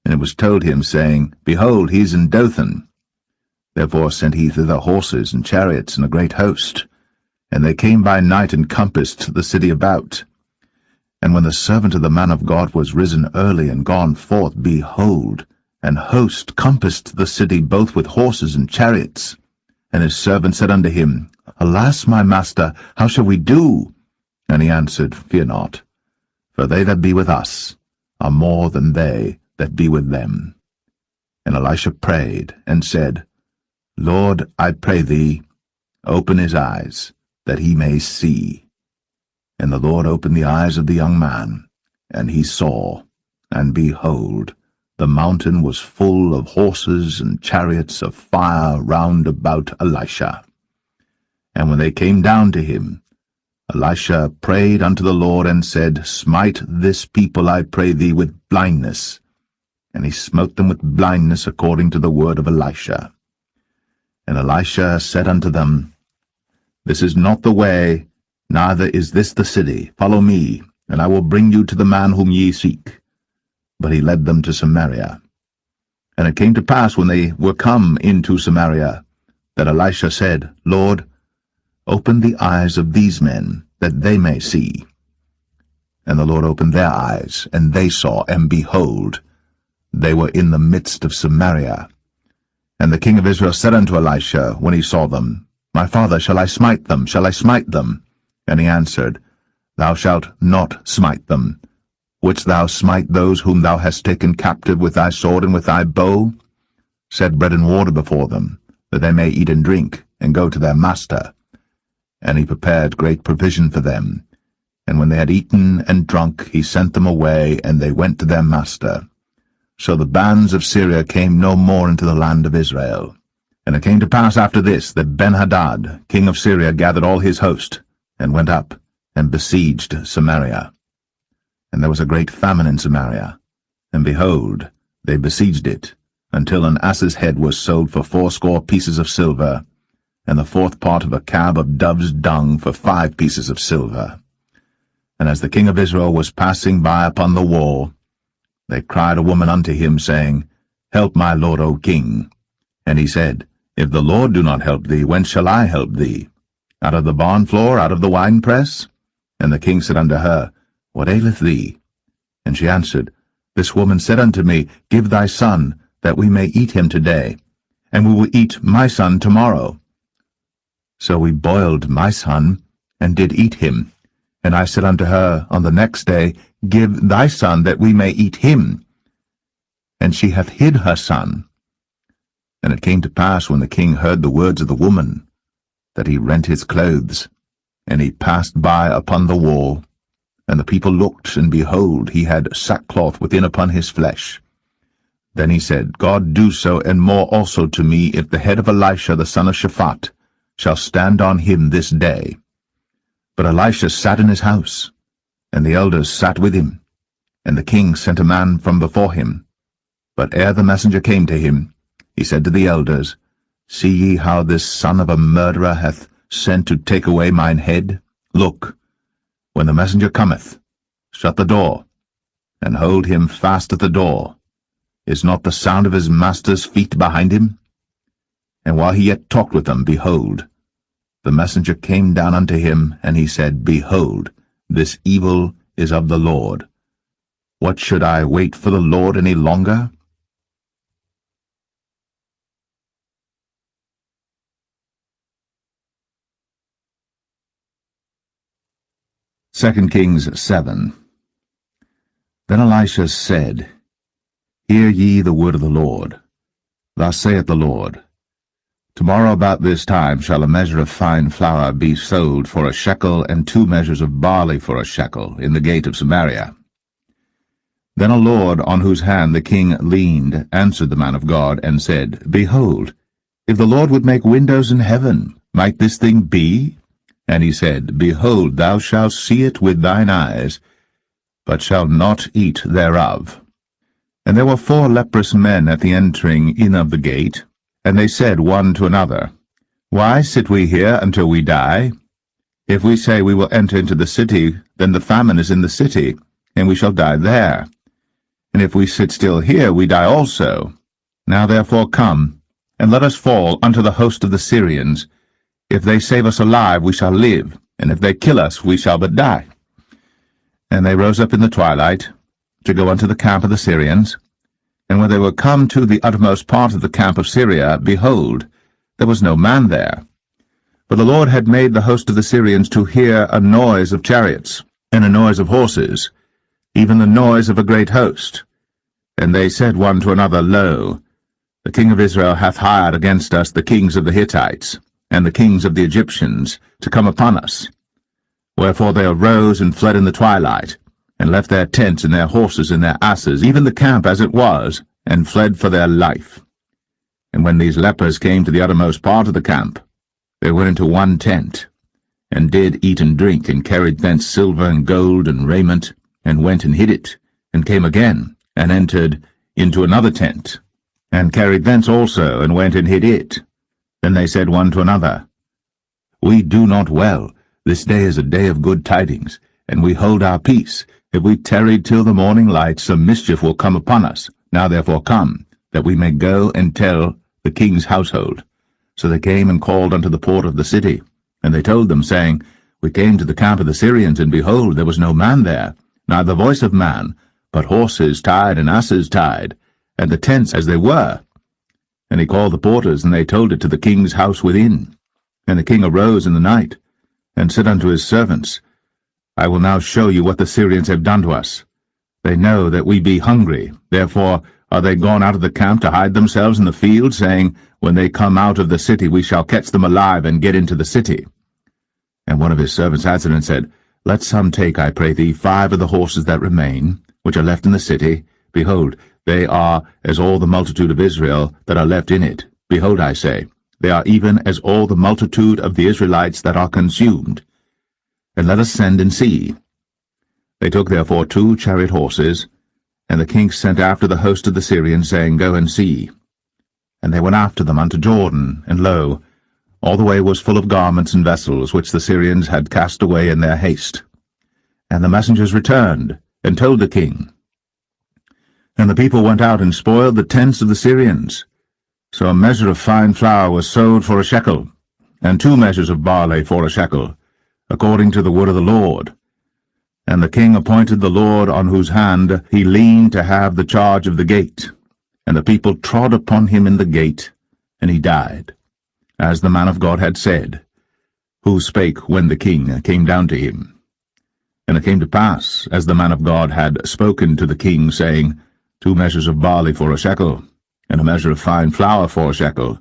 And it was told him, saying, Behold, he is in Dothan. Therefore sent he thither horses and chariots and a great host. And they came by night and compassed the city about. And when the servant of the man of God was risen early and gone forth, behold, an host compassed the city both with horses and chariots. And his servant said unto him, Alas, my master, how shall we do? And he answered, Fear not, for they that be with us are more than they that be with them. And Elisha prayed, and said, Lord, I pray thee, open his eyes, that he may see. And the Lord opened the eyes of the young man, and he saw, and behold, the mountain was full of horses and chariots of fire round about Elisha. And when they came down to him, Elisha prayed unto the Lord, and said, Smite this people, I pray thee, with blindness. And he smote them with blindness according to the word of Elisha. And Elisha said unto them, This is not the way neither is this the city. Follow me, and I will bring you to the man whom ye seek. But he led them to Samaria. And it came to pass, when they were come into Samaria, that Elisha said, Lord, open the eyes of these men, that they may see. And the Lord opened their eyes, and they saw, and behold, they were in the midst of Samaria. And the king of Israel said unto Elisha, when he saw them, My father, shall I smite them? Shall I smite them? And he answered, Thou shalt not smite them. Wouldst thou smite those whom thou hast taken captive with thy sword and with thy bow? Set bread and water before them, that they may eat and drink, and go to their master. And he prepared great provision for them. And when they had eaten and drunk, he sent them away, and they went to their master. So the bands of Syria came no more into the land of Israel. And it came to pass after this, that Ben-Hadad, king of Syria, gathered all his host, and went up, and besieged Samaria. And there was a great famine in Samaria, and behold, they besieged it, until an ass's head was sold for 80 pieces of silver, and the 4th part of a cab of dove's dung for 5 pieces of silver. And as the king of Israel was passing by upon the wall, they cried a woman unto him, saying, Help my lord, O king. And he said, If the Lord do not help thee, whence shall I help thee? Out of the barn floor, out of the winepress? And the king said unto her, What aileth thee? And she answered, This woman said unto me, Give thy son, that we may eat him today, and we will eat my son tomorrow. So we boiled my son, and did eat him. And I said unto her on the next day, Give thy son, that we may eat him. And she hath hid her son. And it came to pass, when the king heard the words of the woman, that he rent his clothes, and he passed by upon the wall. And the people looked, and behold, he had sackcloth within upon his flesh. Then he said, God do so, and more also to me, if the head of Elisha the son of Shaphat shall stand on him this day. But Elisha sat in his house, and the elders sat with him. And the king sent a man from before him. But ere the messenger came to him, he said to the elders, See ye how this son of a murderer hath sent to take away mine head? Look, when the messenger cometh, shut the door, and hold him fast at the door. Is not the sound of his master's feet behind him? And while he yet talked with them, behold, the messenger came down unto him, and he said, Behold, this evil is of the Lord. What should I wait for the Lord any longer? Second Kings 7. Then Elisha said, Hear ye the word of the Lord. Thus saith the Lord, Tomorrow about this time shall a measure of fine flour be sold for a shekel, and 2 measures of barley for a shekel, in the gate of Samaria. Then a lord, on whose hand the king leaned, answered the man of God, and said, Behold, if the Lord would make windows in heaven, might this thing be? And he said, Behold, thou shalt see it with thine eyes, but shalt not eat thereof. And there were 4 leprous men at the entering in of the gate, and they said one to another, Why sit we here until we die? If we say we will enter into the city, then the famine is in the city, and we shall die there. And if we sit still here, we die also. Now therefore come, and let us fall unto the host of the Syrians. If they save us alive, we shall live, and if they kill us, we shall but die. And they rose up in the twilight, to go unto the camp of the Syrians. And when they were come to the uttermost part of the camp of Syria, behold, there was no man there. For the Lord had made the host of the Syrians to hear a noise of chariots, and a noise of horses, even the noise of a great host. And they said one to another, Lo, the king of Israel hath hired against us the kings of the Hittites, and the kings of the Egyptians, to come upon us. Wherefore they arose and fled in the twilight, and left their tents and their horses and their asses, even the camp as it was, and fled for their life. And when these lepers came to the uttermost part of the camp, they went into one tent, and did eat and drink, and carried thence silver and gold and raiment, and went and hid it, and came again, and entered into another tent, and carried thence also, and went and hid it. Then they said one to another, We do not well, This day is a day of good tidings, and we hold our peace. If we tarry till the morning light, some mischief will come upon us. Now therefore come, that we may go and tell the king's household. So they came and called unto the port of the city. And they told them, saying, We came to the camp of the Syrians, and behold, there was no man there, neither voice of man, but horses tied and asses tied, and the tents as they were. And he called the porters, and they told it to the king's house within. And the king arose in the night, and said unto his servants, I will now show you what the Syrians have done to us. They know that we be hungry, therefore are they gone out of the camp to hide themselves in the field, saying, When they come out of the city we shall catch them alive, and get into the city. And one of his servants answered and said, Let some take, I pray thee, 5 of the horses that remain, which are left in the city. Behold, they are as all the multitude of Israel that are left in it. Behold, I say, they are even as all the multitude of the Israelites that are consumed. And let us send and see. They took therefore 2 chariot horses, and the king sent after the host of the Syrians, saying, Go and see. And they went after them unto Jordan, and lo, all the way was full of garments and vessels, which the Syrians had cast away in their haste. And the messengers returned, and told the king. And the people went out and spoiled the tents of the Syrians. So a measure of fine flour was sold for a shekel, and 2 measures of barley for a shekel, according to the word of the Lord. And the king appointed the Lord on whose hand he leaned to have the charge of the gate. And the people trod upon him in the gate, and he died, as the man of God had said, who spake when the king came down to him. And it came to pass, as the man of God had spoken to the king, saying, 2 measures of barley for a shekel, and a measure of fine flour for a shekel,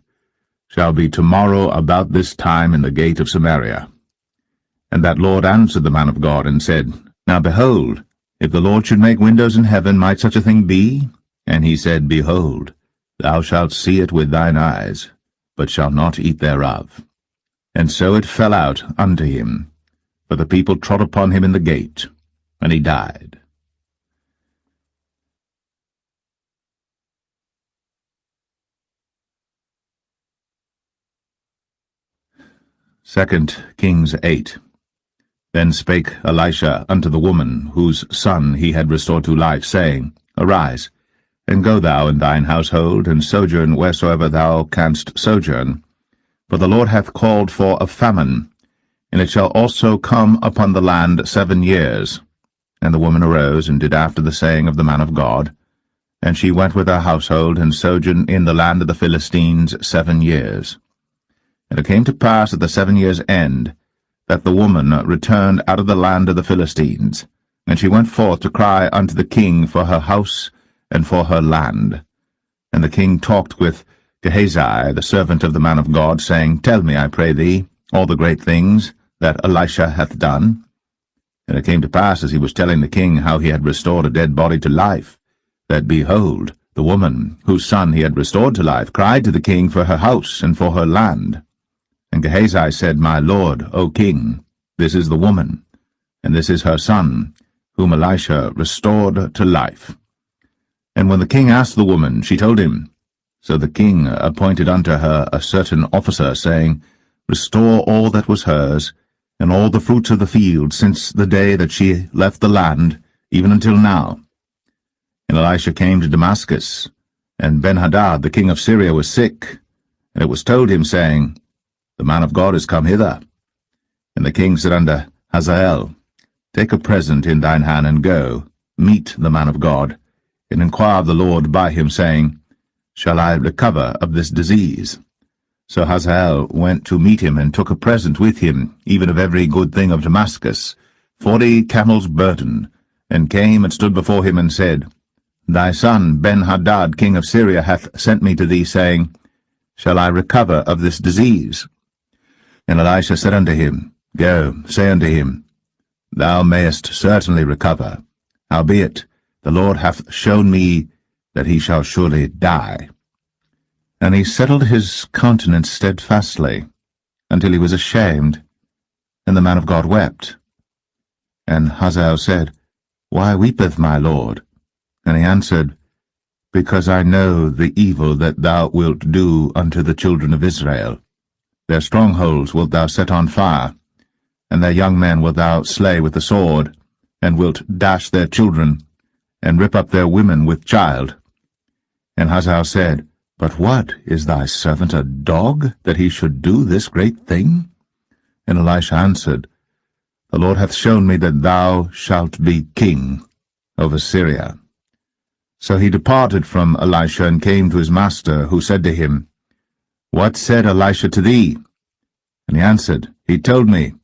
shall be tomorrow about this time in the gate of Samaria. And that Lord answered the man of God, and said, Now behold, if the Lord should make windows in heaven, might such a thing be? And he said, Behold, thou shalt see it with thine eyes, but shalt not eat thereof. And so it fell out unto him, for the people trod upon him in the gate, and he died. Second Kings 8. Then spake Elisha unto the woman, whose son he had restored to life, saying, Arise, and go thou and thine household, and sojourn wheresoever thou canst sojourn. For the Lord hath called for a famine, and it shall also come upon the land 7 years. And the woman arose, and did after the saying of the man of God. And she went with her household, and sojourned in the land of the Philistines 7 years. And it came to pass at the 7 years' end, that the woman returned out of the land of the Philistines. And she went forth to cry unto the king for her house and for her land. And the king talked with Gehazi, the servant of the man of God, saying, Tell me, I pray thee, all the great things that Elisha hath done. And it came to pass, as he was telling the king how he had restored a dead body to life, that, behold, the woman, whose son he had restored to life, cried to the king for her house and for her land. And Gehazi said, My lord, O king, this is the woman, and this is her son, whom Elisha restored to life. And when the king asked the woman, she told him. So the king appointed unto her a certain officer, saying, Restore all that was hers, and all the fruits of the field, since the day that she left the land, even until now. And Elisha came to Damascus, and Benhadad the king of Syria was sick. And it was told him, saying, The man of God is come hither. And the king said unto Hazael, Take a present in thine hand, and go, meet the man of God, and inquire of the Lord by him, saying, Shall I recover of this disease? So Hazael went to meet him, and took a present with him, even of every good thing of Damascus, 40 camels' burden, and came and stood before him, and said, Thy son Ben-Hadad, king of Syria, hath sent me to thee, saying, Shall I recover of this disease? And Elisha said unto him, Go, say unto him, Thou mayest certainly recover. Howbeit, the Lord hath shown me that he shall surely die. And he settled his countenance steadfastly, until he was ashamed, and the man of God wept. And Hazael said, Why weepeth my lord? And he answered, Because I know the evil that thou wilt do unto the children of Israel. Their strongholds wilt thou set on fire, and their young men wilt thou slay with the sword, and wilt dash their children, and rip up their women with child. And Hazael said, But what, is thy servant a dog, that he should do this great thing? And Elisha answered, The Lord hath shown me that thou shalt be king over Syria. So he departed from Elisha, and came to his master, who said to him, What said Elisha to thee? And he answered, He told me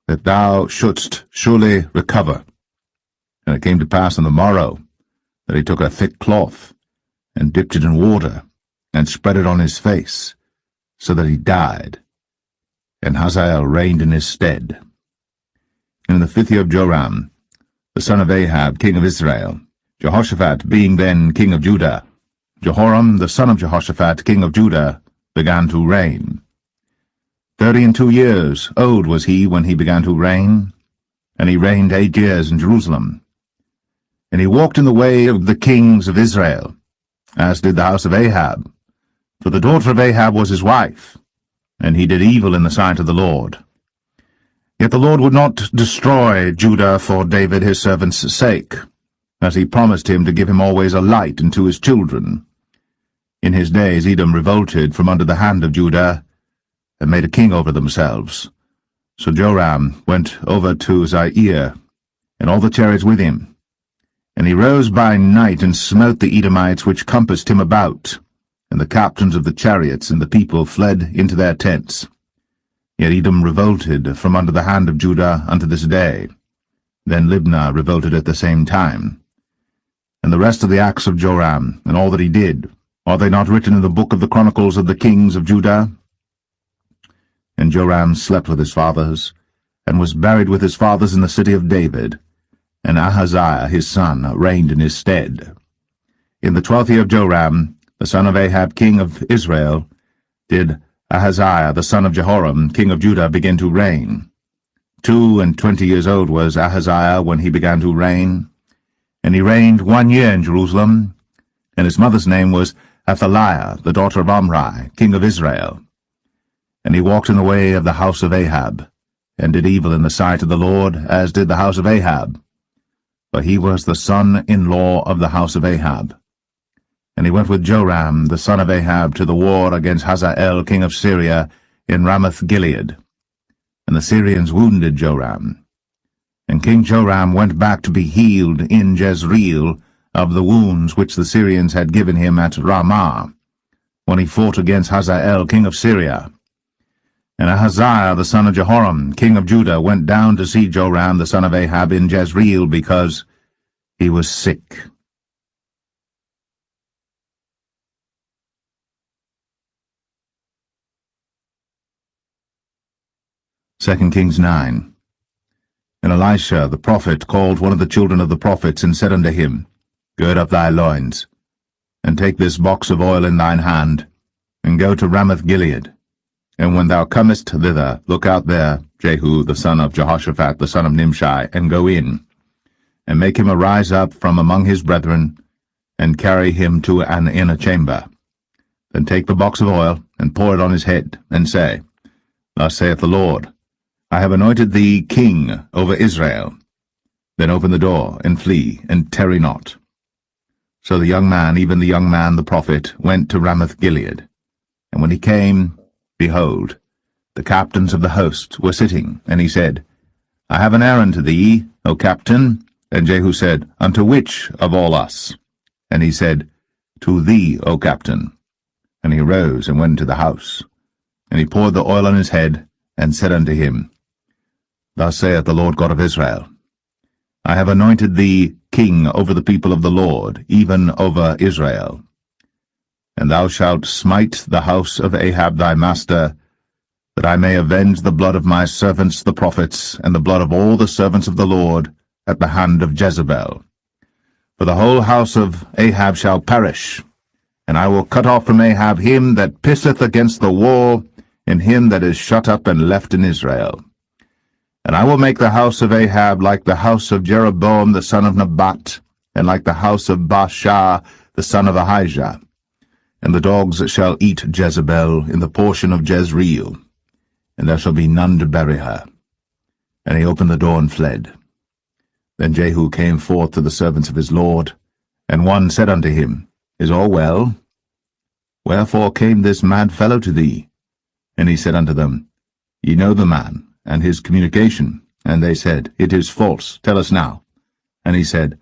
that thou shouldst surely recover. And it came to pass on the morrow that he took a thick cloth, and dipped it in water, and spread it on his face, so that he died. And Hazael reigned in his stead. And in the 5th year of Joram, the son of Ahab, king of Israel, Jehoshaphat being then king of Judah, Jehoram, the son of Jehoshaphat, king of Judah, began to reign. 32 years old was he when he began to reign, and he reigned 8 years in Jerusalem. And he walked in the way of the kings of Israel, as did the house of Ahab, for the daughter of Ahab was his wife, and he did evil in the sight of the Lord. Yet the Lord would not destroy Judah for David his servant's sake, as he promised him to give him always a light unto his children. In his days Edom revolted from under the hand of Judah, and made a king over themselves. So Joram went over to Zair, and all the chariots with him. And he rose by night, and smote the Edomites which compassed him about, and the captains of the chariots and the people fled into their tents. Yet Edom revolted from under the hand of Judah unto this day. Then Libnah revolted at the same time. And the rest of the acts of Joram, and all that he did, are they not written in the book of the chronicles of the kings of Judah? And Joram slept with his fathers, and was buried with his fathers in the city of David, and Ahaziah his son reigned in his stead. In the 12th year of Joram, the son of Ahab king of Israel, did Ahaziah the son of Jehoram king of Judah begin to reign. 22 years old was Ahaziah when he began to reign, and he reigned 1 year in Jerusalem, and his mother's name was Athaliah, the daughter of Omri, king of Israel. And he walked in the way of the house of Ahab, and did evil in the sight of the Lord, as did the house of Ahab. For he was the son-in-law of the house of Ahab. And he went with Joram, the son of Ahab, to the war against Hazael, king of Syria, in Ramoth-Gilead. And the Syrians wounded Joram. And King Joram went back to be healed in Jezreel of the wounds which the Syrians had given him at Ramah, when he fought against Hazael, king of Syria. And Ahaziah the son of Jehoram, king of Judah, went down to see Joram the son of Ahab in Jezreel, because he was sick. Second Kings 9. And Elisha the prophet called one of the children of the prophets, and said unto him, Gird up thy loins, and take this box of oil in thine hand, and go to Ramoth-Gilead. And when thou comest thither, look out there Jehu the son of Jehoshaphat the son of Nimshi, and go in, and make him arise up from among his brethren, and carry him to an inner chamber. Then take the box of oil, and pour it on his head, and say, Thus saith the Lord, I have anointed thee king over Israel. Then open the door, and flee, and tarry not. So the young man, even the young man the prophet, went to Ramoth-Gilead. And when he came, behold, the captains of the host were sitting, and he said, I have an errand to thee, O captain. And Jehu said, Unto which of all us? And he said, To thee, O captain. And he arose and went into the house. And he poured the oil on his head, and said unto him, Thus saith the Lord God of Israel, I have anointed thee king over the people of the Lord, even over Israel. And thou shalt smite the house of Ahab thy master, that I may avenge the blood of my servants the prophets, and the blood of all the servants of the Lord, at the hand of Jezebel. For the whole house of Ahab shall perish, and I will cut off from Ahab him that pisseth against the wall, and him that is shut up and left in Israel. And I will make the house of Ahab like the house of Jeroboam the son of Nebat, and like the house of Baasha the son of Ahijah. And the dogs shall eat Jezebel in the portion of Jezreel, and there shall be none to bury her. And he opened the door and fled. Then Jehu came forth to the servants of his lord, and one said unto him, Is all well? Wherefore came this mad fellow to thee? And he said unto them, Ye know the man, and his communication. And they said, It is false, tell us now. And he said,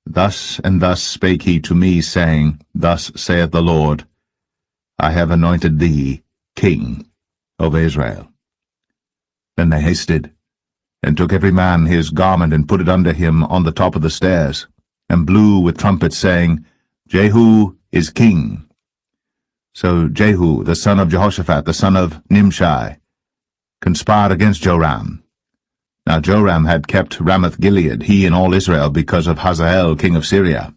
Thus and thus spake he to me, saying, Thus saith the Lord, I have anointed thee king over Israel. Then they hasted, and took every man his garment, and put it under him on the top of the stairs, and blew with trumpets, saying, Jehu is king. So Jehu, the son of Jehoshaphat, the son of Nimshi, conspired against Joram. Now Joram had kept Ramoth-Gilead, he and all Israel, because of Hazael king of Syria.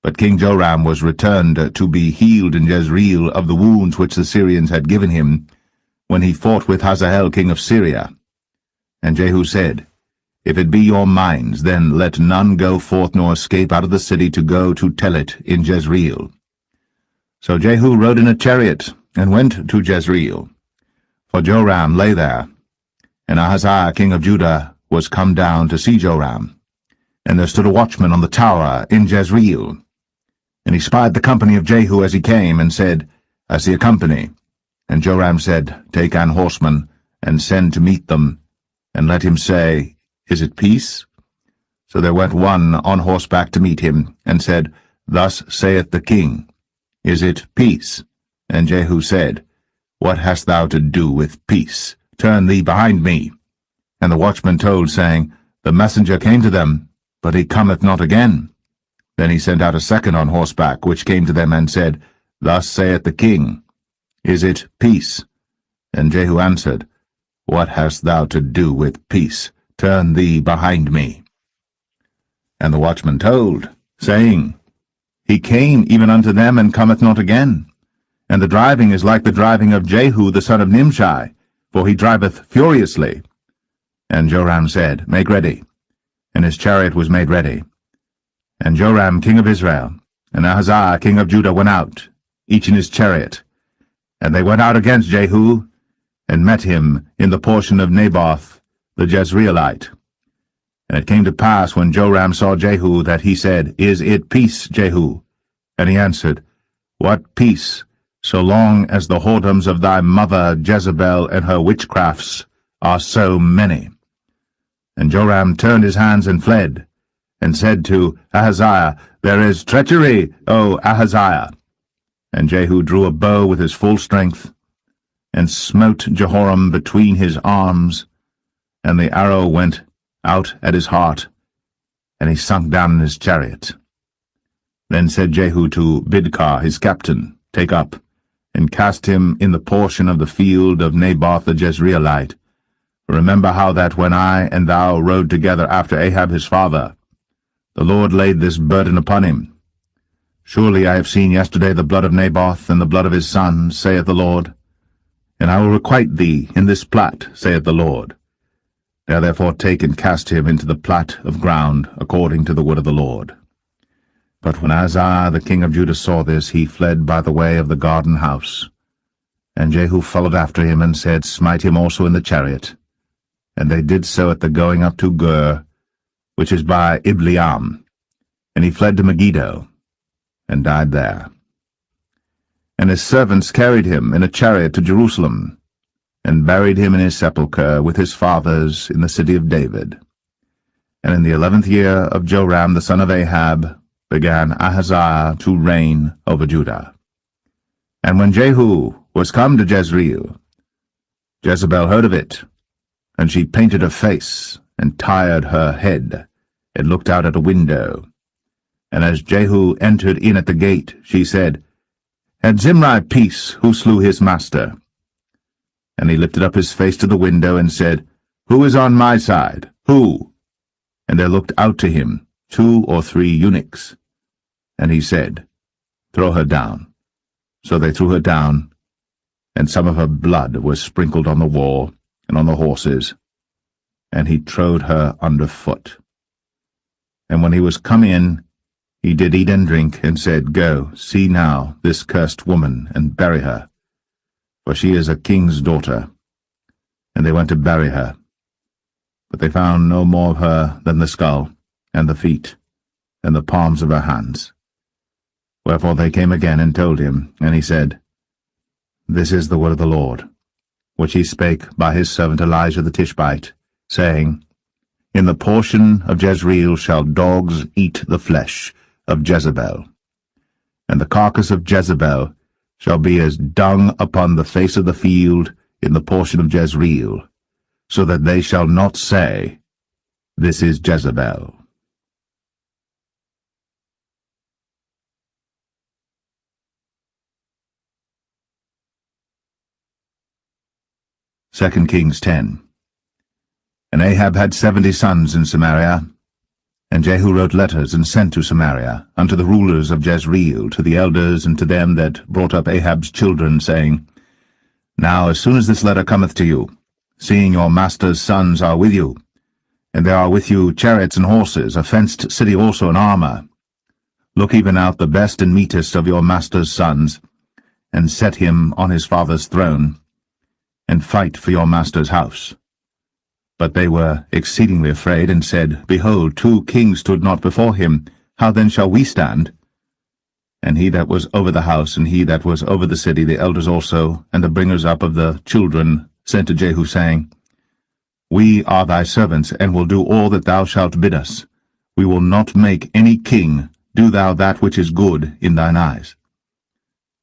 But King Joram was returned to be healed in Jezreel of the wounds which the Syrians had given him, when he fought with Hazael king of Syria. And Jehu said, If it be your minds, then let none go forth nor escape out of the city to go to tell it in Jezreel. So Jehu rode in a chariot, and went to Jezreel. For Joram lay there, and Ahaziah king of Judah was come down to see Joram. And there stood a watchman on the tower in Jezreel. And he spied the company of Jehu as he came, and said, I see a company. And Joram said, Take an horseman, and send to meet them, and let him say, Is it peace? So there went one on horseback to meet him, and said, Thus saith the king, Is it peace? And Jehu said, What hast thou to do with peace? Turn thee behind me. And the watchman told, saying, The messenger came to them, but he cometh not again. Then he sent out a second on horseback, which came to them, and said, Thus saith the king, Is it peace? And Jehu answered, What hast thou to do with peace? Turn thee behind me. And the watchman told, saying, He came even unto them, and cometh not again. And the driving is like the driving of Jehu the son of Nimshi, for he driveth furiously. And Joram said, Make ready. And his chariot was made ready. And Joram king of Israel, and Ahaziah king of Judah went out, each in his chariot. And they went out against Jehu, and met him in the portion of Naboth the Jezreelite. And it came to pass, when Joram saw Jehu, that he said, Is it peace, Jehu? And he answered, What peace, so long as the whoredoms of thy mother Jezebel and her witchcrafts are so many? And Joram turned his hands and fled, and said to Ahaziah, There is treachery, O Ahaziah. And Jehu drew a bow with his full strength, and smote Jehoram between his arms, and the arrow went out at his heart, and he sunk down in his chariot. Then said Jehu to Bidkar his captain, Take up, and cast him in the portion of the field of Naboth the Jezreelite. Remember how that when I and thou rode together after Ahab his father, the Lord laid this burden upon him. Surely I have seen yesterday the blood of Naboth and the blood of his sons, saith the Lord. And I will requite thee in this plat, saith the Lord. Now therefore take and cast him into the plat of ground, according to the word of the Lord. But when Ahaziah the king of Judah saw this, he fled by the way of the garden house. And Jehu followed after him, and said, Smite him also in the chariot. And they did so at the going up to Gur, which is by Ibleam. And he fled to Megiddo, and died there. And his servants carried him in a chariot to Jerusalem, and buried him in his sepulchre with his fathers in the city of David. And in the 11th year of Joram the son of Ahab began Ahaziah to reign over Judah. And when Jehu was come to Jezreel, Jezebel heard of it, and she painted her face, and tired her head, and looked out at a window. And as Jehu entered in at the gate, she said, Had Zimri peace, who slew his master? And he lifted up his face to the window, and said, Who is on my side? Who? And there looked out to him 2 or 3 eunuchs. And he said, Throw her down. So they threw her down, and some of her blood was sprinkled on the wall, and on the horses, and he trode her under foot. And when he was come in, he did eat and drink, and said, Go, see now this cursed woman, and bury her, for she is a king's daughter. And they went to bury her. But they found no more of her than the skull, and the feet, and the palms of her hands. Wherefore they came again and told him, and he said, This is the word of the Lord, which he spake by his servant Elijah the Tishbite, saying, In the portion of Jezreel shall dogs eat the flesh of Jezebel, and the carcass of Jezebel shall be as dung upon the face of the field in the portion of Jezreel, so that they shall not say, This is Jezebel. Second Kings 10. And Ahab had 70 sons in Samaria, and Jehu wrote letters and sent to Samaria unto the rulers of Jezreel, to the elders, and to them that brought up Ahab's children, saying, Now as soon as this letter cometh to you, seeing your master's sons are with you, and there are with you chariots and horses, a fenced city also in armor, look even out the best and meetest of your master's sons, and set him on his father's throne, and fight for your master's house. But they were exceedingly afraid, and said, Behold, 2 kings stood not before him, how then shall we stand? And he that was over the house, and he that was over the city, the elders also, and the bringers up of the children, sent to Jehu, saying, We are thy servants, and will do all that thou shalt bid us. We will not make any king. Do thou that which is good in thine eyes.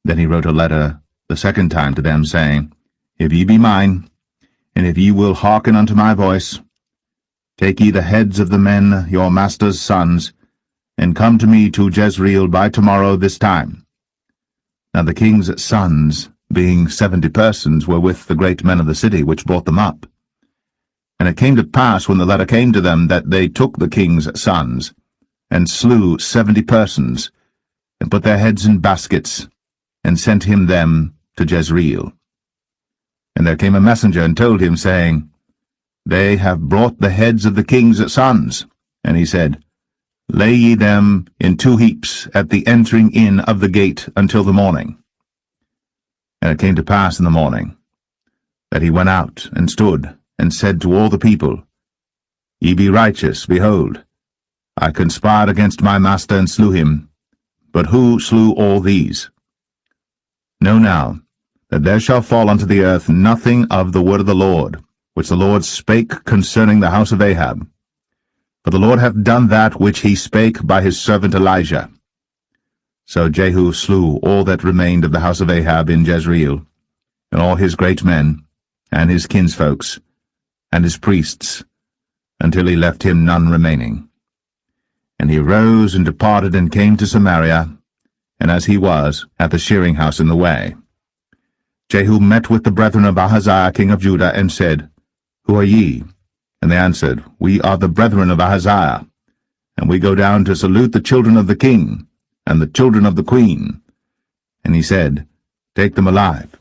Then he wrote a letter the second time to them, saying, If ye be mine, and if ye will hearken unto my voice, take ye the heads of the men, your master's sons, and come to me to Jezreel by tomorrow this time. Now the king's sons, being 70 persons, were with the great men of the city, which brought them up. And it came to pass, when the letter came to them, that they took the king's sons, and slew 70 persons, and put their heads in baskets, and sent him them to Jezreel. And there came a messenger, and told him, saying, They have brought the heads of the king's sons. And he said, Lay ye them in 2 heaps at the entering in of the gate until the morning. And it came to pass in the morning, that he went out, and stood, and said to all the people, Ye be righteous, behold, I conspired against my master, and slew him. But who slew all these? Know now, that there shall fall unto the earth nothing of the word of the Lord, which the Lord spake concerning the house of Ahab. For the Lord hath done that which he spake by his servant Elijah. So Jehu slew all that remained of the house of Ahab in Jezreel, and all his great men, and his kinsfolks, and his priests, until he left him none remaining. And he rose and departed, and came to Samaria, and as he was, at the shearing house in the way. Jehu met with the brethren of Ahaziah king of Judah, and said, Who are ye? And they answered, We are the brethren of Ahaziah, and we go down to salute the children of the king, and the children of the queen. And he said, Take them alive.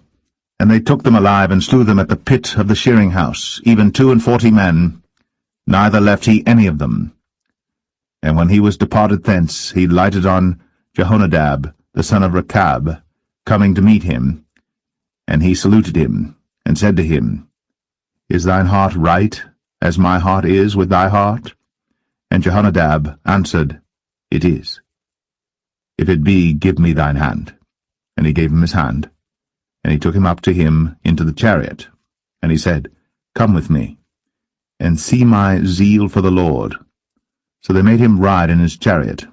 And they took them alive, and slew them at the pit of the shearing house, even 42 men, neither left he any of them. And when he was departed thence, he lighted on Jehonadab, the son of Rechab, coming to meet him. And he saluted him, and said to him, Is thine heart right, as my heart is with thy heart? And Jehonadab answered, It is. If it be, give me thine hand. And he gave him his hand. And he took him up to him into the chariot. And he said, Come with me, and see my zeal for the Lord. So they made him ride in his chariot.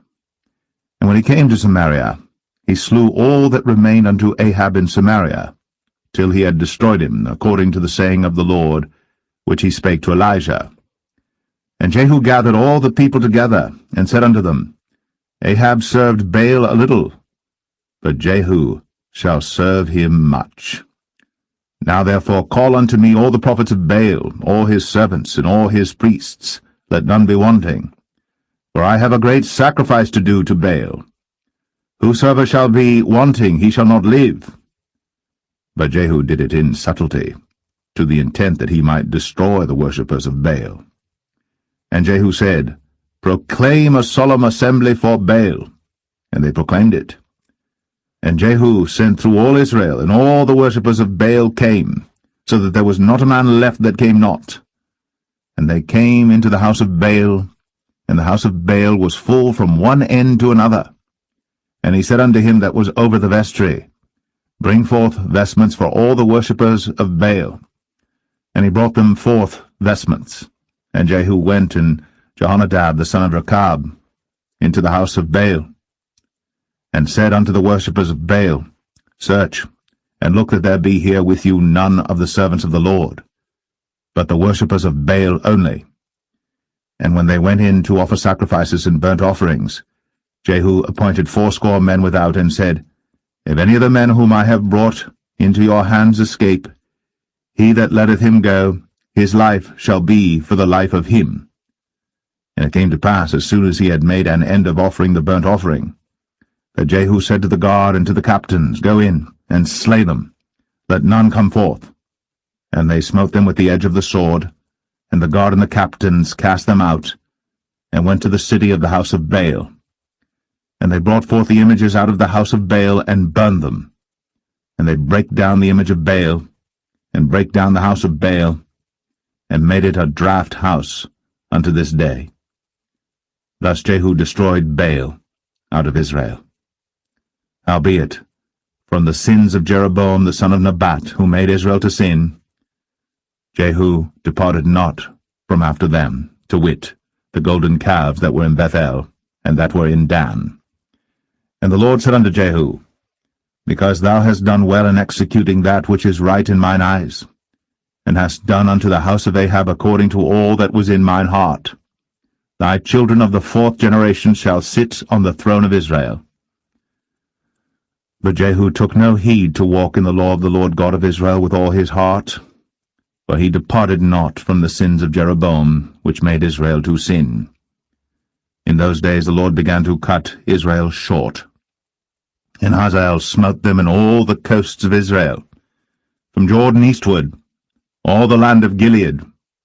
And when he came to Samaria, he slew all that remained unto Ahab in Samaria, till he had destroyed him, according to the saying of the Lord, which he spake to Elijah. And Jehu gathered all the people together, and said unto them, Ahab served Baal a little, but Jehu shall serve him much. Now therefore call unto me all the prophets of Baal, all his servants, and all his priests, let none be wanting. For I have a great sacrifice to do to Baal. Whosoever shall be wanting, he shall not live. But Jehu did it in subtlety, to the intent that he might destroy the worshippers of Baal. And Jehu said, Proclaim a solemn assembly for Baal. And they proclaimed it. And Jehu sent through all Israel, and all the worshippers of Baal came, so that there was not a man left that came not. And they came into the house of Baal, and the house of Baal was full from one end to another. And he said unto him that was over the vestry, Bring forth vestments for all the worshippers of Baal. And he brought them forth vestments. And Jehu went, and Jehonadab the son of Rechab, into the house of Baal, and said unto the worshippers of Baal, Search, and look that there be here with you none of the servants of the Lord, but the worshippers of Baal only. And when they went in to offer sacrifices and burnt offerings, Jehu appointed 80 men without, and said, If any of the men whom I have brought into your hands escape, he that letteth him go, his life shall be for the life of him. And it came to pass, as soon as he had made an end of offering the burnt offering, that Jehu said to the guard and to the captains, Go in, and slay them, let none come forth. And they smote them with the edge of the sword, and the guard and the captains cast them out, and went to the city of the house of Baal. And they brought forth the images out of the house of Baal, and burned them. And they brake down the image of Baal, and brake down the house of Baal, and made it a draught house unto this day. Thus Jehu destroyed Baal out of Israel. Howbeit, from the sins of Jeroboam the son of Nebat, who made Israel to sin, Jehu departed not from after them, to wit, the golden calves that were in Bethel, and that were in Dan. And the Lord said unto Jehu, Because thou hast done well in executing that which is right in mine eyes, and hast done unto the house of Ahab according to all that was in mine heart, thy children of the 4th generation shall sit on the throne of Israel. But Jehu took no heed to walk in the law of the Lord God of Israel with all his heart, for he departed not from the sins of Jeroboam, which made Israel to sin. In those days the Lord began to cut Israel short. And Hazael smote them in all the coasts of Israel, from Jordan eastward, all the land of Gilead,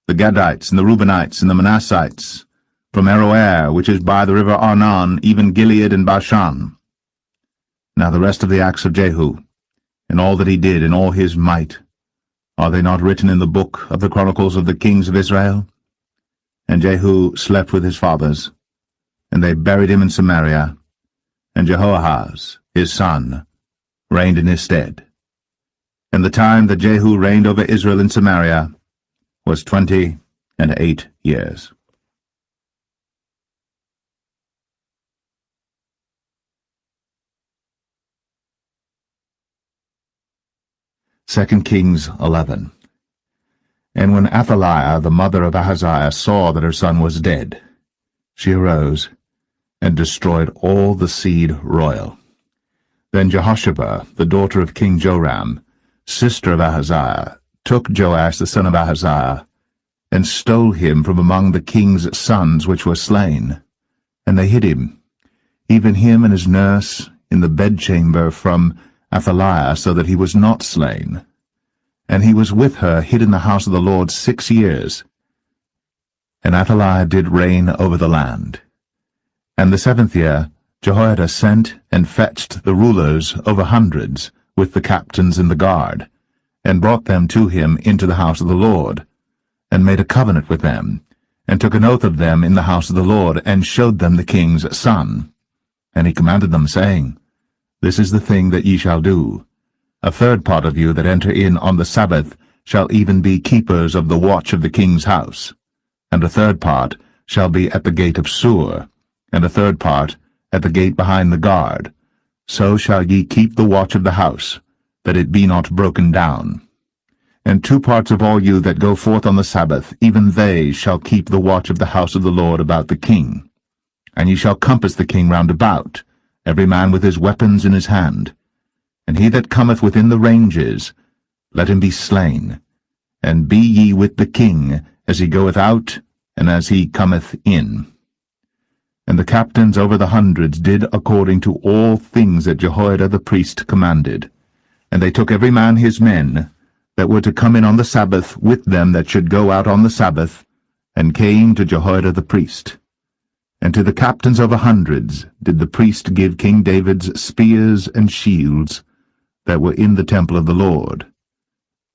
the Gadites, and the Reubenites, and the Manassites, from Aroer, which is by the river Arnon, even Gilead and Bashan. Now the rest of the acts of Jehu, and all that he did, and all his might, are they not written in the book of the Chronicles of the kings of Israel? And Jehu slept with his fathers, and they buried him in Samaria, and Jehoahaz, his son, reigned in his stead. And the time that Jehu reigned over Israel in Samaria was 28 years. Second Kings 11. And when Athaliah, the mother of Ahaziah, saw that her son was dead, she arose and destroyed all the seed royal. Then Jehosheba, the daughter of King Joram, sister of Ahaziah, took Joash the son of Ahaziah, and stole him from among the king's sons which were slain. And they hid him, even him and his nurse, in the bedchamber from Athaliah, so that he was not slain. And he was with her hid in the house of the Lord 6 years. And Athaliah did reign over the land. And the 7th year Jehoiada sent and fetched the rulers over hundreds, with the captains and the guard, and brought them to him into the house of the Lord, and made a covenant with them, and took an oath of them in the house of the Lord, and showed them the king's son. And he commanded them, saying, This is the thing that ye shall do. A 1/3 part of you that enter in on the Sabbath shall even be keepers of the watch of the king's house, and a 1/3 part shall be at the gate of Sur, and a 1/3 part at the gate behind the guard. So shall ye keep the watch of the house, that it be not broken down. And 2 parts of all you that go forth on the Sabbath, even they shall keep the watch of the house of the Lord about the king. And ye shall compass the king round about, every man with his weapons in his hand. And he that cometh within the ranges, let him be slain. And be ye with the king, as he goeth out, and as he cometh in. And the captains over the hundreds did according to all things that Jehoiada the priest commanded. And they took every man his men, that were to come in on the Sabbath with them that should go out on the Sabbath, and came to Jehoiada the priest. And to the captains over hundreds did the priest give King David's spears and shields, that were in the temple of the Lord.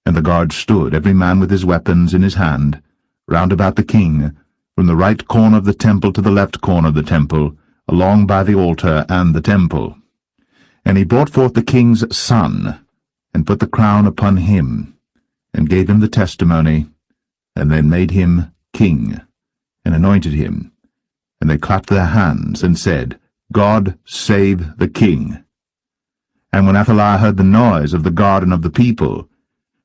And the guard stood, every man with his weapons in his hand, round about the king, from the right corner of the temple to the left corner of the temple, along by the altar and the temple. And he brought forth the king's son, and put the crown upon him, and gave him the testimony, and then made him king, and anointed him. And they clapped their hands, and said, God save the king. And when Athaliah heard the noise of the guard and of the people,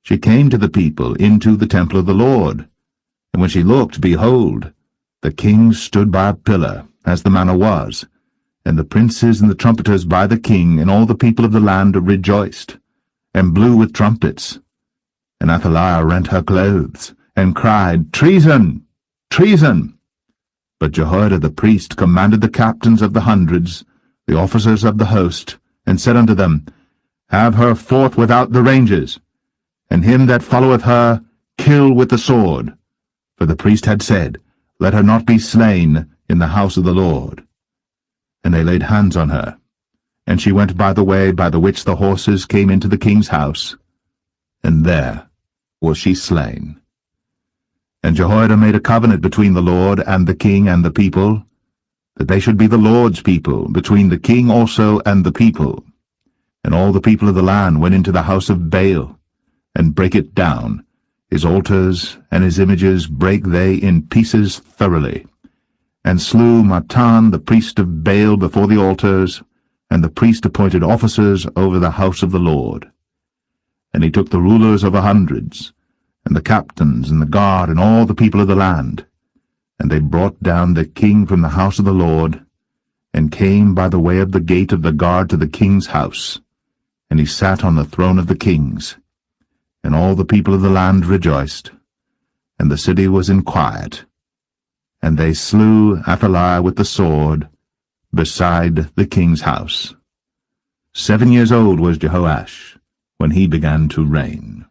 she came to the people into the temple of the Lord. And when she looked, behold, the king stood by a pillar, as the manner was, and the princes and the trumpeters by the king, and all the people of the land rejoiced, and blew with trumpets. And Athaliah rent her clothes, and cried, Treason! Treason! But Jehoiada the priest commanded the captains of the hundreds, the officers of the host, and said unto them, Have her forth without the ranges, and him that followeth her kill with the sword. For the priest had said, Let her not be slain in the house of the Lord. And they laid hands on her, and she went by the way by the which the horses came into the king's house, and there was she slain. And Jehoiada made a covenant between the Lord and the king and the people, that they should be the Lord's people, between the king also and the people. And all the people of the land went into the house of Baal, and brake it down. His altars and his images brake they in pieces thoroughly, and slew Mattan the priest of Baal before the altars, and the priest appointed officers over the house of the Lord. And he took the rulers of 100s, and the captains, and the guard, and all the people of the land, and they brought down the king from the house of the Lord, and came by the way of the gate of the guard to the king's house, and he sat on the throne of the kings. And all the people of the land rejoiced, and the city was in quiet. And they slew Athaliah with the sword beside the king's house. 7 years old was Jehoash when he began to reign.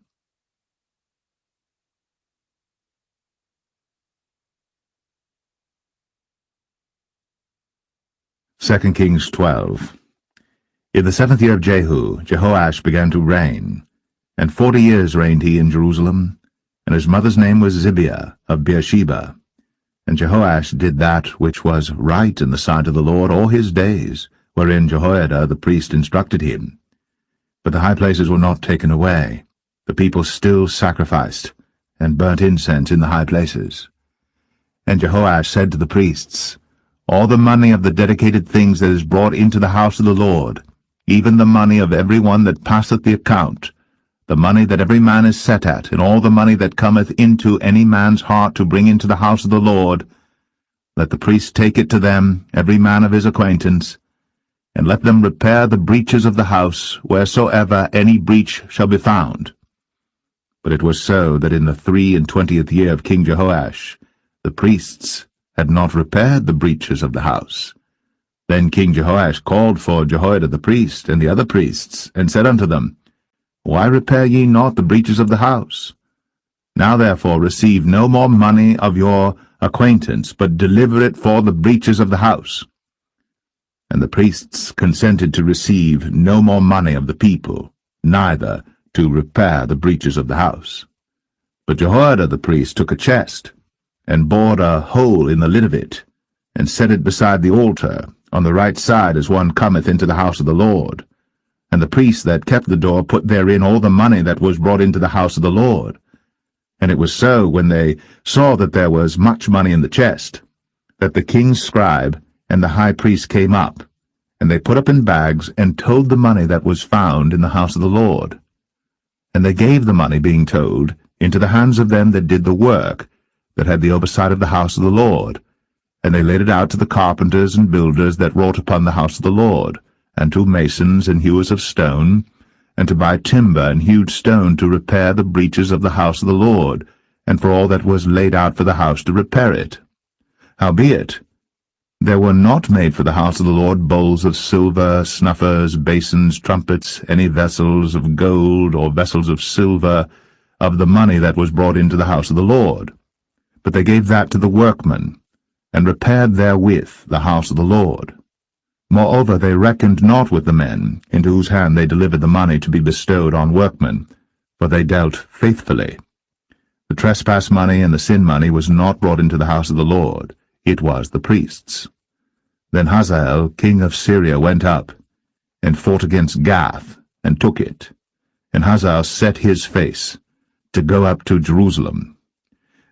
2 Kings 12. In the 7th year of Jehu, Jehoash began to reign, and 40 years reigned he in Jerusalem, and his mother's name was Zibiah of Beersheba. And Jehoash did that which was right in the sight of the Lord all his days, wherein Jehoiada the priest instructed him. But the high places were not taken away. The people still sacrificed, and burnt incense in the high places. And Jehoash said to the priests, All the money of the dedicated things that is brought into the house of the Lord, even the money of every one that passeth the account, the money that every man is set at, and all the money that cometh into any man's heart to bring into the house of the Lord, let the priest take it to them, every man of his acquaintance, and let them repair the breaches of the house, wheresoever any breach shall be found. But it was so that in the 23 year of King Jehoash, the priests had not repaired the breaches of the house. Then King Jehoash called for Jehoiada the priest and the other priests, and said unto them, Why repair ye not the breaches of the house? Now therefore receive no more money of your acquaintance, but deliver it for the breaches of the house. And the priests consented to receive no more money of the people, neither to repair the breaches of the house. But Jehoiada the priest took a chest, and bored a hole in the lid of it, and set it beside the altar, on the right side as one cometh into the house of the Lord. And the priest that kept the door put therein all the money that was brought into the house of the Lord. And it was so, when they saw that there was much money in the chest, that the king's scribe and the high priest came up, and they put up in bags, and towed the money that was found in the house of the Lord. And they gave the money, being towed, into the hands of them that did the work, that had the oversight of the house of the Lord. And they laid it out to the carpenters and builders that wrought upon the house of the Lord, and to masons and hewers of stone, and to buy timber and hewed stone to repair the breaches of the house of the Lord, and for all that was laid out for the house to repair it. Howbeit, there were not made for the house of the Lord bowls of silver, snuffers, basins, trumpets, any vessels of gold, or vessels of silver, of the money that was brought into the house of the Lord. But they gave that to the workmen, and repaired therewith the house of the Lord. Moreover, they reckoned not with the men, into whose hand they delivered the money to be bestowed on workmen, for they dealt faithfully. The trespass money and the sin money was not brought into the house of the Lord. It was the priests. Then Hazael, king of Syria, went up and fought against Gath and took it. And Hazael set his face to go up to Jerusalem.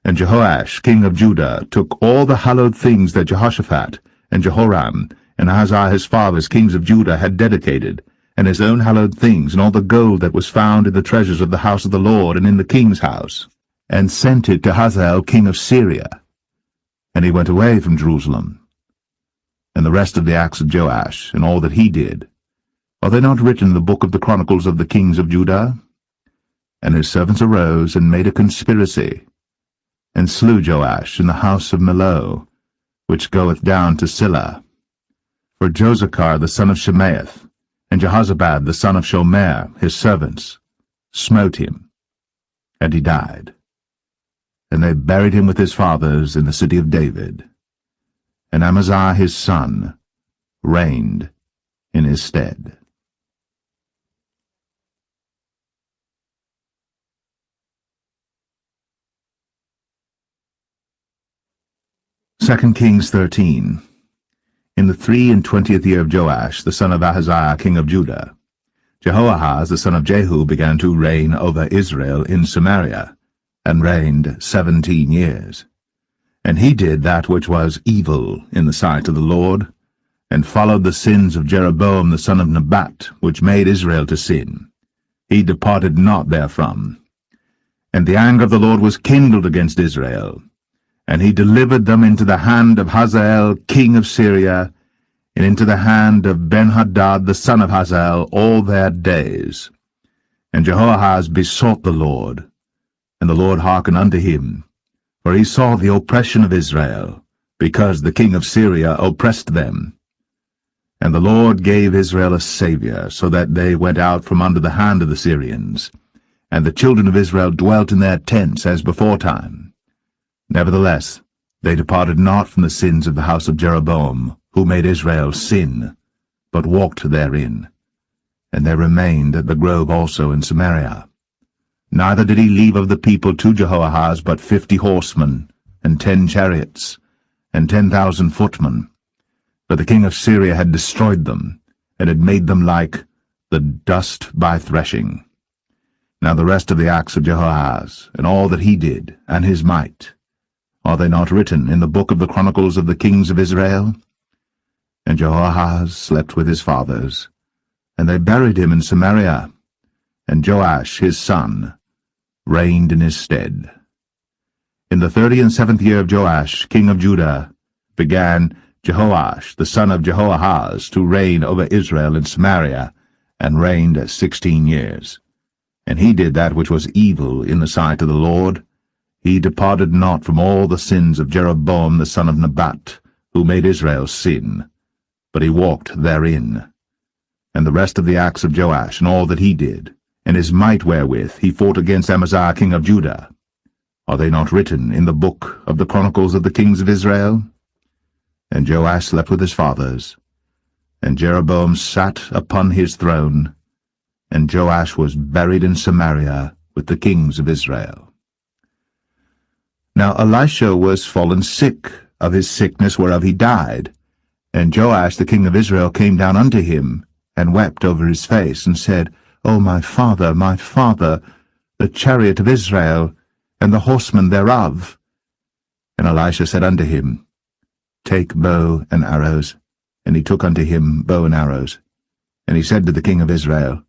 And Jehoash, king of Judah, took all the hallowed things that Jehoshaphat and Jehoram and Ahaziah his fathers, kings of Judah, had dedicated, and his own hallowed things, and all the gold that was found in the treasures of the house of the Lord and in the king's house, and sent it to Hazael, king of Syria. And he went away from Jerusalem. And the rest of the acts of Joash, and all that he did, are they not written in the book of the Chronicles of the kings of Judah? And his servants arose and made a conspiracy, and slew Joash in the house of Millo, which goeth down to Silla. For Josachar the son of Shemaeth, and Jehozabad the son of Shomer, his servants, smote him, and he died. And they buried him with his fathers in the city of David. And Amaziah his son reigned in his stead. 2 Kings 13. In the 23 year of Joash, the son of Ahaziah, king of Judah, Jehoahaz, the son of Jehu, began to reign over Israel in Samaria, and reigned 17 years. And he did that which was evil in the sight of the Lord, and followed the sins of Jeroboam the son of Nebat, which made Israel to sin. He departed not therefrom. And the anger of the Lord was kindled against Israel, and he delivered them into the hand of Hazael king of Syria, and into the hand of Benhadad the son of Hazael all their days. And Jehoahaz besought the Lord, and the Lord hearkened unto him, for he saw the oppression of Israel, because the king of Syria oppressed them. And the Lord gave Israel a Saviour, so that they went out from under the hand of the Syrians, and the children of Israel dwelt in their tents as beforetime. Nevertheless, they departed not from the sins of the house of Jeroboam, who made Israel sin, but walked therein. And they remained at the grove also in Samaria. Neither did he leave of the people to Jehoahaz but 50 horsemen, and 10 chariots, and 10,000 footmen. For the king of Syria had destroyed them, and had made them like the dust by threshing. Now the rest of the acts of Jehoahaz, and all that he did, and his might, are they not written in the book of the Chronicles of the kings of Israel? And Jehoahaz slept with his fathers, and they buried him in Samaria, and Joash his son reigned in his stead. In the 37th year of Joash, king of Judah, began Jehoash the son of Jehoahaz to reign over Israel in Samaria, and reigned 16 years. And he did that which was evil in the sight of the Lord. He departed not from all the sins of Jeroboam the son of Nebat, who made Israel sin, but he walked therein. And the rest of the acts of Joash, and all that he did, and his might wherewith he fought against Amaziah king of Judah, are they not written in the book of the Chronicles of the kings of Israel? And Joash slept with his fathers, and Jeroboam sat upon his throne, and Joash was buried in Samaria with the kings of Israel. Now Elisha was fallen sick of his sickness whereof he died, and Joash the king of Israel came down unto him, and wept over his face, and said, O my father, the chariot of Israel, and the horsemen thereof. And Elisha said unto him, Take bow and arrows. And he took unto him bow and arrows. And he said to the king of Israel,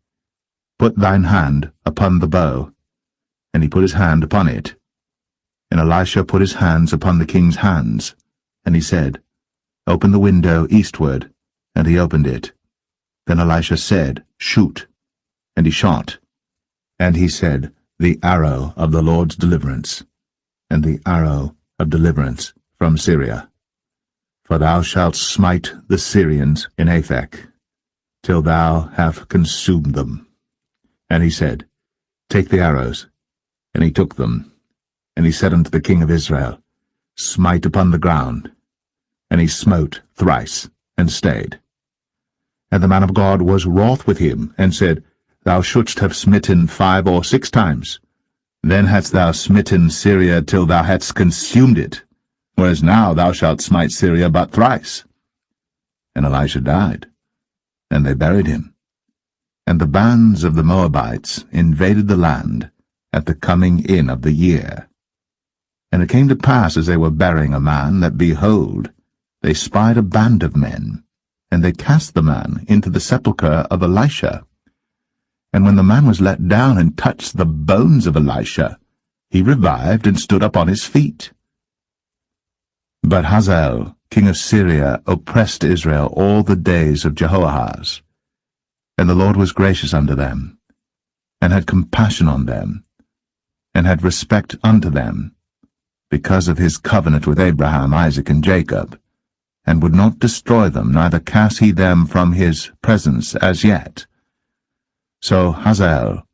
Put thine hand upon the bow. And he put his hand upon it. And Elisha put his hands upon the king's hands. And he said, Open the window eastward. And he opened it. Then Elisha said, Shoot. And he shot. And he said, The arrow of the Lord's deliverance, and the arrow of deliverance from Syria. For thou shalt smite the Syrians in Aphek, till thou have consumed them. And he said, Take the arrows. And he took them. And he said unto the king of Israel, Smite upon the ground. And he smote thrice, and stayed. And the man of God was wroth with him, and said, Thou shouldst have smitten 5 or 6 times. Then hadst thou smitten Syria till thou hadst consumed it, whereas now thou shalt smite Syria but thrice. And Elisha died, and they buried him. And the bands of the Moabites invaded the land at the coming in of the year. And it came to pass, as they were burying a man, that, behold, they spied a band of men, and they cast the man into the sepulchre of Elisha. And when the man was let down and touched the bones of Elisha, he revived and stood up on his feet. But Hazael, king of Syria, oppressed Israel all the days of Jehoahaz. And the Lord was gracious unto them, and had compassion on them, and had respect unto them, because of his covenant with Abraham, Isaac, and Jacob, and would not destroy them, neither cast he them from his presence as yet. So Hazael,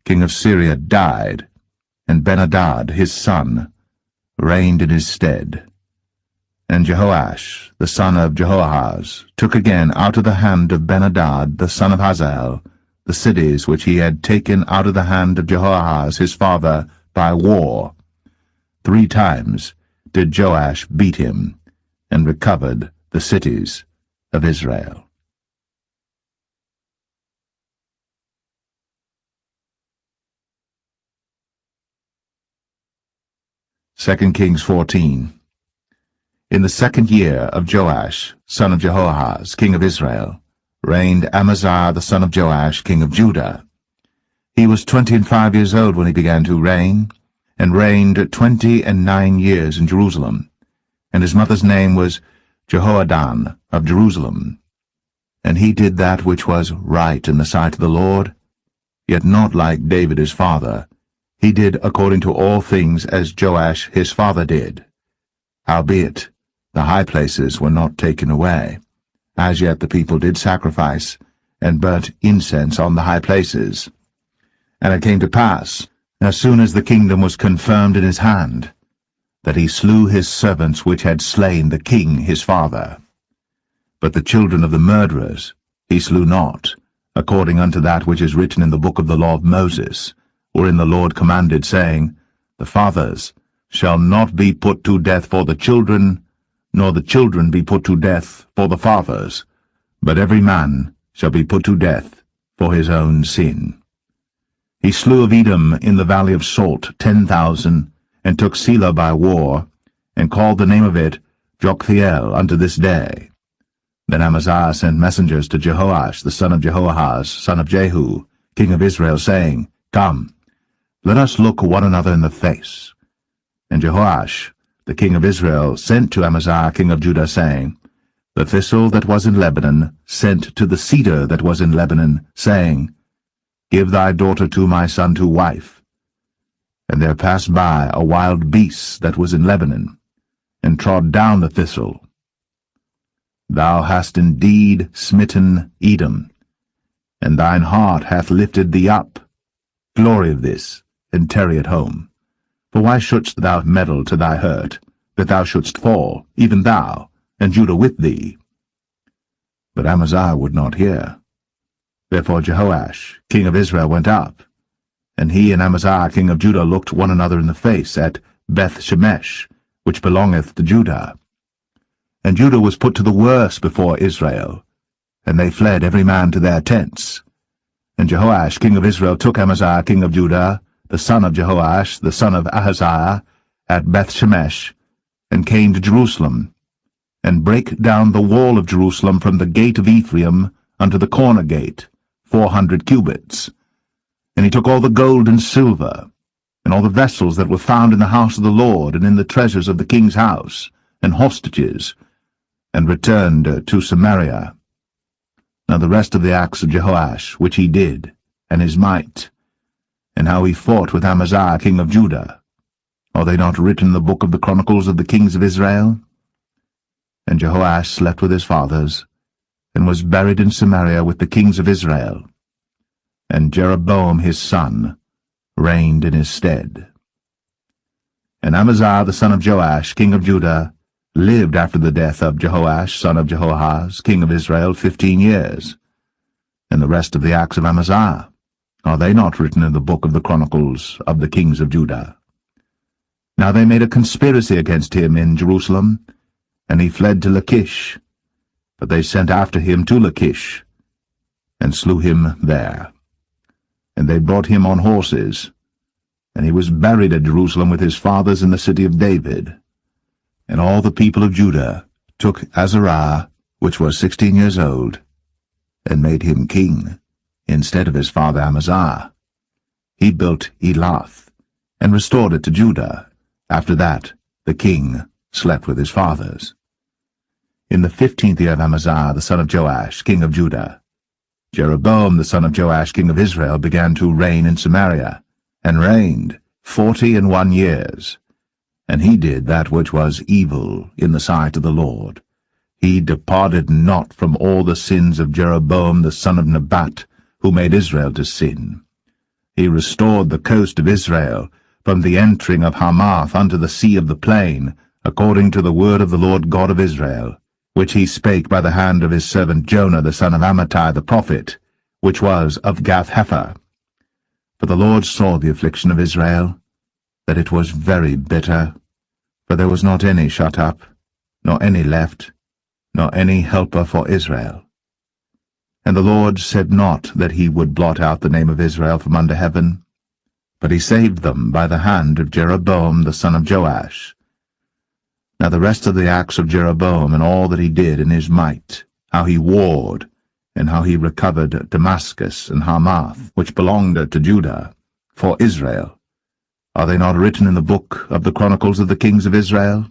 king of Syria, died, and Ben-Hadad his son reigned in his stead. And Jehoash, the son of Jehoahaz, took again out of the hand of Ben-Hadad the son of Hazael the cities which he had taken out of the hand of Jehoahaz his father by war. 3 times did Joash beat him, and recovered the cities of Israel. Second Kings 14. In the 2nd year of Joash, son of Jehoahaz, king of Israel, reigned Amaziah the son of Joash, king of Judah. He was 25 years old when he began to reign, and reigned 29 years in Jerusalem. And his mother's name was Jehoadan of Jerusalem. And he did that which was right in the sight of the Lord, yet not like David his father. He did according to all things as Joash his father did. Howbeit, the high places were not taken away. As yet the people did sacrifice, and burnt incense on the high places. And it came to pass, as soon as the kingdom was confirmed in his hand, that he slew his servants which had slain the king his father. But the children of the murderers he slew not, according unto that which is written in the book of the law of Moses, wherein the Lord commanded, saying, The fathers shall not be put to death for the children, nor the children be put to death for the fathers, but every man shall be put to death for his own sin. He slew of Edom in the valley of Salt 10,000, and took Selah by war, and called the name of it Joktheel unto this day. Then Amaziah sent messengers to Jehoash the son of Jehoahaz, son of Jehu, king of Israel, saying, Come, let us look one another in the face. And Jehoash the king of Israel sent to Amaziah king of Judah, saying, The thistle that was in Lebanon sent to the cedar that was in Lebanon, saying, Give thy daughter to my son to wife. And there passed by a wild beast that was in Lebanon, and trod down the thistle. Thou hast indeed smitten Edom, and thine heart hath lifted thee up. Glory of this, and tarry at home. For why shouldst thou meddle to thy hurt, that thou shouldst fall, even thou, and Judah with thee? But Amaziah would not hear. Therefore Jehoash, king of Israel, went up, and he and Amaziah, king of Judah, looked one another in the face at Beth-shemesh, which belongeth to Judah. And Judah was put to the worse before Israel, and they fled every man to their tents. And Jehoash, king of Israel, took Amaziah, king of Judah, the son of Jehoash, the son of Ahaziah, at Beth-shemesh, and came to Jerusalem, and brake down the wall of Jerusalem from the gate of Ephraim unto the corner gate, 400 cubits. And he took all the gold and silver, and all the vessels that were found in the house of the Lord, and in the treasures of the king's house, and hostages, and returned to Samaria. Now the rest of the acts of Jehoash, which he did, and his might, and how he fought with Amaziah king of Judah, are they not written in the book of the Chronicles of the kings of Israel? And Jehoash slept with his fathers, and was buried in Samaria with the kings of Israel. And Jeroboam his son reigned in his stead. And Amaziah the son of Joash, king of Judah, lived after the death of Jehoash son of Jehoahaz, king of Israel, 15 years. And the rest of the acts of Amaziah, Are they not written in the book of the Chronicles of the kings of Judah? Now they made a conspiracy against him in Jerusalem, and he fled to Lachish. But they sent after him to Lachish, and slew him there. And they brought him on horses, and he was buried at Jerusalem with his fathers in the city of David. And all the people of Judah took Azariah, which was 16 years old, and made him king, instead of his father Amaziah. He built Elath, and restored it to Judah. After that the king slept with his fathers. In the 15th year of Amaziah, the son of Joash, king of Judah, Jeroboam the son of Joash, king of Israel, began to reign in Samaria, and reigned 41 years. And he did that which was evil in the sight of the Lord. He departed not from all the sins of Jeroboam the son of Nebat, who made Israel to sin. He restored the coast of Israel, from the entering of Hamath unto the sea of the plain, according to the word of the Lord God of Israel, which he spake by the hand of his servant Jonah the son of Amittai the prophet, which was of Gath-hepher. For the Lord saw the affliction of Israel, that it was very bitter, for there was not any shut up, nor any left, nor any helper for Israel. And the Lord said not that he would blot out the name of Israel from under heaven, but he saved them by the hand of Jeroboam the son of Joash. Now the rest of the acts of Jeroboam, and all that he did in his might, how he warred, and how he recovered Damascus and Hamath, which belonged to Judah, for Israel, are they not written in the book of the Chronicles of the kings of Israel?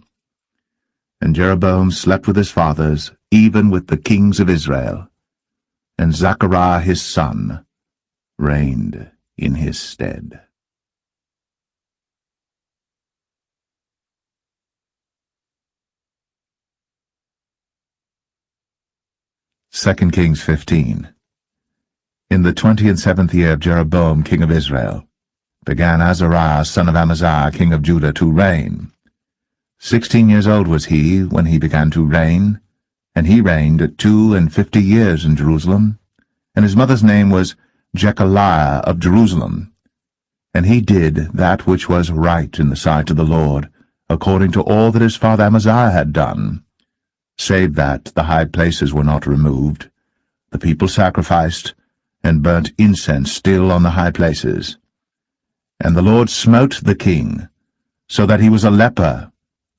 And Jeroboam slept with his fathers, even with the kings of Israel, and Zechariah his son reigned in his stead. 2 Kings 15. In the 27th year of Jeroboam king of Israel, began Azariah son of Amaziah king of Judah to reign. 16 years old was he when he began to reign, and he reigned 52 years in Jerusalem, and his mother's name was Jechaliah of Jerusalem. And he did that which was right in the sight of the Lord, according to all that his father Amaziah had done, save that the high places were not removed. The people sacrificed, and burnt incense still on the high places. And the Lord smote the king, so that he was a leper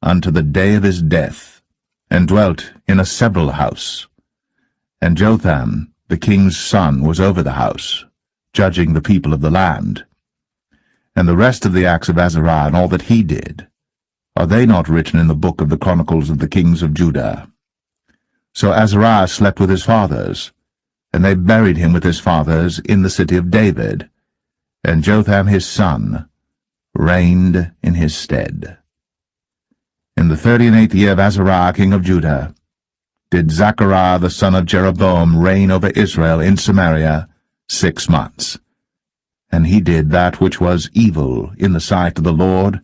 unto the day of his death, and dwelt in a several house. And Jotham, the king's son, was over the house, judging the people of the land. And the rest of the acts of Azariah, and all that he did, are they not written in the book of the Chronicles of the kings of Judah? So Azariah slept with his fathers, and they buried him with his fathers in the city of David, and Jotham his son reigned in his stead. In the 38th year of Azariah king of Judah did Zechariah the son of Jeroboam reign over Israel in Samaria 6 months. And he did that which was evil in the sight of the Lord,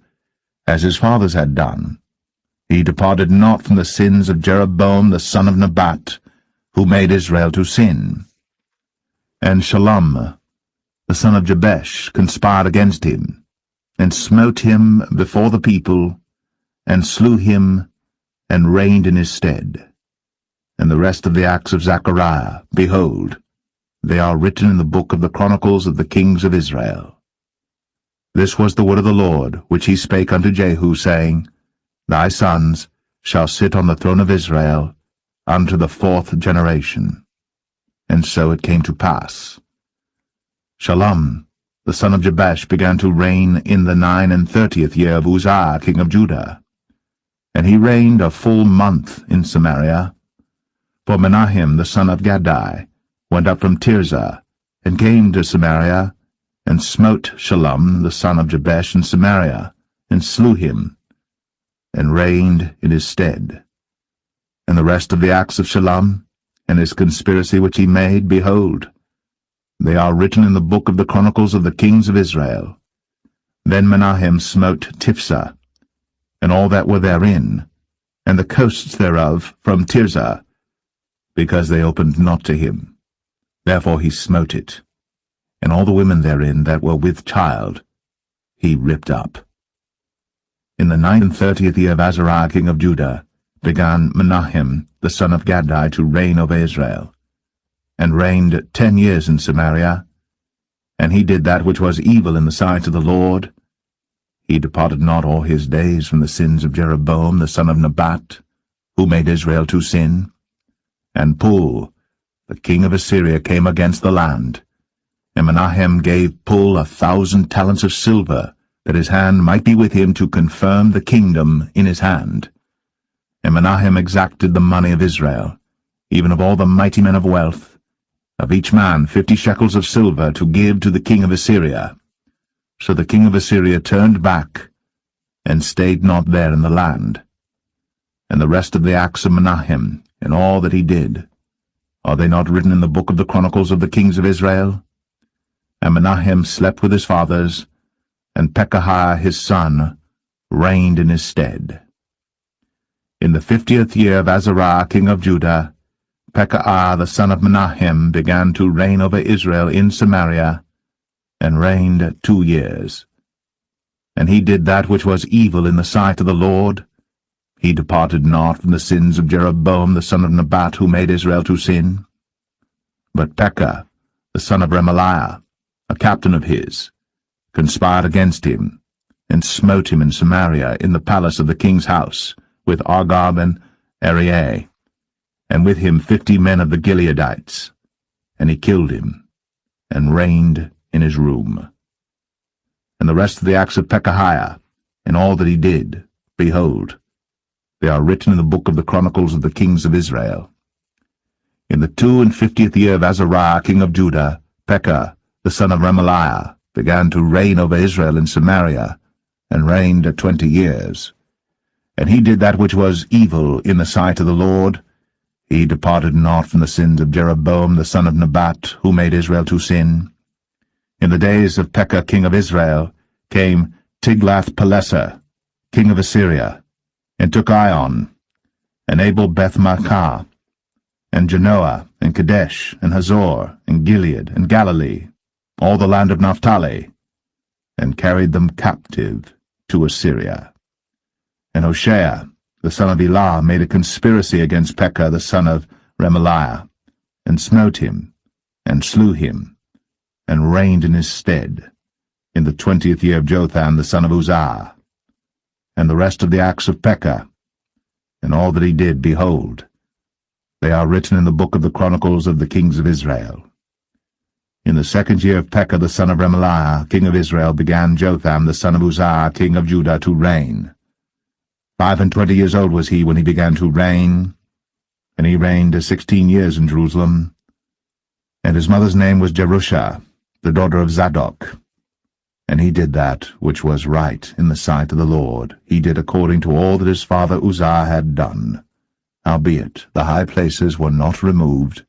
as his fathers had done. He departed not from the sins of Jeroboam the son of Nebat, who made Israel to sin. And Shallum the son of Jabesh conspired against him, and smote him before the people, and slew him, and reigned in his stead. And the rest of the acts of Zechariah, behold, they are written in the book of the Chronicles of the kings of Israel. This was the word of the Lord, which he spake unto Jehu, saying, Thy sons shall sit on the throne of Israel unto the 4th generation. And so it came to pass. Shallum the son of Jabesh began to reign in the 39th year of Uzziah king of Judah. And he reigned a full month in Samaria. For Menahem the son of Gadai went up from Tirzah, and came to Samaria, and smote Shallum the son of Jabesh in Samaria, and slew him, and reigned in his stead. And the rest of the acts of Shallum, and his conspiracy which he made, behold, they are written in the book of the Chronicles of the kings of Israel. Then Menahem smote Tiphsah, and all that were therein, and the coasts thereof from Tirzah, because they opened not to him. Therefore he smote it. and all the women therein that were with child he ripped up. In the 39th year of Azariah king of Judah began Menahem the son of Gadai to reign over Israel, and reigned 10 years in Samaria. And he did that which was evil in the sight of the Lord. He departed not all his days from the sins of Jeroboam the son of Nebat, who made Israel to sin. And Pul, the king of Assyria, came against the land, and Menahem gave Pul 1,000 talents of silver, that his hand might be with him to confirm the kingdom in his hand. And Menahem exacted the money of Israel, even of all the mighty men of wealth, of each man 50 shekels of silver, to give to the king of Assyria. So the king of Assyria turned back, and stayed not there in the land. And the rest of the acts of Menahem, and all that he did, are they not written in the book of the chronicles of the kings of Israel? And Menahem slept with his fathers, and Pekahiah his son reigned in his stead. In the 50th year of Azariah king of Judah, Pekahiah the son of Menahem began to reign over Israel in Samaria, and reigned 2 years. And he did that which was evil in the sight of the Lord. He departed not from the sins of Jeroboam the son of Nebat, who made Israel to sin. But Pekah the son of Remaliah, a captain of his, conspired against him, and smote him in Samaria in the palace of the king's house, with Argob and Arieh, and with him 50 men of the Gileadites. And he killed him, and reigned in his room. And the rest of the acts of Pekahiah, and all that he did, behold, they are written in the book of the chronicles of the kings of Israel. In the 52nd year of Azariah king of Judah, Pekah the son of Remaliah began to reign over Israel in Samaria, and reigned 20 years. And he did that which was evil in the sight of the Lord. He departed not from the sins of Jeroboam the son of Nebat, who made Israel to sin. In the days of Pekah king of Israel came Tiglath-Pileser, king of Assyria, and took Ion, and Abel-Beth-Maachah, and Genoa, and Kadesh, and Hazor, and Gilead, and Galilee, all the land of Naphtali, and carried them captive to Assyria. And Hoshea, the son of Elah, made a conspiracy against Pekah the son of Remaliah, and smote him, and slew him, and reigned in his stead, in the 20th year of Jotham the son of Uzziah. And the rest of the acts of Pekah, and all that he did, behold, they are written in the book of the chronicles of the kings of Israel. In the 2nd year of Pekah the son of Remaliah, king of Israel, began Jotham the son of Uzziah, king of Judah, to reign. 25 years old was he when he began to reign, and he reigned 16 years in Jerusalem. And his mother's name was Jerusha, the daughter of Zadok. And he did that which was right in the sight of the Lord. He did according to all that his father Uzziah had done. Howbeit the high places were not removed.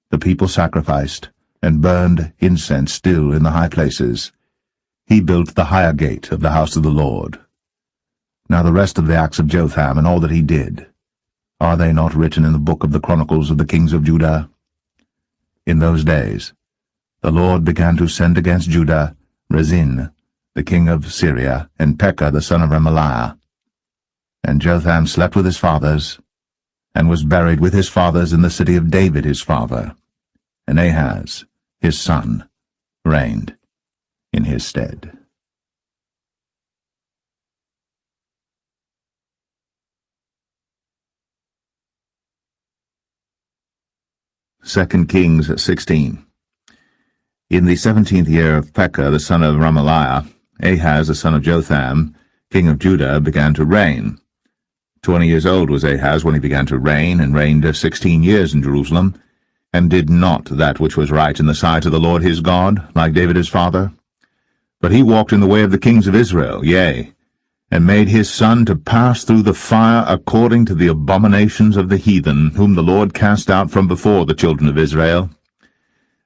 The people sacrificed, and burned incense still in the high places. He built the higher gate of the house of the Lord. Now the rest of the acts of Jotham, and all that he did, are they not written in the book of the chronicles of the kings of Judah? In those days the Lord began to send against Judah Rezin, the king of Syria, and Pekah the son of Remaliah. And Jotham slept with his fathers, and was buried with his fathers in the city of David his father. And Ahaz, his son, reigned in his stead. 2 Kings 16. In the 17th year of Pekah the son of Remaliah, Ahaz the son of Jotham, king of Judah, began to reign. 20 years old was Ahaz when he began to reign, and reigned 16 years in Jerusalem, and did not that which was right in the sight of the Lord his God, like David his father. But he walked in the way of the kings of Israel, yea, and made his son to pass through the fire according to the abominations of the heathen, whom the Lord cast out from before the children of Israel.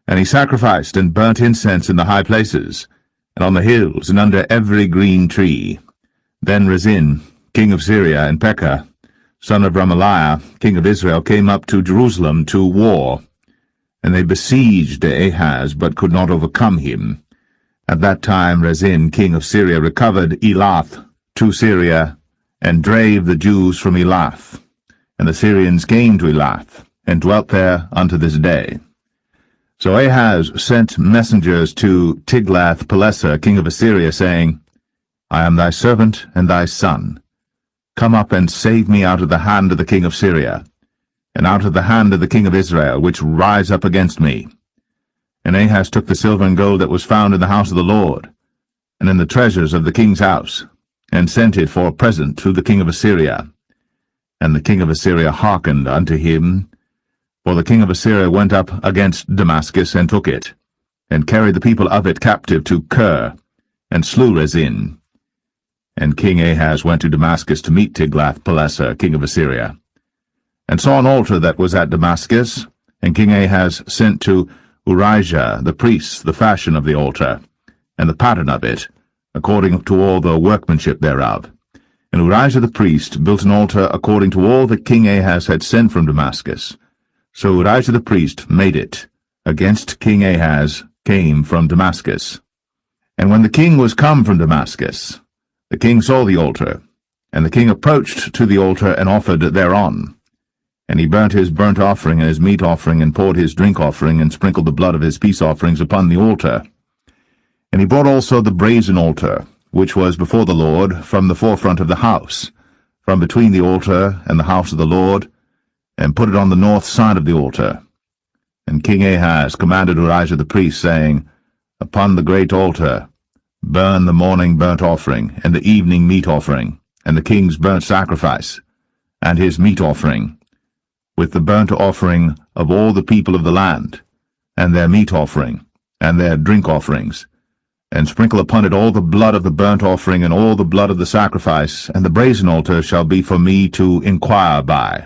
And he sacrificed and burnt incense in the high places, and on the hills, and under every green tree. Then Rezin, king of Syria, and Pekah, son of Remaliah, king of Israel, came up to Jerusalem to war. And they besieged Ahaz, but could not overcome him. At that time Rezin, king of Syria, recovered Elath to Syria, and drave the Jews from Elath. And the Syrians came to Elath, and dwelt there unto this day. So Ahaz sent messengers to Tiglath-Pileser, king of Assyria, saying, I am thy servant and thy son. Come up and save me out of the hand of the king of Syria, and out of the hand of the king of Israel, which rise up against me. And Ahaz took the silver and gold that was found in the house of the Lord, and in the treasures of the king's house, and sent it for a present to the king of Assyria. And the king of Assyria hearkened unto him, for the king of Assyria went up against Damascus, and took it, and carried the people of it captive to Kir, and slew Rezin. And King Ahaz went to Damascus to meet Tiglath-Pileser, king of Assyria, and saw an altar that was at Damascus, and King Ahaz sent to Urijah the priest the fashion of the altar, and the pattern of it, according to all the workmanship thereof. And Urijah the priest built an altar according to all that King Ahaz had sent from Damascus. So Urijah the priest made it, against King Ahaz came from Damascus. And when the king was come from Damascus, the king saw the altar, and the king approached to the altar and offered thereon. And he burnt his burnt offering and his meat offering, and poured his drink offering, and sprinkled the blood of his peace offerings upon the altar. And he brought also the brazen altar, which was before the Lord, from the forefront of the house, from between the altar and the house of the Lord, and put it on the north side of the altar. And King Ahaz commanded Urijah the priest, saying, Upon the great altar burn the morning burnt offering, and the evening meat offering, and the king's burnt sacrifice, and his meat offering, with the burnt offering of all the people of the land, and their meat offering, and their drink offerings, and sprinkle upon it all the blood of the burnt offering, and all the blood of the sacrifice, and the brazen altar shall be for me to inquire by.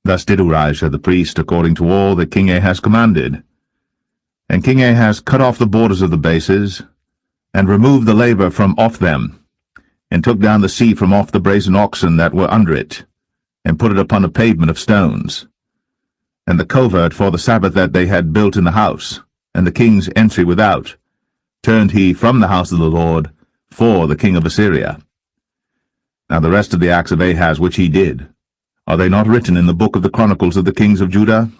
Thus did Urijah the priest, according to all that King Ahaz commanded. And King Ahaz cut off the borders of the bases, and removed the laver from off them, and took down the sea from off the brazen oxen that were under it, and put it upon a pavement of stones. And the covert for the Sabbath that they had built in the house, and the king's entry without, turned he from the house of the Lord for the king of Assyria. Now the rest of the acts of Ahaz which he did, are they not written in the book of the Chronicles of the kings of Judah?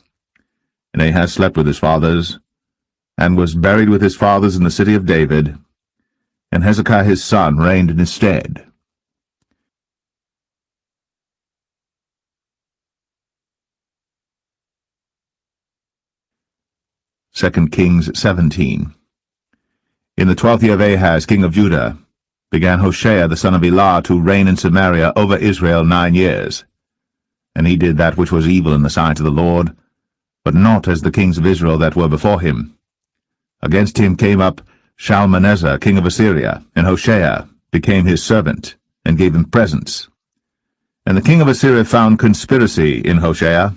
And Ahaz slept with his fathers, and was buried with his fathers in the city of David, and Hezekiah his son reigned in his stead. 2 Kings 17. In the 12th year of Ahaz, king of Judah, began Hoshea the son of Elah to reign in Samaria over Israel 9 years. And he did that which was evil in the sight of the Lord, but not as the kings of Israel that were before him. Against him came up Shalmaneser, king of Assyria, and Hoshea became his servant, and gave him presents. And the king of Assyria found conspiracy in Hoshea,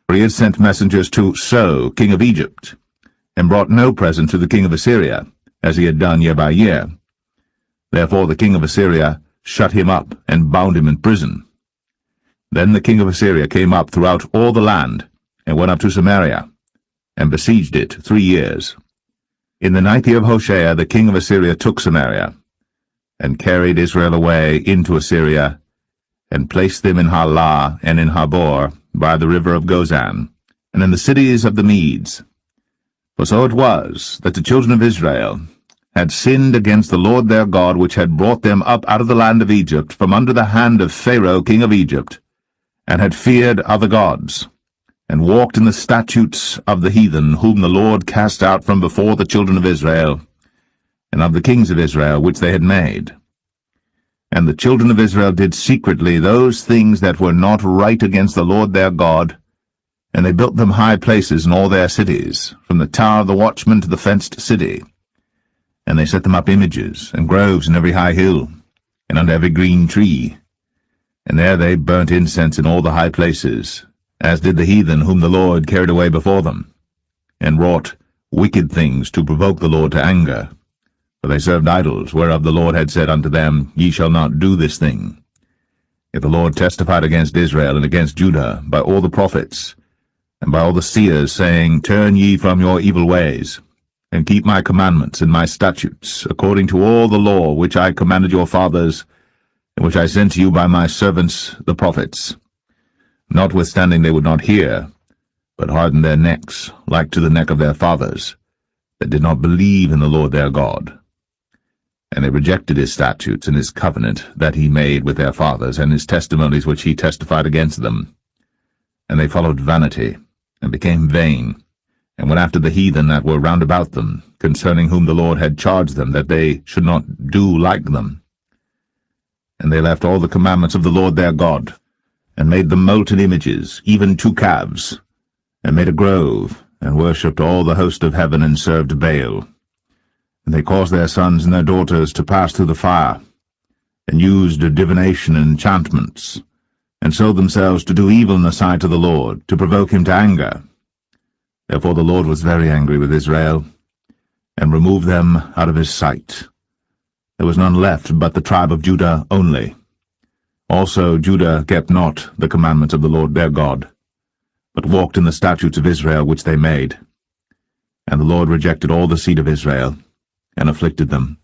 for he had sent messengers to So, king of Egypt, and brought no present to the king of Assyria, as he had done year by year. Therefore the king of Assyria shut him up, and bound him in prison. Then the king of Assyria came up throughout all the land, and went up to Samaria, and besieged it 3 years. In the 9th year of Hoshea the king of Assyria took Samaria, and carried Israel away into Assyria, and placed them in Halah and in Habor, by the river of Gozan, and in the cities of the Medes. For so it was, that the children of Israel had sinned against the Lord their God, which had brought them up out of the land of Egypt, from under the hand of Pharaoh king of Egypt, and had feared other gods, and walked in the statutes of the heathen, whom the Lord cast out from before the children of Israel, and of the kings of Israel which they had made. And the children of Israel did secretly those things that were not right against the Lord their God, and they built them high places in all their cities, from the tower of the watchman to the fenced city. And they set them up images, and groves in every high hill, and under every green tree. And there they burnt incense in all the high places, as did the heathen whom the Lord carried away before them, and wrought wicked things to provoke the Lord to anger. For they served idols, whereof the Lord had said unto them, Ye shall not do this thing. Yet the Lord testified against Israel and against Judah by all the prophets, and by all the seers, saying, Turn ye from your evil ways, and keep my commandments and my statutes, according to all the law which I commanded your fathers, and which I sent to you by my servants the prophets. Notwithstanding they would not hear, but hardened their necks, like to the neck of their fathers, that did not believe in the Lord their God. And they rejected his statutes and his covenant that he made with their fathers, and his testimonies which he testified against them. And they followed vanity, and became vain, and went after the heathen that were round about them, concerning whom the Lord had charged them that they should not do like them. And they left all the commandments of the Lord their God, and made them molten images, even 2 calves, and made a grove, and worshipped all the host of heaven, and served Baal. And they caused their sons and their daughters to pass through the fire, and used divination and enchantments, and sold themselves to do evil in the sight of the Lord, to provoke him to anger. Therefore the Lord was very angry with Israel, and removed them out of his sight. There was none left but the tribe of Judah only. Also Judah kept not the commandments of the Lord their God, but walked in the statutes of Israel which they made. And the Lord rejected all the seed of Israel, and afflicted them,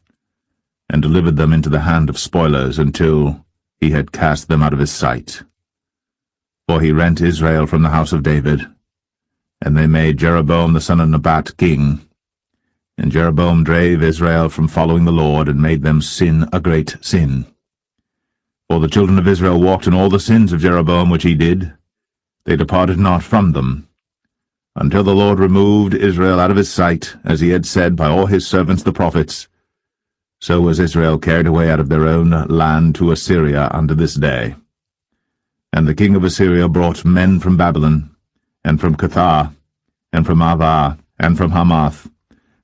and delivered them into the hand of spoilers, until he had cast them out of his sight. For he rent Israel from the house of David, and they made Jeroboam the son of Nebat king. And Jeroboam drave Israel from following the Lord, and made them sin a great sin. For the children of Israel walked in all the sins of Jeroboam which he did. They departed not from them, until the Lord removed Israel out of his sight, as he had said by all his servants the prophets. So was Israel carried away out of their own land to Assyria unto this day. And the king of Assyria brought men from Babylon, and from Cathar, and from Avah, and from Hamath,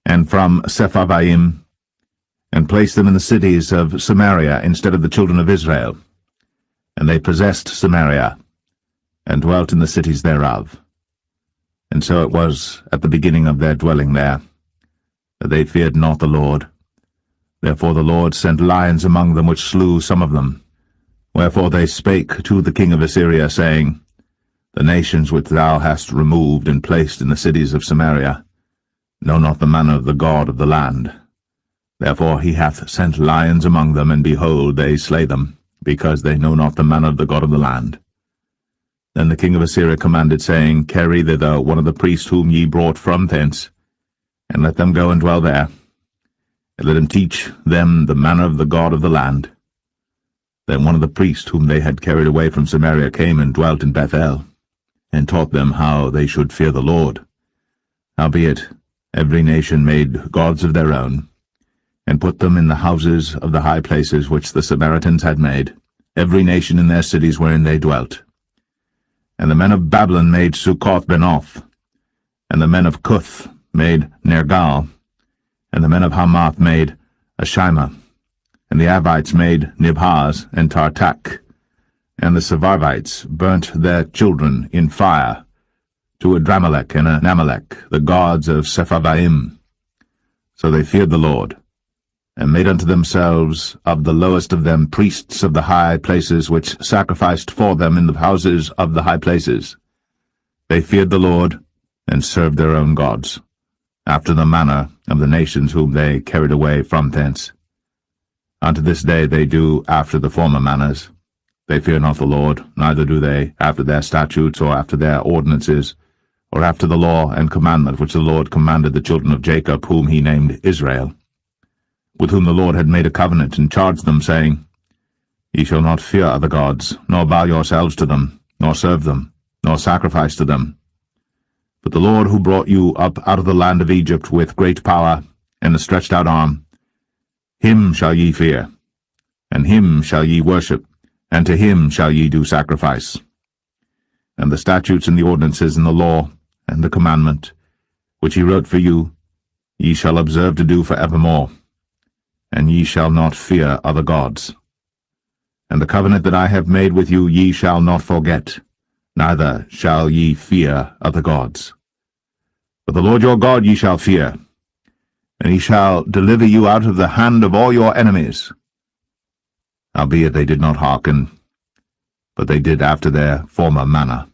and from Sepharvaim, and placed them in the cities of Samaria instead of the children of Israel. And they possessed Samaria, and dwelt in the cities thereof. And so it was at the beginning of their dwelling there, that they feared not the Lord. Therefore the Lord sent lions among them, which slew some of them. Wherefore they spake to the king of Assyria, saying, The nations which thou hast removed and placed in the cities of Samaria know not the manner of the God of the land. Therefore he hath sent lions among them, and behold, they slay them, because they know not the manner of the God of the land. Then the king of Assyria commanded, saying, Carry thither one of the priests whom ye brought from thence, and let them go and dwell there, and let him teach them the manner of the God of the land. Then one of the priests whom they had carried away from Samaria came and dwelt in Bethel, and taught them how they should fear the Lord. Howbeit every nation made gods of their own, and put them in the houses of the high places which the Samaritans had made, every nation in their cities wherein they dwelt. And the men of Babylon made Succoth-Benoth, and the men of Cuth made Nergal, and the men of Hamath made Ashima, and the Avites made Nibhaz and Tartak, and the Sepharvites burnt their children in fire to Adramelech and Anamelech, the gods of Sepharvaim. So they feared the Lord, and made unto themselves of the lowest of them priests of the high places, which sacrificed for them in the houses of the high places. They feared the Lord, and served their own gods, after the manner of the nations whom they carried away from thence. Unto this day they do after the former manners. They fear not the Lord, neither do they after their statutes, or after their ordinances, or after the law and commandment which the Lord commanded the children of Jacob, whom he named Israel, with whom the Lord had made a covenant, and charged them, saying, Ye shall not fear other gods, nor bow yourselves to them, nor serve them, nor sacrifice to them. But the Lord who brought you up out of the land of Egypt with great power and a stretched out arm, him shall ye fear, and him shall ye worship, and to him shall ye do sacrifice. And the statutes and the ordinances and the law and the commandment, which he wrote for you, ye shall observe to do for evermore, and ye shall not fear other gods. And the covenant that I have made with you ye shall not forget, neither shall ye fear other gods. But the Lord your God ye shall fear, and he shall deliver you out of the hand of all your enemies. Howbeit they did not hearken, but they did after their former manner.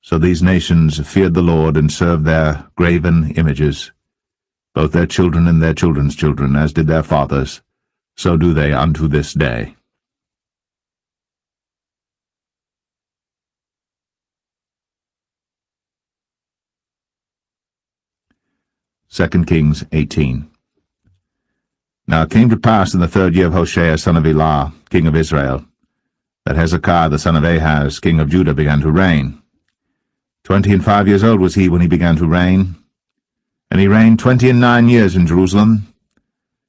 So these nations feared the Lord and served their graven images, both their children and their children's children, as did their fathers, so do they unto this day. Second Kings 18. Now it came to pass in the 3rd year of Hoshea son of Elah, king of Israel, that Hezekiah the son of Ahaz, king of Judah, began to reign. 25 years old was he when he began to reign, and he reigned 29 years in Jerusalem.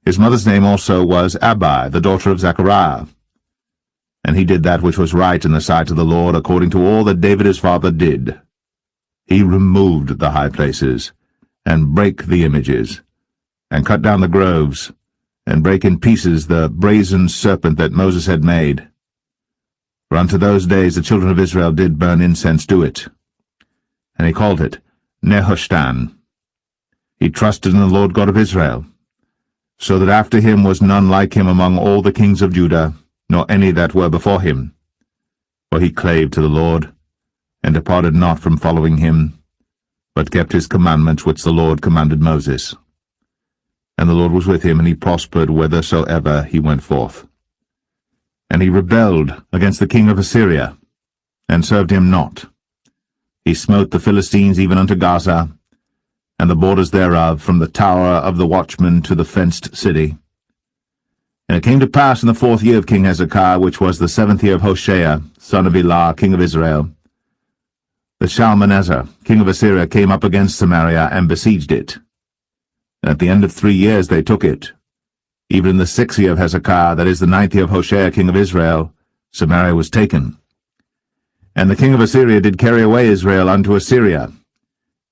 His mother's name also was Abi, the daughter of Zechariah. And he did that which was right in the sight of the Lord, according to all that David his father did. He removed the high places, and brake the images, and cut down the groves, and brake in pieces the brazen serpent that Moses had made. For unto those days the children of Israel did burn incense to it. And he called it Nehushtan. He trusted in the Lord God of Israel, so that after him was none like him among all the kings of Judah, nor any that were before him. For he clave to the Lord, and departed not from following him, but kept his commandments which the Lord commanded Moses. And the Lord was with him, and he prospered whithersoever he went forth. And he rebelled against the king of Assyria, and served him not. He smote the Philistines even unto Gaza, and the borders thereof, from the tower of the watchman to the fenced city. And it came to pass in the 4th year of King Hezekiah, which was the 7th year of Hoshea, son of Elah, king of Israel, that Shalmaneser, king of Assyria, came up against Samaria, and besieged it. And at the end of 3 years they took it. Even in the 6th year of Hezekiah, that is the 9th year of Hoshea, king of Israel, Samaria was taken. And the king of Assyria did carry away Israel unto Assyria,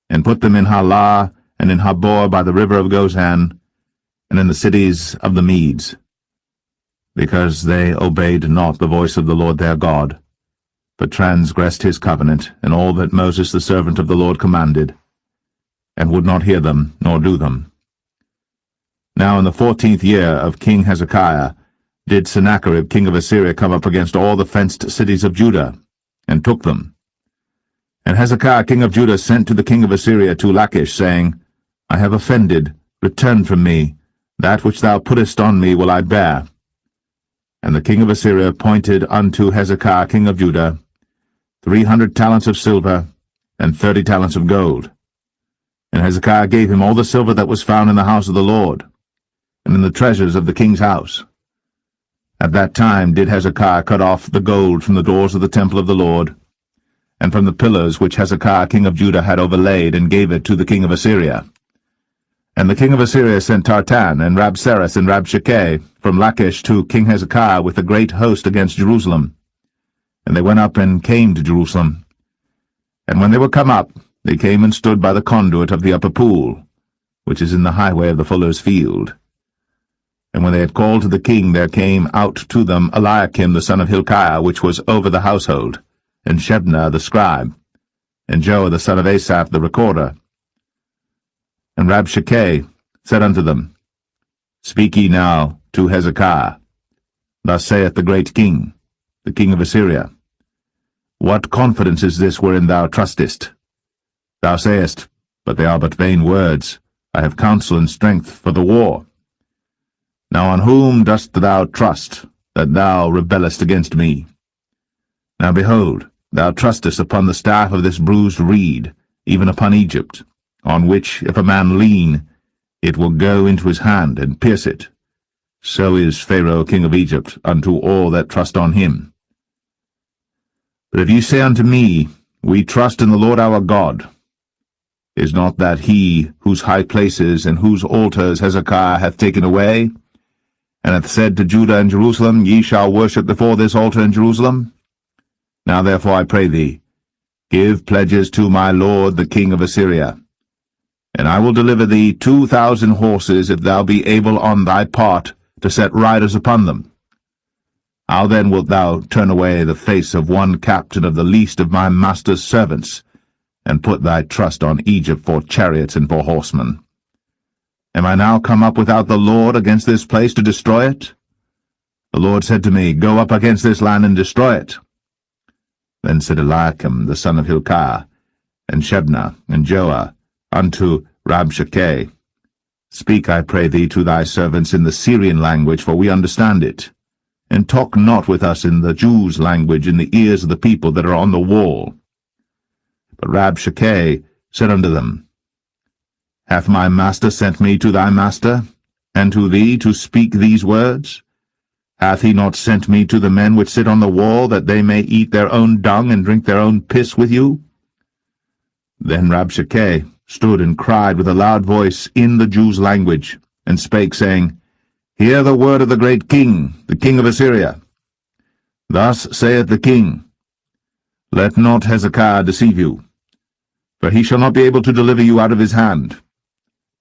and put them in Halah, and in Habor by the river of Gozan, and in the cities of the Medes, because they obeyed not the voice of the Lord their God, but transgressed his covenant, and all that Moses the servant of the Lord commanded, and would not hear them, nor do them. Now in the 14th year of King Hezekiah did Sennacherib king of Assyria come up against all the fenced cities of Judah, and took them. And Hezekiah king of Judah sent to the king of Assyria to Lachish, saying, I have offended, return from me, that which thou puttest on me will I bear. And the king of Assyria appointed unto Hezekiah king of Judah 300 talents of silver, and 30 talents of gold. And Hezekiah gave him all the silver that was found in the house of the Lord, and in the treasures of the king's house. At that time did Hezekiah cut off the gold from the doors of the temple of the Lord, and from the pillars which Hezekiah king of Judah had overlaid, and gave it to the king of Assyria. And the king of Assyria sent Tartan, and Rabsaris, and Rabshakeh from Lachish to King Hezekiah with a great host against Jerusalem. And they went up and came to Jerusalem. And when they were come up, they came and stood by the conduit of the upper pool, which is in the highway of the fuller's field. And when they had called to the king, there came out to them Eliakim the son of Hilkiah, which was over the household, and Shebna the scribe, and Joah the son of Asaph the recorder. And Rabshakeh said unto them, Speak ye now to Hezekiah. Thus saith the great king, the king of Assyria, What confidence is this wherein thou trustest? Thou sayest, But they are but vain words. I have counsel and strength for the war. Now on whom dost thou trust, that thou rebellest against me? Now behold, thou trustest upon the staff of this bruised reed, even upon Egypt, on which if a man lean, it will go into his hand, and pierce it. So is Pharaoh king of Egypt unto all that trust on him. But if ye say unto me, We trust in the Lord our God, is not that he whose high places and whose altars Hezekiah hath taken away, and hath said to Judah and Jerusalem, Ye shall worship before this altar in Jerusalem? Now therefore I pray thee, give pledges to my lord the king of Assyria, and I will deliver thee 2,000 horses, if thou be able on thy part to set riders upon them. How then wilt thou turn away the face of one captain of the least of my master's servants, and put thy trust on Egypt for chariots and for horsemen? Am I now come up without the Lord against this place to destroy it? The Lord said to me, Go up against this land and destroy it. Then said Eliakim the son of Hilkiah, and Shebna, and Joah, unto Rabshakeh, Speak, I pray thee, to thy servants in the Syrian language, for we understand it. And talk not with us in the Jews' language in the ears of the people that are on the wall. But Rabshakeh said unto them, Hath my master sent me to thy master, and to thee to speak these words? Hath he not sent me to the men which sit on the wall, that they may eat their own dung and drink their own piss with you? Then Rabshakeh stood and cried with a loud voice in the Jews' language, and spake, saying, Hear the word of the great king, the king of Assyria. Thus saith the king, Let not Hezekiah deceive you, for he shall not be able to deliver you out of his hand.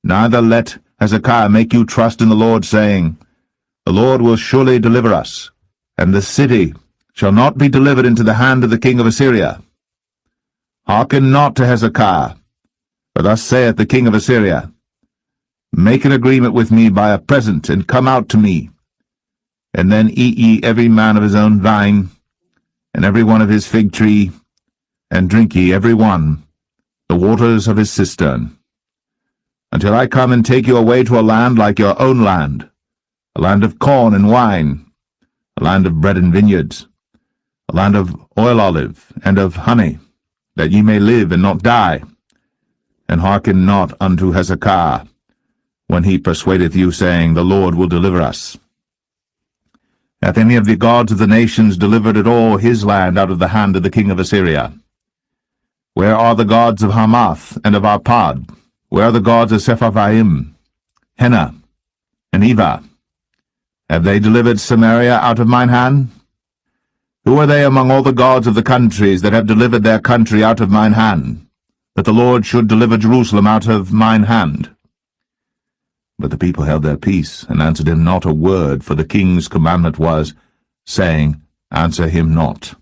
Neither let Hezekiah make you trust in the Lord, saying, The Lord will surely deliver us, and the city shall not be delivered into the hand of the king of Assyria. Hearken not to Hezekiah, for thus saith the king of Assyria, Make an agreement with me by a present, and come out to me. And then eat ye every man of his own vine, and every one of his fig tree, and drink ye every one the waters of his cistern, until I come and take you away to a land like your own land, a land of corn and wine, a land of bread and vineyards, a land of oil olive and of honey, that ye may live and not die. And hearken not unto Hezekiah, when he persuadeth you, saying, The Lord will deliver us. Hath any of the gods of the nations delivered at all his land out of the hand of the king of Assyria? Where are the gods of Hamath and of Arpad? Where are the gods of Sepharvaim, Hena, and Eva? Have they delivered Samaria out of mine hand? Who are they among all the gods of the countries that have delivered their country out of mine hand, that the Lord should deliver Jerusalem out of mine hand? But the people held their peace, and answered him not a word, for the king's commandment was, saying, Answer him not.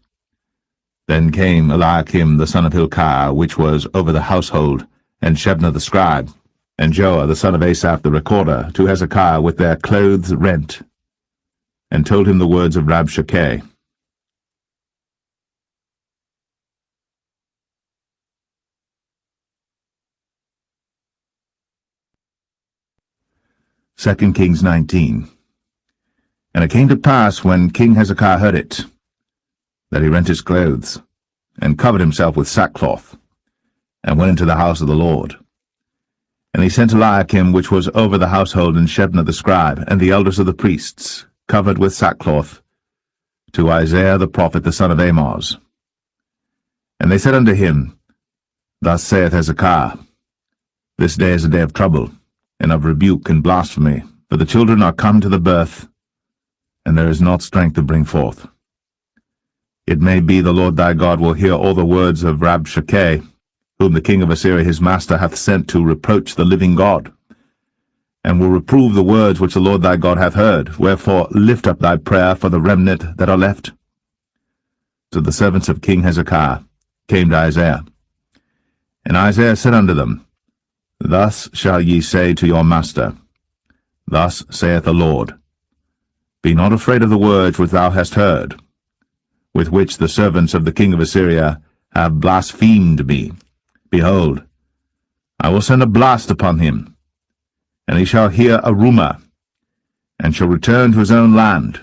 Then came Eliakim the son of Hilkiah, which was over the household, and Shebna the scribe, and Joah the son of Asaph the recorder, to Hezekiah with their clothes rent, and told him the words of Rabshakeh. Second Kings 19. And it came to pass, when King Hezekiah heard it, that he rent his clothes, and covered himself with sackcloth, and went into the house of the Lord. And he sent Eliakim, which was over the household, and Shebna the scribe, and the elders of the priests, covered with sackcloth, to Isaiah the prophet, the son of Amoz. And they said unto him, Thus saith Hezekiah, This day is a day of trouble, and of rebuke and blasphemy, for the children are come to the birth, and there is not strength to bring forth. It may be the Lord thy God will hear all the words of Rabshakeh, whom the king of Assyria his master hath sent to reproach the living God, and will reprove the words which the Lord thy God hath heard. Wherefore lift up thy prayer for the remnant that are left. So the servants of King Hezekiah came to Isaiah. And Isaiah said unto them, Thus shall ye say to your master, Thus saith the Lord, Be not afraid of the words which thou hast heard, with which the servants of the king of Assyria have blasphemed me. Behold, I will send a blast upon him, and he shall hear a rumour, and shall return to his own land,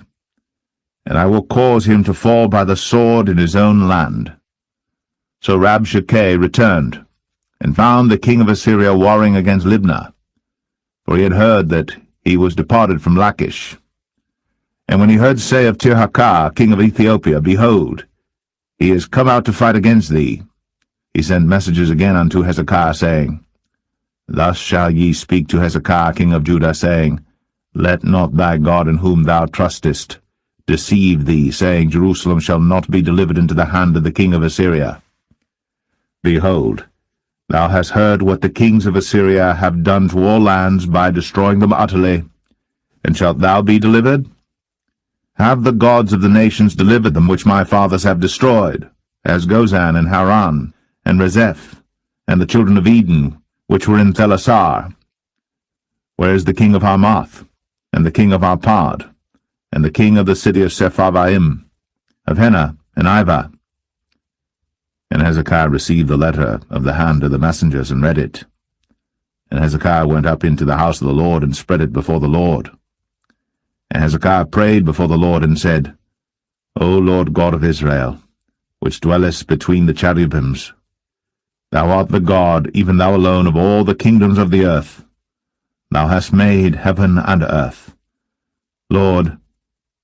and I will cause him to fall by the sword in his own land. So Rabshakeh returned, and found the king of Assyria warring against Libnah, for he had heard that he was departed from Lachish. And when he heard say of Tirhakah, king of Ethiopia, Behold, he is come out to fight against thee, he sent messages again unto Hezekiah, saying, Thus shall ye speak to Hezekiah, king of Judah, saying, Let not thy God in whom thou trustest deceive thee, saying, Jerusalem shall not be delivered into the hand of the king of Assyria. Behold, thou hast heard what the kings of Assyria have done to all lands by destroying them utterly, and shalt thou be delivered? Have the gods of the nations delivered them which my fathers have destroyed, as Gozan and Haran, and Rezeph, and the children of Eden, which were in Thelasar? Where is the king of Hamath, and the king of Arpad, and the king of the city of Sepharvaim, of Hena and Iva? And Hezekiah received the letter of the hand of the messengers and read it. And Hezekiah went up into the house of the Lord and spread it before the Lord. And Hezekiah prayed before the Lord and said, O Lord God of Israel, which dwellest between the cherubims, thou art the God, even thou alone, of all the kingdoms of the earth. Thou hast made heaven and earth. Lord,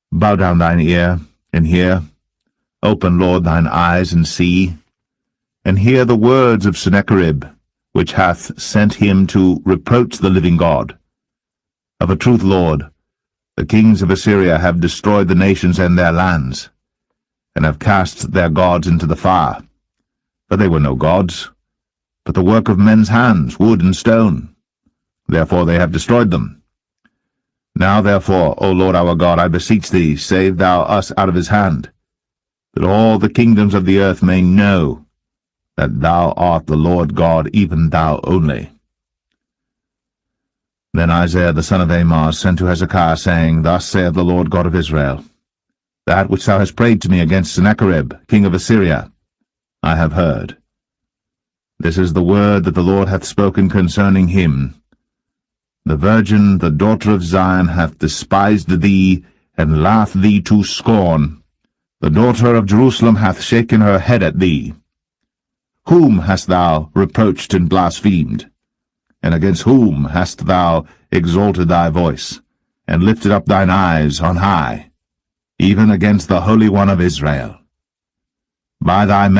bow down thine ear, and hear. Open, Lord, thine eyes, and see. And hear the words of Sennacherib, which hath sent him to reproach the living God. Of a truth, Lord, the kings of Assyria have destroyed the nations and their lands, and have cast their gods into the fire. For they were no gods, but the work of men's hands, wood and stone. Therefore they have destroyed them. Now therefore, O Lord our God, I beseech thee, save thou us out of his hand, that all the kingdoms of the earth may know that thou art the Lord God, even thou only. Then Isaiah the son of Amoz sent to Hezekiah, saying, Thus saith the Lord God of Israel, That which thou hast prayed to me against Sennacherib, king of Assyria, I have heard. This is the word that the Lord hath spoken concerning him. The virgin, the daughter of Zion, hath despised thee, and laughed thee to scorn. The daughter of Jerusalem hath shaken her head at thee. Whom hast thou reproached and blasphemed? And against whom hast thou exalted thy voice, and lifted up thine eyes on high, even against the Holy One of Israel? By thy